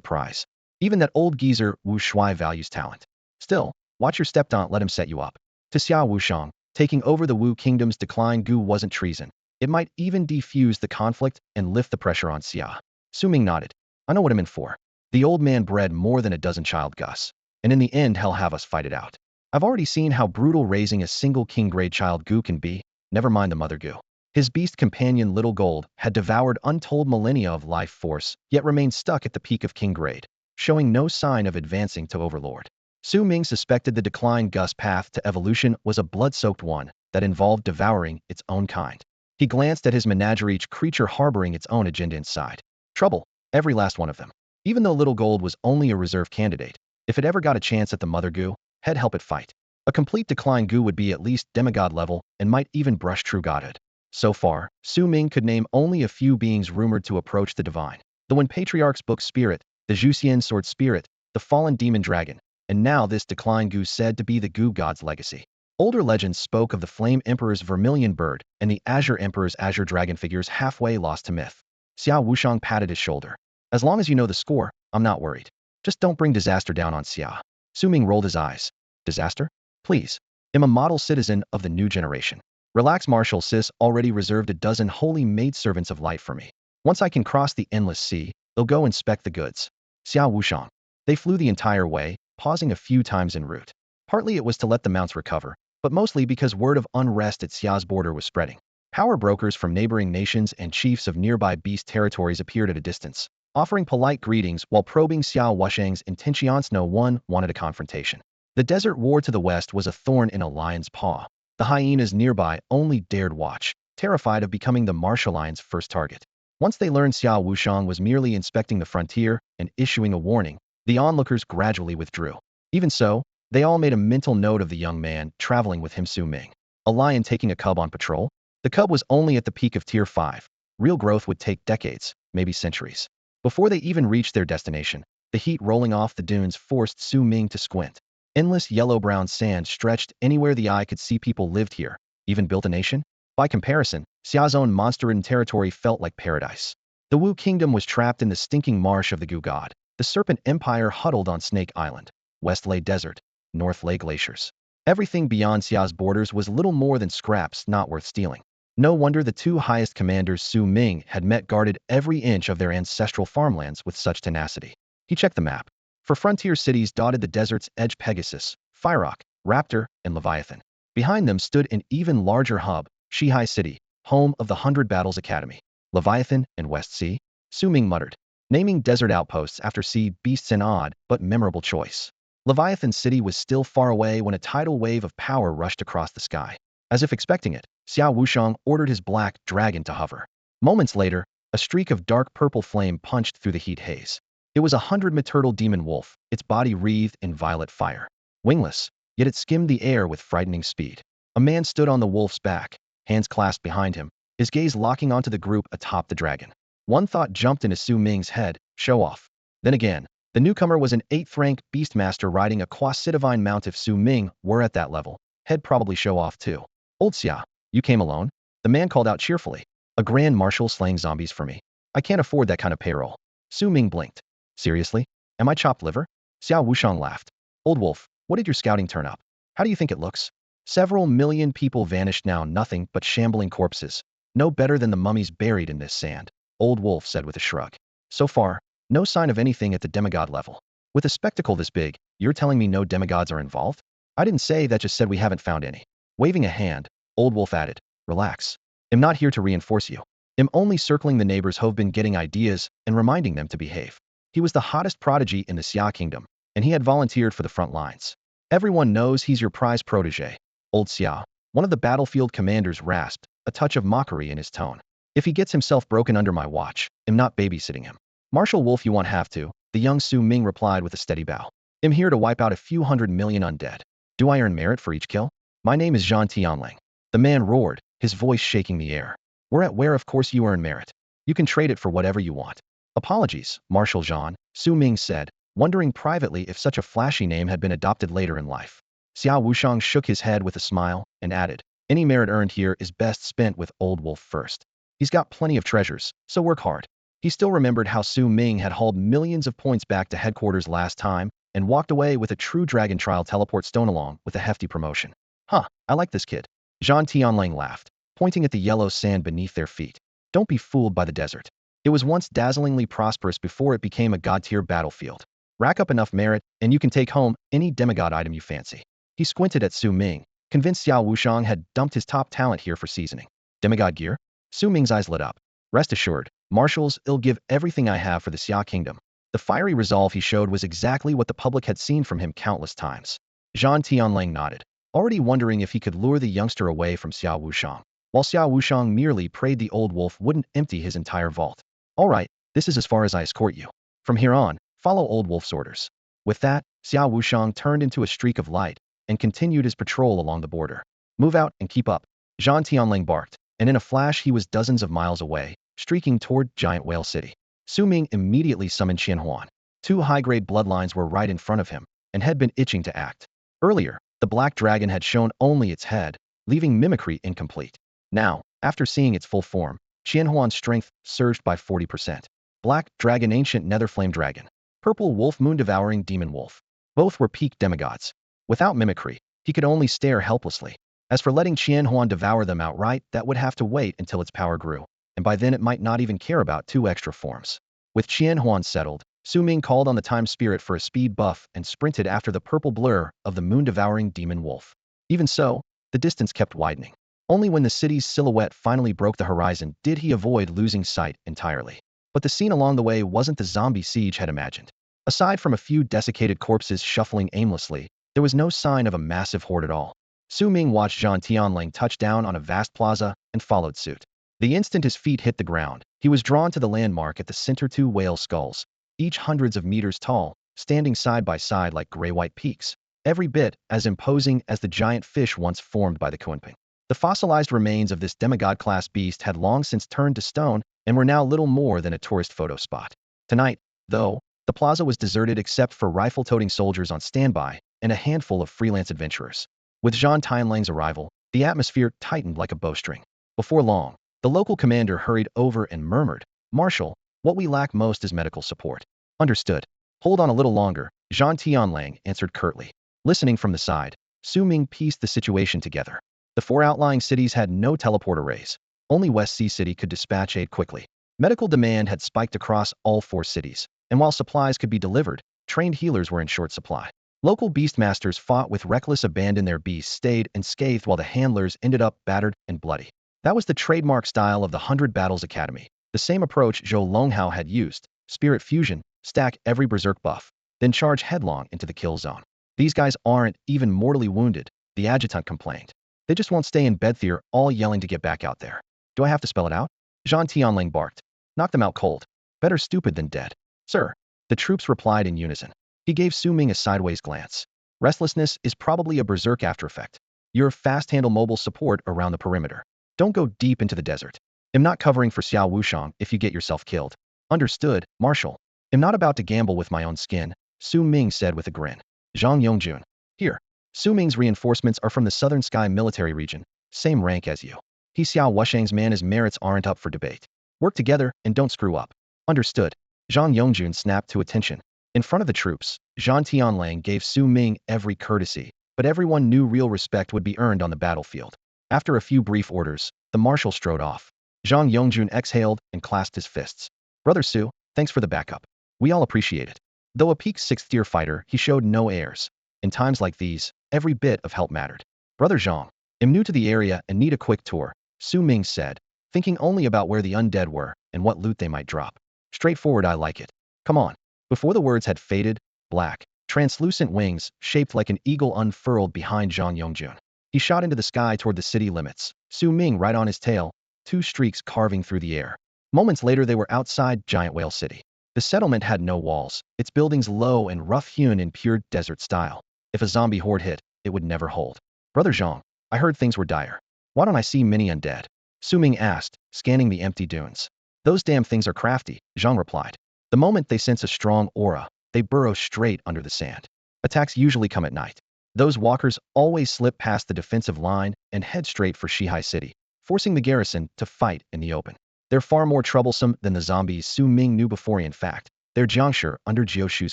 prize. Even that old geezer Wu Shuai values talent. Still, watch your step, don't let him set you up. To Xiao Wushang, taking over the Wu Kingdom's decline Gu wasn't treason. It might even defuse the conflict and lift the pressure on Xia. Su Ming nodded. I know what I'm in for. The old man bred more than a dozen child Gus, and in the end he'll have us fight it out. I've already seen how brutal raising a single king-grade child Gu can be, never mind the mother Gu. His beast companion Little Gold had devoured untold millennia of life force, yet remained stuck at the peak of king grade, showing no sign of advancing to overlord. Su Ming suspected the decline Gus path to evolution was a blood-soaked one that involved devouring its own kind. He glanced at his menagerie, each creature harboring its own agenda inside. Trouble, every last one of them. Even though Little Gold was only a reserve candidate, if it ever got a chance at the mother Gu, he'd help it fight. A complete decline Gu would be at least demigod level and might even brush true godhood. So far, Su Ming could name only a few beings rumored to approach the divine. The One Patriarch's Book Spirit, the Zhuxian Sword Spirit, the fallen demon dragon, and now this decline Gu said to be the Gu god's legacy. Older legends spoke of the Flame Emperor's vermilion bird and the Azure Emperor's azure dragon, figures halfway lost to myth. Xiao Wushang patted his shoulder. As long as you know the score, I'm not worried. Just don't bring disaster down on Xia. Su Ming rolled his eyes. Disaster? Please. I'm a model citizen of the new generation. Relax, Marshal Sis already reserved a dozen holy maidservants of light for me. Once I can cross the endless sea, they'll go inspect the goods. Xiao Wushang. They flew the entire way, pausing a few times en route. Partly it was to let the mounts recover, but mostly because word of unrest at Xia's border was spreading. Power brokers from neighboring nations and chiefs of nearby beast territories appeared at a distance, offering polite greetings while probing Xiao Wushang's intentions. No one wanted a confrontation. The desert war to the west was a thorn in a lion's paw. The hyenas nearby only dared watch, terrified of becoming the martial lion's first target. Once they learned Xiao Wushang was merely inspecting the frontier and issuing a warning, the onlookers gradually withdrew. Even so, they all made a mental note of the young man traveling with him, Su Ming. A lion taking a cub on patrol? The cub was only at the peak of Tier 5. Real growth would take decades, maybe centuries. Before they even reached their destination, the heat rolling off the dunes forced Su Ming to squint. Endless yellow-brown sand stretched anywhere the eye could see. People lived here, even built a nation. By comparison, Xia's own monster-ridden territory felt like paradise. The Wu Kingdom was trapped in the stinking marsh of the Gu God. The Serpent Empire huddled on Snake Island. West lay desert, north lay glaciers. Everything beyond Xia's borders was little more than scraps not worth stealing. No wonder the two highest commanders Su Ming had met guarded every inch of their ancestral farmlands with such tenacity. He checked the map. For frontier cities dotted the desert's edge: Pegasus, Fyrock, Raptor, and Leviathan. Behind them stood an even larger hub, Shihai City, home of the 100 Battles Academy. Leviathan and West Sea? Su Ming muttered, naming desert outposts after sea beasts, an odd but memorable choice. Leviathan City was still far away when a tidal wave of power rushed across the sky. As if expecting it, Xiao Wushang ordered his black dragon to hover. Moments later, a streak of dark purple flame punched through the heat haze. It was a 100-turtle demon wolf, its body wreathed in violet fire. Wingless, yet it skimmed the air with frightening speed. A man stood on the wolf's back, hands clasped behind him, his gaze locking onto the group atop the dragon. One thought jumped into Su Ming's head: Show off. Then again, the newcomer was an 8th rank beastmaster riding a quasi-divine mount. If Su Ming were at that level, he'd probably show off too. Old Xia, you came alone? The man called out cheerfully. A grand marshal slaying zombies for me? I can't afford that kind of payroll. Su Ming blinked. Seriously? Am I chopped liver? Xiao Wushang laughed. Old wolf, what did your scouting turn up? How do you think it looks? Several million people vanished now, nothing but shambling corpses. No better than the mummies buried in this sand, Old Wolf said with a shrug. So far, no sign of anything at the demigod level. With a spectacle this big, you're telling me no demigods are involved? I didn't say that, just said we haven't found any. Waving a hand, Old Wolf added, relax. I'm not here to reinforce you. I'm only circling the neighbors who've been getting ideas and reminding them to behave. He was the hottest prodigy in the Xia kingdom, and he had volunteered for the front lines. Everyone knows he's your prize protege. Old Xia, one of the battlefield commanders, rasped, a touch of mockery in his tone. If he gets himself broken under my watch, I'm not babysitting him. Marshal Wolf, you won't have to, the young Su Ming replied with a steady bow. I'm here to wipe out a few hundred million undead. Do I earn merit for each kill? My name is Zhang Tianling. The man roared, his voice shaking the air. We're at where of course you earn merit. You can trade it for whatever you want. Apologies, Marshal Zhang, Su Ming said, wondering privately if such a flashy name had been adopted later in life. Xiao Wushang shook his head with a smile and added, any merit earned here is best spent with Old Wolf first. He's got plenty of treasures, so work hard. He still remembered how Su Ming had hauled millions of points back to headquarters last time and walked away with a true dragon trial teleport stone along with a hefty promotion. Huh, I like this kid. Zhang Tianlang laughed, pointing at the yellow sand beneath their feet. Don't be fooled by the desert. It was once dazzlingly prosperous before it became a god-tier battlefield. Rack up enough merit, and you can take home any demigod item you fancy. He squinted at Su Ming, convinced Xiao Wushang had dumped his top talent here for seasoning. Demigod gear? Su Ming's eyes lit up. Rest assured, marshals, I'll give everything I have for the Xia kingdom. The fiery resolve he showed was exactly what the public had seen from him countless times. Zhang Tianlang nodded, already wondering if he could lure the youngster away from Xiao Wushang, while Xiao Wushang merely prayed the old wolf wouldn't empty his entire vault. All right, this is as far as I escort you. From here on, follow Old Wolf's orders. With that, Xiao Wushang turned into a streak of light and continued his patrol along the border. Move out and keep up. Zhang Tianling barked, and in a flash he was dozens of miles away, streaking toward Giant Whale City. Su Ming immediately summoned Qianhuan. 2 high-grade bloodlines were right in front of him and had been itching to act. Earlier, the black dragon had shown only its head, leaving mimicry incomplete. Now, after seeing its full form, Qianhuan's strength surged by 40%. Black dragon, ancient netherflame dragon. Purple wolf, moon-devouring demon wolf. Both were peak demigods. Without mimicry, he could only stare helplessly. As for letting Qianhuan devour them outright, that would have to wait until its power grew, and by then it might not even care about 2 extra forms. With Qianhuan settled, Su Ming called on the time spirit for a speed buff and sprinted after the purple blur of the moon-devouring demon wolf. Even so, the distance kept widening. Only when the city's silhouette finally broke the horizon did he avoid losing sight entirely. But the scene along the way wasn't the zombie siege had imagined. Aside from a few desiccated corpses shuffling aimlessly, there was no sign of a massive horde at all. Su Ming watched Zhang Tianling touch down on a vast plaza and followed suit. The instant his feet hit the ground, he was drawn to the landmark at the center, 2 whale skulls, each hundreds of meters tall, standing side by side like gray-white peaks, every bit as imposing as the giant fish once formed by the Kunping. The fossilized remains of this demigod-class beast had long since turned to stone and were now little more than a tourist photo spot. Tonight, though, the plaza was deserted except for rifle-toting soldiers on standby and a handful of freelance adventurers. With Zhang Tianlang's arrival, the atmosphere tightened like a bowstring. Before long, the local commander hurried over and murmured, Marshal, what we lack most is medical support. Understood. Hold on a little longer, Zhang Tianlang answered curtly. Listening from the side, Su Ming pieced the situation together. The 4 outlying cities had no teleport arrays. Only West Sea City could dispatch aid quickly. Medical demand had spiked across all 4 cities, and while supplies could be delivered, trained healers were in short supply. Local beastmasters fought with reckless abandon. Their beasts stayed unscathed while the handlers ended up battered and bloody. That was the trademark style of the 100 Battles Academy, the same approach Zhou Longhao had used: spirit fusion, stack every berserk buff, then charge headlong into the kill zone. These guys aren't even mortally wounded, the adjutant complained. They just won't stay in bed there, all yelling to get back out there. Do I have to spell it out? Zhang Tianling barked. Knock them out cold. Better stupid than dead. Sir. The troops replied in unison. He gave Su Ming a sideways glance. Restlessness is probably a berserk after effect. You're fast handle mobile support around the perimeter. Don't go deep into the desert. I'm not covering for Xiao Wushang if you get yourself killed. Understood, Marshal. am not about to gamble with my own skin, Su Ming said with a grin. Zhang Yongjun. Here. Su Ming's reinforcements are from the Southern Sky military region, same rank as you. He Xiao Wushang's man's merits aren't up for debate. Work together and don't screw up. Understood. Zhang Yongjun snapped to attention. In front of the troops, Zhang Tianlang gave Su Ming every courtesy, but everyone knew real respect would be earned on the battlefield. After a few brief orders, the marshal strode off. Zhang Yongjun exhaled and clasped his fists. Brother Su, thanks for the backup. We all appreciate it. Though a peak 6th-tier fighter, he showed no airs. In times like these, every bit of help mattered. Brother Zhang, am new to the area and need a quick tour, Su Ming said, thinking only about where the undead were and what loot they might drop. Straightforward, I like it. Come on. Before the words had faded, black, translucent wings, shaped like an eagle, unfurled behind Zhang Yongjun. He shot into the sky toward the city limits, Su Ming right on his tail, 2 streaks carving through the air. Moments later they were outside Giant Whale City. The settlement had no walls, its buildings low and rough-hewn in pure desert style. If a zombie horde hit, it would never hold. Brother Zhang, I heard things were dire. Why don't I see many undead? Su Ming asked, scanning the empty dunes. Those damn things are crafty, Zhang replied. The moment they sense a strong aura, they burrow straight under the sand. Attacks usually come at night. Those walkers always slip past the defensive line and head straight for Shihai City, forcing the garrison to fight in the open. They're far more troublesome than the zombies Su Ming knew before. In fact, they're Jiangshi under Jioshu's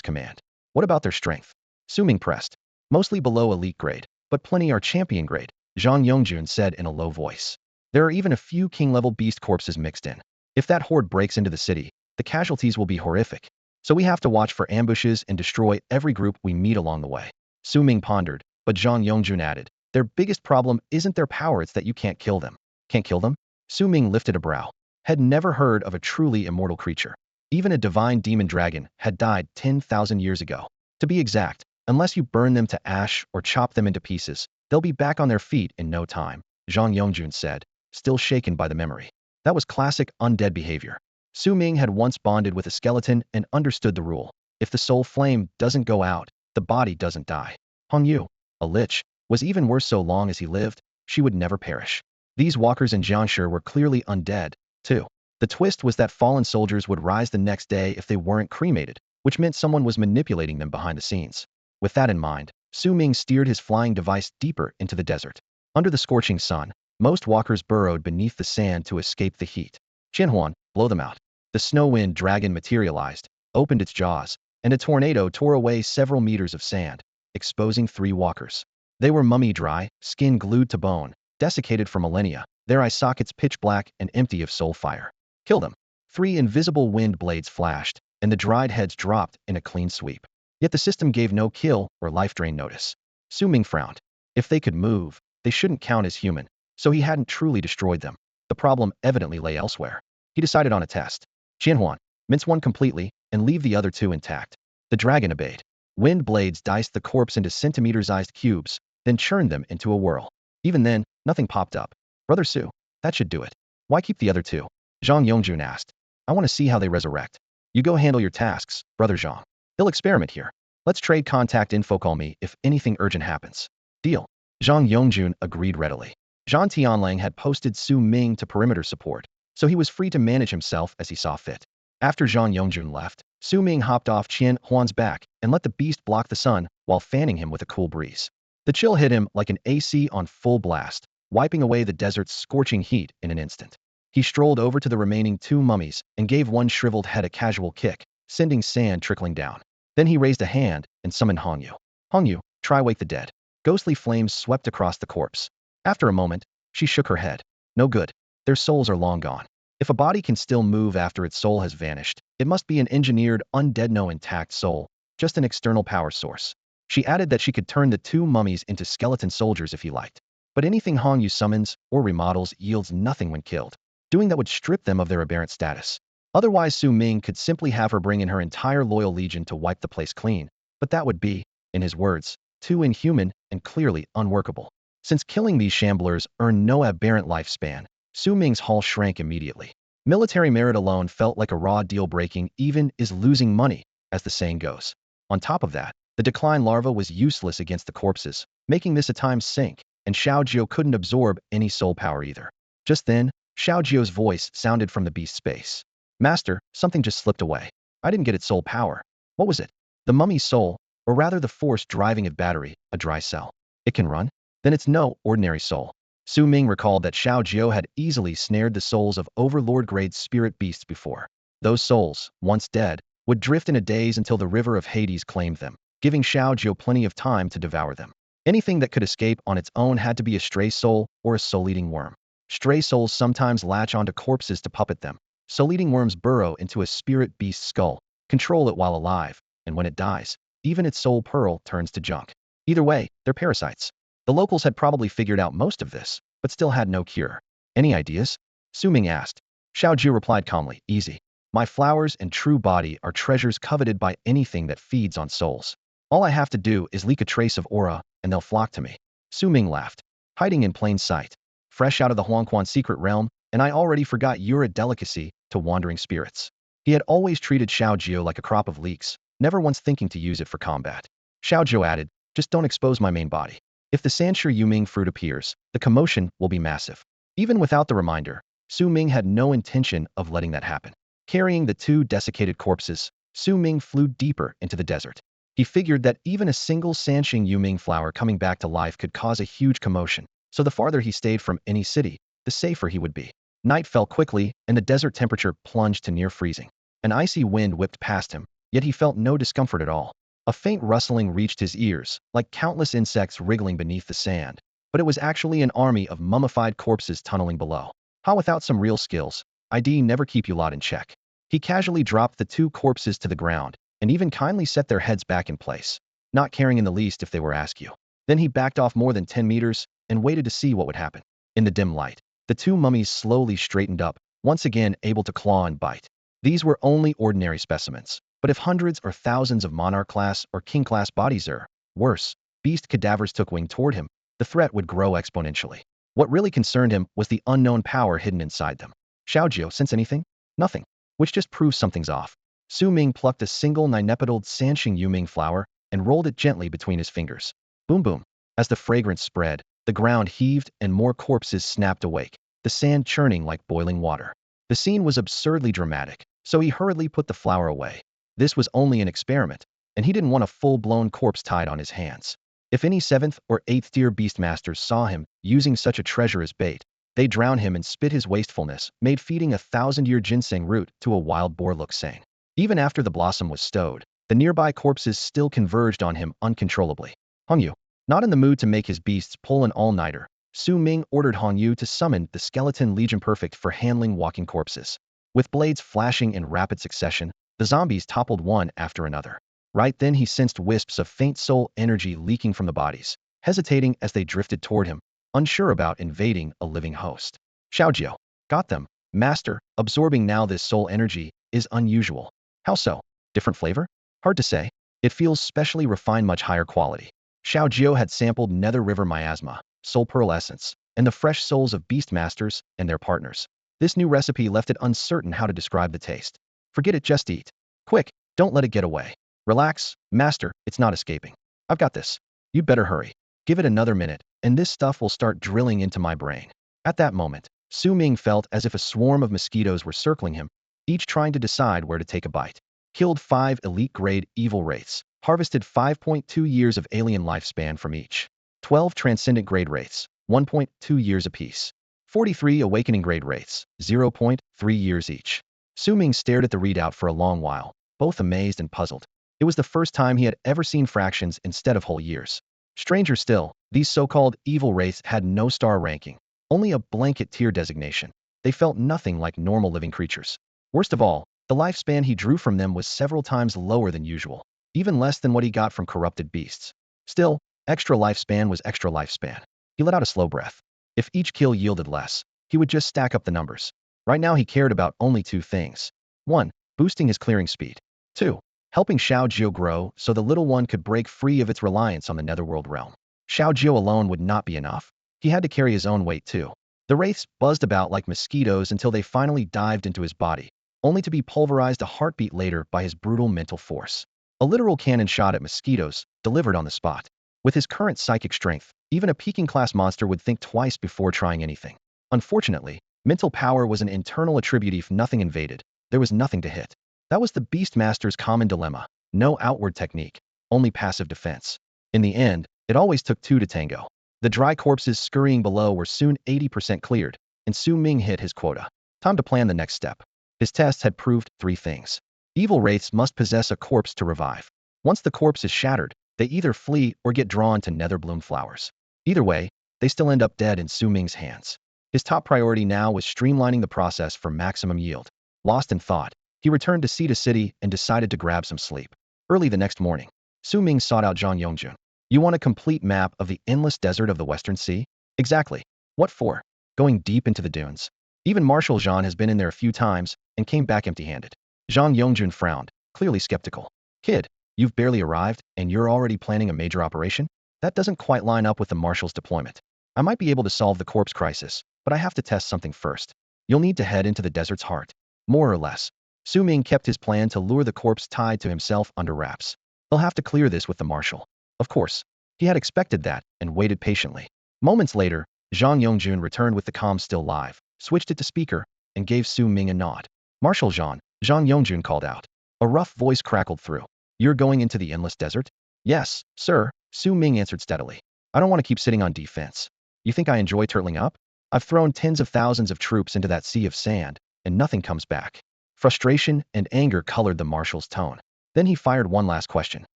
command. What about their strength? Su Ming pressed. Mostly below elite grade, but plenty are champion grade, Zhang Yongjun said in a low voice. There are even a few king-level beast corpses mixed in. If that horde breaks into the city, the casualties will be horrific. So we have to watch for ambushes and destroy every group we meet along the way. Su Ming pondered, but Zhang Yongjun added, their biggest problem isn't their power, it's that you can't kill them. Can't kill them? Su Ming lifted a brow. Had never heard of a truly immortal creature. Even a divine demon dragon had died 10,000 years ago. To be exact, unless you burn them to ash or chop them into pieces, they'll be back on their feet in no time, Zhang Yongjun said, still shaken by the memory. That was classic undead behavior. Su Ming had once bonded with a skeleton and understood the rule. If the soul flame doesn't go out, the body doesn't die. Hong Yu, a lich, was even worse. So long as he lived, she would never perish. These walkers in Jiangshi were clearly undead, too. The twist was that fallen soldiers would rise the next day if they weren't cremated, which meant someone was manipulating them behind the scenes. With that in mind, Su Ming steered his flying device deeper into the desert. Under the scorching sun, most walkers burrowed beneath the sand to escape the heat. Qianhuan, blow them out. The snow wind dragon materialized, opened its jaws, and a tornado tore away several meters of sand, exposing 3 walkers. They were mummy dry, skin glued to bone, desiccated for millennia, their eye sockets pitch black and empty of soul fire. Kill them. 3 invisible wind blades flashed, and the dried heads dropped in a clean sweep. Yet the system gave no kill or life drain notice. Su Ming frowned. If they could move, they shouldn't count as human, so he hadn't truly destroyed them. The problem evidently lay elsewhere. He decided on a test. Qianhuan, mince one completely and leave the other 2 intact. The dragon obeyed. Wind blades diced the corpse into centimeter-sized cubes, then churned them into a whirl. Even then, nothing popped up. Brother Su, that should do it. Why keep the other 2? Zhang Yongjun asked. I want to see how they resurrect. You go handle your tasks, Brother Zhang. They'll experiment here. Let's trade contact info. Call me if anything urgent happens. Deal. Zhang Yongjun agreed readily. Zhang Tianlang had posted Su Ming to perimeter support, so he was free to manage himself as he saw fit. After Zhang Yongjun left, Su Ming hopped off Qian Huan's back and let the beast block the sun while fanning him with a cool breeze. The chill hit him like an AC on full blast, wiping away the desert's scorching heat in an instant. He strolled over to the remaining 2 mummies and gave one shriveled head a casual kick, sending sand trickling down. Then he raised a hand and summoned Hong Yu. Hong Yu, try wake the dead. Ghostly flames swept across the corpse. After a moment, she shook her head. No good. Their souls are long gone. If a body can still move after its soul has vanished, it must be an engineered, undead. No intact soul, just an external power source. She added that she could turn the 2 mummies into skeleton soldiers if he liked. But anything Hong Yu summons or remodels yields nothing when killed. Doing that would strip them of their aberrant status. Otherwise, Su Ming could simply have her bring in her entire loyal legion to wipe the place clean, but that would be, in his words, too inhuman and clearly unworkable. Since killing these shamblers earned no aberrant lifespan, Su Ming's hull shrank immediately. Military merit alone felt like a raw deal. Breaking even is losing money, as the saying goes. On top of that, the decline larva was useless against the corpses, making this a time sink, and Xiao Jiao couldn't absorb any soul power either. Just then, Xiao Jiao's voice sounded from the beast's space. Master, something just slipped away. I didn't get its soul power. What was it? The mummy's soul, or rather the force driving its battery, a dry cell. It can run? Then it's no ordinary soul. Su Ming recalled that Xiao Jiao had easily snared the souls of overlord-grade spirit beasts before. Those souls, once dead, would drift in a daze until the river of Hades claimed them, giving Xiao Jiao plenty of time to devour them. Anything that could escape on its own had to be a stray soul or a soul-eating worm. Stray souls sometimes latch onto corpses to puppet them. Soul-eating worms burrow into a spirit beast's skull, control it while alive, and when it dies, even its soul pearl turns to junk. Either way, they're parasites. The locals had probably figured out most of this, but still had no cure. Any ideas? Su Ming asked. Xiao Jiao replied calmly, easy. My flowers and true body are treasures coveted by anything that feeds on souls. All I have to do is leak a trace of aura, and they'll flock to me. Su Ming laughed. Hiding in plain sight. Fresh out of the Huangquan secret realm, and I already forgot you're a delicacy to wandering spirits. He had always treated Xiao Jiao like a crop of leeks, never once thinking to use it for combat. Xiao Jiao added, just don't expose my main body. If the Sanshi Yuming fruit appears, the commotion will be massive. Even without the reminder, Su Ming had no intention of letting that happen. Carrying the two desiccated corpses, Su Ming flew deeper into the desert. He figured that even a single Sanshing Yuming flower coming back to life could cause a huge commotion, so the farther he stayed from any city, the safer he would be. Night fell quickly, and the desert temperature plunged to near freezing. An icy wind whipped past him, yet he felt no discomfort at all. A faint rustling reached his ears, like countless insects wriggling beneath the sand, but it was actually an army of mummified corpses tunneling below. How without some real skills, I'd never keep you lot in check. He casually dropped the two corpses to the ground, and even kindly set their heads back in place, not caring in the least if they were askew. Then he backed off more than 10 meters, and waited to see what would happen. In the dim light, the two mummies slowly straightened up, once again able to claw and bite. These were only ordinary specimens, but if hundreds or thousands of monarch-class or king-class bodies or, worse, beast cadavers took wing toward him, the threat would grow exponentially. What really concerned him was the unknown power hidden inside them. Xiao Jiao sense anything? Nothing. Which just proves something's off. Su Ming plucked a single nine-petaled Sanshing Yuming flower and rolled it gently between his fingers. Boom boom. As the fragrance spread, the ground heaved and more corpses snapped awake, the sand churning like boiling water. The scene was absurdly dramatic, so he hurriedly put the flower away. This was only an experiment, and he didn't want a full-blown corpse tied on his hands. If any 7th or 8th tier beastmasters saw him using such a treasure as bait, they'd drown him and spit his wastefulness, made feeding a 1,000-year ginseng root to a wild boar look sane. Even after the blossom was stowed, the nearby corpses still converged on him uncontrollably. Hongyu, not in the mood to make his beasts pull an all-nighter, Su Ming ordered Hongyu to summon the skeleton legion perfect for handling walking corpses. With blades flashing in rapid succession, the zombies toppled one after another. Right then he sensed wisps of faint soul energy leaking from the bodies, hesitating as they drifted toward him, unsure about invading a living host. Xiao Jiao, got them. Master, absorbing now this soul energy is unusual. How so? Different flavor? Hard to say. It feels specially refined, much higher quality. Xiao Jiao had sampled Nether River miasma, soul pearl essence, and the fresh souls of beastmasters and their partners. This new recipe left it uncertain how to describe the taste. Forget it, just eat. Quick, don't let it get away. Relax, master, it's not escaping. I've got this. You'd better hurry. Give it another minute, and this stuff will start drilling into my brain. At that moment, Su Ming felt as if a swarm of mosquitoes were circling him, each trying to decide where to take a bite. Killed 5 elite-grade evil wraiths, harvested 5.2 years of alien lifespan from each. 12 transcendent-grade wraiths, 1.2 years apiece. 43 awakening-grade wraiths, 0.3 years each. Su Ming stared at the readout for a long while, both amazed and puzzled. It was the first time he had ever seen fractions instead of whole years. Stranger still, these so-called evil wraiths had no star ranking, only a blanket tier designation. They felt nothing like normal living creatures. Worst of all, the lifespan he drew from them was several times lower than usual, even less than what he got from corrupted beasts. Still, extra lifespan was extra lifespan. He let out a slow breath. If each kill yielded less, he would just stack up the numbers. Right now he cared about only 2 things. 1. Boosting his clearing speed. 2. Helping Xiao Jiao grow so the little one could break free of its reliance on the netherworld realm. Xiao Jiao alone would not be enough. He had to carry his own weight too. The wraiths buzzed about like mosquitoes until they finally dived into his body, only to be pulverized a heartbeat later by his brutal mental force. A literal cannon shot at mosquitoes, delivered on the spot. With his current psychic strength, even a Peking-class monster would think twice before trying anything. Unfortunately, mental power was an internal attribute. If nothing invaded, there was nothing to hit. That was the Beastmaster's common dilemma. No outward technique, only passive defense. In the end, it always took two to tango. The dry corpses scurrying below were soon 80% cleared, and Su Ming hit his quota. Time to plan the next step. His tests had proved three things. Evil wraiths must possess a corpse to revive. Once the corpse is shattered, they either flee or get drawn to netherbloom flowers. Either way, they still end up dead in Su Ming's hands. His top priority now was streamlining the process for maximum yield. Lost in thought, he returned to Cita City and decided to grab some sleep. Early the next morning, Su Ming sought out Zhang Yongjun. You want a complete map of the endless desert of the Western Sea? Exactly. What for? Going deep into the dunes. Even Marshal Zhang has been in there a few times and came back empty-handed. Zhang Yongjun frowned, clearly skeptical. Kid, you've barely arrived and you're already planning a major operation? That doesn't quite line up with the Marshal's deployment. I might be able to solve the corpse crisis, but I have to test something first. You'll need to head into the desert's heart. More or less. Su Ming kept his plan to lure the corpse tied to himself under wraps. He'll have to clear this with the Marshal. Of course. He had expected that and waited patiently. Moments later, Zhang Yongjun returned with the comm still live, switched it to speaker, and gave Su Ming a nod. Marshal Zhang Yongjun called out. A rough voice crackled through. You're going into the endless desert? Yes, sir, Su Ming answered steadily. I don't want to keep sitting on defense. You think I enjoy turtling up? I've thrown tens of thousands of troops into that sea of sand, and nothing comes back. Frustration and anger colored the Marshal's tone. Then he fired one last question.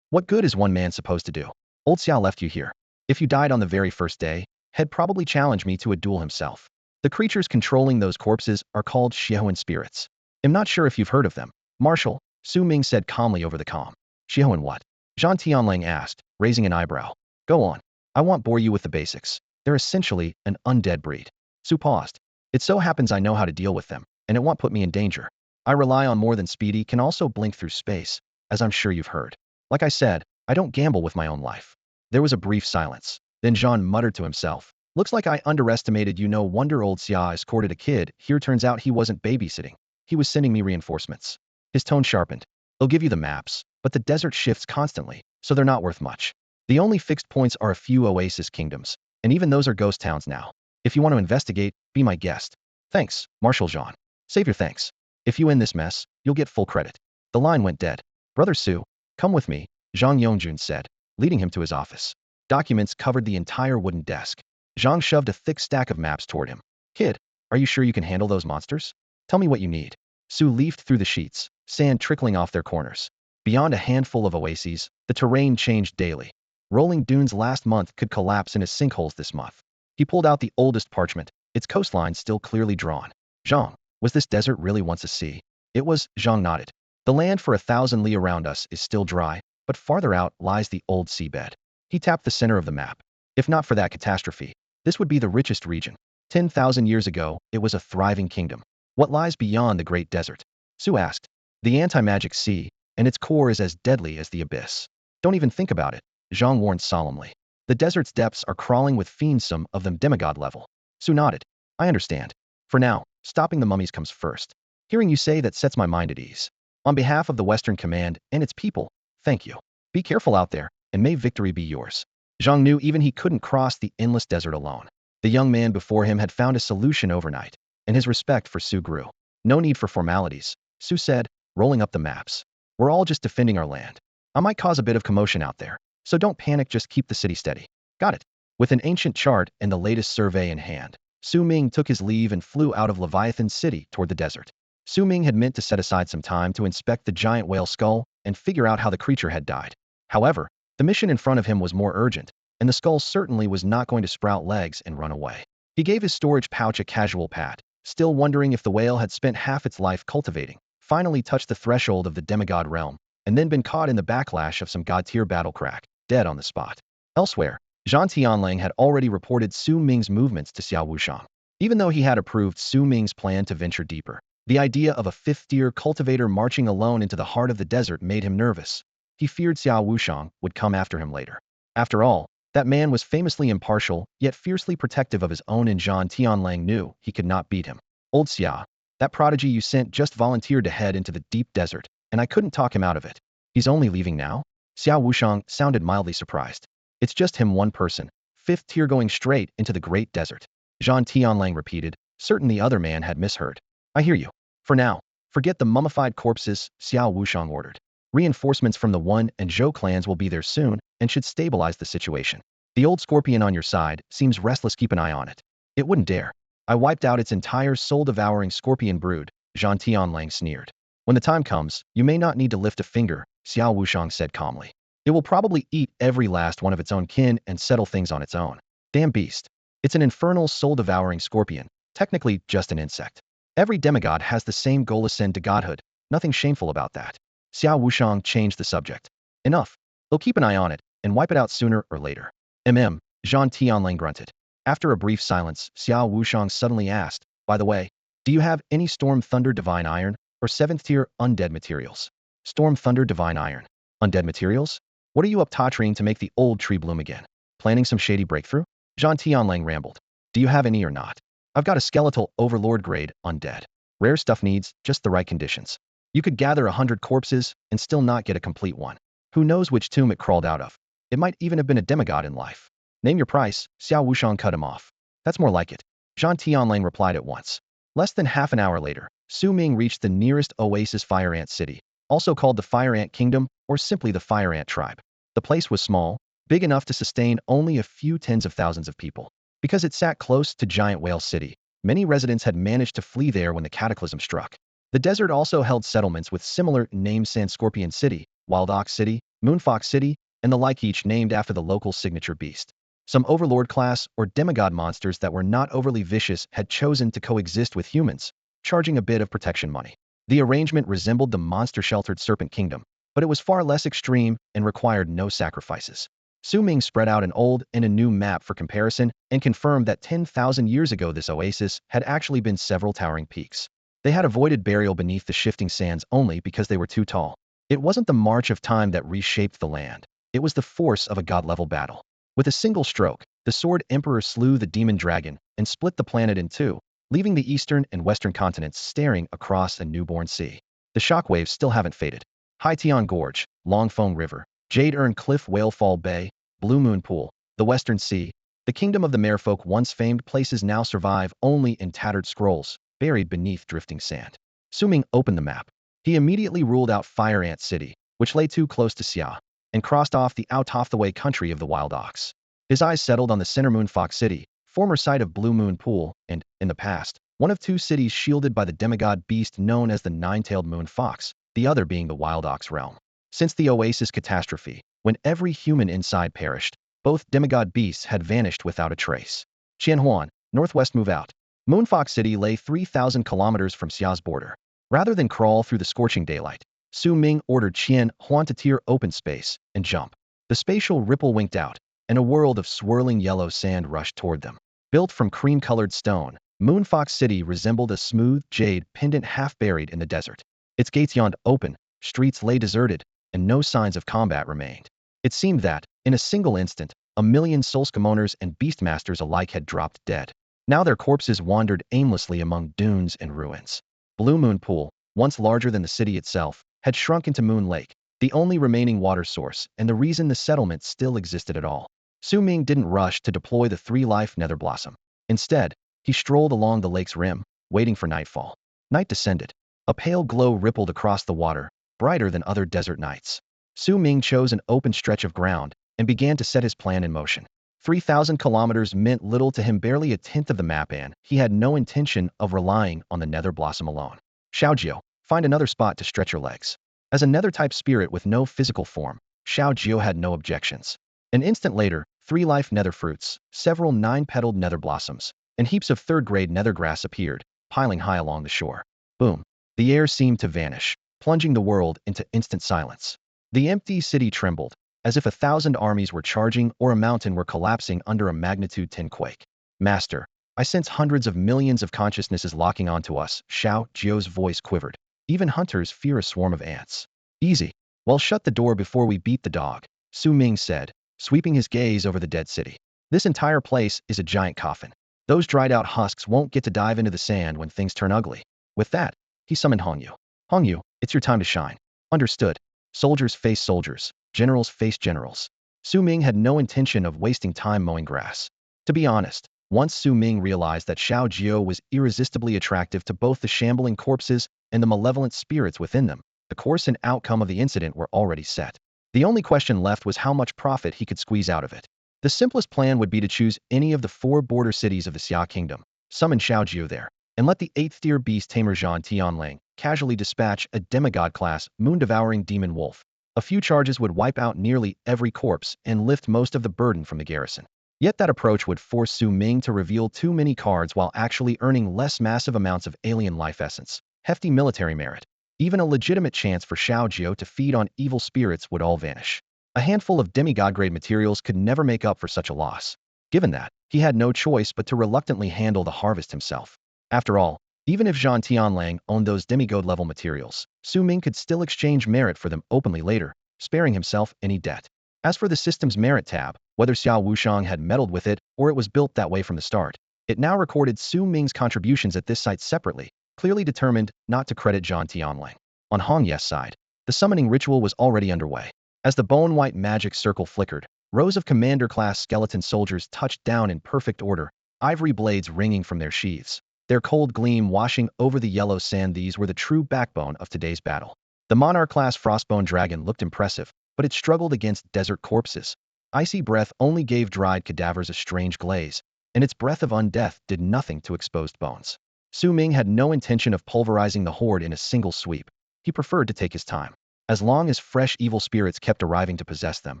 What good is one man supposed to do? Old Xiao left you here. If you died on the very first day, he'd probably challenge me to a duel himself. The creatures controlling those corpses are called Xiaoan spirits. I'm not sure if you've heard of them. Marshal, Su Ming said calmly over the comm. Xiaoan what? Zhang Tianlang asked, raising an eyebrow. Go on. I won't bore you with the basics. They're essentially an undead breed. Su paused. It so happens I know how to deal with them, and it won't put me in danger. I rely on more than speedy, can also blink through space, as I'm sure you've heard. Like I said, I don't gamble with my own life. There was a brief silence. Then Jean muttered to himself. Looks like I underestimated you. No wonder old Xia escorted a kid. Here turns out he wasn't babysitting. He was sending me reinforcements. His tone sharpened. They'll give you the maps, but the desert shifts constantly, so they're not worth much. The only fixed points are a few oasis kingdoms, and even those are ghost towns now. If you want to investigate, be my guest. Thanks, Marshal Jean. Save your thanks. If you end this mess, you'll get full credit. The line went dead. Brother Su, come with me, Zhang Yongjun said, leading him to his office. Documents covered the entire wooden desk. Zhang shoved a thick stack of maps toward him. Kid, are you sure you can handle those monsters? Tell me what you need. Su leafed through the sheets, sand trickling off their corners. Beyond a handful of oases, the terrain changed daily. Rolling dunes last month could collapse into sinkholes this month. He pulled out the oldest parchment, its coastline still clearly drawn. Zhang, was this desert really once a sea? It was, Zhang nodded. The land for 1,000 li around us is still dry, but farther out lies the old seabed. He tapped the center of the map. If not for that catastrophe, this would be the richest region. 10,000 years ago, it was a thriving kingdom. What lies beyond the great desert? Su asked. The anti-magic sea, and its core is as deadly as the abyss. Don't even think about it, Zhang warned solemnly. The desert's depths are crawling with fiends, some of them demigod level. Su nodded. I understand. For now, stopping the mummies comes first. Hearing you say that sets my mind at ease. On behalf of the Western Command and its people, thank you. Be careful out there, and may victory be yours. Zhang knew even he couldn't cross the endless desert alone. The young man before him had found a solution overnight, and his respect for Su grew. No need for formalities, Su said, rolling up the maps. We're all just defending our land. I might cause a bit of commotion out there, so don't panic, just keep the city steady. Got it. With an ancient chart and the latest survey in hand, Su Ming took his leave and flew out of Leviathan City toward the desert. Su Ming had meant to set aside some time to inspect the giant whale skull and figure out how the creature had died. However, the mission in front of him was more urgent, and the skull certainly was not going to sprout legs and run away. He gave his storage pouch a casual pat, still wondering if the whale had spent half its life cultivating, finally touched the threshold of the demigod realm, and then been caught in the backlash of some god-tier battle crack, dead on the spot. Elsewhere, Zhang Tianlang had already reported Su Ming's movements to Xiao Wushang. Even though he had approved Su Ming's plan to venture deeper, the idea of a fifth-tier cultivator marching alone into the heart of the desert made him nervous. He feared Xiao Wushang would come after him later. After all, that man was famously impartial, yet fiercely protective of his own, and Zhang Tianlang knew he could not beat him. Old Xia, that prodigy you sent just volunteered to head into the deep desert, and I couldn't talk him out of it. He's only leaving now? Xiao Wushang sounded mildly surprised. It's just him, one person, fifth tier, going straight into the great desert. Zhang Tianlang repeated, certain the other man had misheard. I hear you. For now, Forget the mummified corpses, Xiao Wushang ordered. Reinforcements from the Wen and Zhou clans will be there soon and should stabilize the situation. The old scorpion on your side seems restless. Keep an eye on it. It wouldn't dare. I wiped out its entire soul-devouring scorpion brood, Zhang Tianlang sneered. When the time comes, you may not need to lift a finger, Xiao Wushang said calmly. It will probably eat every last one of its own kin and settle things on its own. Damn beast. It's an infernal soul-devouring scorpion, technically just an insect. Every demigod has the same goal ascend to godhood, nothing shameful about that. Xiao Wushang changed the subject. Enough. They'll keep an eye on it and wipe it out sooner or later. Zhang Tianlang grunted. After a brief silence, Xiao Wushang suddenly asked, by the way, do you have any Storm Thunder Divine Iron or 7th tier undead materials? Storm Thunder Divine Iron. Undead materials? What are you up tottering to make the old tree bloom again? Planning some shady breakthrough? Zhang Tianlang rambled. Do you have any or not? I've got a skeletal overlord grade undead. Rare stuff needs just the right conditions. You could gather 100 corpses and still not get a complete one. Who knows which tomb it crawled out of? It might even have been a demigod in life. Name your price, Xiao Wushang cut him off. That's more like it. Zhang Tianlang replied at once. Less than half an hour later, Su Ming reached the nearest oasis Fire Ant City, also called the Fire Ant Kingdom or simply the Fire Ant Tribe. The place was small, big enough to sustain only a few tens of thousands of people. Because it sat close to Giant Whale City, many residents had managed to flee there when the cataclysm struck. The desert also held settlements with similar names: Sand Scorpion City, Wild Ox City, Moonfox City, and the like, each named after the local signature beast. Some overlord class or demigod monsters that were not overly vicious had chosen to coexist with humans, charging a bit of protection money. The arrangement resembled the monster-sheltered Serpent Kingdom, but it was far less extreme and required no sacrifices. Su Ming spread out an old and a new map for comparison and confirmed that 10,000 years ago this oasis had actually been several towering peaks. They had avoided burial beneath the shifting sands only because they were too tall. It wasn't the march of time that reshaped the land. It was the force of a god-level battle. With a single stroke, the Sword Emperor slew the demon dragon and split the planet in two, leaving the eastern and western continents staring across a newborn sea. The shockwaves still haven't faded. Haitian Gorge, Longfeng River, Jade Urn Cliff, Whalefall Bay, Blue Moon Pool, the Western Sea, the kingdom of the merfolk, once famed places now survive only in tattered scrolls, buried beneath drifting sand. Su Ming opened the map. He immediately ruled out Fire Ant City, which lay too close to Xia, and crossed off the out-of-the-way country of the Wild Ox. His eyes settled on the center Moonfox City, former site of Blue Moon Pool, and, in the past, one of two cities shielded by the demigod beast known as the Nine-Tailed Moon Fox, the other being the Wild Ox realm. Since the Oasis catastrophe, when every human inside perished, both demigod beasts had vanished without a trace. Qianhuan, northwest move out. Moonfox City lay 3,000 kilometers from Xia's border. Rather than crawl through the scorching daylight, Su Ming ordered Qianhuan to tear open space and jump. The spatial ripple winked out, and a world of swirling yellow sand rushed toward them. Built from cream-colored stone, Moonfox City resembled a smooth jade pendant half buried in the desert. Its gates yawned open, streets lay deserted, and no signs of combat remained. It seemed that, in a single instant, 1,000,000 Soulscamoners and Beastmasters alike had dropped dead. Now their corpses wandered aimlessly among dunes and ruins. Blue Moon Pool, once larger than the city itself, had shrunk into Moon Lake, the only remaining water source and the reason the settlement still existed at all. Su Ming didn't rush to deploy the 3-life Nether Blossom. Instead, he strolled along the lake's rim, waiting for nightfall. Night descended. A pale glow rippled across the water, brighter than other desert nights. Su Ming chose an open stretch of ground and began to set his plan in motion. 3,000 kilometers meant little to him, barely a tenth of the map, and he had no intention of relying on the Nether Blossom alone. Xiaojiu, find another spot to stretch your legs. As a nether-type spirit with no physical form, Xiaojiu had no objections. An instant later, 3-life nether fruits, several 9-petaled nether blossoms, and heaps of third-grade nether grass appeared, piling high along the shore. Boom. The air seemed to vanish, plunging the world into instant silence. The empty city trembled, as if 1,000 armies were charging or a mountain were collapsing under a magnitude 10 quake. Master, I sense hundreds of millions of consciousnesses locking onto us. Xiaojiu's voice quivered. Even hunters fear a swarm of ants. Easy. Well, shut the door before we beat the dog, Su Ming said, sweeping his gaze over the dead city. This entire place is a giant coffin. Those dried-out husks won't get to dive into the sand when things turn ugly. With that, he summoned Hongyu. Hongyu, it's your time to shine. Understood. Soldiers face soldiers, generals face generals. Su Ming had no intention of wasting time mowing grass. To be honest, once Su Ming realized that Xiaojiu was irresistibly attractive to both the shambling corpses and the malevolent spirits within them, the course and outcome of the incident were already set. The only question left was how much profit he could squeeze out of it. The simplest plan would be to choose any of the 4 border cities of the Xia Kingdom, summon Xiaojiu there, and let the 8th-tier beast tamer Zhan Tianlang casually dispatch a demigod-class, moon-devouring demon wolf. A few charges would wipe out nearly every corpse and lift most of the burden from the garrison. Yet that approach would force Su Ming to reveal too many cards while actually earning less massive amounts of alien life essence, hefty military merit. Even a legitimate chance for Xiaojiu to feed on evil spirits would all vanish. A handful of demigod-grade materials could never make up for such a loss. Given that, he had no choice but to reluctantly handle the harvest himself. After all, even if Zhan Tianlang owned those demigod-level materials, Su Ming could still exchange merit for them openly later, sparing himself any debt. As for the system's merit tab, whether Xiao Wushang had meddled with it or it was built that way from the start, it now recorded Su Ming's contributions at this site separately, clearly determined not to credit Zhan Tianlang. On Hong Ye's side, the summoning ritual was already underway. As the bone-white magic circle flickered, rows of commander-class skeleton soldiers touched down in perfect order, ivory blades ringing from their sheaths, their cold gleam washing over the yellow sand. These were the true backbone of today's battle. The Monarch-class Frostbone dragon looked impressive, but it struggled against desert corpses. Icy breath only gave dried cadavers a strange glaze, and its breath of undeath did nothing to exposed bones. Su Ming had no intention of pulverizing the horde in a single sweep. He preferred to take his time. As long as fresh evil spirits kept arriving to possess them,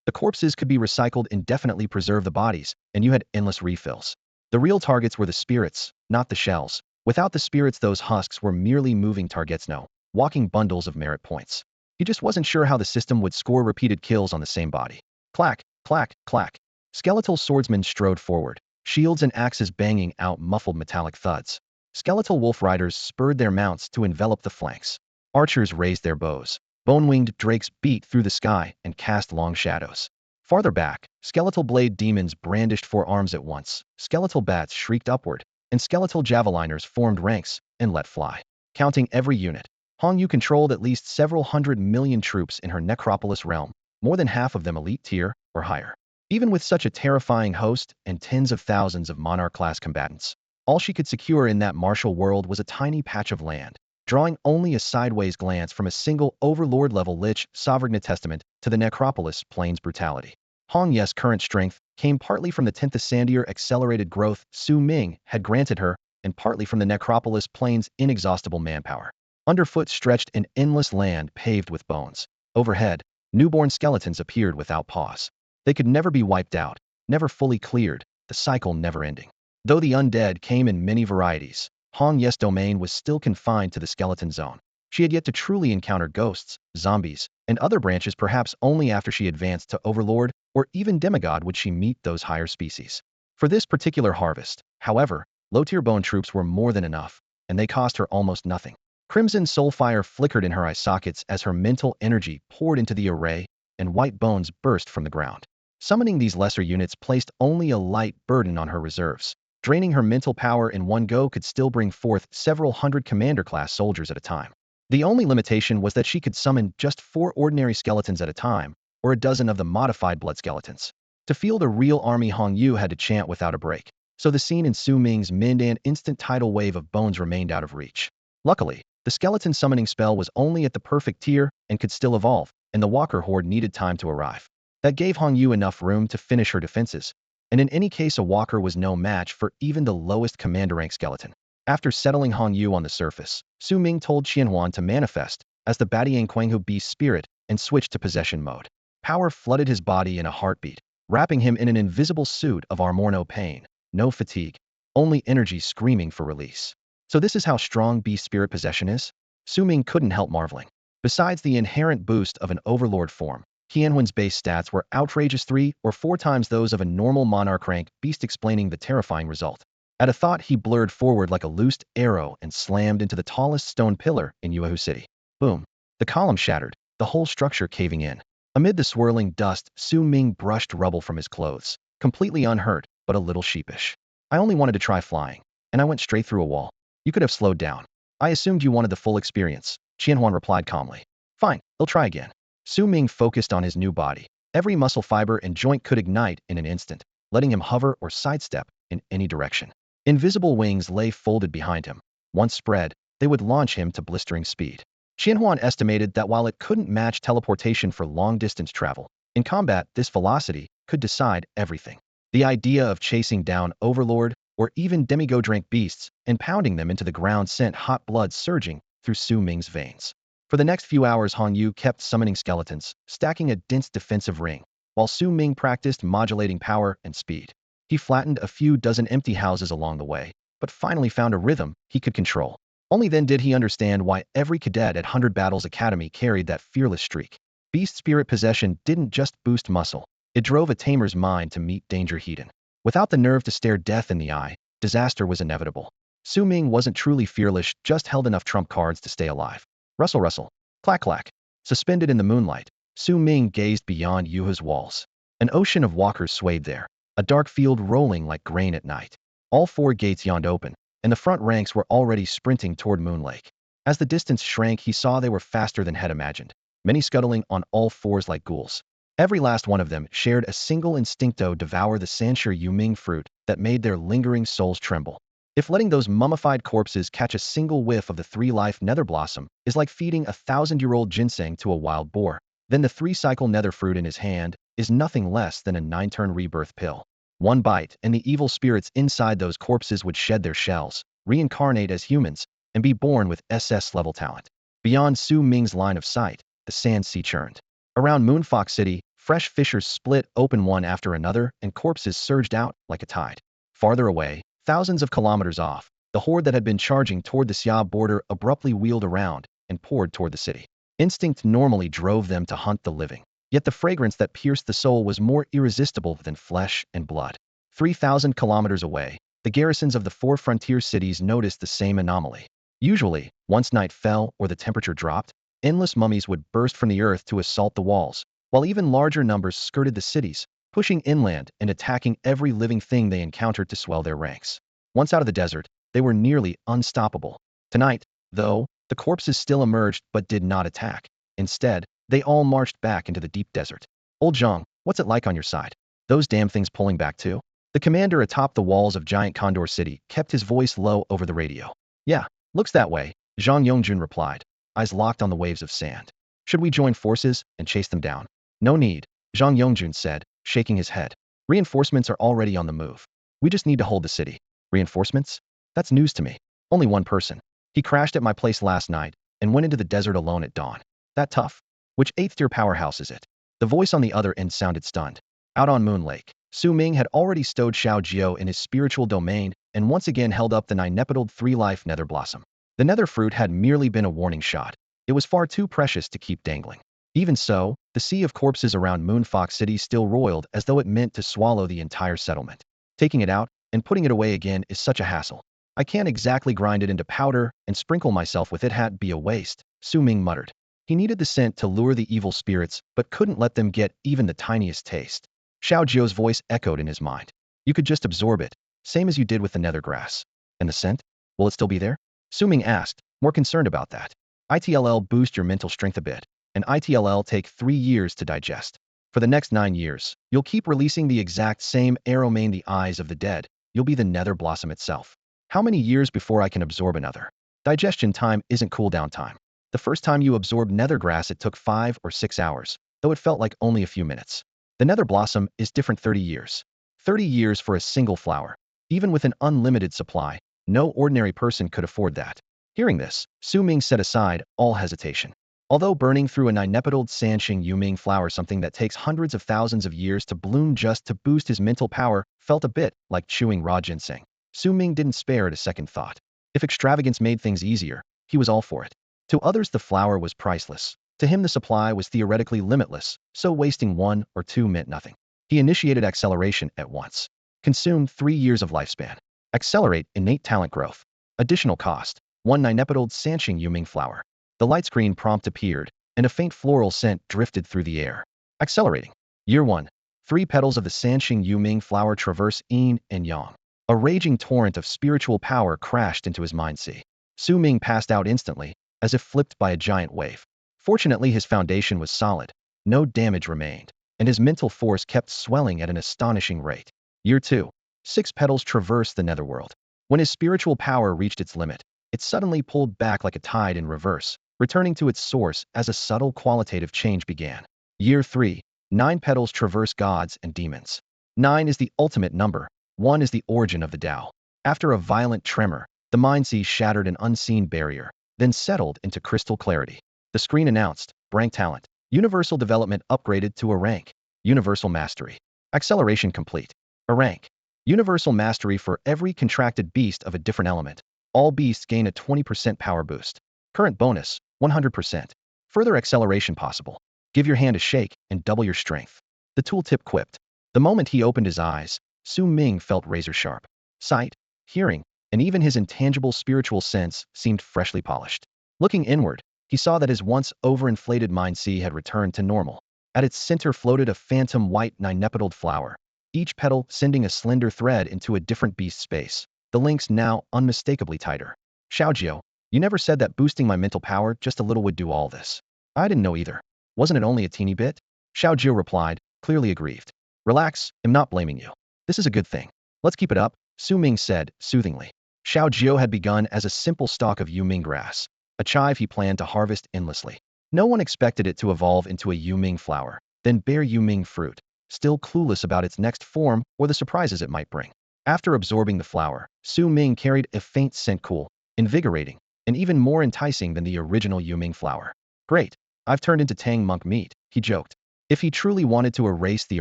the corpses could be recycled indefinitely, preserve the bodies, and you had endless refills. The real targets were the spirits, not the shells. Without the spirits, those husks were merely moving targets, no, walking bundles of merit points. He just wasn't sure how the system would score repeated kills on the same body. Clack, clack, clack. Skeletal swordsmen strode forward, shields and axes banging out muffled metallic thuds. Skeletal wolf riders spurred their mounts to envelop the flanks. Archers raised their bows. Bone-winged drakes beat through the sky and cast long shadows. Farther back, skeletal blade demons brandished 4 arms at once, skeletal bats shrieked upward, and skeletal javeliners formed ranks and let fly. Counting every unit, Hong Yu controlled at least several 100 million troops in her necropolis realm, more than half of them elite tier or higher. Even with such a terrifying host and tens of thousands of monarch-class combatants, all she could secure in that martial world was a tiny patch of land, drawing only a sideways glance from a single overlord-level lich sovereign testament to the necropolis plains brutality. Hong Ye's current strength came partly from the 10th Ascendier accelerated growth Su Ming had granted her, and partly from the necropolis plains' inexhaustible manpower. Underfoot stretched an endless land paved with bones. Overhead, newborn skeletons appeared without pause. They could never be wiped out, never fully cleared, the cycle never ending. Though the undead came in many varieties, Hong Ye's domain was still confined to the skeleton zone. She had yet to truly encounter ghosts, zombies, and other branches. Perhaps only after she advanced to overlord or even demigod would she meet those higher species. For this particular harvest, however, low-tier bone troops were more than enough, and they cost her almost nothing. Crimson soul fire flickered in her eye sockets as her mental energy poured into the array, and white bones burst from the ground. Summoning these lesser units placed only a light burden on her reserves. Draining her mental power in one go could still bring forth several hundred commander-class soldiers at a time. The only limitation was that she could summon just 4 ordinary skeletons at a time, or a dozen of the modified blood skeletons. To field a real army, Hong Yu had to chant without a break, so the scene in Su Ming's mid and instant tidal wave of bones remained out of reach. Luckily, the skeleton summoning spell was only at the perfect tier and could still evolve, and the walker horde needed time to arrive. That gave Hong Yu enough room to finish her defenses, and in any case a walker was no match for even the lowest commander rank skeleton. After settling Hong Yu on the surface, Su Ming told Qianhuan to manifest as the Badiang Quanghu beast spirit and switched to possession mode. Power flooded his body in a heartbeat, wrapping him in an invisible suit of armor. No pain, no fatigue, only energy screaming for release. So this is how strong beast spirit possession is? Su Ming couldn't help marveling. Besides the inherent boost of an overlord form, Qianhuan's base stats were outrageous 3 or 4 times those of a normal monarch rank beast, explaining the terrifying result. At a thought, he blurred forward like a loosed arrow and slammed into the tallest stone pillar in Yuehu City. Boom. The column shattered, the whole structure caving in. Amid the swirling dust, Su Ming brushed rubble from his clothes, completely unhurt, but a little sheepish. I only wanted to try flying, and I went straight through a wall. You could have slowed down. I assumed you wanted the full experience, Qianhuan replied calmly. Fine, he'll try again. Su Ming focused on his new body. Every muscle fiber and joint could ignite in an instant, letting him hover or sidestep in any direction. Invisible wings lay folded behind him. Once spread, they would launch him to blistering speed. Qianhuan estimated that while it couldn't match teleportation for long-distance travel, in combat this velocity could decide everything. The idea of chasing down overlord or even demigod rank beasts and pounding them into the ground sent hot blood surging through Su Ming's veins. For the next few hours, Hong Yu kept summoning skeletons, stacking a dense defensive ring, while Su Ming practiced modulating power and speed. He flattened a few dozen empty houses along the way, but finally found a rhythm he could control. Only then did he understand why every cadet at 100 Battles Academy carried that fearless streak. Beast spirit possession didn't just boost muscle, it drove a tamer's mind to meet danger heat-in. Without the nerve to stare death in the eye, disaster was inevitable. Su Ming wasn't truly fearless, just held enough trump cards to stay alive. Rustle rustle. Clack clack. Suspended in the moonlight, Su Ming gazed beyond Yuha's walls. An ocean of walkers swayed there, a dark field rolling like grain at night. All 4 gates yawned open, and the front ranks were already sprinting toward Moon Lake. As the distance shrank, he saw they were faster than had imagined, many scuttling on all fours like ghouls. Every last one of them shared a single instincto devour the Sanshir Yuming fruit that made their lingering souls tremble. If letting those mummified corpses catch a single whiff of the 3-life nether blossom is like feeding a 1,000-year-old ginseng to a wild boar, then the 3-cycle nether fruit in his hand is nothing less than a 9-turn rebirth pill. One bite, and the evil spirits inside those corpses would shed their shells, reincarnate as humans, and be born with SS-level talent. Beyond Su Ming's line of sight, the sand sea churned. Around Moonfox City, fresh fissures split open one after another, and corpses surged out like a tide. Farther away, thousands of kilometers off, the horde that had been charging toward the Xia border abruptly wheeled around and poured toward the city. Instinct normally drove them to hunt the living. Yet the fragrance that pierced the soul was more irresistible than flesh and blood. 3,000 kilometers away, the garrisons of the 4 frontier cities noticed the same anomaly. Usually, once night fell or the temperature dropped, endless mummies would burst from the earth to assault the walls, while even larger numbers skirted the cities, pushing inland and attacking every living thing they encountered to swell their ranks. Once out of the desert, they were nearly unstoppable. Tonight, though, the corpses still emerged but did not attack. Instead, they all marched back into the deep desert. Old Zhang, what's it like on your side? Those damn things pulling back too? The commander atop the walls of Giant Condor City kept his voice low over the radio. Yeah, looks that way, Zhang Yongjun replied, eyes locked on the waves of sand. Should we join forces and chase them down? No need, Zhang Yongjun said, shaking his head. Reinforcements are already on the move. We just need to hold the city. Reinforcements? That's news to me. Only one person. He crashed at my place last night and went into the desert alone at dawn. That tough? Which 8th-tier powerhouse is it? The voice on the other end sounded stunned. Out on Moon Lake, Su Ming had already stowed Xiao Jiao in his spiritual domain and once again held up the 9-nepedaled 3-life nether blossom. The nether fruit had merely been a warning shot. It was far too precious to keep dangling. Even so, the sea of corpses around Moonfox City still roiled as though it meant to swallow the entire settlement. Taking it out and putting it away again is such a hassle. I can't exactly grind it into powder and sprinkle myself with it, had be a waste, Su Ming muttered. He needed the scent to lure the evil spirits, but couldn't let them get even the tiniest taste. Xiao Jiao's voice echoed in his mind. You could just absorb it, same as you did with the nether grass. And the scent? Will it still be there? Su Ming asked, more concerned about that. ITLL boost your mental strength a bit, and ITLL take 3 years to digest. For the next 9 years, you'll keep releasing the exact same arrow-main the eyes of the dead. You'll be the nether blossom itself. How many years before I can absorb another? Digestion time isn't cooldown time. The first time you absorbed nether grass it took 5 or 6 hours, though it felt like only a few minutes. The nether blossom is different. 30 years. 30 years for a single flower. Even with an unlimited supply, no ordinary person could afford that. Hearing this, Su Ming set aside all hesitation. Although burning through a 9-nepedaled Sanshing Yuming flower, something that takes hundreds of thousands of years to bloom just to boost his mental power, felt a bit like chewing raw ginseng, Su Ming didn't spare it a second thought. If extravagance made things easier, he was all for it. To others the flower was priceless. To him the supply was theoretically limitless, so wasting 1 or 2 meant nothing. He initiated acceleration at once. Consumed 3 years of lifespan. Accelerate innate talent growth. Additional cost, 1 9-nepedaled Sanshing Yuming flower. The light screen prompt appeared, and a faint floral scent drifted through the air. Accelerating. Year 1. 3 petals of the Sanshing Yuming flower traverse yin and yang. A raging torrent of spiritual power crashed into his mind sea. Su Ming passed out instantly, as if flipped by a giant wave. Fortunately his foundation was solid. No damage remained, and his mental force kept swelling at an astonishing rate. Year 2. 6 petals traversed the netherworld. When his spiritual power reached its limit, it suddenly pulled back like a tide in reverse, returning to its source as a subtle qualitative change began. Year 3. 9 petals traverse gods and demons. 9 is the ultimate number. 1 is the origin of the Tao. After a violent tremor, the mind sea shattered an unseen barrier, then settled into crystal clarity. The screen announced, rank talent. Universal development upgraded to a rank. Universal mastery. Acceleration complete. A rank. Universal mastery for every contracted beast of a different element. All beasts gain a 20% power boost. Current bonus, 100%. Further acceleration possible. Give your hand a shake and double your strength. The tooltip quipped. The moment he opened his eyes, Su Ming felt razor sharp. Sight, hearing, and even his intangible spiritual sense seemed freshly polished. Looking inward, he saw that his once overinflated mind sea had returned to normal. At its center floated a phantom white nine-petaled flower, each petal sending a slender thread into a different beast space, the links now unmistakably tighter. Xiaojiu, you never said that boosting my mental power just a little would do all this. I didn't know either. Wasn't it only a teeny bit? Xiaojiu replied, clearly aggrieved. Relax, I'm not blaming you. This is a good thing. Let's keep it up, Su Ming said, soothingly. Xiaojiu had begun as a simple stalk of Yuming grass, a chive he planned to harvest endlessly. No one expected it to evolve into a Yuming flower, then bear Yuming fruit, still clueless about its next form or the surprises it might bring. After absorbing the flower, Su Ming carried a faint scent, cool, invigorating, and even more enticing than the original Yuming flower. Great, I've turned into Tang monk meat, he joked. If he truly wanted to erase the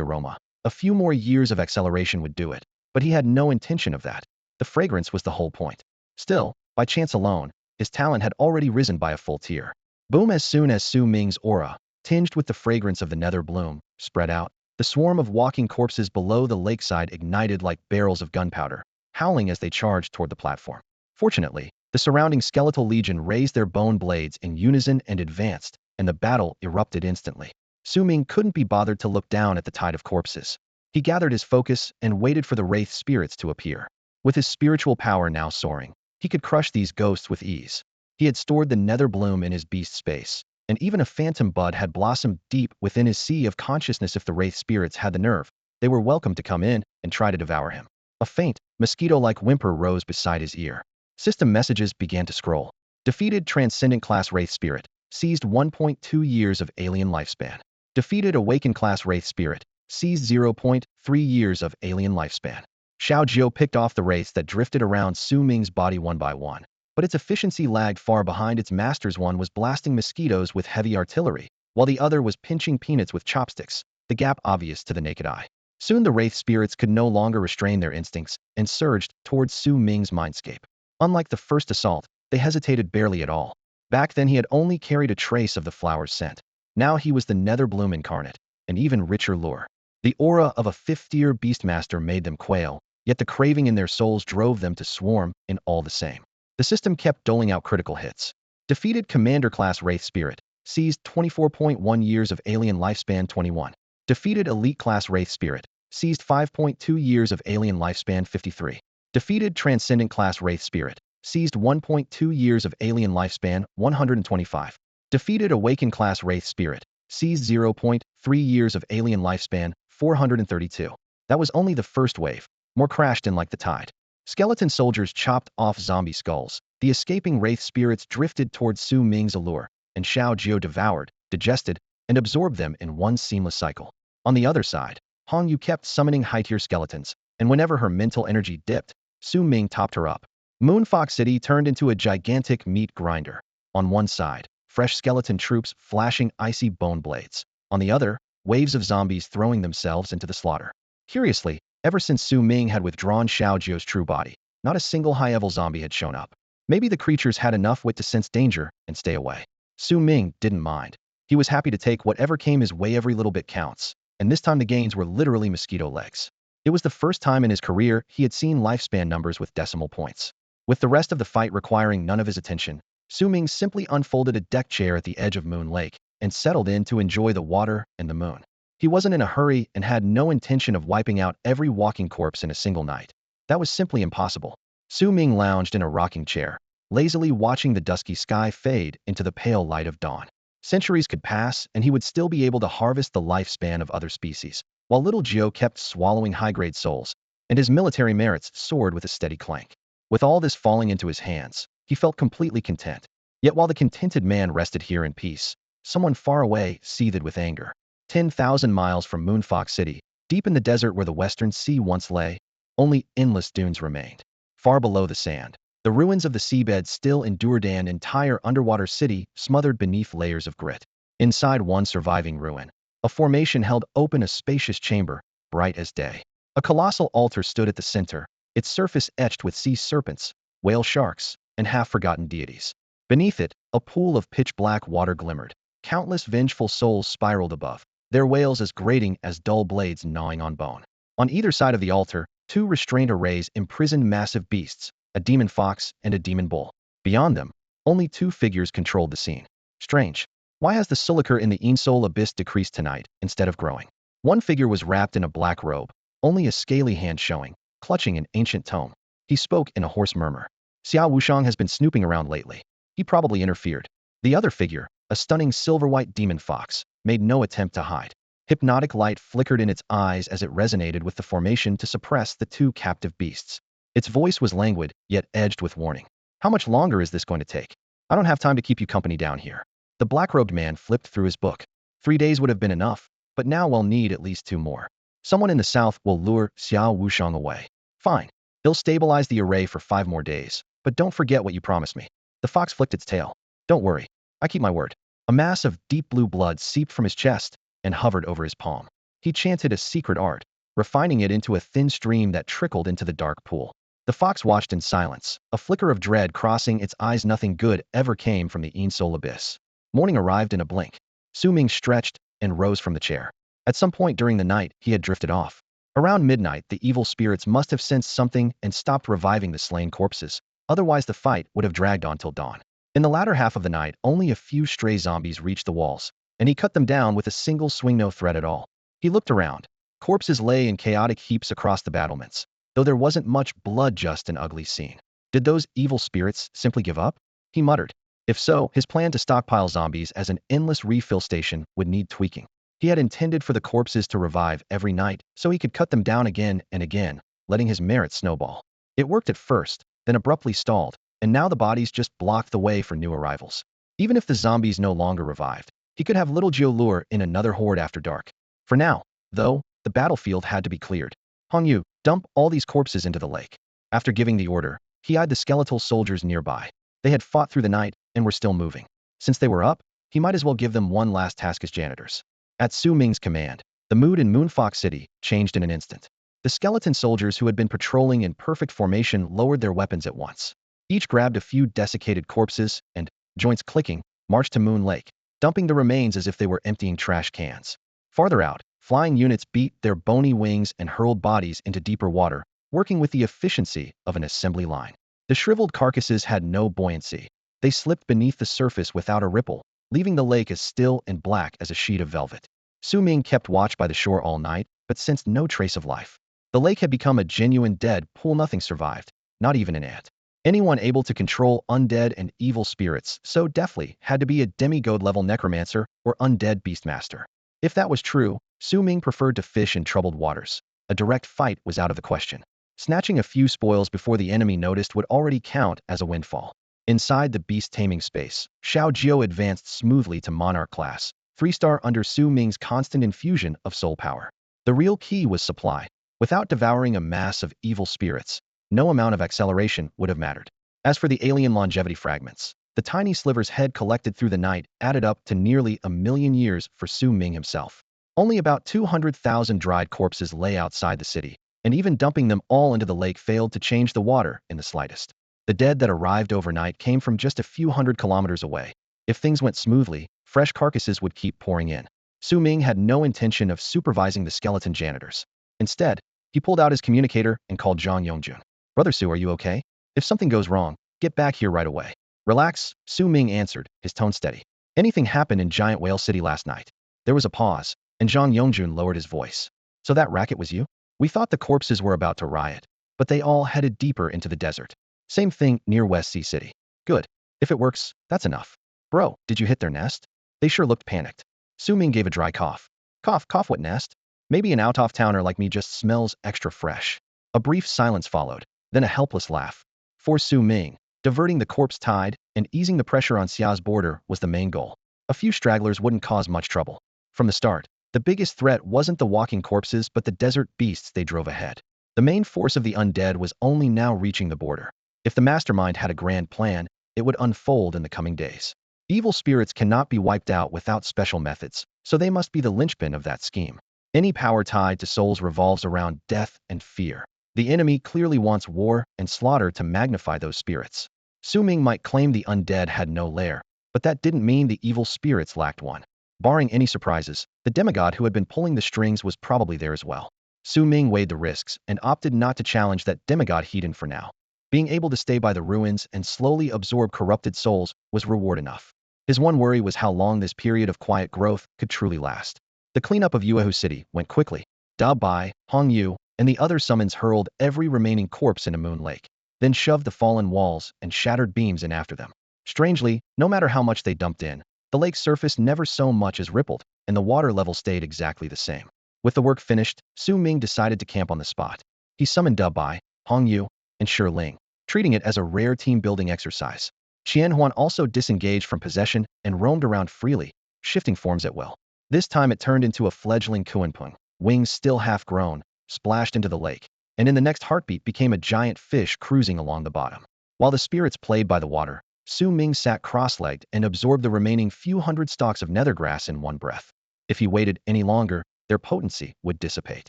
aroma, a few more years of acceleration would do it, but he had no intention of that. The fragrance was the whole point. Still, by chance alone, his talent had already risen by a full tier. Boom! As soon as Su Ming's aura, tinged with the fragrance of the nether bloom, spread out, the swarm of walking corpses below the lakeside ignited like barrels of gunpowder, howling as they charged toward the platform. Fortunately, the surrounding skeletal legion raised their bone blades in unison and advanced, and the battle erupted instantly. Su Ming couldn't be bothered to look down at the tide of corpses. He gathered his focus and waited for the wraith spirits to appear. With his spiritual power now soaring, he could crush these ghosts with ease. He had stored the nether bloom in his beast space, and even a phantom bud had blossomed deep within his sea of consciousness. If the wraith spirits had the nerve, they were welcome to come in and try to devour him. A faint, mosquito-like whimper rose beside his ear. System messages began to scroll. Defeated Transcendent Class Wraith Spirit, seized 1.2 years of alien lifespan. Defeated Awakened Class Wraith Spirit, seized 0.3 years of alien lifespan. Xiaojiu picked off the wraiths that drifted around Su Ming's body one by one, but its efficiency lagged far behind its masters. One was blasting mosquitoes with heavy artillery, while the other was pinching peanuts with chopsticks, the gap obvious to the naked eye. Soon the wraith spirits could no longer restrain their instincts and surged towards Su Ming's mindscape. Unlike the first assault, they hesitated barely at all. Back then he had only carried a trace of the flower's scent. Now he was the nether bloom incarnate, an even richer lure. The aura of a fifth-tier beastmaster made them quail, yet the craving in their souls drove them to swarm in all the same. The system kept doling out critical hits. Defeated Commander Class Wraith Spirit, seized 24.1 years of alien lifespan 21. Defeated Elite Class Wraith Spirit, seized 5.2 years of alien lifespan 53. Defeated Transcendent Class Wraith Spirit, seized 1.2 years of alien lifespan 125. Defeated Awakened Class Wraith Spirit, seized 0.3 years of alien lifespan 432. That was only the first wave. More crashed in like the tide. Skeleton soldiers chopped off zombie skulls. The escaping wraith spirits drifted towards Su Ming's allure, and Xiaojiu devoured, digested, and absorbed them in one seamless cycle. On the other side, Hong Yu kept summoning high-tier skeletons, and whenever her mental energy dipped, Su Ming topped her up. Moonfox City turned into a gigantic meat grinder. On one side, fresh skeleton troops flashing icy bone blades. On the other, waves of zombies throwing themselves into the slaughter. Curiously, ever since Su Ming had withdrawn Xiaojiu's true body, not a single high-level zombie had shown up. Maybe the creatures had enough wit to sense danger and stay away. Su Ming didn't mind. He was happy to take whatever came his way. Every little bit counts, and this time the gains were literally mosquito legs. It was the first time in his career he had seen lifespan numbers with decimal points. With the rest of the fight requiring none of his attention, Su Ming simply unfolded a deck chair at the edge of Moon Lake and settled in to enjoy the water and the moon. He wasn't in a hurry and had no intention of wiping out every walking corpse in a single night. That was simply impossible. Su Ming lounged in a rocking chair, lazily watching the dusky sky fade into the pale light of dawn. Centuries could pass and he would still be able to harvest the lifespan of other species, while little Gio kept swallowing high-grade souls, and his military merits soared with a steady clank. With all this falling into his hands, He felt completely content. Yet while the contented man rested here in peace, someone far away seethed with anger. 10,000 miles from Moonfox City, deep in the desert where the western sea once lay, only endless dunes remained. Far below the sand, the ruins of the seabed still endured, an entire underwater city smothered beneath layers of grit. Inside one surviving ruin, a formation held open a spacious chamber, bright as day. A colossal altar stood at the center, its surface etched with sea serpents, whale sharks, and half-forgotten deities. Beneath it, a pool of pitch-black water glimmered. Countless vengeful souls spiraled above, their wails as grating as dull blades gnawing on bone. On either side of the altar, two restrained arrays imprisoned massive beasts, a demon fox and a demon bull. Beyond them, only two figures controlled the scene. Strange. Why has the Suliker in the Einsol abyss decreased tonight, instead of growing? One figure was wrapped in a black robe, only a scaly hand showing, clutching an ancient tome. He spoke in a hoarse murmur. Xiao Wushang has been snooping around lately. He probably interfered. The other figure, a stunning silver-white demon fox, made no attempt to hide. Hypnotic light flickered in its eyes as it resonated with the formation to suppress the two captive beasts. Its voice was languid, yet edged with warning. How much longer is this going to take? I don't have time to keep you company down here. The black-robed man flipped through his book. 3 days would have been enough, but now we'll need at least 2 more. Someone in the south will lure Xiao Wushang away. Fine. He'll stabilize the array for 5 more days, but don't forget what you promised me. The fox flicked its tail. Don't worry. I keep my word. A mass of deep blue blood seeped from his chest and hovered over his palm. He chanted a secret art, refining it into a thin stream that trickled into the dark pool. The fox watched in silence, a flicker of dread crossing its eyes. Nothing good ever came from the Einsol abyss. Morning arrived in a blink. Su Ming stretched and rose from the chair. At some point during the night, he had drifted off. Around midnight, the evil spirits must have sensed something and stopped reviving the slain corpses. Otherwise, the fight would have dragged on till dawn. In the latter half of the night, only a few stray zombies reached the walls, and he cut them down with a single swing, no threat at all. He looked around. Corpses lay in chaotic heaps across the battlements, though there wasn't much blood, just an ugly scene. Did those evil spirits simply give up? He muttered. If so, his plan to stockpile zombies as an endless refill station would need tweaking. He had intended for the corpses to revive every night, so he could cut them down again and again, letting his merit snowball. It worked at first, then abruptly stalled, and now the bodies just blocked the way for new arrivals. Even if the zombies no longer revived, he could have little Jiu lure in another horde after dark. For now, though, the battlefield had to be cleared. Hong Yu, dump all these corpses into the lake. After giving the order, he eyed the skeletal soldiers nearby. They had fought through the night and were still moving. Since they were up, he might as well give them one last task as janitors. At Su Ming's command, the mood in Moonfox City changed in an instant. The skeleton soldiers who had been patrolling in perfect formation lowered their weapons at once. Each grabbed a few desiccated corpses and, joints clicking, marched to Moon Lake, dumping the remains as if they were emptying trash cans. Farther out, flying units beat their bony wings and hurled bodies into deeper water, working with the efficiency of an assembly line. The shriveled carcasses had no buoyancy. They slipped beneath the surface without a ripple, leaving the lake as still and black as a sheet of velvet. Su Ming kept watch by the shore all night, but sensed no trace of life. The lake had become a genuine dead pool. Nothing survived, not even an ant. Anyone able to control undead and evil spirits so deftly had to be a demigod-level necromancer or undead beastmaster. If that was true, Su Ming preferred to fish in troubled waters. A direct fight was out of the question. Snatching a few spoils before the enemy noticed would already count as a windfall. Inside the beast-taming space, Xiao Jiao advanced smoothly to Monarch class, 3-star under Su Ming's constant infusion of soul power. The real key was supply. Without devouring a mass of evil spirits, no amount of acceleration would have mattered. As for the alien longevity fragments, the tiny slivers had collected through the night added up to nearly 1,000,000 years for Su Ming himself. Only about 200,000 dried corpses lay outside the city, and even dumping them all into the lake failed to change the water in the slightest. The dead that arrived overnight came from just a few hundred kilometers away. If things went smoothly, fresh carcasses would keep pouring in. Su Ming had no intention of supervising the skeleton janitors. Instead, he pulled out his communicator and called Zhang Yongjun. Brother Su, are you okay? If something goes wrong, get back here right away. Relax, Su Ming answered, his tone steady. Anything happened in Giant Whale City last night? There was a pause, and Zhang Yongjun lowered his voice. So that racket was you? We thought the corpses were about to riot, but they all headed deeper into the desert. Same thing near West Sea City. Good. If it works, that's enough. Bro, did you hit their nest? They sure looked panicked. Su Ming gave a dry cough. Cough, what nest? Maybe an out-of-towner like me just smells extra fresh. A brief silence followed, then a helpless laugh. For Su Ming, Diverting the corpse tide and easing the pressure on Xia's border was the main goal. A few stragglers wouldn't cause much trouble. From the start, the biggest threat wasn't the walking corpses but the desert beasts they drove ahead. The main force of the undead was only now reaching the border. If the mastermind had a grand plan, it would unfold in the coming days. Evil spirits cannot be wiped out without special methods, so they must be the linchpin of that scheme. Any power tied to souls revolves around death and fear. The enemy clearly wants war and slaughter to magnify those spirits. Su Ming might claim the undead had no lair, but that didn't mean the evil spirits lacked one. Barring any surprises, the demigod who had been pulling the strings was probably there as well. Su Ming weighed the risks and opted not to challenge that demigod heathen for now. Being able to stay by the ruins and slowly absorb corrupted souls was reward enough. His one worry was how long this period of quiet growth could truly last. The cleanup of Yuehu City went quickly. Da Bai, Hong Yu, and the other summons hurled every remaining corpse into Moon Lake, then shoved the fallen walls and shattered beams in after them. Strangely, no matter how much they dumped in, the lake's surface never so much as rippled, and the water level stayed exactly the same. With the work finished, Su Ming decided to camp on the spot. He summoned Da Bai, Hong Yu, and Shi Ling, treating it as a rare team-building exercise. Qian Huan also disengaged from possession and roamed around freely, shifting forms at will. This time it turned into a fledgling Kuanpeng, wings still half-grown, splashed into the lake, and in the next heartbeat became a giant fish cruising along the bottom. While the spirits played by the water, Su Ming sat cross-legged and absorbed the remaining few hundred stalks of nethergrass in one breath. If he waited any longer, their potency would dissipate.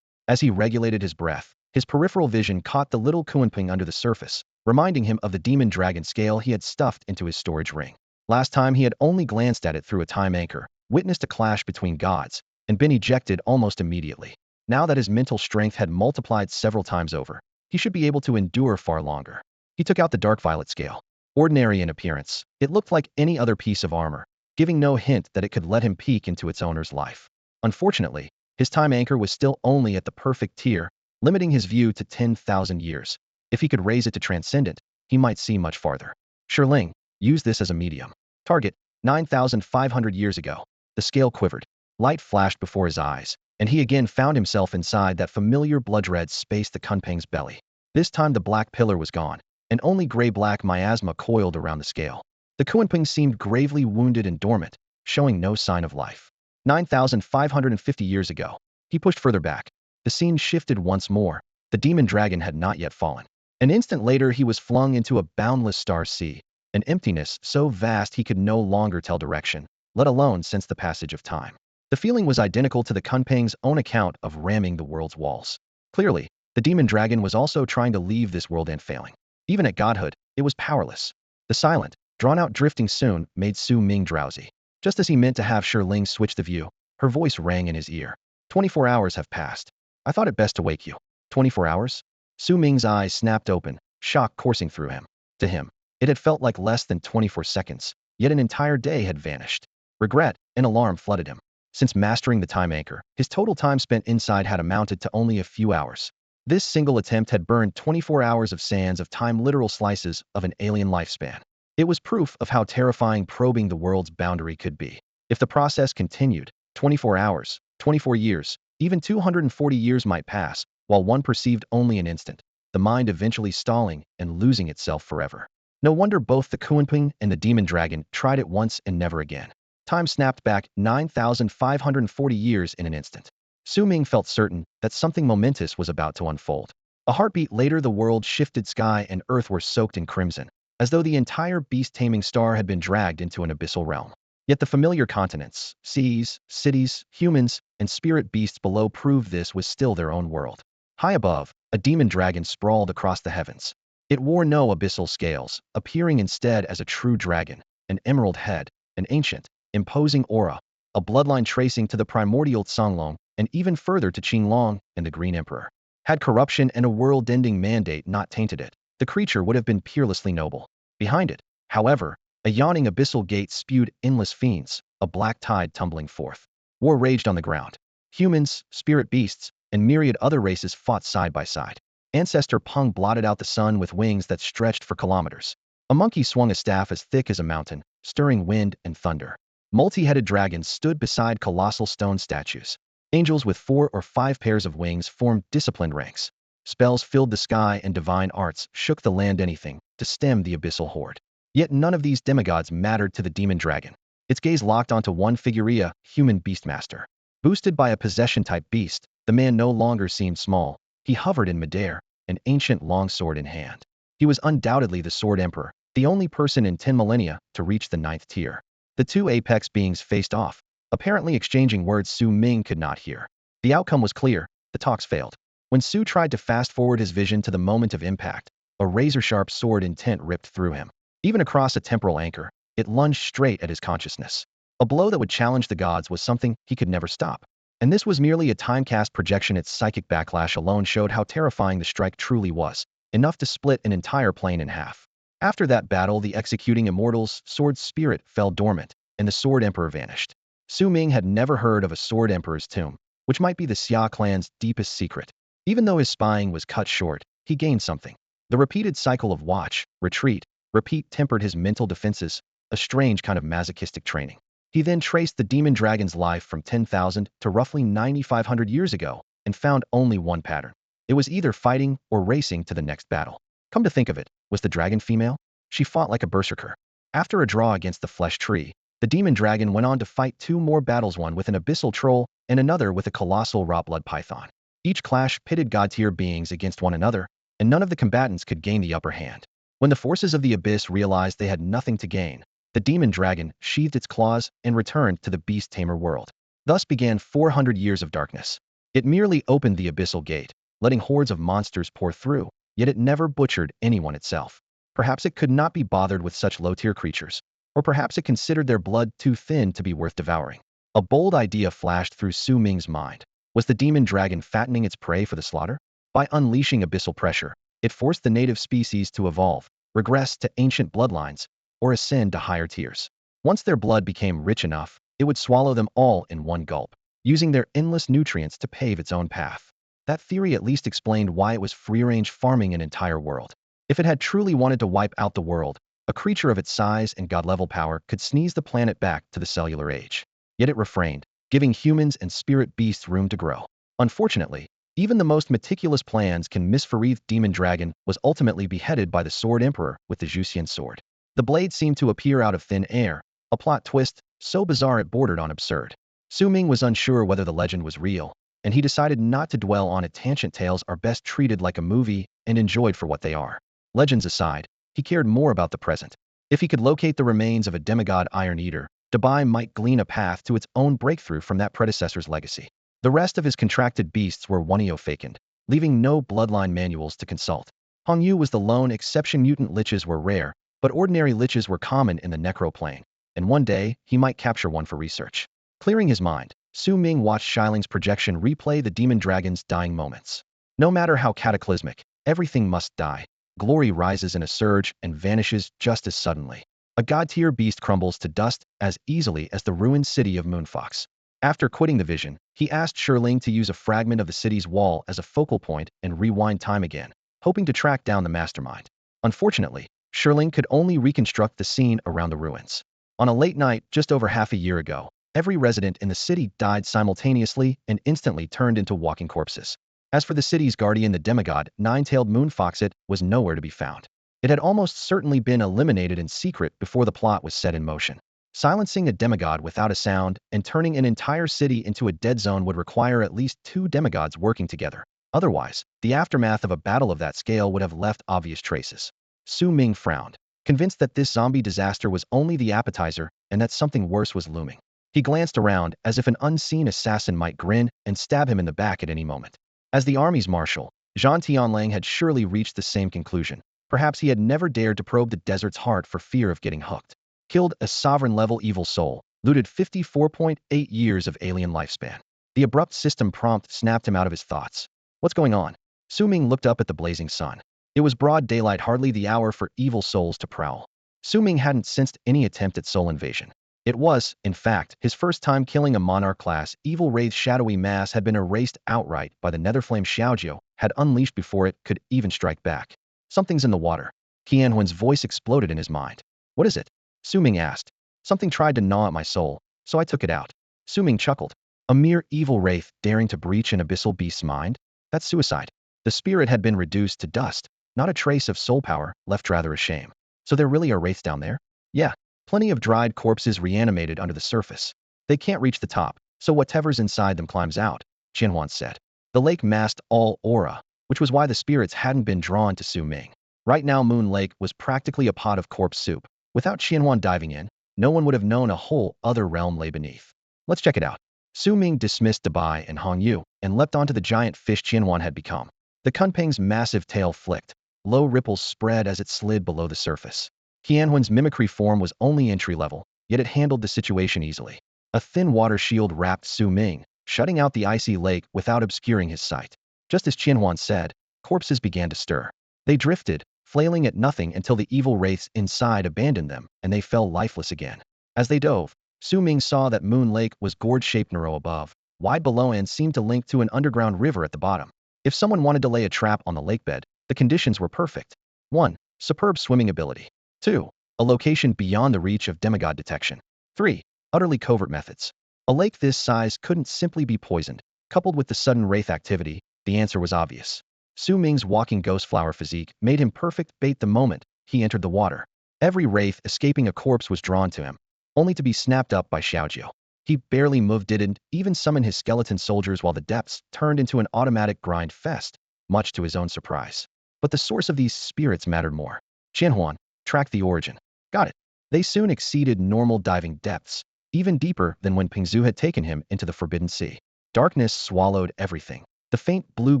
As he regulated his breath, his peripheral vision caught the little Kuanpeng under the surface, reminding him of the demon dragon scale he had stuffed into his storage ring. Last time he had only glanced at it through a time anchor, witnessed a clash between gods, and been ejected almost immediately. Now that his mental strength had multiplied several times over, he should be able to endure far longer. He took out the dark violet scale. Ordinary in appearance, it looked like any other piece of armor, giving no hint that it could let him peek into its owner's life. Unfortunately, his time anchor was still only at the perfect tier, limiting his view to 10,000 years. If he could raise it to transcendent, he might see much farther. Shi Ling, use this as a medium. Target, 9,500 years ago. The scale quivered. Light flashed before his eyes, and he again found himself inside that familiar blood-red space, the Kunpeng's belly. This time the black pillar was gone, and only gray-black miasma coiled around the scale. The Kunpeng seemed gravely wounded and dormant, showing no sign of life. 9,550 years ago. He pushed further back. The scene shifted once more. The demon dragon had not yet fallen. An instant later he was flung into a boundless star sea, an emptiness so vast he could no longer tell direction, let alone sense the passage of time. The feeling was identical to the Kunpeng's own account of ramming the world's walls. Clearly, the demon dragon was also trying to leave this world and failing. Even at godhood, it was powerless. The silent, drawn-out drifting soon made Su Ming drowsy. Just as he meant to have Shi Ling switch the view, her voice rang in his ear. 24 hours have passed. I thought it best to wake you. 24 hours? Su Ming's eyes snapped open, shock coursing through him. To him, it had felt like less than 24 seconds, yet an entire day had vanished. Regret and alarm flooded him. Since mastering the time anchor, his total time spent inside had amounted to only a few hours. This single attempt had burned 24 hours of sands of time, literal slices of an alien lifespan. It was proof of how terrifying probing the world's boundary could be. If the process continued, 24 hours, 24 years, even 240 years might pass, while one perceived only an instant, the mind eventually stalling and losing itself forever. No wonder both the Kunpeng and the demon dragon tried it once and never again. Time snapped back 9,540 years in an instant. Su Ming felt certain that something momentous was about to unfold. A heartbeat later the world shifted, sky and earth were soaked in crimson, as though the entire beast-taming star had been dragged into an abyssal realm. Yet the familiar continents, seas, cities, humans, and spirit beasts below proved this was still their own world. High above, a demon dragon sprawled across the heavens. It wore no abyssal scales, appearing instead as a true dragon, an emerald head, an ancient, imposing aura, a bloodline tracing to the primordial Songlong, and even further to Qinglong and the Green Emperor. Had corruption and a world-ending mandate not tainted it, the creature would have been peerlessly noble. Behind it, however, a yawning abyssal gate spewed endless fiends, a black tide tumbling forth. War raged on the ground. Humans, spirit beasts, and myriad other races fought side by side. Ancestor Peng blotted out the sun with wings that stretched for kilometers. A monkey swung a staff as thick as a mountain, stirring wind and thunder. Multi-headed dragons stood beside colossal stone statues. Angels with 4 or 5 pairs of wings formed disciplined ranks. Spells filled the sky and divine arts shook the land, anything to stem the abyssal horde. Yet none of these demigods mattered to the demon dragon. Its gaze locked onto one figure, a human beastmaster. Boosted by a possession-type beast, the man no longer seemed small. He hovered in midair, an ancient longsword in hand. He was undoubtedly the Sword Emperor, the only person in 10 millennia to reach the 9th tier. The two apex beings faced off, apparently exchanging words Su Ming could not hear. The outcome was clear. The talks failed. When Su tried to fast-forward his vision to the moment of impact, a razor-sharp sword intent ripped through him. Even across a temporal anchor, it lunged straight at his consciousness. A blow that would challenge the gods was something he could never stop. And this was merely a timecast projection. Its psychic backlash alone showed how terrifying the strike truly was, enough to split an entire plane in half. After that battle, the executing immortal's sword spirit fell dormant, and the Sword Emperor vanished. Su Ming had never heard of a Sword Emperor's tomb, which might be the Xia clan's deepest secret. Even though his spying was cut short, he gained something. The repeated cycle of watch, retreat, repeat tempered his mental defenses, a strange kind of masochistic training. He then traced the demon dragon's life from 10,000 to roughly 9,500 years ago and found only one pattern. It was either fighting or racing to the next battle. Come to think of it, was the dragon female? She fought like a berserker. After a draw against the flesh tree, the demon dragon went on to fight two more battles, one with an abyssal troll and another with a colossal raw-blood python. Each clash pitted god-tier beings against one another, and none of the combatants could gain the upper hand. When the forces of the abyss realized they had nothing to gain, the demon dragon sheathed its claws and returned to the beast-tamer world. Thus began 400 years of darkness. It merely opened the abyssal gate, letting hordes of monsters pour through, yet it never butchered anyone itself. Perhaps it could not be bothered with such low-tier creatures, or perhaps it considered their blood too thin to be worth devouring. A bold idea flashed through Su Ming's mind. Was the demon dragon fattening its prey for the slaughter? By unleashing abyssal pressure, it forced the native species to evolve, regress to ancient bloodlines, or ascend to higher tiers. Once their blood became rich enough, it would swallow them all in one gulp, using their endless nutrients to pave its own path. That theory at least explained why it was free-range farming an entire world. If it had truly wanted to wipe out the world, a creature of its size and god-level power could sneeze the planet back to the cellular age. Yet it refrained, giving humans and spirit beasts room to grow. Unfortunately, even the most meticulous plans can miss. Fareed demon dragon was ultimately beheaded by the Sword Emperor with the Juxian sword. The blade seemed to appear out of thin air, a plot twist so bizarre it bordered on absurd. Su Ming was unsure whether the legend was real, and he decided not to dwell on it. Tangent tales are best treated like a movie and enjoyed for what they are. Legends aside, he cared more about the present. If he could locate the remains of a demigod Iron Eater, Dubai might glean a path to its own breakthrough from that predecessor's legacy. The rest of his contracted beasts were one-eo-vacant, leaving no bloodline manuals to consult. Hongyu was the lone exception. Mutant liches were rare, but ordinary liches were common in the necroplane, and one day he might capture one for research. Clearing his mind, Su Ming watched Shiling's projection replay the demon dragon's dying moments. No matter how cataclysmic, everything must die. Glory rises in a surge and vanishes just as suddenly. A god-tier beast crumbles to dust as easily as the ruined city of Moonfox. After quitting the vision, he asked Shirling to use a fragment of the city's wall as a focal point and rewind time again, hoping to track down the mastermind. Unfortunately, Shirling could only reconstruct the scene around the ruins. On a late night just over half a year ago, every resident in the city died simultaneously and instantly turned into walking corpses. As for the city's guardian, the demigod, nine-tailed Moonfox, it was nowhere to be found. It had almost certainly been eliminated in secret before the plot was set in motion. Silencing a demigod without a sound and turning an entire city into a dead zone would require at least two demigods working together. Otherwise, the aftermath of a battle of that scale would have left obvious traces. Su Ming frowned, convinced that this zombie disaster was only the appetizer and that something worse was looming. He glanced around as if an unseen assassin might grin and stab him in the back at any moment. As the army's marshal, Zhang Tianlang had surely reached the same conclusion. Perhaps he had never dared to probe the desert's heart for fear of getting hooked. Killed a sovereign-level evil soul, looted 54.8 years of alien lifespan. The abrupt system prompt snapped him out of his thoughts. What's going on? Su Ming looked up at the blazing sun. It was broad daylight, hardly the hour for evil souls to prowl. Su Ming hadn't sensed any attempt at soul invasion. It was, in fact, his first time killing a monarch-class evil wraith's shadowy mass had been erased outright by the netherflame Xiaojiu had unleashed before it could even strike back. Something's in the water. Qianhuan's voice exploded in his mind. What is it? Su Ming asked. Something tried to gnaw at my soul, so I took it out. Su Ming chuckled. A mere evil wraith daring to breach an abyssal beast's mind? That's suicide. The spirit had been reduced to dust, not a trace of soul power, left rather a shame. So there really are wraiths down there? Yeah, plenty of dried corpses reanimated under the surface. They can't reach the top, so whatever's inside them climbs out, Qianhuan said. The lake masked all aura, which was why the spirits hadn't been drawn to Su Ming. Right now Moon Lake was practically a pot of corpse soup. Without Qianhuan diving in, no one would have known a whole other realm lay beneath. Let's check it out. Su Ming dismissed Debai and Hong Yu and leapt onto the giant fish Qianhuan had become. The Kunping's massive tail flicked. Low ripples spread as it slid below the surface. Qianhuan's mimicry form was only entry level, yet it handled the situation easily. A thin water shield wrapped Su Ming, shutting out the icy lake without obscuring his sight. Just as Qianhuan said, corpses began to stir. They drifted, flailing at nothing until the evil wraiths inside abandoned them, and they fell lifeless again. As they dove, Su Ming saw that Moon Lake was gourd-shaped narrow above, wide below and seemed to link to an underground river at the bottom. If someone wanted to lay a trap on the lakebed, the conditions were perfect. 1. Superb swimming ability. 2. A location beyond the reach of demigod detection. 3. Utterly covert methods. A lake this size couldn't simply be poisoned. Coupled with the sudden wraith activity, the answer was obvious. Su Ming's walking ghost flower physique made him perfect bait the moment he entered the water. Every wraith escaping a corpse was drawn to him, only to be snapped up by Xiaojiu. He barely moved, didn't even summon his skeleton soldiers, while the depths turned into an automatic grind fest, much to his own surprise. But the source of these spirits mattered more. Qianhuan tracked the origin. Got it. They soon exceeded normal diving depths, even deeper than when Pingzu had taken him into the Forbidden Sea. Darkness swallowed everything. The faint blue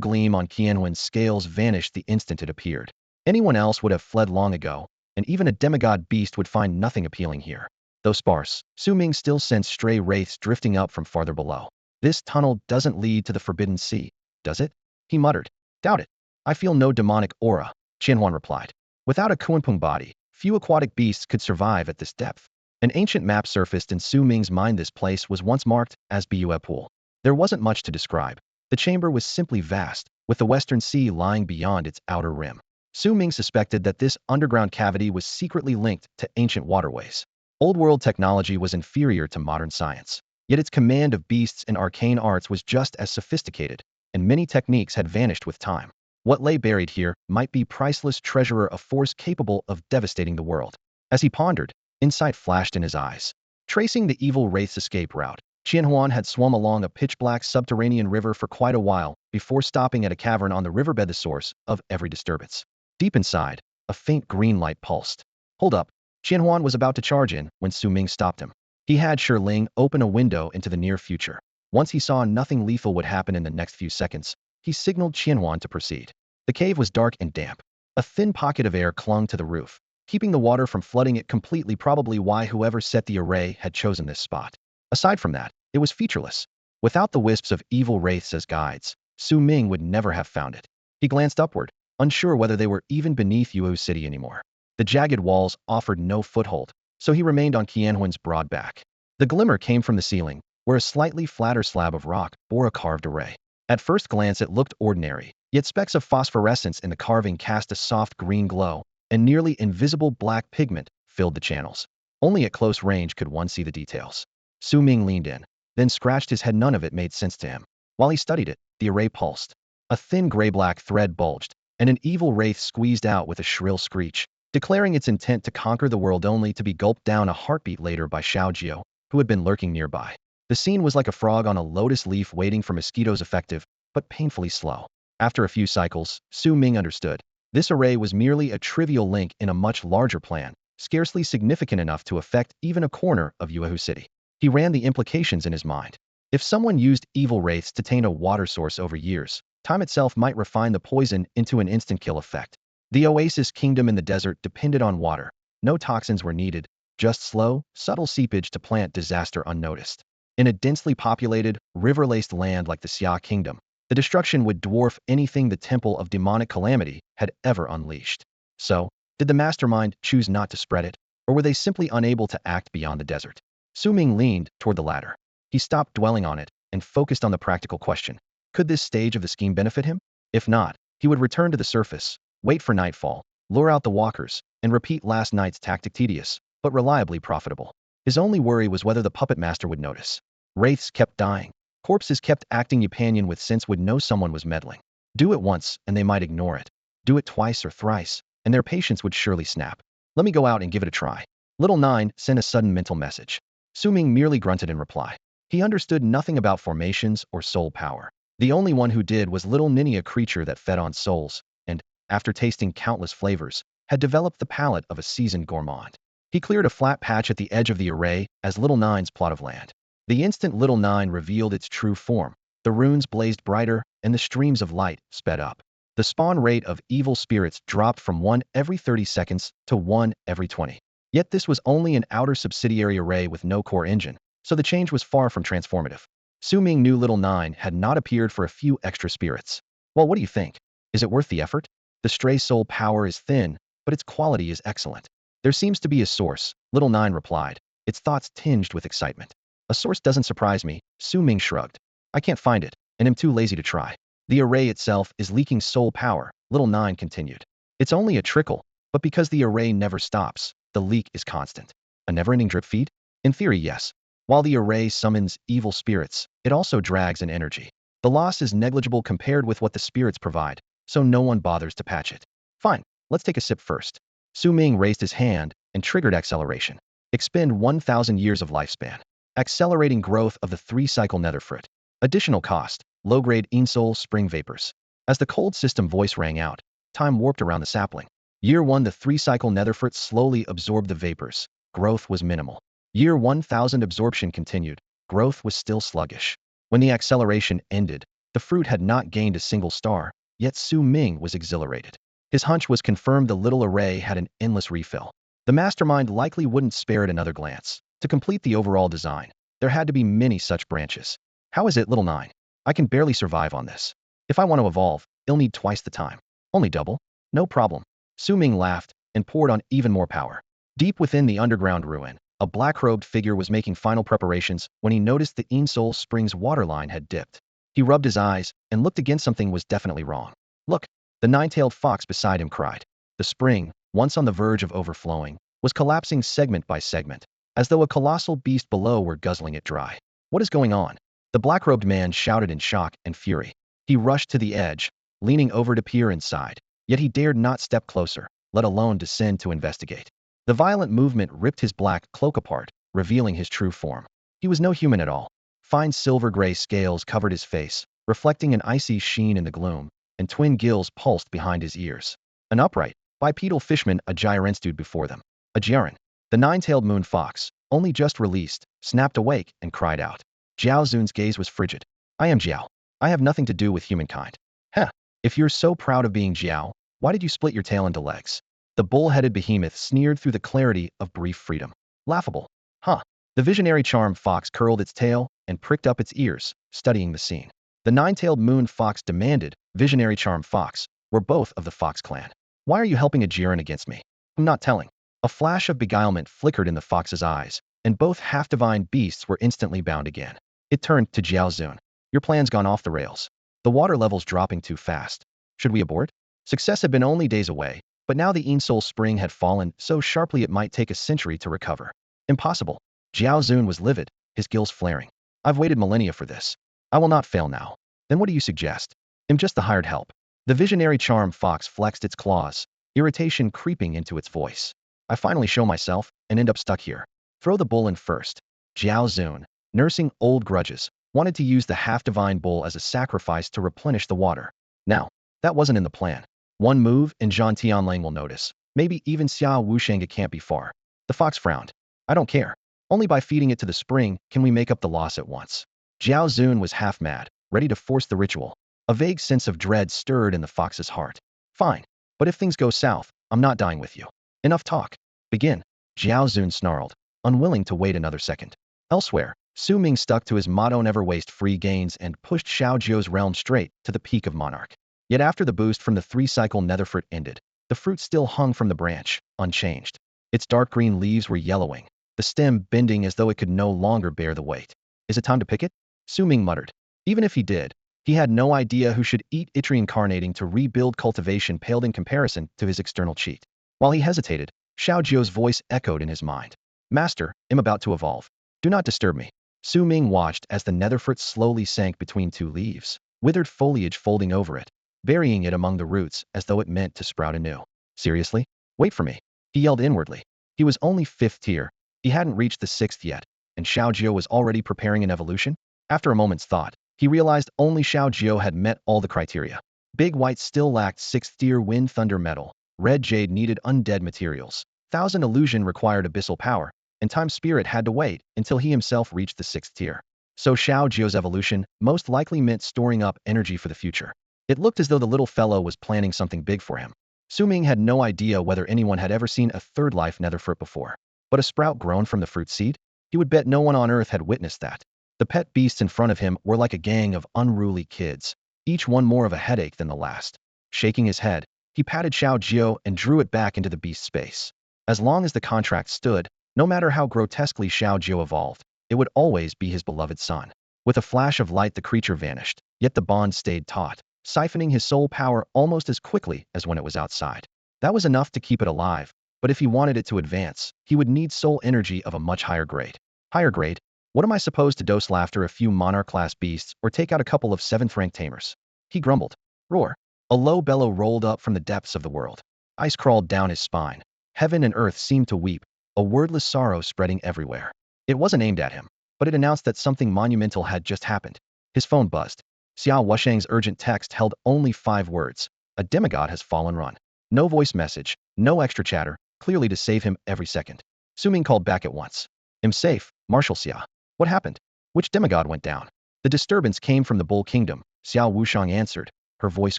gleam on Qianhuan's scales vanished the instant it appeared. Anyone else would have fled long ago, and even a demigod beast would find nothing appealing here. Though sparse, Su Ming still sensed stray wraiths drifting up from farther below. This tunnel doesn't lead to the Forbidden Sea, does it? He muttered. Doubt it. I feel no demonic aura, Qianhuan replied. Without a Kunping body, few aquatic beasts could survive at this depth. An ancient map surfaced in Su Ming's mind. This place was once marked as Bue Pool. There wasn't much to describe. The chamber was simply vast, with the Western Sea lying beyond its outer rim. Su Ming suspected that this underground cavity was secretly linked to ancient waterways. Old-world technology was inferior to modern science, yet its command of beasts and arcane arts was just as sophisticated, and many techniques had vanished with time. What lay buried here might be priceless treasure, a force capable of devastating the world. As he pondered, insight flashed in his eyes. Tracing the evil wraith's escape route, Qianhuan had swum along a pitch-black subterranean river for quite a while before stopping at a cavern on the riverbed, the source of every disturbance. Deep inside, a faint green light pulsed. Hold up. Qianhuan was about to charge in when Su Ming stopped him. He had Ling open a window into the near future. Once he saw nothing lethal would happen in the next few seconds, he signaled Qianhuan to proceed. The cave was dark and damp. A thin pocket of air clung to the roof, keeping the water from flooding it completely, probably why whoever set the array had chosen this spot. Aside from that, it was featureless. Without the wisps of evil wraiths as guides, Su Ming would never have found it. He glanced upward, unsure whether they were even beneath Yuhu City anymore. The jagged walls offered no foothold, so he remained on Qianhuan's broad back. The glimmer came from the ceiling, where a slightly flatter slab of rock bore a carved array. At first glance it looked ordinary, yet specks of phosphorescence in the carving cast a soft green glow, and nearly invisible black pigment filled the channels. Only at close range could one see the details. Su Ming leaned in, then scratched his head. None of it made sense to him. While he studied it, the array pulsed. A thin gray-black thread bulged, and an evil wraith squeezed out with a shrill screech, declaring its intent to conquer the world, only to be gulped down a heartbeat later by Xiaojiu, who had been lurking nearby. The scene was like a frog on a lotus leaf waiting for mosquitoes, effective, but painfully slow. After a few cycles, Su Ming understood. This array was merely a trivial link in a much larger plan, scarcely significant enough to affect even a corner of Yuhu City. He ran the implications in his mind. If someone used evil wraiths to taint a water source over years, time itself might refine the poison into an instant kill effect. The oasis kingdom in the desert depended on water. No toxins were needed, just slow, subtle seepage to plant disaster unnoticed. In a densely populated, river-laced land like the Xia kingdom, the destruction would dwarf anything the Temple of Demonic Calamity had ever unleashed. So, did the mastermind choose not to spread it, or were they simply unable to act beyond the desert? Su Ming leaned toward the latter. He stopped dwelling on it and focused on the practical question. Could this stage of the scheme benefit him? If not, he would return to the surface, wait for nightfall, lure out the walkers, and repeat last night's tactic, tedious, but reliably profitable. His only worry was whether the puppet master would notice. Wraiths kept dying. Corpses kept acting. Upanion with sense would know someone was meddling. Do it once, and they might ignore it. Do it twice or thrice, and their patience would surely snap. Let me go out and give it a try. Little Nine sent a sudden mental message. Su Ming merely grunted in reply. He understood nothing about formations or soul power. The only one who did was little Ninny, a creature that fed on souls, and, after tasting countless flavors, had developed the palate of a seasoned gourmand. He cleared a flat patch at the edge of the array as Little Nine's plot of land. The instant Little Nine revealed its true form, the runes blazed brighter and the streams of light sped up. The spawn rate of evil spirits dropped from 1 every 30 seconds to 1 every 20. Yet this was only an outer subsidiary array with no core engine, so the change was far from transformative. Su Ming knew Little Nine had not appeared for a few extra spirits. Well, what do you think? Is it worth the effort? The stray soul power is thin, but its quality is excellent. There seems to be a source, Little Nine replied, its thoughts tinged with excitement. A source doesn't surprise me, Su Ming shrugged. I can't find it, and am too lazy to try. The array itself is leaking soul power, Little Nine continued. It's only a trickle, but because the array never stops, the leak is constant. A never-ending drip feed? In theory, yes. While the array summons evil spirits, it also drags in energy. The loss is negligible compared with what the spirits provide, so no one bothers to patch it. Fine, let's take a sip first. Su Ming raised his hand and triggered acceleration. Expend 1,000 years of lifespan. Accelerating growth of the 3-cycle netherfruit. Additional cost, low-grade Insol spring vapors. As the cold system voice rang out, time warped around the sapling. Year 1, the 3-cycle netherfruit slowly absorbed the vapors. Growth was minimal. Year 1,000 absorption continued. Growth was still sluggish. When the acceleration ended, the fruit had not gained a single star, yet Su Ming was exhilarated. His hunch was confirmed. The little array had an endless refill. The mastermind likely wouldn't spare it another glance. To complete the overall design, there had to be many such branches. How is it, Little Nine? I can barely survive on this. If I want to evolve, it'll need twice the time. Only double? No problem. Su Ming laughed and poured on even more power. Deep within the underground ruin, a black-robed figure was making final preparations when he noticed the Insol Springs waterline had dipped. He rubbed his eyes and looked again. Something was definitely wrong. Look, the nine-tailed fox beside him cried. The spring, once on the verge of overflowing, was collapsing segment by segment, as though a colossal beast below were guzzling it dry. What is going on? The black-robed man shouted in shock and fury. He rushed to the edge, leaning over to peer inside, yet he dared not step closer, let alone descend to investigate. The violent movement ripped his black cloak apart, revealing his true form. He was no human at all. Fine silver-gray scales covered his face, reflecting an icy sheen in the gloom, and twin gills pulsed behind his ears. An upright, bipedal fishman, a gyren stood before them. A gyren. The nine-tailed moon fox, only just released, snapped awake and cried out. Jiao Zun's gaze was frigid. I am Jiao. I have nothing to do with humankind. Heh, if you're so proud of being Jiao, why did you split your tail into legs? The bull-headed behemoth sneered through the clarity of brief freedom. Laughable. Huh. The visionary charmed fox curled its tail and pricked up its ears, studying the scene. The nine-tailed moon fox demanded, visionary charmed fox, we're both of the fox clan. Why are you helping a Jiren against me? I'm not telling. A flash of beguilement flickered in the fox's eyes, and both half-divine beasts were instantly bound again. It turned to Jiao Zun. Your plan's gone off the rails. The water level's dropping too fast. Should we abort? Success had been only days away, but now the Insol spring had fallen so sharply it might take a century to recover. Impossible. Jiao Zun was livid, his gills flaring. I've waited millennia for this. I will not fail now. Then what do you suggest? I'm just the hired help. The visionary charm fox flexed its claws, irritation creeping into its voice. I finally show myself and end up stuck here. Throw the bull in first. Jiao Zun, nursing old grudges, wanted to use the half-divine bull as a sacrifice to replenish the water. Now, that wasn't in the plan. One move and Zhang Tianlang will notice. Maybe even Xiao Wushanga can't be far. The fox frowned. I don't care. Only by feeding it to the spring can we make up the loss at once. Jiao Zun was half mad, ready to force the ritual. A vague sense of dread stirred in the fox's heart. Fine, but if things go south, I'm not dying with you. Enough talk. Begin. Jiao Zun snarled, unwilling to wait another second. Elsewhere, Su Ming stuck to his motto never waste free gains and pushed Xiao Zhuo's realm straight to the peak of monarch. Yet after the boost from the 3-cycle netherfruit ended, the fruit still hung from the branch, unchanged. Its dark green leaves were yellowing, the stem bending as though it could no longer bear the weight. Is it time to pick it? Su Ming muttered. Even if he did, he had no idea who should eat it. Reincarnating to rebuild cultivation paled in comparison to his external cheat. While he hesitated, Xiao Zhuo's voice echoed in his mind. Master, I'm about to evolve. Do not disturb me. Su Ming watched as the netherfruit slowly sank between two leaves, withered foliage folding over it. burying it among the roots as though it meant to sprout anew. Seriously? Wait for me, he yelled inwardly. He was only 5th tier. He hadn't reached the 6th yet, and Xiao Jiao was already preparing an evolution? After a moment's thought, he realized only Xiao Jiao had met all the criteria. Big White still lacked 6th tier wind thunder metal, Red Jade needed undead materials, Thousand Illusion required abyssal power, and Time Spirit had to wait until he himself reached the 6th tier. So Xiao Jiao's evolution most likely meant storing up energy for the future. It looked as though the little fellow was planning something big for him. Su Ming had no idea whether anyone had ever seen a third life nether fruit before. But a sprout grown from the fruit seed? He would bet no one on Earth had witnessed that. The pet beasts in front of him were like a gang of unruly kids, each one more of a headache than the last. Shaking his head, he patted Xiao Jiao and drew it back into the beast space. As long as the contract stood, no matter how grotesquely Xiao Jiao evolved, it would always be his beloved son. With a flash of light the creature vanished, yet the bond stayed taut, siphoning his soul power almost as quickly as when it was outside. That was enough to keep it alive, but if he wanted it to advance, he would need soul energy of a much higher grade. Higher grade? What am I supposed to dose laughter a few monarch-class beasts or take out a couple of 7th-rank tamers? He grumbled. Roar. A low bellow rolled up from the depths of the world. Ice crawled down his spine. Heaven and earth seemed to weep, a wordless sorrow spreading everywhere. It wasn't aimed at him, but it announced that something monumental had just happened. His phone buzzed. Xiao Wushang's urgent text held only 5 words. A demigod has fallen run. No voice message, no extra chatter, clearly to save him every second. Su Ming called back at once. I'm safe, Marshal Xia. What happened? Which demigod went down? The disturbance came from the Bull Kingdom, Xiao Wushang answered, her voice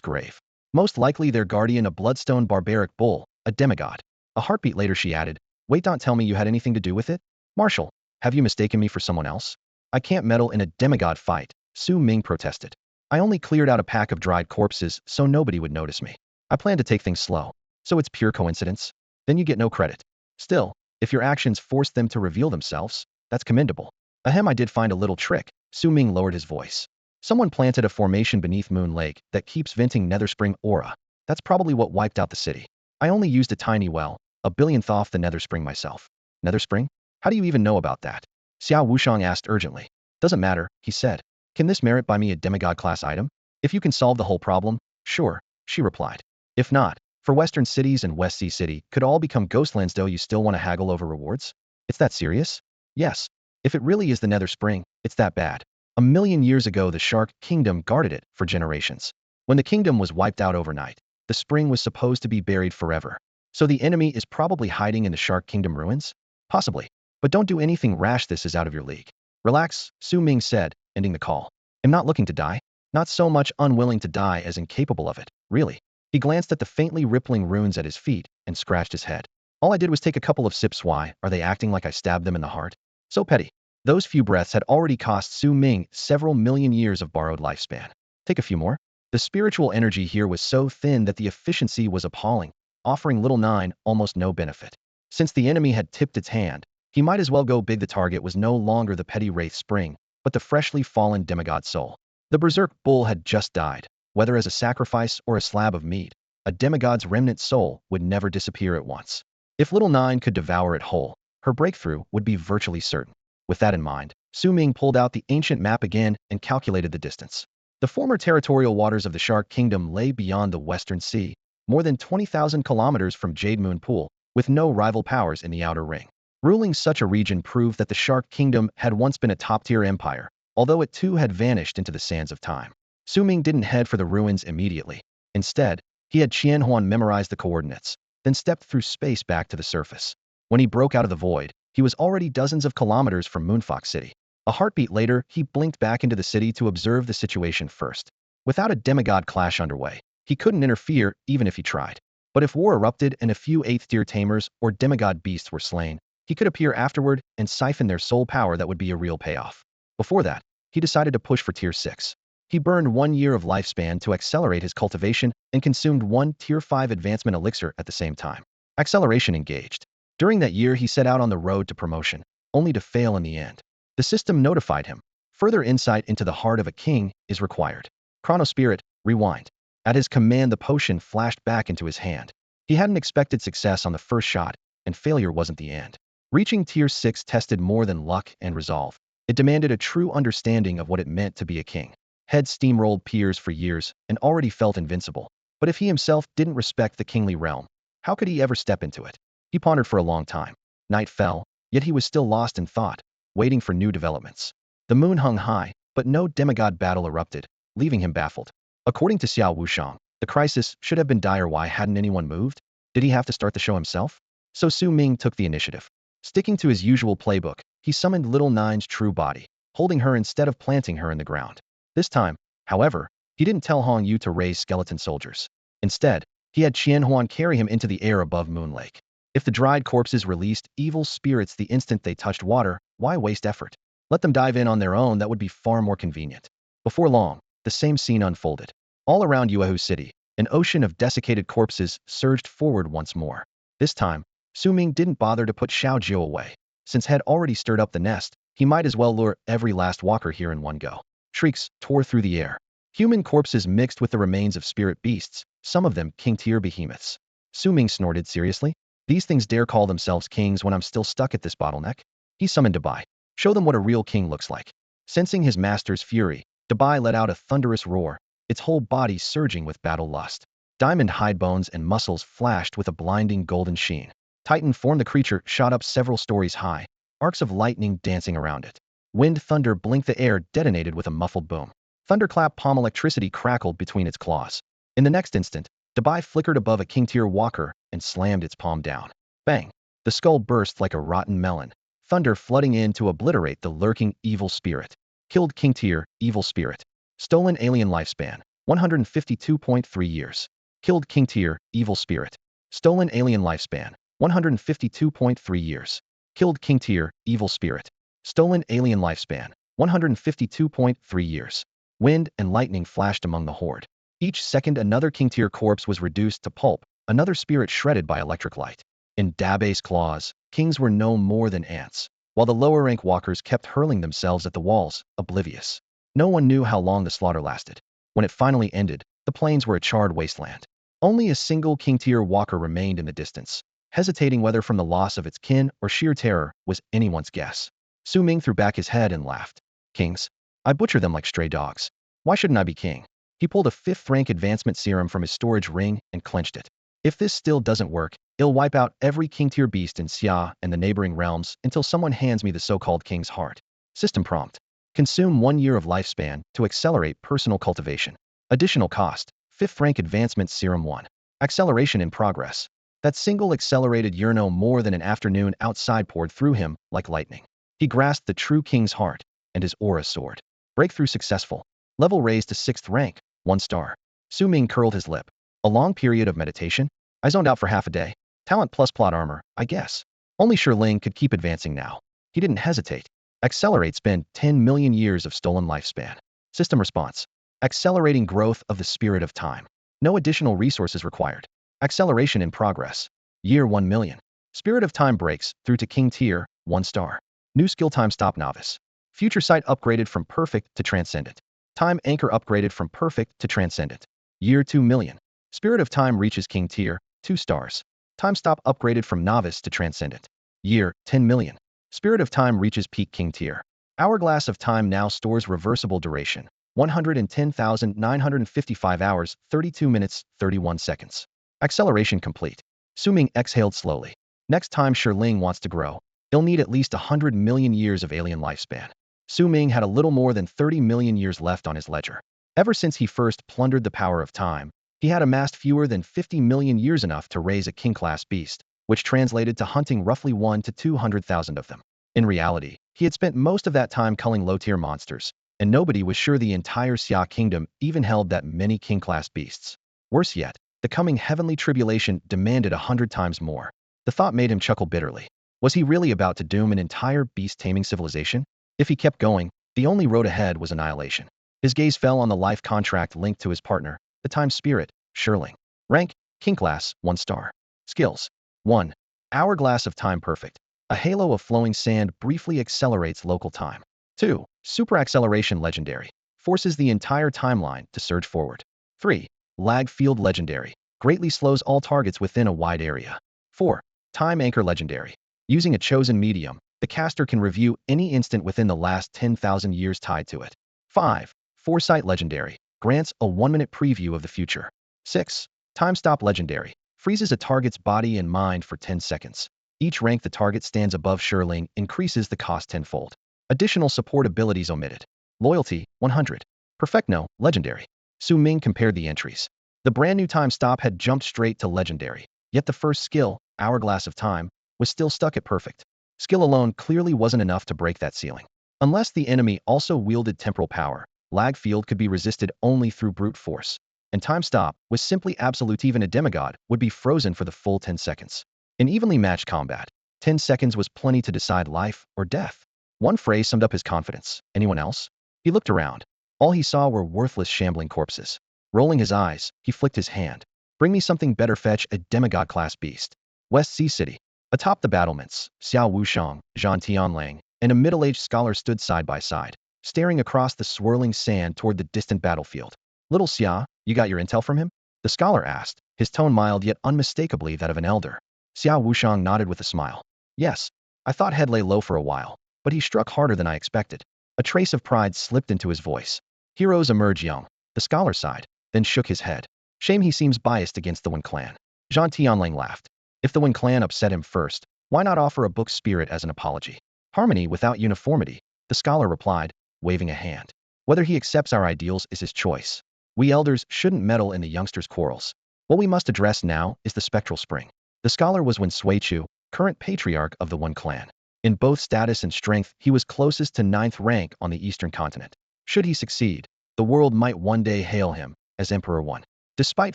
grave. Most likely their guardian, a bloodstone barbaric bull, a demigod. A heartbeat later she added, wait, don't tell me you had anything to do with it? Marshal, have you mistaken me for someone else? I can't meddle in a demigod fight, Su Ming protested. I only cleared out a pack of dried corpses so nobody would notice me. I plan to take things slow. So it's pure coincidence? Then you get no credit. Still, if your actions forced them to reveal themselves, that's commendable. Ahem, I did find a little trick. Su Ming lowered his voice. Someone planted a formation beneath Moon Lake that keeps venting nether spring aura. That's probably what wiped out the city. I only used a tiny well, a billionth off the nether spring myself. Nether spring? How do you even know about that? Xiao Wushang asked urgently. Doesn't matter, he said. Can this merit buy me a demigod class item? If you can solve the whole problem, sure, she replied. If not, for Western cities and West Sea City could all become ghostlands, though you still want to haggle over rewards? It's that serious? Yes. If it really is the nether spring, it's that bad. 1,000,000 years ago the Shark Kingdom guarded it for generations. When the kingdom was wiped out overnight, the spring was supposed to be buried forever. So the enemy is probably hiding in the Shark Kingdom ruins? Possibly. But don't do anything rash, this is out of your league. Relax, Su Ming said, ending the call. I'm not looking to die. Not so much unwilling to die as incapable of it, really. He glanced at the faintly rippling runes at his feet and scratched his head. All I did was take a couple of sips. Why are they acting like I stabbed them in the heart? So petty. Those few breaths had already cost Su Ming several million years of borrowed lifespan. Take a few more. The spiritual energy here was so thin that the efficiency was appalling, offering little 9 almost no benefit. Since the enemy had tipped its hand, he might as well go big. The target was no longer the petty wraith spring, but the freshly fallen demigod soul. The berserk bull had just died. Whether as a sacrifice or a slab of meat, a demigod's remnant soul would never disappear at once. If little 9 could devour it whole, her breakthrough would be virtually certain. With that in mind, Su Ming pulled out the ancient map again and calculated the distance. The former territorial waters of the Shark Kingdom lay beyond the Western Sea, more than 20,000 kilometers from Jade Moon Pool, with no rival powers in the outer ring. Ruling such a region proved that the Shark Kingdom had once been a top-tier empire, although it too had vanished into the sands of time. Su Ming didn't head for the ruins immediately. Instead, he had Qianhuan memorize the coordinates, then stepped through space back to the surface. When he broke out of the void, he was already dozens of kilometers from Moonfox City. A heartbeat later, he blinked back into the city to observe the situation first. Without a demigod clash underway, he couldn't interfere even if he tried. But if war erupted and a few 8th-tier tamers or demigod beasts were slain, he could appear afterward and siphon their soul power. That would be a real payoff. Before that, he decided to push for Tier 6. He burned 1 year of lifespan to accelerate his cultivation and consumed 1 Tier 5 advancement elixir at the same time. Acceleration engaged. During that year he set out on the road to promotion, only to fail in the end. The system notified him. Further insight into the heart of a king is required. Chronospirit, rewind. At his command the potion flashed back into his hand. He hadn't expected success on the first shot, and failure wasn't the end. Reaching Tier 6 tested more than luck and resolve. It demanded a true understanding of what it meant to be a king. Head steamrolled peers for years and already felt invincible. But if he himself didn't respect the kingly realm, how could he ever step into it? He pondered for a long time. Night fell, yet he was still lost in thought, waiting for new developments. The moon hung high, but no demigod battle erupted, leaving him baffled. According to Xiao Wushang, the crisis should have been dire. Why hadn't anyone moved? Did he have to start the show himself? So Su Ming took the initiative. Sticking to his usual playbook, he summoned Little Nine's true body, holding her instead of planting her in the ground. This time, however, he didn't tell Hong Yu to raise skeleton soldiers. Instead, he had Qian Huan carry him into the air above Moon Lake. If the dried corpses released evil spirits the instant they touched water, why waste effort? Let them dive in on their own. That would be far more convenient. Before long, the same scene unfolded. All around Yuehu City, an ocean of desiccated corpses surged forward once more. This time, Su Ming didn't bother to put Xiao Jiu away. Since had already stirred up the nest, he might as well lure every last walker here in one go. Shrieks tore through the air. Human corpses mixed with the remains of spirit beasts, some of them king-tier behemoths. Su Ming snorted. Seriously? These things dare call themselves kings when I'm still stuck at this bottleneck? He summoned Dubai. Show them what a real king looks like. Sensing his master's fury, Dubai let out a thunderous roar, its whole body surging with battle lust. Diamond hide bones and muscles flashed with a blinding golden sheen. Titan form. The creature shot up several stories high, arcs of lightning dancing around it. Wind thunder blinked. The air detonated with a muffled boom. Thunderclap palm. Electricity crackled between its claws. In the next instant, Dubai flickered above a king-tier walker and slammed its palm down. Bang! The skull burst like a rotten melon, thunder flooding in to obliterate the lurking evil spirit. Killed king-tier, evil spirit. Stolen alien lifespan, 152.3 years. Killed king-tier, evil spirit. Stolen alien lifespan, 152.3 years. Killed king-tier, evil spirit. Stolen alien lifespan, 152.3 years. Wind and lightning flashed among the horde. Each second another king-tier corpse was reduced to pulp, another spirit shredded by electric light. In Dabe's claws, kings were no more than ants, while the lower-rank walkers kept hurling themselves at the walls, oblivious. No one knew how long the slaughter lasted. When it finally ended, the plains were a charred wasteland. Only a single king-tier walker remained in the distance, hesitating whether from the loss of its kin or sheer terror was anyone's guess. Su Ming threw back his head and laughed. Kings? I butcher them like stray dogs. Why shouldn't I be king? He pulled a 5th-rank advancement serum from his storage ring and clenched it. If this still doesn't work, it'll wipe out every king-tier beast in Xia and the neighboring realms until someone hands me the so-called king's heart. System prompt. Consume 1 year of lifespan to accelerate personal cultivation. Additional cost, 5th-rank advancement serum 1. Acceleration in progress. That single accelerated urno more than an afternoon outside poured through him like lightning. He grasped the true king's heart, and his aura soared. Breakthrough successful. Level raised to 6th rank, 1 star. Su Ming curled his lip. A long period of meditation? I zoned out for half a day. Talent plus plot armor, I guess. Only Ling could keep advancing now. He didn't hesitate. Accelerate. Spend 10 million years of stolen lifespan. System response. Accelerating growth of the spirit of time. No additional resources required. Acceleration in progress. Year 1 million. Spirit of time breaks through to king tier, 1 star. New skill. Time stop novice. Future sight upgraded from perfect to transcendent. Time anchor upgraded from perfect to transcendent. Year 2 million. Spirit of time reaches king tier, 2 stars. Time stop upgraded from novice to transcendent. Year 10 million. Spirit of time reaches peak king tier. Hourglass of time now stores reversible duration, 110,955 hours, 32 minutes, 31 seconds. Acceleration complete. Su Ming exhaled slowly. Next time Ling wants to grow, he'll need at least 100 million years of alien lifespan. Su Ming had a little more than 30 million years left on his ledger. Ever since he first plundered the power of time, he had amassed fewer than 50 million years, enough to raise a king-class beast, which translated to hunting roughly 1 to 200,000 of them. In reality, he had spent most of that time culling low-tier monsters, and nobody was sure the entire Xia kingdom even held that many king-class beasts. Worse yet, the coming heavenly tribulation demanded 100 times more. The thought made him chuckle bitterly. Was he really about to doom an entire beast-taming civilization? If he kept going, the only road ahead was annihilation. His gaze fell on the life contract linked to his partner, the time spirit, Ling. Rank, king class, 1 star. Skills. 1. Hourglass of time perfect. A halo of flowing sand briefly accelerates local time. 2. Super acceleration legendary. Forces the entire timeline to surge forward. 3. Lag field legendary. Greatly slows all targets within a wide area. 4. Time anchor legendary. Using a chosen medium, the caster can review any instant within the last 10,000 years tied to it. 5. Foresight Legendary. Grants a 1-minute preview of the future. 6. Time Stop Legendary. Freezes a target's body and mind for 10 seconds. Each rank the target stands above Shirling increases the cost tenfold. Additional support abilities omitted. Loyalty, 100. Perfecno, Legendary. Su Ming compared the entries. The brand new Time Stop had jumped straight to Legendary, yet the first skill, Hourglass of Time, was still stuck at Perfect. Skill alone clearly wasn't enough to break that ceiling. Unless the enemy also wielded temporal power, Lag Field could be resisted only through brute force. And Time Stop was simply absolute. Even a demigod would be frozen for the full 10 seconds. In evenly matched combat, 10 seconds was plenty to decide life or death. One phrase summed up his confidence. Anyone else? He looked around. All he saw were worthless shambling corpses. Rolling his eyes, he flicked his hand. Bring me something better. Fetch a demigod-class beast. West Sea City. Atop the battlements, Xiao Wushang, Zhan Tianlang, and a middle-aged scholar stood side by side, staring across the swirling sand toward the distant battlefield. Little Xia, you got your intel from him? The scholar asked, his tone mild yet unmistakably that of an elder. Xiao Wushang nodded with a smile. Yes, I thought he'd lay low for a while, but he struck harder than I expected. A trace of pride slipped into his voice. Heroes emerge young. The scholar sighed, then shook his head. Shame he seems biased against the Wen clan. Zhan Tianlang laughed. If the Wen clan upset him first, why not offer a book spirit as an apology? Harmony without uniformity, the scholar replied, waving a hand. Whether he accepts our ideals is his choice. We elders shouldn't meddle in the youngsters' quarrels. What we must address now is the spectral spring. The scholar was Wen Suichu, current patriarch of the Wen clan. In both status and strength, he was closest to 9th rank on the eastern continent. Should he succeed, the world might one day hail him as Emperor Wen. Despite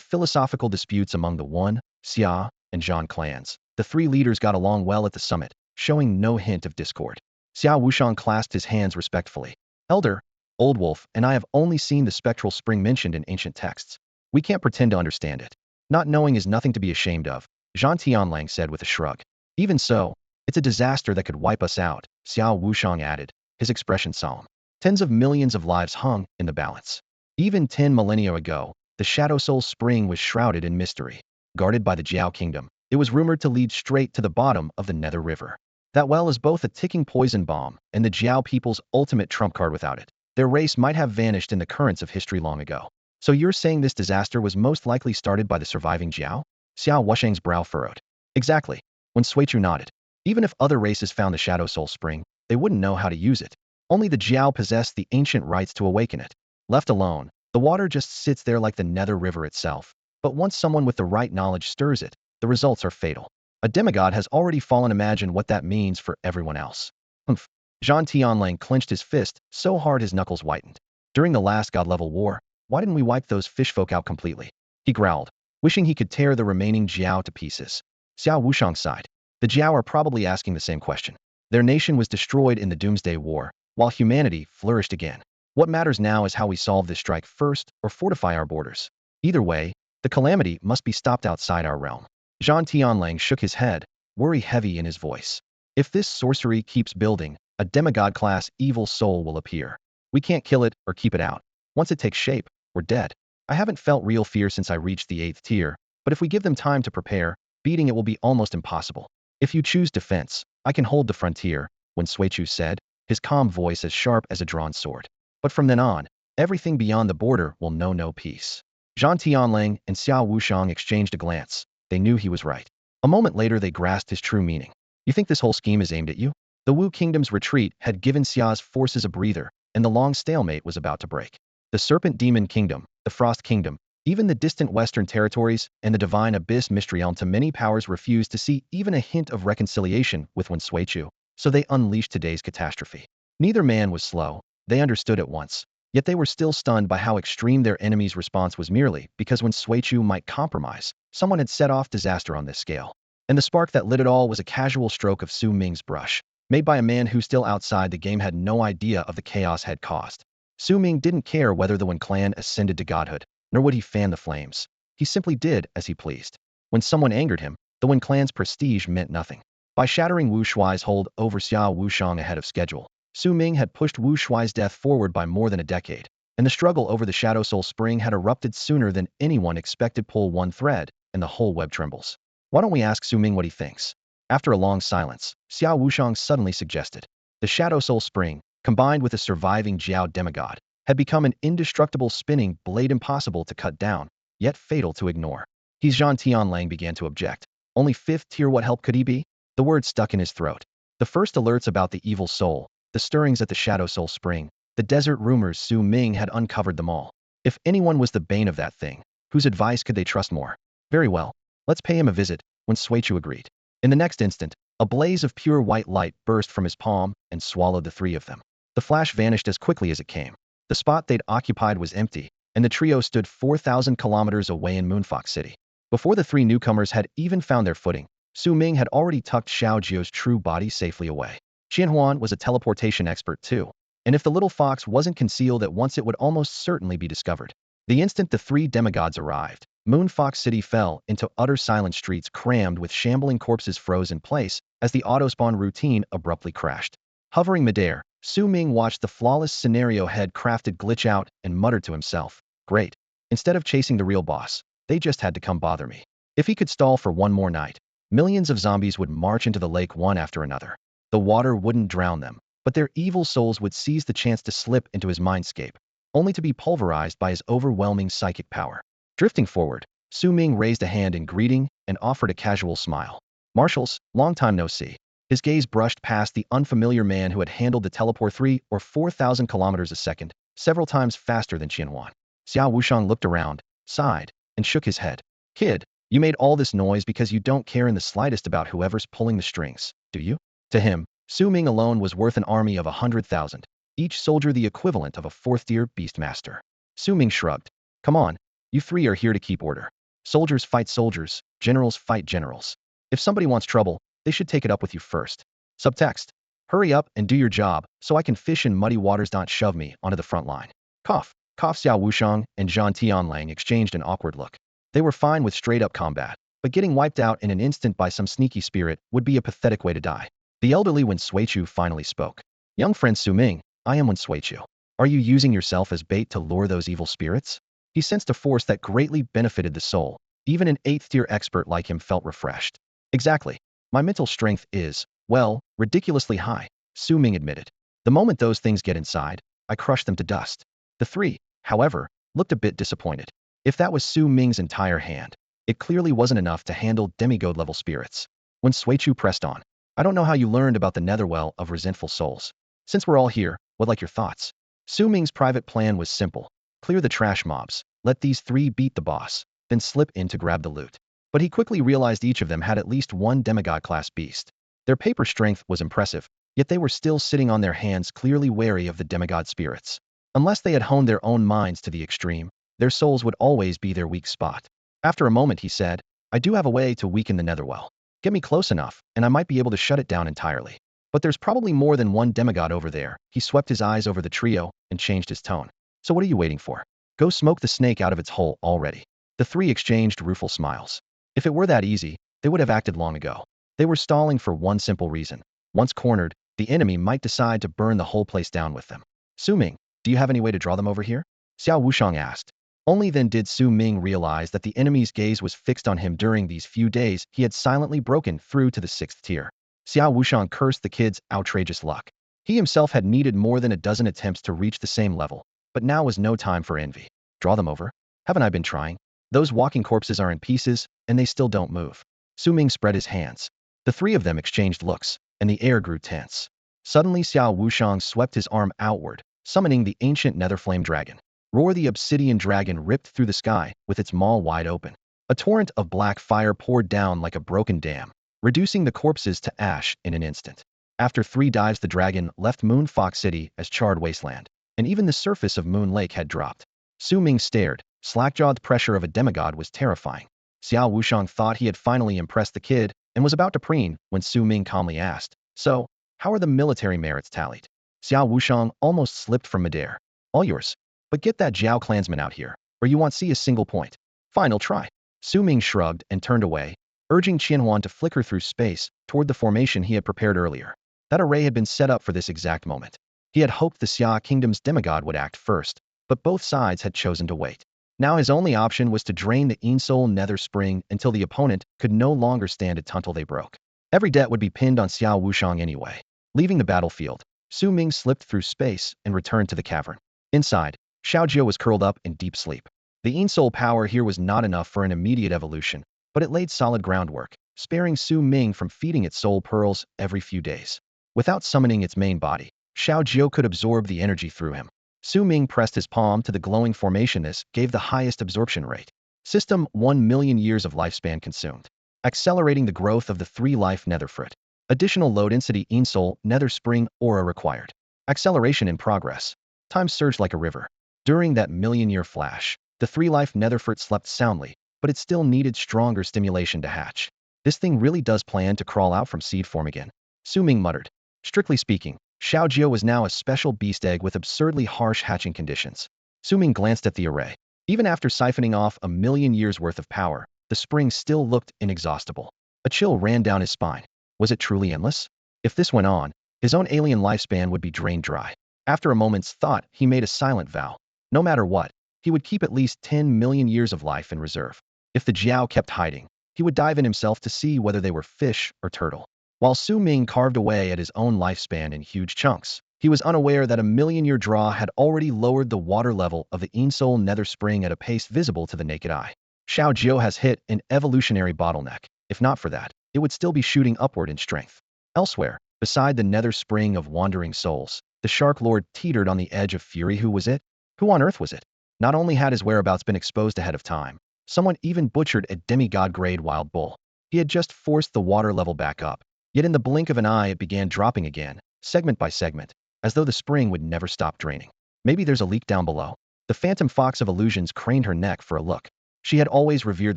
philosophical disputes among the Wen, Xia, and Zhan clans, the three leaders got along well at the summit, showing no hint of discord. Xiao Wushang clasped his hands respectfully. Elder, Old Wolf, and I have only seen the spectral spring mentioned in ancient texts. We can't pretend to understand it. Not knowing is nothing to be ashamed of, Zhan Tianlang said with a shrug. Even so, it's a disaster that could wipe us out, Xiao Wushang added, his expression solemn. Tens of millions of lives hung in the balance. Even 10 millennia ago, the Shadow Soul Spring was shrouded in mystery. Guarded by the Jiao Kingdom, it was rumored to lead straight to the bottom of the Nether River. That well is both a ticking poison bomb and the Jiao people's ultimate trump card. Without it, their race might have vanished in the currents of history long ago. So you're saying this disaster was most likely started by the surviving Jiao? Xiao Wushang's brow furrowed. Exactly. When Suichu nodded. Even if other races found the Shadow Soul Spring, they wouldn't know how to use it. Only the Jiao possessed the ancient rights to awaken it. Left alone, the water just sits there like the Nether River itself. But once someone with the right knowledge stirs it, the results are fatal. A demigod has already fallen. Imagine what that means for everyone else. Humph. Zhan Tianlang clenched his fist so hard his knuckles whitened. During the last god-level war, why didn't we wipe those fishfolk out completely? He growled, wishing he could tear the remaining Jiao to pieces. Xiao Wushang sighed. The Jiao are probably asking the same question. Their nation was destroyed in the Doomsday War, while humanity flourished again. What matters now is how we solve this strike first or fortify our borders. Either way, the calamity must be stopped outside our realm. Zhan Tianlang shook his head, worry heavy in his voice. If this sorcery keeps building, a demigod-class evil soul will appear. We can't kill it or keep it out. Once it takes shape, we're dead. I haven't felt real fear since I reached the 8th tier, but if we give them time to prepare, beating it will be almost impossible. If you choose defense, I can hold the frontier, Wen Suichu said, his calm voice as sharp as a drawn sword. But from then on, everything beyond the border will know no peace. Zhan Tianlang and Xiao Wushang exchanged a glance. They knew he was right. A moment later they grasped his true meaning. You think this whole scheme is aimed at you? The Wu Kingdom's retreat had given Xia's forces a breather, and the long stalemate was about to break. The Serpent Demon Kingdom, the Frost Kingdom, even the distant Western territories, and the Divine Abyss Mystery Realm to many powers refused to see even a hint of reconciliation with Wen Suichu, so they unleashed today's catastrophe. Neither man was slow. They understood at once. Yet they were still stunned by how extreme their enemy's response was merely because Wen Suichu might compromise, someone had set off disaster on this scale. And the spark that lit it all was a casual stroke of Su Ming's brush, made by a man who still outside the game had no idea of the chaos had caused. Su Ming didn't care whether the Wen clan ascended to godhood, nor would he fan the flames. He simply did as he pleased. When someone angered him, the Wen clan's prestige meant nothing. By shattering Wu Shuai's hold over Xiao Wushang ahead of schedule, Su Ming had pushed Wu Shuai's death forward by more than a decade, and the struggle over the Shadow Soul Spring had erupted sooner than anyone expected. Pull one thread, and the whole web trembles. Why don't we ask Su Ming what he thinks? After a long silence, Xiao Wushang suddenly suggested. The Shadow Soul Spring, combined with a surviving Jiao demigod, had become an indestructible spinning blade impossible to cut down, yet fatal to ignore. He's Jean Tianlang began to object. Only 5th tier, what help could he be? The word stuck in his throat. The first alerts about the evil soul, the stirrings at the Shadow Soul Spring, the desert rumors Su Ming had uncovered them all. If anyone was the bane of that thing, whose advice could they trust more? Very well, let's pay him a visit, when Suichu agreed. In the next instant, a blaze of pure white light burst from his palm and swallowed the three of them. The flash vanished as quickly as it came. The spot they'd occupied was empty, and the trio stood 4,000 kilometers away in Moonfox City. Before the three newcomers had even found their footing, Su Ming had already tucked Xiao Jiu's true body safely away. Qianhuan was a teleportation expert too, and if the little fox wasn't concealed at once, it would almost certainly be discovered. The instant the three demigods arrived, Moonfox City fell into utter silent, streets crammed with shambling corpses froze in place as the autospawn routine abruptly crashed. Hovering midair, Su Ming watched the flawless scenario head crafted glitch out and muttered to himself, "Great. Instead of chasing the real boss, they just had to come bother me." If he could stall for one more night, millions of zombies would march into the lake one after another. The water wouldn't drown them, but their evil souls would seize the chance to slip into his mindscape, only to be pulverized by his overwhelming psychic power. Drifting forward, Su Ming raised a hand in greeting and offered a casual smile. "Marshals, long time no see." His gaze brushed past the unfamiliar man who had handled the teleport 3 or 4,000 kilometers a second, several times faster than Qianhuan. Xiao Wushang looked around, sighed, and shook his head. "Kid, you made all this noise because you don't care in the slightest about whoever's pulling the strings, do you?" To him, Su Ming alone was worth an army of 100,000, each soldier the equivalent of a 4th-tier beastmaster. Su Ming shrugged. "Come on, you three are here to keep order. Soldiers fight soldiers, generals fight generals. If somebody wants trouble, they should take it up with you first." Subtext: "Hurry up and do your job, so I can fish in muddy waters. Don't shove me onto the front line." Cough. Cough. Xiao Wushang and Zhang Tianlang exchanged an awkward look. They were fine with straight-up combat, but getting wiped out in an instant by some sneaky spirit would be a pathetic way to die. The elderly Wen Suichu finally spoke. "Young friend Su Ming, I am Wen Suichu. Are you using yourself as bait to lure those evil spirits?" He sensed a force that greatly benefited the soul. Even an 8th-tier expert like him felt refreshed. "Exactly. My mental strength is, well, ridiculously high," Su Ming admitted. "The moment those things get inside, I crush them to dust." The three, however, looked a bit disappointed. If that was Su Ming's entire hand, it clearly wasn't enough to handle demigod-level spirits. When Suichu pressed on, "I don't know how you learned about the netherwell of resentful souls. Since we're all here, what like your thoughts?" Su Ming's private plan was simple. Clear the trash mobs, let these three beat the boss, then slip in to grab the loot. But he quickly realized each of them had at least one demigod-class beast. Their paper strength was impressive, yet they were still sitting on their hands, clearly wary of the demigod spirits. Unless they had honed their own minds to the extreme, their souls would always be their weak spot. After a moment he said, "I do have a way to weaken the netherwell. Get me close enough, and I might be able to shut it down entirely. But there's probably more than one demigod over there." He swept his eyes over the trio and changed his tone. "So what are you waiting for? Go smoke the snake out of its hole already." The three exchanged rueful smiles. If it were that easy, they would have acted long ago. They were stalling for one simple reason. Once cornered, the enemy might decide to burn the whole place down with them. "Su Ming, do you have any way to draw them over here?" Xiao Wushang asked. Only then did Su Ming realize that the enemy's gaze was fixed on him. During these few days, he had silently broken through to the 6th tier. Xiao Wushang cursed the kid's outrageous luck. He himself had needed more than a dozen attempts to reach the same level, but now was no time for envy. "Draw them over? Haven't I been trying? Those walking corpses are in pieces, and they still don't move." Su Ming spread his hands. The three of them exchanged looks, and the air grew tense. Suddenly Xiao Wushang swept his arm outward, summoning the ancient netherflame dragon. Roar! The obsidian dragon ripped through the sky, with its maw wide open. A torrent of black fire poured down like a broken dam, reducing the corpses to ash in an instant. After 3 dives, the dragon left Moonfox City as charred wasteland, and even the surface of Moon Lake had dropped. Su Ming stared. Slack-jawed pressure of a demigod was terrifying. Xiao Wushang thought he had finally impressed the kid and was about to preen when Su Ming calmly asked, "So, how are the military merits tallied?" Xiao Wushang almost slipped from midair. "All yours. But get that Zhao clansman out here, or you won't see a single point." "Final try." Su Ming shrugged and turned away, urging Qianhuan to flicker through space toward the formation he had prepared earlier. That array had been set up for this exact moment. He had hoped the Xia Kingdom's demigod would act first, but both sides had chosen to wait. Now his only option was to drain the Einsoul Nether Spring until the opponent could no longer stand it until they broke. Every debt would be pinned on Xiao Wushang anyway. Leaving the battlefield, Su Ming slipped through space and returned to the cavern. Inside, Xiao Jiao was curled up in deep sleep. The Yin Soul power here was not enough for an immediate evolution, but it laid solid groundwork, sparing Su Ming from feeding its soul pearls every few days. Without summoning its main body, Xiao Jiao could absorb the energy through him. Su Ming pressed his palm to the glowing formation. This gave the highest absorption rate. System 1 million years of lifespan consumed, accelerating the growth of the 3-life nether fruit. Additional low density Yin Soul nether spring aura required. Acceleration in progress. Time surged like a river. During that million-year flash, the 3-life nether fruit slept soundly, but it still needed stronger stimulation to hatch. This thing really does plan to crawl out from seed form again, Su Ming muttered. Strictly speaking, Xiao Jiao was now a special beast egg with absurdly harsh hatching conditions. Su Ming glanced at the array. Even after siphoning off a million years' worth of power, the spring still looked inexhaustible. A chill ran down his spine. Was it truly endless? If this went on, his own alien lifespan would be drained dry. After a moment's thought, he made a silent vow. No matter what, he would keep at least 10 million years of life in reserve. If the Jiao kept hiding, he would dive in himself to see whether they were fish or turtle. While Su Ming carved away at his own lifespan in huge chunks, he was unaware that a million-year draw had already lowered the water level of the Yin Soul nether spring at a pace visible to the naked eye. Xiao Jiao has hit an evolutionary bottleneck. If not for that, it would still be shooting upward in strength. Elsewhere, beside the nether spring of wandering souls, the Shark Lord teetered on the edge of fury. Who was it? Who on earth was it? Not only had his whereabouts been exposed ahead of time, someone even butchered a demigod-grade wild bull. He had just forced the water level back up, yet in the blink of an eye it began dropping again, segment by segment, as though the spring would never stop draining. Maybe there's a leak down below. The phantom fox of illusions craned her neck for a look. She had always revered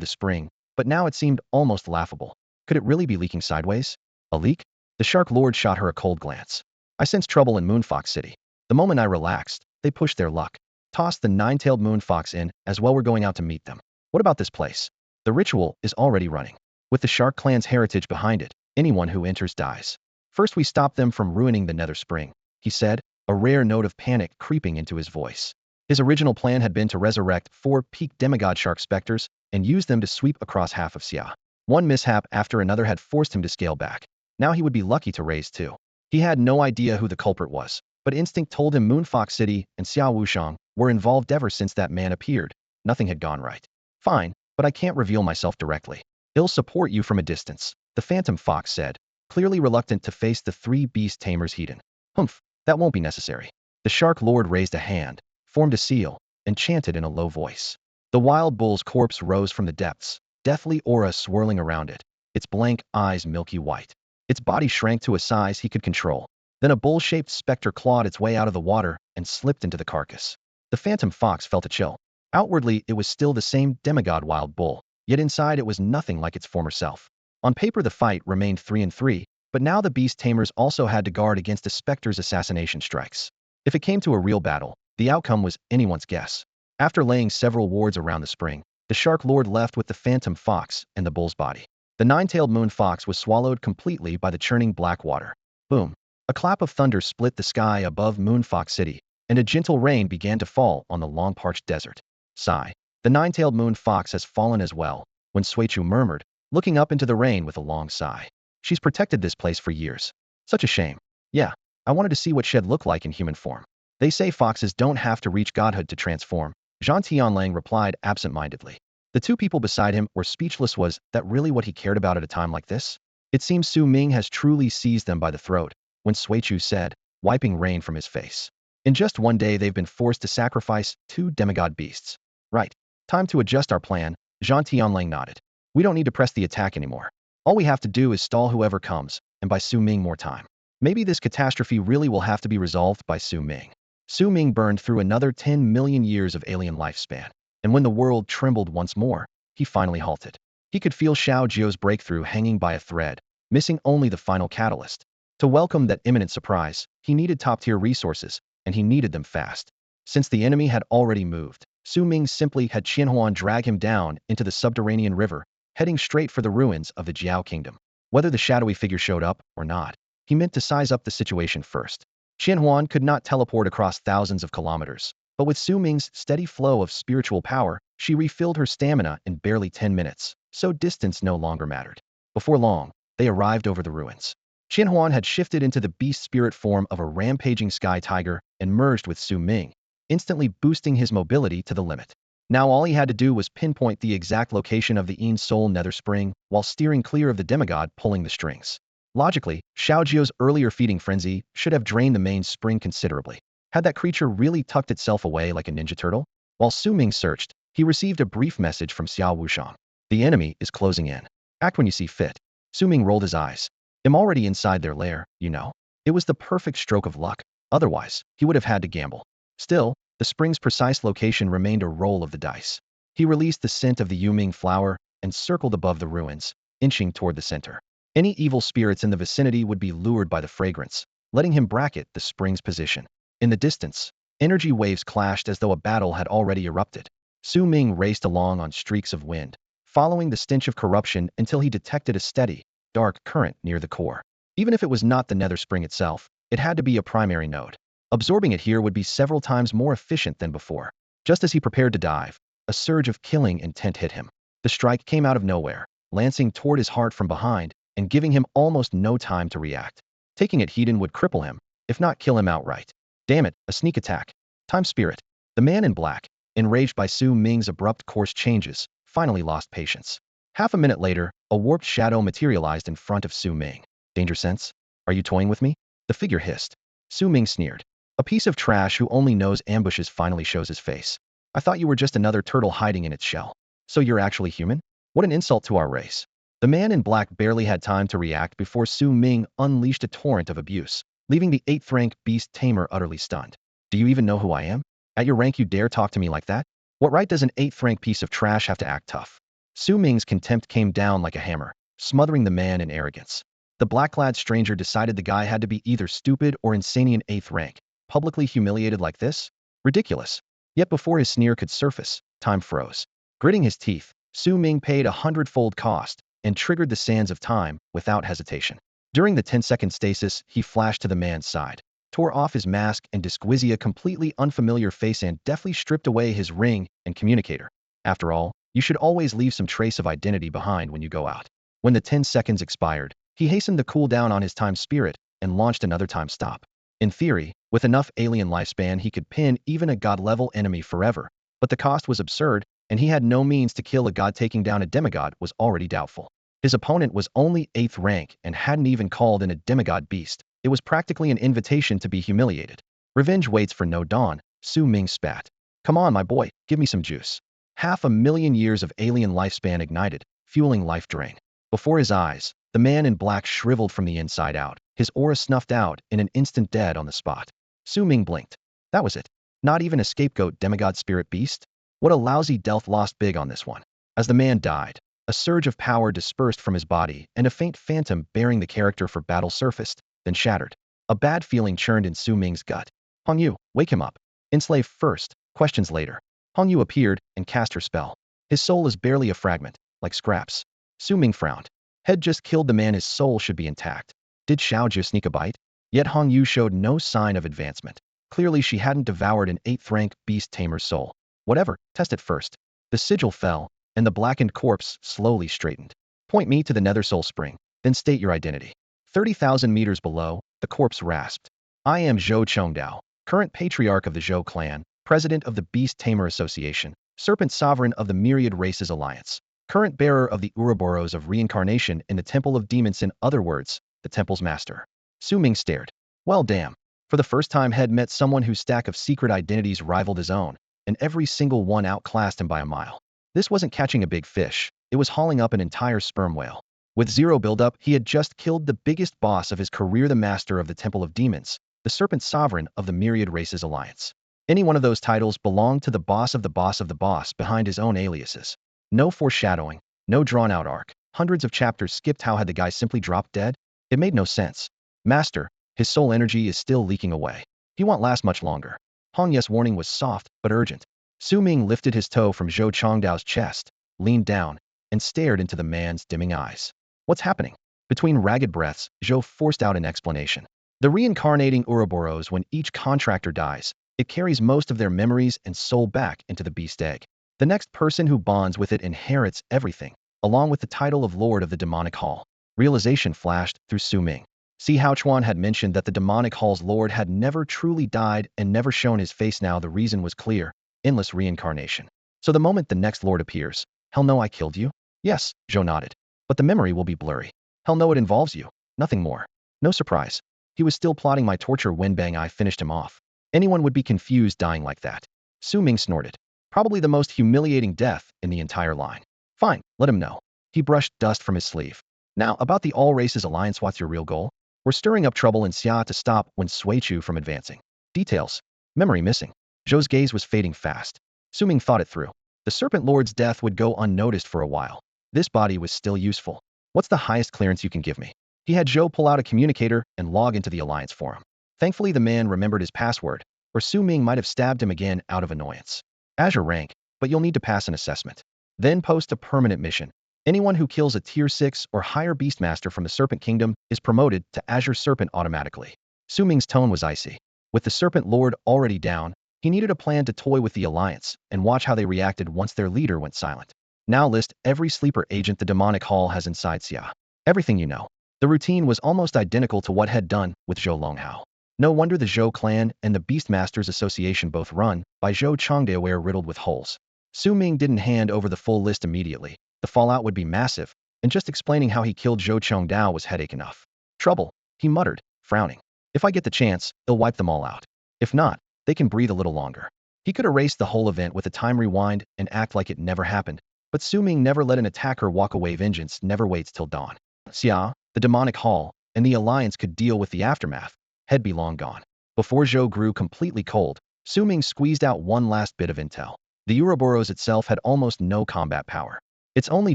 the spring, but now it seemed almost laughable. Could it really be leaking sideways? A leak? The Shark Lord shot her a cold glance. I sensed trouble in Moonfox City. The moment I relaxed, they pushed their luck. Tossed the 9-tailed Moonfox in, as well we're going out to meet them. What about this place? The ritual is already running. With the Shark clan's heritage behind it, anyone who enters dies. First we stop them from ruining the nether spring, he said, a rare note of panic creeping into his voice. His original plan had been to resurrect 4 peak demigod shark specters and use them to sweep across half of Xia. One mishap after another had forced him to scale back. Now he would be lucky to raise 2. He had no idea who the culprit was, but instinct told him Moonfox City and Xiao Wushang were involved ever since that man appeared. Nothing had gone right. Fine, but I can't reveal myself directly. He'll support you from a distance, the Phantom Fox said, clearly reluctant to face the 3 beast tamers Hedon. Humph, that won't be necessary. The Shark Lord raised a hand, formed a seal, and chanted in a low voice. The wild bull's corpse rose from the depths, deathly aura swirling around it, its blank eyes milky white. Its body shrank to a size he could control. Then a bull-shaped specter clawed its way out of the water and slipped into the carcass. The Phantom Fox felt a chill. Outwardly, it was still the same demigod wild bull, yet inside it was nothing like its former self. On paper the fight remained 3-3, but now the beast tamers also had to guard against a specter's assassination strikes. If it came to a real battle, the outcome was anyone's guess. After laying several wards around the spring, the Shark Lord left with the Phantom Fox and the bull's body. The 9-tailed moon fox was swallowed completely by the churning black water. Boom. A clap of thunder split the sky above Moonfox City, and a gentle rain began to fall on the long parched desert. Sigh. The 9-tailed moon fox has fallen as well, when Suichu murmured, looking up into the rain with a long sigh. She's protected this place for years. Such a shame. Yeah, I wanted to see what she'd look like in human form. They say foxes don't have to reach godhood to transform, Zhang Tianlang replied absent-mindedly. The 2 people beside him were speechless. Was that really what he cared about at a time like this? It seems Su Ming has truly seized them by the throat, when Suichu said, wiping rain from his face. In just one day they've been forced to sacrifice 2 demigod beasts. Right. Time to adjust our plan, Zhang Tianlang nodded. We don't need to press the attack anymore. All we have to do is stall whoever comes, and buy Su Ming more time. Maybe this catastrophe really will have to be resolved by Su Ming. Su Ming burned through another 10 million years of alien lifespan. And when the world trembled once more, he finally halted. He could feel Xiao Jiao's breakthrough hanging by a thread, missing only the final catalyst. To welcome that imminent surprise, he needed top-tier resources, and he needed them fast. Since the enemy had already moved, Su Ming simply had Qianhuan drag him down into the subterranean river, heading straight for the ruins of the Jiao Kingdom. Whether the shadowy figure showed up or not, he meant to size up the situation first. Qianhuan could not teleport across thousands of kilometers, but with Su Ming's steady flow of spiritual power, she refilled her stamina in barely 10 minutes, so distance no longer mattered. Before long, they arrived over the ruins. Qianhuan had shifted into the beast spirit form of a rampaging sky tiger and merged with Su Ming. instantly boosting his mobility to the limit. Now all he had to do was pinpoint the exact location of the Een Soul nether spring while steering clear of the demigod pulling the strings. Logically, Xiaojio's earlier feeding frenzy should have drained the main spring considerably. Had that creature really tucked itself away like a ninja turtle? While Su Ming searched, he received a brief message from Xiao Wushang. The enemy is closing in. Act when you see fit. Su Ming rolled his eyes. I'm already inside their lair, you know. It was the perfect stroke of luck. Otherwise, he would have had to gamble. Still, the spring's precise location remained a roll of the dice. He released the scent of the Yuming flower and circled above the ruins, inching toward the center. Any evil spirits in the vicinity would be lured by the fragrance, letting him bracket the spring's position. In the distance, energy waves clashed as though a battle had already erupted. Su Ming raced along on streaks of wind, following the stench of corruption until he detected a steady, dark current near the core. Even if it was not the nether spring itself, it had to be a primary node. Absorbing it here would be several times more efficient than before. Just as he prepared to dive, a surge of killing intent hit him. The strike came out of nowhere, lancing toward his heart from behind and giving him almost no time to react. Taking it head-on would cripple him, if not kill him outright. Damn it, a sneak attack. Time spirit. The man in black, enraged by Su Ming's abrupt course changes, finally lost patience. Half a minute later, a warped shadow materialized in front of Su Ming. Danger sense? Are you toying with me? The figure hissed. Su Ming sneered. A piece of trash who only knows ambushes finally shows his face. I thought you were just another turtle hiding in its shell. So you're actually human? What an insult to our race. The man in black barely had time to react before Su Ming unleashed a torrent of abuse, leaving the 8th rank beast tamer utterly stunned. Do you even know who I am? At your rank you dare talk to me like that? What right does an 8th rank piece of trash have to act tough? Su Ming's contempt came down like a hammer, smothering the man in arrogance. The black-clad stranger decided the guy had to be either stupid or insane in 8th rank. Publicly humiliated like this? Ridiculous. Yet before his sneer could surface, time froze. Gritting his teeth, Su Ming paid 100-fold cost and triggered the sands of time without hesitation. During the 10-second stasis, he flashed to the man's side, tore off his mask and disguised a completely unfamiliar face and deftly stripped away his ring and communicator. After all, you should always leave some trace of identity behind when you go out. When the 10 seconds expired, he hastened the cooldown on his time spirit and launched another time stop. In theory, with enough alien lifespan he could pin even a god-level enemy forever, but the cost was absurd, and he had no means to kill a god. Taking down a demigod was already doubtful. His opponent was only 8th rank and hadn't even called in a demigod beast. It was practically an invitation to be humiliated. Revenge waits for no dawn, Su Ming spat. Come on, my boy, give me some juice. 500,000 years of alien lifespan ignited, fueling life drain. Before his eyes, the man in black shriveled from the inside out, his aura snuffed out in an instant, dead on the spot. Su Ming blinked. That was it. Not even a scapegoat demigod spirit beast? What a lousy death, lost big on this one. As the man died, a surge of power dispersed from his body and a faint phantom bearing the character for battle surfaced, then shattered. A bad feeling churned in Su Ming's gut. Hong wake him up. Enslave first, questions later. Hong appeared and cast her spell. His soul is barely a fragment, like scraps. Su Ming frowned. Had just killed the man, his soul should be intact. Did Xiaojia sneak a bite? Yet Hong showed no sign of advancement. Clearly she hadn't devoured an 8th rank beast tamer's soul. Whatever, test it first. The sigil fell, and the blackened corpse slowly straightened. Point me to the nether soul spring, then state your identity. 30,000 meters below, the corpse rasped. I am Zhou Chongdao, current patriarch of the Zhou clan, president of the Beast Tamer Association, serpent sovereign of the Myriad Races Alliance, current bearer of the Ouroboros of reincarnation in the Temple of Demons, in other words, the temple's master. Su Ming stared. Well damn. For the first time had met someone whose stack of secret identities rivaled his own, and every single one outclassed him by a mile. This wasn't catching a big fish, it was hauling up an entire sperm whale. With zero buildup, he had just killed the biggest boss of his career, the master of the Temple of Demons, the serpent sovereign of the Myriad Races Alliance. Any one of those titles belonged to the boss of the boss of the boss behind his own aliases. No foreshadowing, no drawn-out arc. Hundreds of chapters skipped. How had the guy simply dropped dead? It made no sense. Master, his soul energy is still leaking away. He won't last much longer. Hong Ye's warning was soft, but urgent. Su Ming lifted his toe from Zhou Chongdao's chest, leaned down, and stared into the man's dimming eyes. What's happening? Between ragged breaths, Zhou forced out an explanation. The reincarnating Ouroboros, when each contractor dies, it carries most of their memories and soul back into the beast egg. The next person who bonds with it inherits everything, along with the title of Lord of the Demonic Hall. Realization flashed through Su Ming. See how Chuan had mentioned that the demonic hall's lord had never truly died and never shown his face. Now the reason was clear: endless reincarnation. So the moment the next lord appears, hell no, I killed you? Yes, Zhou nodded. But the memory will be blurry. Hell no, it involves you. Nothing more. No surprise. He was still plotting my torture when bang I finished him off. Anyone would be confused dying like that. Su Ming snorted. Probably the most humiliating death in the entire line. Fine, let him know. He brushed dust from his sleeve. Now, about the All Races Alliance, what's your real goal? We're stirring up trouble in Xia to stop when Sui Chu from advancing. Details. Memory missing. Zhou's gaze was fading fast. Su Ming thought it through. The Serpent Lord's death would go unnoticed for a while. This body was still useful. What's the highest clearance you can give me? He had Zhou pull out a communicator and log into the Alliance forum. Thankfully, the man remembered his password, or Su Ming might have stabbed him again out of annoyance. Azure rank, but you'll need to pass an assessment. Then post a permanent mission. Anyone who kills a Tier 6 or higher Beastmaster from the Serpent Kingdom is promoted to Azure Serpent automatically. Su Ming's tone was icy. With the Serpent Lord already down, he needed a plan to toy with the Alliance and watch how they reacted once their leader went silent. Now list every sleeper agent the demonic hall has inside Xia. Everything you know. The routine was almost identical to what had done with Zhou Longhao. No wonder the Zhou clan and the Beastmasters Association, both run by Zhou Changde, were riddled with holes. Su Ming didn't hand over the full list immediately. The fallout would be massive, and just explaining how he killed Zhou Chengdao was headache enough. Trouble, he muttered, frowning. If I get the chance, I'll wipe them all out. If not, they can breathe a little longer. He could erase the whole event with a time rewind and act like it never happened, but Su Ming never let an attacker walk away. Vengeance never waits till dawn. Xia, the demonic hall, and the Alliance could deal with the aftermath. Had be long gone. Before Zhou grew completely cold, Su Ming squeezed out one last bit of intel. The Ouroboros itself had almost no combat power. Its only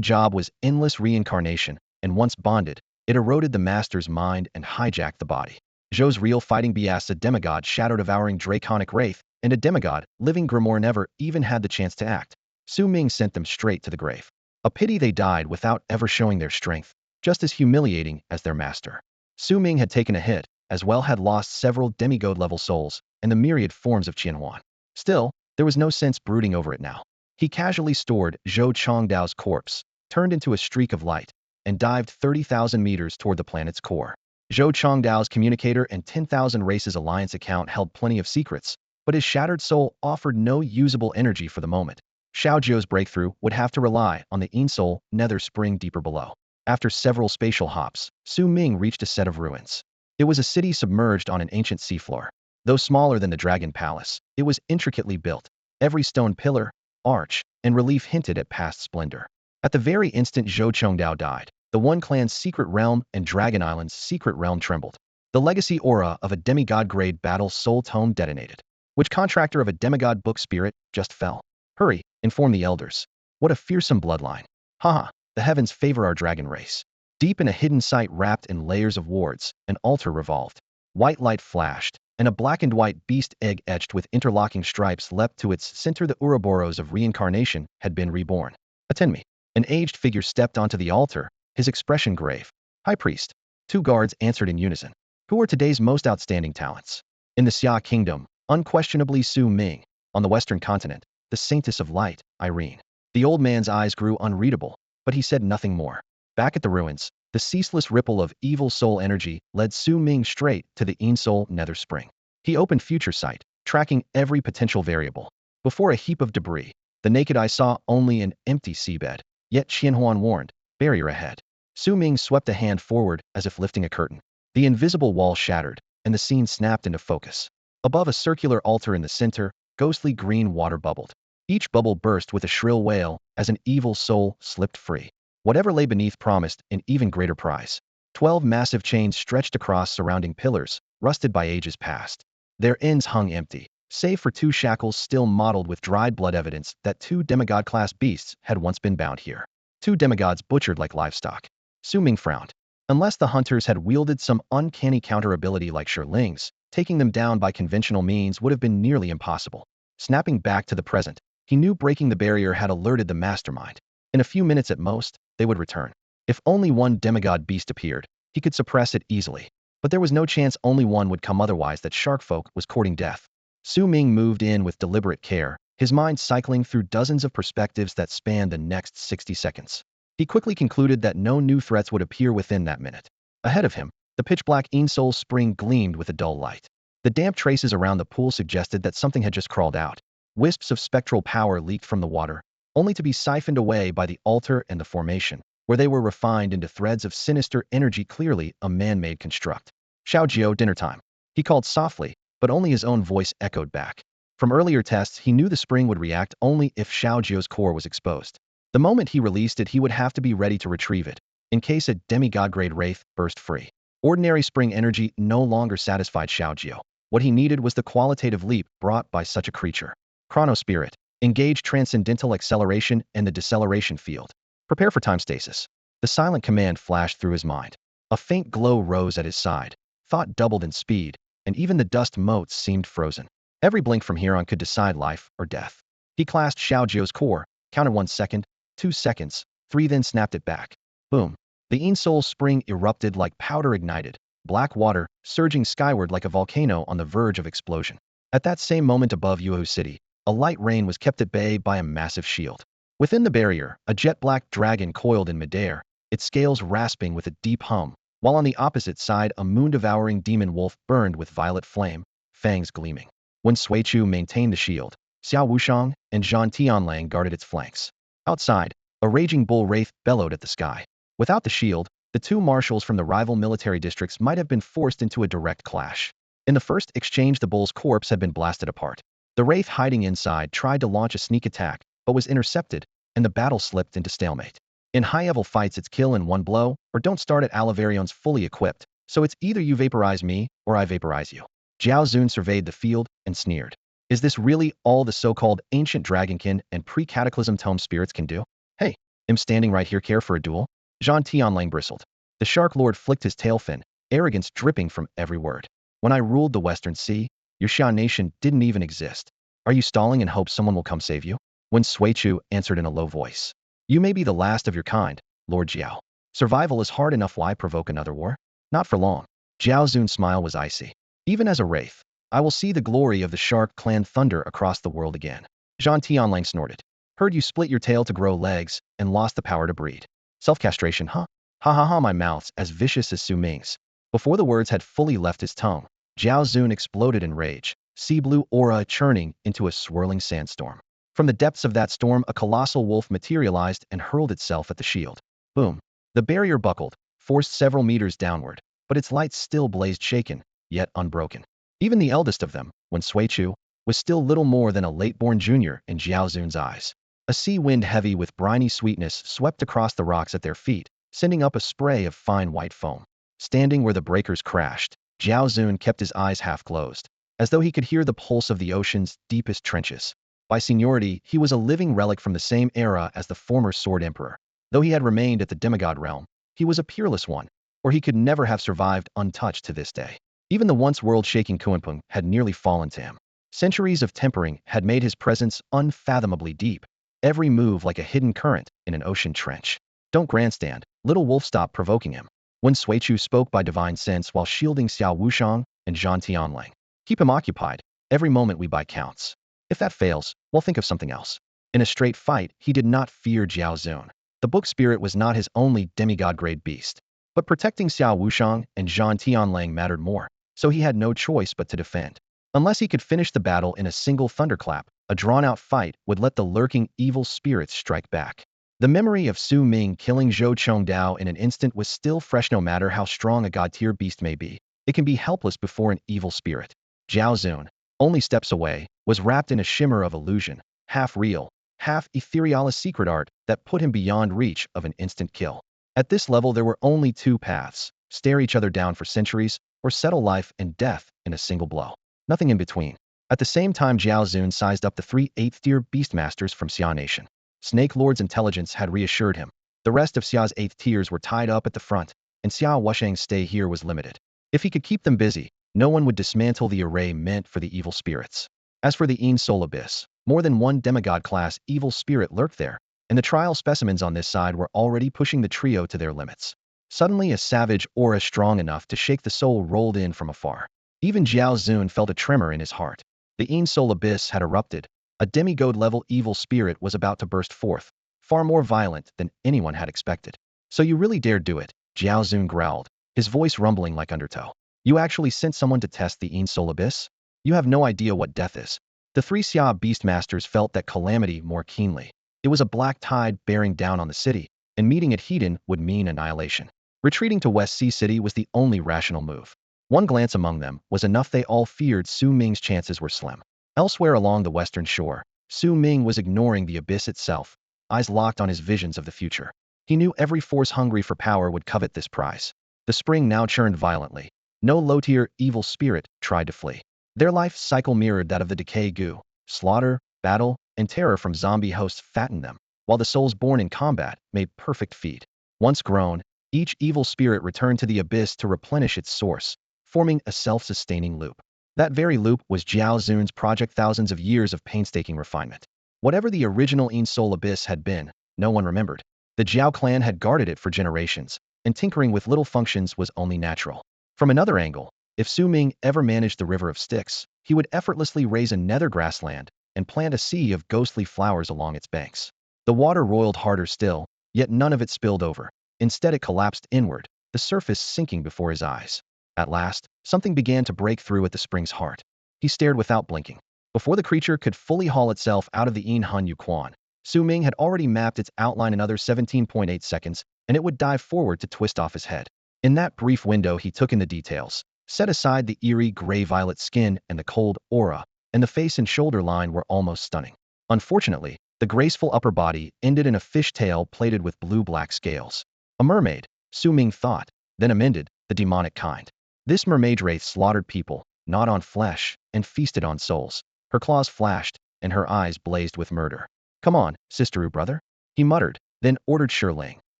job was endless reincarnation, and once bonded, it eroded the master's mind and hijacked the body. Zhou's real fighting BS, a demigod shadow devouring draconic wraith, and a demigod living grimoire never even had the chance to act. Su Ming sent them straight to the grave. A pity they died without ever showing their strength, just as humiliating as their master. Su Ming had taken a hit, as well had lost several demigod-level souls, and the myriad forms of Qianhuan. Still, there was no sense brooding over it now. He casually stored Zhou Chengdao's corpse, turned into a streak of light, and dived 30,000 meters toward the planet's core. Zhou Chengdao's communicator and 10,000 Races Alliance account held plenty of secrets, but his shattered soul offered no usable energy for the moment. Xiao Zhou's breakthrough would have to rely on the Insoul nether spring deeper below. After several spatial hops, Su Ming reached a set of ruins. It was a city submerged on an ancient seafloor. Though smaller than the Dragon Palace, it was intricately built. Every stone pillar, arch, and relief hinted at past splendor. At the very instant Zhou Chengdao died, the One Clan's secret realm and Dragon Island's secret realm trembled. The legacy aura of a demigod-grade battle soul tome detonated. Which contractor of a demigod book spirit just fell? Hurry, inform the elders. What a fearsome bloodline. Haha, the heavens favor our dragon race. Deep in a hidden site wrapped in layers of wards, an altar revolved. White light flashed, and a blackened white beast egg etched with interlocking stripes leapt to its center. The Ouroboros of reincarnation had been reborn. Attend me. An aged figure stepped onto the altar, his expression grave. High Priest. Two guards answered in unison. Who are today's most outstanding talents? In the Xia Kingdom, unquestionably Su Ming. On the Western continent, the Saintess of Light, Irene. The old man's eyes grew unreadable, but he said nothing more. Back at the ruins, the ceaseless ripple of evil soul energy led Su Ming straight to the Insoul nether spring. He opened Future Sight, tracking every potential variable. Before a heap of debris, the naked eye saw only an empty seabed. Yet Qianhuan warned, barrier ahead. Su Ming swept a hand forward as if lifting a curtain. The invisible wall shattered, and the scene snapped into focus. Above a circular altar in the center, ghostly green water bubbled. Each bubble burst with a shrill wail as an evil soul slipped free. Whatever lay beneath promised an even greater prize. 12 massive chains stretched across surrounding pillars, rusted by ages past. Their ends hung empty, save for 2 shackles still mottled with dried blood, evidence that 2 demigod-class beasts had once been bound here. 2 demigods butchered like livestock. Su Ming frowned. Unless the hunters had wielded some uncanny counter-ability like Shirlings, taking them down by conventional means would have been nearly impossible. Snapping back to the present, he knew breaking the barrier had alerted the mastermind. In a few minutes at most, they would return. If only one demigod beast appeared, he could suppress it easily. But there was no chance only one would come, otherwise that sharkfolk was courting death. Su Ming moved in with deliberate care, his mind cycling through dozens of perspectives that spanned the next 60 seconds. He quickly concluded that no new threats would appear within that minute. Ahead of him, The pitch-black Soul spring gleamed with a dull light. The damp traces around the pool suggested that something had just crawled out. Wisps of spectral power leaked from the water, only to be siphoned away by the altar and the formation, where they were refined into threads of sinister energy, clearly a man-made construct. Xiaojiao, dinner time. He called softly, but only his own voice echoed back. From earlier tests, he knew the spring would react only if Xiaojiao's core was exposed. The moment he released it, he would have to be ready to retrieve it, in case a demigod-grade wraith burst free. Ordinary spring energy no longer satisfied Xiaojiao. What he needed was the qualitative leap brought by such a creature. Chronospirit. Engage transcendental acceleration and the deceleration field. Prepare for time stasis. The silent command flashed through his mind. A faint glow rose at his side. Thought doubled in speed, and even the dust motes seemed frozen. Every blink from here on could decide life or death. He clasped Xiaojiao's core, counted 1 second, 2 seconds, 3, then snapped it back. Boom. The Soul spring erupted like powder ignited, black water surging skyward like a volcano on the verge of explosion. At that same moment above Yuhu City, a light rain was kept at bay by a massive shield. Within the barrier, a jet-black dragon coiled in midair, its scales rasping with a deep hum, while on the opposite side a moon-devouring demon wolf burned with violet flame, fangs gleaming. When Suichu maintained the shield, Xiao Wushang and Zhang Tianlang guarded its flanks. Outside, a raging bull wraith bellowed at the sky. Without the shield, the two marshals from the rival military districts might have been forced into a direct clash. In the first exchange, the bull's corpse had been blasted apart. The wraith hiding inside tried to launch a sneak attack, but was intercepted, and the battle slipped into stalemate. In high-level fights, it's kill in one blow, or don't start at Alavarion's fully equipped, so it's either you vaporize me, or I vaporize you. Jiao Zun surveyed the field and sneered. Is this really all the so-called ancient dragonkin and pre-cataclysm tome spirits can do? Hey, I'm standing right here, care for a duel? Zhang Tianlang bristled. The Shark Lord flicked his tail fin, arrogance dripping from every word. When I ruled the Western Sea, your Xia nation didn't even exist. Are you stalling in hopes someone will come save you? When Suichu answered in a low voice. You may be the last of your kind, Lord Jiao. Survival is hard enough, why provoke another war? Not for long. Jiao Zun's smile was icy. Even as a wraith, I will see the glory of the Shark clan thunder across the world again. Zhang Tianlang snorted. Heard you split your tail to grow legs and lost the power to breed. Self-castration, huh? Ha ha ha, my mouth's as vicious as Su Ming's. Before the words had fully left his tongue, Jiao Zun exploded in rage, sea blue aura churning into a swirling sandstorm. From the depths of that storm, a colossal wolf materialized and hurled itself at the shield. Boom. The barrier buckled, forced several meters downward, but its lights still blazed, shaken, yet unbroken. Even the eldest of them, when Suichu, was still little more than a late-born junior in Jiao Zun's eyes. A sea wind heavy with briny sweetness swept across the rocks at their feet, sending up a spray of fine white foam. Standing where the breakers crashed, Jiao Zun kept his eyes half closed, as though he could hear the pulse of the ocean's deepest trenches. By seniority, he was a living relic from the same era as the former Sword Emperor. Though he had remained at the demigod realm, he was a peerless one, or he could never have survived untouched to this day. Even the once world-shaking Kuanping had nearly fallen to him. Centuries of tempering had made his presence unfathomably deep, every move like a hidden current in an ocean trench. Don't grandstand, little wolf, stop provoking him. When Suichu spoke by divine sense while shielding Xiao Wushang and Zhang Tianlang. Keep him occupied, every moment we buy counts. If that fails, we'll think of something else. In a straight fight, he did not fear Jiao Zun. The book spirit was not his only demigod-grade beast. But protecting Xiao Wushang and Zhang Tianlang mattered more, so he had no choice but to defend. Unless he could finish the battle in a single thunderclap, a drawn-out fight would let the lurking evil spirits strike back. The memory of Su Ming killing Zhou Chongdao in an instant was still fresh. No matter how strong a god-tier beast may be, it can be helpless before an evil spirit. Jiao Zun, only steps away, was wrapped in a shimmer of illusion, half real, half ethereal, a secret art that put him beyond reach of an instant kill. At this level there were only two paths, stare each other down for centuries, or settle life and death in a single blow. Nothing in between. At the same time, Jiao Zun sized up the 3 8th-tier beastmasters from Xia Nation. Snake Lord's intelligence had reassured him. The rest of Xia's 8th tiers were tied up at the front, and Xiao Wushang's stay here was limited. If he could keep them busy, no one would dismantle the array meant for the evil spirits. As for the Soul Abyss, more than one demigod-class evil spirit lurked there, and the trial specimens on this side were already pushing the trio to their limits. Suddenly, a savage aura strong enough to shake the soul rolled in from afar. Even Jiao Zun felt a tremor in his heart. The Soul Abyss had erupted. A demigod-level evil spirit was about to burst forth, far more violent than anyone had expected. So you really dared do it, Jiao Zun growled, his voice rumbling like undertow. You actually sent someone to test the Een Soul Abyss? You have no idea what death is. The three Xia Beastmasters felt that calamity more keenly. It was a black tide bearing down on the city, and meeting at Hedon would mean annihilation. Retreating to West Sea City was the only rational move. One glance among them was enough. They all feared Su Ming's chances were slim. Elsewhere along the western shore, Su Ming was ignoring the abyss itself, eyes locked on his visions of the future. He knew every force hungry for power would covet this prize. The spring now churned violently. No low-tier evil spirit tried to flee. Their life cycle mirrored that of the decay Gu. Slaughter, battle, and terror from zombie hosts fattened them, while the souls born in combat made perfect feed. Once grown, each evil spirit returned to the abyss to replenish its source, forming a self-sustaining loop. That very loop was Jiao Zun's project, thousands of years of painstaking refinement. Whatever the original Een Soul Abyss had been, no one remembered. The Jiao clan had guarded it for generations, and tinkering with little functions was only natural. From another angle, if Su Ming ever managed the River of Styx, he would effortlessly raise a nether grassland and plant a sea of ghostly flowers along its banks. The water roiled harder still, yet none of it spilled over. Instead it collapsed inward, the surface sinking before his eyes. At last, something began to break through at the spring's heart. He stared without blinking. Before the creature could fully haul itself out of the Een Hun Yuquan, Su Ming had already mapped its outline another 17.8 seconds, and it would dive forward to twist off his head. In that brief window he took in the details, set aside the eerie gray-violet skin and the cold aura, and the face and shoulder line were almost stunning. Unfortunately, the graceful upper body ended in a fishtail plated with blue-black scales. A mermaid, Su Ming thought, then amended, the demonic kind. This mermaid wraith slaughtered people, gnawed on flesh, and feasted on souls. Her claws flashed, and her eyes blazed with murder. Come on, sisteroo brother, he muttered, then ordered Shirling.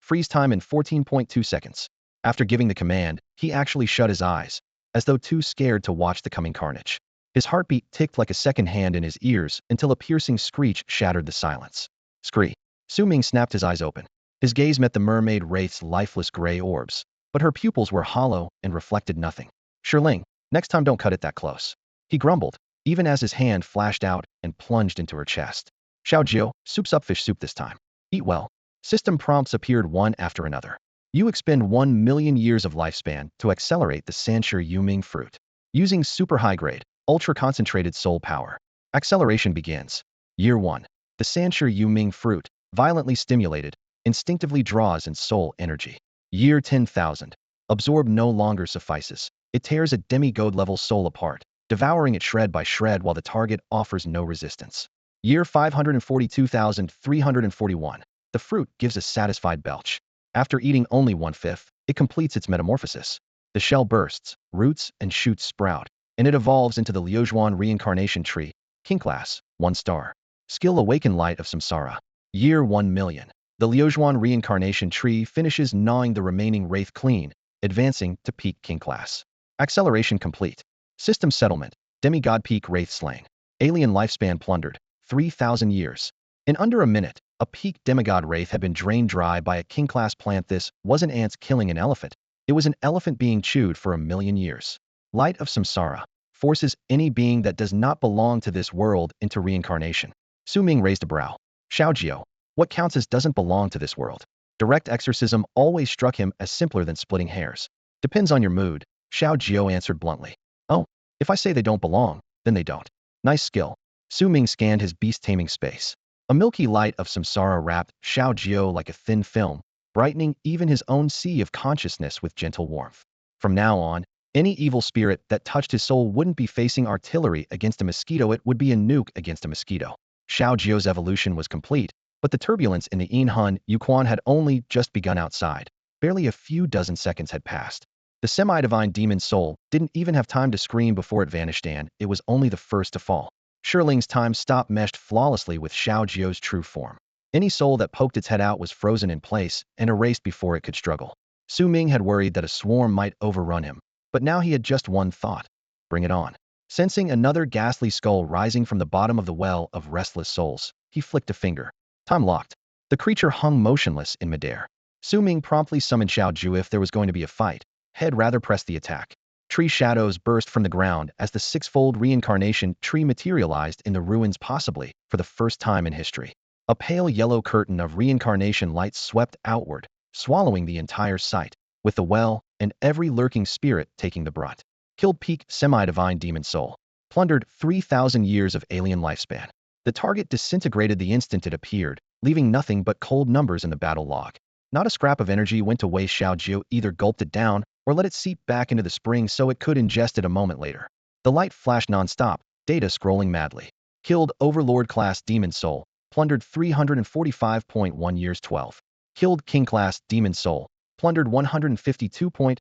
Freeze time in 14.2 seconds. After giving the command, he actually shut his eyes, as though too scared to watch the coming carnage. His heartbeat ticked like a second hand in his ears until a piercing screech shattered the silence. Scree. Su Ming snapped his eyes open. His gaze met the mermaid wraith's lifeless gray orbs, but her pupils were hollow and reflected nothing. Shirling, next time don't cut it that close. He grumbled, even as his hand flashed out and plunged into her chest. Xiao Jiu, soup's up fish soup this time. Eat well. System prompts appeared one after another. You expend 1 million years of lifespan to accelerate the Sanshur Yuming fruit. Using super high-grade, ultra-concentrated soul power. Acceleration begins. Year 1. The Sanshur Yuming fruit, violently stimulated, instinctively draws in soul energy. Year 10,000. Absorb no longer suffices. It tears a demigod-level soul apart, devouring it shred by shred while the target offers no resistance. Year 542,341. The fruit gives a satisfied belch. After eating only 1/5, it completes its metamorphosis. The shell bursts, roots and shoots sprout, and it evolves into the Liujuan reincarnation tree. King class, 1 star. Skill awaken light of samsara. Year 1 million. The Liujuan reincarnation tree finishes gnawing the remaining wraith clean, advancing to peak king class. Acceleration complete. System settlement. Demigod peak wraith slain. Alien lifespan plundered. 3,000 years. In under a minute, a peak demigod wraith had been drained dry by a king-class plant. This wasn't ants killing an elephant. It was an elephant being chewed for 1,000,000 years. Light of samsara forces any being that does not belong to this world into reincarnation. Su Ming raised a brow. Xiaojiu, what counts as doesn't belong to this world? Direct exorcism always struck him as simpler than splitting hairs. Depends on your mood, Xiaojiu answered bluntly. Oh, if I say they don't belong, then they don't. Nice skill. Su Ming scanned his beast-taming space. A milky light of samsara wrapped Xiaojiu like a thin film, brightening even his own sea of consciousness with gentle warmth. From now on, any evil spirit that touched his soul wouldn't be facing artillery against a mosquito, it would be a nuke against a mosquito. Xiaojiu's evolution was complete, but the turbulence in the Een Hun Yuquan had only just begun outside. Barely a few dozen seconds had passed. The semi-divine demon soul didn't even have time to scream before it vanished, and it was only the first to fall. Shirling's time stop meshed flawlessly with Xiaojiu's true form. Any soul that poked its head out was frozen in place and erased before it could struggle. Su Ming had worried that a swarm might overrun him, but now he had just one thought. Bring it on. Sensing another ghastly skull rising from the bottom of the well of restless souls, he flicked a finger. Time locked. The creature hung motionless in midair. Su Ming promptly summoned Xiaojiu if there was going to be a fight. Head rather pressed the attack. Tree shadows burst from the ground as the six-fold reincarnation tree materialized in the ruins, possibly for the first time in history. A pale yellow curtain of reincarnation light swept outward, swallowing the entire site. With the well and every lurking spirit taking the brunt. Killed peak semi-divine demon soul. Plundered 3,000 years of alien lifespan. The target disintegrated the instant it appeared, leaving nothing but cold numbers in the battle log. Not a scrap of energy went to waste. Xiao Jiu either gulped it down or let it seep back into the spring so it could ingest it a moment later. The light flashed non-stop, data scrolling madly. Killed Overlord class Demon Soul. Plundered 345.1 years 12. Killed King class Demon Soul. Plundered 152.3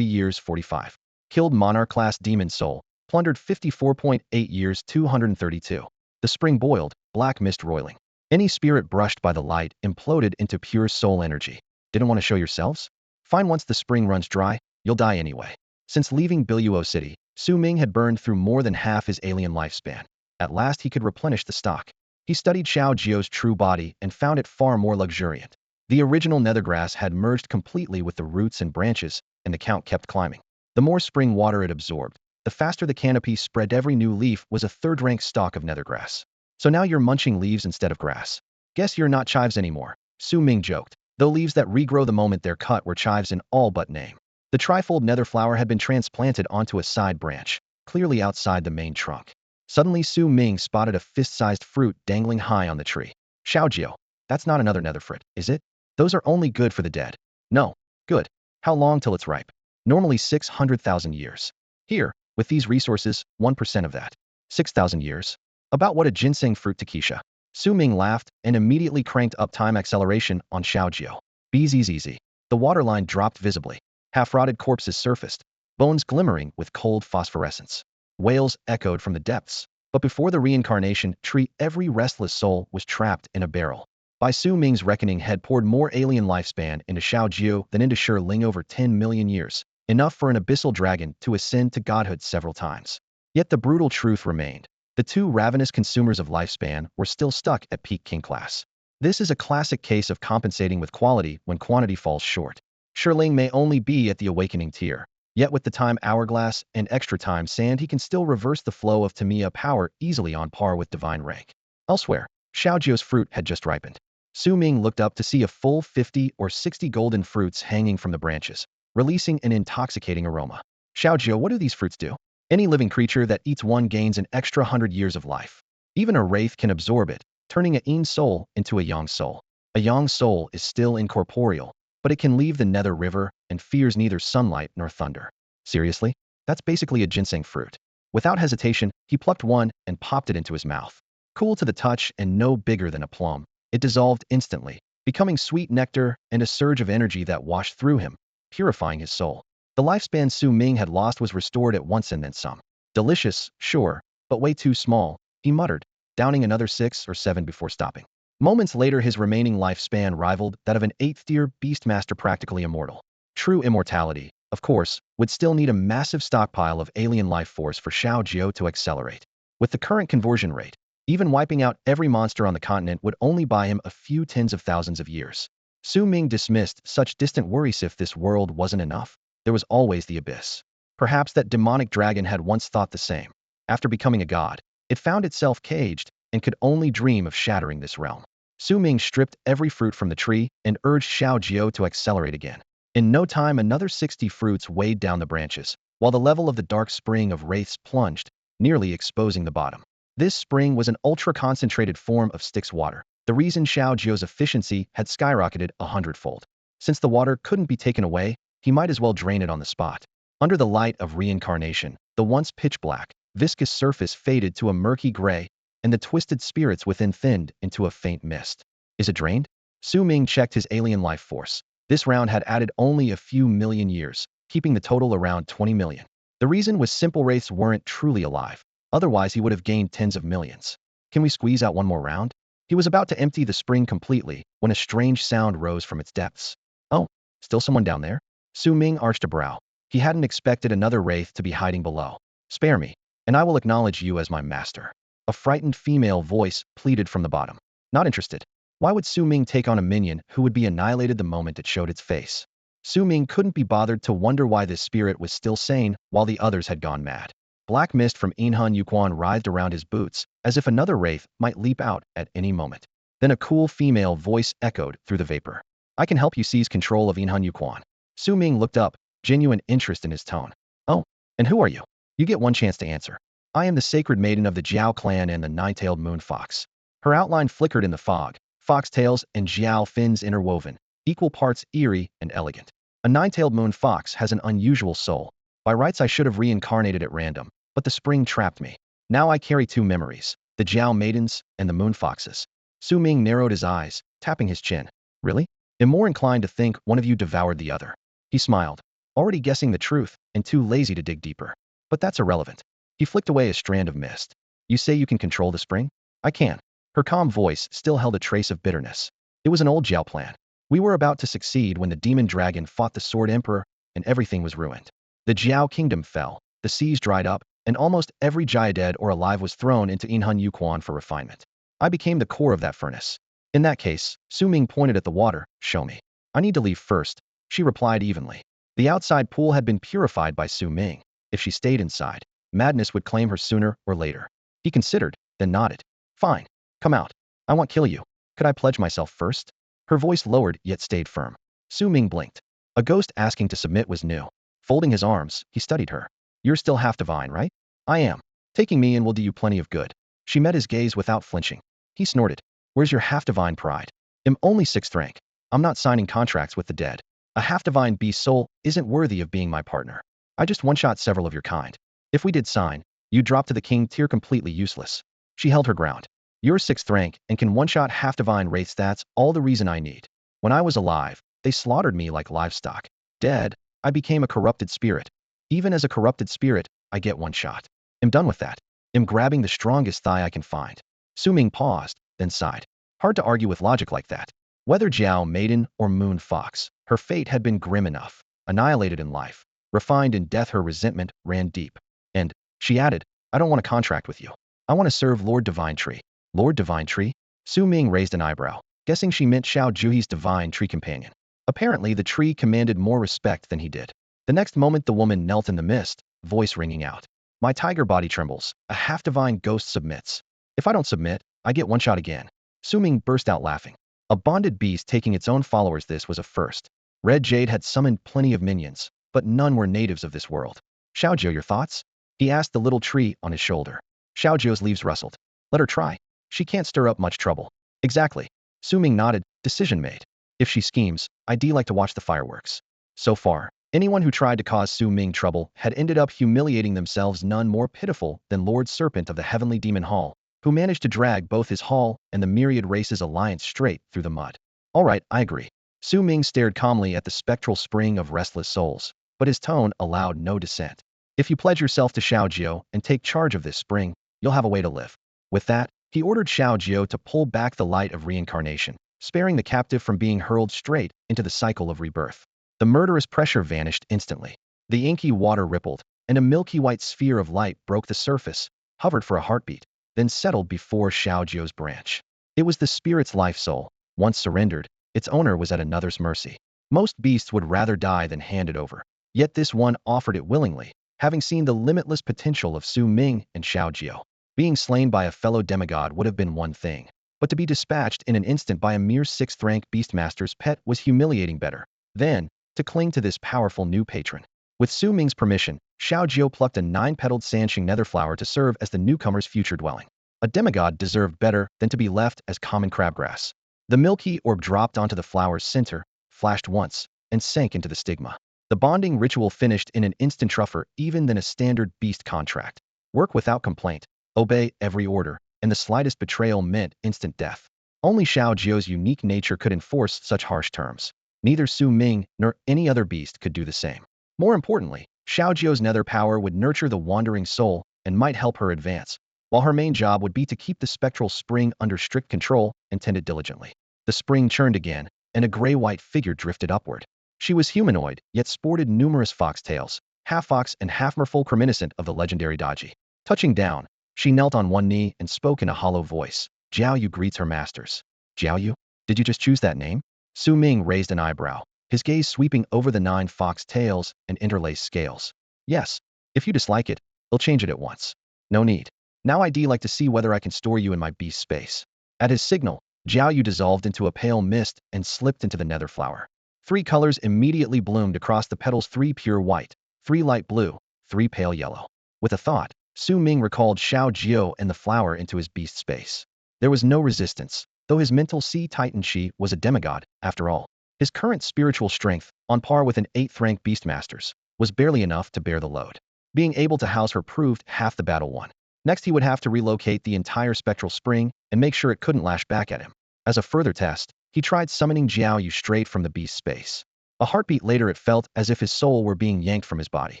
years 45. Killed Monarch class Demon Soul. Plundered 54.8 years 232. The spring boiled, black mist roiling. Any spirit brushed by the light imploded into pure soul energy. Didn't want to show yourselves? Fine, once the spring runs dry, you'll die anyway. Since leaving Biluo City, Su Ming had burned through more than half his alien lifespan. At last he could replenish the stock. He studied Xiao Jiu's true body and found it far more luxuriant. The original nethergrass had merged completely with the roots and branches, and the count kept climbing. The more spring water it absorbed, the faster the canopy spread. Every new leaf was a third-rank stalk of nethergrass. So now you're munching leaves instead of grass. Guess you're not chives anymore, Su Ming joked, though leaves that regrow the moment they're cut were chives in all but name. The trifold nether flower had been transplanted onto a side branch, clearly outside the main trunk. Suddenly Su Ming spotted a fist-sized fruit dangling high on the tree. Xiao Jiu, that's not another nether fruit, is it? Those are only good for the dead. No. Good. How long till it's ripe? Normally 600,000 years. Here, with these resources, 1% of that. 6,000 years. About what a ginseng fruit to Keisha. Su Ming laughed and immediately cranked up time acceleration on Xiao Jiu. Bzzz. The waterline dropped visibly. Half-rotted corpses surfaced, bones glimmering with cold phosphorescence. Wails echoed from the depths. But before the reincarnation tree, every restless soul was trapped in a barrel. By Su Ming's reckoning, had poured more alien lifespan into Xiao Jiu than into Shi Ling over 10 million years, enough for an abyssal dragon to ascend to godhood several times. Yet the brutal truth remained. The two ravenous consumers of lifespan were still stuck at peak king class. This is a classic case of compensating with quality when quantity falls short. Shi Ling may only be at the awakening tier, yet with the time hourglass and extra time sand he can still reverse the flow of Tamiya power easily on par with divine rank. Elsewhere, Xiao Jiu's fruit had just ripened. Su Ming looked up to see a full 50 or 60 golden fruits hanging from the branches, releasing an intoxicating aroma. Xiao Jiu, what do these fruits do? Any living creature that eats one gains an extra 100 years of life. Even a wraith can absorb it, turning a yin soul into a yang soul. A yang soul is still incorporeal, but it can leave the nether river and fears neither sunlight nor thunder. Seriously? That's basically a ginseng fruit. Without hesitation, he plucked one and popped it into his mouth. Cool to the touch and no bigger than a plum, it dissolved instantly, becoming sweet nectar and a surge of energy that washed through him, purifying his soul. The lifespan Su Ming had lost was restored at once and then some. Delicious, sure, but way too small, he muttered, downing another 6 or 7 before stopping. Moments later his remaining lifespan rivaled that of an 8th-tier beastmaster, practically immortal. True immortality, of course, would still need a massive stockpile of alien life force for Xiao Jiu to accelerate. With the current conversion rate, even wiping out every monster on the continent would only buy him a few tens of thousands of years. Su Ming dismissed such distant worries. If this world wasn't enough, there was always the abyss. Perhaps that demonic dragon had once thought the same. After becoming a god, it found itself caged and could only dream of shattering this realm. Su Ming stripped every fruit from the tree and urged Xiao Jiu to accelerate again. In no time another 60 fruits weighed down the branches, while the level of the dark spring of wraiths plunged, nearly exposing the bottom. This spring was an ultra-concentrated form of Styx water, the reason Xiao Jiu's efficiency had skyrocketed 100-fold. Since the water couldn't be taken away, he might as well drain it on the spot. Under the light of reincarnation, the once pitch-black, viscous surface faded to a murky gray, and the twisted spirits within thinned into a faint mist. Is it drained? Su Ming checked his alien life force. This round had added only a few million years, keeping the total around 20 million. The reason was simple, wraiths weren't truly alive. Otherwise he would have gained tens of millions. Can we squeeze out one more round? He was about to empty the spring completely when a strange sound rose from its depths. Oh, still someone down there? Su Ming arched a brow. He hadn't expected another wraith to be hiding below. Spare me, and I will acknowledge you as my master. A frightened female voice pleaded from the bottom. Not interested. Why would Su Ming take on a minion who would be annihilated the moment it showed its face? Su Ming couldn't be bothered to wonder why this spirit was still sane while the others had gone mad. Black mist from Inhun Yuquan writhed around his boots, as if another wraith might leap out at any moment. Then a cool female voice echoed through the vapor. I can help you seize control of Inhun Yuquan. Su Ming looked up, genuine interest in his tone. Oh, and who are you? You get one chance to answer. I am the sacred maiden of the Jiao clan and the nine-tailed moon fox. Her outline flickered in the fog, foxtails and Jiao fins interwoven, equal parts eerie and elegant. A nine-tailed moon fox has an unusual soul. By rights I should have reincarnated at random, but the spring trapped me. Now I carry two memories, the Jiao maidens and the moon foxes. Su Ming narrowed his eyes, tapping his chin. Really? I'm more inclined to think one of you devoured the other. He smiled, already guessing the truth and too lazy to dig deeper. But that's irrelevant. He flicked away a strand of mist. You say you can control the spring? I can. Her calm voice still held a trace of bitterness. It was an old Jiao plan. We were about to succeed when the demon dragon fought the Sword Emperor, and everything was ruined. The Jiao kingdom fell, the seas dried up, and almost every Jia dead or alive was thrown into Inhun Yuquan for refinement. I became the core of that furnace. In that case, Su Ming pointed at the water. Show me. I need to leave first, she replied evenly. The outside pool had been purified by Su Ming. If she stayed inside, madness would claim her sooner or later. He considered, then nodded. Fine. Come out. I won't kill you. Could I pledge myself first? Her voice lowered yet stayed firm. Su Ming blinked. A ghost asking to submit was new. Folding his arms, he studied her. You're still half divine, right? I am. Taking me in will do you plenty of good. She met his gaze without flinching. He snorted. Where's your half-divine pride? I'm only 6th rank. I'm not signing contracts with the dead. A half-divine beast soul isn't worthy of being my partner. I just one-shot several of your kind. If we did sign, you'd drop to the king tier completely useless. She held her ground. You're 6th rank and can one-shot half-divine wraiths. That's all the reason I need. When I was alive, they slaughtered me like livestock. Dead, I became a corrupted spirit. Even as a corrupted spirit, I get one shot. I'm done with that. I'm grabbing the strongest thigh I can find. Su Ming paused, then sighed. Hard to argue with logic like that. Whether Jiao maiden or moon fox, her fate had been grim enough. Annihilated in life, refined in death, her resentment ran deep. And, she added, I don't want a contract with you. I want to serve Lord Divine Tree. Lord Divine Tree? Su Ming raised an eyebrow, guessing she meant Xiao Juhi's Divine Tree companion. Apparently the tree commanded more respect than he did. The next moment the woman knelt in the mist, voice ringing out. My tiger body trembles, a half-divine ghost submits. If I don't submit, I get one shot again. Su Ming burst out laughing. A bonded beast taking its own followers, this was a first. Red Jade had summoned plenty of minions, but none were natives of this world. Xiaojiu, your thoughts? He asked the little tree on his shoulder. Xiaojiu's leaves rustled. Let her try. She can't stir up much trouble. Exactly. Su Ming nodded, decision made. If she schemes, I'd like to watch the fireworks. So far, anyone who tried to cause Su Ming trouble had ended up humiliating themselves, none more pitiful than Lord Serpent of the Heavenly Demon Hall, who managed to drag both his hall and the Myriad Races Alliance straight through the mud. All right, I agree. Su Ming stared calmly at the spectral spring of restless souls, but his tone allowed no dissent. If you pledge yourself to Xiaojiu and take charge of this spring, you'll have a way to live. With that, he ordered Xiaojiu to pull back the light of reincarnation, sparing the captive from being hurled straight into the cycle of rebirth. The murderous pressure vanished instantly. The inky water rippled, and a milky white sphere of light broke the surface, hovered for a heartbeat, then settled before Xiaojiu's branch. It was the spirit's life soul. Once surrendered, its owner was at another's mercy. Most beasts would rather die than hand it over. Yet this one offered it willingly, having seen the limitless potential of Su Ming and Xiaojiu. Being slain by a fellow demigod would have been one thing, but to be dispatched in an instant by a mere 6th-rank beastmaster's pet was humiliating. Better, then, to cling to this powerful new patron. With Su Ming's permission, Xiaojiu plucked a 9-petaled Sansheng netherflower to serve as the newcomer's future dwelling. A demigod deserved better than to be left as common crabgrass. The milky orb dropped onto the flower's center, flashed once, and sank into the stigma. The bonding ritual finished in an instant, tougher even than a standard beast contract. Work without complaint, obey every order, and the slightest betrayal meant instant death. Only Xiaojiu's unique nature could enforce such harsh terms. Neither Su Ming nor any other beast could do the same. More importantly, Xiaojiu's nether power would nurture the wandering soul and might help her advance, while her main job would be to keep the spectral spring under strict control and tend it diligently. The spring churned again, and a gray-white figure drifted upward. She was humanoid, yet sported numerous foxtails, half fox and half merfolk, reminiscent of the legendary Daji. Touching down, she knelt on one knee and spoke in a hollow voice. Jiao Yu greets her masters. Jiao Yu? Did you just choose that name? Su Ming raised an eyebrow, his gaze sweeping over the 9 fox tails and interlaced scales. Yes. If you dislike it, I'll change it at once. No need. Now I'd like to see whether I can store you in my beast space. At his signal, Jiao Yu dissolved into a pale mist and slipped into the nether flower. 3 colors immediately bloomed across the petals, 3 pure white, 3 light blue, 3 pale yellow. With a thought, Su Ming recalled Xiao Jiao and the flower into his beast space. There was no resistance, though his mental sea titan Shi was a demigod, after all. His current spiritual strength, on par with an 8th rank beastmaster's, was barely enough to bear the load. Being able to house her proved half the battle won. Next he would have to relocate the entire spectral spring and make sure it couldn't lash back at him. As a further test, he tried summoning Jiao Yu straight from the beast space. A heartbeat later it felt as if his soul were being yanked from his body.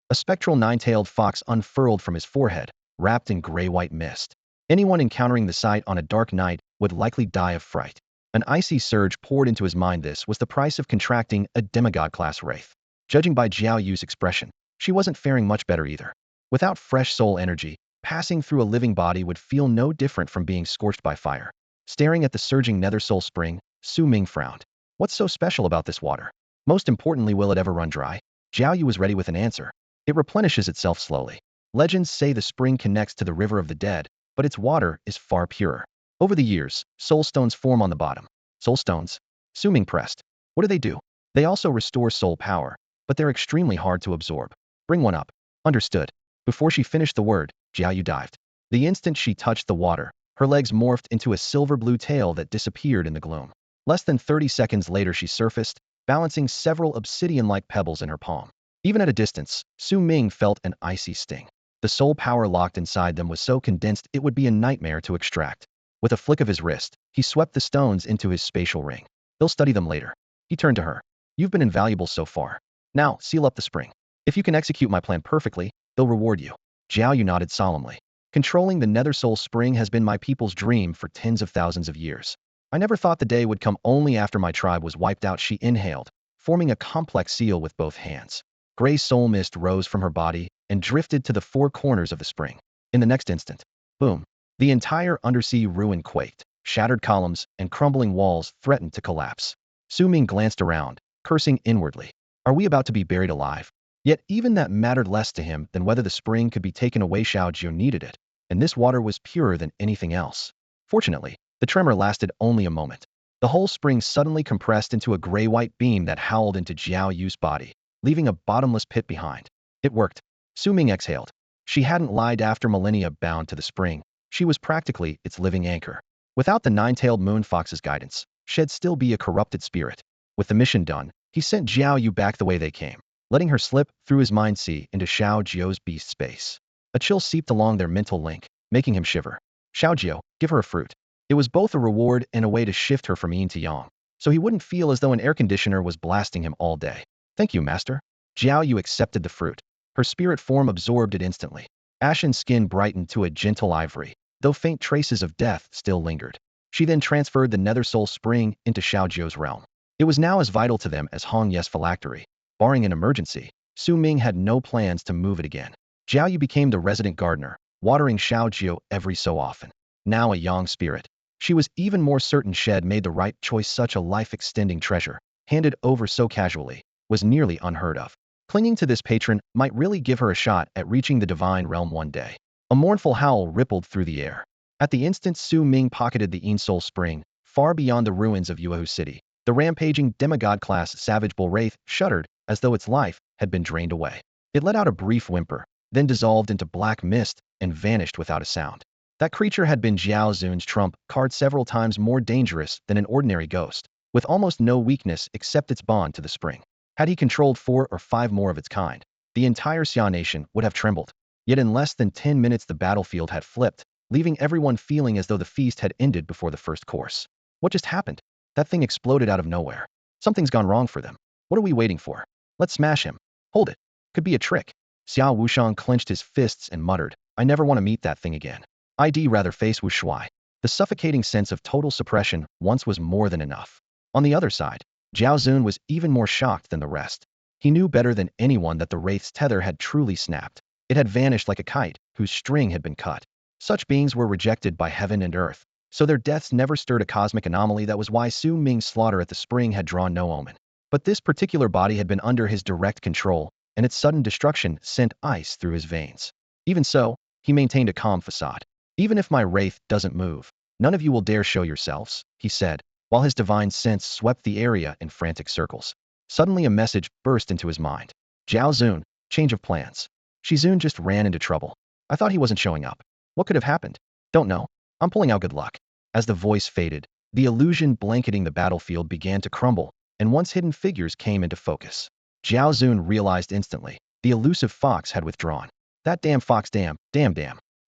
A spectral 9-tailed fox unfurled from his forehead, wrapped in gray-white mist. Anyone encountering the sight on a dark night would likely die of fright. An icy surge poured into his mind. This was the price of contracting a demigod-class wraith. Judging by Jiao Yu's expression, she wasn't faring much better either. Without fresh soul energy, passing through a living body would feel no different from being scorched by fire. Staring at the surging nether soul spring, Su Ming frowned. What's so special about this water? Most importantly, will it ever run dry? Jiao Yu was ready with an answer. It replenishes itself slowly. Legends say the spring connects to the river of the dead, but its water is far purer. Over the years, soul stones form on the bottom. Soul stones? Su Ming pressed. What do? They also restore soul power, but they're extremely hard to absorb. Bring one up. Understood. Before she finished the word, Jiao Yu dived. The instant she touched the water, her legs morphed into a silver-blue tail that disappeared in the gloom. Less than 30 seconds later she surfaced, balancing several obsidian-like pebbles in her palm. Even at a distance, Su Ming felt an icy sting. The soul power locked inside them was so condensed it would be a nightmare to extract. With a flick of his wrist, he swept the stones into his spatial ring. They'll study them later. He turned to her. You've been invaluable so far. Now, seal up the spring. If you can execute my plan perfectly, they'll reward you. Jiao Yu nodded solemnly. Controlling the nether soul spring has been my people's dream for tens of thousands of years. I never thought the day would come only after my tribe was wiped out. She inhaled, forming a complex seal with both hands. Gray soul mist rose from her body and drifted to the 4 corners of the spring. In the next instant, boom, the entire undersea ruin quaked. Shattered columns and crumbling walls threatened to collapse. Su Ming glanced around, cursing inwardly. Are we about to be buried alive? Yet even that mattered less to him than whether the spring could be taken away. Xiao Jiao needed it, and this water was purer than anything else. Fortunately, the tremor lasted only a moment. The whole spring suddenly compressed into a gray-white beam that howled into Jiao Yu's body, leaving a bottomless pit behind. It worked. Su Ming exhaled. She hadn't lied after millennia bound to the spring. She was practically its living anchor. Without the 9-tailed moon fox's guidance, she'd still be a corrupted spirit. With the mission done, he sent Jiao Yu back the way they came, letting her slip through his mind sea into Xiao Jiao's beast space. A chill seeped along their mental link, making him shiver. Xiao Jiao, give her a fruit. It was both a reward and a way to shift her from yin to yang, so he wouldn't feel as though an air conditioner was blasting him all day. Thank you, master. Jiao Yu accepted the fruit. Her spirit form absorbed it instantly. Ashen skin brightened to a gentle ivory, though faint traces of death still lingered. She then transferred the nether soul spring into Xiao Jiao's realm. It was now as vital to them as Hong Ye's phylactery. Barring an emergency, Su Ming had no plans to move it again. Jiao Yu became the resident gardener, watering Xiao Jiao every so often. Now a yang spirit, she was even more certain she'd made the right choice. Such a life-extending treasure, handed over so casually, was nearly unheard of. Clinging to this patron might really give her a shot at reaching the divine realm one day. A mournful howl rippled through the air. At the instant Su Ming pocketed the Yin Soul Spring, far beyond the ruins of Yuehu City, the rampaging demigod-class savage bull wraith shuddered as though its life had been drained away. It let out a brief whimper, then dissolved into black mist and vanished without a sound. That creature had been Jiao Zun's trump card, several times more dangerous than an ordinary ghost, with almost no weakness except its bond to the spring. Had he controlled 4 or 5 more of its kind, the entire Xia nation would have trembled. Yet in less than 10 minutes the battlefield had flipped, leaving everyone feeling as though the feast had ended before the first course. What just happened? That thing exploded out of nowhere. Something's gone wrong for them. What are we waiting for? Let's smash him. Hold it. Could be a trick. Xiao Wushang clenched his fists and muttered, I never want to meet that thing again. I'd rather face Wu Shuai. The suffocating sense of total suppression once was more than enough. On the other side, Jiao Zun was even more shocked than the rest. He knew better than anyone that the wraith's tether had truly snapped. It had vanished like a kite whose string had been cut. Such beings were rejected by heaven and earth, so their deaths never stirred a cosmic anomaly. That was why Su Ming's slaughter at the spring had drawn no omen. But this particular body had been under his direct control, and its sudden destruction sent ice through his veins. Even so, he maintained a calm facade. Even if my wraith doesn't move, none of you will dare show yourselves, he said, while his divine sense swept the area in frantic circles. Suddenly a message burst into his mind. Zhao Zun, change of plans. Shizun just ran into trouble. I thought he wasn't showing up. What could have happened? Don't know. I'm pulling out good luck. As the voice faded, the illusion blanketing the battlefield began to crumble, and once hidden figures came into focus. Zhao Zun realized instantly. The elusive fox had withdrawn. That damn fox, damn.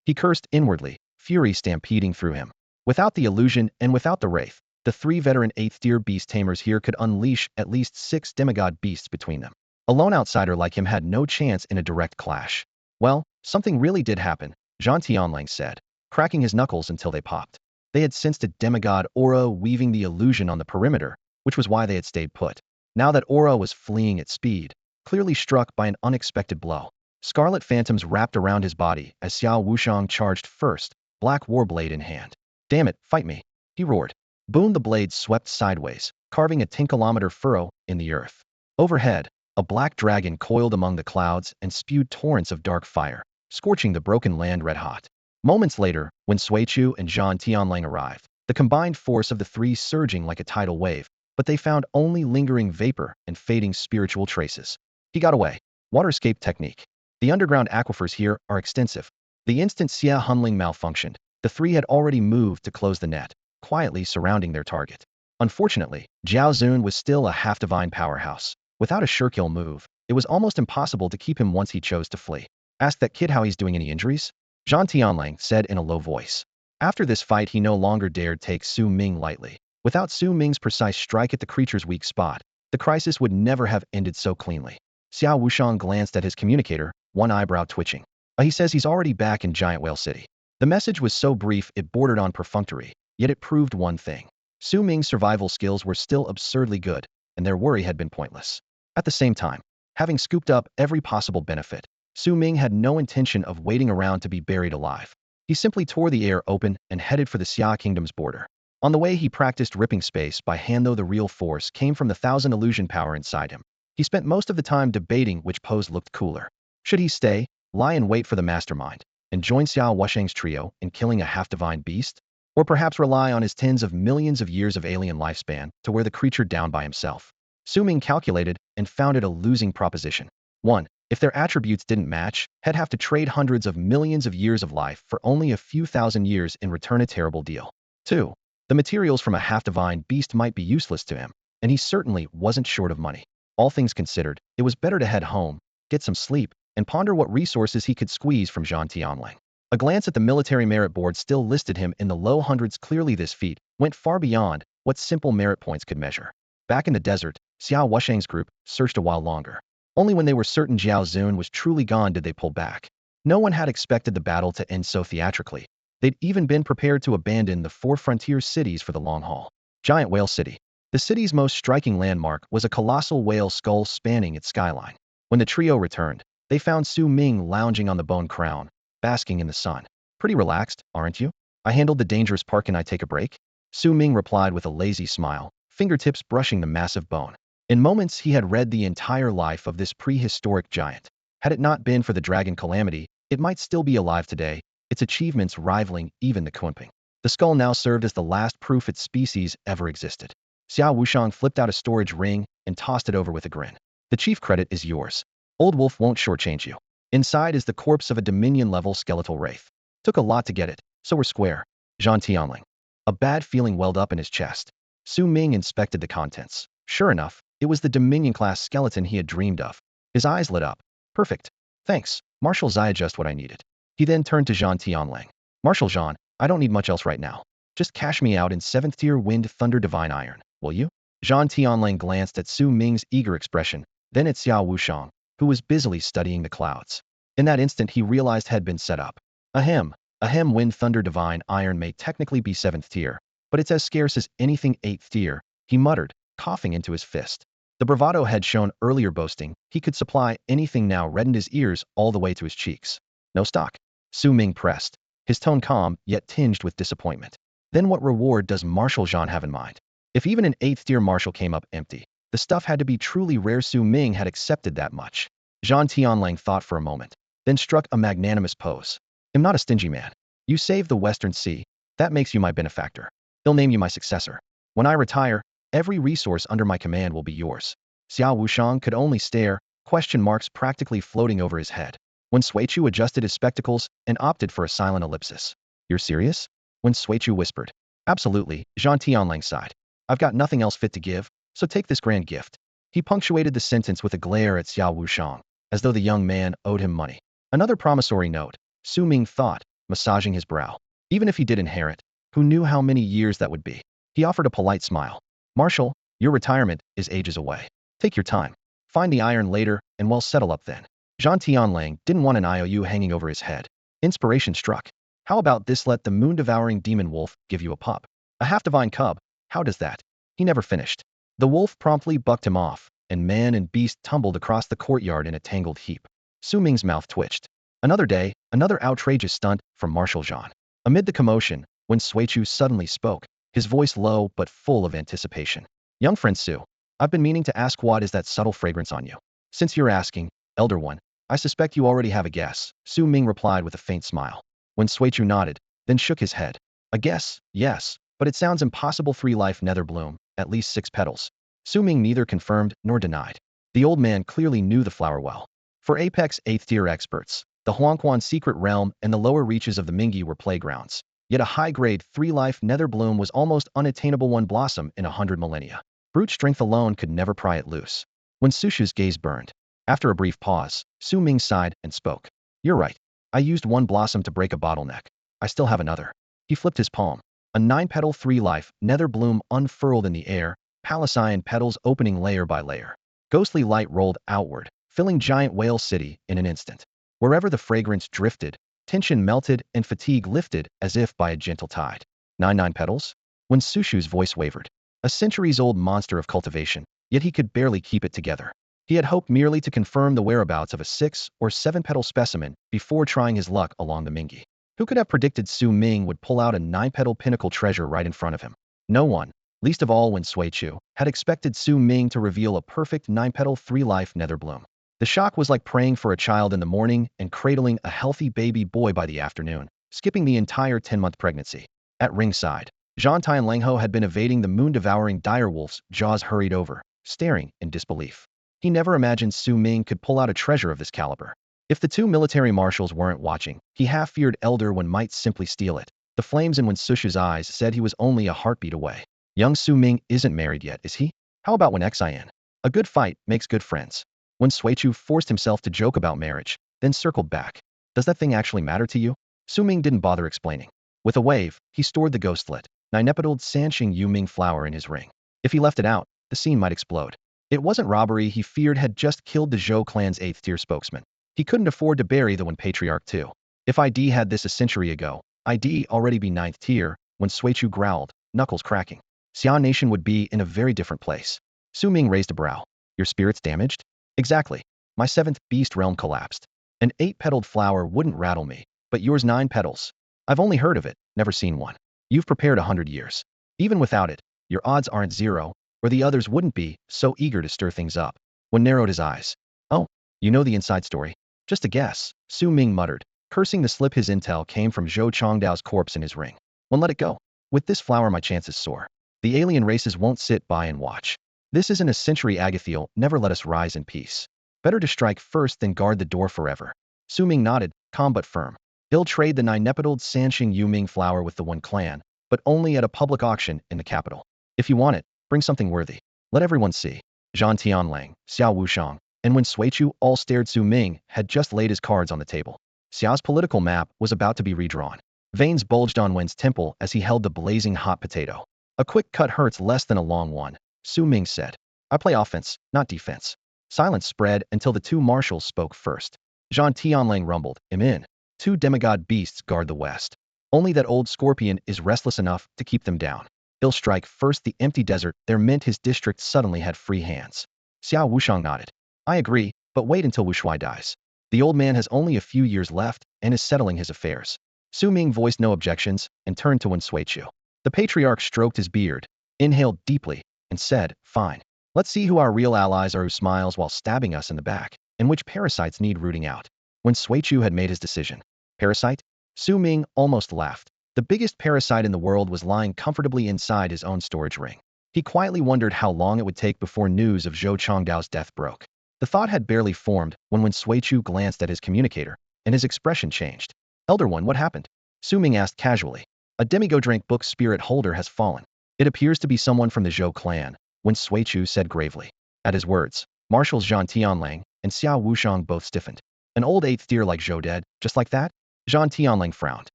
He cursed inwardly, fury stampeding through him. Without the illusion and without the wraith, the 3 veteran 8th tier beast tamers here could unleash at least 6 demigod beasts between them. A lone outsider like him had no chance in a direct clash. Well, something really did happen, Zhang Tianlang said, cracking his knuckles until they popped. They had sensed a demigod aura weaving the illusion on the perimeter, which was why they had stayed put. Now that aura was fleeing at speed, clearly struck by an unexpected blow. Scarlet phantoms wrapped around his body as Xiao Wushang charged first, black warblade in hand. Damn it, fight me, he roared. Boom, the blade swept sideways, carving a 10-kilometer furrow in the earth. Overhead, a black dragon coiled among the clouds and spewed torrents of dark fire, scorching the broken land red-hot. Moments later, when Suichu and Zhang Tianlang arrived, the combined force of the 3 surging like a tidal wave, but they found only lingering vapor and fading spiritual traces. He got away. Waterscape technique. The underground aquifers here are extensive. The instant Xia Hunling malfunctioned, the 3 had already moved to close the net, quietly surrounding their target. Unfortunately, Zhao Zun was still a half-divine powerhouse. Without a sure-kill move, it was almost impossible to keep him once he chose to flee. Ask that kid how he's doing. Any injuries? Zhang Tianlang said in a low voice. After this fight he no longer dared take Su Ming lightly. Without Su Ming's precise strike at the creature's weak spot, the crisis would never have ended so cleanly. Xiao Wushang glanced at his communicator, one eyebrow twitching. He says he's already back in Giant Whale City. The message was so brief it bordered on perfunctory, yet it proved one thing. Su Ming's survival skills were still absurdly good, and their worry had been pointless. At the same time, having scooped up every possible benefit, Su Ming had no intention of waiting around to be buried alive. He simply tore the air open and headed for the Xia Kingdom's border. On the way he practiced ripping space by hand, though the real force came from the 1,000 illusion power inside him. He spent most of the time debating which pose looked cooler. Should he stay, lie in wait for the mastermind, and join Xiao Wushang's trio in killing a half-divine beast? Or perhaps rely on his tens of millions of years of alien lifespan to wear the creature down by himself? Su Ming calculated and found it a losing proposition. 1. If their attributes didn't match, he'd have to trade hundreds of millions of years of life for only a few thousand years in return, a terrible deal. 2. The materials from a half-divine beast might be useless to him, and he certainly wasn't short of money. All things considered, it was better to head home, get some sleep, and ponder what resources he could squeeze from Zhang Tianlang. A glance at the military merit board still listed him in the low hundreds. Clearly this feat went far beyond what simple merit points could measure. Back in the desert, Xiao Wushang's group searched a while longer. Only when they were certain Zhao Zun was truly gone did they pull back. No one had expected the battle to end so theatrically. They'd even been prepared to abandon the 4 frontier cities for the long haul. Giant Whale City. The city's most striking landmark was a colossal whale skull spanning its skyline. When the trio returned, they found Su Ming lounging on the bone crown, basking in the sun. Pretty relaxed, aren't you? I handled the dangerous part. Can I take a break? Su Ming replied with a lazy smile, fingertips brushing the massive bone. In moments he had read the entire life of this prehistoric giant. Had it not been for the dragon calamity, it might still be alive today, its achievements rivaling even the Kunping. The skull now served as the last proof its species ever existed. Xiao Wushang flipped out a storage ring and tossed it over with a grin. The chief credit is yours. Old Wolf won't shortchange you. Inside is the corpse of a Dominion-level skeletal wraith. Took a lot to get it, so we're square. Zhang Tianlang. A bad feeling welled up in his chest. Su Ming inspected the contents. Sure enough, it was the Dominion-class skeleton he had dreamed of. His eyes lit up. Perfect. Thanks, Marshal Zai, just what I needed. He then turned to Zhang Tianlang. Marshal Zhan, I don't need much else right now. Just cash me out in 7th tier Wind Thunder Divine Iron, will you? Zhang Tianlang glanced at Su Ming's eager expression, then at Xiao Wushang, who was busily studying the clouds. In that instant he realized had been set up. Ahem, Wind Thunder Divine Iron may technically be 7th tier, but it's as scarce as anything 8th tier, he muttered, coughing into his fist. The bravado had shown earlier boasting he could supply anything now reddened his ears all the way to his cheeks. No stock. Su Ming pressed, his tone calm yet tinged with disappointment. Then what reward does Marshal Zhan have in mind? If even an 8th tier marshal came up empty, the stuff had to be truly rare. Su Ming had accepted that much. Zhang Tianlang thought for a moment, then struck a magnanimous pose. I'm not a stingy man. You saved the Western Sea. That makes you my benefactor. They'll name you my successor. When I retire, every resource under my command will be yours. Xiao Wushang could only stare, question marks practically floating over his head. When Suichu adjusted his spectacles and opted for a silent ellipsis. You're serious? When Suichu whispered. Absolutely, Zhang Tianlang sighed. I've got nothing else fit to give, so take this grand gift. He punctuated the sentence with a glare at Xiao Wushang, as though the young man owed him money. Another promissory note, Su Ming thought, massaging his brow. Even if he did inherit, who knew how many years that would be? He offered a polite smile. Marshal, your retirement is ages away. Take your time. Find the iron later, and we'll settle up then. Zhang Tianlang didn't want an IOU hanging over his head. Inspiration struck. How about this? Let the moon-devouring demon wolf give you a pup. A half-divine cub. How does that? He never finished. The wolf promptly bucked him off, and man and beast tumbled across the courtyard in a tangled heap. Su Ming's mouth twitched. Another day, another outrageous stunt from Marshal Zhan. Amid the commotion, when Suichu suddenly spoke, his voice low but full of anticipation. Young friend Su, I've been meaning to ask what is that subtle fragrance on you. Since you're asking, Elder One, I suspect you already have a guess, Su Ming replied with a faint smile. When Suichu nodded, then shook his head. A guess, yes, but it sounds impossible. 3-life nether bloom, at least 6 petals. Su Ming neither confirmed nor denied. The old man clearly knew the flower well. For Apex 8th tier experts, the Huangquan secret realm and the lower reaches of the Mingi were playgrounds. Yet a high-grade 3-life nether bloom was almost unattainable. One blossom in 100 millennia. Brute strength alone could never pry it loose. When Sushu's gaze burned. After a brief pause, Su Ming sighed and spoke. You're right. I used one blossom to break a bottleneck. I still have another. He flipped his palm. A 9-petal 3-life nether bloom unfurled in the air, palisade petals opening layer by layer. Ghostly light rolled outward, filling giant whale city in an instant. Wherever the fragrance drifted, tension melted and fatigue lifted as if by a gentle tide. 9 petals? When Sushu's voice wavered. A centuries-old monster of cultivation, yet he could barely keep it together. He had hoped merely to confirm the whereabouts of a 6 or 7-petal specimen before trying his luck along the Mingi. Who could have predicted Su Ming would pull out a 9-petal pinnacle treasure right in front of him? No one, least of all when Suichu, had expected Su Ming to reveal a perfect 9-petal 3-life nether bloom. The shock was like praying for a child in the morning and cradling a healthy baby boy by the afternoon, skipping the entire 10-month pregnancy. At ringside, Zhang Tianlangho had been evading the moon-devouring direwolf's jaws hurried over, staring in disbelief. He never imagined Su Ming could pull out a treasure of this caliber. If the 2 military marshals weren't watching, he half feared Elder One might simply steal it. The flames in Sushu's eyes said he was only a heartbeat away. Young Su Ming isn't married yet, is he? How about when Xin? A good fight makes good friends. When Suichu forced himself to joke about marriage, then circled back. Does that thing actually matter to you? Su Ming didn't bother explaining. With a wave, he stored the ghostlet, 9-petaled Sanxing Yuming flower in his ring. If he left it out, the scene might explode. It wasn't robbery he feared had just killed the Zhou clan's 8th tier spokesman. He couldn't afford to bury the one patriarch too. If ID had this a century ago, ID already be 9th tier, when Suichu growled, knuckles cracking. Xia Nation would be in a very different place. Su Ming raised a brow. Your spirit's damaged? Exactly. My 7th beast realm collapsed. An 8-petaled flower wouldn't rattle me, but yours 9 petals. I've only heard of it, never seen one. You've prepared 100 years. Even without it, your odds aren't 0, or the others wouldn't be so eager to stir things up. When narrowed his eyes. Oh, you know the inside story? Just a guess, Su Ming muttered, cursing the slip his intel came from Zhou Chongdao's corpse in his ring. Well, let it go. With this flower my chances soar. The alien races won't sit by and watch. This isn't a century Agathiel, never let us rise in peace. Better to strike first than guard the door forever. Su Ming nodded, calm but firm. He'll trade the 9-petaled Sanxing Yuming flower with the one clan, but only at a public auction in the capital. If you want it, bring something worthy. Let everyone see. Zhang Tianlang, Xiao Wushang, and when Suichu all stared, Su Ming had just laid his cards on the table. Xiao's political map was about to be redrawn. Veins bulged on Wen's temple as he held the blazing hot potato. A quick cut hurts less than a long one, Su Ming said. I play offense, not defense. Silence spread until the 2 marshals spoke first. Zhang Tianlang rumbled, I'm in. 2 demigod beasts guard the west. Only that old scorpion is restless enough to keep them down. He'll strike first the empty desert there meant his district suddenly had free hands. Xiao Wushang nodded. I agree, but wait until Wushuai dies. The old man has only a few years left and is settling his affairs. Su Ming voiced no objections and turned to Wen Suichu. The patriarch stroked his beard, inhaled deeply, and said, fine. Let's see who our real allies are, who smiles while stabbing us in the back, and which parasites need rooting out. When Suichu had made his decision. Parasite? Su Ming almost laughed. The biggest parasite in the world was lying comfortably inside his own storage ring. He quietly wondered how long it would take before news of Zhou Chongdao's death broke. The thought had barely formed when Sui Chu glanced at his communicator, and his expression changed. Elder One, what happened? Su Ming asked casually. A demigod rank book spirit holder has fallen. It appears to be someone from the Zhou clan, Sui Chu said gravely. At his words, Marshals Zhang Tianlang and Xiao Wushang both stiffened. An old eighth tier like Zhou dead, just like that? Zhang Tianlang frowned.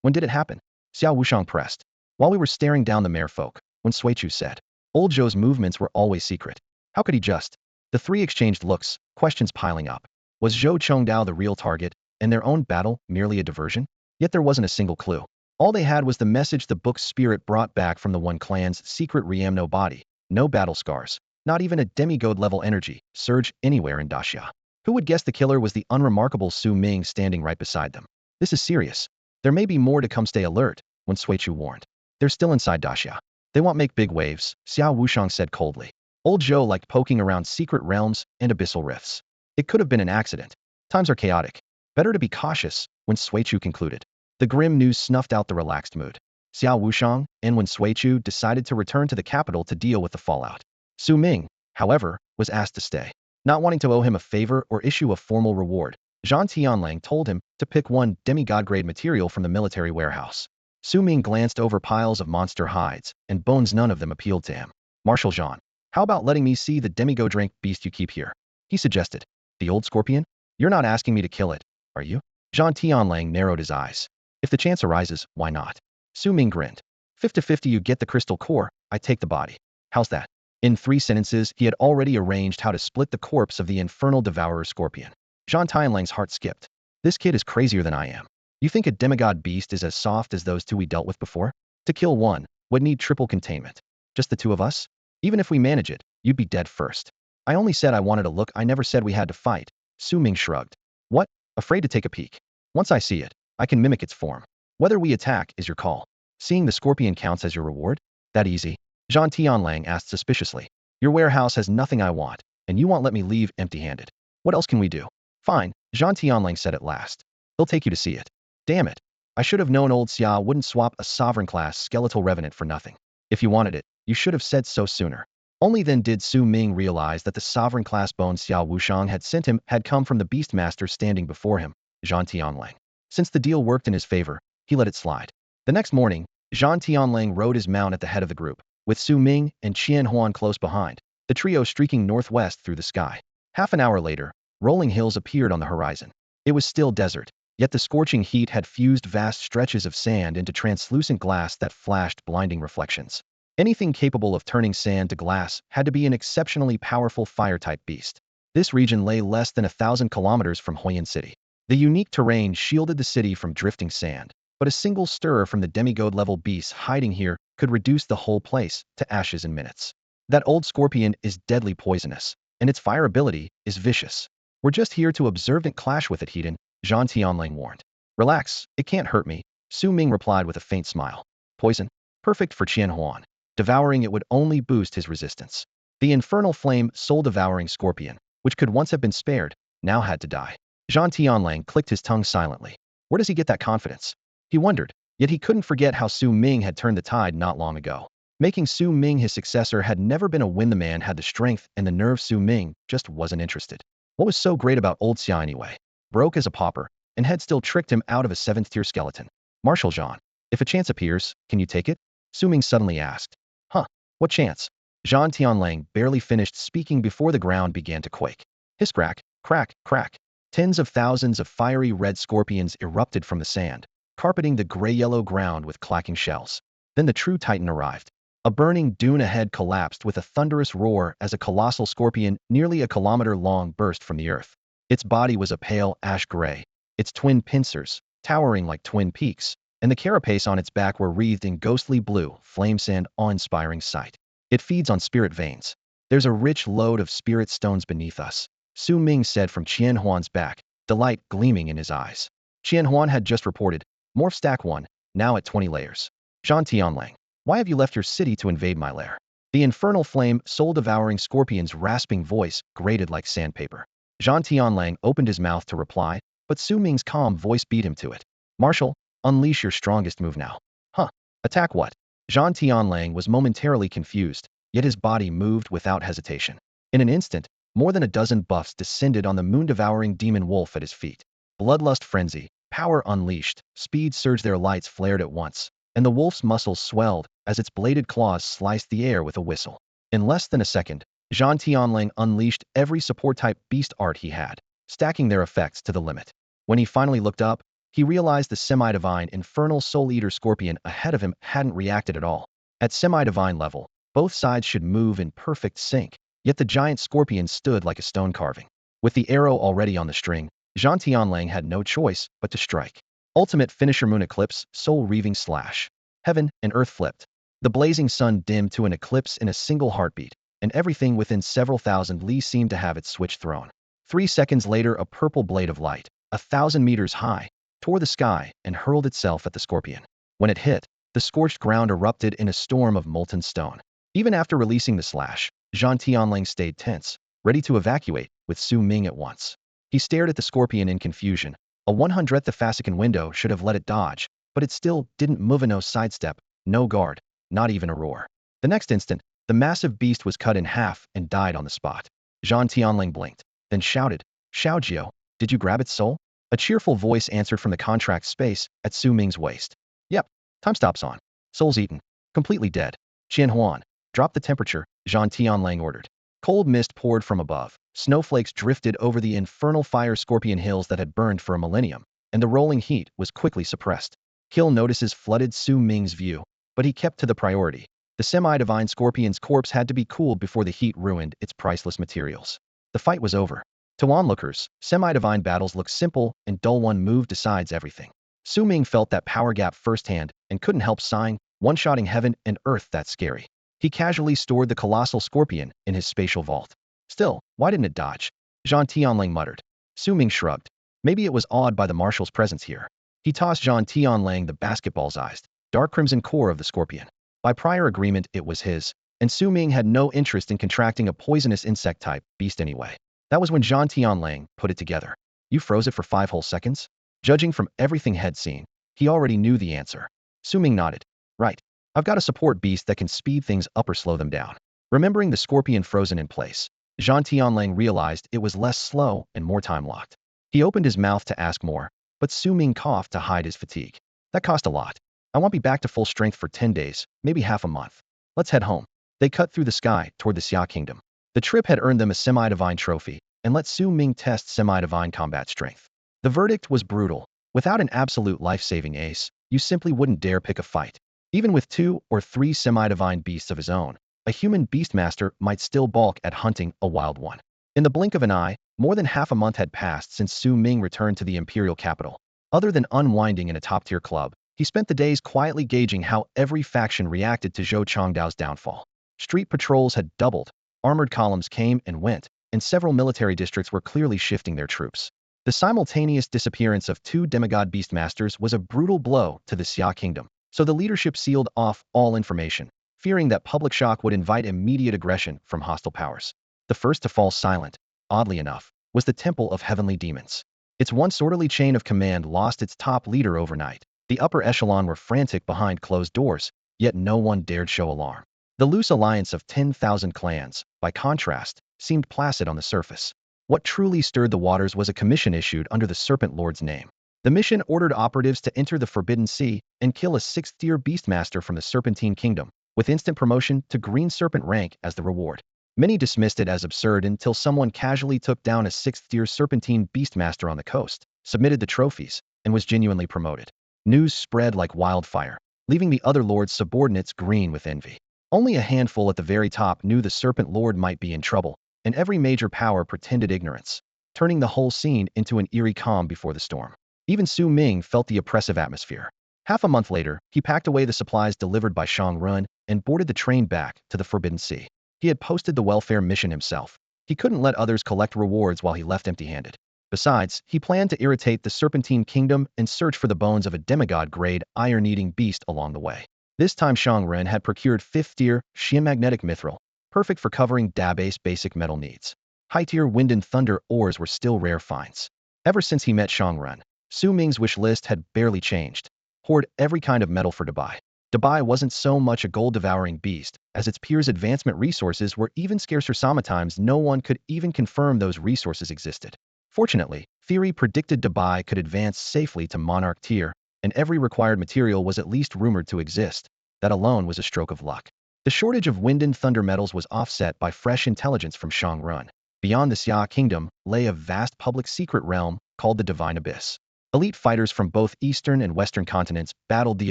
When did it happen? Xiao Wushang pressed. While we were staring down the merfolk, Sui Chu said. Old Zhou's movements were always secret. How could he just? The three exchanged looks, questions piling up. Was Zhou Chongdao the real target, and their own battle merely a diversion? Yet there wasn't a single clue. All they had was the message the book's spirit brought back from the One clan's secret realm. No body, no battle scars, not even a demigod-level energy surge anywhere in Daxia. Who would guess the killer was the unremarkable Su Ming standing right beside them? This is serious. There may be more to come. Stay alert, Sui Chu warned. They're still inside Daxia. They won't make big waves, Xiao Wushang said coldly. Old Zhou liked poking around secret realms and abyssal rifts. It could have been an accident. Times are chaotic. Better to be cautious, Sui Chu concluded. The grim news snuffed out the relaxed mood. Xiao Wushang and Sui Chu decided to return to the capital to deal with the fallout. Su Ming, however, was asked to stay. Not wanting to owe him a favor or issue a formal reward, Zhang Tianlang told him to pick one demigod-grade material from the military warehouse. Su Ming glanced over piles of monster hides and bones. None of them appealed to him. Marshal Zhang, how about letting me see the demigod rank beast you keep here? He suggested. The old scorpion? You're not asking me to kill it, are you? Zhang Tianlang narrowed his eyes. If the chance arises, why not? Su Ming grinned. 50-50, you get the crystal core, I take the body. How's that? In 3 sentences, he had already arranged how to split the corpse of the infernal devourer scorpion. Zhang Tianlang's heart skipped. This kid is crazier than I am. You think a demigod beast is as soft as those two we dealt with before? To kill one, would need triple containment. Just the two of us? Even if we manage it, you'd be dead first. I only said I wanted a look, I never said we had to fight. Su Ming shrugged. What? Afraid to take a peek. Once I see it, I can mimic its form. Whether we attack is your call. Seeing the scorpion counts as your reward? That easy? Zhang Tianlang asked suspiciously. Your warehouse has nothing I want, and you won't let me leave empty-handed. What else can we do? Fine, Zhang Tianlang said at last. They'll take you to see it. Damn it. I should have known old Xia wouldn't swap a sovereign-class skeletal revenant for nothing. If you wanted it, you should have said so sooner. Only then did Su Ming realize that the sovereign-class bone Xiao Wushang had sent him had come from the beastmaster standing before him, Zhang Tianlang. Since the deal worked in his favor, he let it slide. The next morning, Zhang Tianlang rode his mount at the head of the group, with Su Ming and Qian Huan close behind, the trio streaking northwest through the sky. Half an hour later, rolling hills appeared on the horizon. It was still desert, yet the scorching heat had fused vast stretches of sand into translucent glass that flashed blinding reflections. Anything capable of turning sand to glass had to be an exceptionally powerful fire-type beast. This region lay less than 1,000 kilometers from Huiyan City. The unique terrain shielded the city from drifting sand, but a single stir from the demigod-level beasts hiding here could reduce the whole place to ashes in minutes. That old scorpion is deadly poisonous, and its fire ability is vicious. We're just here to observe it clash with it, Heaton, Zhang Tianlang warned. Relax, it can't hurt me, Su Ming replied with a faint smile. Poison? Perfect for Qian Huan. Devouring it would only boost his resistance. The infernal flame soul-devouring scorpion, which could once have been spared, now had to die. Zhang Tianlang clicked his tongue silently. Where does he get that confidence? He wondered, yet he couldn't forget how Su Ming had turned the tide not long ago. Making Su Ming his successor had never been a win. The man had the strength and the nerve. Su Ming just wasn't interested. What was so great about old Xia anyway? Broke as a pauper, and had still tricked him out of a 7th-tier skeleton. Marshal Zhang, if a chance appears, can you take it? Su Ming suddenly asked. Huh, what chance? Zhang Tianlang barely finished speaking before the ground began to quake. Hiss, crack, crack, crack. Tens of thousands of fiery red scorpions erupted from the sand, carpeting the gray-yellow ground with clacking shells. Then the true titan arrived. A burning dune ahead collapsed with a thunderous roar as a colossal scorpion nearly a kilometer long burst from the earth. Its body was a pale ash gray, its twin pincers, towering like twin peaks, and the carapace on its back were wreathed in ghostly blue, flame sand, awe-inspiring sight. It feeds on spirit veins. There's a rich load of spirit stones beneath us, Su Ming said from Qian Huan's back, delight gleaming in his eyes. Qian Huan had just reported, Morph Stack 1, now at 20 layers. Zhang Tianlang, why have you left your city to invade my lair? The infernal flame, soul-devouring scorpion's rasping voice grated like sandpaper. Zhang Tianlang opened his mouth to reply, but Su Ming's calm voice beat him to it. Marshal, unleash your strongest move now. Huh? Attack what? Zhang Tianlang was momentarily confused, yet his body moved without hesitation. In an instant, more than a dozen buffs descended on the moon-devouring demon wolf at his feet. Bloodlust frenzy, power unleashed, speed surged, their lights flared at once, and the wolf's muscles swelled as its bladed claws sliced the air with a whistle. In less than a second, Zhang Tianlang unleashed every support-type beast art he had, stacking their effects to the limit. When he finally looked up, he realized the semi-divine infernal soul-eater scorpion ahead of him hadn't reacted at all. At semi-divine level, both sides should move in perfect sync, yet the giant scorpion stood like a stone carving. With the arrow already on the string, Zhang Tianlang had no choice but to strike. Ultimate finisher moon eclipse, soul-reaving slash. Heaven and earth flipped. The blazing sun dimmed to an eclipse in a single heartbeat, and everything within several thousand li seemed to have its switch thrown. 3 seconds later, a purple blade of light, 1,000 meters high, tore the sky and hurled itself at the scorpion. When it hit, the scorched ground erupted in a storm of molten stone. Even after releasing the slash, Zhang Tianlang stayed tense, ready to evacuate with Su Ming at once. He stared at the scorpion in confusion. A 100th of a second window should have let it dodge, but it still didn't move, no sidestep, no guard, not even a roar. The next instant, the massive beast was cut in half and died on the spot. Zhang Tianlang blinked, then shouted, "Xiaojiao, did you grab its soul?" A cheerful voice answered from the contract space at Su Ming's waist. "Yep, time stops on. Soul's eaten. Completely dead." "Qian Huan, drop the temperature," Zhang Tianlang ordered. Cold mist poured from above. Snowflakes drifted over the infernal fire scorpion hills that had burned for a millennium, and the rolling heat was quickly suppressed. Kill notices flooded Su Ming's view, but he kept to the priority. The semi-divine scorpion's corpse had to be cooled before the heat ruined its priceless materials. The fight was over. To onlookers, semi-divine battles looked simple, and dull. One move decides everything. Su Ming felt that power gap firsthand and couldn't help sighing, one-shotting heaven and earth, that's scary. He casually stored the colossal scorpion in his spatial vault. Still, why didn't it dodge? Zhang Tianlang muttered. Su Ming shrugged. Maybe it was awed by the marshal's presence here. He tossed Zhang Tianlang the basketball-sized, dark crimson core of the scorpion. By prior agreement, it was his, and Su Ming had no interest in contracting a poisonous insect-type beast anyway. That was when Zhang Tianlang put it together. "You froze it for 5 whole seconds?" Judging from everything he'd seen, he already knew the answer. Su Ming nodded. "Right. I've got a support beast that can speed things up or slow them down." Remembering the scorpion frozen in place, Zhang Tianlang realized it was less slow and more time-locked. He opened his mouth to ask more, but Su Ming coughed to hide his fatigue. "That cost a lot. I won't be back to full strength for 10 days, maybe half a month. Let's head home." They cut through the sky toward the Xia Kingdom. The trip had earned them a semi-divine trophy, and let Su Ming test semi-divine combat strength. The verdict was brutal. Without an absolute life-saving ace, you simply wouldn't dare pick a fight. Even with 2 or 3 semi-divine beasts of his own, a human beastmaster might still balk at hunting a wild one. In the blink of an eye, more than half a month had passed since Su Ming returned to the imperial capital. Other than unwinding in a top-tier club, he spent the days quietly gauging how every faction reacted to Zhou Changdao's downfall. Street patrols had doubled, armored columns came and went, and several military districts were clearly shifting their troops. The simultaneous disappearance of 2 demigod beastmasters was a brutal blow to the Xia Kingdom, so the leadership sealed off all information, fearing that public shock would invite immediate aggression from hostile powers. The first to fall silent, oddly enough, was the Temple of Heavenly Demons. Its once orderly chain of command lost its top leader overnight. The upper echelon were frantic behind closed doors, yet no one dared show alarm. The loose alliance of 10,000 clans, by contrast, seemed placid on the surface. What truly stirred the waters was a commission issued under the Serpent Lord's name. The mission ordered operatives to enter the Forbidden Sea and kill a 6th-tier beastmaster from the Serpentine Kingdom, with instant promotion to Green Serpent rank as the reward. Many dismissed it as absurd until someone casually took down a 6th-tier Serpentine beastmaster on the coast, submitted the trophies, and was genuinely promoted. News spread like wildfire, leaving the other lords' subordinates green with envy. Only a handful at the very top knew the Serpent Lord might be in trouble, and every major power pretended ignorance, turning the whole scene into an eerie calm before the storm. Even Su Ming felt the oppressive atmosphere. Half a month later, he packed away the supplies delivered by Shang Run and boarded the train back to the Forbidden Sea. He had posted the welfare mission himself. He couldn't let others collect rewards while he left empty-handed. Besides, he planned to irritate the Serpentine Kingdom and search for the bones of a demigod-grade, iron-eating beast along the way. This time Shang Ren had procured 5th-tier Xian magnetic mithril, perfect for covering Dabase's basic metal needs. High-tier wind and thunder ores were still rare finds. Ever since he met Shang Ren, Su Ming's wish list had barely changed. Hoard every kind of metal for Dubai. Defy wasn't so much a gold-devouring beast, as its peers' advancement resources were even scarcer. Sometimes no one could even confirm those resources existed. Fortunately, theory predicted Defy could advance safely to Monarch tier, and every required material was at least rumored to exist. That alone was a stroke of luck. The shortage of wind and thunder metals was offset by fresh intelligence from Shangrun. Beyond the Xia Kingdom lay a vast public secret realm called the Divine Abyss. Elite fighters from both eastern and western continents battled the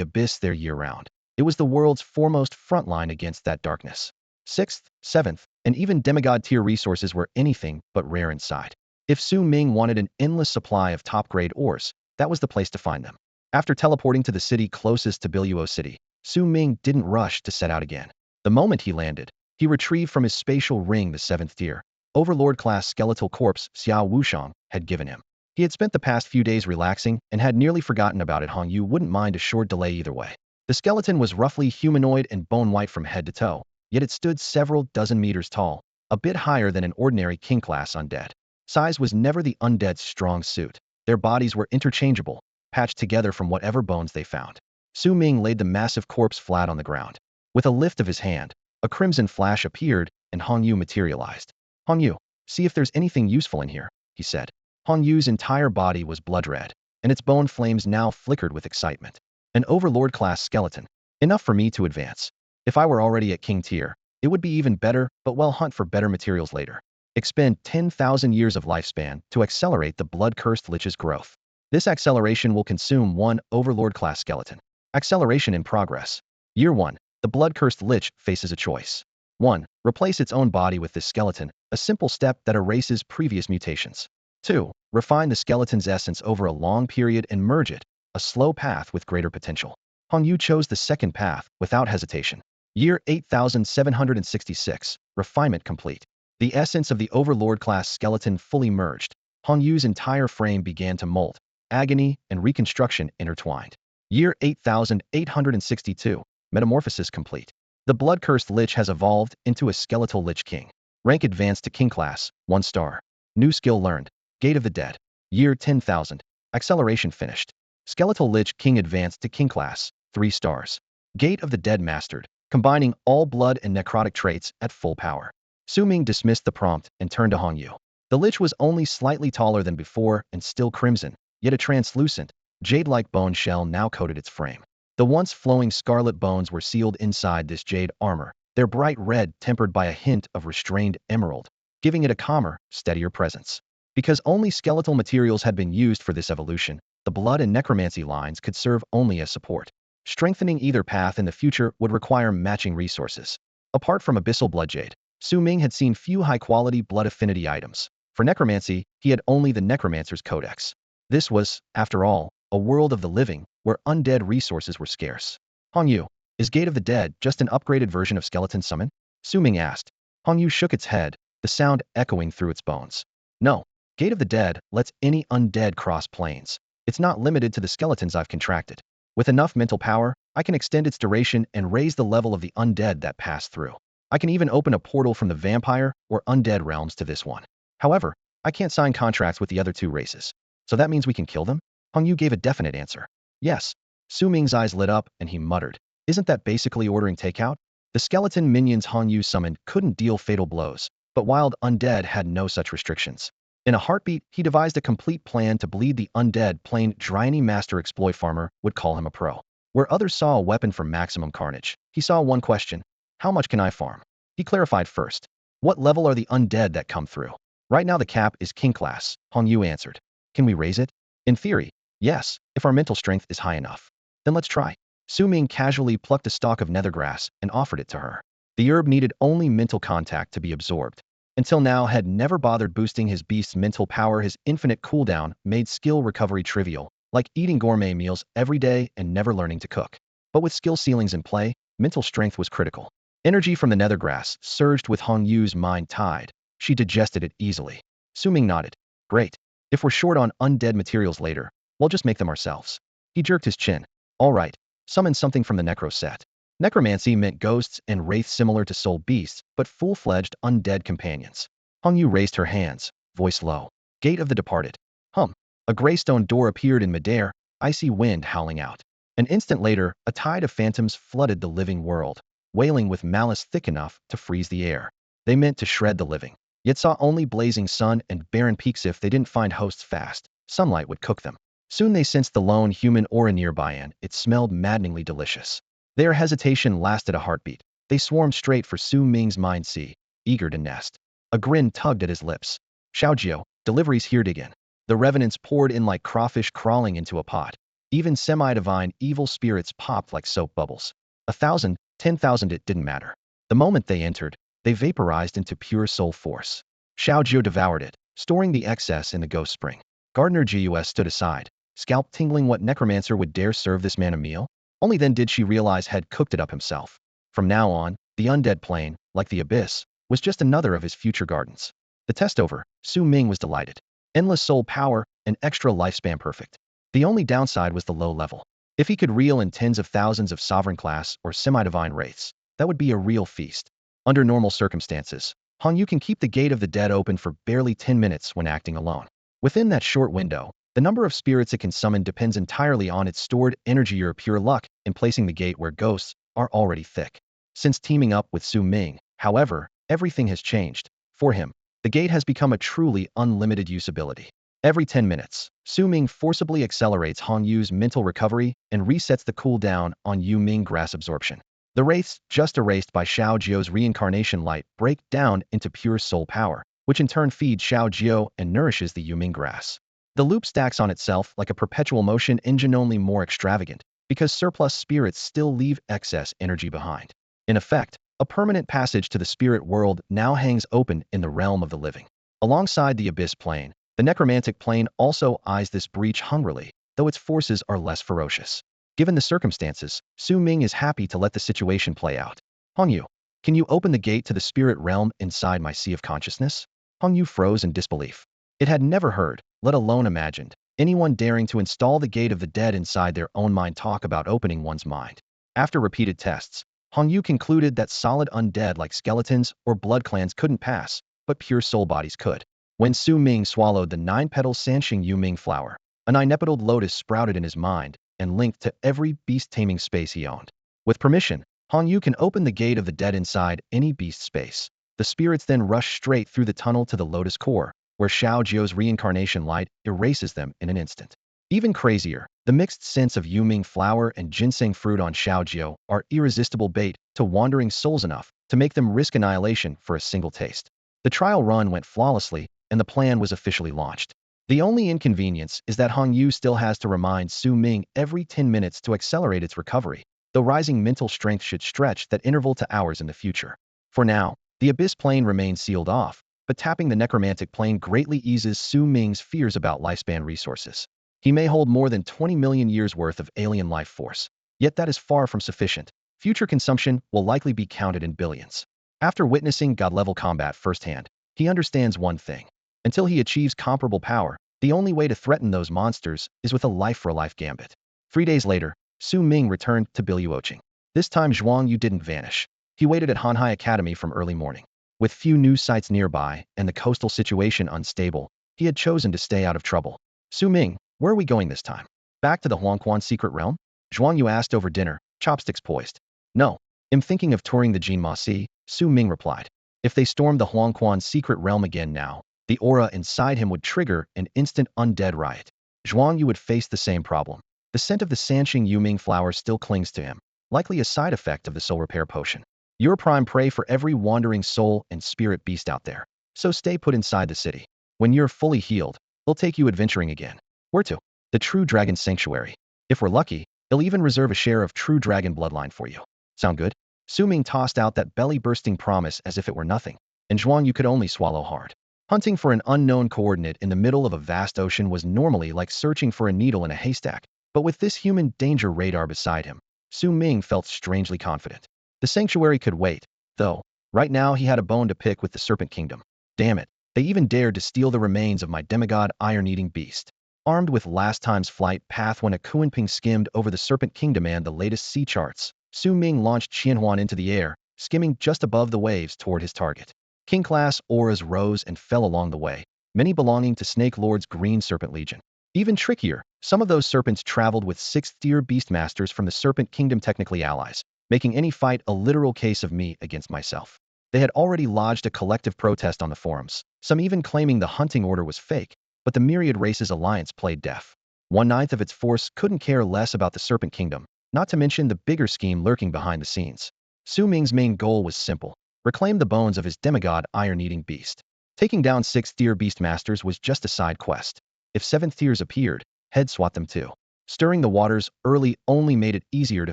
abyss there year-round. It was the world's foremost frontline against that darkness. 6th, 7th, and even demigod-tier resources were anything but rare inside. If Su Ming wanted an endless supply of top-grade ores, that was the place to find them. After teleporting to the city closest to Biluo City, Su Ming didn't rush to set out again. The moment he landed, he retrieved from his spatial ring the 7th tier, Overlord-class skeletal corpse Xia Wushang had given him. He had spent the past few days relaxing and had nearly forgotten about it. Hong Yu wouldn't mind a short delay either way. The skeleton was roughly humanoid and bone-white from head to toe, yet it stood several dozen meters tall, a bit higher than an ordinary king-class undead. Size was never the undead's strong suit. Their bodies were interchangeable, patched together from whatever bones they found. Su Ming laid the massive corpse flat on the ground. With a lift of his hand, a crimson flash appeared and Hong Yu materialized. Hong Yu, see if there's anything useful in here, he said. Hong Yu's entire body was blood red, and its bone flames now flickered with excitement. An Overlord-class skeleton. Enough for me to advance. If I were already at King tier, it would be even better, but we'll hunt for better materials later. Expend 10,000 years of lifespan to accelerate the blood-cursed lich's growth. This acceleration will consume one Overlord-class skeleton. Acceleration in progress. Year 1. The blood-cursed lich faces a choice. 1. Replace its own body with this skeleton, a simple step that erases previous mutations. 2. Refine the skeleton's essence over a long period and merge it, a slow path with greater potential. Hong Yu chose the second path without hesitation. Year 8766. Refinement complete. The essence of the Overlord-class skeleton fully merged. Hong Yu's entire frame began to molt. Agony and reconstruction intertwined. Year 8862. Metamorphosis complete. The blood-cursed lich has evolved into a skeletal lich king. Rank advanced to king class, 1 star. New skill learned. Gate of the Dead. Year 10,000. Acceleration finished. Skeletal lich king advanced to king class, 3 stars. Gate of the Dead mastered, combining all blood and necrotic traits at full power. Su Ming dismissed the prompt and turned to Hong Yu. The lich was only slightly taller than before and still crimson, yet a translucent, jade-like bone shell now coated its frame. The once flowing scarlet bones were sealed inside this jade armor, their bright red tempered by a hint of restrained emerald, giving it a calmer, steadier presence. Because only skeletal materials had been used for this evolution, the blood and necromancy lines could serve only as support. Strengthening either path in the future would require matching resources. Apart from abyssal blood jade, Su Ming had seen few high-quality blood affinity items. For necromancy, he had only the Necromancer's Codex. This was, after all, a world of the living, where undead resources were scarce. Hong Yu, is Gate of the Dead just an upgraded version of Skeleton Summon? Su Ming asked. Hong Yu shook its head, the sound echoing through its bones. No, Gate of the Dead lets any undead cross planes. It's not limited to the skeletons I've contracted. With enough mental power, I can extend its duration and raise the level of the undead that pass through. I can even open a portal from the vampire or undead realms to this one. However, I can't sign contracts with the other 2 races. So that means we can kill them? Hong Yu gave a definite answer. Yes. Su Ming's eyes lit up and he muttered. Isn't that basically ordering takeout? The skeleton minions Hong Yu summoned couldn't deal fatal blows, but wild undead had no such restrictions. In a heartbeat, he devised a complete plan to bleed the undead. Plain Dryany Master Exploit Farmer would call him a pro. Where others saw a weapon for maximum carnage, he saw one question. How much can I farm? He clarified first. What level are the undead that come through? Right now the cap is king class, Hong Yu answered. Can we raise it? In theory, yes, if our mental strength is high enough. Then let's try. Su Ming casually plucked a stalk of nethergrass and offered it to her. The herb needed only mental contact to be absorbed. Until now had never bothered boosting his beast's mental power. His infinite cooldown made skill recovery trivial, like eating gourmet meals every day and never learning to cook. But with skill ceilings in play, mental strength was critical. Energy from the nethergrass surged with Hong Yu's mind tide. She digested it easily. Su Ming nodded. Great. If we're short on undead materials later, we'll just make them ourselves. He jerked his chin. All right. Summon something from the necro set. Necromancy meant ghosts and wraiths similar to soul beasts, but full-fledged undead companions. Hong Yu raised her hands, voice low. Gate of the Departed. Hum. A gray stone door appeared in midair, icy wind howling out. An instant later, a tide of phantoms flooded the living world, wailing with malice thick enough to freeze the air. They meant to shred the living, yet saw only blazing sun and barren peaks. If they didn't find hosts fast, sunlight would cook them. Soon they sensed the lone human aura nearby, and it smelled maddeningly delicious. Their hesitation lasted a heartbeat. They swarmed straight for Su Ming's mind sea, eager to nest. A grin tugged at his lips. Xiaojiao, delivery's here to begin. The revenants poured in like crawfish crawling into a pot. Even semi-divine evil spirits popped like soap bubbles. 1,000, 10,000, it didn't matter. The moment they entered, they vaporized into pure soul force. Xiaojiao devoured it, storing the excess in the ghost spring. Gardener Gus stood aside, scalp tingling. What necromancer would dare serve this man a meal? Only then did she realize had cooked it up himself. From now on, the undead plane, like the abyss, was just another of his future gardens. The test over, Su Ming was delighted. Endless soul power, and extra lifespan perfect. The only downside was the low level. If he could reel in tens of thousands of sovereign class or semi-divine wraiths, that would be a real feast. Under normal circumstances, Hong Yu can keep the gate of the dead open for barely 10 minutes when acting alone. Within that short window, the number of spirits it can summon depends entirely on its stored energy or pure luck in placing the gate where ghosts are already thick. Since teaming up with Su Ming, however, everything has changed. For him, the gate has become a truly unlimited usability. Every 10 minutes, Su Ming forcibly accelerates Hong Yu's mental recovery and resets the cooldown on Yu Ming grass absorption. The wraiths, just erased by Xiao Jiao's reincarnation light, break down into pure soul power, which in turn feeds Xiao Jiao and nourishes the Yu Ming grass. The loop stacks on itself like a perpetual motion engine, only more extravagant, because surplus spirits still leave excess energy behind. In effect, a permanent passage to the spirit world now hangs open in the realm of the living. Alongside the abyss plane, the necromantic plane also eyes this breach hungrily, though its forces are less ferocious. Given the circumstances, Su Ming is happy to let the situation play out. Hong Yu, can you open the gate to the spirit realm inside my sea of consciousness? Hong Yu froze in disbelief. It had never heard, let alone imagined, anyone daring to install the gate of the dead inside their own mind. Talk about opening one's mind. After repeated tests, Hong Yu concluded that solid undead like skeletons or blood clans couldn't pass, but pure soul bodies could. When Su Ming swallowed the 9-petal Sanxing Yu Ming flower, a 9-petaled lotus sprouted in his mind and linked to every beast-taming space he owned. With permission, Hong Yu can open the gate of the dead inside any beast space. The spirits then rush straight through the tunnel to the lotus core, where Xiao Jiao's reincarnation light erases them in an instant. Even crazier, the mixed scents of Yu Ming flower and ginseng fruit on Xiao Jiao are irresistible bait to wandering souls enough to make them risk annihilation for a single taste. The trial run went flawlessly, and the plan was officially launched. The only inconvenience is that Hong Yu still has to remind Su Ming every 10 minutes to accelerate its recovery, though rising mental strength should stretch that interval to hours in the future. For now, the abyss plane remains sealed off, but tapping the necromantic plane greatly eases Su Ming's fears about lifespan resources. He may hold more than 20 million years worth of alien life force, yet that is far from sufficient. Future consumption will likely be counted in billions. After witnessing god-level combat firsthand, he understands one thing. Until he achieves comparable power, the only way to threaten those monsters is with a life-for-life gambit. 3 days later, Su Ming returned to Biluoqing. This time Zhuang Yu didn't vanish. He waited at Hanhai Academy from early morning. With few news sites nearby and the coastal situation unstable, he had chosen to stay out of trouble. Su Ming, where are we going this time? Back to the Huangquan secret realm? Zhuang Yu asked over dinner, chopsticks poised. No, I'm thinking of touring the Jinma Sea, Su Ming replied. If they stormed the Huangquan secret realm again now, the aura inside him would trigger an instant undead riot. Zhuang Yu would face the same problem. The scent of the Sanxing Yu Ming flower still clings to him, likely a side effect of the soul repair potion. You're prime prey for every wandering soul and spirit beast out there, so stay put inside the city. When you're fully healed, they'll take you adventuring again. Where to? The True Dragon Sanctuary. If we're lucky, they'll even reserve a share of True Dragon bloodline for you. Sound good? Su Ming tossed out that belly-bursting promise as if it were nothing, and Zhuang Yu could only swallow hard. Hunting for an unknown coordinate in the middle of a vast ocean was normally like searching for a needle in a haystack, but with this human danger radar beside him, Su Ming felt strangely confident. The sanctuary could wait, though. Right now he had a bone to pick with the Serpent Kingdom. Damn it, they even dared to steal the remains of my demigod iron-eating beast. Armed with last time's flight path when a Kuanping skimmed over the Serpent Kingdom and the latest sea charts, Su Ming launched Qianhuan into the air, skimming just above the waves toward his target. King-class auras rose and fell along the way, many belonging to Snake Lord's Green Serpent Legion. Even trickier, some of those serpents traveled with 6th-tier beastmasters from the Serpent Kingdom, technically allies, making any fight a literal case of me against myself. They had already lodged a collective protest on the forums, some even claiming the hunting order was fake, but the Myriad Races Alliance played deaf. 1/9 of its force couldn't care less about the Serpent Kingdom, not to mention the bigger scheme lurking behind the scenes. Su Ming's main goal was simple: reclaim the bones of his demigod iron-eating beast. Taking down 6th-tier beastmasters was just a side quest. If 7th tiers appeared, head swat them too. Stirring the waters early only made it easier to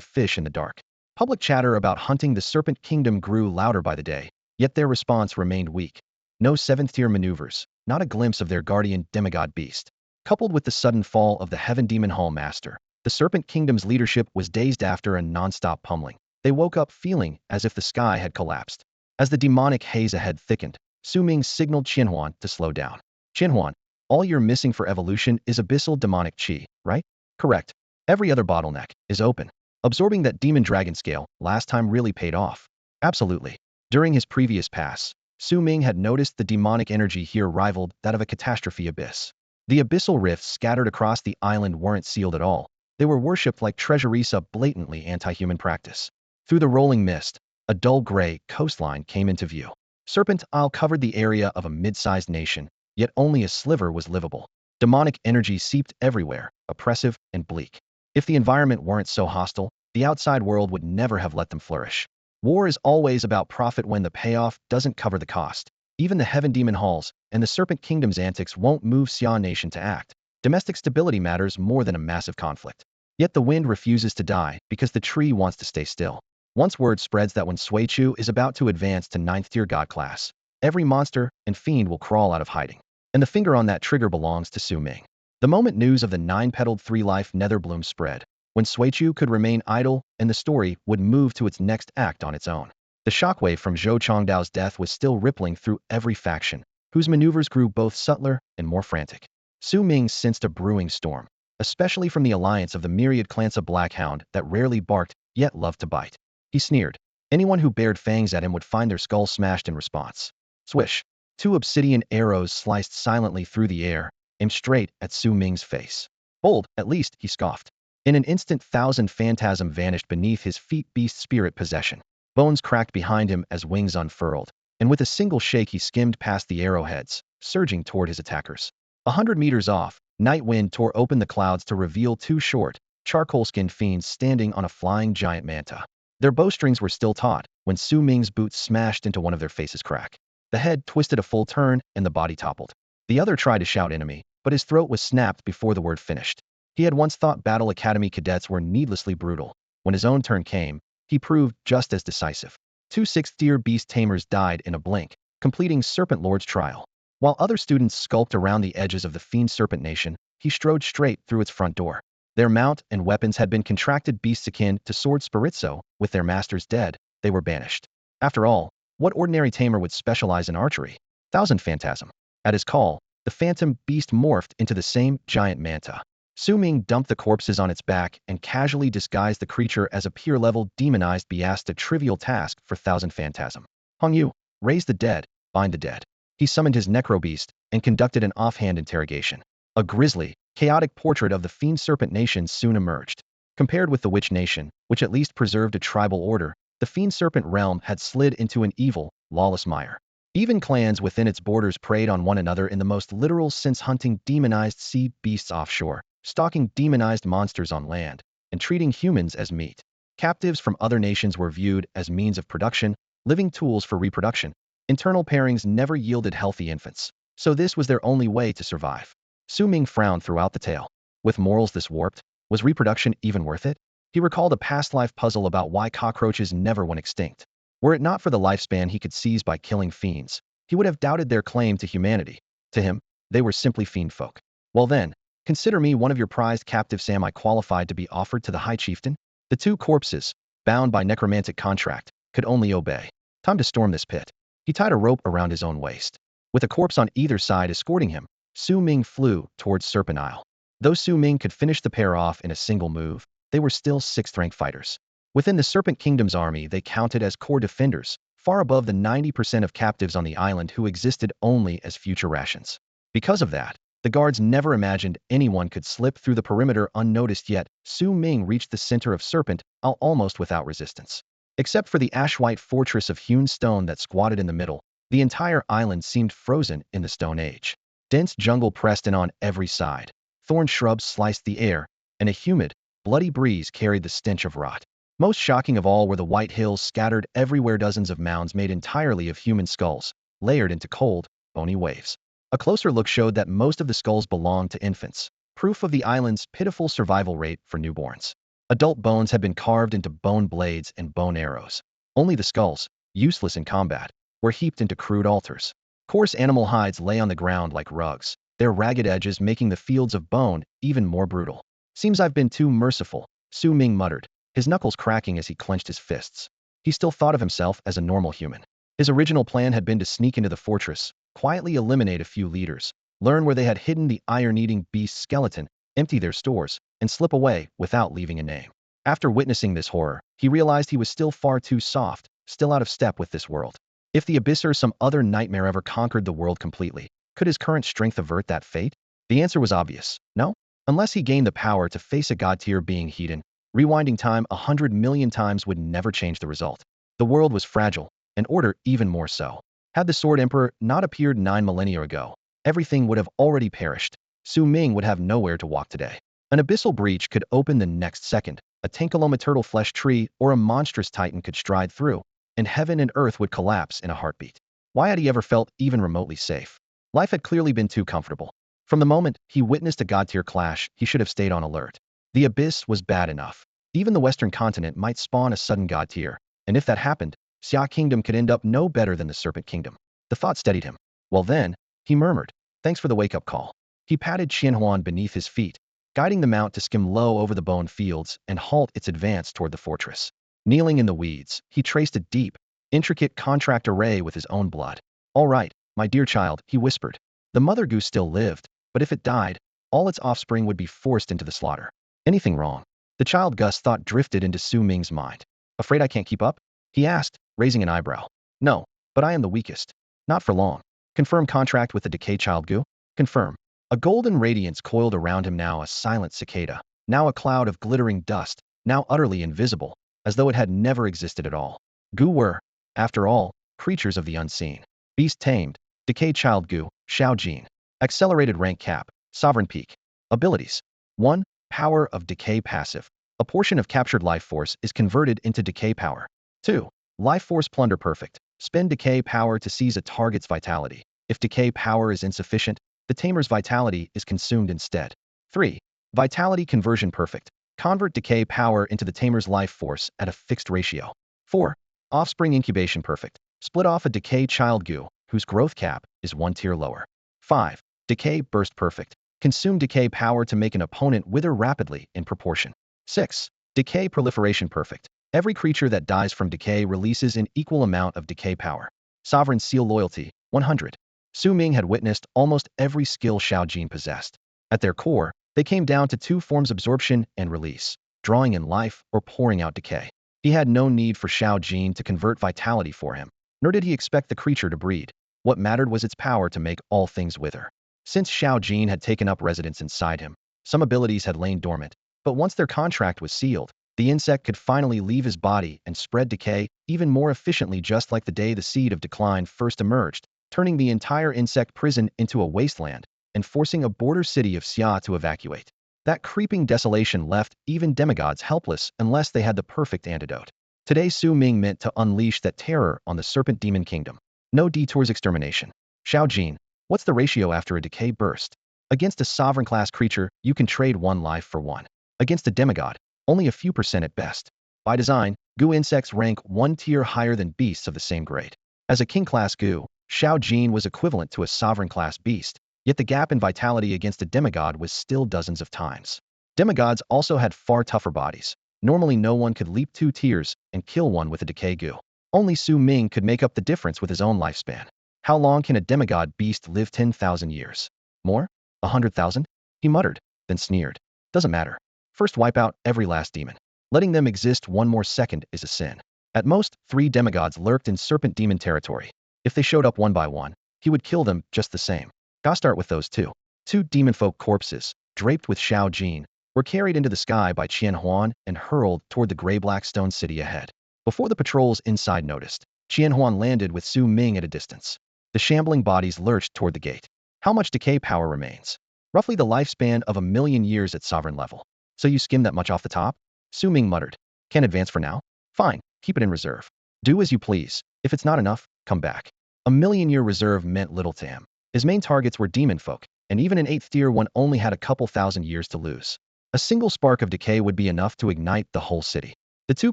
fish in the dark. Public chatter about hunting the Serpent Kingdom grew louder by the day, yet their response remained weak. No 7th-tier maneuvers, not a glimpse of their guardian demigod beast. Coupled with the sudden fall of the Heaven Demon Hall Master, the Serpent Kingdom's leadership was dazed after a non-stop pummeling. They woke up feeling as if the sky had collapsed. As the demonic haze ahead thickened, Su Ming signaled Qinhuan to slow down. Qinhuan, all you're missing for evolution is abyssal demonic chi, right? Correct. Every other bottleneck is open. Absorbing that demon dragon scale last time really paid off. Absolutely. During his previous pass, Su Ming had noticed the demonic energy here rivaled that of a catastrophe abyss. The abyssal rifts scattered across the island weren't sealed at all. They were worshipped like treasuries, a blatantly anti-human practice. Through the rolling mist, a dull gray coastline came into view. Serpent Isle covered the area of a mid-sized nation, yet only a sliver was livable. Demonic energy seeped everywhere, oppressive and bleak. If the environment weren't so hostile, the outside world would never have let them flourish. War is always about profit when the payoff doesn't cover the cost. Even the Heaven Demon Halls and the Serpent Kingdom's antics won't move Xia Nation to act. Domestic stability matters more than a massive conflict. Yet the wind refuses to die because the tree wants to stay still. Once word spreads that when Suichu is about to advance to 9th-tier god class, every monster and fiend will crawl out of hiding. And the finger on that trigger belongs to Su Ming. The moment news of the 9-petaled 3-life Netherbloom spread, when Suichu could remain idle and the story would move to its next act on its own. The shockwave from Zhou Chongdao's death was still rippling through every faction, whose maneuvers grew both subtler and more frantic. Su Ming sensed a brewing storm, especially from the alliance of the myriad clans of Blackhound that rarely barked, yet loved to bite. He sneered. Anyone who bared fangs at him would find their skull smashed in response. Swish. 2 obsidian arrows sliced silently through the air, aimed straight at Su Ming's face. Bold, at least, he scoffed. In an instant, 1,000 phantasm vanished beneath his feet. Beast spirit possession. Bones cracked behind him as wings unfurled, and with a single shake he skimmed past the arrowheads, surging toward his attackers. 100 meters off, night wind tore open the clouds to reveal 2 short, charcoal-skinned fiends standing on a flying giant manta. Their bowstrings were still taut when Su Ming's boots smashed into one of their faces. Crack. The head twisted a full turn and the body toppled. The other tried to shout enemy, but his throat was snapped before the word finished. He had once thought Battle Academy cadets were needlessly brutal. When his own turn came, he proved just as decisive. 2 6th-tier beast tamers died in a blink, completing Serpent Lord's trial. While other students skulked around the edges of the fiend Serpent Nation, he strode straight through its front door. Their mount and weapons had been contracted beasts akin to sword spiritzo. With their masters dead, they were banished. After all, what ordinary tamer would specialize in archery? 1,000 phantasm. At his call, the phantom beast morphed into the same giant manta. Su Ming dumped the corpses on its back and casually disguised the creature as a peer-level demonized beast, a trivial task for 1,000 phantasm. Hong Yu, raise the dead, bind the dead. He summoned his necrobeast and conducted an offhand interrogation. A grisly, chaotic portrait of the fiend Serpent Nation soon emerged. Compared with the Witch Nation, which at least preserved a tribal order, the fiend Serpent realm had slid into an evil, lawless mire. Even clans within its borders preyed on one another in the most literal sense, hunting demonized sea beasts offshore, stalking demonized monsters on land, and treating humans as meat. Captives from other nations were viewed as means of production, living tools for reproduction. Internal pairings never yielded healthy infants, so this was their only way to survive. Su Ming frowned throughout the tale. With morals this warped, was reproduction even worth it? He recalled a past life puzzle about why cockroaches never went extinct. Were it not for the lifespan he could seize by killing fiends, he would have doubted their claim to humanity. To him, they were simply fiend folk. Well then, consider me one of your prized captives. Am I qualified to be offered to the High Chieftain? The 2 corpses, bound by necromantic contract, could only obey. Time to storm this pit. He tied a rope around his own waist. With a corpse on either side escorting him, Su Ming flew towards Serpent Isle. Though Su Ming could finish the pair off in a single move, they were still 6th-rank fighters. Within the Serpent Kingdom's army, they counted as core defenders, far above the 90% of captives on the island who existed only as future rations. Because of that, The guards never imagined anyone could slip through the perimeter unnoticed, yet Su Ming reached the center of Serpent almost without resistance. Except for the ash-white fortress of hewn stone that squatted in the middle, the entire island seemed frozen in the Stone Age. Dense jungle pressed in on every side. Thorn shrubs sliced the air, and a humid, bloody breeze carried the stench of rot. Most shocking of all were the white hills scattered everywhere, dozens of mounds made entirely of human skulls, layered into cold, bony waves. A closer look showed that most of the skulls belonged to infants, proof of the island's pitiful survival rate for newborns. Adult bones had been carved into bone blades and bone arrows. Only the skulls, useless in combat, were heaped into crude altars. Coarse animal hides lay on the ground like rugs, their ragged edges making the fields of bone even more brutal. "Seems I've been too merciful," Su Ming muttered, his knuckles cracking as he clenched his fists. He still thought of himself as a normal human. His original plan had been to sneak into the fortress, quietly eliminate a few leaders, learn where they had hidden the iron-eating beast skeleton, empty their stores, and slip away without leaving a name. After witnessing this horror, he realized he was still far too soft, still out of step with this world. If the Abyss or some other nightmare ever conquered the world completely, could his current strength avert that fate? The answer was obvious: no. Unless he gained the power to face a god-tier being Hedon, rewinding time 100 million times would never change the result. The world was fragile, and order even more so. Had the Sword Emperor not appeared 9 millennia ago, everything would have already perished. Su Ming would have nowhere to walk today. An abyssal breach could open the next second, a tankaloma turtle flesh tree or a monstrous titan could stride through, and heaven and earth would collapse in a heartbeat. Why had he ever felt even remotely safe? Life had clearly been too comfortable. From the moment he witnessed a god-tier clash, he should have stayed on alert. The Abyss was bad enough. Even the Western continent might spawn a sudden god-tier, and if that happened, Xia Kingdom could end up no better than the Serpent Kingdom. The thought steadied him. Well then, he murmured, "Thanks for the wake-up call." He patted Qianhuan beneath his feet, guiding the mount to skim low over the bone fields and halt its advance toward the fortress. Kneeling in the weeds, he traced a deep, intricate contract array with his own blood. "All right, my dear child," he whispered. The mother goose still lived, but if it died, all its offspring would be forced into the slaughter. Anything wrong? The child Gus thought drifted into Su Ming's mind. "Afraid I can't keep up?" he asked, raising an eyebrow. "No, but I am the weakest. Not for long." "Confirm contract with the decay child Gu?" "Confirm." A golden radiance coiled around him, now a silent cicada, now a cloud of glittering dust, now utterly invisible, as though it had never existed at all. Gu were, after all, creatures of the unseen. Beast tamed, decay child Gu, Xiao Jin. Accelerated rank cap, sovereign peak. Abilities. 1. Power of decay passive. A portion of captured life force is converted into decay power. 2. Life force plunder perfect. Spend decay power to seize a target's vitality. If decay power is insufficient, the tamer's vitality is consumed instead. 3. Vitality conversion perfect. Convert decay power into the tamer's life force at a fixed ratio. 4. Offspring incubation perfect. Split off a decay child Gu, whose growth cap is 1 tier lower. 5. Decay burst perfect. Consume decay power to make an opponent wither rapidly in proportion. 6. Decay proliferation perfect. Every creature that dies from decay releases an equal amount of decay power. Sovereign seal loyalty, 100. Su Ming had witnessed almost every skill Xiao Jin possessed. At their core, they came down to 2 forms: absorption and release, drawing in life or pouring out decay. He had no need for Xiao Jin to convert vitality for him, nor did he expect the creature to breed. What mattered was its power to make all things wither. Since Xiao Jin had taken up residence inside him, some abilities had lain dormant, but once their contract was sealed, the insect could finally leave his body and spread decay even more efficiently, just like the day the seed of decline first emerged, turning the entire insect prison into a wasteland and forcing a border city of Xia to evacuate. That creeping desolation left even demigods helpless unless they had the perfect antidote. Today Su Ming meant to unleash that terror on the Serpent Demon Kingdom. No detours, extermination. Xiao Jin, what's the ratio after a decay burst? Against a sovereign class creature, you can trade 1 life for 1. Against a demigod, only a few percent at best. By design, Gu insects rank 1 tier higher than beasts of the same grade. As a king-class Gu, Xiao Jin was equivalent to a sovereign-class beast, yet the gap in vitality against a demigod was still dozens of times. Demigods also had far tougher bodies. Normally no one could leap 2 tiers and kill one with a decay Gu. Only Su Ming could make up the difference with his own lifespan. How long can a demigod beast live? 10,000 years. More? 100,000? He muttered, then sneered. Doesn't matter. First wipe out every last demon. Letting them exist 1 more second is a sin. At most, 3 demigods lurked in serpent demon territory. If they showed up 1 by 1, he would kill them just the same. Gotta start with those 2. Two demonfolk corpses, draped with Xiao Jin, were carried into the sky by Qian Huan and hurled toward the gray-black stone city ahead. Before the patrols inside noticed, Qian Huan landed with Su Ming at a distance. The shambling bodies lurched toward the gate. How much decay power remains? Roughly the lifespan of 1,000,000 years at sovereign level. So you skim that much off the top? Su Ming muttered. Can't advance for now? Fine, keep it in reserve. Do as you please. If it's not enough, come back. 1,000,000-year reserve meant little to him. His main targets were demon folk, and even an 8th tier one only had a couple thousand years to lose. A single spark of decay would be enough to ignite the whole city. The two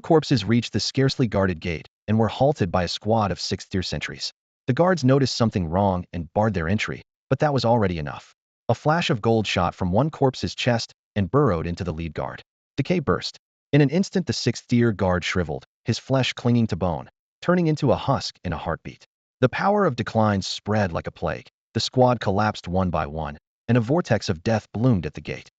corpses reached the scarcely guarded gate and were halted by a squad of 6th tier sentries. The guards noticed something wrong and barred their entry, but that was already enough. A flash of gold shot from one corpse's chest and burrowed into the lead guard. Decay burst. In an instant the 6th tier guard shriveled, his flesh clinging to bone, turning into a husk in a heartbeat. The power of decline spread like a plague. The squad collapsed one by one, and a vortex of death bloomed at the gate.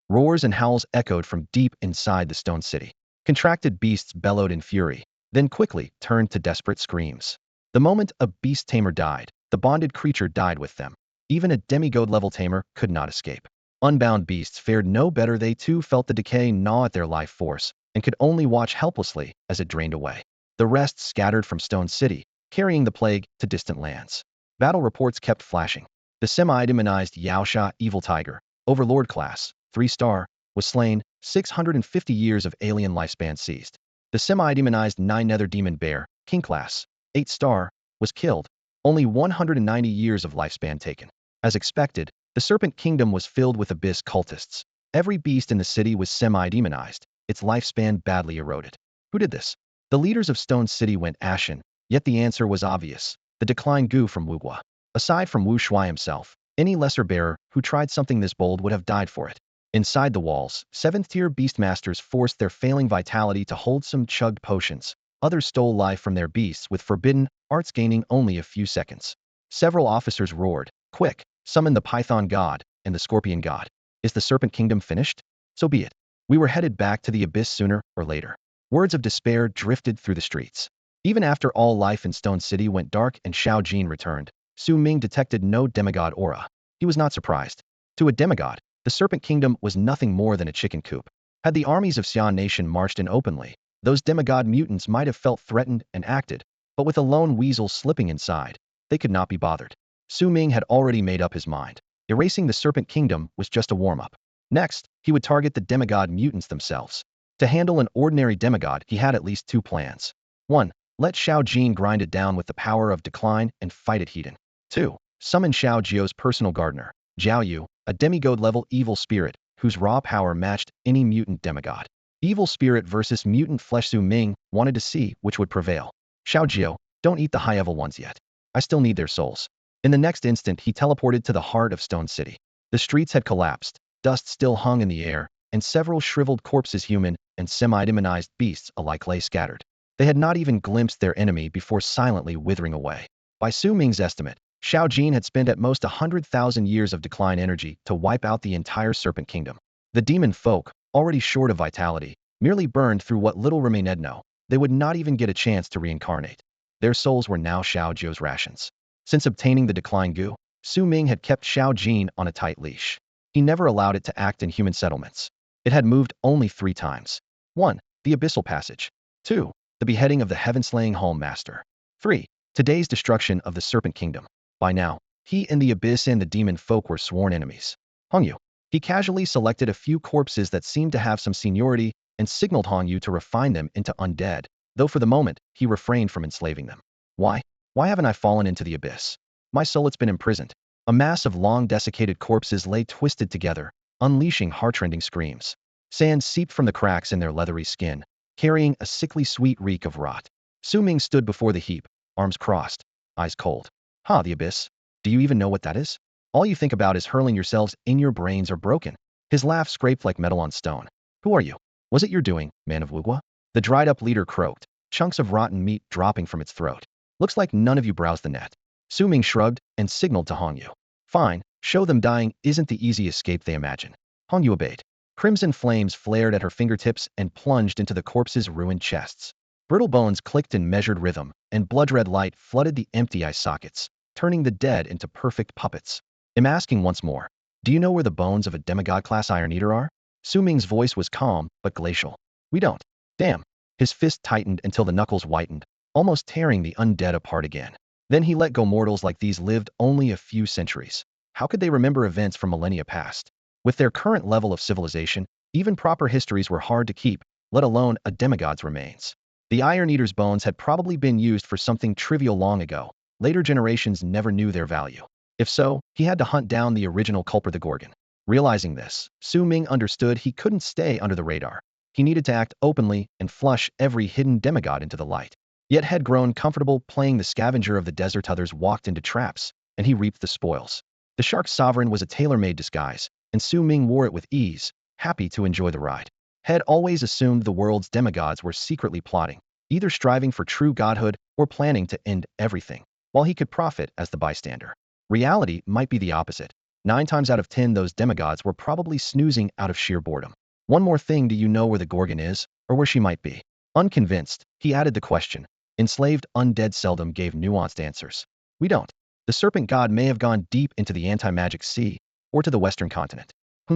Roars and howls echoed from deep inside the stone city. Contracted beasts bellowed in fury, then quickly turned to desperate screams. The moment a beast tamer died, the bonded creature died with them. Even a demigod-level tamer could not escape. Unbound beasts fared no better. They too felt the decay gnaw at their life force, and could only watch helplessly as it drained away. The rest scattered from Stone City, carrying the plague to distant lands. Battle reports kept flashing. The semi-demonized Yaosha Evil Tiger, Overlord class, 3-star, was slain, 650 years of alien lifespan seized. The semi-demonized 9-nether demon bear, King class, 8-star, was killed, only 190 years of lifespan taken. As expected, the Serpent Kingdom was filled with abyss cultists. Every beast in the city was semi-demonized, its lifespan badly eroded. Who did this? The leaders of Stone City went ashen, yet the answer was obvious. The declined Gu from Wugua. Aside from Wu Shuai himself, any lesser bearer who tried something this bold would have died for it. Inside the walls, 7th-tier beastmasters forced their failing vitality to hold some chugged potions. Others stole life from their beasts with forbidden arts gaining only a few seconds. Several officers roared, "Quick, summon the Python God and the Scorpion God. Is the Serpent Kingdom finished? So be it. We were headed back to the abyss sooner or later." Words of despair drifted through the streets. Even after all life in Stone City went dark and Xiao Jin returned, Su Ming detected no demigod aura. He was not surprised. To a demigod, the Serpent Kingdom was nothing more than a chicken coop. Had the armies of Xian Nation marched in openly, those demigod mutants might have felt threatened and acted, but with a lone weasel slipping inside, they could not be bothered. Su Ming had already made up his mind. Erasing the Serpent Kingdom was just a warm-up. Next, he would target the demigod mutants themselves. To handle an ordinary demigod, he had at least two plans. 1. Let Xiao Jin grind it down with the power of decline and fight it heathen. 2. Summon Xiao Jiu's personal gardener, Jiao Yu, a demigod-level evil spirit, whose raw power matched any mutant demigod. Evil spirit versus mutant flesh. Su Ming wanted to see which would prevail. Xiao Jiu, don't eat the high-level ones yet. I still need their souls. In the next instant, he teleported to the heart of Stone City. The streets had collapsed, dust still hung in the air, and several shriveled corpses, human and semi-demonized beasts alike, lay scattered. They had not even glimpsed their enemy before silently withering away. By Su Ming's estimate, Xiao Jin had spent at most 100,000 years of decline energy to wipe out the entire Serpent Kingdom. The demon folk, already short of vitality, merely burned through what little remained. No, they would not even get a chance to reincarnate. Their souls were now Xiao Jiu's rations. Since obtaining the declined Gu, Su Ming had kept Xiao Jin on a tight leash. He never allowed it to act in human settlements. It had moved only 3 times. 1. The Abyssal Passage. 2. The beheading of the heaven-slaying Home Master. 3. Today's destruction of the Serpent Kingdom. By now, he and the Abyss and the demon folk were sworn enemies. Hongyu. He casually selected a few corpses that seemed to have some seniority and signaled Hongyu to refine them into undead, though for the moment, he refrained from enslaving them. Why? Why haven't I fallen into the abyss? My soul, it's been imprisoned. A mass of long desiccated corpses lay twisted together, unleashing heart-rending screams. Sand seeped from the cracks in their leathery skin, carrying a sickly sweet reek of rot. Su Ming stood before the heap, arms crossed, eyes cold. The abyss? Do you even know what that is? All you think about is hurling yourselves in. Your brains are broken. His laugh scraped like metal on stone. Who are you? Was it your doing, man of Wugua? The dried-up leader croaked, chunks of rotten meat dropping from its throat. Looks like none of you browsed the net. Su Ming shrugged and signaled to Hongyu. Fine, show them dying isn't the easy escape they imagine. Hongyu obeyed. Crimson flames flared at her fingertips and plunged into the corpses' ruined chests. Brittle bones clicked in measured rhythm, and blood-red light flooded the empty eye sockets, turning the dead into perfect puppets. Unmasking once more. Do you know where the bones of a demigod-class Iron Eater are? Su Ming's voice was calm, but glacial. We don't. Damn. His fist tightened until the knuckles whitened, almost tearing the undead apart again. Then he let go. Mortals like these lived only a few centuries. How could they remember events from millennia past? With their current level of civilization, even proper histories were hard to keep, let alone a demigod's remains. The Iron Eater's bones had probably been used for something trivial long ago. Later generations never knew their value. If so, he had to hunt down the original culprit, the Gorgon. Realizing this, Su Ming understood he couldn't stay under the radar. He needed to act openly and flush every hidden demigod into the light. Yet had grown comfortable playing the scavenger of the desert. Others walked into traps, and he reaped the spoils. The Shark Sovereign was a tailor-made disguise, and Su Ming wore it with ease, happy to enjoy the ride. Had always assumed the world's demigods were secretly plotting, either striving for true godhood or planning to end everything, while he could profit as the bystander. Reality might be the opposite. 9 times out of 10, those demigods were probably snoozing out of sheer boredom. One more thing, do you know where the Gorgon is, or where she might be? Unconvinced, he added the question. Enslaved undead seldom gave nuanced answers. We don't. The serpent god may have gone deep into the anti-magic sea, or to the western continent.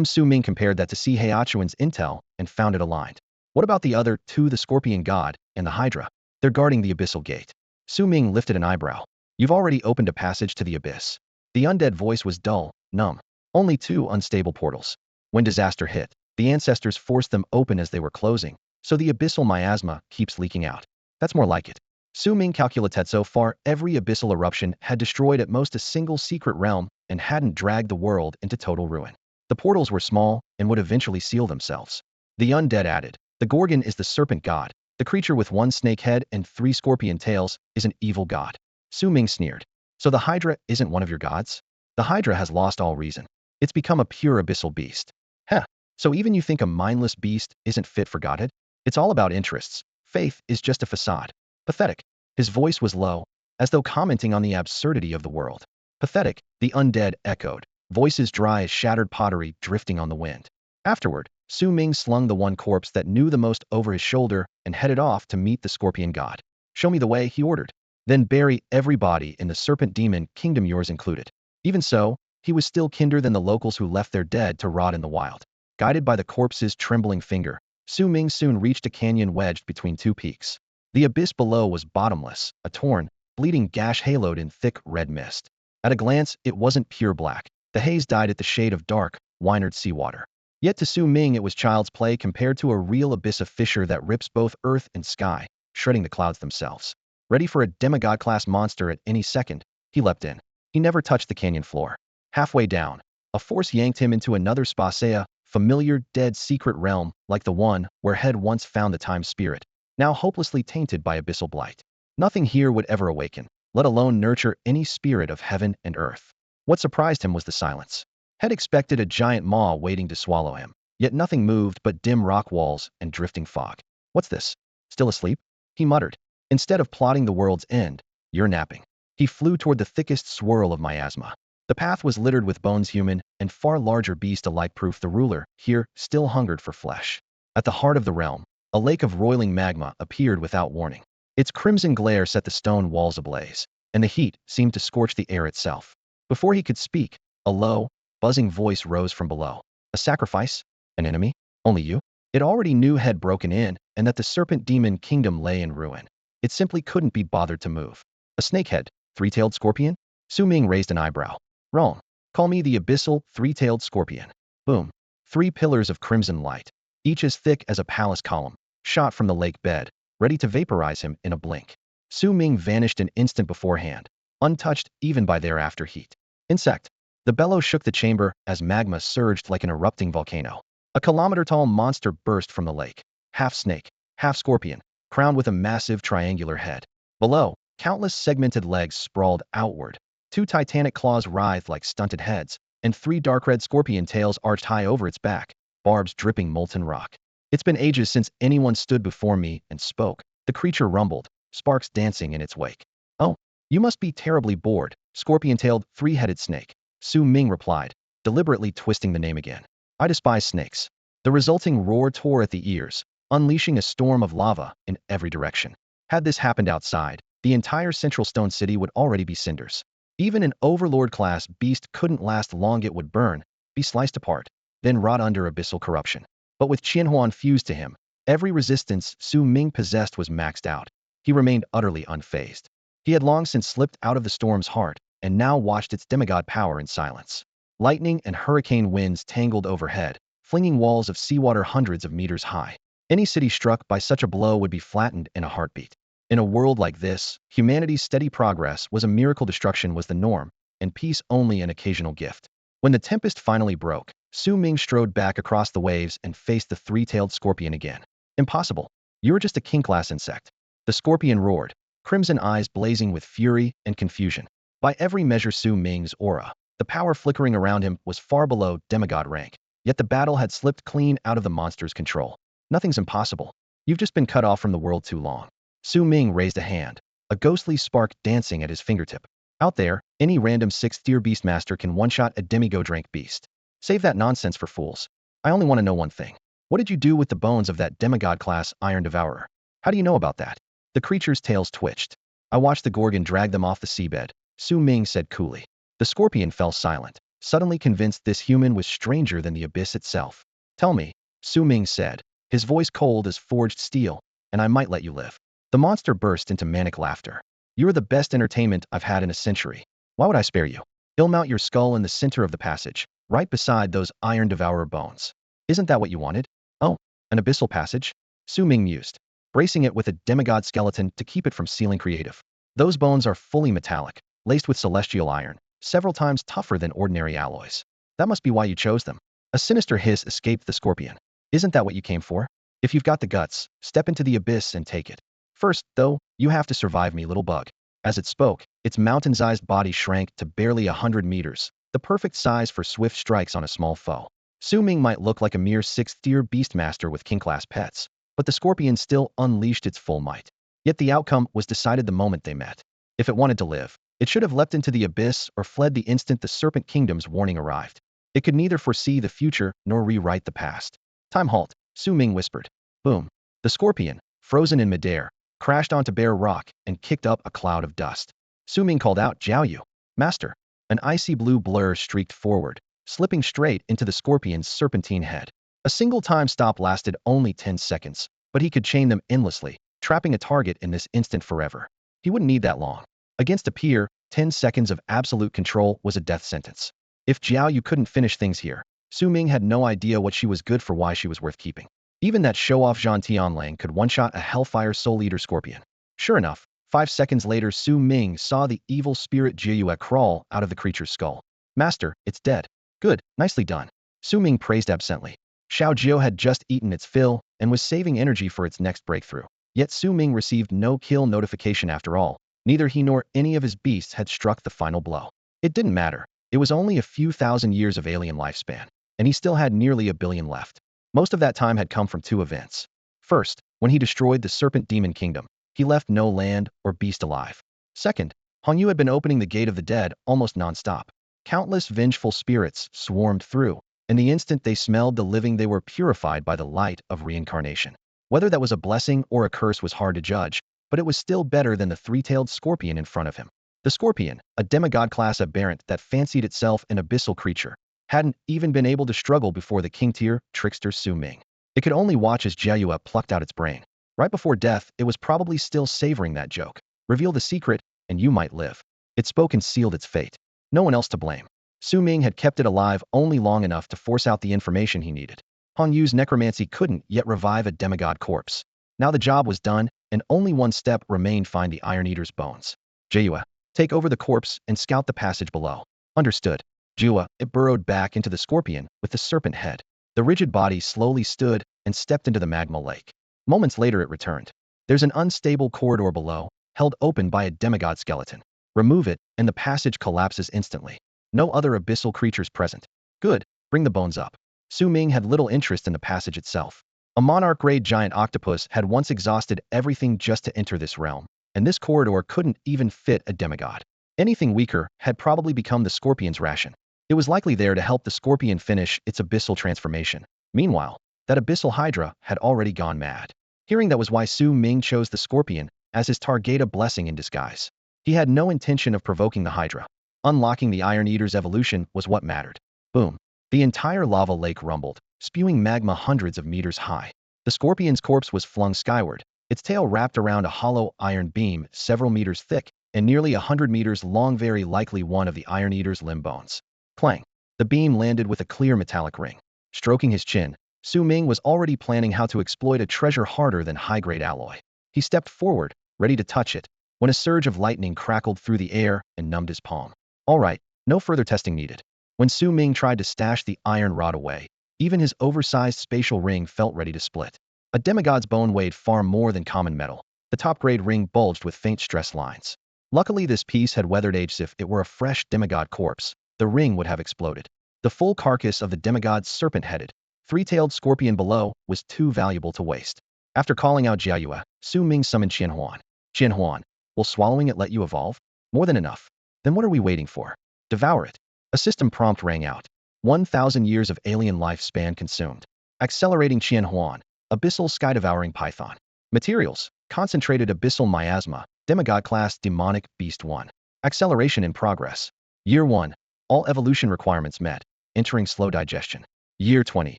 Su Ming compared that to see Heiachuan's intel and found it aligned. What about the other two, the scorpion god and the hydra? They're guarding the abyssal gate. Su Ming lifted an eyebrow. You've already opened a passage to the abyss. The undead voice was dull, numb. Only 2 unstable portals. When disaster hit, the ancestors forced them open as they were closing, so the abyssal miasma keeps leaking out. That's more like it. Su Ming calculated. So far, every abyssal eruption had destroyed at most a single secret realm and hadn't dragged the world into total ruin. The portals were small and would eventually seal themselves. The undead added, the Gorgon is the serpent god. The creature with 1 snake head and 3 scorpion tails is an evil god. Su Ming sneered. So the Hydra isn't one of your gods? The Hydra has lost all reason. It's become a pure abyssal beast. Heh, so even you think a mindless beast isn't fit for godhood? It's all about interests. Faith is just a facade. Pathetic. His voice was low, as though commenting on the absurdity of the world. Pathetic, the undead echoed, voices dry as shattered pottery drifting on the wind. Afterward, Su Ming slung the one corpse that knew the most over his shoulder and headed off to meet the scorpion god. Show me the way, he ordered. Then bury everybody in the serpent demon kingdom, yours included. Even so, he was still kinder than the locals who left their dead to rot in the wild. Guided by the corpse's trembling finger, Su Ming soon reached a canyon wedged between 2 peaks. The abyss below was bottomless, a torn, bleeding gash haloed in thick red mist. At a glance, it wasn't pure black. The haze dyed it the shade of dark, winered seawater. Yet to Su Ming it was child's play compared to a real abyss, of fissure that rips both earth and sky, shredding the clouds themselves. Ready for a demigod-class monster at any second, he leapt in. He never touched the canyon floor. Halfway down, a force yanked him into another spacea, familiar, dead secret realm, like the one where Head once found the time spirit, now hopelessly tainted by abyssal blight. Nothing here would ever awaken, let alone nurture any spirit of heaven and earth. What surprised him was the silence. Head expected a giant maw waiting to swallow him, yet nothing moved but dim rock walls and drifting fog. What's this? Still asleep? He muttered. Instead of plotting the world's end, you're napping. He flew toward the thickest swirl of miasma. The path was littered with bones, human and far larger beast alike, proof the ruler here still hungered for flesh. At the heart of the realm, a lake of roiling magma appeared without warning. Its crimson glare set the stone walls ablaze, and the heat seemed to scorch the air itself. Before he could speak, a low, buzzing voice rose from below. A sacrifice? An enemy? Only you? It already knew Head broken in, and that the serpent demon kingdom lay in ruin. It simply couldn't be bothered to move. A snakehead, 3-tailed scorpion? Su Ming raised an eyebrow. Wrong. Call me the abyssal 3-tailed scorpion. Boom. 3 pillars of crimson light, each as thick as a palace column, shot from the lake bed, ready to vaporize him in a blink. Su Ming vanished an instant beforehand, untouched even by their after heat. Insect. The bellow shook the chamber as magma surged like an erupting volcano. A kilometer-tall monster burst from the lake. Half snake, half scorpion, crowned with a massive triangular head. Below, countless segmented legs sprawled outward. 2 titanic claws writhed like stunted heads, and 3 dark red scorpion tails arched high over its back, barbs dripping molten rock. It's been ages since anyone stood before me and spoke, the creature rumbled, sparks dancing in its wake. Oh, you must be terribly bored, scorpion-tailed, 3-headed snake, Su Ming replied, deliberately twisting the name again. I despise snakes. The resulting roar tore at the ears, unleashing a storm of lava in every direction. Had this happened outside, the entire central stone city would already be cinders. Even an overlord-class beast couldn't last long. It would burn, be sliced apart, then rot under abyssal corruption. But with Qianhuan fused to him, every resistance Su Ming possessed was maxed out. He remained utterly unfazed. He had long since slipped out of the storm's heart, and now watched its demigod power in silence. Lightning and hurricane winds tangled overhead, flinging walls of seawater hundreds of meters high. Any city struck by such a blow would be flattened in a heartbeat. In a world like this, humanity's steady progress was a miracle. Destruction was the norm, and peace only an occasional gift. When the tempest finally broke, Su Ming strode back across the waves and faced the three-tailed scorpion again. Impossible. You're just a king-class insect. The scorpion roared, crimson eyes blazing with fury and confusion. By every measure, Su Ming's aura, the power flickering around him, was far below demigod rank. Yet the battle had slipped clean out of the monster's control. Nothing's impossible. You've just been cut off from the world too long. Su Ming raised a hand, a ghostly spark dancing at his fingertip. Out there, any random 6th-tier beastmaster can one-shot a demigod rank beast. Save that nonsense for fools. I only want to know one thing. What did you do with the bones of that demigod-class Iron Devourer? How do you know about that? The creature's tails twitched. I watched the Gorgon drag them off the seabed, Su Ming said coolly. The scorpion fell silent, suddenly convinced this human was stranger than the abyss itself. Tell me, Su Ming said, his voice cold as forged steel, and I might let you live. The monster burst into manic laughter. You're the best entertainment I've had in a century. Why would I spare you? I'll mount your skull in the center of the passage, right beside those Iron Devourer bones. Isn't that what you wanted? Oh, an abyssal passage? Su Ming mused, bracing it with a demigod skeleton to keep it from sealing creative. Those bones are fully metallic, laced with celestial iron, several times tougher than ordinary alloys. That must be why you chose them. A sinister hiss escaped the scorpion. Isn't that what you came for? If you've got the guts, step into the abyss and take it. First, though, you have to survive me, little bug. As it spoke, its mountain-sized body shrank to barely 100 meters, the perfect size for swift strikes on a small foe. Su Ming might look like a mere 6th-tier beastmaster with king-class pets, but the scorpion still unleashed its full might. Yet the outcome was decided the moment they met. If it wanted to live, it should have leapt into the abyss or fled the instant the Serpent Kingdom's warning arrived. It could neither foresee the future nor rewrite the past. Time halt, Su Ming whispered. Boom. The scorpion, frozen in midair, crashed onto bare rock and kicked up a cloud of dust. Su Ming called out, Jiaoyu, master. An icy blue blur streaked forward, slipping straight into the scorpion's serpentine head. A single time stop lasted only 10 seconds, but he could chain them endlessly, trapping a target in this instant forever. He wouldn't need that long. Against a peer, 10 seconds of absolute control was a death sentence. If Jiaoyu couldn't finish things here, Su Ming had no idea what she was good for, why she was worth keeping. Even that show-off Zhan Tianlang could one-shot a Hellfire Soul Eater scorpion. Sure enough, 5 seconds later, Su Ming saw the evil spirit Jiaoyu crawl out of the creature's skull. Master, it's dead. Good, nicely done. Su Ming praised absently. Xiao Jiao had just eaten its fill and was saving energy for its next breakthrough. Yet Su Ming received no kill notification after all. Neither he nor any of his beasts had struck the final blow. It didn't matter. It was only a few thousand years of alien lifespan, and he still had nearly 1 billion left. Most of that time had come from 2 events. First, when he destroyed the Serpent Demon Kingdom, he left no land or beast alive. Second, Hongyu had been opening the Gate of the Dead almost non-stop. Countless vengeful spirits swarmed through, and the instant they smelled the living they were purified by the light of reincarnation. Whether that was a blessing or a curse was hard to judge, but it was still better than the 3-tailed scorpion in front of him. The scorpion, a demigod-class aberrant that fancied itself an abyssal creature, hadn't even been able to struggle before the king-tier trickster Su Ming. It could only watch as Jiaoyu plucked out its brain. Right before death, it was probably still savoring that joke. Reveal the secret, and you might live. It spoke and sealed its fate. No one else to blame. Su Ming had kept it alive only long enough to force out the information he needed. Hongyu's necromancy couldn't yet revive a demigod corpse. Now the job was done, and only one step remained: find the Iron Eater's bones. Jiaoyu, take over the corpse and scout the passage below. Understood. Jiaoyu, it burrowed back into the scorpion with the serpent head. The rigid body slowly stood and stepped into the magma lake. Moments later it returned. There's an unstable corridor below, held open by a demigod skeleton. Remove it, and the passage collapses instantly. No other abyssal creatures present. Good, bring the bones up. Su Ming had little interest in the passage itself. A monarch-grade giant octopus had once exhausted everything just to enter this realm, and this corridor couldn't even fit a demigod. Anything weaker had probably become the scorpion's ration. It was likely there to help the scorpion finish its abyssal transformation. Meanwhile, that abyssal hydra had already gone mad. Hearing that was why Su Ming chose the scorpion as his target, a blessing in disguise. He had no intention of provoking the hydra. Unlocking the Iron Eater's evolution was what mattered. Boom. The entire lava lake rumbled, spewing magma hundreds of meters high. The scorpion's corpse was flung skyward, its tail wrapped around a hollow iron beam several meters thick and nearly 100 meters long, very likely one of the Iron Eater's limb bones. Clang! The beam landed with a clear metallic ring. Stroking his chin, Su Ming was already planning how to exploit a treasure harder than high-grade alloy. He stepped forward, ready to touch it, when a surge of lightning crackled through the air and numbed his palm. All right, no further testing needed. When Su Ming tried to stash the iron rod away, even his oversized spatial ring felt ready to split. A demigod's bone weighed far more than common metal. The top-grade ring bulged with faint stress lines. Luckily, this piece had weathered age. If it were a fresh demigod corpse, the ring would have exploded. The full carcass of the demigod's serpent-headed, three-tailed scorpion below was too valuable to waste. After calling out Jiayue, Su Ming summoned Qianhuan. Qianhuan, will swallowing it let you evolve? More than enough. Then what are we waiting for? Devour it. A system prompt rang out. 1,000 years of alien lifespan consumed. Accelerating Qianhuan, abyssal sky-devouring python. Materials, concentrated abyssal miasma, demigod class demonic beast 1. Acceleration in progress. Year 1, all evolution requirements met, entering slow digestion. Year 20,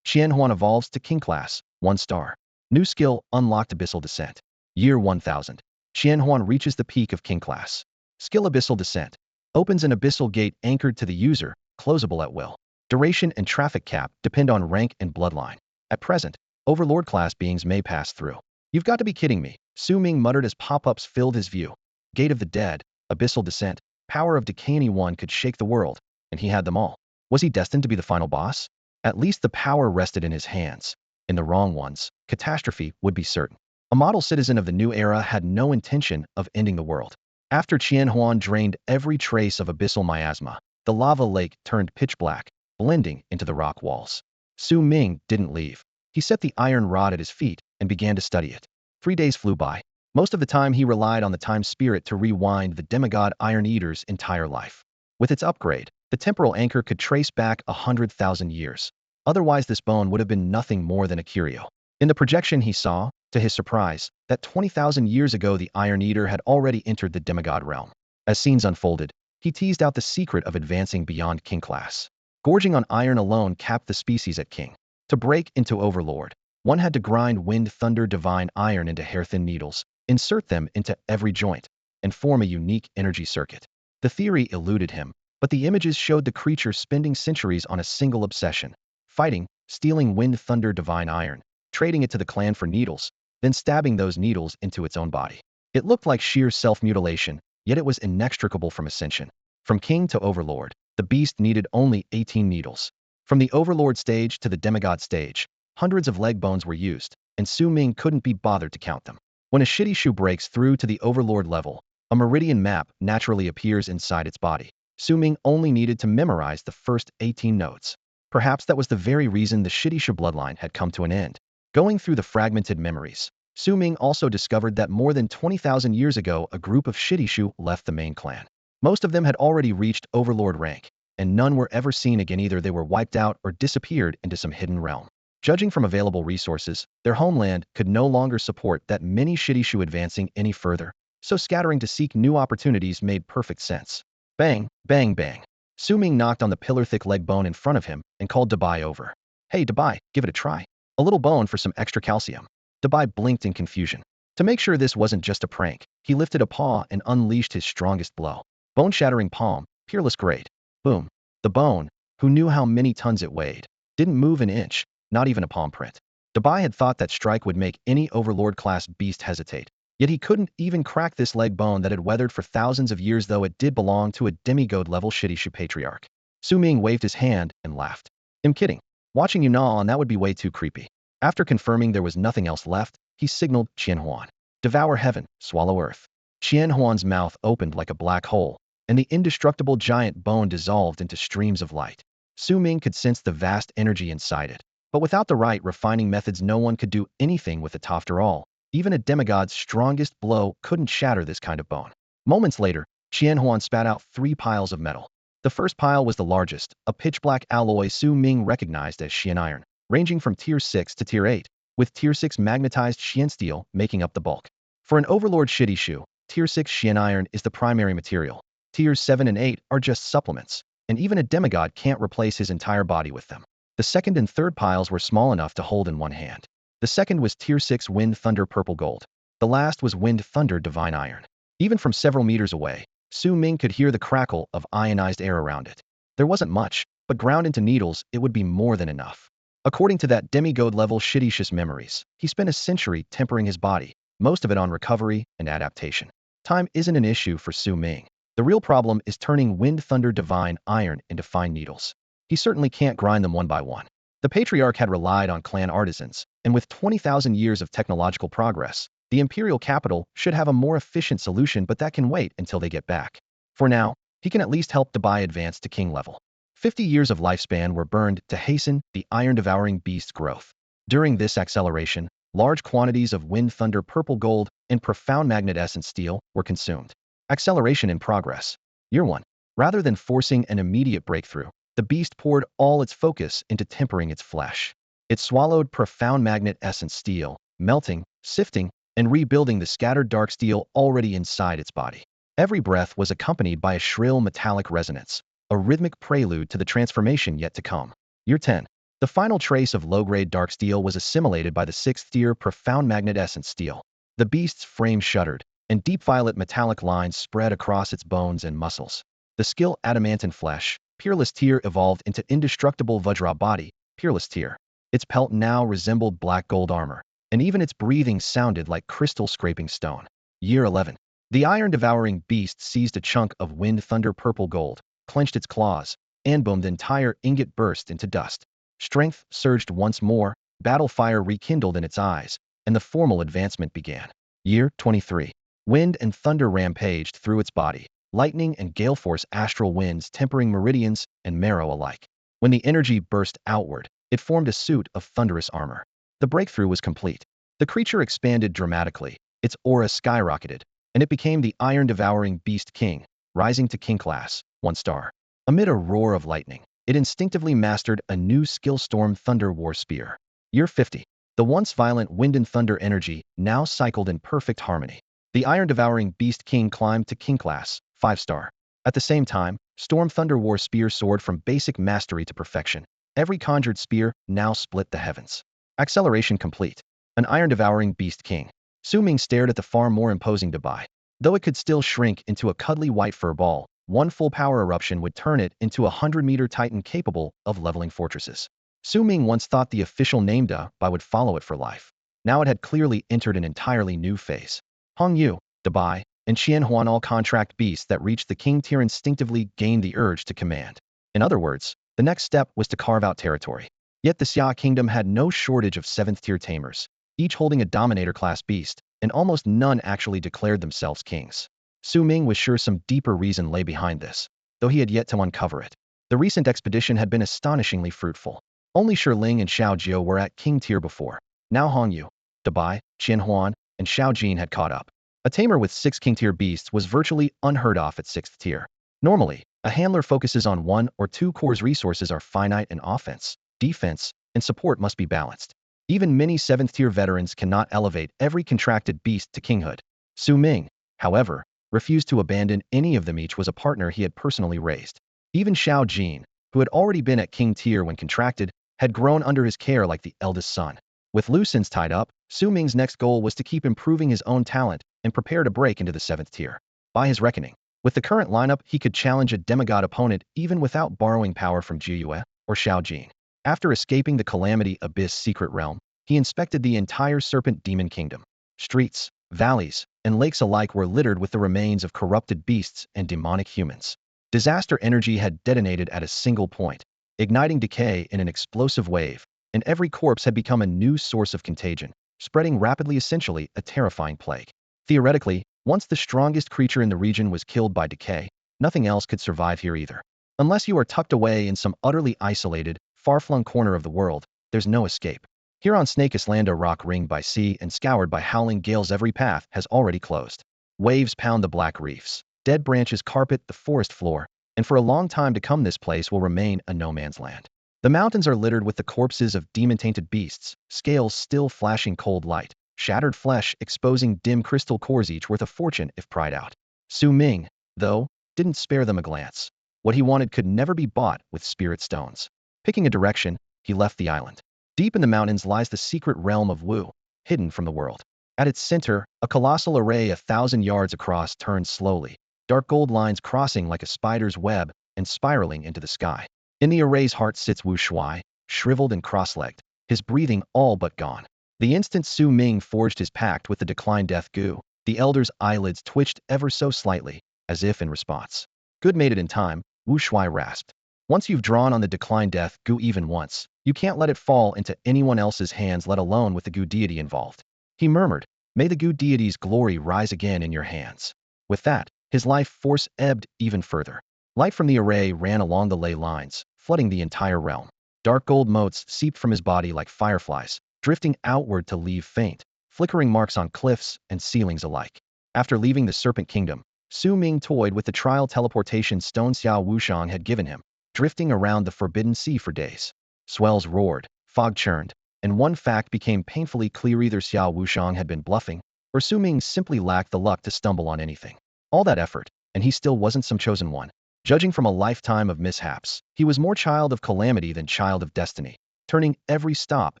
Qianhuan evolves to king class, 1 star. New skill, unlocked abyssal descent. Year 1000, Qianhuan reaches the peak of king class. Skill abyssal descent. Opens an abyssal gate anchored to the user, closable at will. Duration and traffic cap depend on rank and bloodline. At present, overlord class beings may pass through. You've got to be kidding me, Su Ming muttered as pop-ups filled his view. Gate of the Dead, abyssal descent, power of decay. Anyone could shake the world, and he had them all. Was he destined to be the final boss? At least the power rested in his hands. In the wrong ones, catastrophe would be certain. A model citizen of the new era had no intention of ending the world. After Qianhuan drained every trace of abyssal miasma, the lava lake turned pitch black, blending into the rock walls. Su Ming didn't leave. He set the iron rod at his feet and began to study it. 3 days flew by. Most of the time he relied on the time spirit to rewind the demigod Iron Eater's entire life. With its upgrade, the temporal anchor could trace back 100,000 years. Otherwise, this bone would have been nothing more than a curio. In the projection he saw, to his surprise, that 20,000 years ago the Iron Eater had already entered the demigod realm. As scenes unfolded, he teased out the secret of advancing beyond king class. Gorging on iron alone capped the species at king. To break into overlord, one had to grind wind thunder divine iron into hair-thin needles, insert them into every joint, and form a unique energy circuit. The theory eluded him, but the images showed the creature spending centuries on a single obsession: fighting, stealing wind thunder divine iron, trading it to the clan for needles, then stabbing those needles into its own body. It looked like sheer self-mutilation, yet it was inextricable from ascension. From king to overlord, the beast needed only 18 needles. From the overlord stage to the demigod stage, hundreds of leg bones were used, and Su Ming couldn't be bothered to count them. When a shitty shoe breaks through to the overlord level, a meridian map naturally appears inside its body. Su Ming only needed to memorize the first 18 nodes. Perhaps that was the very reason the shitty shoe bloodline had come to an end. Going through the fragmented memories, Su Ming also discovered that more than 20,000 years ago a group of Shitty-Shu left the main clan. Most of them had already reached overlord rank, and none were ever seen again. Either they were wiped out or disappeared into some hidden realm. Judging from available resources, their homeland could no longer support that many Shitty-Shu advancing any further, so scattering to seek new opportunities made perfect sense. Bang, bang, bang. Su Ming knocked on the pillar-thick leg bone in front of him and called Dabai over. Hey Dabai, give it a try. A little bone for some extra calcium. Dabai blinked in confusion. To make sure this wasn't just a prank, he lifted a paw and unleashed his strongest blow. Bone-shattering palm, peerless grade. Boom. The bone, who knew how many tons it weighed, didn't move an inch, not even a palm print. Dabai had thought that strike would make any overlord-class beast hesitate. Yet he couldn't even crack this leg bone that had weathered for thousands of years, though it did belong to a demigod-level Shitty-Shu patriarch. Su Ming waved his hand and laughed. I'm kidding. Watching you gnaw on that would be way too creepy. After confirming there was nothing else left, he signaled Qianhuan. Devour heaven, swallow earth. Qianhuan's mouth opened like a black hole, and the indestructible giant bone dissolved into streams of light. Su Ming could sense the vast energy inside it, but without the right refining methods no one could do anything with it. After all, even a demigod's strongest blow couldn't shatter this kind of bone. Moments later, Qianhuan spat out 3 piles of metal. The first pile was the largest, a pitch-black alloy Su Ming recognized as Xian iron, ranging from Tier 6 to Tier 8, with Tier 6 magnetized Xian steel making up the bulk. For an overlord Shitty-Shu, Tier 6 Xian iron is the primary material. Tiers 7 and 8 are just supplements. and even a demigod can't replace his entire body with them. The second and third piles were small enough to hold in one hand. The second was Tier 6 Wind Thunder Purple Gold. The last was Wind Thunder Divine Iron. Even from several meters away, Su Ming could hear the crackle of ionized air around it. There wasn't much, but ground into needles, it would be more than enough. According to that demigod-level shittious memories, he spent a century tempering his body, most of it on recovery and adaptation. Time isn't an issue for Su Ming. The real problem is turning Wind Thunder Divine Iron into fine needles. He certainly can't grind them one by one. The Patriarch had relied on clan artisans, and with 20,000 years of technological progress, the imperial capital should have a more efficient solution, but that can wait until they get back. For now, he can at least help Dubai advance to king level. 50 years of lifespan were burned to hasten the iron-devouring beast's growth. During this acceleration, large quantities of Wind Thunder Purple Gold and Profound Magnet Essence Steel were consumed. Acceleration in progress. Year 1. Rather than forcing an immediate breakthrough, the beast poured all its focus into tempering its flesh. It swallowed Profound Magnet Essence Steel, melting, sifting, and rebuilding the scattered dark steel already inside its body. Every breath was accompanied by a shrill metallic resonance, a rhythmic prelude to the transformation yet to come. Year 10. The final trace of low-grade dark steel was assimilated by the 6th tier Profound Magnet Essence Steel. The beast's frame shuddered, and deep violet metallic lines spread across its bones and muscles. The skill Adamantine Flesh, Peerless Tier, evolved into indestructible Vajra Body, Peerless Tier. Its pelt now resembled black gold armor, and even its breathing sounded like crystal scraping stone. Year 11. The iron-devouring beast seized a chunk of Wind Thunder Purple Gold, clenched its claws, and boom, the entire ingot burst into dust. Strength surged once more, battle fire rekindled in its eyes, and the formal advancement began. Year 23. Wind and thunder rampaged through its body, lightning and gale force astral winds tempering meridians and marrow alike. When the energy burst outward, it formed a suit of thunderous armor. The breakthrough was complete. The creature expanded dramatically, its aura skyrocketed, and it became the iron-devouring Beast King, rising to King Class, 1 star. Amid a roar of lightning, it instinctively mastered a new skill Storm Thunder War Spear. Year 50. The once violent wind and thunder energy now cycled in perfect harmony. The iron-devouring Beast King climbed to King Class, 5 star. At the same time, Storm Thunder War Spear soared from basic mastery to perfection. Every conjured spear now split the heavens. Acceleration complete. An iron-devouring Beast King. Su Ming stared at the far more imposing Dubai. Though it could still shrink into a cuddly white fur ball, one full power eruption would turn it into a 100-meter titan capable of leveling fortresses. Su Ming once thought the official name Dubai would follow it for life. Now it had clearly entered an entirely new phase. Hong Yu, Dubai, and Qian Huan, all contract beasts that reached the king tier, instinctively gained the urge to command. In other words, the next step was to carve out territory. Yet the Xia kingdom had no shortage of 7th tier tamers, each holding a dominator class beast, and almost none actually declared themselves kings. Su Ming was sure some deeper reason lay behind this, though he had yet to uncover it. The recent expedition had been astonishingly fruitful. Only Shi Ling and Xiao Jiu were at king tier before. Now Hong Yu, Dubai, Qian Huan, and Xiao Jin had caught up. A tamer with 6 king tier beasts was virtually unheard of at 6th tier. Normally, a handler focuses on 1 or 2 cores. Resources are finite, and offense, defense, and support must be balanced. Even many 7th tier veterans cannot elevate every contracted beast to kinghood. Su Ming, however, refused to abandon any of them. Each was a partner he had personally raised. Even Xiao Jin, who had already been at king tier when contracted, had grown under his care like the eldest son. With loose ends tied up, Su Ming's next goal was to keep improving his own talent and prepare to break into the 7th tier. By his reckoning, with the current lineup, he could challenge a demigod opponent even without borrowing power from Jiu Yue or Xiao Jin. After escaping the Calamity Abyss secret realm, he inspected the entire Serpent Demon Kingdom. Streets, valleys, and lakes alike were littered with the remains of corrupted beasts and demonic humans. Disaster energy had detonated at a single point, igniting decay in an explosive wave, and every corpse had become a new source of contagion, spreading rapidly, essentially a terrifying plague. Theoretically, once the strongest creature in the region was killed by decay, nothing else could survive here either. Unless you are tucked away in some utterly isolated, far-flung corner of the world, there's no escape. Here on Snake Island, a rock ringed by sea and scoured by howling gales, every path has already closed. Waves pound the black reefs, dead branches carpet the forest floor, and for a long time to come this place will remain a no-man's land. The mountains are littered with the corpses of demon-tainted beasts, scales still flashing cold light, shattered flesh exposing dim crystal cores, each worth a fortune if pried out. Su Ming, though, didn't spare them a glance. What he wanted could never be bought with spirit stones. Picking a direction, he left the island. Deep in the mountains lies the secret realm of Wu, hidden from the world. At its center, a colossal array 1,000 yards across turns slowly, dark gold lines crossing like a spider's web and spiraling into the sky. In the array's heart sits Wu Shuai, shriveled and cross-legged, his breathing all but gone. The instant Su Ming forged his pact with the declined Death Gu, the elder's eyelids twitched ever so slightly, as if in response. Good made it in time, Wu Shuai rasped. Once you've drawn on the declined Death Gu even once, you can't let it fall into anyone else's hands, let alone with the Gu deity involved. He murmured, may the Gu deity's glory rise again in your hands. With that, his life force ebbed even further. Light from the array ran along the ley lines, flooding the entire realm. Dark gold motes seeped from his body like fireflies, drifting outward to leave faint, flickering marks on cliffs and ceilings alike. After leaving the Serpent Kingdom, Su Ming toyed with the trial teleportation stone Xiao Wushang had given him, drifting around the Forbidden Sea for days. Swells roared, fog churned, and one fact became painfully clear: either Xiao Wushang had been bluffing, or Su Ming simply lacked the luck to stumble on anything. All that effort, and he still wasn't some chosen one. Judging from a lifetime of mishaps, he was more child of calamity than child of destiny, turning every stop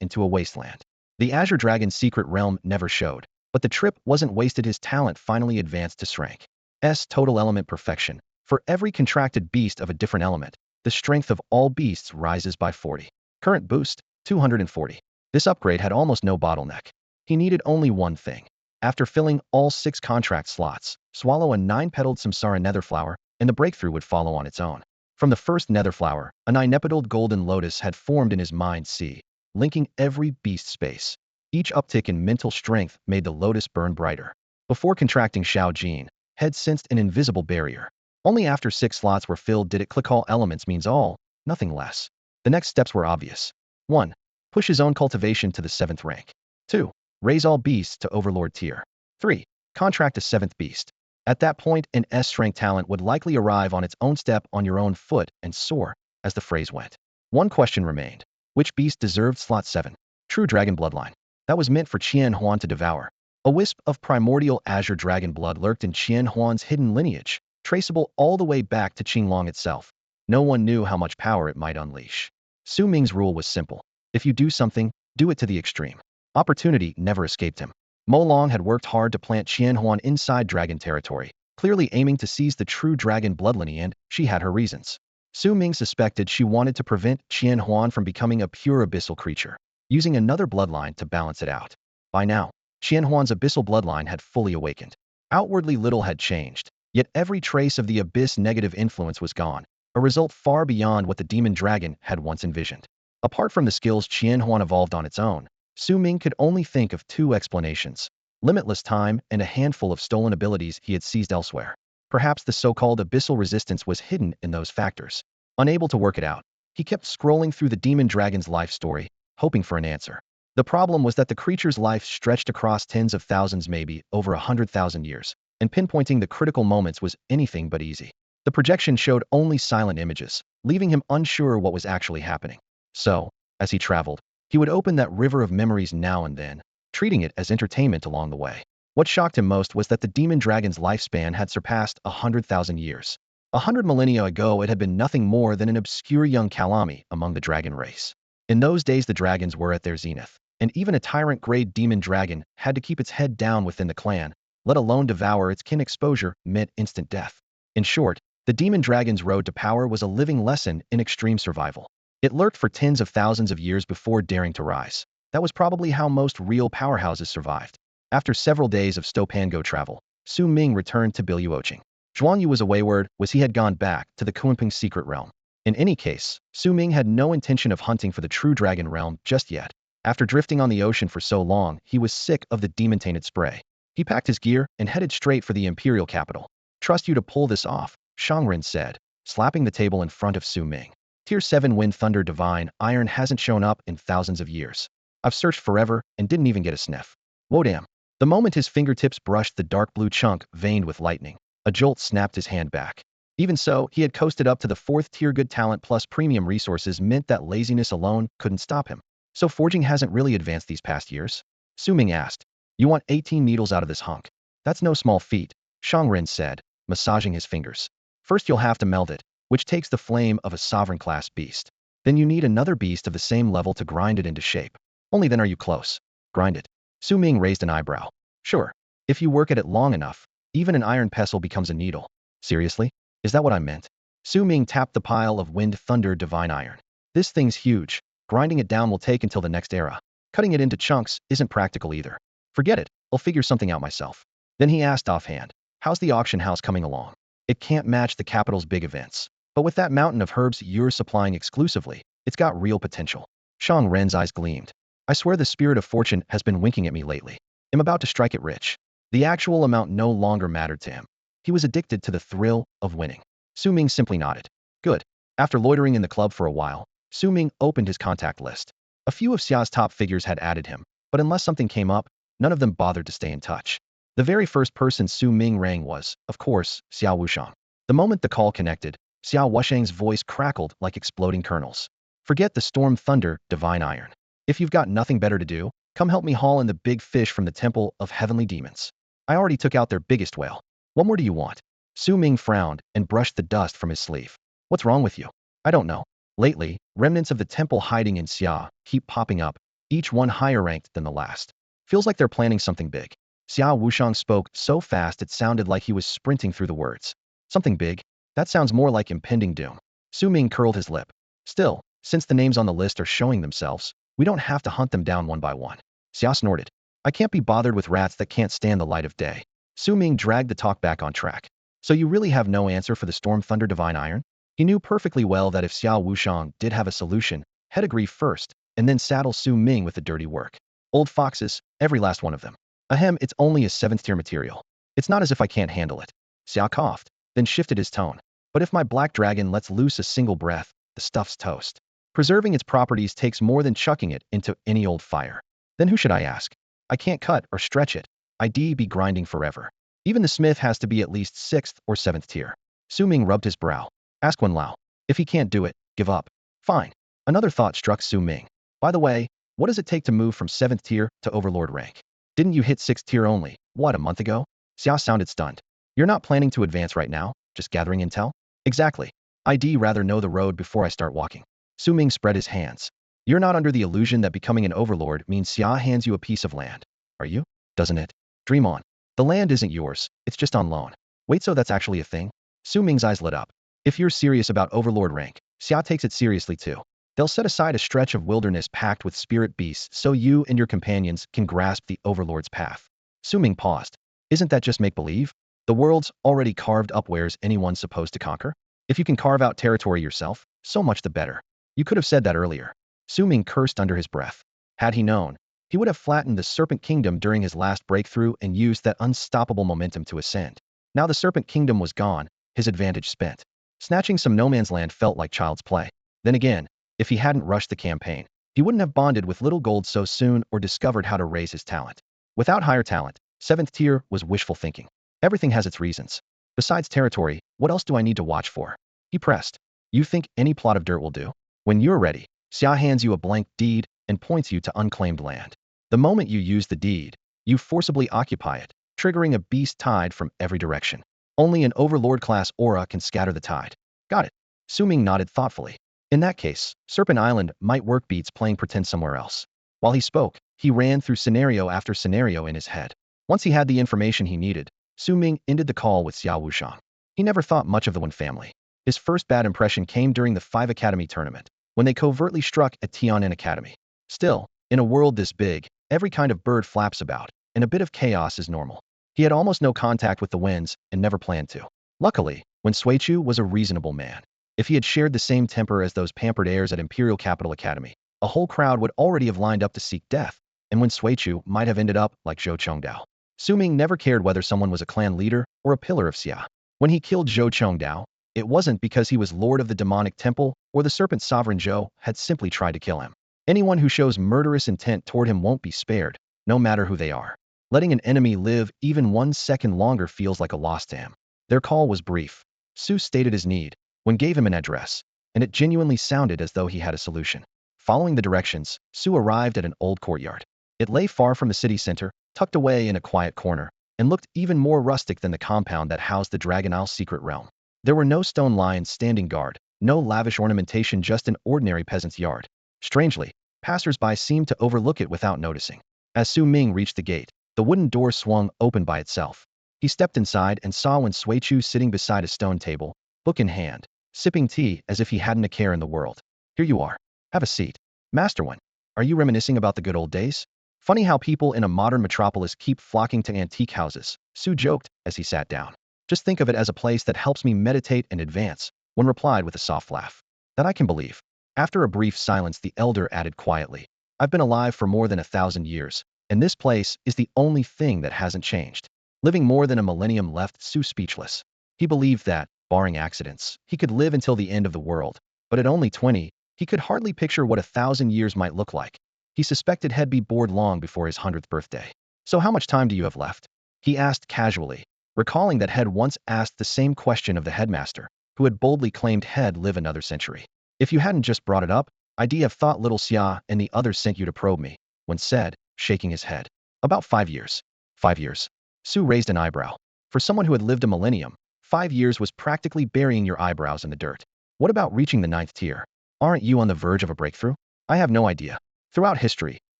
into a wasteland. The Azure Dragon's secret realm never showed, but the trip wasn't wasted. His talent finally advanced to strength S total element perfection. For every contracted beast of a different element, the strength of all beasts rises by 40. Current boost, 240. This upgrade had almost no bottleneck. He needed only one thing. After filling all 6 contract slots, swallow a 9-petaled Samsara netherflower, and the breakthrough would follow on its own. From the first netherflower, a 9-petaled golden lotus had formed in his mind's sea, linking every beast space. Each uptick in mental strength made the lotus burn brighter. Before contracting Shao Jin, had sensed an invisible barrier. Only after 6 slots were filled did it click: all elements means all, nothing less. The next steps were obvious. 1. Push his own cultivation to the 7th rank. 2. Raise all beasts to overlord tier. 3. Contract a 7th beast. At that point, an S-strength talent would likely arrive on its own: step on your own foot and soar, as the phrase went. One question remained. Which beast deserved slot 7? True dragon bloodline. That was meant for Qian Huan to devour. A wisp of primordial azure dragon blood lurked in Qian Huan's hidden lineage, traceable all the way back to Qinglong itself. No one knew how much power it might unleash. Su Ming's rule was simple. If you do something, do it to the extreme. Opportunity never escaped him. Mo Long had worked hard to plant Qian Huan inside dragon territory, clearly aiming to seize the true dragon bloodline, and she had her reasons. Su Ming suspected she wanted to prevent Qian Huan from becoming a pure abyssal creature, using another bloodline to balance it out. By now, Qian Huan's abyssal bloodline had fully awakened. Outwardly little had changed, yet every trace of the abyss negative influence was gone, a result far beyond what the demon dragon had once envisioned. Apart from the skills Qian Huan evolved on its own, Su Ming could only think of 2 explanations: limitless time and a handful of stolen abilities he had seized elsewhere. Perhaps the so-called abyssal resistance was hidden in those factors. Unable to work it out, he kept scrolling through the demon dragon's life story, hoping for an answer. The problem was that the creature's life stretched across tens of thousands, maybe over 100,000 years, and pinpointing the critical moments was anything but easy. The projection showed only silent images, leaving him unsure what was actually happening. So, as he traveled, he would open that river of memories now and then, treating it as entertainment along the way. What shocked him most was that the demon dragon's lifespan had surpassed 100,000 years. 100 millennia ago, it had been nothing more than an obscure young Kalami among the dragon race. In those days, the dragons were at their zenith, and even a tyrant-grade demon dragon had to keep its head down within the clan, let alone devour its kin. Exposure meant instant death. In short, the demon dragon's road to power was a living lesson in extreme survival. It lurked for tens of thousands of years before daring to rise. That was probably how most real powerhouses survived. After several days of Stopango travel, Su Ming returned to Biluoqing. Zhuan Yu was a wayward, he had gone back to the Kunping secret realm. In any case, Su Ming had no intention of hunting for the true dragon realm just yet. After drifting on the ocean for so long, he was sick of the demon-tainted spray. He packed his gear and headed straight for the imperial capital. Trust you to pull this off, Shangren said, slapping the table in front of Su Ming. Tier 7 Wind Thunder Divine Iron hasn't shown up in thousands of years. I've searched forever and didn't even get a sniff. Whoa damn. The moment his fingertips brushed the dark blue chunk veined with lightning, a jolt snapped his hand back. Even so, he had coasted up to the 4th tier. Good talent plus premium resources meant that laziness alone couldn't stop him. So forging hasn't really advanced these past years? Su Ming asked. You want 18 needles out of this hunk? That's no small feat, Shangren said, massaging his fingers. First you'll have to melt it, which takes the flame of a sovereign class beast. Then you need another beast of the same level to grind it into shape. Only then are you close. Grind it. Su Ming raised an eyebrow. Sure. If you work at it long enough, even an iron pestle becomes a needle. Seriously? Is that what I meant? Su Ming tapped the pile of wind thunder divine iron. This thing's huge. Grinding it down will take until the next era. Cutting it into chunks isn't practical either. Forget it. I'll figure something out myself. Then he asked offhand, how's the auction house coming along? It can't match the capital's big events. But with that mountain of herbs you're supplying exclusively, it's got real potential. Shang Ren's eyes gleamed. I swear the spirit of fortune has been winking at me lately. I'm about to strike it rich. The actual amount no longer mattered to him. He was addicted to the thrill of winning. Su Ming simply nodded. Good. After loitering in the club for a while, Su Ming opened his contact list. A few of Xia's top figures had added him, but unless something came up, none of them bothered to stay in touch. The very first person Su Ming rang was, of course, Xiao Wushang. The moment the call connected, Xiao Wushang's voice crackled like exploding kernels. Forget the storm thunder, divine iron. If you've got nothing better to do, come help me haul in the big fish from the temple of heavenly demons. I already took out their biggest whale. What more do you want? Su Ming frowned and brushed the dust from his sleeve. What's wrong with you? I don't know. Lately, remnants of the temple hiding in Xia keep popping up, each one higher ranked than the last. Feels like they're planning something big. Xiao Wushang spoke so fast it sounded like he was sprinting through the words. Something big? That sounds more like impending doom. Su Ming curled his lip. Still, since the names on the list are showing themselves, we don't have to hunt them down one by one. Xia snorted. I can't be bothered with rats that can't stand the light of day. Su Ming dragged the talk back on track. So you really have no answer for the storm thunder divine iron? He knew perfectly well that if Xiao Wushang did have a solution, he'd agree first, and then saddle Su Ming with the dirty work. Old foxes, every last one of them. Ahem, it's only a 7th tier material. It's not as if I can't handle it. Xia coughed, then shifted his tone. But if my black dragon lets loose a single breath, the stuff's toast. Preserving its properties takes more than chucking it into any old fire. Then who should I ask? I can't cut or stretch it. I'd be grinding forever. Even the smith has to be at least 6th or 7th tier. Su Ming rubbed his brow. Ask Wen Lao. If he can't do it, give up. Fine. Another thought struck Su Ming. By the way, what does it take to move from 7th tier to overlord rank? Didn't you hit 6th tier only, what, a month ago? Xia sounded stunned. You're not planning to advance right now, just gathering intel? Exactly. I'd rather know the road before I start walking. Su Ming spread his hands. You're not under the illusion that becoming an overlord means Xia hands you a piece of land. Are you? Doesn't it? Dream on. The land isn't yours, it's just on loan. Wait, so that's actually a thing? Su Ming's eyes lit up. If you're serious about overlord rank, Xia takes it seriously too. They'll set aside a stretch of wilderness packed with spirit beasts so you and your companions can grasp the overlord's path. Su Ming paused. Isn't that just make-believe? The world's already carved up. Where's anyone supposed to conquer? If you can carve out territory yourself, so much the better. You could have said that earlier. Su Ming cursed under his breath. Had he known, he would have flattened the Serpent Kingdom during his last breakthrough and used that unstoppable momentum to ascend. Now the Serpent Kingdom was gone, his advantage spent. Snatching some no man's land felt like child's play. Then again, if he hadn't rushed the campaign, he wouldn't have bonded with Little Gold so soon or discovered how to raise his talent. Without higher talent, 7th tier was wishful thinking. Everything has its reasons. Besides territory, what else do I need to watch for? He pressed. You think any plot of dirt will do? When you're ready, Xia hands you a blank deed and points you to unclaimed land. The moment you use the deed, you forcibly occupy it, triggering a beast tide from every direction. Only an overlord-class aura can scatter the tide. Got it. Su Ming nodded thoughtfully. In that case, Serpent Island might work beats playing pretend somewhere else. While he spoke, he ran through scenario after scenario in his head. Once he had the information he needed, Su Ming ended the call with Xiao Wushang. He never thought much of the Wen family. His first bad impression came during the 5 Academy tournament, when they covertly struck at Tianan Academy. Still, in a world this big, every kind of bird flaps about, and a bit of chaos is normal. He had almost no contact with the Wens and never planned to. Luckily, Wen Suichu was a reasonable man. If he had shared the same temper as those pampered heirs at Imperial Capital Academy, a whole crowd would already have lined up to seek death, and Wen Suichu might have ended up like Zhou Chongdao. Su Ming never cared whether someone was a clan leader or a pillar of Xia. When he killed Zhou Chongdao, it wasn't because he was lord of the demonic temple or the serpent sovereign Zhou had simply tried to kill him. Anyone who shows murderous intent toward him won't be spared, no matter who they are. Letting an enemy live even 1 second longer feels like a loss to him. Their call was brief. Su stated his need, Wen gave him an address, and it genuinely sounded as though he had a solution. Following the directions, Su arrived at an old courtyard. It lay far from the city center, tucked away in a quiet corner, and looked even more rustic than the compound that housed the Dragon Isle's secret realm. There were no stone lions standing guard, no lavish ornamentation, just an ordinary peasant's yard. Strangely, passers-by seemed to overlook it without noticing. As Su Ming reached the gate, the wooden door swung open by itself. He stepped inside and saw Wen Suichu sitting beside a stone table, book in hand, sipping tea as if he hadn't a care in the world. Here you are. Have a seat. Master Wen, are you reminiscing about the good old days? Funny how people in a modern metropolis keep flocking to antique houses, Su joked as he sat down. Just think of it as a place that helps me meditate and advance, Wen replied with a soft laugh. That I can believe. After a brief silence, the elder added quietly, I've been alive for more than 1,000 years, and this place is the only thing that hasn't changed. Living more than a millennium left Su speechless. He believed that, barring accidents, he could live until the end of the world, but at only 20, he could hardly picture what 1,000 years might look like. He suspected he'd be bored long before his 100th birthday. So how much time do you have left? He asked casually, recalling that Head once asked the same question of the headmaster, who had boldly claimed he'd live another century. If you hadn't just brought it up, I'd have thought little Xia and the others sent you to probe me, Wen said, shaking his head. About 5 years. 5 years. Su raised an eyebrow. For someone who had lived a millennium, 5 years was practically burying your eyebrows in the dirt. What about reaching the 9th tier? Aren't you on the verge of a breakthrough? I have no idea. Throughout history,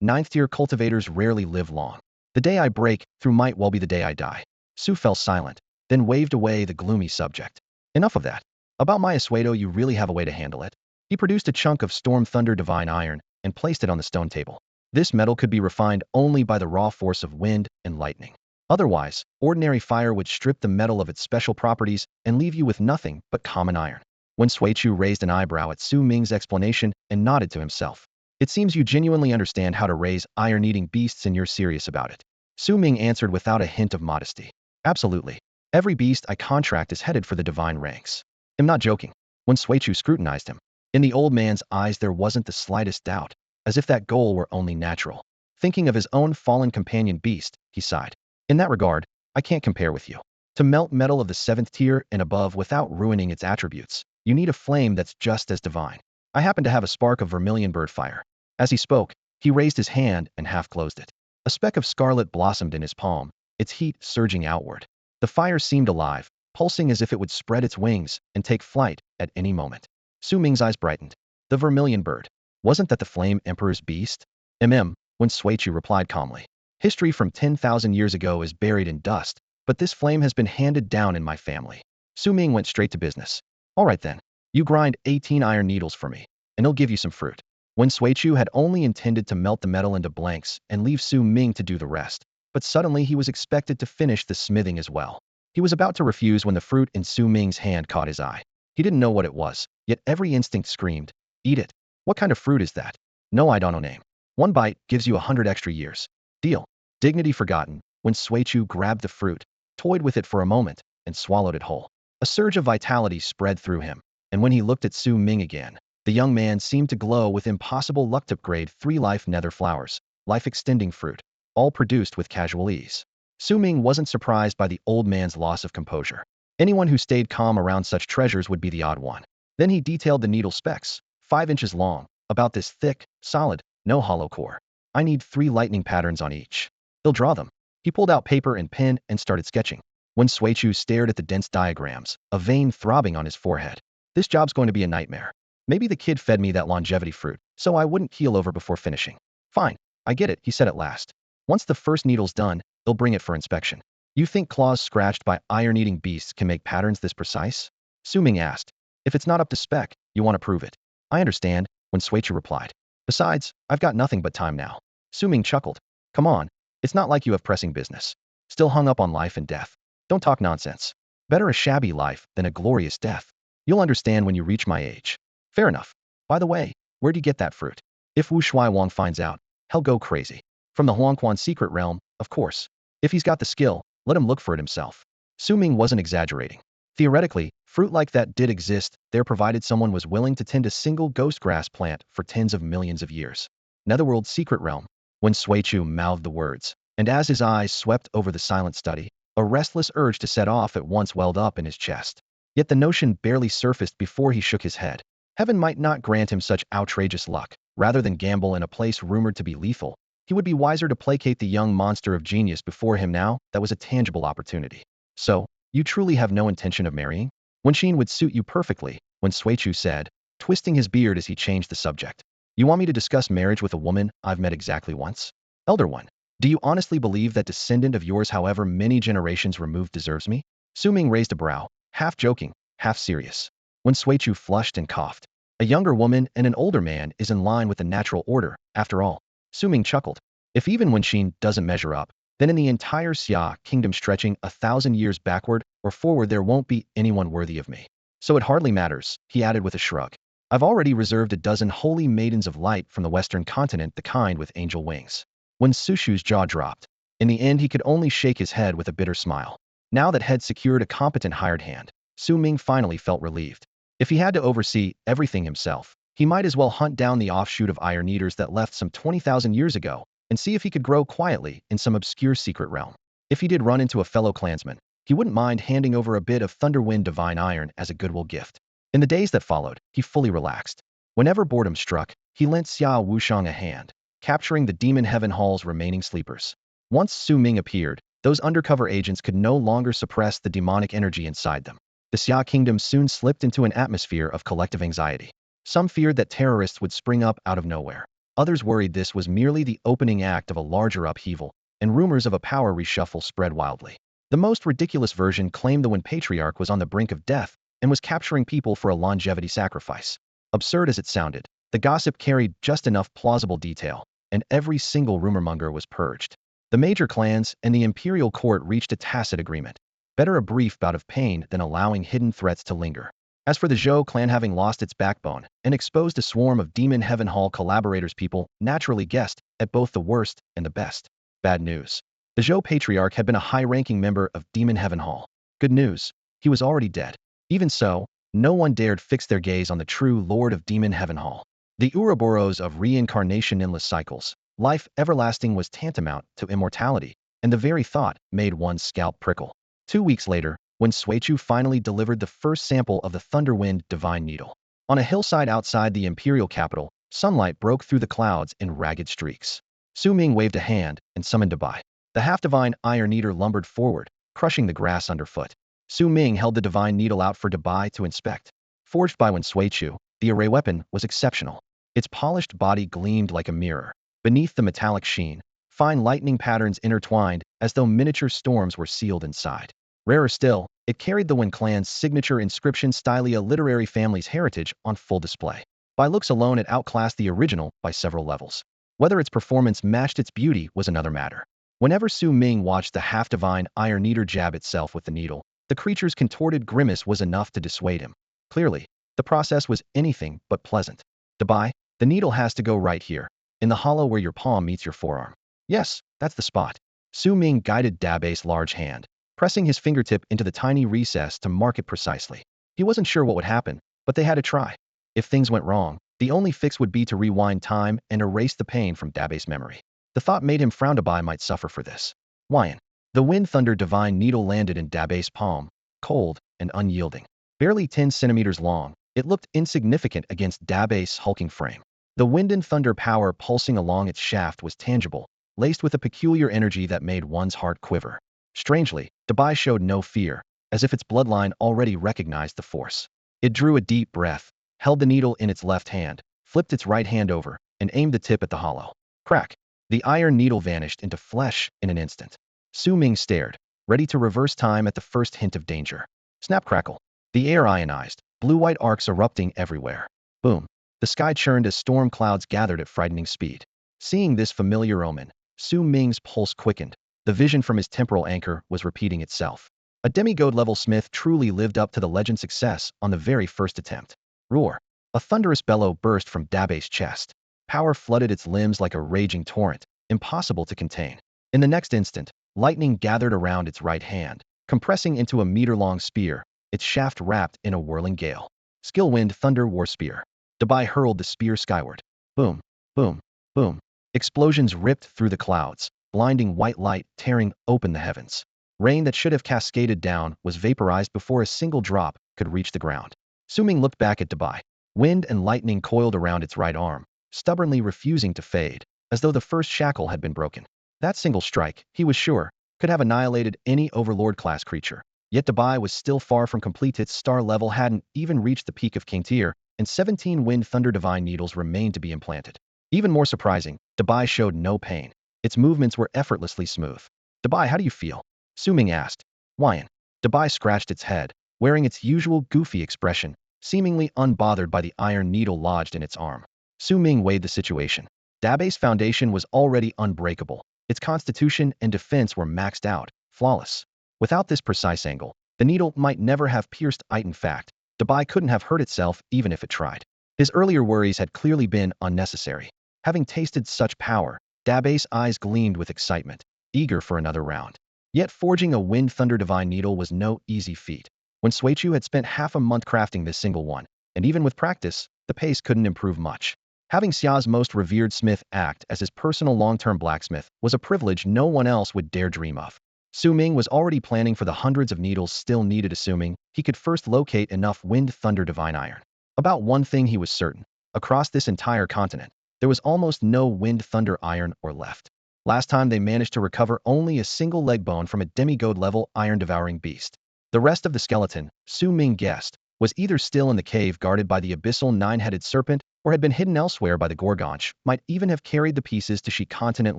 9th tier cultivators rarely live long. The day I break through might well be the day I die. Su fell silent, then waved away the gloomy subject. Enough of that. About my Asueto, you really have a way to handle it? He produced a chunk of storm thunder divine iron and placed it on the stone table. This metal could be refined only by the raw force of wind and lightning. Otherwise, ordinary fire would strip the metal of its special properties and leave you with nothing but common iron. Wen Suichu raised an eyebrow at Su Ming's explanation and nodded to himself. It seems you genuinely understand how to raise iron-eating beasts and you're serious about it. Su Ming answered without a hint of modesty. Absolutely. Every beast I contract is headed for the divine ranks. I'm not joking. Wen Suichu scrutinized him. In the old man's eyes there wasn't the slightest doubt, as if that goal were only natural. Thinking of his own fallen companion beast, he sighed. In that regard, I can't compare with you. To melt metal of the 7th tier and above without ruining its attributes, you need a flame that's just as divine. I happen to have a spark of vermilion bird fire. As he spoke, he raised his hand and half closed it. A speck of scarlet blossomed in his palm, its heat surging outward. The fire seemed alive, pulsing as if it would spread its wings and take flight at any moment. Su Ming's eyes brightened. The vermilion bird. Wasn't that the Flame Emperor's beast? Wen Suichu replied calmly. History from 10,000 years ago is buried in dust, but this flame has been handed down in my family. Su Ming went straight to business. All right then. You grind 18 iron needles for me, and I'll give you some fruit. Wen Suichu had only intended to melt the metal into blanks and leave Su Ming to do the rest, but suddenly he was expected to finish the smithing as well. He was about to refuse when the fruit in Su Ming's hand caught his eye. He didn't know what it was, yet every instinct screamed, eat it. What kind of fruit is that? No, I don't know name. 1 bite gives you 100 extra years. Deal. Dignity forgotten, Wen Suichu grabbed the fruit, toyed with it for a moment, and swallowed it whole. A surge of vitality spread through him, and when he looked at Su Ming again, the young man seemed to glow with impossible luck. Grade 3 life nether flowers, life-extending fruit, all produced with casual ease. Su Ming wasn't surprised by the old man's loss of composure. Anyone who stayed calm around such treasures would be the odd one. Then he detailed the needle specs, 5 inches long, about this thick, solid, no hollow core. I need 3 lightning patterns on each. He'll draw them. He pulled out paper and pen and started sketching. Wen Suichu stared at the dense diagrams, a vein throbbing on his forehead. This job's going to be a nightmare. Maybe the kid fed me that longevity fruit, so I wouldn't keel over before finishing. Fine, I get it, he said at last. Once the first needle's done, they'll bring it for inspection. You think claws scratched by iron-eating beasts can make patterns this precise? Su Ming asked. If it's not up to spec, you want to prove it. I understand, Wen Suichu replied. Besides, I've got nothing but time now. Su Ming chuckled. Come on, it's not like you have pressing business. Still hung up on life and death. Don't talk nonsense. Better a shabby life than a glorious death. You'll understand when you reach my age. Fair enough. By the way, where'd you get that fruit? If Wu Shui Wang finds out, he'll go crazy. From the Huangquan secret realm, of course. If he's got the skill, let him look for it himself. Su Ming wasn't exaggerating. Theoretically, fruit like that did exist there provided someone was willing to tend a single ghost grass plant for tens of millions of years. Netherworld's secret realm. Wen Suichu mouthed the words, and as his eyes swept over the silent study, a restless urge to set off at once welled up in his chest. Yet the notion barely surfaced before he shook his head. Heaven might not grant him such outrageous luck. Rather than gamble in a place rumored to be lethal, he would be wiser to placate the young monster of genius before him now. That was a tangible opportunity. So, you truly have no intention of marrying? Wenxin would suit you perfectly, when Suichu said, twisting his beard as he changed the subject. You want me to discuss marriage with a woman I've met exactly once? Elder One, do you honestly believe that descendant of yours however many generations removed deserves me? Su Ming raised a brow, half joking, half serious. When Suichu flushed and coughed. A younger woman and an older man is in line with the natural order, after all. Su Ming chuckled. If even Wenxin doesn't measure up, then in the entire Xia kingdom stretching 1,000 years backward or forward there won't be anyone worthy of me. So it hardly matters, he added with a shrug. I've already reserved a dozen holy maidens of light from the western continent, the kind with angel wings. When Sushu's jaw dropped. In the end he could only shake his head with a bitter smile. Now that had secured a competent hired hand, Su Ming finally felt relieved. If he had to oversee everything himself, he might as well hunt down the offshoot of Iron Eaters that left some 20,000 years ago and see if he could grow quietly in some obscure secret realm. If he did run into a fellow clansman, he wouldn't mind handing over a bit of Thunderwind Divine Iron as a goodwill gift. In the days that followed, he fully relaxed. Whenever boredom struck, he lent Xia Wushang a hand, capturing the Demon Heaven Hall's remaining sleepers. Once Su Ming appeared, those undercover agents could no longer suppress the demonic energy inside them. The Xia kingdom soon slipped into an atmosphere of collective anxiety. Some feared that terrorists would spring up out of nowhere. Others worried this was merely the opening act of a larger upheaval, and rumors of a power reshuffle spread wildly. The most ridiculous version claimed the Wen Patriarch was on the brink of death and was capturing people for a longevity sacrifice. Absurd as it sounded, the gossip carried just enough plausible detail, and every single rumormonger was purged. The major clans and the imperial court reached a tacit agreement. Better a brief bout of pain than allowing hidden threats to linger. As for the Zhou clan having lost its backbone and exposed a swarm of Demon Heaven Hall collaborators, people naturally guessed at both the worst and the best. Bad news. The Zhou Patriarch had been a high-ranking member of Demon Heaven Hall. Good news. He was already dead. Even so, no one dared fix their gaze on the true Lord of Demon Heaven Hall. The Ouroboros of reincarnation endless cycles. Life everlasting was tantamount to immortality, and the very thought made one's scalp prickle. 2 weeks later, when Suichu finally delivered the first sample of the Thunderwind Divine Needle. On a hillside outside the imperial capital, sunlight broke through the clouds in ragged streaks. Su Ming waved a hand and summoned Dubai. The half-divine Iron Eater lumbered forward, crushing the grass underfoot. Su Ming held the divine needle out for Dubai to inspect. Forged by Wen Suichu, the array weapon was exceptional. Its polished body gleamed like a mirror. Beneath the metallic sheen, fine lightning patterns intertwined as though miniature storms were sealed inside. Rarer still, it carried the Wen clan's signature inscription stylia literary family's heritage on full display. By looks alone it outclassed the original by several levels. Whether its performance matched its beauty was another matter. Whenever Su Ming watched the half-divine Iron Eater jab itself with the needle, the creature's contorted grimace was enough to dissuade him. Clearly, the process was anything but pleasant. Dubai, the needle has to go right here, in the hollow where your palm meets your forearm. Yes, that's the spot. Su Ming guided Dabe's large hand, pressing his fingertip into the tiny recess to mark it precisely. He wasn't sure what would happen, but they had to try. If things went wrong, the only fix would be to rewind time and erase the pain from Dabe's memory. The thought made him frown. Dabai might suffer for this. Wyan. The Wind Thunder Divine Needle landed in Dabe's palm, cold and unyielding. Barely 10 centimeters long, it looked insignificant against Dabe's hulking frame. The wind and thunder power pulsing along its shaft was tangible, laced with a peculiar energy that made one's heart quiver. Strangely, Dabai showed no fear, as if its bloodline already recognized the force. It drew a deep breath, held the needle in its left hand, flipped its right hand over, and aimed the tip at the hollow. Crack! The iron needle vanished into flesh in an instant. Su Ming stared, ready to reverse time at the first hint of danger. Snap crackle. The air ionized, blue-white arcs erupting everywhere. Boom. The sky churned as storm clouds gathered at frightening speed. Seeing this familiar omen, Su Ming's pulse quickened. The vision from his temporal anchor was repeating itself. A demigod-level smith truly lived up to the legend's success on the very first attempt. Roar! A thunderous bellow burst from Dabe's chest. Power flooded its limbs like a raging torrent, impossible to contain. In the next instant, lightning gathered around its right hand, compressing into a meter-long spear, its shaft wrapped in a whirling gale. Skillwind Thunder War Spear. Dabai hurled the spear skyward. Boom, boom, boom. Explosions ripped through the clouds, blinding white light tearing open the heavens. Rain that should have cascaded down was vaporized before a single drop could reach the ground. Su Ming looked back at Dabai. Wind and lightning coiled around its right arm, stubbornly refusing to fade, as though the first shackle had been broken. That single strike, he was sure, could have annihilated any overlord-class creature. Yet Dubai was still far from complete. Its star level hadn't even reached the peak of King tier, and 17 Wind Thunder Divine Needles remained to be implanted. Even more surprising, Dubai showed no pain. Its movements were effortlessly smooth. Dubai, how do you feel? Su Ming asked. Wyan. Dubai scratched its head, wearing its usual goofy expression, seemingly unbothered by the iron needle lodged in its arm. Su Ming weighed the situation. Dabe's foundation was already unbreakable. Its constitution and defense were maxed out, flawless. Without this precise angle, the needle might never have pierced it. In fact, Dubai couldn't have hurt itself even if it tried. His earlier worries had clearly been unnecessary. Having tasted such power, Dabe's eyes gleamed with excitement, eager for another round. Yet forging a Wind Thunder Divine Needle was no easy feat. When Suichu had spent half a month crafting this single one, and even with practice, the pace couldn't improve much. Having Xia's most revered smith act as his personal long-term blacksmith was a privilege no one else would dare dream of. Su Ming was already planning for the hundreds of needles still needed, assuming he could first locate enough Wind Thunder Divine Iron. About one thing he was certain: across this entire continent, there was almost no Wind Thunder Iron ore left. Last time they managed to recover only a single leg bone from a demigod-level iron-devouring beast. The rest of the skeleton, Su Ming guessed, was either still in the cave guarded by the abyssal nine-headed serpent or had been hidden elsewhere by the Gorgonch, might even have carried the pieces to She continent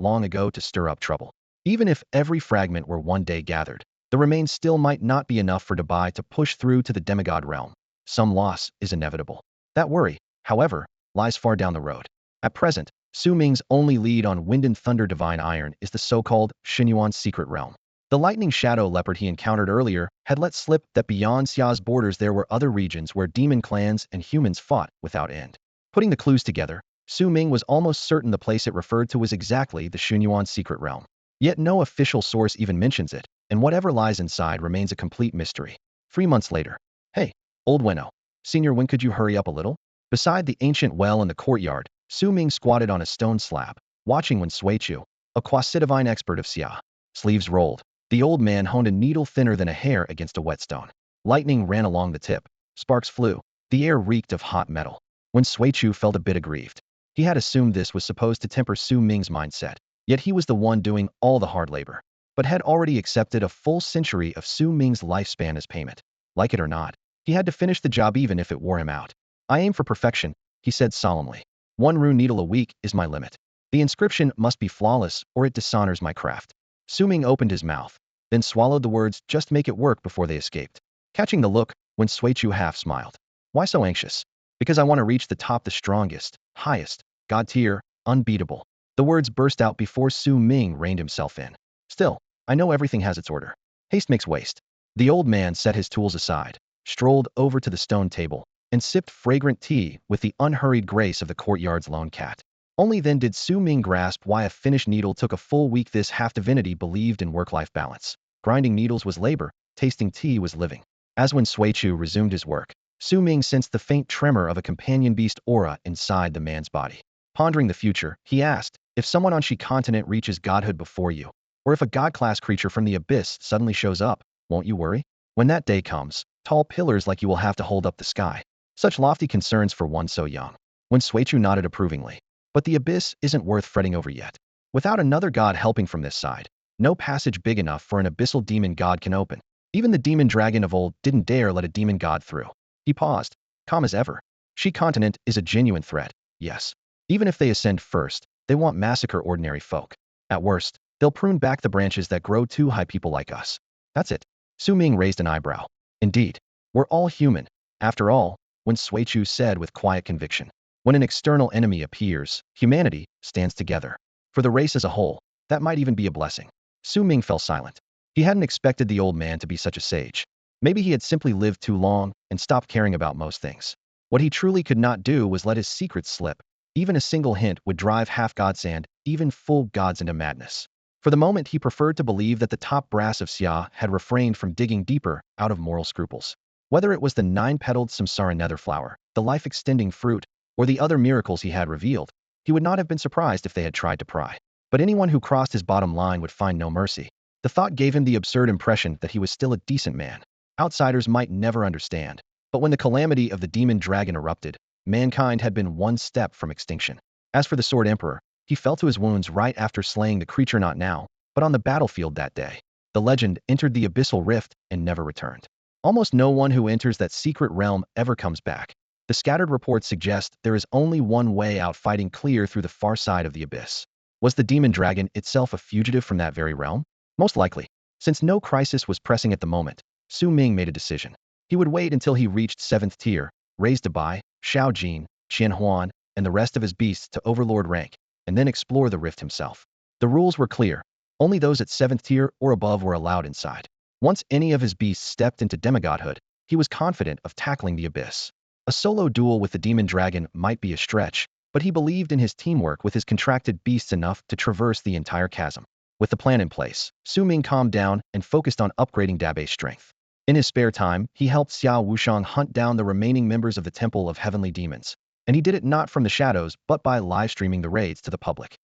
long ago to stir up trouble. Even if every fragment were one day gathered, the remains still might not be enough for Dubai to push through to the demigod realm. Some loss is inevitable. That worry, however, lies far down the road. At present, Su Ming's only lead on Wind and Thunder Divine Iron is the so-called Xinyuan's secret realm. The lightning shadow leopard he encountered earlier had let slip that beyond Xia's borders there were other regions where demon clans and humans fought without end. Putting the clues together, Su Ming was almost certain the place it referred to was exactly the Xinyuan's secret realm. Yet no official source even mentions it, and whatever lies inside remains a complete mystery. 3 months later. Hey, old Weno. Senior, when could you hurry up a little? Beside the ancient well in the courtyard, Su Ming squatted on a stone slab, watching when Suichu, a quasi-divine expert of Xia, sleeves rolled. The old man honed a needle thinner than a hair against a whetstone. Lightning ran along the tip. Sparks flew. The air reeked of hot metal. When Suichu felt a bit aggrieved. He had assumed this was supposed to temper Su Ming's mindset, yet he was the one doing all the hard labor, but had already accepted a full century of Su Ming's lifespan as payment. Like it or not, he had to finish the job even if it wore him out. I aim for perfection, he said solemnly. 1 rune needle a week is my limit. The inscription must be flawless or it dishonors my craft. Su Ming opened his mouth, then swallowed the words, just make it work, before they escaped. Catching the look, when Suichu half smiled. Why so anxious? Because I want to reach the top, the strongest, highest, god tier, unbeatable. The words burst out before Su Ming reined himself in. Still, I know everything has its order. Haste makes waste. The old man set his tools aside, strolled over to the stone table, and sipped fragrant tea with the unhurried grace of the courtyard's lone cat. Only then did Su Ming grasp why a finished needle took a full week. This half-divinity believed in work-life balance. Grinding needles was labor, tasting tea was living. As when Suichu resumed his work, Su Ming sensed the faint tremor of a companion beast aura inside the man's body. Pondering the future, he asked, if someone on She continent reaches godhood before you, or if a god-class creature from the abyss suddenly shows up, won't you worry? When that day comes, tall pillars like you will have to hold up the sky. Such lofty concerns for one so young. When Suichu nodded approvingly. But the abyss isn't worth fretting over yet. Without another god helping from this side, no passage big enough for an abyssal demon god can open. Even the demon dragon of old didn't dare let a demon god through. He paused, calm as ever. She continent is a genuine threat, yes. Even if they ascend first, they won't massacre ordinary folk. At worst, they'll prune back the branches that grow too high people like us. That's it. Su Ming raised an eyebrow. Indeed. We're all human. After all, when Suichu said with quiet conviction. When an external enemy appears, humanity stands together. For the race as a whole, that might even be a blessing. Su Ming fell silent. He hadn't expected the old man to be such a sage. Maybe he had simply lived too long and stopped caring about most things. What he truly could not do was let his secrets slip. Even a single hint would drive half-gods and even full gods into madness. For the moment, he preferred to believe that the top brass of Xia had refrained from digging deeper out of moral scruples. Whether it was the 9-petaled samsara nether flower, the life-extending fruit, or the other miracles he had revealed, he would not have been surprised if they had tried to pry. But anyone who crossed his bottom line would find no mercy. The thought gave him the absurd impression that he was still a decent man. Outsiders might never understand, but when the calamity of the demon dragon erupted, mankind had been one step from extinction. As for the Sword Emperor, he fell to his wounds right after slaying the creature, not now, but on the battlefield that day. The legend entered the abyssal rift and never returned. Almost no one who enters that secret realm ever comes back. The scattered reports suggest there is only one way out, fighting clear through the far side of the abyss. Was the demon dragon itself a fugitive from that very realm? Most likely. Since no crisis was pressing at the moment, Su Ming made a decision. He would wait until he reached 7th tier, raise Defy, Xiao Jin, Qian Huan, and the rest of his beasts to overlord rank, and then explore the rift himself. The rules were clear. Only those at 7th tier or above were allowed inside. Once any of his beasts stepped into demigodhood, he was confident of tackling the abyss. A solo duel with the demon dragon might be a stretch, but he believed in his teamwork with his contracted beasts enough to traverse the entire chasm. With the plan in place, Su Ming calmed down and focused on upgrading Dabe's strength. In his spare time, he helped Xiao Wushang hunt down the remaining members of the Temple of Heavenly Demons, and he did it not from the shadows but by live-streaming the raids to the public.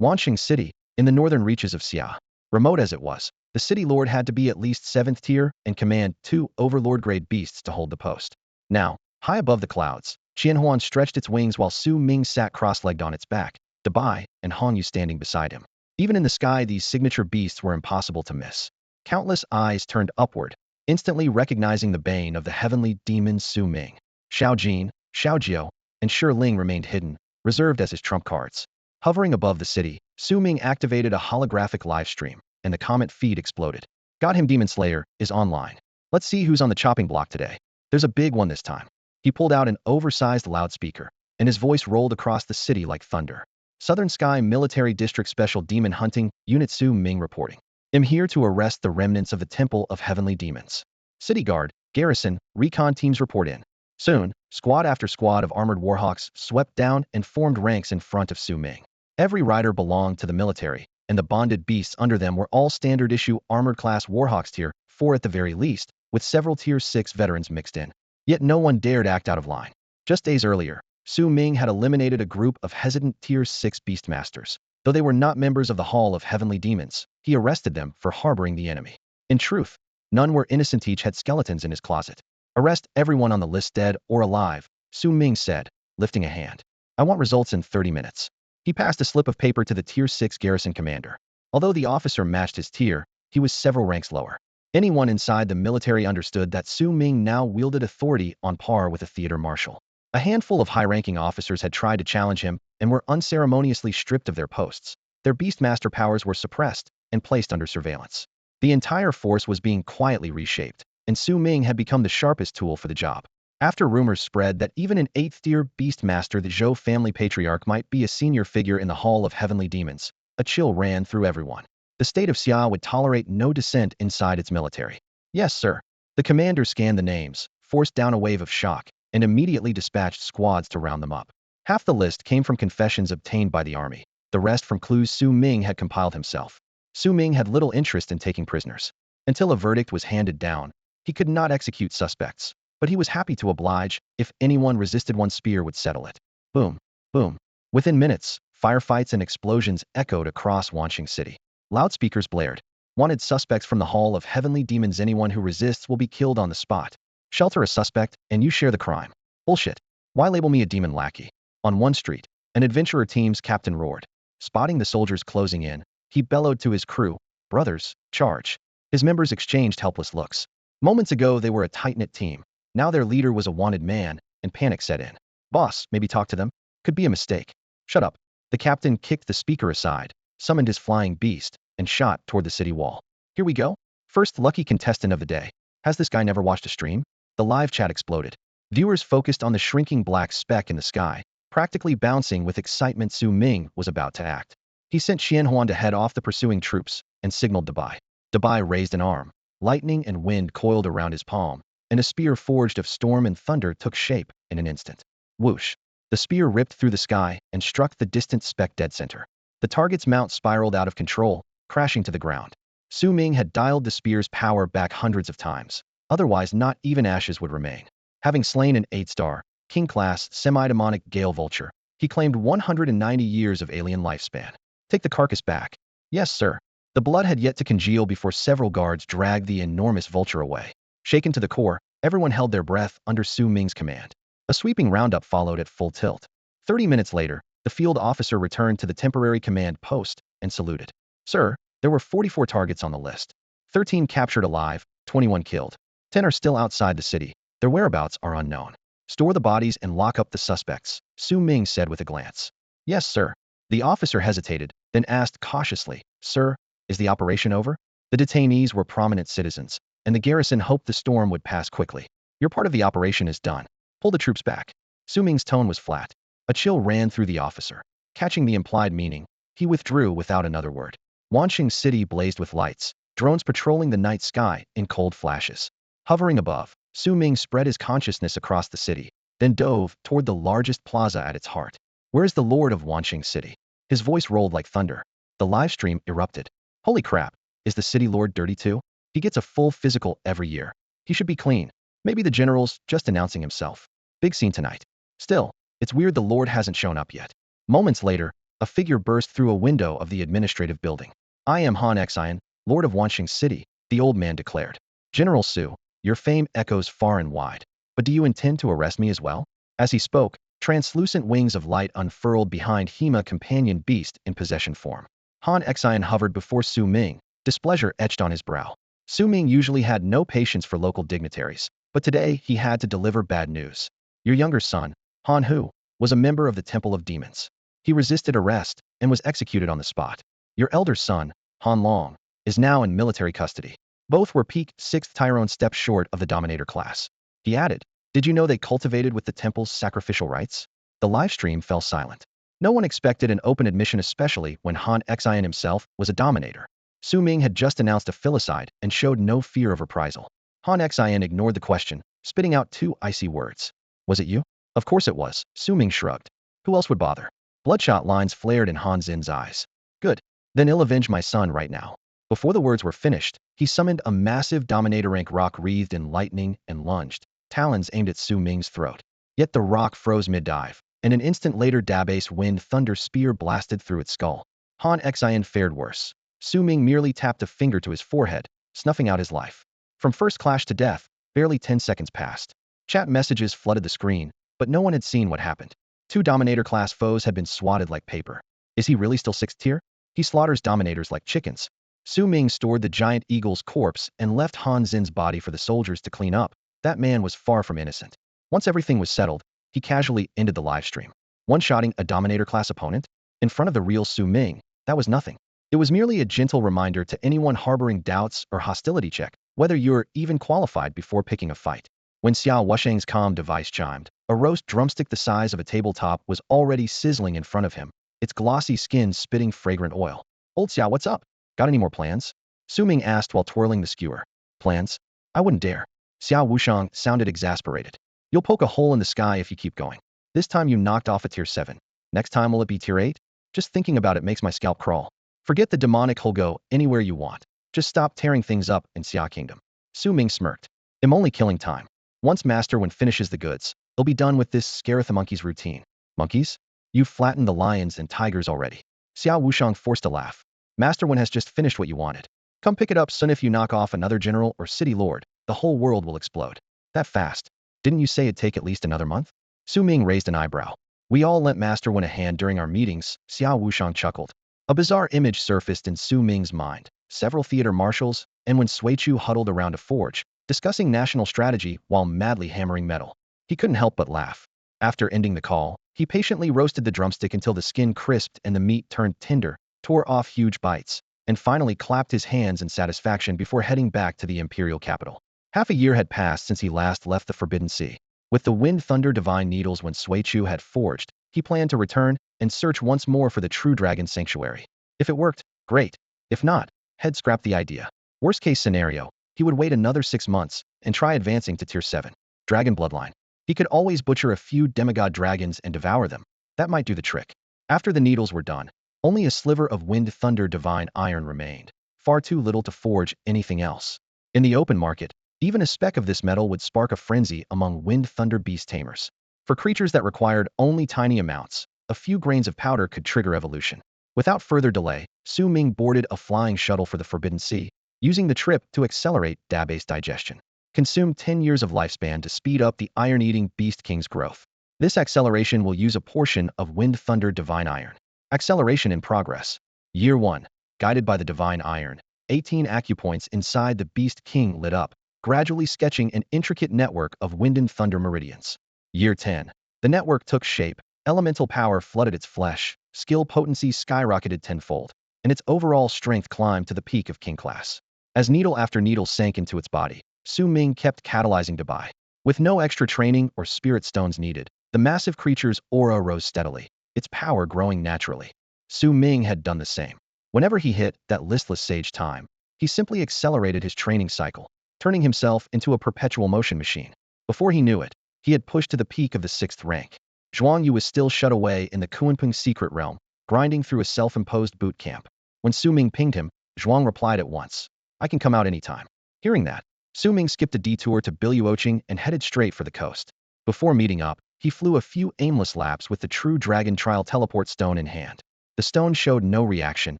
Wanxing City, in the northern reaches of Xia. Remote as it was, the city lord had to be at least 7th tier and command 2 overlord-grade beasts to hold the post. Now, high above the clouds, Qianhuan stretched its wings while Su Ming sat cross-legged on its back, Dabai and Hong Yu standing beside him. Even in the sky, these signature beasts were impossible to miss. Countless eyes turned upward, instantly recognizing the bane of the heavenly demons Su Ming. Xiao Jin, Xiao Jiao, and Shi Ling remained hidden, reserved as his trump cards. Hovering above the city, Su Ming activated a holographic live stream, and the comment feed exploded. Got him, Demon Slayer is online. Let's see who's on the chopping block today. There's a big one this time. He pulled out an oversized loudspeaker, and his voice rolled across the city like thunder. Southern Sky Military District Special Demon Hunting Unit Su Ming reporting. Am here to arrest the remnants of the Temple of Heavenly Demons. City Guard, Garrison, Recon teams report in. Soon, squad after squad of armored warhawks swept down and formed ranks in front of Su Ming. Every rider belonged to the military, and the bonded beasts under them were all standard-issue armored class warhawks tier 4 at the very least, with several tier 6 veterans mixed in. Yet no one dared act out of line. Just days earlier, Su Ming had eliminated a group of hesitant tier 6 beastmasters. Though they were not members of the Hall of Heavenly Demons, he arrested them for harboring the enemy. In truth, none were innocent, each had skeletons in his closet. Arrest everyone on the list, dead or alive, Su Ming said, lifting a hand. I want results in 30 minutes. He passed a slip of paper to the tier 6 garrison commander. Although the officer matched his tier, he was several ranks lower. Anyone inside the military understood that Su Ming now wielded authority on par with a theater marshal. A handful of high-ranking officers had tried to challenge him and were unceremoniously stripped of their posts. Their beastmaster powers were suppressed and placed under surveillance. The entire force was being quietly reshaped, and Su Ming had become the sharpest tool for the job. After rumors spread that even an 8th-tier beastmaster, the Zhou family patriarch, might be a senior figure in the Hall of Heavenly Demons, a chill ran through everyone. The state of Xia would tolerate no dissent inside its military. Yes, sir. The commander scanned the names, forced down a wave of shock, and immediately dispatched squads to round them up. Half the list came from confessions obtained by the army, the rest from clues Su Ming had compiled himself. Su Ming had little interest in taking prisoners. Until a verdict was handed down, he could not execute suspects, but he was happy to oblige. If anyone resisted, one spear would settle it. Boom, boom. Within minutes, firefights and explosions echoed across Wanxing City. Loudspeakers blared. Wanted suspects from the Hall of Heavenly Demons. Anyone who resists will be killed on the spot. Shelter a suspect, and you share the crime. Bullshit. Why label me a demon lackey? On one street, an adventurer team's captain roared. Spotting the soldiers closing in, he bellowed to his crew, brothers, charge. His members exchanged helpless looks. Moments ago they were a tight-knit team. Now their leader was a wanted man, and panic set in. Boss, maybe talk to them? Could be a mistake. Shut up. The captain kicked the speaker aside, summoned his flying beast, and shot toward the city wall. Here we go. First lucky contestant of the day. Has this guy never watched a stream? The live chat exploded. Viewers focused on the shrinking black speck in the sky, practically bouncing with excitement. Su Ming was about to act. He sent Qianhuan to head off the pursuing troops and signaled Dabai. Dabai raised an arm. Lightning and wind coiled around his palm, and a spear forged of storm and thunder took shape in an instant. Whoosh! The spear ripped through the sky and struck the distant speck dead center. The target's mount spiraled out of control, crashing to the ground. Su Ming had dialed the spear's power back hundreds of times. Otherwise, not even ashes would remain. Having slain an 8-star, King-class, semi-demonic Gale Vulture, he claimed 190 years of alien lifespan. Take the carcass back. Yes, sir. The blood had yet to congeal before several guards dragged the enormous vulture away. Shaken to the core, everyone held their breath under Su Ming's command. A sweeping roundup followed at full tilt. 30 minutes later, the field officer returned to the temporary command post and saluted. Sir, there were 44 targets on the list. 13 captured alive, 21 killed. 10 are still outside the city. Their whereabouts are unknown. Store the bodies and lock up the suspects, Su Ming said with a glance. Yes, sir. The officer hesitated, then asked cautiously, Sir, is the operation over? The detainees were prominent citizens, and the garrison hoped the storm would pass quickly. Your part of the operation is done. Pull the troops back. Su Ming's tone was flat. A chill ran through the officer. Catching the implied meaning, he withdrew without another word. Wanqing City blazed with lights, drones patrolling the night sky in cold flashes. Hovering above, Su Ming spread his consciousness across the city, then dove toward the largest plaza at its heart. Where is the lord of Wanqing City? His voice rolled like thunder. The live stream erupted. Holy crap, is the city lord dirty too? He gets a full physical every year. He should be clean. Maybe the general's just announcing himself. Big scene tonight. Still, it's weird the lord hasn't shown up yet. Moments later, a figure burst through a window of the administrative building. I am Han Xian, lord of Wanqing City, the old man declared. General Su, your fame echoes far and wide. But do you intend to arrest me as well? As he spoke, translucent wings of light unfurled behind Hema companion beast in possession form. Han Xian hovered before Su Ming, displeasure etched on his brow. Su Ming usually had no patience for local dignitaries, but today he had to deliver bad news. Your younger son, Han Hu, was a member of the Temple of Demons. He resisted arrest and was executed on the spot. Your elder son, Han Long, is now in military custody. Both were peak 6th Tyrone steps short of the Dominator class. He added, did you know they cultivated with the temple's sacrificial rites? The live stream fell silent. No one expected an open admission, especially when Han Xian himself was a Dominator. Su Ming had just announced a filicide and showed no fear of reprisal. Han Xian ignored the question, spitting out two icy words. Was it you? Of course it was, Su Ming shrugged. Who else would bother? Bloodshot lines flared in Han Xin's eyes. Good. Then I'll avenge my son right now. Before the words were finished, he summoned a massive Dominator rank rock wreathed in lightning and lunged, talons aimed at Su Ming's throat. Yet the rock froze mid-dive, and an instant later Daba's wind thunder spear blasted through its skull. Han Xian fared worse. Su Ming merely tapped a finger to his forehead, snuffing out his life. From first clash to death, barely 10 seconds passed. Chat messages flooded the screen, but no one had seen what happened. Two Dominator-class foes had been swatted like paper. Is he really still 6th tier? He slaughters Dominators like chickens. Su Ming stored the giant eagle's corpse and left Han Xin's body for the soldiers to clean up. That man was far from innocent. Once everything was settled, he casually ended the livestream. One-shotting a Dominator-class opponent? In front of the real Su Ming, that was nothing. It was merely a gentle reminder to anyone harboring doubts or hostility check whether you're even qualified before picking a fight. When Xiao Wusheng's comm device chimed, a roast drumstick the size of a tabletop was already sizzling in front of him, its glossy skin spitting fragrant oil. Old Xiao, what's up? Got any more plans? Su Ming asked while twirling the skewer. Plans? I wouldn't dare. Xiao Wusheng sounded exasperated. You'll poke a hole in the sky if you keep going. This time you knocked off a tier 7. Next time will it be tier 8? Just thinking about it makes my scalp crawl. Forget the demonic hull, go anywhere you want. Just stop tearing things up in Xia Kingdom. Su Ming smirked. I'm only killing time. Once Master Wen finishes the goods, they'll be done with this scare the monkeys routine. Monkeys? You've flattened the lions and tigers already. Xiao Wusheng forced a laugh. Master Wen has just finished what you wanted. Come pick it up, son. If you knock off another general or city lord, the whole world will explode. That fast? Didn't you say it'd take at least another month? Su Ming raised an eyebrow. We all lent Master Wen a hand during our meetings, Xiao Wusheng chuckled. A bizarre image surfaced in Su Ming's mind. Several theater marshals, and when Suichu huddled around a forge, discussing national strategy while madly hammering metal. He couldn't help but laugh. After ending the call, he patiently roasted the drumstick until the skin crisped and the meat turned tender, tore off huge bites, and finally clapped his hands in satisfaction before heading back to the imperial capital. Half a year had passed since he last left the Forbidden Sea. With the wind thunder divine needles when Suichu had forged, he planned to return and search once more for the true dragon sanctuary. If it worked, great. If not, he'd scrap the idea. Worst case scenario, he would wait another 6 months and try advancing to tier 7. Dragon bloodline. He could always butcher a few demigod dragons and devour them. That might do the trick. After the needles were done, only a sliver of wind thunder divine iron remained. Far too little to forge anything else. In the open market, even a speck of this metal would spark a frenzy among wind thunder beast tamers. For creatures that required only tiny amounts, a few grains of powder could trigger evolution. Without further delay, Su Ming boarded a flying shuttle for the Forbidden Sea, using the trip to accelerate Daba's digestion. Consume 10 years of lifespan to speed up the iron-eating Beast King's growth. This acceleration will use a portion of Wind Thunder Divine Iron. Acceleration in progress. Year 1. Guided by the Divine Iron, 18 acupoints inside the Beast King lit up, gradually sketching an intricate network of wind and thunder meridians. Year 10. The network took shape, elemental power flooded its flesh, skill potency skyrocketed tenfold, and its overall strength climbed to the peak of king class. As needle after needle sank into its body, Su Ming kept catalyzing Defy. With no extra training or spirit stones needed, the massive creature's aura rose steadily, its power growing naturally. Su Ming had done the same. Whenever he hit that listless sage time, he simply accelerated his training cycle, turning himself into a perpetual motion machine. Before he knew it, he had pushed to the peak of the 6th rank. Zhuang Yu was still shut away in the Kunpeng secret realm, grinding through a self-imposed boot camp. When Su Ming pinged him, Zhuang replied at once, "I can come out anytime." Hearing that, Su Ming skipped a detour to Biluoqing and headed straight for the coast. Before meeting up, he flew a few aimless laps with the true dragon trial teleport stone in hand. The stone showed no reaction,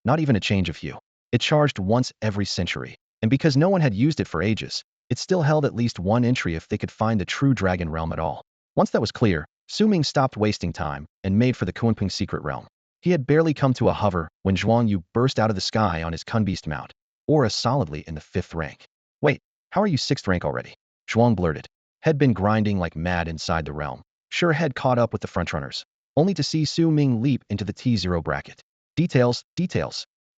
not even a change of hue. It charged once every century, and because no one had used it for ages, it still held at least one entry if they could find the true dragon realm at all. Once that was clear, Su Ming stopped wasting time and made for the Kunpeng secret realm. He had barely come to a hover when Zhuang Yu burst out of the sky on his Kunbeast mount, aura solidly in the 5th rank. "Wait, how are you 6th rank already?" Zhuang blurted. Had been grinding like mad inside the realm. Sure had caught up with the frontrunners, only to see Su Ming leap into the T0 bracket. Details.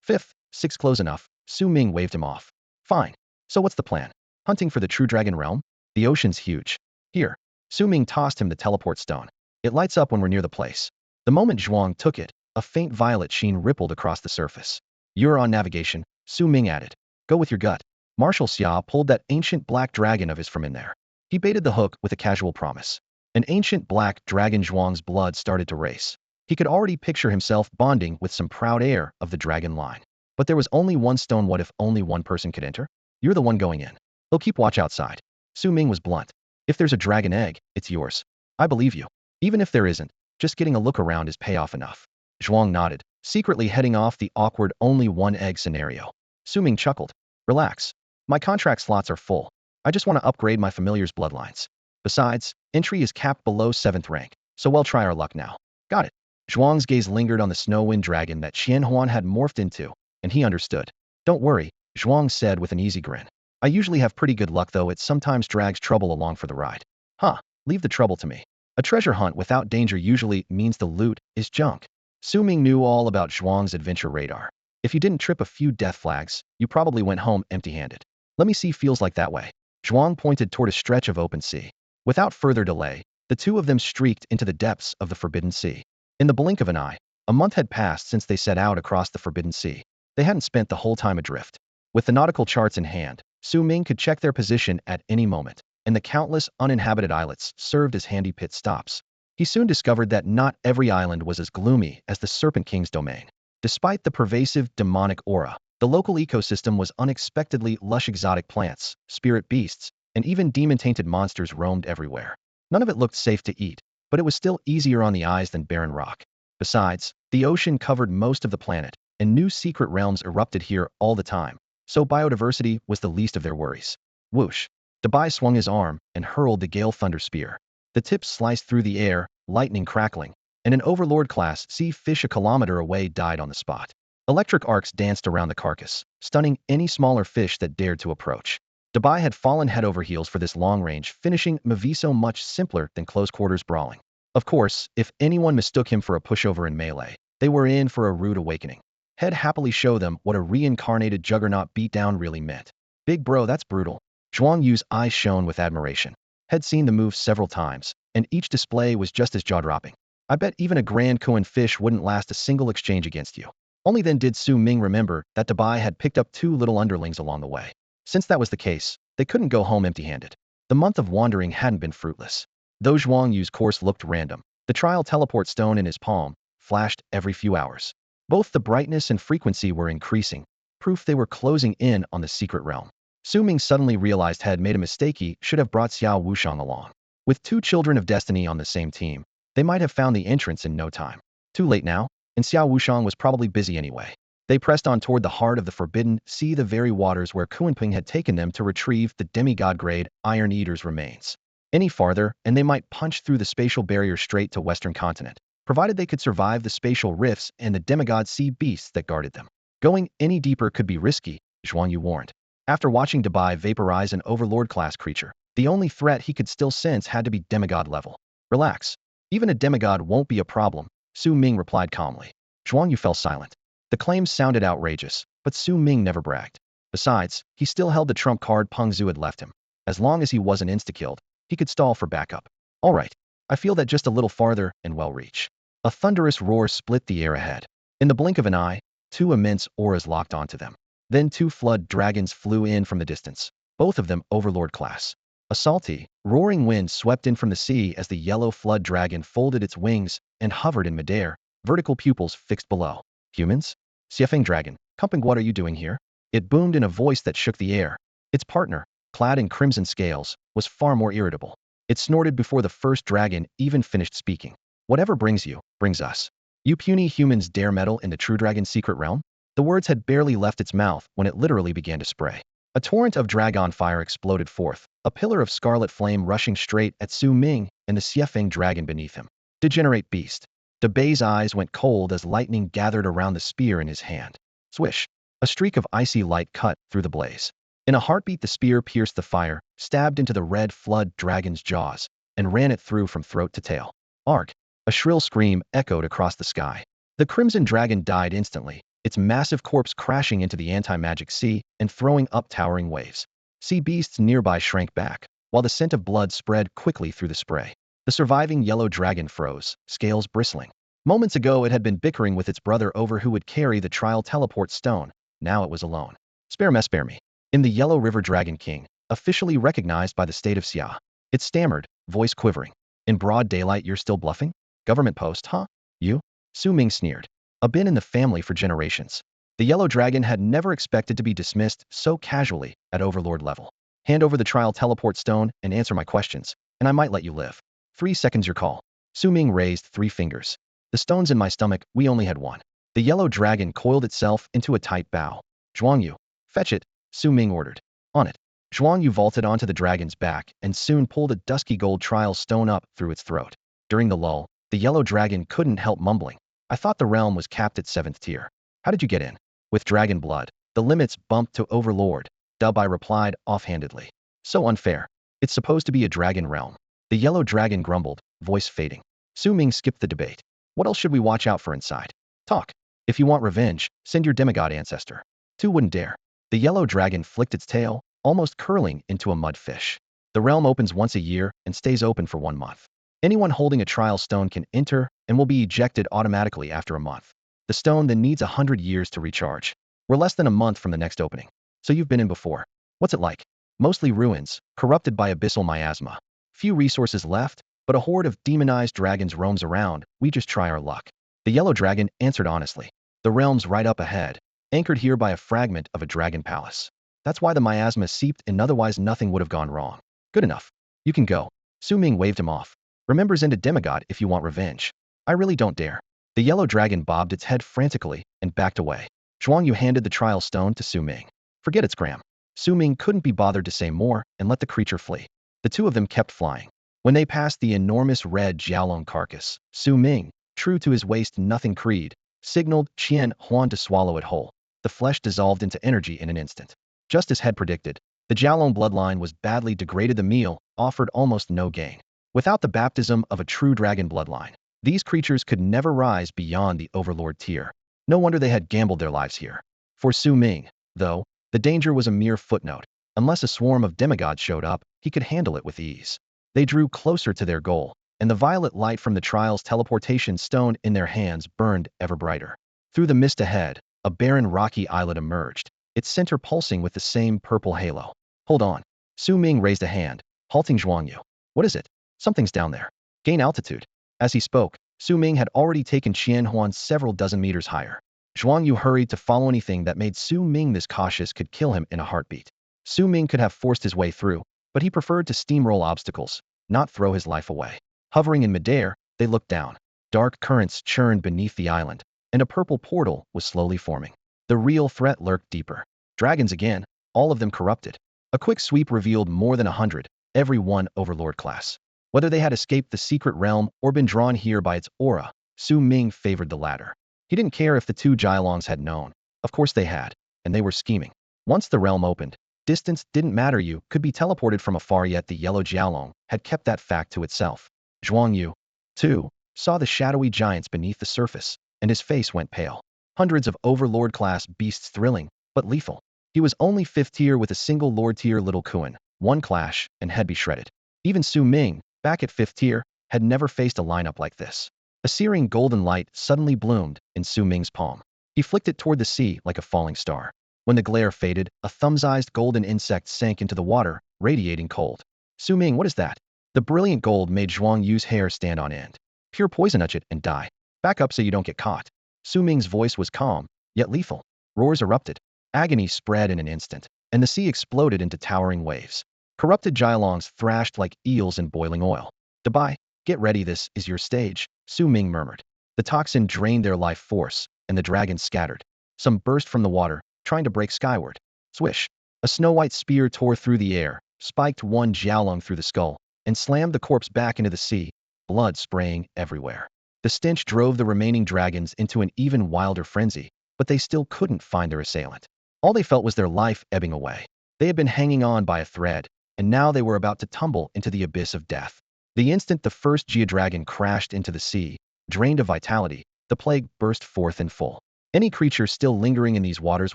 5th, 6th close enough. Su Ming waved him off. "Fine. So what's the plan? Hunting for the true dragon realm? The ocean's huge. Here." Su Ming tossed him the teleport stone. "It lights up when we're near the place." The moment Zhuang took it, a faint violet sheen rippled across the surface. "You're on navigation," Su Ming added. "Go with your gut." Marshal Xia pulled that ancient black dragon of his from in there. He baited the hook with a casual promise. An ancient black dragon. Zhuang's blood started to race. He could already picture himself bonding with some proud heir of the dragon line. But there was only one stone. What if only one person could enter? "You're the one going in. They'll keep watch outside." Su Ming was blunt. "If there's a dragon egg, it's yours. I believe you. Even if there isn't, just getting a look around is payoff enough." Zhuang nodded, secretly heading off the awkward only one egg scenario. Su Ming chuckled. "Relax. My contract slots are full. I just want to upgrade my familiar's bloodlines. Besides, entry is capped below 7th rank, so we'll try our luck now." "Got it." Zhuang's gaze lingered on the snow wind dragon that Qian Huan had morphed into, and he understood. "Don't worry," Zhuang said with an easy grin. "I usually have pretty good luck, though it sometimes drags trouble along for the ride." "Huh, leave the trouble to me. A treasure hunt without danger usually means the loot is junk." Su Ming knew all about Zhuang's adventure radar. If you didn't trip a few death flags, you probably went home empty-handed. "Let me see, feels like that way." Zhuang pointed toward a stretch of open sea. Without further delay, the two of them streaked into the depths of the Forbidden Sea. In the blink of an eye, a month had passed since they set out across the Forbidden Sea. They hadn't spent the whole time adrift. With the nautical charts in hand, Su Ming could check their position at any moment, and the countless uninhabited islets served as handy pit stops. He soon discovered that not every island was as gloomy as the Serpent King's domain. Despite the pervasive demonic aura, the local ecosystem was unexpectedly lush. Exotic plants, spirit beasts, and even demon-tainted monsters roamed everywhere. None of it looked safe to eat, but it was still easier on the eyes than barren rock. Besides, the ocean covered most of the planet, and new secret realms erupted here all the time, so biodiversity was the least of their worries. Whoosh! Defy swung his arm and hurled the Gale Thunder Spear. The tip sliced through the air, lightning crackling, and an Overlord class sea fish a kilometer away died on the spot. Electric arcs danced around the carcass, stunning any smaller fish that dared to approach. Defy had fallen head over heels for this long-range, finishing Maviso much simpler than close-quarters brawling. Of course, if anyone mistook him for a pushover in melee, they were in for a rude awakening. Head happily show them what a reincarnated juggernaut beatdown really meant. "Big bro, that's brutal." Zhuang Yu's eyes shone with admiration. Had seen the move several times, and each display was just as jaw-dropping. "I bet even a Grand Koan fish wouldn't last a single exchange against you." Only then did Su Ming remember that Defy had picked up 2 little underlings along the way. Since that was the case, they couldn't go home empty-handed. The month of wandering hadn't been fruitless. Though Zhuang Yu's course looked random, the trial teleport stone in his palm flashed every few hours. Both the brightness and frequency were increasing, proof they were closing in on the secret realm. Su Ming suddenly realized had made a mistake. He should have brought Xiao Wushang along. With 2 children of destiny on the same team, they might have found the entrance in no time. Too late now, and Xiao Wushang was probably busy anyway. They pressed on toward the heart of the Forbidden Sea, the very waters where Kunpeng had taken them to retrieve the demigod-grade Iron Eater's remains. Any farther, and they might punch through the spatial barrier straight to Western continent, provided they could survive the spatial rifts and the demigod sea beasts that guarded them. Going any deeper could be risky, Zhuang Yu warned. After watching Defy vaporize an overlord-class creature, the only threat he could still sense had to be demigod level. Relax. Even a demigod won't be a problem, Su Ming replied calmly. Zhuang Yu fell silent. The claims sounded outrageous, but Su Ming never bragged. Besides, he still held the trump card Peng Zhu had left him. As long as he wasn't insta-killed, he could stall for backup. All right. I feel that just a little farther and well reach. A thunderous roar split the air ahead. In the blink of an eye, two immense auras locked onto them. Then two flood dragons flew in from the distance, both of them overlord class. A salty, roaring wind swept in from the sea as the yellow flood dragon folded its wings and hovered in midair, vertical pupils fixed below. Humans? Xiefeng dragon, Kumping, what are you doing here? It boomed in a voice that shook the air. Its partner, clad in crimson scales, was far more irritable. It snorted before the first dragon even finished speaking. Whatever brings you, brings us. You puny humans dare meddle in the true dragon's secret realm? The words had barely left its mouth when it literally began to spray. A torrent of dragon fire exploded forth, a pillar of scarlet flame rushing straight at Su Ming and the Xiefeng dragon beneath him. Degenerate beast. Debay's eyes went cold as lightning gathered around the spear in his hand. Swish. A streak of icy light cut through the blaze. In a heartbeat, the spear pierced the fire, stabbed into the red flood dragon's jaws, and ran it through from throat to tail. Arg! A shrill scream echoed across the sky. The crimson dragon died instantly, its massive corpse crashing into the anti-magic sea and throwing up towering waves. Sea beasts nearby shrank back, while the scent of blood spread quickly through the spray. The surviving yellow dragon froze, scales bristling. Moments ago, it had been bickering with its brother over who would carry the trial teleport stone. Now it was alone. Spare me. In the Yellow River Dragon King, officially recognized by the state of Xia. It stammered, voice quivering. In broad daylight, you're still bluffing? Government post, huh? You? Su Ming sneered. I've been in the family for generations. The yellow dragon had never expected to be dismissed so casually at overlord level. Hand over the trial teleport stone and answer my questions, and I might let you live. 3 seconds your call. Su Ming raised 3 fingers. The stone's in my stomach, we only had one. The yellow dragon coiled itself into a tight bow. Zhuang Yu, fetch it, Su Ming ordered. On it. Zhuang Yu vaulted onto the dragon's back and soon pulled a dusky gold trial stone up through its throat. During the lull, the yellow dragon couldn't help mumbling. I thought the realm was capped at 7th tier. How did you get in? With dragon blood. The limits bumped to overlord. Dubai replied offhandedly. So unfair. It's supposed to be a dragon realm. The yellow dragon grumbled, voice fading. Su Ming skipped the debate. What else should we watch out for inside? Talk. If you want revenge, send your demigod ancestor. 2 wouldn't dare. The yellow dragon flicked its tail, almost curling into a mudfish. The realm opens once a year and stays open for 1 month. Anyone holding a trial stone can enter and will be ejected automatically after a month. The stone then needs 100 years to recharge. We're less than a month from the next opening. So you've been in before. What's it like? Mostly ruins, corrupted by abyssal miasma. Few resources left, but a horde of demonized dragons roams around. We just try our luck. The yellow dragon answered honestly. The realm's right up ahead, anchored here by a fragment of a dragon palace. That's why the miasma seeped in, otherwise nothing would have gone wrong. Good enough. You can go. Su Ming waved him off. Remember, send a demigod if you want revenge. I really don't dare. The yellow dragon bobbed its head frantically and backed away. Zhuang Yu handed the trial stone to Su Ming. Forget it, Scram. Su Ming couldn't be bothered to say more and let the creature flee. The two of them kept flying. When they passed the enormous red Jiaolong carcass, Su Ming, true to his waste-nothing creed, signaled Qian Huan to swallow it whole. The flesh dissolved into energy in an instant. Just as had predicted, the Jiaolong bloodline was badly degraded. The meal offered almost no gain. Without the baptism of a true dragon bloodline, these creatures could never rise beyond the overlord tier. No wonder they had gambled their lives here. For Su Ming, though, the danger was a mere footnote. Unless a swarm of demigods showed up, he could handle it with ease. They drew closer to their goal, and the violet light from the trial's teleportation stone in their hands burned ever brighter. Through the mist ahead, a barren rocky islet emerged, its center pulsing with the same purple halo. Hold on. Su Ming raised a hand, halting Zhuang Yu. What is it? Something's down there. Gain altitude. As he spoke, Su Ming had already taken Qian Huan several dozen meters higher. Zhuang Yu hurried to follow. Anything that made Su Ming this cautious could kill him in a heartbeat. Su Ming could have forced his way through, but he preferred to steamroll obstacles, not throw his life away. Hovering in midair, they looked down. Dark currents churned beneath the island, and a purple portal was slowly forming. The real threat lurked deeper. Dragons again, all of them corrupted. A quick sweep revealed more than 100, every one overlord class. Whether they had escaped the secret realm or been drawn here by its aura, Su Ming favored the latter. He didn't care if the two Jialongs had known. Of course they had, and they were scheming. Once the realm opened, distance didn't matter. You could be teleported from afar, yet the yellow Jiaolong had kept that fact to itself. Zhuang Yu, too, saw the shadowy giants beneath the surface, and his face went pale. Hundreds of overlord-class beasts, thrilling, but lethal. He was only 5th tier with a single lord-tier little Kuan. One clash, and head be shredded. Even Su Ming, back at 5th tier, had never faced a lineup like this. A searing golden light suddenly bloomed in Su Ming's palm. He flicked it toward the sea like a falling star. When the glare faded, a thumb-sized golden insect sank into the water, radiating cold. Su Ming, what is that? The brilliant gold made Zhuang Yu's hair stand on end. Pure poison, touch it and die. Back up so you don't get caught. Su Ming's voice was calm, yet lethal. Roars erupted. Agony spread in an instant, and the sea exploded into towering waves. Corrupted Jialongs thrashed like eels in boiling oil. Defy, get ready, this is your stage, Su Ming murmured. The toxin drained their life force, and the dragons scattered. Some burst from the water, trying to break skyward. Swish! A snow-white spear tore through the air, spiked one Jialong through the skull, and slammed the corpse back into the sea, blood spraying everywhere. The stench drove the remaining dragons into an even wilder frenzy, but they still couldn't find their assailant. All they felt was their life ebbing away. They had been hanging on by a thread, and now they were about to tumble into the abyss of death. The instant the first Geodragon crashed into the sea, drained of vitality, the plague burst forth in full. Any creature still lingering in these waters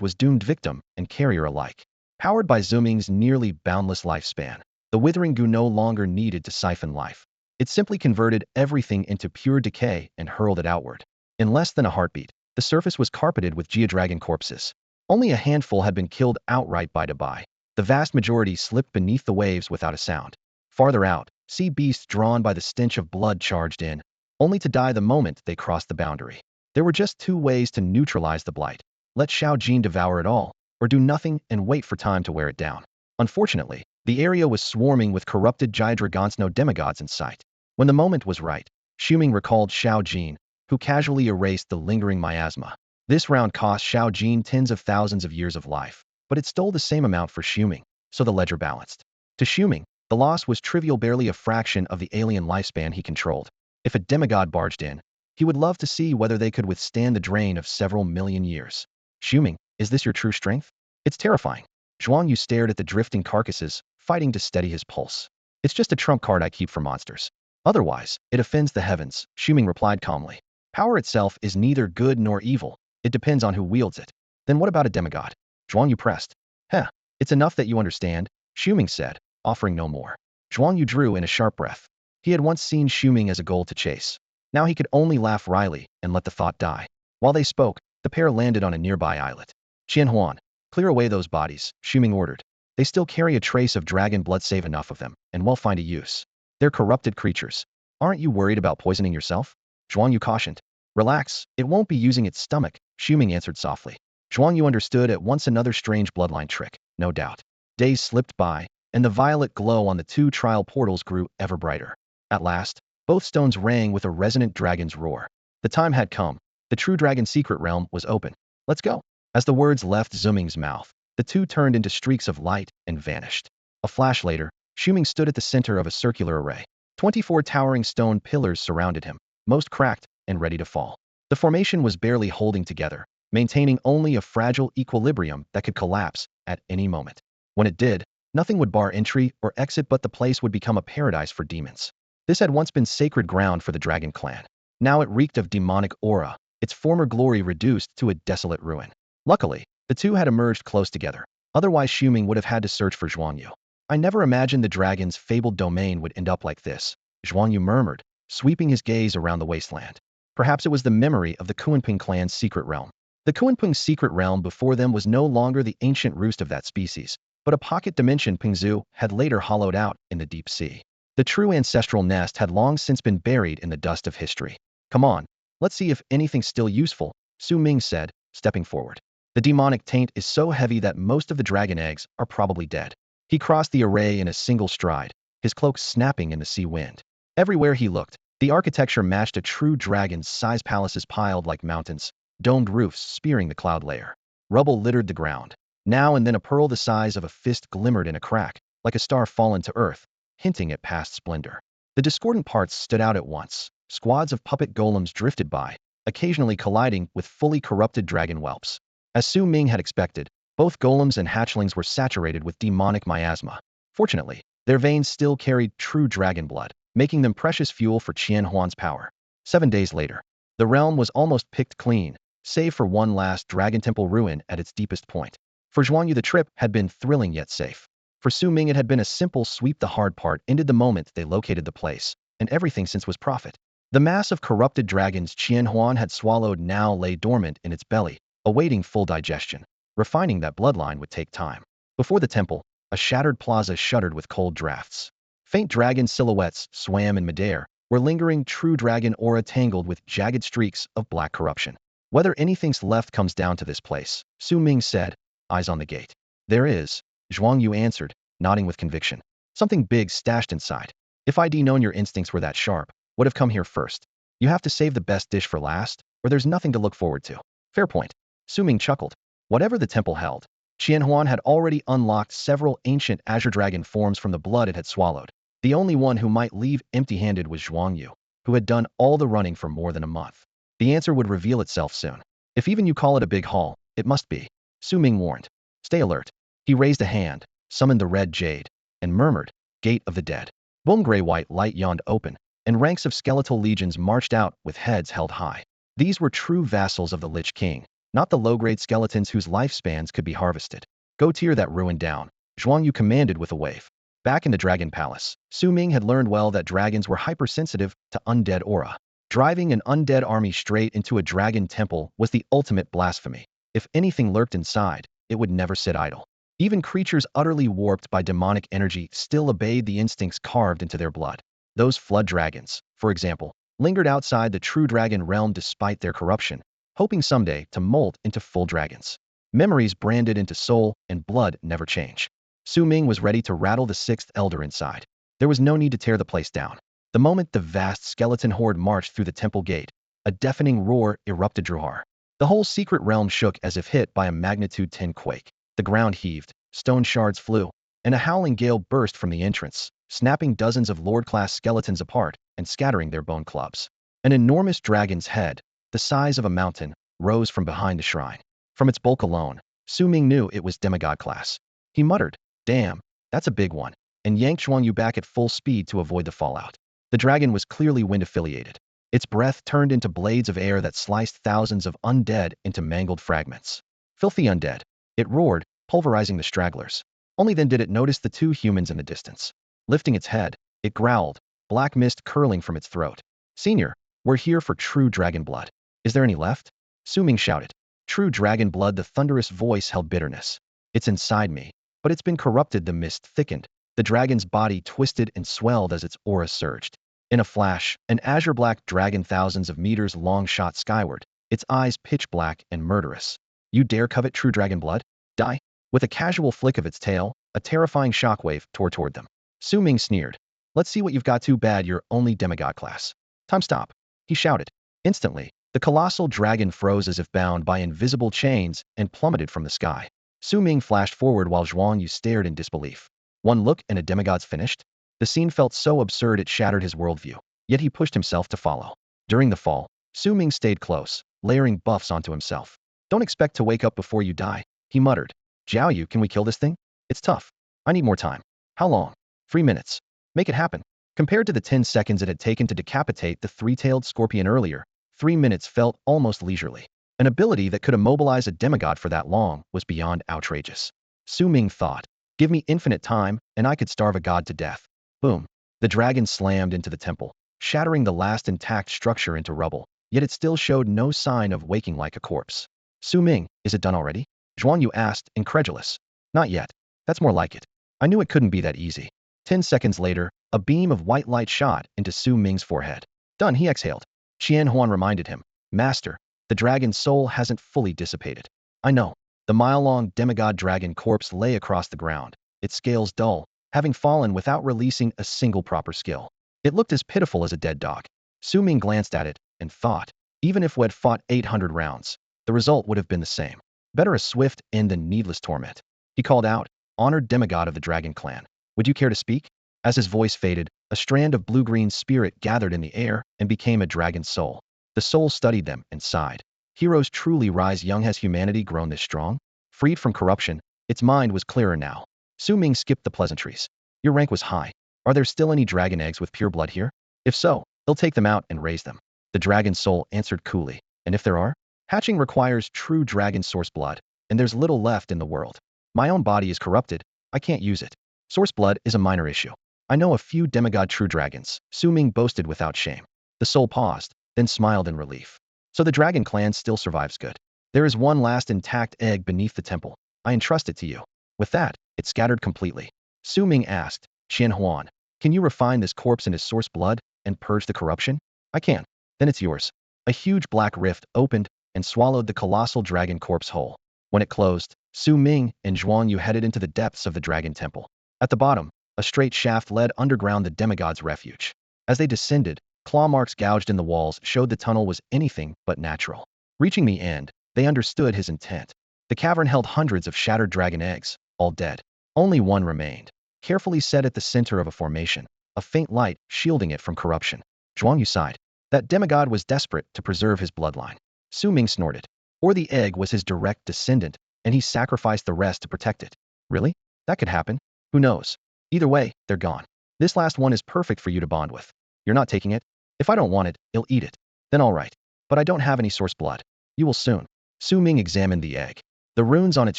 was doomed victim and carrier alike. Powered by Su Ming's nearly boundless lifespan, the withering Gu no longer needed to siphon life. It simply converted everything into pure decay and hurled it outward. In less than a heartbeat, the surface was carpeted with Geodragon corpses. Only a handful had been killed outright by Defy. The vast majority slipped beneath the waves without a sound. Farther out, sea beasts drawn by the stench of blood charged in, only to die the moment they crossed the boundary. There were just two ways to neutralize the blight. Let Shao Jin devour it all, or do nothing and wait for time to wear it down. Unfortunately, the area was swarming with corrupted Geodragons, no demigods in sight. When the moment was right, Xu Ming recalled Shao Jin, who casually erased the lingering miasma. This round cost Shao Jin tens of thousands of years of life, but it stole the same amount for Xu Ming, so the ledger balanced. To Xu Ming, the loss was trivial, barely a fraction of the alien lifespan he controlled. If a demigod barged in, he would love to see whether they could withstand the drain of several million years. Xu Ming, is this your true strength? It's terrifying. Zhuang Yu stared at the drifting carcasses, fighting to steady his pulse. It's just a trump card I keep for monsters. Otherwise, it offends the heavens, Xu Ming replied calmly. Power itself is neither good nor evil. It depends on who wields it. Then what about a demigod? Zhuang Yu pressed. Heh, it's enough that you understand, Xu Ming said, offering no more. Zhuang Yu drew in a sharp breath. He had once seen Xu Ming as a goal to chase. Now he could only laugh wryly and let the thought die. While they spoke, the pair landed on a nearby islet. Qian Huan, clear away those bodies, Xu Ming ordered. They still carry a trace of dragon blood, save enough of them, and we'll find a use. They're corrupted creatures. Aren't you worried about poisoning yourself? Zhuang Yu cautioned. Relax, it won't be using its stomach, Xu Ming answered softly. Zhuang Yu understood at once, another strange bloodline trick, no doubt. Days slipped by, and the violet glow on the two trial portals grew ever brighter. At last, both stones rang with a resonant dragon's roar. The time had come. The true dragon secret realm was open. Let's go. As the words left Su Ming's mouth, the two turned into streaks of light and vanished. A flash later, Xu Ming stood at the center of a circular array. 24 towering stone pillars surrounded him, most cracked and ready to fall. The formation was barely holding together, maintaining only a fragile equilibrium that could collapse at any moment. When it did, nothing would bar entry or exit, but the place would become a paradise for demons. This had once been sacred ground for the dragon clan. Now it reeked of demonic aura, its former glory reduced to a desolate ruin. Luckily, the two had emerged close together. Otherwise, Xu Ming would have had to search for Zhuang Yu. I never imagined the dragon's fabled domain would end up like this, Zhuang Yu murmured, sweeping his gaze around the wasteland. Perhaps it was the memory of the Kunping clan's secret realm. The Kunping secret realm before them was no longer the ancient roost of that species, but a pocket dimension Pingzhu had later hollowed out in the deep sea. The true ancestral nest had long since been buried in the dust of history. Come on, let's see if anything's still useful, Su Ming said, stepping forward. The demonic taint is so heavy that most of the dragon eggs are probably dead. He crossed the array in a single stride, his cloak snapping in the sea wind. Everywhere he looked, the architecture matched a true dragon's size, palaces piled like mountains, domed roofs spearing the cloud layer. Rubble littered the ground. Now and then a pearl the size of a fist glimmered in a crack, like a star fallen to earth, hinting at past splendor. The discordant parts stood out at once. Squads of puppet golems drifted by, occasionally colliding with fully corrupted dragon whelps. As Su Ming had expected, Both golems and hatchlings were saturated with demonic miasma. Fortunately, their veins still carried true dragon blood, making them precious fuel for Qian Huan's power. 7 days later, the realm was almost picked clean, save for one last dragon temple ruin at its deepest point. For Zhuangyu, the trip had been thrilling yet safe. For Su Ming, it had been a simple sweep. The hard part ended the moment they located the place, and everything since was profit. The mass of corrupted dragons Qian Huan had swallowed now lay dormant in its belly, awaiting full digestion. Refining that bloodline would take time. Before the temple, a shattered plaza shuddered with cold drafts. Faint dragon silhouettes swam in midair, where lingering true dragon aura tangled with jagged streaks of black corruption. Whether anything's left comes down to this place, Su Ming said, eyes on the gate. There is, Zhuang Yu answered, nodding with conviction. Something big stashed inside. If I'd known your instincts were that sharp, would have come here first. You have to save the best dish for last, or there's nothing to look forward to. Fair point. Su Ming chuckled. Whatever the temple held, Qian Huan had already unlocked several ancient azure dragon forms from the blood it had swallowed. The only one who might leave empty-handed was Zhuang Yu, who had done all the running for more than a month. The answer would reveal itself soon. If even you call it a big haul, it must be. Su Ming warned. Stay alert. He raised a hand, summoned the red jade, and murmured, Gate of the Dead. Boom gray-white light yawned open, and ranks of skeletal legions marched out with heads held high. These were true vassals of the Lich King, not the low-grade skeletons whose lifespans could be harvested. Go tear that ruin down, Zhuang Yu commanded with a wave. Back in the Dragon Palace, Su Ming had learned well that dragons were hypersensitive to undead aura. Driving an undead army straight into a dragon temple was the ultimate blasphemy. If anything lurked inside, it would never sit idle. Even creatures utterly warped by demonic energy still obeyed the instincts carved into their blood. Those flood dragons, for example, lingered outside the true dragon realm despite their corruption, hoping someday to molt into full dragons. Memories branded into soul and blood never change. Su Ming was ready to rattle the sixth elder inside. There was no need to tear the place down. The moment the vast skeleton horde marched through the temple gate, a deafening roar erupted Druhar. The whole secret realm shook as if hit by a magnitude 10 quake. The ground heaved, stone shards flew, and a howling gale burst from the entrance, snapping dozens of lord-class skeletons apart and scattering their bone clubs. An enormous dragon's head, the size of a mountain, rose from behind the shrine. From its bulk alone, Su Ming knew it was demigod class. He muttered, Damn, that's a big one, and yanked Zhuang Yu back at full speed to avoid the fallout. The dragon was clearly wind-affiliated. Its breath turned into blades of air that sliced thousands of undead into mangled fragments. Filthy undead. It roared, pulverizing the stragglers. Only then did it notice the two humans in the distance. Lifting its head, it growled, black mist curling from its throat. Senior, we're here for true dragon blood. Is there any left? Su Ming shouted. True dragon blood, the thunderous voice held bitterness. It's inside me, but it's been corrupted. The mist thickened. The dragon's body twisted and swelled as its aura surged. In a flash, an azure-black dragon thousands of meters long shot skyward, its eyes pitch black and murderous. You dare covet true dragon blood? Die! With a casual flick of its tail, a terrifying shockwave tore toward them. Su Ming sneered. Let's see what you've got. Too bad you're only demigod class. Time stop, he shouted. Instantly, the colossal dragon froze as if bound by invisible chains and plummeted from the sky. Su Ming flashed forward while Zhuang Yu stared in disbelief. One look and a demigod's finished? The scene felt so absurd it shattered his worldview, yet he pushed himself to follow. During the fall, Su Ming stayed close, layering buffs onto himself. Don't expect to wake up before you die, he muttered. Jiao Yu, can we kill this thing? It's tough. I need more time. How long? 3 minutes. Make it happen. Compared to the 10 seconds it had taken to decapitate the three-tailed scorpion earlier, 3 minutes felt almost leisurely. An ability that could immobilize a demigod for that long was beyond outrageous. Su Ming thought, give me infinite time, and I could starve a god to death. Boom. The dragon slammed into the temple, shattering the last intact structure into rubble, yet it still showed no sign of waking like a corpse. Su Ming, is it done already? Zhuang Yu asked, incredulous. Not yet. That's more like it. I knew it couldn't be that easy. 10 seconds later, a beam of white light shot into Su Ming's forehead. Done, he exhaled. Qian Huan reminded him, Master, the dragon's soul hasn't fully dissipated. I know. The mile-long demigod dragon corpse lay across the ground, its scales dull, having fallen without releasing a single proper skill. It looked as pitiful as a dead dog. Su Ming glanced at it and thought, even if we had fought 800 rounds, the result would have been the same. Better a swift end than needless torment. He called out, honored demigod of the dragon clan. Would you care to speak? As his voice faded, a strand of blue-green spirit gathered in the air and became a dragon's soul. The soul studied them and sighed. Heroes truly rise young. Has humanity grown this strong? Freed from corruption, its mind was clearer now. Su Ming skipped the pleasantries. Your rank was high. Are there still any dragon eggs with pure blood here? If so, he'll take them out and raise them. The dragon soul answered coolly. And if there are? Hatching requires true dragon source blood, and there's little left in the world. My own body is corrupted. I can't use it. Source blood is a minor issue. I know a few demigod true dragons, Su Ming boasted without shame. The soul paused, then smiled in relief. So the dragon clan still survives good. There is one last intact egg beneath the temple. I entrust it to you. With that, it scattered completely. Su Ming asked, Qian Huan, can you refine this corpse in his source blood and purge the corruption? I can. Then it's yours. A huge black rift opened and swallowed the colossal dragon corpse whole. When it closed, Su Ming and Zhuang Yu headed into the depths of the dragon temple. At the bottom, a straight shaft led underground the demigod's refuge. As they descended, claw marks gouged in the walls showed the tunnel was anything but natural. Reaching the end, they understood his intent. The cavern held hundreds of shattered dragon eggs, all dead. Only one remained, carefully set at the center of a formation, a faint light shielding it from corruption. Zhuang Yu sighed. That demigod was desperate to preserve his bloodline. Su Ming snorted. Or the egg was his direct descendant, and he sacrificed the rest to protect it. Really? That could happen. Who knows? Either way, they're gone. This last one is perfect for you to bond with. You're not taking it? If I don't want it, he'll eat it. Then all right. But I don't have any source blood. You will soon. Su Ming examined the egg. The runes on its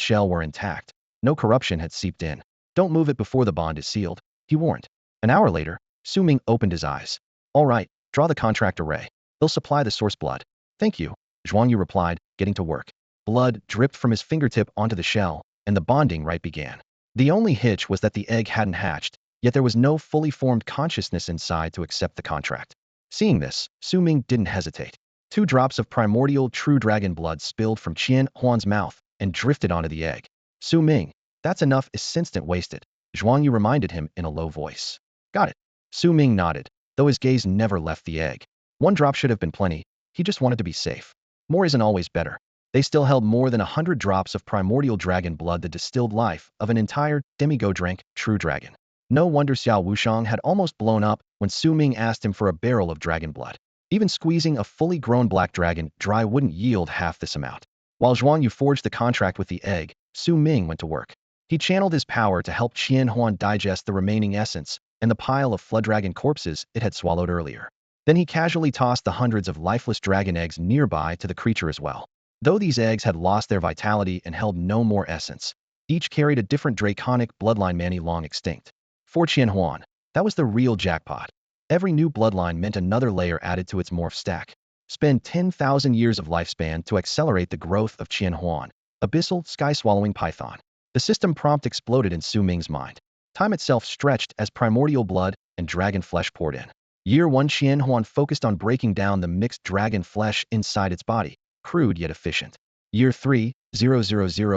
shell were intact. No corruption had seeped in. Don't move it before the bond is sealed, he warned. An hour later, Su Ming opened his eyes. All right, draw the contract array. They'll supply the source blood. Thank you, Zhuang Yu replied, getting to work. Blood dripped from his fingertip onto the shell, and the bonding rite began. The only hitch was that the egg hadn't hatched, yet there was no fully formed consciousness inside to accept the contract. Seeing this, Su Ming didn't hesitate. 2 drops of primordial true dragon blood spilled from Qian Huan's mouth and drifted onto the egg. Su Ming, that's enough is instant wasted, Zhuang Yu reminded him in a low voice. Got it. Su Ming nodded, though his gaze never left the egg. 1 drop should have been plenty, he just wanted to be safe. More isn't always better. They still held more than 100 drops of primordial dragon blood, the distilled life of an entire demigod drank true dragon. No wonder Xiao Wushang had almost blown up when Su Ming asked him for a barrel of dragon blood. Even squeezing a fully grown black dragon dry wouldn't yield half this amount. While Zhuang Yu forged the contract with the egg, Su Ming went to work. He channeled his power to help Qian Huan digest the remaining essence and the pile of flood dragon corpses it had swallowed earlier. Then he casually tossed the hundreds of lifeless dragon eggs nearby to the creature as well. Though these eggs had lost their vitality and held no more essence, each carried a different draconic bloodline many long extinct. For Qian Huan, that was the real jackpot. Every new bloodline meant another layer added to its morph stack. Spend 10,000 years of lifespan to accelerate the growth of Qian Huan, abyssal, sky-swallowing python. The system prompt exploded in Su Ming's mind. Time itself stretched as primordial blood and dragon flesh poured in. Year 1 Qian Huan focused on breaking down the mixed dragon flesh inside its body, crude yet efficient. Year 3, 000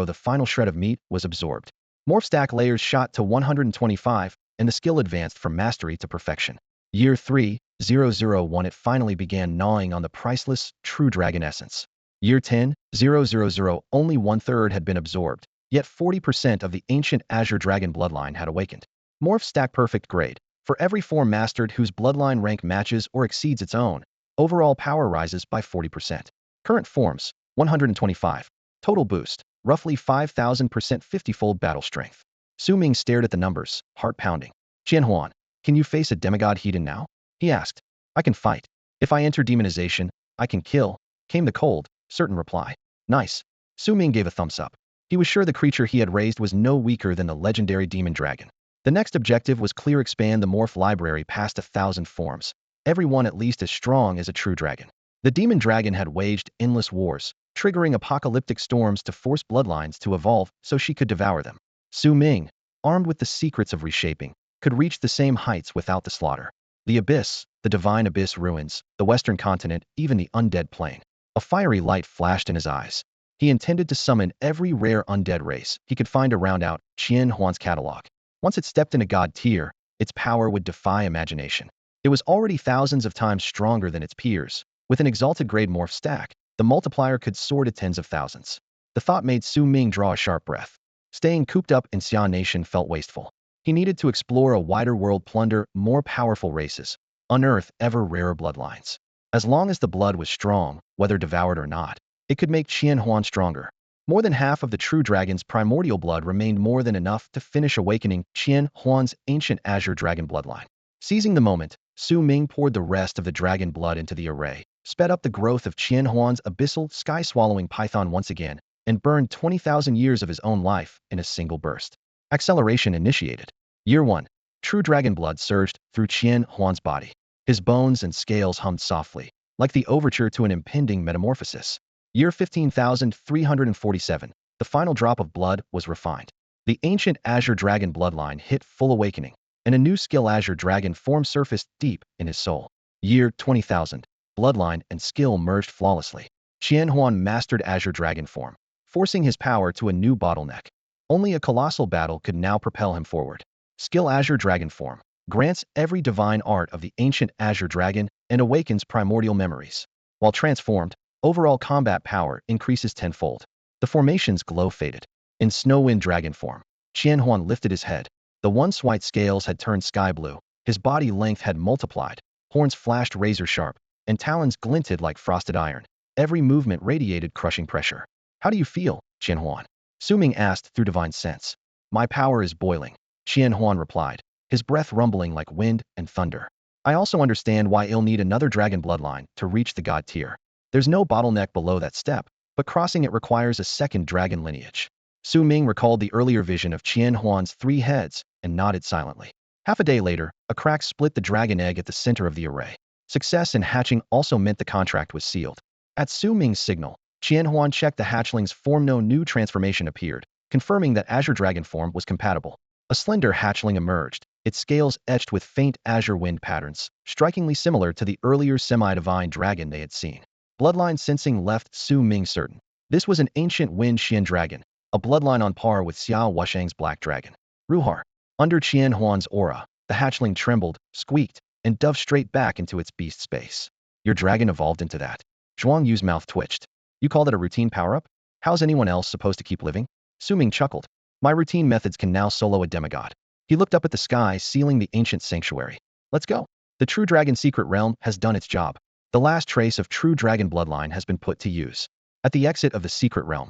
the final shred of meat was absorbed. Morph stack layers shot to 125, and the skill advanced from mastery to perfection. Year 3, 001 it finally began gnawing on the priceless, true dragon essence. Year 10, 000 only 1/3 had been absorbed, yet 40% of the ancient Azure Dragon bloodline had awakened. Morph stack perfect grade. For every form mastered whose bloodline rank matches or exceeds its own, overall power rises by 40%. Current forms, 125. Total boost, roughly 5,000% 50-fold battle strength. Su Ming stared at the numbers, heart pounding. Qian Huan, can you face a demigod heathen now? He asked. I can fight. If I enter demonization, I can kill, came the cold, certain reply. Nice. Su Ming gave a thumbs up. He was sure the creature he had raised was no weaker than the legendary demon dragon. The next objective was clear expand the morph library past 1,000 forms, every one at least as strong as a true dragon. The demon dragon had waged endless wars, triggering apocalyptic storms to force bloodlines to evolve so she could devour them. Su Ming, armed with the secrets of reshaping, could reach the same heights without the slaughter. The abyss, the divine abyss ruins, the western continent, even the undead plane. A fiery light flashed in his eyes. He intended to summon every rare undead race he could find to round out Qian Huan's catalog. Once it stepped into god tier, its power would defy imagination. It was already thousands of times stronger than its peers. With an exalted grade morph stack, the multiplier could soar to tens of thousands. The thought made Su Ming draw a sharp breath. Staying cooped up in Xia Nation felt wasteful. He needed to explore a wider world, plunder more powerful races, unearth ever rarer bloodlines. As long as the blood was strong, whether devoured or not, it could make Qian Huan stronger. More than half of the true dragon's primordial blood remained more than enough to finish awakening Qian Huan's ancient azure dragon bloodline. Seizing the moment, Su Ming poured the rest of the dragon blood into the array, sped up the growth of Qian Huan's abyssal, sky-swallowing python once again, and burned 20,000 years of his own life in a single burst. Acceleration initiated. Year 1. True dragon blood surged through Qian Huan's body. His bones and scales hummed softly, like the overture to an impending metamorphosis. Year 15,347. The final drop of blood was refined. The ancient azure dragon bloodline hit full awakening, and a new skill azure dragon form surfaced deep in his soul. Year 20,000. Bloodline and skill merged flawlessly. Qian Huan mastered azure dragon form, forcing his power to a new bottleneck. Only a colossal battle could now propel him forward. Skill azure dragon form grants every divine art of the ancient azure dragon and awakens primordial memories. While transformed, overall combat power increases tenfold. The formation's glow faded. In Snowwind dragon form, Qian Huan lifted his head. The once white scales had turned sky blue. His body length had multiplied. Horns flashed razor sharp, and talons glinted like frosted iron. Every movement radiated crushing pressure. How do you feel, Qian Huan? Su Ming asked through divine sense. My power is boiling, Qian Huan replied, his breath rumbling like wind and thunder. I also understand why I'll need another dragon bloodline to reach the god tier. There's no bottleneck below that step, but crossing it requires a second dragon lineage. Su Ming recalled the earlier vision of Qian Huan's 3 heads and nodded silently. Half a day later, a crack split the dragon egg at the center of the array. Success in hatching also meant the contract was sealed. At Su Ming's signal, Qian Huan checked the hatchling's form. No new transformation appeared, confirming that azure dragon form was compatible. A slender hatchling emerged, its scales etched with faint azure wind patterns, strikingly similar to the earlier semi-divine dragon they had seen. Bloodline sensing left Su Ming certain. This was an ancient wind Xian dragon, a bloodline on par with Xiao Wushang's black dragon. Ruhar. Under Qian Huan's aura, the hatchling trembled, squeaked, and dove straight back into its beast space. Your dragon evolved into that. Zhuang Yu's mouth twitched. You call that a routine power-up? How's anyone else supposed to keep living? Su Ming chuckled. My routine methods can now solo a demigod. He looked up at the sky, sealing the ancient sanctuary. Let's go. The true dragon secret realm has done its job. The last trace of true dragon bloodline has been put to use. At the exit of the secret realm,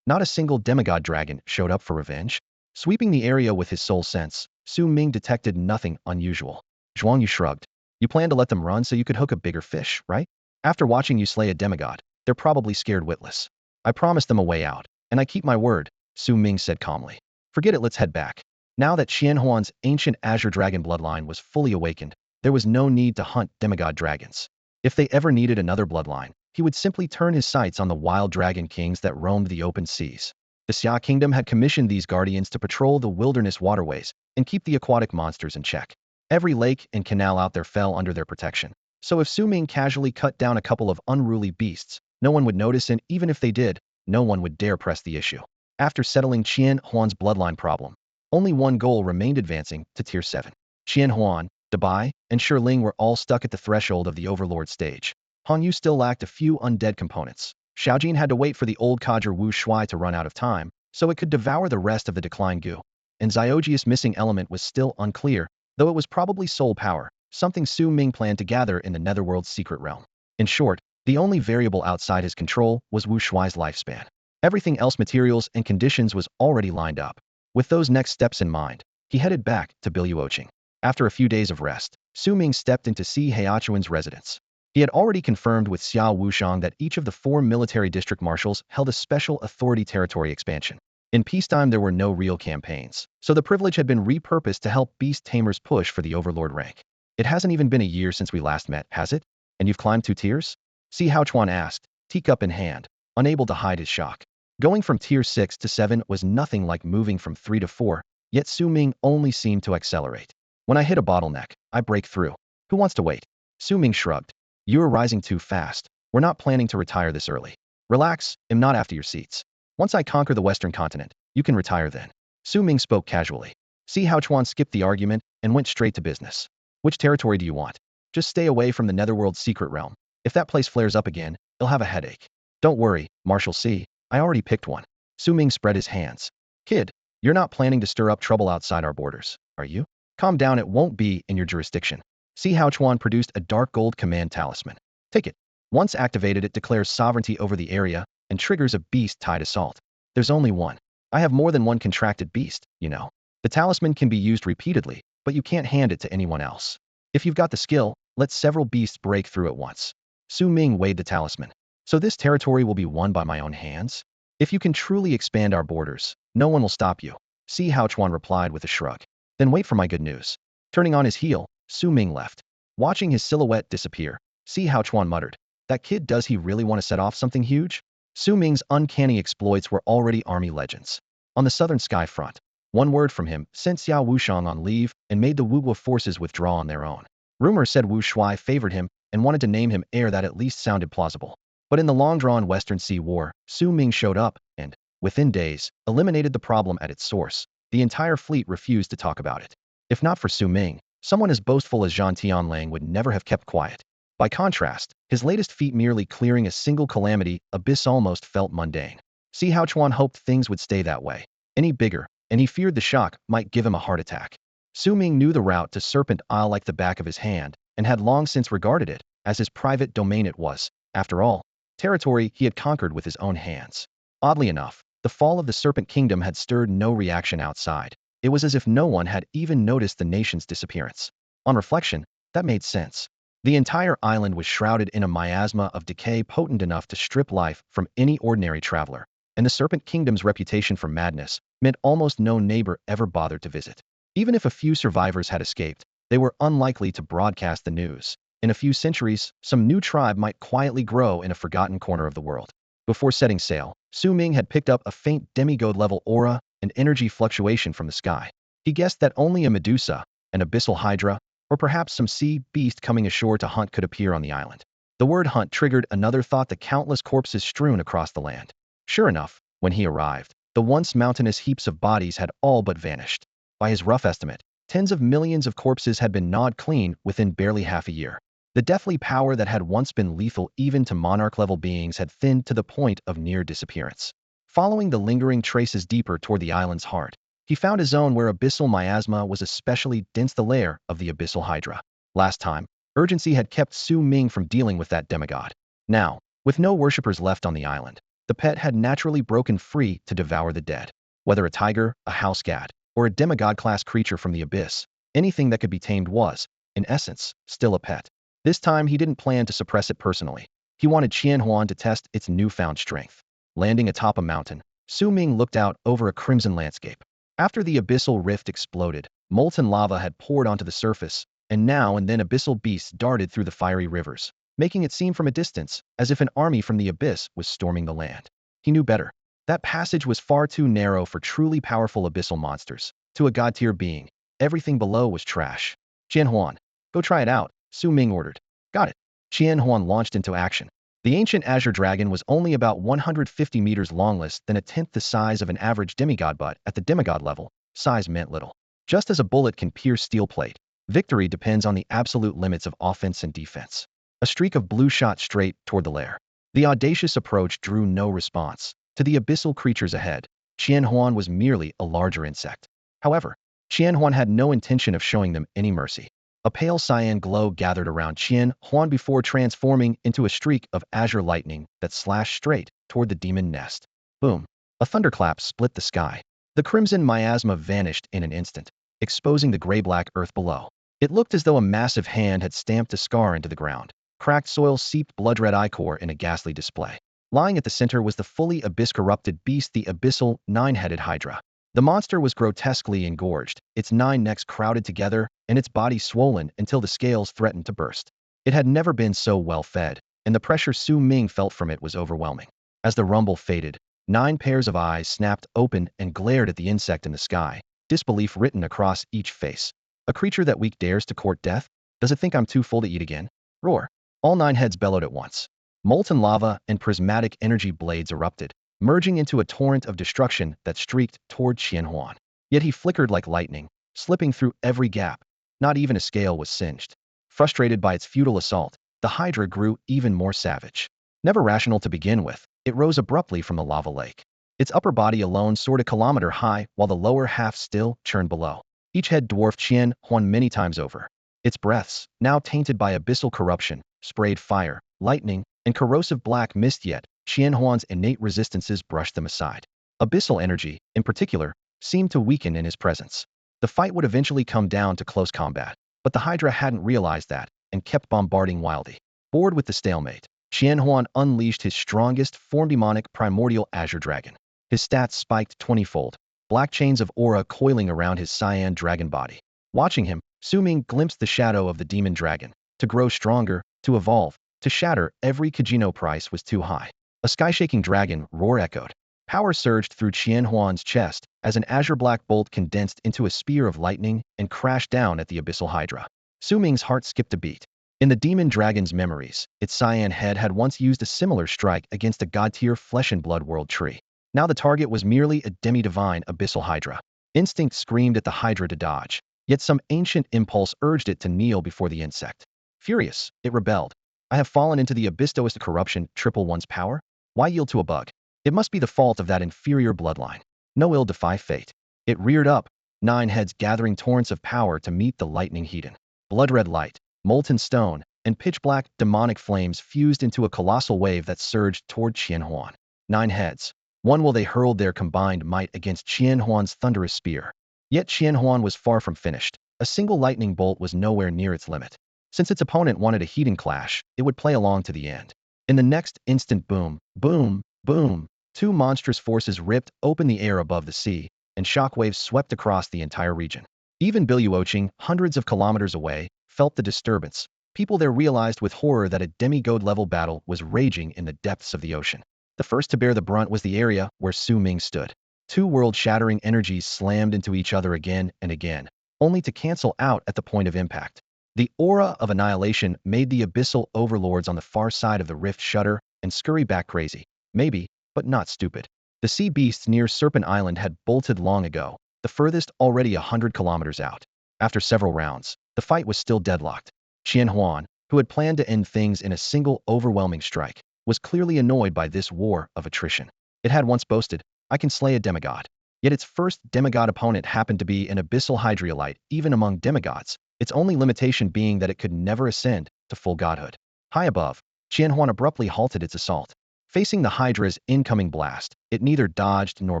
not a single demigod dragon showed up for revenge. Sweeping the area with his soul sense, Su Ming detected nothing unusual. Zhuang Yu shrugged. You plan to let them run so you could hook a bigger fish, right? After watching you slay a demigod, they're probably scared witless. I promised them a way out, and I keep my word, Su Ming said calmly. Forget it, let's head back. Now that Qian Huan's ancient azure dragon bloodline was fully awakened, there was no need to hunt demigod dragons. If they ever needed another bloodline, he would simply turn his sights on the wild dragon kings that roamed the open seas. The Xia kingdom had commissioned these guardians to patrol the wilderness waterways and keep the aquatic monsters in check. Every lake and canal out there fell under their protection. So if Su Ming casually cut down a couple of unruly beasts, no one would notice, and even if they did, no one would dare press the issue. After settling Qian Huan's bloodline problem, only one goal remained: advancing to Tier 7. Qian Huan, Defy, and Ling were all stuck at the threshold of the overlord stage. Han Yu still lacked a few undead components. Xiaojin had to wait for the old codger Wu Shuai to run out of time, so it could devour the rest of the declined Gu. And Ziogeus' missing element was still unclear, though it was probably soul power, something Su Ming planned to gather in the Netherworld's secret realm. In short, the only variable outside his control was Wu Shuai's lifespan. Everything else, materials and conditions, was already lined up. With those next steps in mind, he headed back to Biluoqing. After a few days of rest, Su Ming stepped into Si Heiachuan's residence. He had already confirmed with Xiao Wushang that each of the 4 military district marshals held a special authority territory expansion. In peacetime there were no real campaigns, so the privilege had been repurposed to help beast tamers push for the overlord rank. It hasn't even been a year since we last met, has it? And you've climbed 2 tiers? Si Haochuan asked, teacup in hand, unable to hide his shock. Going from Tier 6 to 7 was nothing like moving from 3 to 4, yet Su Ming only seemed to accelerate. When I hit a bottleneck, I break through. Who wants to wait? Su Ming shrugged. You're rising too fast. We're not planning to retire this early. Relax, I'm not after your seats. Once I conquer the Western continent, you can retire then. Su Ming spoke casually. Si Haochuan skipped the argument and went straight to business. Which territory do you want? Just stay away from the Netherworld's secret realm. If that place flares up again, you'll have a headache. Don't worry, Marshal C. I already picked one. Su Ming spread his hands. Kid, you're not planning to stir up trouble outside our borders, are you? Calm down, it won't be in your jurisdiction. Si Haochuan produced a dark gold command talisman. Take it. Once activated, it declares sovereignty over the area, and triggers a beast-tied assault. There's only one. I have more than one contracted beast, you know. The talisman can be used repeatedly, but you can't hand it to anyone else. If you've got the skill, let several beasts break through at once. Su Ming weighed the talisman. So this territory will be won by my own hands? If you can truly expand our borders, no one will stop you. Si Haochuan replied with a shrug. Then wait for my good news. Turning on his heel, Su Ming left. Watching his silhouette disappear, Si Haochuan muttered, that kid, does he really want to set off something huge? Su Ming's uncanny exploits were already army legends. On the southern sky front, one word from him sent Xiao Wushang on leave and made the Wuguo forces withdraw on their own. Rumor said Wu Shuai favored him and wanted to name him heir. That at least sounded plausible. But in the long-drawn Western Sea War, Su Ming showed up and, within days, eliminated the problem at its source. The entire fleet refused to talk about it. If not for Su Ming, someone as boastful as Zhang Tianlang would never have kept quiet. By contrast, his latest feat, merely clearing a single calamity abyss, almost felt mundane. Si Haochuan hoped things would stay that way. Any bigger, and he feared the shock might give him a heart attack. Su Ming knew the route to Serpent Isle like the back of his hand, and had long since regarded it as his private domain. It was, after all, territory he had conquered with his own hands. Oddly enough, the fall of the Serpent Kingdom had stirred no reaction outside. It was as if no one had even noticed the nation's disappearance. On reflection, that made sense. The entire island was shrouded in a miasma of decay potent enough to strip life from any ordinary traveler, and the Serpent Kingdom's reputation for madness meant almost no neighbor ever bothered to visit. Even if a few survivors had escaped, they were unlikely to broadcast the news. In a few centuries, some new tribe might quietly grow in a forgotten corner of the world. Before setting sail, Su Ming had picked up a faint demigod-level aura and energy fluctuation from the sky. He guessed that only a Medusa, an abyssal hydra, or perhaps some sea beast coming ashore to hunt could appear on the island. The word hunt triggered another thought: the countless corpses strewn across the land. Sure enough, when he arrived, the once mountainous heaps of bodies had all but vanished. By his rough estimate, tens of millions of corpses had been gnawed clean within barely half a year. The deathly power that had once been lethal even to monarch-level beings had thinned to the point of near disappearance. Following the lingering traces deeper toward the island's heart, he found a zone where abyssal miasma was especially dense, the lair of the abyssal hydra. Last time, urgency had kept Su Ming from dealing with that demigod. Now, with no worshippers left on the island, the pet had naturally broken free to devour the dead. Whether a tiger, a house cat, or a demigod-class creature from the abyss, anything that could be tamed was, in essence, still a pet. This time he didn't plan to suppress it personally. He wanted Qianhuan to test its newfound strength. Landing atop a mountain, Su Ming looked out over a crimson landscape. After the abyssal rift exploded, molten lava had poured onto the surface, and now and then abyssal beasts darted through the fiery rivers, making it seem from a distance as if an army from the abyss was storming the land. He knew better. That passage was far too narrow for truly powerful abyssal monsters. To a god-tier being, everything below was trash. Qianhuan, go try it out, Su Ming ordered. Got it. Qianhuan launched into action. The ancient azure dragon was only about 150 meters long, less than a tenth the size of an average demigod, but at the demigod level, size meant little. Just as a bullet can pierce steel plate, victory depends on the absolute limits of offense and defense. A streak of blue shot straight toward the lair. The audacious approach drew no response. To the abyssal creatures ahead, Qianhuan was merely a larger insect. However, Qianhuan had no intention of showing them any mercy. A pale cyan glow gathered around Qianhuan before transforming into a streak of azure lightning that slashed straight toward the demon nest. Boom! A thunderclap split the sky. The crimson miasma vanished in an instant, exposing the gray-black earth below. It looked as though a massive hand had stamped a scar into the ground. Cracked soil seeped blood-red ichor in a ghastly display. Lying at the center was the fully abyss-corrupted beast, the abyssal, nine-headed hydra. The monster was grotesquely engorged, its 9 necks crowded together, and its body swollen until the scales threatened to burst. It had never been so well fed, and the pressure Su Ming felt from it was overwhelming. As the rumble faded, 9 pairs of eyes snapped open and glared at the insect in the sky, disbelief written across each face. A creature that weak dares to court death? Does it think I'm too full to eat again? Roar! All 9 heads bellowed at once. Molten lava and prismatic energy blades erupted, merging into a torrent of destruction that streaked toward Qianhuan. Yet he flickered like lightning, slipping through every gap. Not even a scale was singed. Frustrated by its futile assault, the hydra grew even more savage. Never rational to begin with, it rose abruptly from the lava lake. Its upper body alone soared a kilometer high, while the lower half still churned below. Each head dwarfed Qianhuan many times over. Its breaths, now tainted by abyssal corruption, sprayed fire, lightning, and corrosive black mist, yet Qianhuan's innate resistances brushed them aside. Abyssal energy, in particular, seemed to weaken in his presence. The fight would eventually come down to close combat, but the Hydra hadn't realized that and kept bombarding wildly. Bored with the stalemate, Qianhuan unleashed his strongest form demonic primordial azure dragon. His stats spiked 20-fold, black chains of aura coiling around his cyan dragon body. Watching him, Su Ming glimpsed the shadow of the demon dragon. To grow stronger, to evolve, to shatter, every Kajino price was too high. A sky-shaking dragon roar echoed. Power surged through Qianhuan's chest as an azure black bolt condensed into a spear of lightning and crashed down at the abyssal hydra. Su Ming's heart skipped a beat. In the demon dragon's memories, its cyan head had once used a similar strike against a god-tier flesh and blood world tree. Now the target was merely a demi-divine abyssal hydra. Instinct screamed at the hydra to dodge, yet some ancient impulse urged it to kneel before the insect. Furious, it rebelled. I have fallen into the abyssoist corruption, triple one's power? Why yield to a bug? It must be the fault of that inferior bloodline. No ill defy fate. It reared up, 9 heads gathering torrents of power to meet the lightning heathen. Blood-red light, molten stone, and pitch-black demonic flames fused into a colossal wave that surged toward Qianhuan. 9 heads. One will they hurled their combined might against Qianhuan's thunderous spear. Yet Qianhuan was far from finished. A single lightning bolt was nowhere near its limit. Since its opponent wanted a heating clash, it would play along to the end. In the next instant, boom, boom, boom, 2 monstrous forces ripped open the air above the sea, and shockwaves swept across the entire region. Even Biluoqing, hundreds of kilometers away, felt the disturbance. People there realized with horror that a demigod-level battle was raging in the depths of the ocean. The first to bear the brunt was the area where Su Ming stood. 2 world-shattering energies slammed into each other again and again, only to cancel out at the point of impact. The aura of annihilation made the abyssal overlords on the far side of the rift shudder and scurry back crazy. Maybe, but not stupid. The sea beasts near Serpent Island had bolted long ago, the furthest already 100 kilometers out. After several rounds, the fight was still deadlocked. Qianhuan, who had planned to end things in a single overwhelming strike, was clearly annoyed by this war of attrition. It had once boasted, I can slay a demigod. Yet its first demigod opponent happened to be an abyssal hydriolite, even among demigods, its only limitation being that it could never ascend to full godhood. High above, Qianhuan abruptly halted its assault. Facing the hydra's incoming blast, it neither dodged nor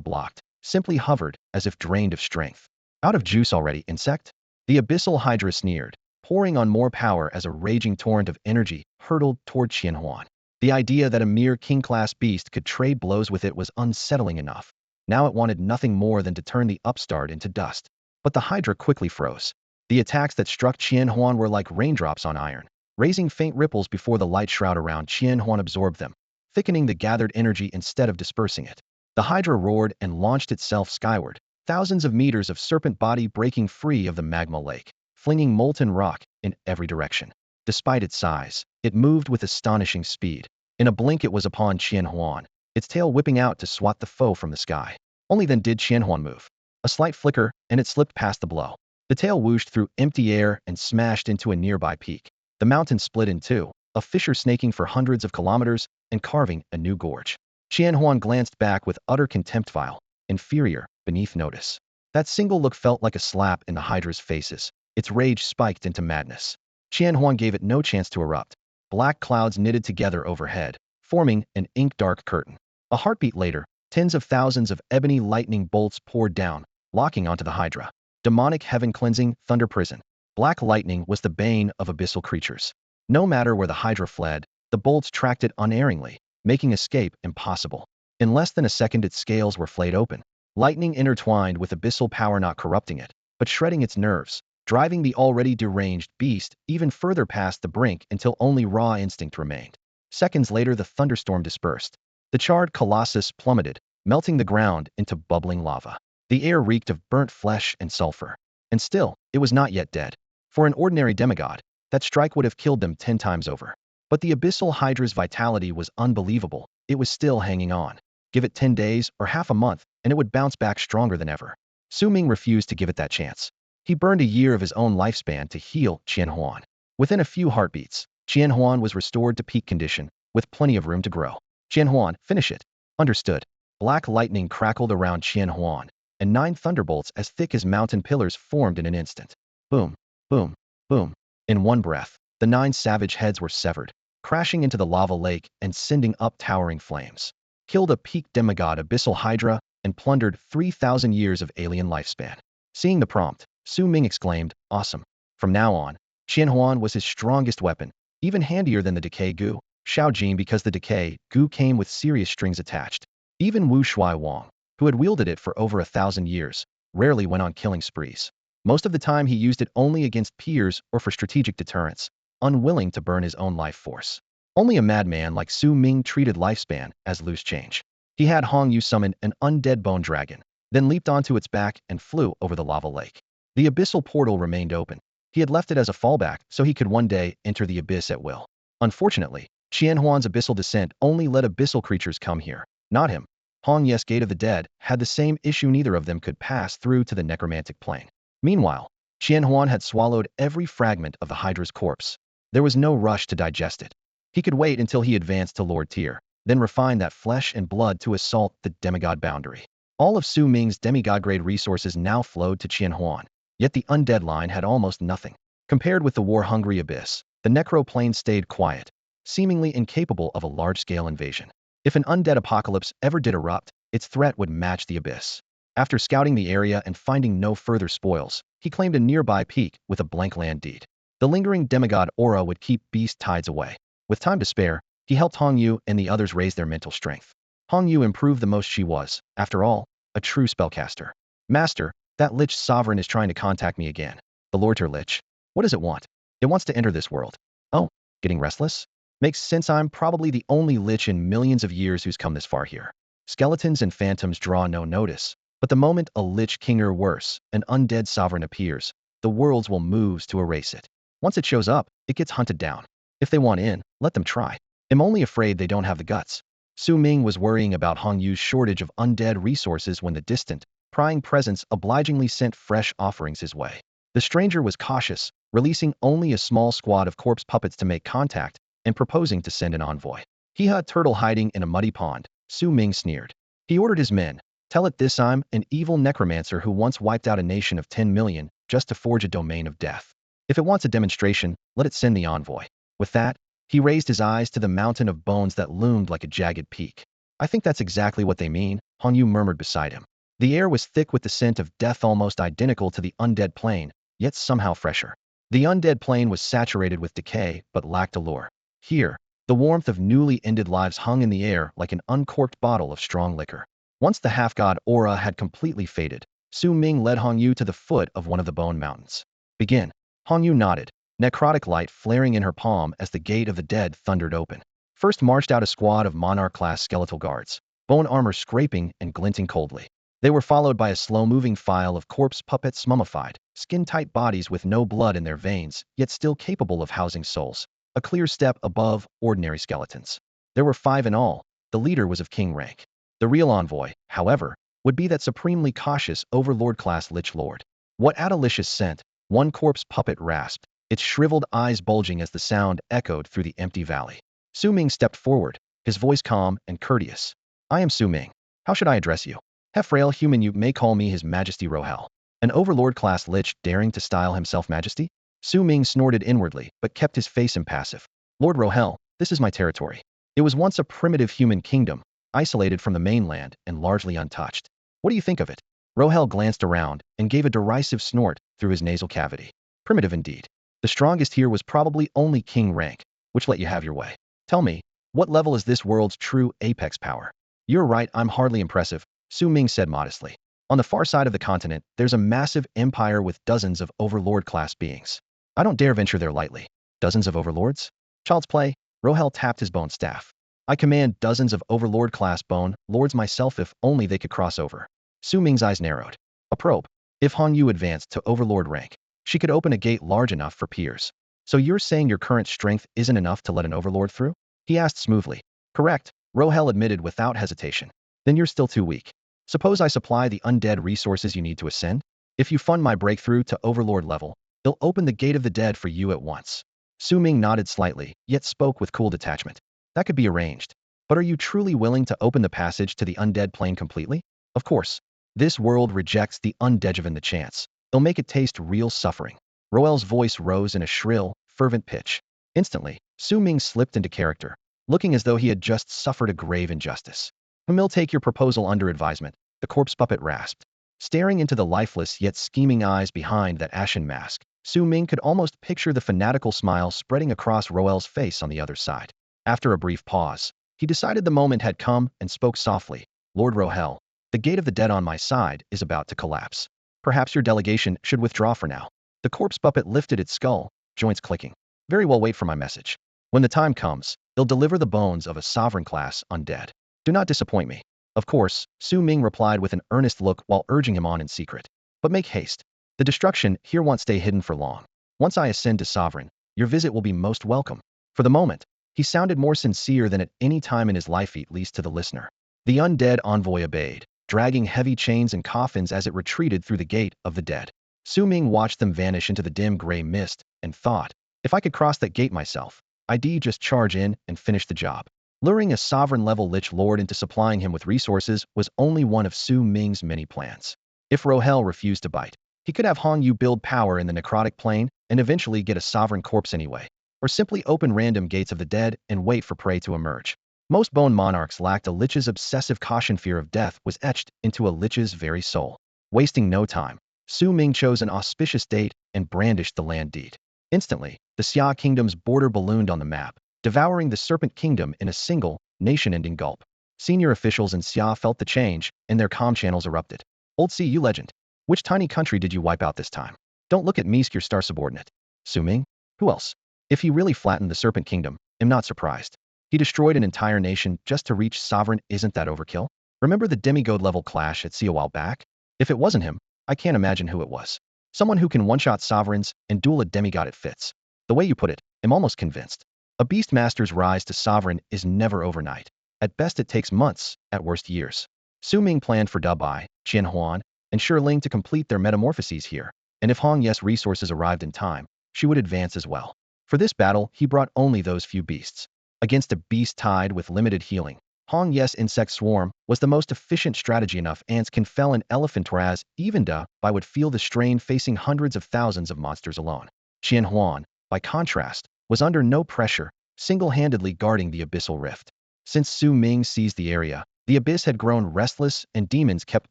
blocked, simply hovered as if drained of strength. Out of juice already, insect? The abyssal hydra sneered, pouring on more power as a raging torrent of energy hurtled toward Qianhuan. The idea that a mere king-class beast could trade blows with it was unsettling enough. Now it wanted nothing more than to turn the upstart into dust. But the hydra quickly froze. The attacks that struck Qianhuan were like raindrops on iron, raising faint ripples before the light shroud around Qianhuan absorbed them, thickening the gathered energy instead of dispersing it. The hydra roared and launched itself skyward, thousands of meters of serpent body breaking free of the magma lake, flinging molten rock in every direction. Despite its size, it moved with astonishing speed. In a blink it was upon Qianhuan, its tail whipping out to swat the foe from the sky. Only then did Qianhuan move. A slight flicker, and it slipped past the blow. The tail whooshed through empty air and smashed into a nearby peak. The mountain split in two, a fissure snaking for hundreds of kilometers and carving a new gorge. Qianhuan glanced back with utter contempt, vile, inferior, beneath notice. That single look felt like a slap in the hydra's faces. Its rage spiked into madness. Qianhuan gave it no chance to erupt. Black clouds knitted together overhead, forming an ink-dark curtain. A heartbeat later, tens of thousands of ebony lightning bolts poured down, locking onto the hydra. Demonic heaven-cleansing thunder prison. Black lightning was the bane of abyssal creatures. No matter where the hydra fled, the bolts tracked it unerringly, making escape impossible. In less than a second its scales were flayed open. Lightning intertwined with abyssal power, not corrupting it, but shredding its nerves, driving the already deranged beast even further past the brink until only raw instinct remained. Seconds later the thunderstorm dispersed. The charred colossus plummeted, melting the ground into bubbling lava. The air reeked of burnt flesh and sulfur. And still, it was not yet dead. For an ordinary demigod, that strike would have killed them 10 times over. But the abyssal hydra's vitality was unbelievable. It was still hanging on. Give it 10 days or half a month, and it would bounce back stronger than ever. Su Ming refused to give it that chance. He burned a year of his own lifespan to heal Qianhuan. Within a few heartbeats, Qianhuan was restored to peak condition, with plenty of room to grow. Qianhuan, finish it. Understood. Black lightning crackled around Qianhuan, and 9 thunderbolts as thick as mountain pillars formed in an instant. Boom, boom, boom. In one breath, the 9 savage heads were severed. crashing into the lava lake and sending up towering flames. Killed a peak demigod abyssal hydra and plundered 3,000 years of alien lifespan. Seeing the prompt, Su Ming exclaimed, "Awesome." From now on, Qianhuan was his strongest weapon, even handier than the decay Gu Shaojin because the decay Gu came with serious strings attached. Even Wu Shui Wang, who had wielded it for over 1,000 years, rarely went on killing sprees. Most of the time he used it only against peers or for strategic deterrence, unwilling to burn his own life force. Only a madman like Su Ming treated lifespan as loose change. He had Hong Yu summon an undead bone dragon, then leaped onto its back and flew over the lava lake. The abyssal portal remained open. He had left it as a fallback so he could one day enter the abyss at will. Unfortunately, Qianhuan's abyssal descent only let abyssal creatures come here, not him. Hong Ye's Gate of the Dead had the same issue, neither of them could pass through to the necromantic plane. Meanwhile, Qianhuan had swallowed every fragment of the Hydra's corpse. There was no rush to digest it. He could wait until he advanced to Lord Tier, then refine that flesh and blood to assault the demigod boundary. All of Su Ming's demigod-grade resources now flowed to Qianhuan, yet the undead line had almost nothing. Compared with the war-hungry abyss, the necro-plane stayed quiet, seemingly incapable of a large-scale invasion. If an undead apocalypse ever did erupt, its threat would match the abyss. After scouting the area and finding no further spoils, he claimed a nearby peak with a blank land deed. The lingering demigod aura would keep beast tides away. With time to spare, he helped Hong Yu and the others raise their mental strength. Hong Yu improved the most she was, after all, a true spellcaster. "Master, that lich sovereign is trying to contact me again." "The Lord Tier lich? What does it want?" "It wants to enter this world." "Oh, getting restless?" "Makes sense, I'm probably the only lich in millions of years who's come this far here." Skeletons and phantoms draw no notice, but the moment a lich king or worse, an undead sovereign appears, the worlds will move to erase it. Once it shows up, it gets hunted down. If they want in, let them try. I'm only afraid they don't have the guts. Su Ming was worrying about Hong Yu's shortage of undead resources when the distant, prying presence obligingly sent fresh offerings his way. The stranger was cautious, releasing only a small squad of corpse puppets to make contact and proposing to send an envoy. He had turtle hiding in a muddy pond. Su Ming sneered. He ordered his men, "Tell it this, I'm an evil necromancer who once wiped out a nation of 10 million just to forge a domain of death. If it wants a demonstration, let it send the envoy." With that, he raised his eyes to the mountain of bones that loomed like a jagged peak. "I think that's exactly what they mean," Hong Yu murmured beside him. The air was thick with the scent of death, almost identical to the undead plane, yet somehow fresher. The undead plane was saturated with decay, but lacked allure. Here, the warmth of newly ended lives hung in the air like an uncorked bottle of strong liquor. Once the half-god aura had completely faded, Su Ming led Hong Yu to the foot of one of the bone mountains. "Begin." Hong Yu nodded, necrotic light flaring in her palm as the Gate of the Dead thundered open. First marched out a squad of monarch-class skeletal guards, bone armor scraping and glinting coldly. They were followed by a slow-moving file of corpse puppets, mummified, skin-tight bodies with no blood in their veins, yet still capable of housing souls, a clear step above ordinary skeletons. There were 5 in all. The leader was of king rank. The real envoy, however, would be that supremely cautious overlord-class lich lord. "What a delicious scent," one corpse puppet rasped, its shriveled eyes bulging as the sound echoed through the empty valley. Su Ming stepped forward, his voice calm and courteous. "I am Su Ming. How should I address you?" "Frail human, you may call me His Majesty Rohel." An overlord-class lich daring to style himself Majesty? Su Ming snorted inwardly, but kept his face impassive. "Lord Rohel, this is my territory. It was once a primitive human kingdom, isolated from the mainland and largely untouched. What do you think of it?" Rohel glanced around and gave a derisive snort through his nasal cavity. "Primitive indeed. The strongest here was probably only king rank, which let you have your way. Tell me, what level is this world's true apex power?" "You're right, I'm hardly impressive," Su Ming said modestly. "On the far side of the continent, there's a massive empire with dozens of overlord-class beings. I don't dare venture there lightly." "Dozens of overlords?" "Child's play." Rohel tapped his bone staff. "I command dozens of overlord-class bone lords myself, if only they could cross over." Su Ming's eyes narrowed. A probe. If Hong Yu advanced to overlord rank, she could open a gate large enough for peers. "So you're saying your current strength isn't enough to let an overlord through?" he asked smoothly. "Correct," Rohel admitted without hesitation. "Then you're still too weak. Suppose I supply the undead resources you need to ascend? If you fund my breakthrough to overlord level, it'll open the Gate of the Dead for you at once." Su Ming nodded slightly, yet spoke with cool detachment. "That could be arranged. But are you truly willing to open the passage to the undead plane completely?" "Of course. This world rejects the undead given the chance. It'll make it taste real suffering." Roel's voice rose in a shrill, fervent pitch. Instantly, Su Ming slipped into character, looking as though he had just suffered a grave injustice. "We'll take your proposal under advisement," the corpse puppet rasped. Staring into the lifeless yet scheming eyes behind that ashen mask, Su Ming could almost picture the fanatical smile spreading across Roel's face on the other side. After a brief pause, he decided the moment had come and spoke softly. "Lord Rohel, the gate of the dead on my side is about to collapse. Perhaps your delegation should withdraw for now." The corpse puppet lifted its skull, joints clicking. "Very well, wait for my message. When the time comes, they'll deliver the bones of a sovereign-class undead. Do not disappoint me." "Of course," Su Ming replied with an earnest look while urging him on in secret. "But make haste. The destruction here won't stay hidden for long. Once I ascend to sovereign, your visit will be most welcome." For the moment, he sounded more sincere than at any time in his life, at least to the listener. The undead envoy obeyed, dragging heavy chains and coffins as it retreated through the gate of the dead. Su Ming watched them vanish into the dim gray mist and thought, "If I could cross that gate myself, I'd just charge in and finish the job." Luring a sovereign-level lich lord into supplying him with resources was only one of Su Ming's many plans. If Rohel refused to bite, he could have Hong Yu build power in the necrotic plane and eventually get a sovereign corpse anyway, or simply open random gates of the dead and wait for prey to emerge. Most bone monarchs lacked a lich's obsessive caution. Fear of death was etched into a lich's very soul. Wasting no time, Su Ming chose an auspicious date and brandished the land deed. Instantly, the Xia Kingdom's border ballooned on the map, devouring the Serpent Kingdom in a single, nation-ending gulp. Senior officials in Xia felt the change, and their comm channels erupted. "Old CU legend. Which tiny country did you wipe out this time? Don't look at me, your star subordinate." "Su Ming? Who else?" "If he really flattened the Serpent Kingdom, I'm not surprised. He destroyed an entire nation just to reach sovereign. Isn't that overkill? Remember the demigod-level clash at sea a while back? If it wasn't him, I can't imagine who it was. Someone who can one-shot sovereigns and duel a demigod. It fits. The way you put it, I'm almost convinced. A beastmaster's rise to sovereign is never overnight. At best it takes months, at worst years." Su Ming planned for Dubai, Qianhuan, and Shiling to complete their metamorphoses here, and if Hong Ye's resources arrived in time, she would advance as well. For this battle, he brought only those few beasts. Against a beast tied with limited healing, Hong Ye's insect swarm was the most efficient strategy. Enough ants can fell an elephant, whereas even Dubai would feel the strain facing hundreds of thousands of monsters alone. Qianhuan, by contrast, was under no pressure, single-handedly guarding the abyssal rift. Since Su Ming seized the area, the abyss had grown restless and demons kept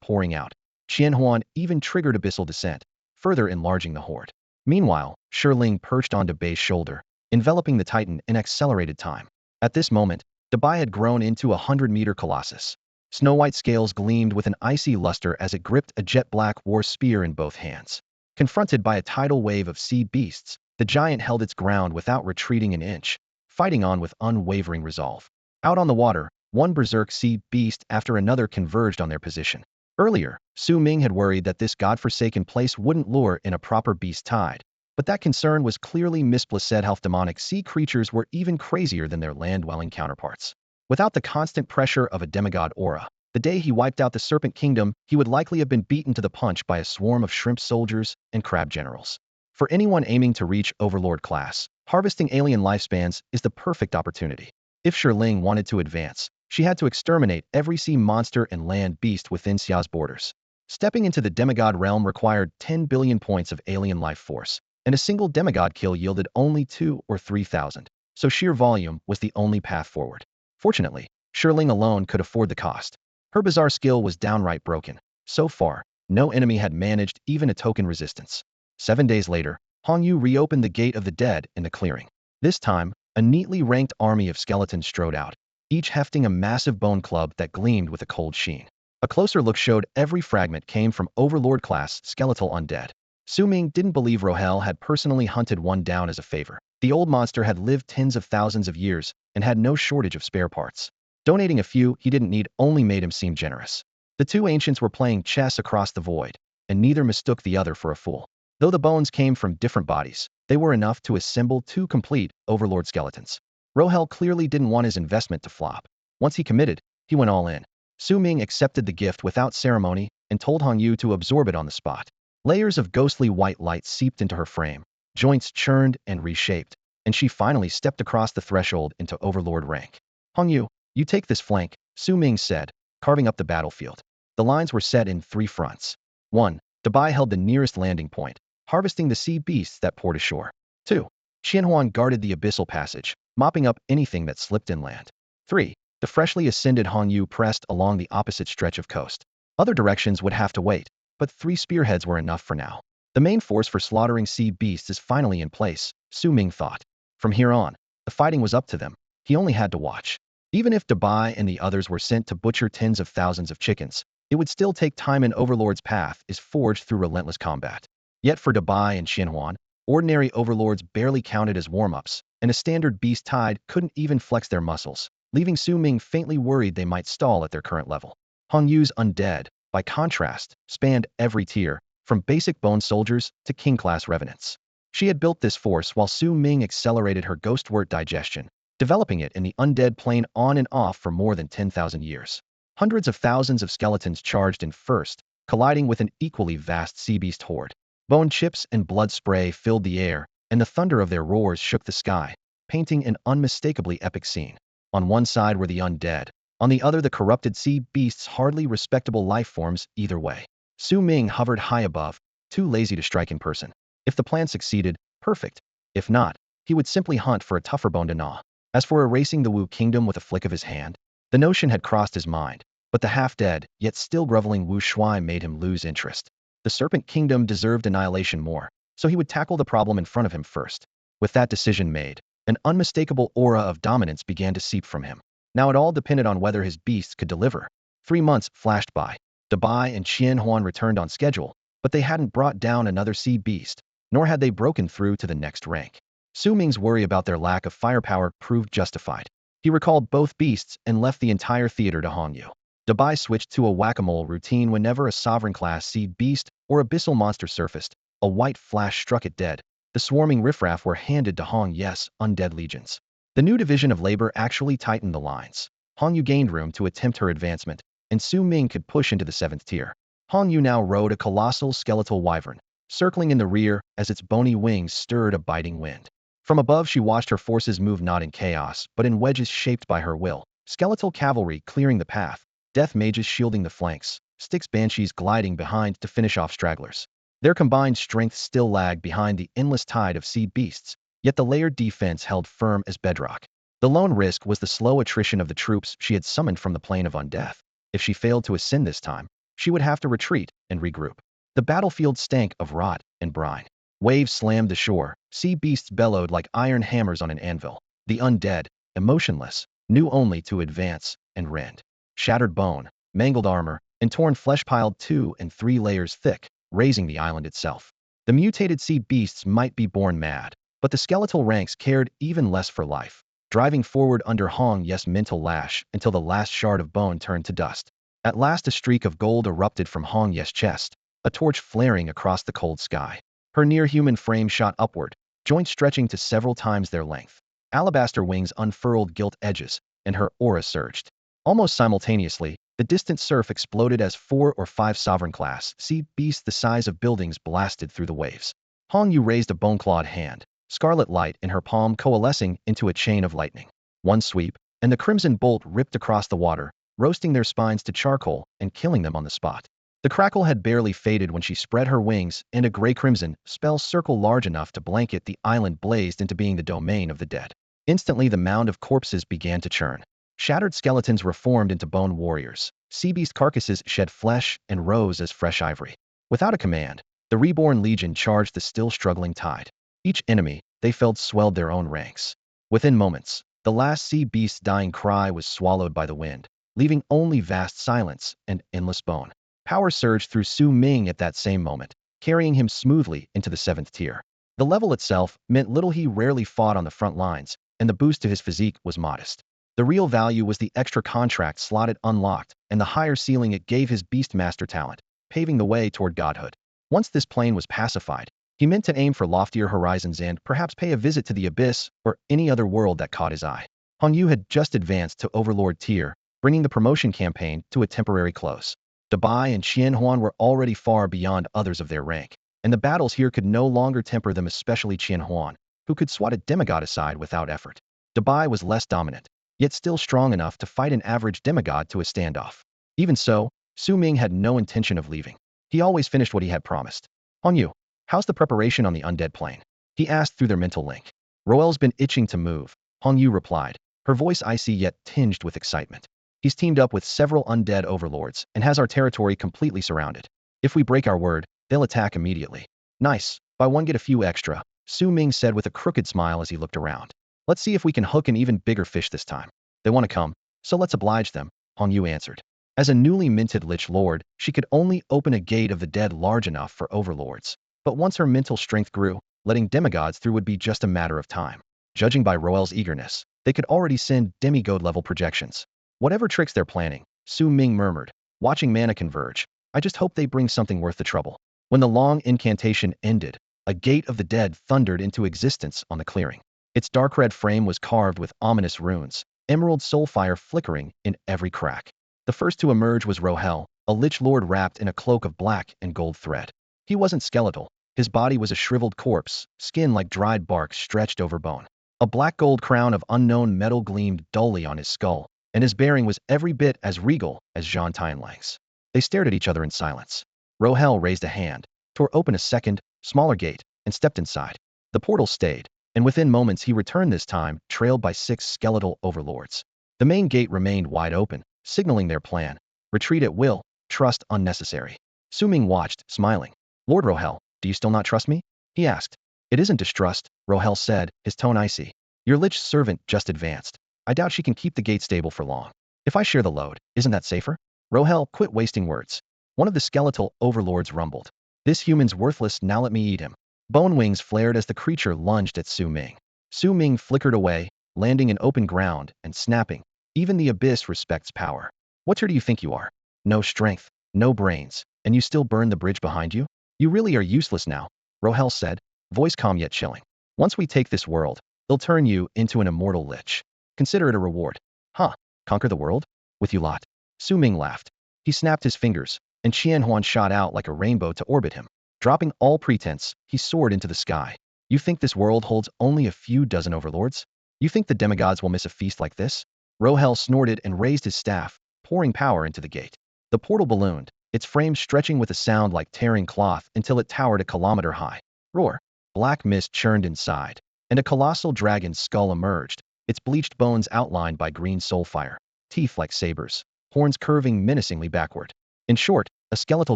pouring out. Qianhuan even triggered abyssal descent, further enlarging the horde. Meanwhile, Shiling perched on Dubai's shoulder, enveloping the titan in accelerated time. At this moment, Dubai had grown into a 100-meter colossus. Snow-white scales gleamed with an icy luster as it gripped a jet-black war spear in both hands. Confronted by a tidal wave of sea beasts, the giant held its ground without retreating an inch, fighting on with unwavering resolve. Out on the water, one berserk sea beast after another converged on their position. Earlier, Su Ming had worried that this godforsaken place wouldn't lure in a proper beast tide, but that concern was clearly misplaced. Health demonic sea creatures were even crazier than their land-dwelling counterparts. Without the constant pressure of a demigod aura, the day he wiped out the Serpent Kingdom, he would likely have been beaten to the punch by a swarm of shrimp soldiers and crab generals. For anyone aiming to reach overlord class, harvesting alien lifespans is the perfect opportunity. If Shiling wanted to advance, she had to exterminate every sea monster and land beast within Xia's borders. Stepping into the demigod realm required 10 billion points of alien life force, and a single demigod kill yielded only 2 or 3,000, so sheer volume was the only path forward. Fortunately, Shiling alone could afford the cost. Her bizarre skill was downright broken. So far, no enemy had managed even a token resistance. 7 days later, Hong Yu reopened the gate of the dead in the clearing. This time, a neatly ranked army of skeletons strode out, each hefting a massive bone club that gleamed with a cold sheen. A closer look showed every fragment came from overlord-class skeletal undead. Su Ming didn't believe Rohel had personally hunted one down as a favor. The old monster had lived tens of thousands of years and had no shortage of spare parts. Donating a few he didn't need only made him seem generous. The two ancients were playing chess across the void, and neither mistook the other for a fool. Though the bones came from different bodies, they were enough to assemble 2 complete overlord skeletons. Rohel clearly didn't want his investment to flop. Once he committed, he went all in. Su Ming accepted the gift without ceremony and told Hong Yu to absorb it on the spot. Layers of ghostly white light seeped into her frame, joints churned and reshaped, and she finally stepped across the threshold into overlord rank. "Hong Yu, you take this flank," Su Ming said, carving up the battlefield. The lines were set in 3 fronts. 1. Dubai held the nearest landing point, harvesting the sea beasts that poured ashore. 2. Qianhuan guarded the abyssal passage, mopping up anything that slipped inland. 3. The freshly ascended Hong Yu pressed along the opposite stretch of coast. Other directions would have to wait, but 3 spearheads were enough for now. The main force for slaughtering sea beasts is finally in place, Su Ming thought. From here on, the fighting was up to them. He only had to watch. Even if Defy and the others were sent to butcher tens of thousands of chickens, it would still take time, and Overlord's path is forged through relentless combat. Yet for Defy and Qianhuan, ordinary overlords barely counted as warm-ups, and a standard beast tide couldn't even flex their muscles, leaving Su Ming faintly worried they might stall at their current level. Hong Yu's undead, by contrast, spanned every tier, from basic bone soldiers to king-class revenants. She had built this force while Su Ming accelerated her ghostwort digestion, developing it in the undead plane on and off for more than 10,000 years. Hundreds of thousands of skeletons charged in first, colliding with an equally vast sea beast horde. Bone chips and blood spray filled the air, and the thunder of their roars shook the sky, painting an unmistakably epic scene. On one side were the undead, on the other the corrupted sea beasts, hardly respectable life forms either way. Su Ming hovered high above, too lazy to strike in person. If the plan succeeded, perfect. If not, he would simply hunt for a tougher bone to gnaw. As for erasing the Wu kingdom with a flick of his hand, the notion had crossed his mind, but the half-dead, yet still groveling Wu Shuai made him lose interest. The Serpent Kingdom deserved annihilation more, so he would tackle the problem in front of him first. With that decision made, an unmistakable aura of dominance began to seep from him. Now it all depended on whether his beasts could deliver. 3 months flashed by. Defy and Qianhuan returned on schedule, but they hadn't brought down another sea beast, nor had they broken through to the next rank. Su Ming's worry about their lack of firepower proved justified. He recalled both beasts and left the entire theater to Hong Yu. Defy switched to a whack-a-mole routine whenever a sovereign-class sea beast or abyssal monster surfaced. A white flash struck it dead. The swarming riffraff were handed to Hong Yu's undead legions. The new division of labor actually tightened the lines. Hong Yu gained room to attempt her advancement, and Su Ming could push into the 7th tier. Hong Yu now rode a colossal skeletal wyvern, circling in the rear as its bony wings stirred a biting wind. From above she watched her forces move not in chaos, but in wedges shaped by her will. Skeletal cavalry clearing the path, death mages shielding the flanks, Styx banshees gliding behind to finish off stragglers. Their combined strength still lagged behind the endless tide of sea beasts, yet the layered defense held firm as bedrock. The lone risk was the slow attrition of the troops she had summoned from the plane of undeath. If she failed to ascend this time, she would have to retreat and regroup. The battlefield stank of rot and brine. Waves slammed the shore, sea beasts bellowed like iron hammers on an anvil. The undead, emotionless, knew only to advance and rend. Shattered bone, mangled armor, and torn flesh piled 2 and 3 layers thick, raising the island itself. The mutated sea beasts might be born mad, but the skeletal ranks cared even less for life, driving forward under Hong Yu's mental lash until the last shard of bone turned to dust. At last a streak of gold erupted from Hong Yu's chest, a torch flaring across the cold sky. Her near-human frame shot upward, joints stretching to several times their length. Alabaster wings unfurled gilt edges, and her aura surged. Almost simultaneously, the distant surf exploded as 4 or 5 sovereign-class sea beasts the size of buildings blasted through the waves. Hong Yu raised a bone-clawed hand, scarlet light in her palm coalescing into a chain of lightning. One sweep, and the crimson bolt ripped across the water, roasting their spines to charcoal and killing them on the spot. The crackle had barely faded when she spread her wings, and a gray-crimson spell circle large enough to blanket the island blazed into being the domain of the dead. Instantly the mound of corpses began to churn. Shattered skeletons reformed into bone warriors. Sea beast carcasses shed flesh and rose as fresh ivory. Without a command, the reborn legion charged the still struggling tide. Each enemy, they felt, swelled their own ranks. Within moments, the last sea beast's dying cry was swallowed by the wind, leaving only vast silence and endless bone. Power surged through Su Ming at that same moment, carrying him smoothly into the 7th tier. The level itself meant little. He rarely fought on the front lines, and the boost to his physique was modest. The real value was the extra contract slotted unlocked, and the higher ceiling it gave his beastmaster talent, paving the way toward godhood. Once this plane was pacified, he meant to aim for loftier horizons and perhaps pay a visit to the abyss or any other world that caught his eye. Hong Yu had just advanced to overlord tier, bringing the promotion campaign to a temporary close. Defy and Qianhuan were already far beyond others of their rank, and the battles here could no longer temper them, especially Qianhuan, who could swat a demigod aside without effort. Defy was less dominant, yet still strong enough to fight an average demigod to a standoff. Even so, Su Ming had no intention of leaving. He always finished what he had promised. Hong Yu, how's the preparation on the undead plane? He asked through their mental link. Roel's been itching to move, Hong Yu replied, her voice icy yet tinged with excitement. He's teamed up with several undead overlords and has our territory completely surrounded. If we break our word, they'll attack immediately. Nice. Buy one get a few extra, Su Ming said with a crooked smile as he looked around. Let's see if we can hook an even bigger fish this time. They want to come, so let's oblige them, Hong Yu answered. As a newly minted lich lord, she could only open a gate of the dead large enough for overlords. But once her mental strength grew, letting demigods through would be just a matter of time. Judging by Roel's eagerness, they could already send demigod-level projections. Whatever tricks they're planning, Su Ming murmured, watching mana converge. I just hope they bring something worth the trouble. When the long incantation ended, a gate of the dead thundered into existence on the clearing. Its dark red frame was carved with ominous runes, emerald soulfire flickering in every crack. The first to emerge was Rohel, a lich lord wrapped in a cloak of black and gold thread. He wasn't skeletal. His body was a shriveled corpse, skin like dried bark stretched over bone. A black gold crown of unknown metal gleamed dully on his skull, and his bearing was every bit as regal as Jean Tianlang's. They stared at each other in silence. Rohel raised a hand, tore open a second, smaller gate, and stepped inside. The portal stayed, and within moments he returned, this time trailed by 6 skeletal overlords. The main gate remained wide open, signaling their plan. Retreat at will, trust unnecessary. Su Ming watched, smiling. Lord Rohel, do you still not trust me? He asked. It isn't distrust, Rohel said, his tone icy. Your lich servant just advanced. I doubt she can keep the gate stable for long. If I share the load, isn't that safer? Rohel, quit wasting words. One of the skeletal overlords rumbled. This human's worthless, now let me eat him. Bone wings flared as the creature lunged at Su Ming. Su Ming flickered away, landing in open ground and snapping. Even the abyss respects power. What tier do you think you are? No strength, no brains, and you still burn the bridge behind you? You really are useless now, Rohel said, voice calm yet chilling. Once we take this world, they'll turn you into an immortal lich. Consider it a reward. Huh, conquer the world? With you lot. Su Ming laughed. He snapped his fingers, and Qianhuan shot out like a rainbow to orbit him. Dropping all pretense, he soared into the sky. You think this world holds only a few dozen overlords? You think the demigods will miss a feast like this? Rohel snorted and raised his staff, pouring power into the gate. The portal ballooned, its frame stretching with a sound like tearing cloth until it towered a kilometer high. Roar! Black mist churned inside, and a colossal dragon's skull emerged, its bleached bones outlined by green soulfire, teeth like sabers, horns curving menacingly backward. In short, a skeletal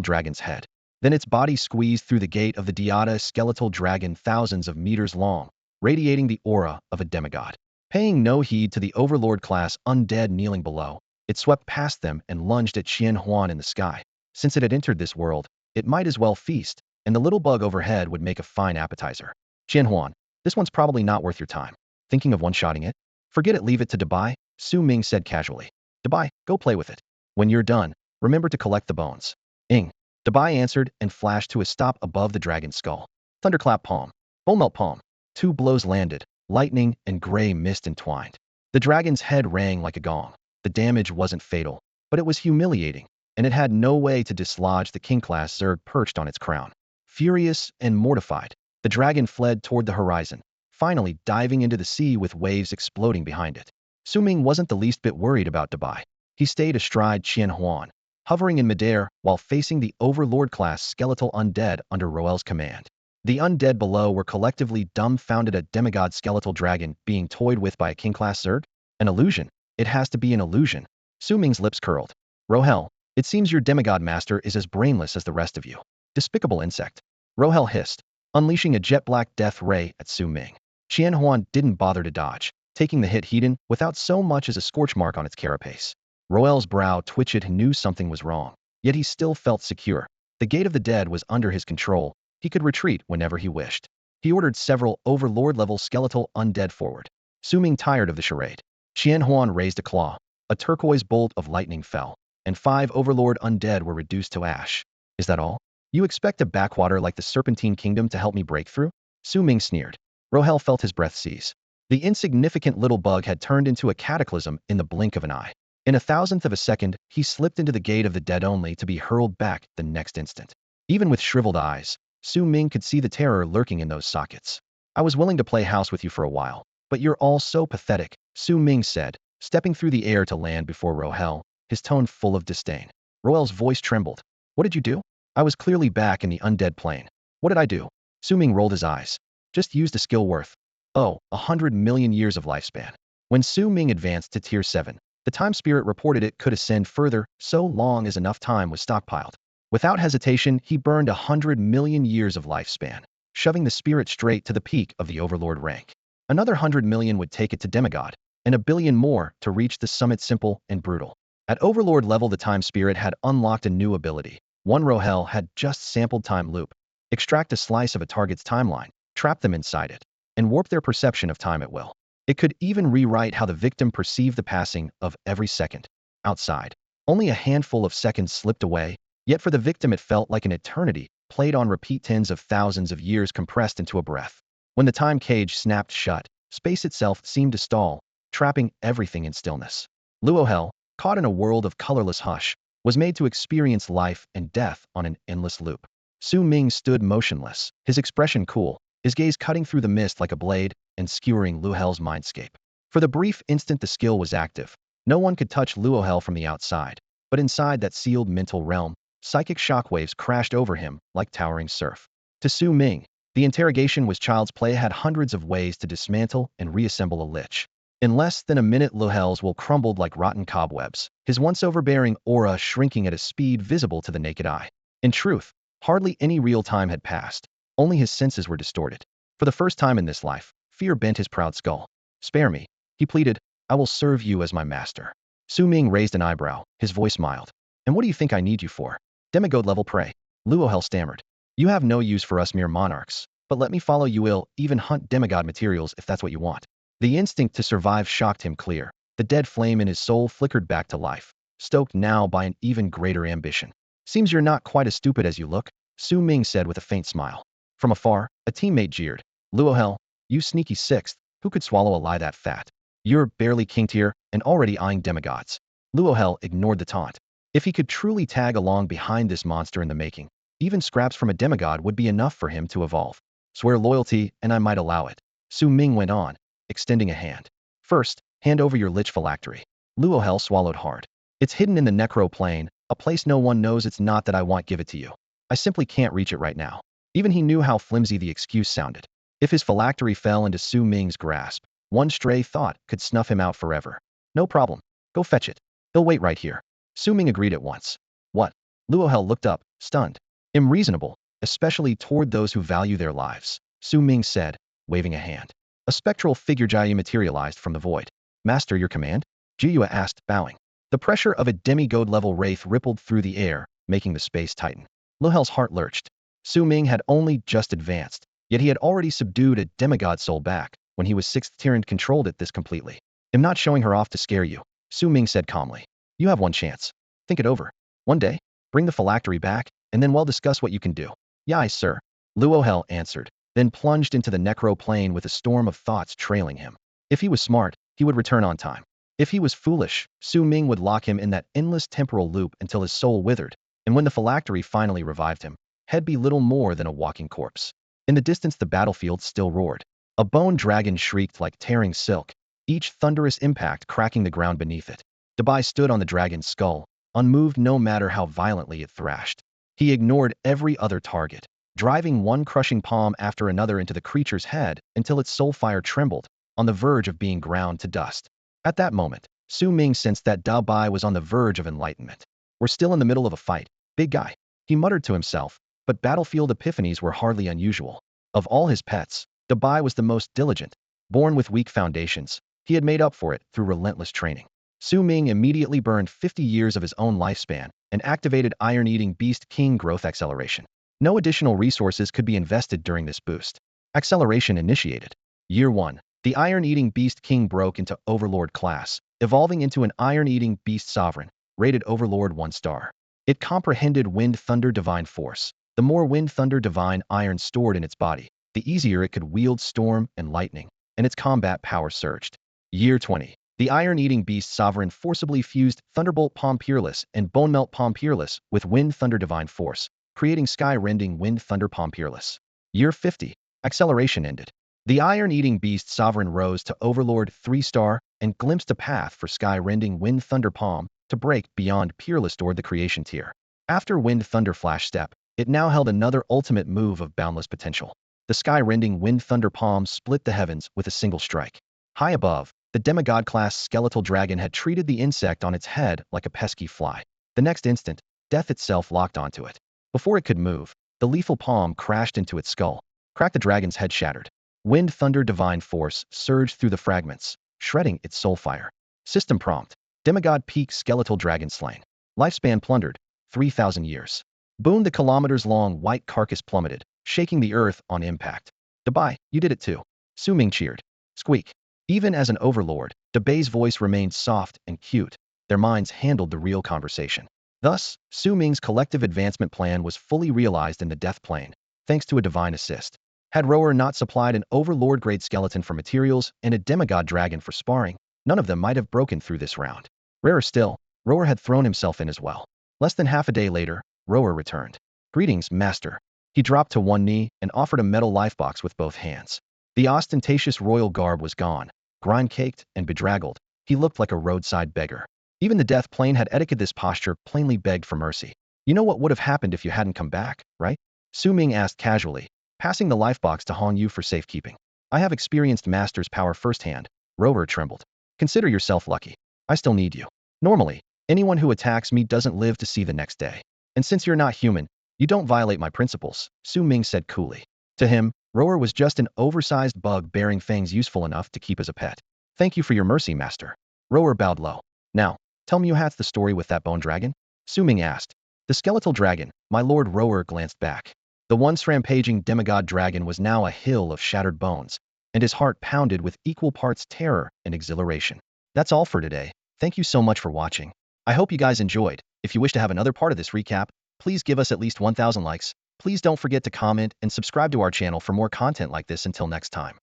dragon's head. Then its body squeezed through the gate of the Diada skeletal dragon thousands of meters long, radiating the aura of a demigod. Paying no heed to the overlord-class undead kneeling below, it swept past them and lunged at Qianhuan in the sky. Since it had entered this world, it might as well feast, and the little bug overhead would make a fine appetizer. Qianhuan, this one's probably not worth your time. Thinking of one-shotting it? Forget it, leave it to Defy, Su Ming said casually. Defy, go play with it. When you're done, remember to collect the bones. Ing. Defy answered and flashed to a stop above the dragon's skull. Thunderclap palm. Bullmelt palm. 2 blows landed, lightning and gray mist entwined. The dragon's head rang like a gong. The damage wasn't fatal, but it was humiliating, and it had no way to dislodge the king-class Zerg perched on its crown. Furious and mortified, the dragon fled toward the horizon, finally diving into the sea with waves exploding behind it. Su Ming wasn't the least bit worried about Defy. He stayed astride Qianhuan, hovering in midair while facing the overlord-class skeletal undead under Roel's command. The undead below were collectively dumbfounded at demigod skeletal dragon being toyed with by a king-class Zerg. An illusion. It has to be an illusion. Su Ming's lips curled. Rohel, it seems your demigod master is as brainless as the rest of you. Despicable insect. Rohel hissed, unleashing a jet-black death ray at Su Ming. Qianhuan didn't bother to dodge, taking the hit head-on without so much as a scorch mark on its carapace. Roel's brow twitched and knew something was wrong, yet he still felt secure. The gate of the dead was under his control. He could retreat whenever he wished. He ordered several overlord-level skeletal undead forward. Su Ming tired of the charade. Qianhuan raised a claw. A turquoise bolt of lightning fell, and 5 overlord undead were reduced to ash. Is that all? You expect a backwater like the Serpentine Kingdom to help me break through? Su Ming sneered. Rohel felt his breath seize. The insignificant little bug had turned into a cataclysm in the blink of an eye. In a thousandth of a second, he slipped into the gate of the dead only to be hurled back the next instant. Even with shriveled eyes, Su Ming could see the terror lurking in those sockets. I was willing to play house with you for a while, but you're all so pathetic, Su Ming said, stepping through the air to land before Rohel, his tone full of disdain. Roel's voice trembled. What did you do? I was clearly back in the undead plane. What did I do? Su Ming rolled his eyes. Just used a skill worth Oh, 100 million years of lifespan. When Su Ming advanced to Tier 7, the Time Spirit reported it could ascend further so long as enough time was stockpiled. Without hesitation, he burned 100 million years of lifespan, shoving the spirit straight to the peak of the Overlord rank. Another 100 million would take it to demigod, and a billion more to reach the summit simple and brutal. At Overlord level, the Time Spirit had unlocked a new ability. One Rohel had just sampled Time Loop. Extract a slice of a target's timeline, trap them inside it, and warp their perception of time at will. It could even rewrite how the victim perceived the passing of every second. Outside, only a handful of seconds slipped away, yet for the victim it felt like an eternity, played on repeat, tens of thousands of years compressed into a breath. When the time cage snapped shut, space itself seemed to stall, trapping everything in stillness. Luohel, caught in a world of colorless hush, was made to experience life and death on an endless loop. Su Ming stood motionless, his expression cool, his gaze cutting through the mist like a blade and skewering Luohel's mindscape. For the brief instant the skill was active, no one could touch Luohel from the outside, but inside that sealed mental realm, psychic shockwaves crashed over him like towering surf. To Su Ming, the interrogation was child's play, had hundreds of ways to dismantle and reassemble a lich. In less than a minute, Luohel's will crumbled like rotten cobwebs, his once overbearing aura shrinking at a speed visible to the naked eye. In truth, hardly any real time had passed. Only his senses were distorted. For the first time in this life, fear bent his proud skull. "Spare me," he pleaded. "I will serve you as my master." Su Ming raised an eyebrow, his voice mild. "And what do you think I need you for?" "Demigod level prey." Luohel stammered. "You have no use for us mere monarchs, but let me follow you. Will even hunt demigod materials if that's what you want." The instinct to survive shocked him clear. The dead flame in his soul flickered back to life, stoked now by an even greater ambition. "Seems you're not quite as stupid as you look," Su Ming said with a faint smile. From afar, a teammate jeered. "Luohel, you sneaky sixth, who could swallow a lie that fat? You're barely king tier and already eyeing demigods." Luohel ignored the taunt. If he could truly tag along behind this monster in the making, even scraps from a demigod would be enough for him to evolve. "Swear loyalty, and I might allow it," Su Ming went on, extending a hand. "First, hand over your lich phylactery." Luohel swallowed hard. "It's hidden in the necro plane, a place no one knows. It's not that I won't give it to you. I simply can't reach it right now." Even he knew how flimsy the excuse sounded. If his phylactery fell into Su Ming's grasp, one stray thought could snuff him out forever. "No problem. Go fetch it. He'll wait right here." Su Ming agreed at once. "What?" Luohel looked up, stunned. "Unreasonable, especially toward those who value their lives," Su Ming said, waving a hand. A spectral figure Jiyu materialized from the void. "Master, your command?" Jiyu asked, bowing. The pressure of a demigod-level wraith rippled through the air, making the space tighten. Luohel's heart lurched. Su Ming had only just advanced, yet he had already subdued a demigod soul back when he was 6th tier and controlled it this completely. "I'm not showing her off to scare you," Su Ming said calmly. "You have one chance. Think it over. One day, bring the phylactery back, and then we'll discuss what you can do." "Yai, sir," Luohel answered, then plunged into the necro plane with a storm of thoughts trailing him. If he was smart, he would return on time. If he was foolish, Su Ming would lock him in that endless temporal loop until his soul withered, and when the phylactery finally revived him, he'd be little more than a walking corpse. In the distance, the battlefield still roared. A bone dragon shrieked like tearing silk, each thunderous impact cracking the ground beneath it. Defy stood on the dragon's skull, unmoved no matter how violently it thrashed. He ignored every other target, driving one crushing palm after another into the creature's head until its soul fire trembled, on the verge of being ground to dust. At that moment, Su Ming sensed that Defy was on the verge of enlightenment. "We're still in the middle of a fight, big guy," he muttered to himself, but battlefield epiphanies were hardly unusual. Of all his pets, Defy was the most diligent. Born with weak foundations, he had made up for it through relentless training. Su Ming immediately burned 50 years of his own lifespan and activated Iron-Eating Beast King growth acceleration. No additional resources could be invested during this boost. Acceleration initiated. Year 1. The Iron-Eating Beast King broke into Overlord class, evolving into an Iron-Eating Beast Sovereign, rated Overlord 1 star. It comprehended Wind Thunder Divine Force. The more Wind Thunder Divine Iron stored in its body, the easier it could wield storm and lightning, and its combat power surged. Year 20. The Iron-Eating Beast Sovereign forcibly fused Thunderbolt Palm Peerless and Bonemelt Palm Peerless with Wind Thunder Divine Force, creating sky-rending Wind Thunder Palm Peerless. Year 50. Acceleration ended. The Iron-Eating Beast Sovereign rose to Overlord 3 star and glimpsed a path for sky-rending Wind Thunder Palm to break beyond Peerless toward the creation tier. After Wind Thunder Flash Step, it now held another ultimate move of boundless potential. The sky-rending wind-thunder palms split the heavens with a single strike. High above, the demigod-class skeletal dragon had treated the insect on its head like a pesky fly. The next instant, death itself locked onto it. Before it could move, the lethal palm crashed into its skull. Cracked, the dragon's head shattered. Wind thunder divine force surged through the fragments, shredding its soul fire. System prompt: demigod peak skeletal dragon slain. Lifespan plundered, 3,000 years. Boon: the kilometers-long white carcass plummeted, shaking the earth on impact. Debai, you did it too. Su Ming cheered. Squeak. Even as an overlord, Debai's voice remained soft and cute. Their minds handled the real conversation. Thus, Su Ming's collective advancement plan was fully realized in the death plane, thanks to a divine assist. Had Rower not supplied an overlord-grade skeleton for materials and a demigod dragon for sparring, none of them might have broken through this round. Rarer still, Rower had thrown himself in as well. Less than half a day later, Rower returned. Greetings, master. He dropped to one knee and offered a metal lifebox with both hands. The ostentatious royal garb was gone. Grime-caked and bedraggled, he looked like a roadside beggar. Even the death plane had etiquette. This posture plainly begged for mercy. You know what would have happened if you hadn't come back, right? Su Ming asked casually, passing the lifebox to Hong Yu for safekeeping. I have experienced master's power firsthand. Rover trembled. Consider yourself lucky. I still need you. Normally, anyone who attacks me doesn't live to see the next day. And since you're not human, you don't violate my principles, Su Ming said coolly. To him, Rower was just an oversized bug bearing fangs useful enough to keep as a pet. Thank you for your mercy, master. Rower bowed low. Now, tell me what's the story with that bone dragon? Su Ming asked. The skeletal dragon, my lord. Rower glanced back. The once rampaging demigod dragon was now a hill of shattered bones, and his heart pounded with equal parts terror and exhilaration. That's all for today. Thank you so much for watching. I hope you guys enjoyed. If you wish to have another part of this recap, please give us at least 1,000 likes. Please don't forget to comment and subscribe to our channel for more content like this. Until next time.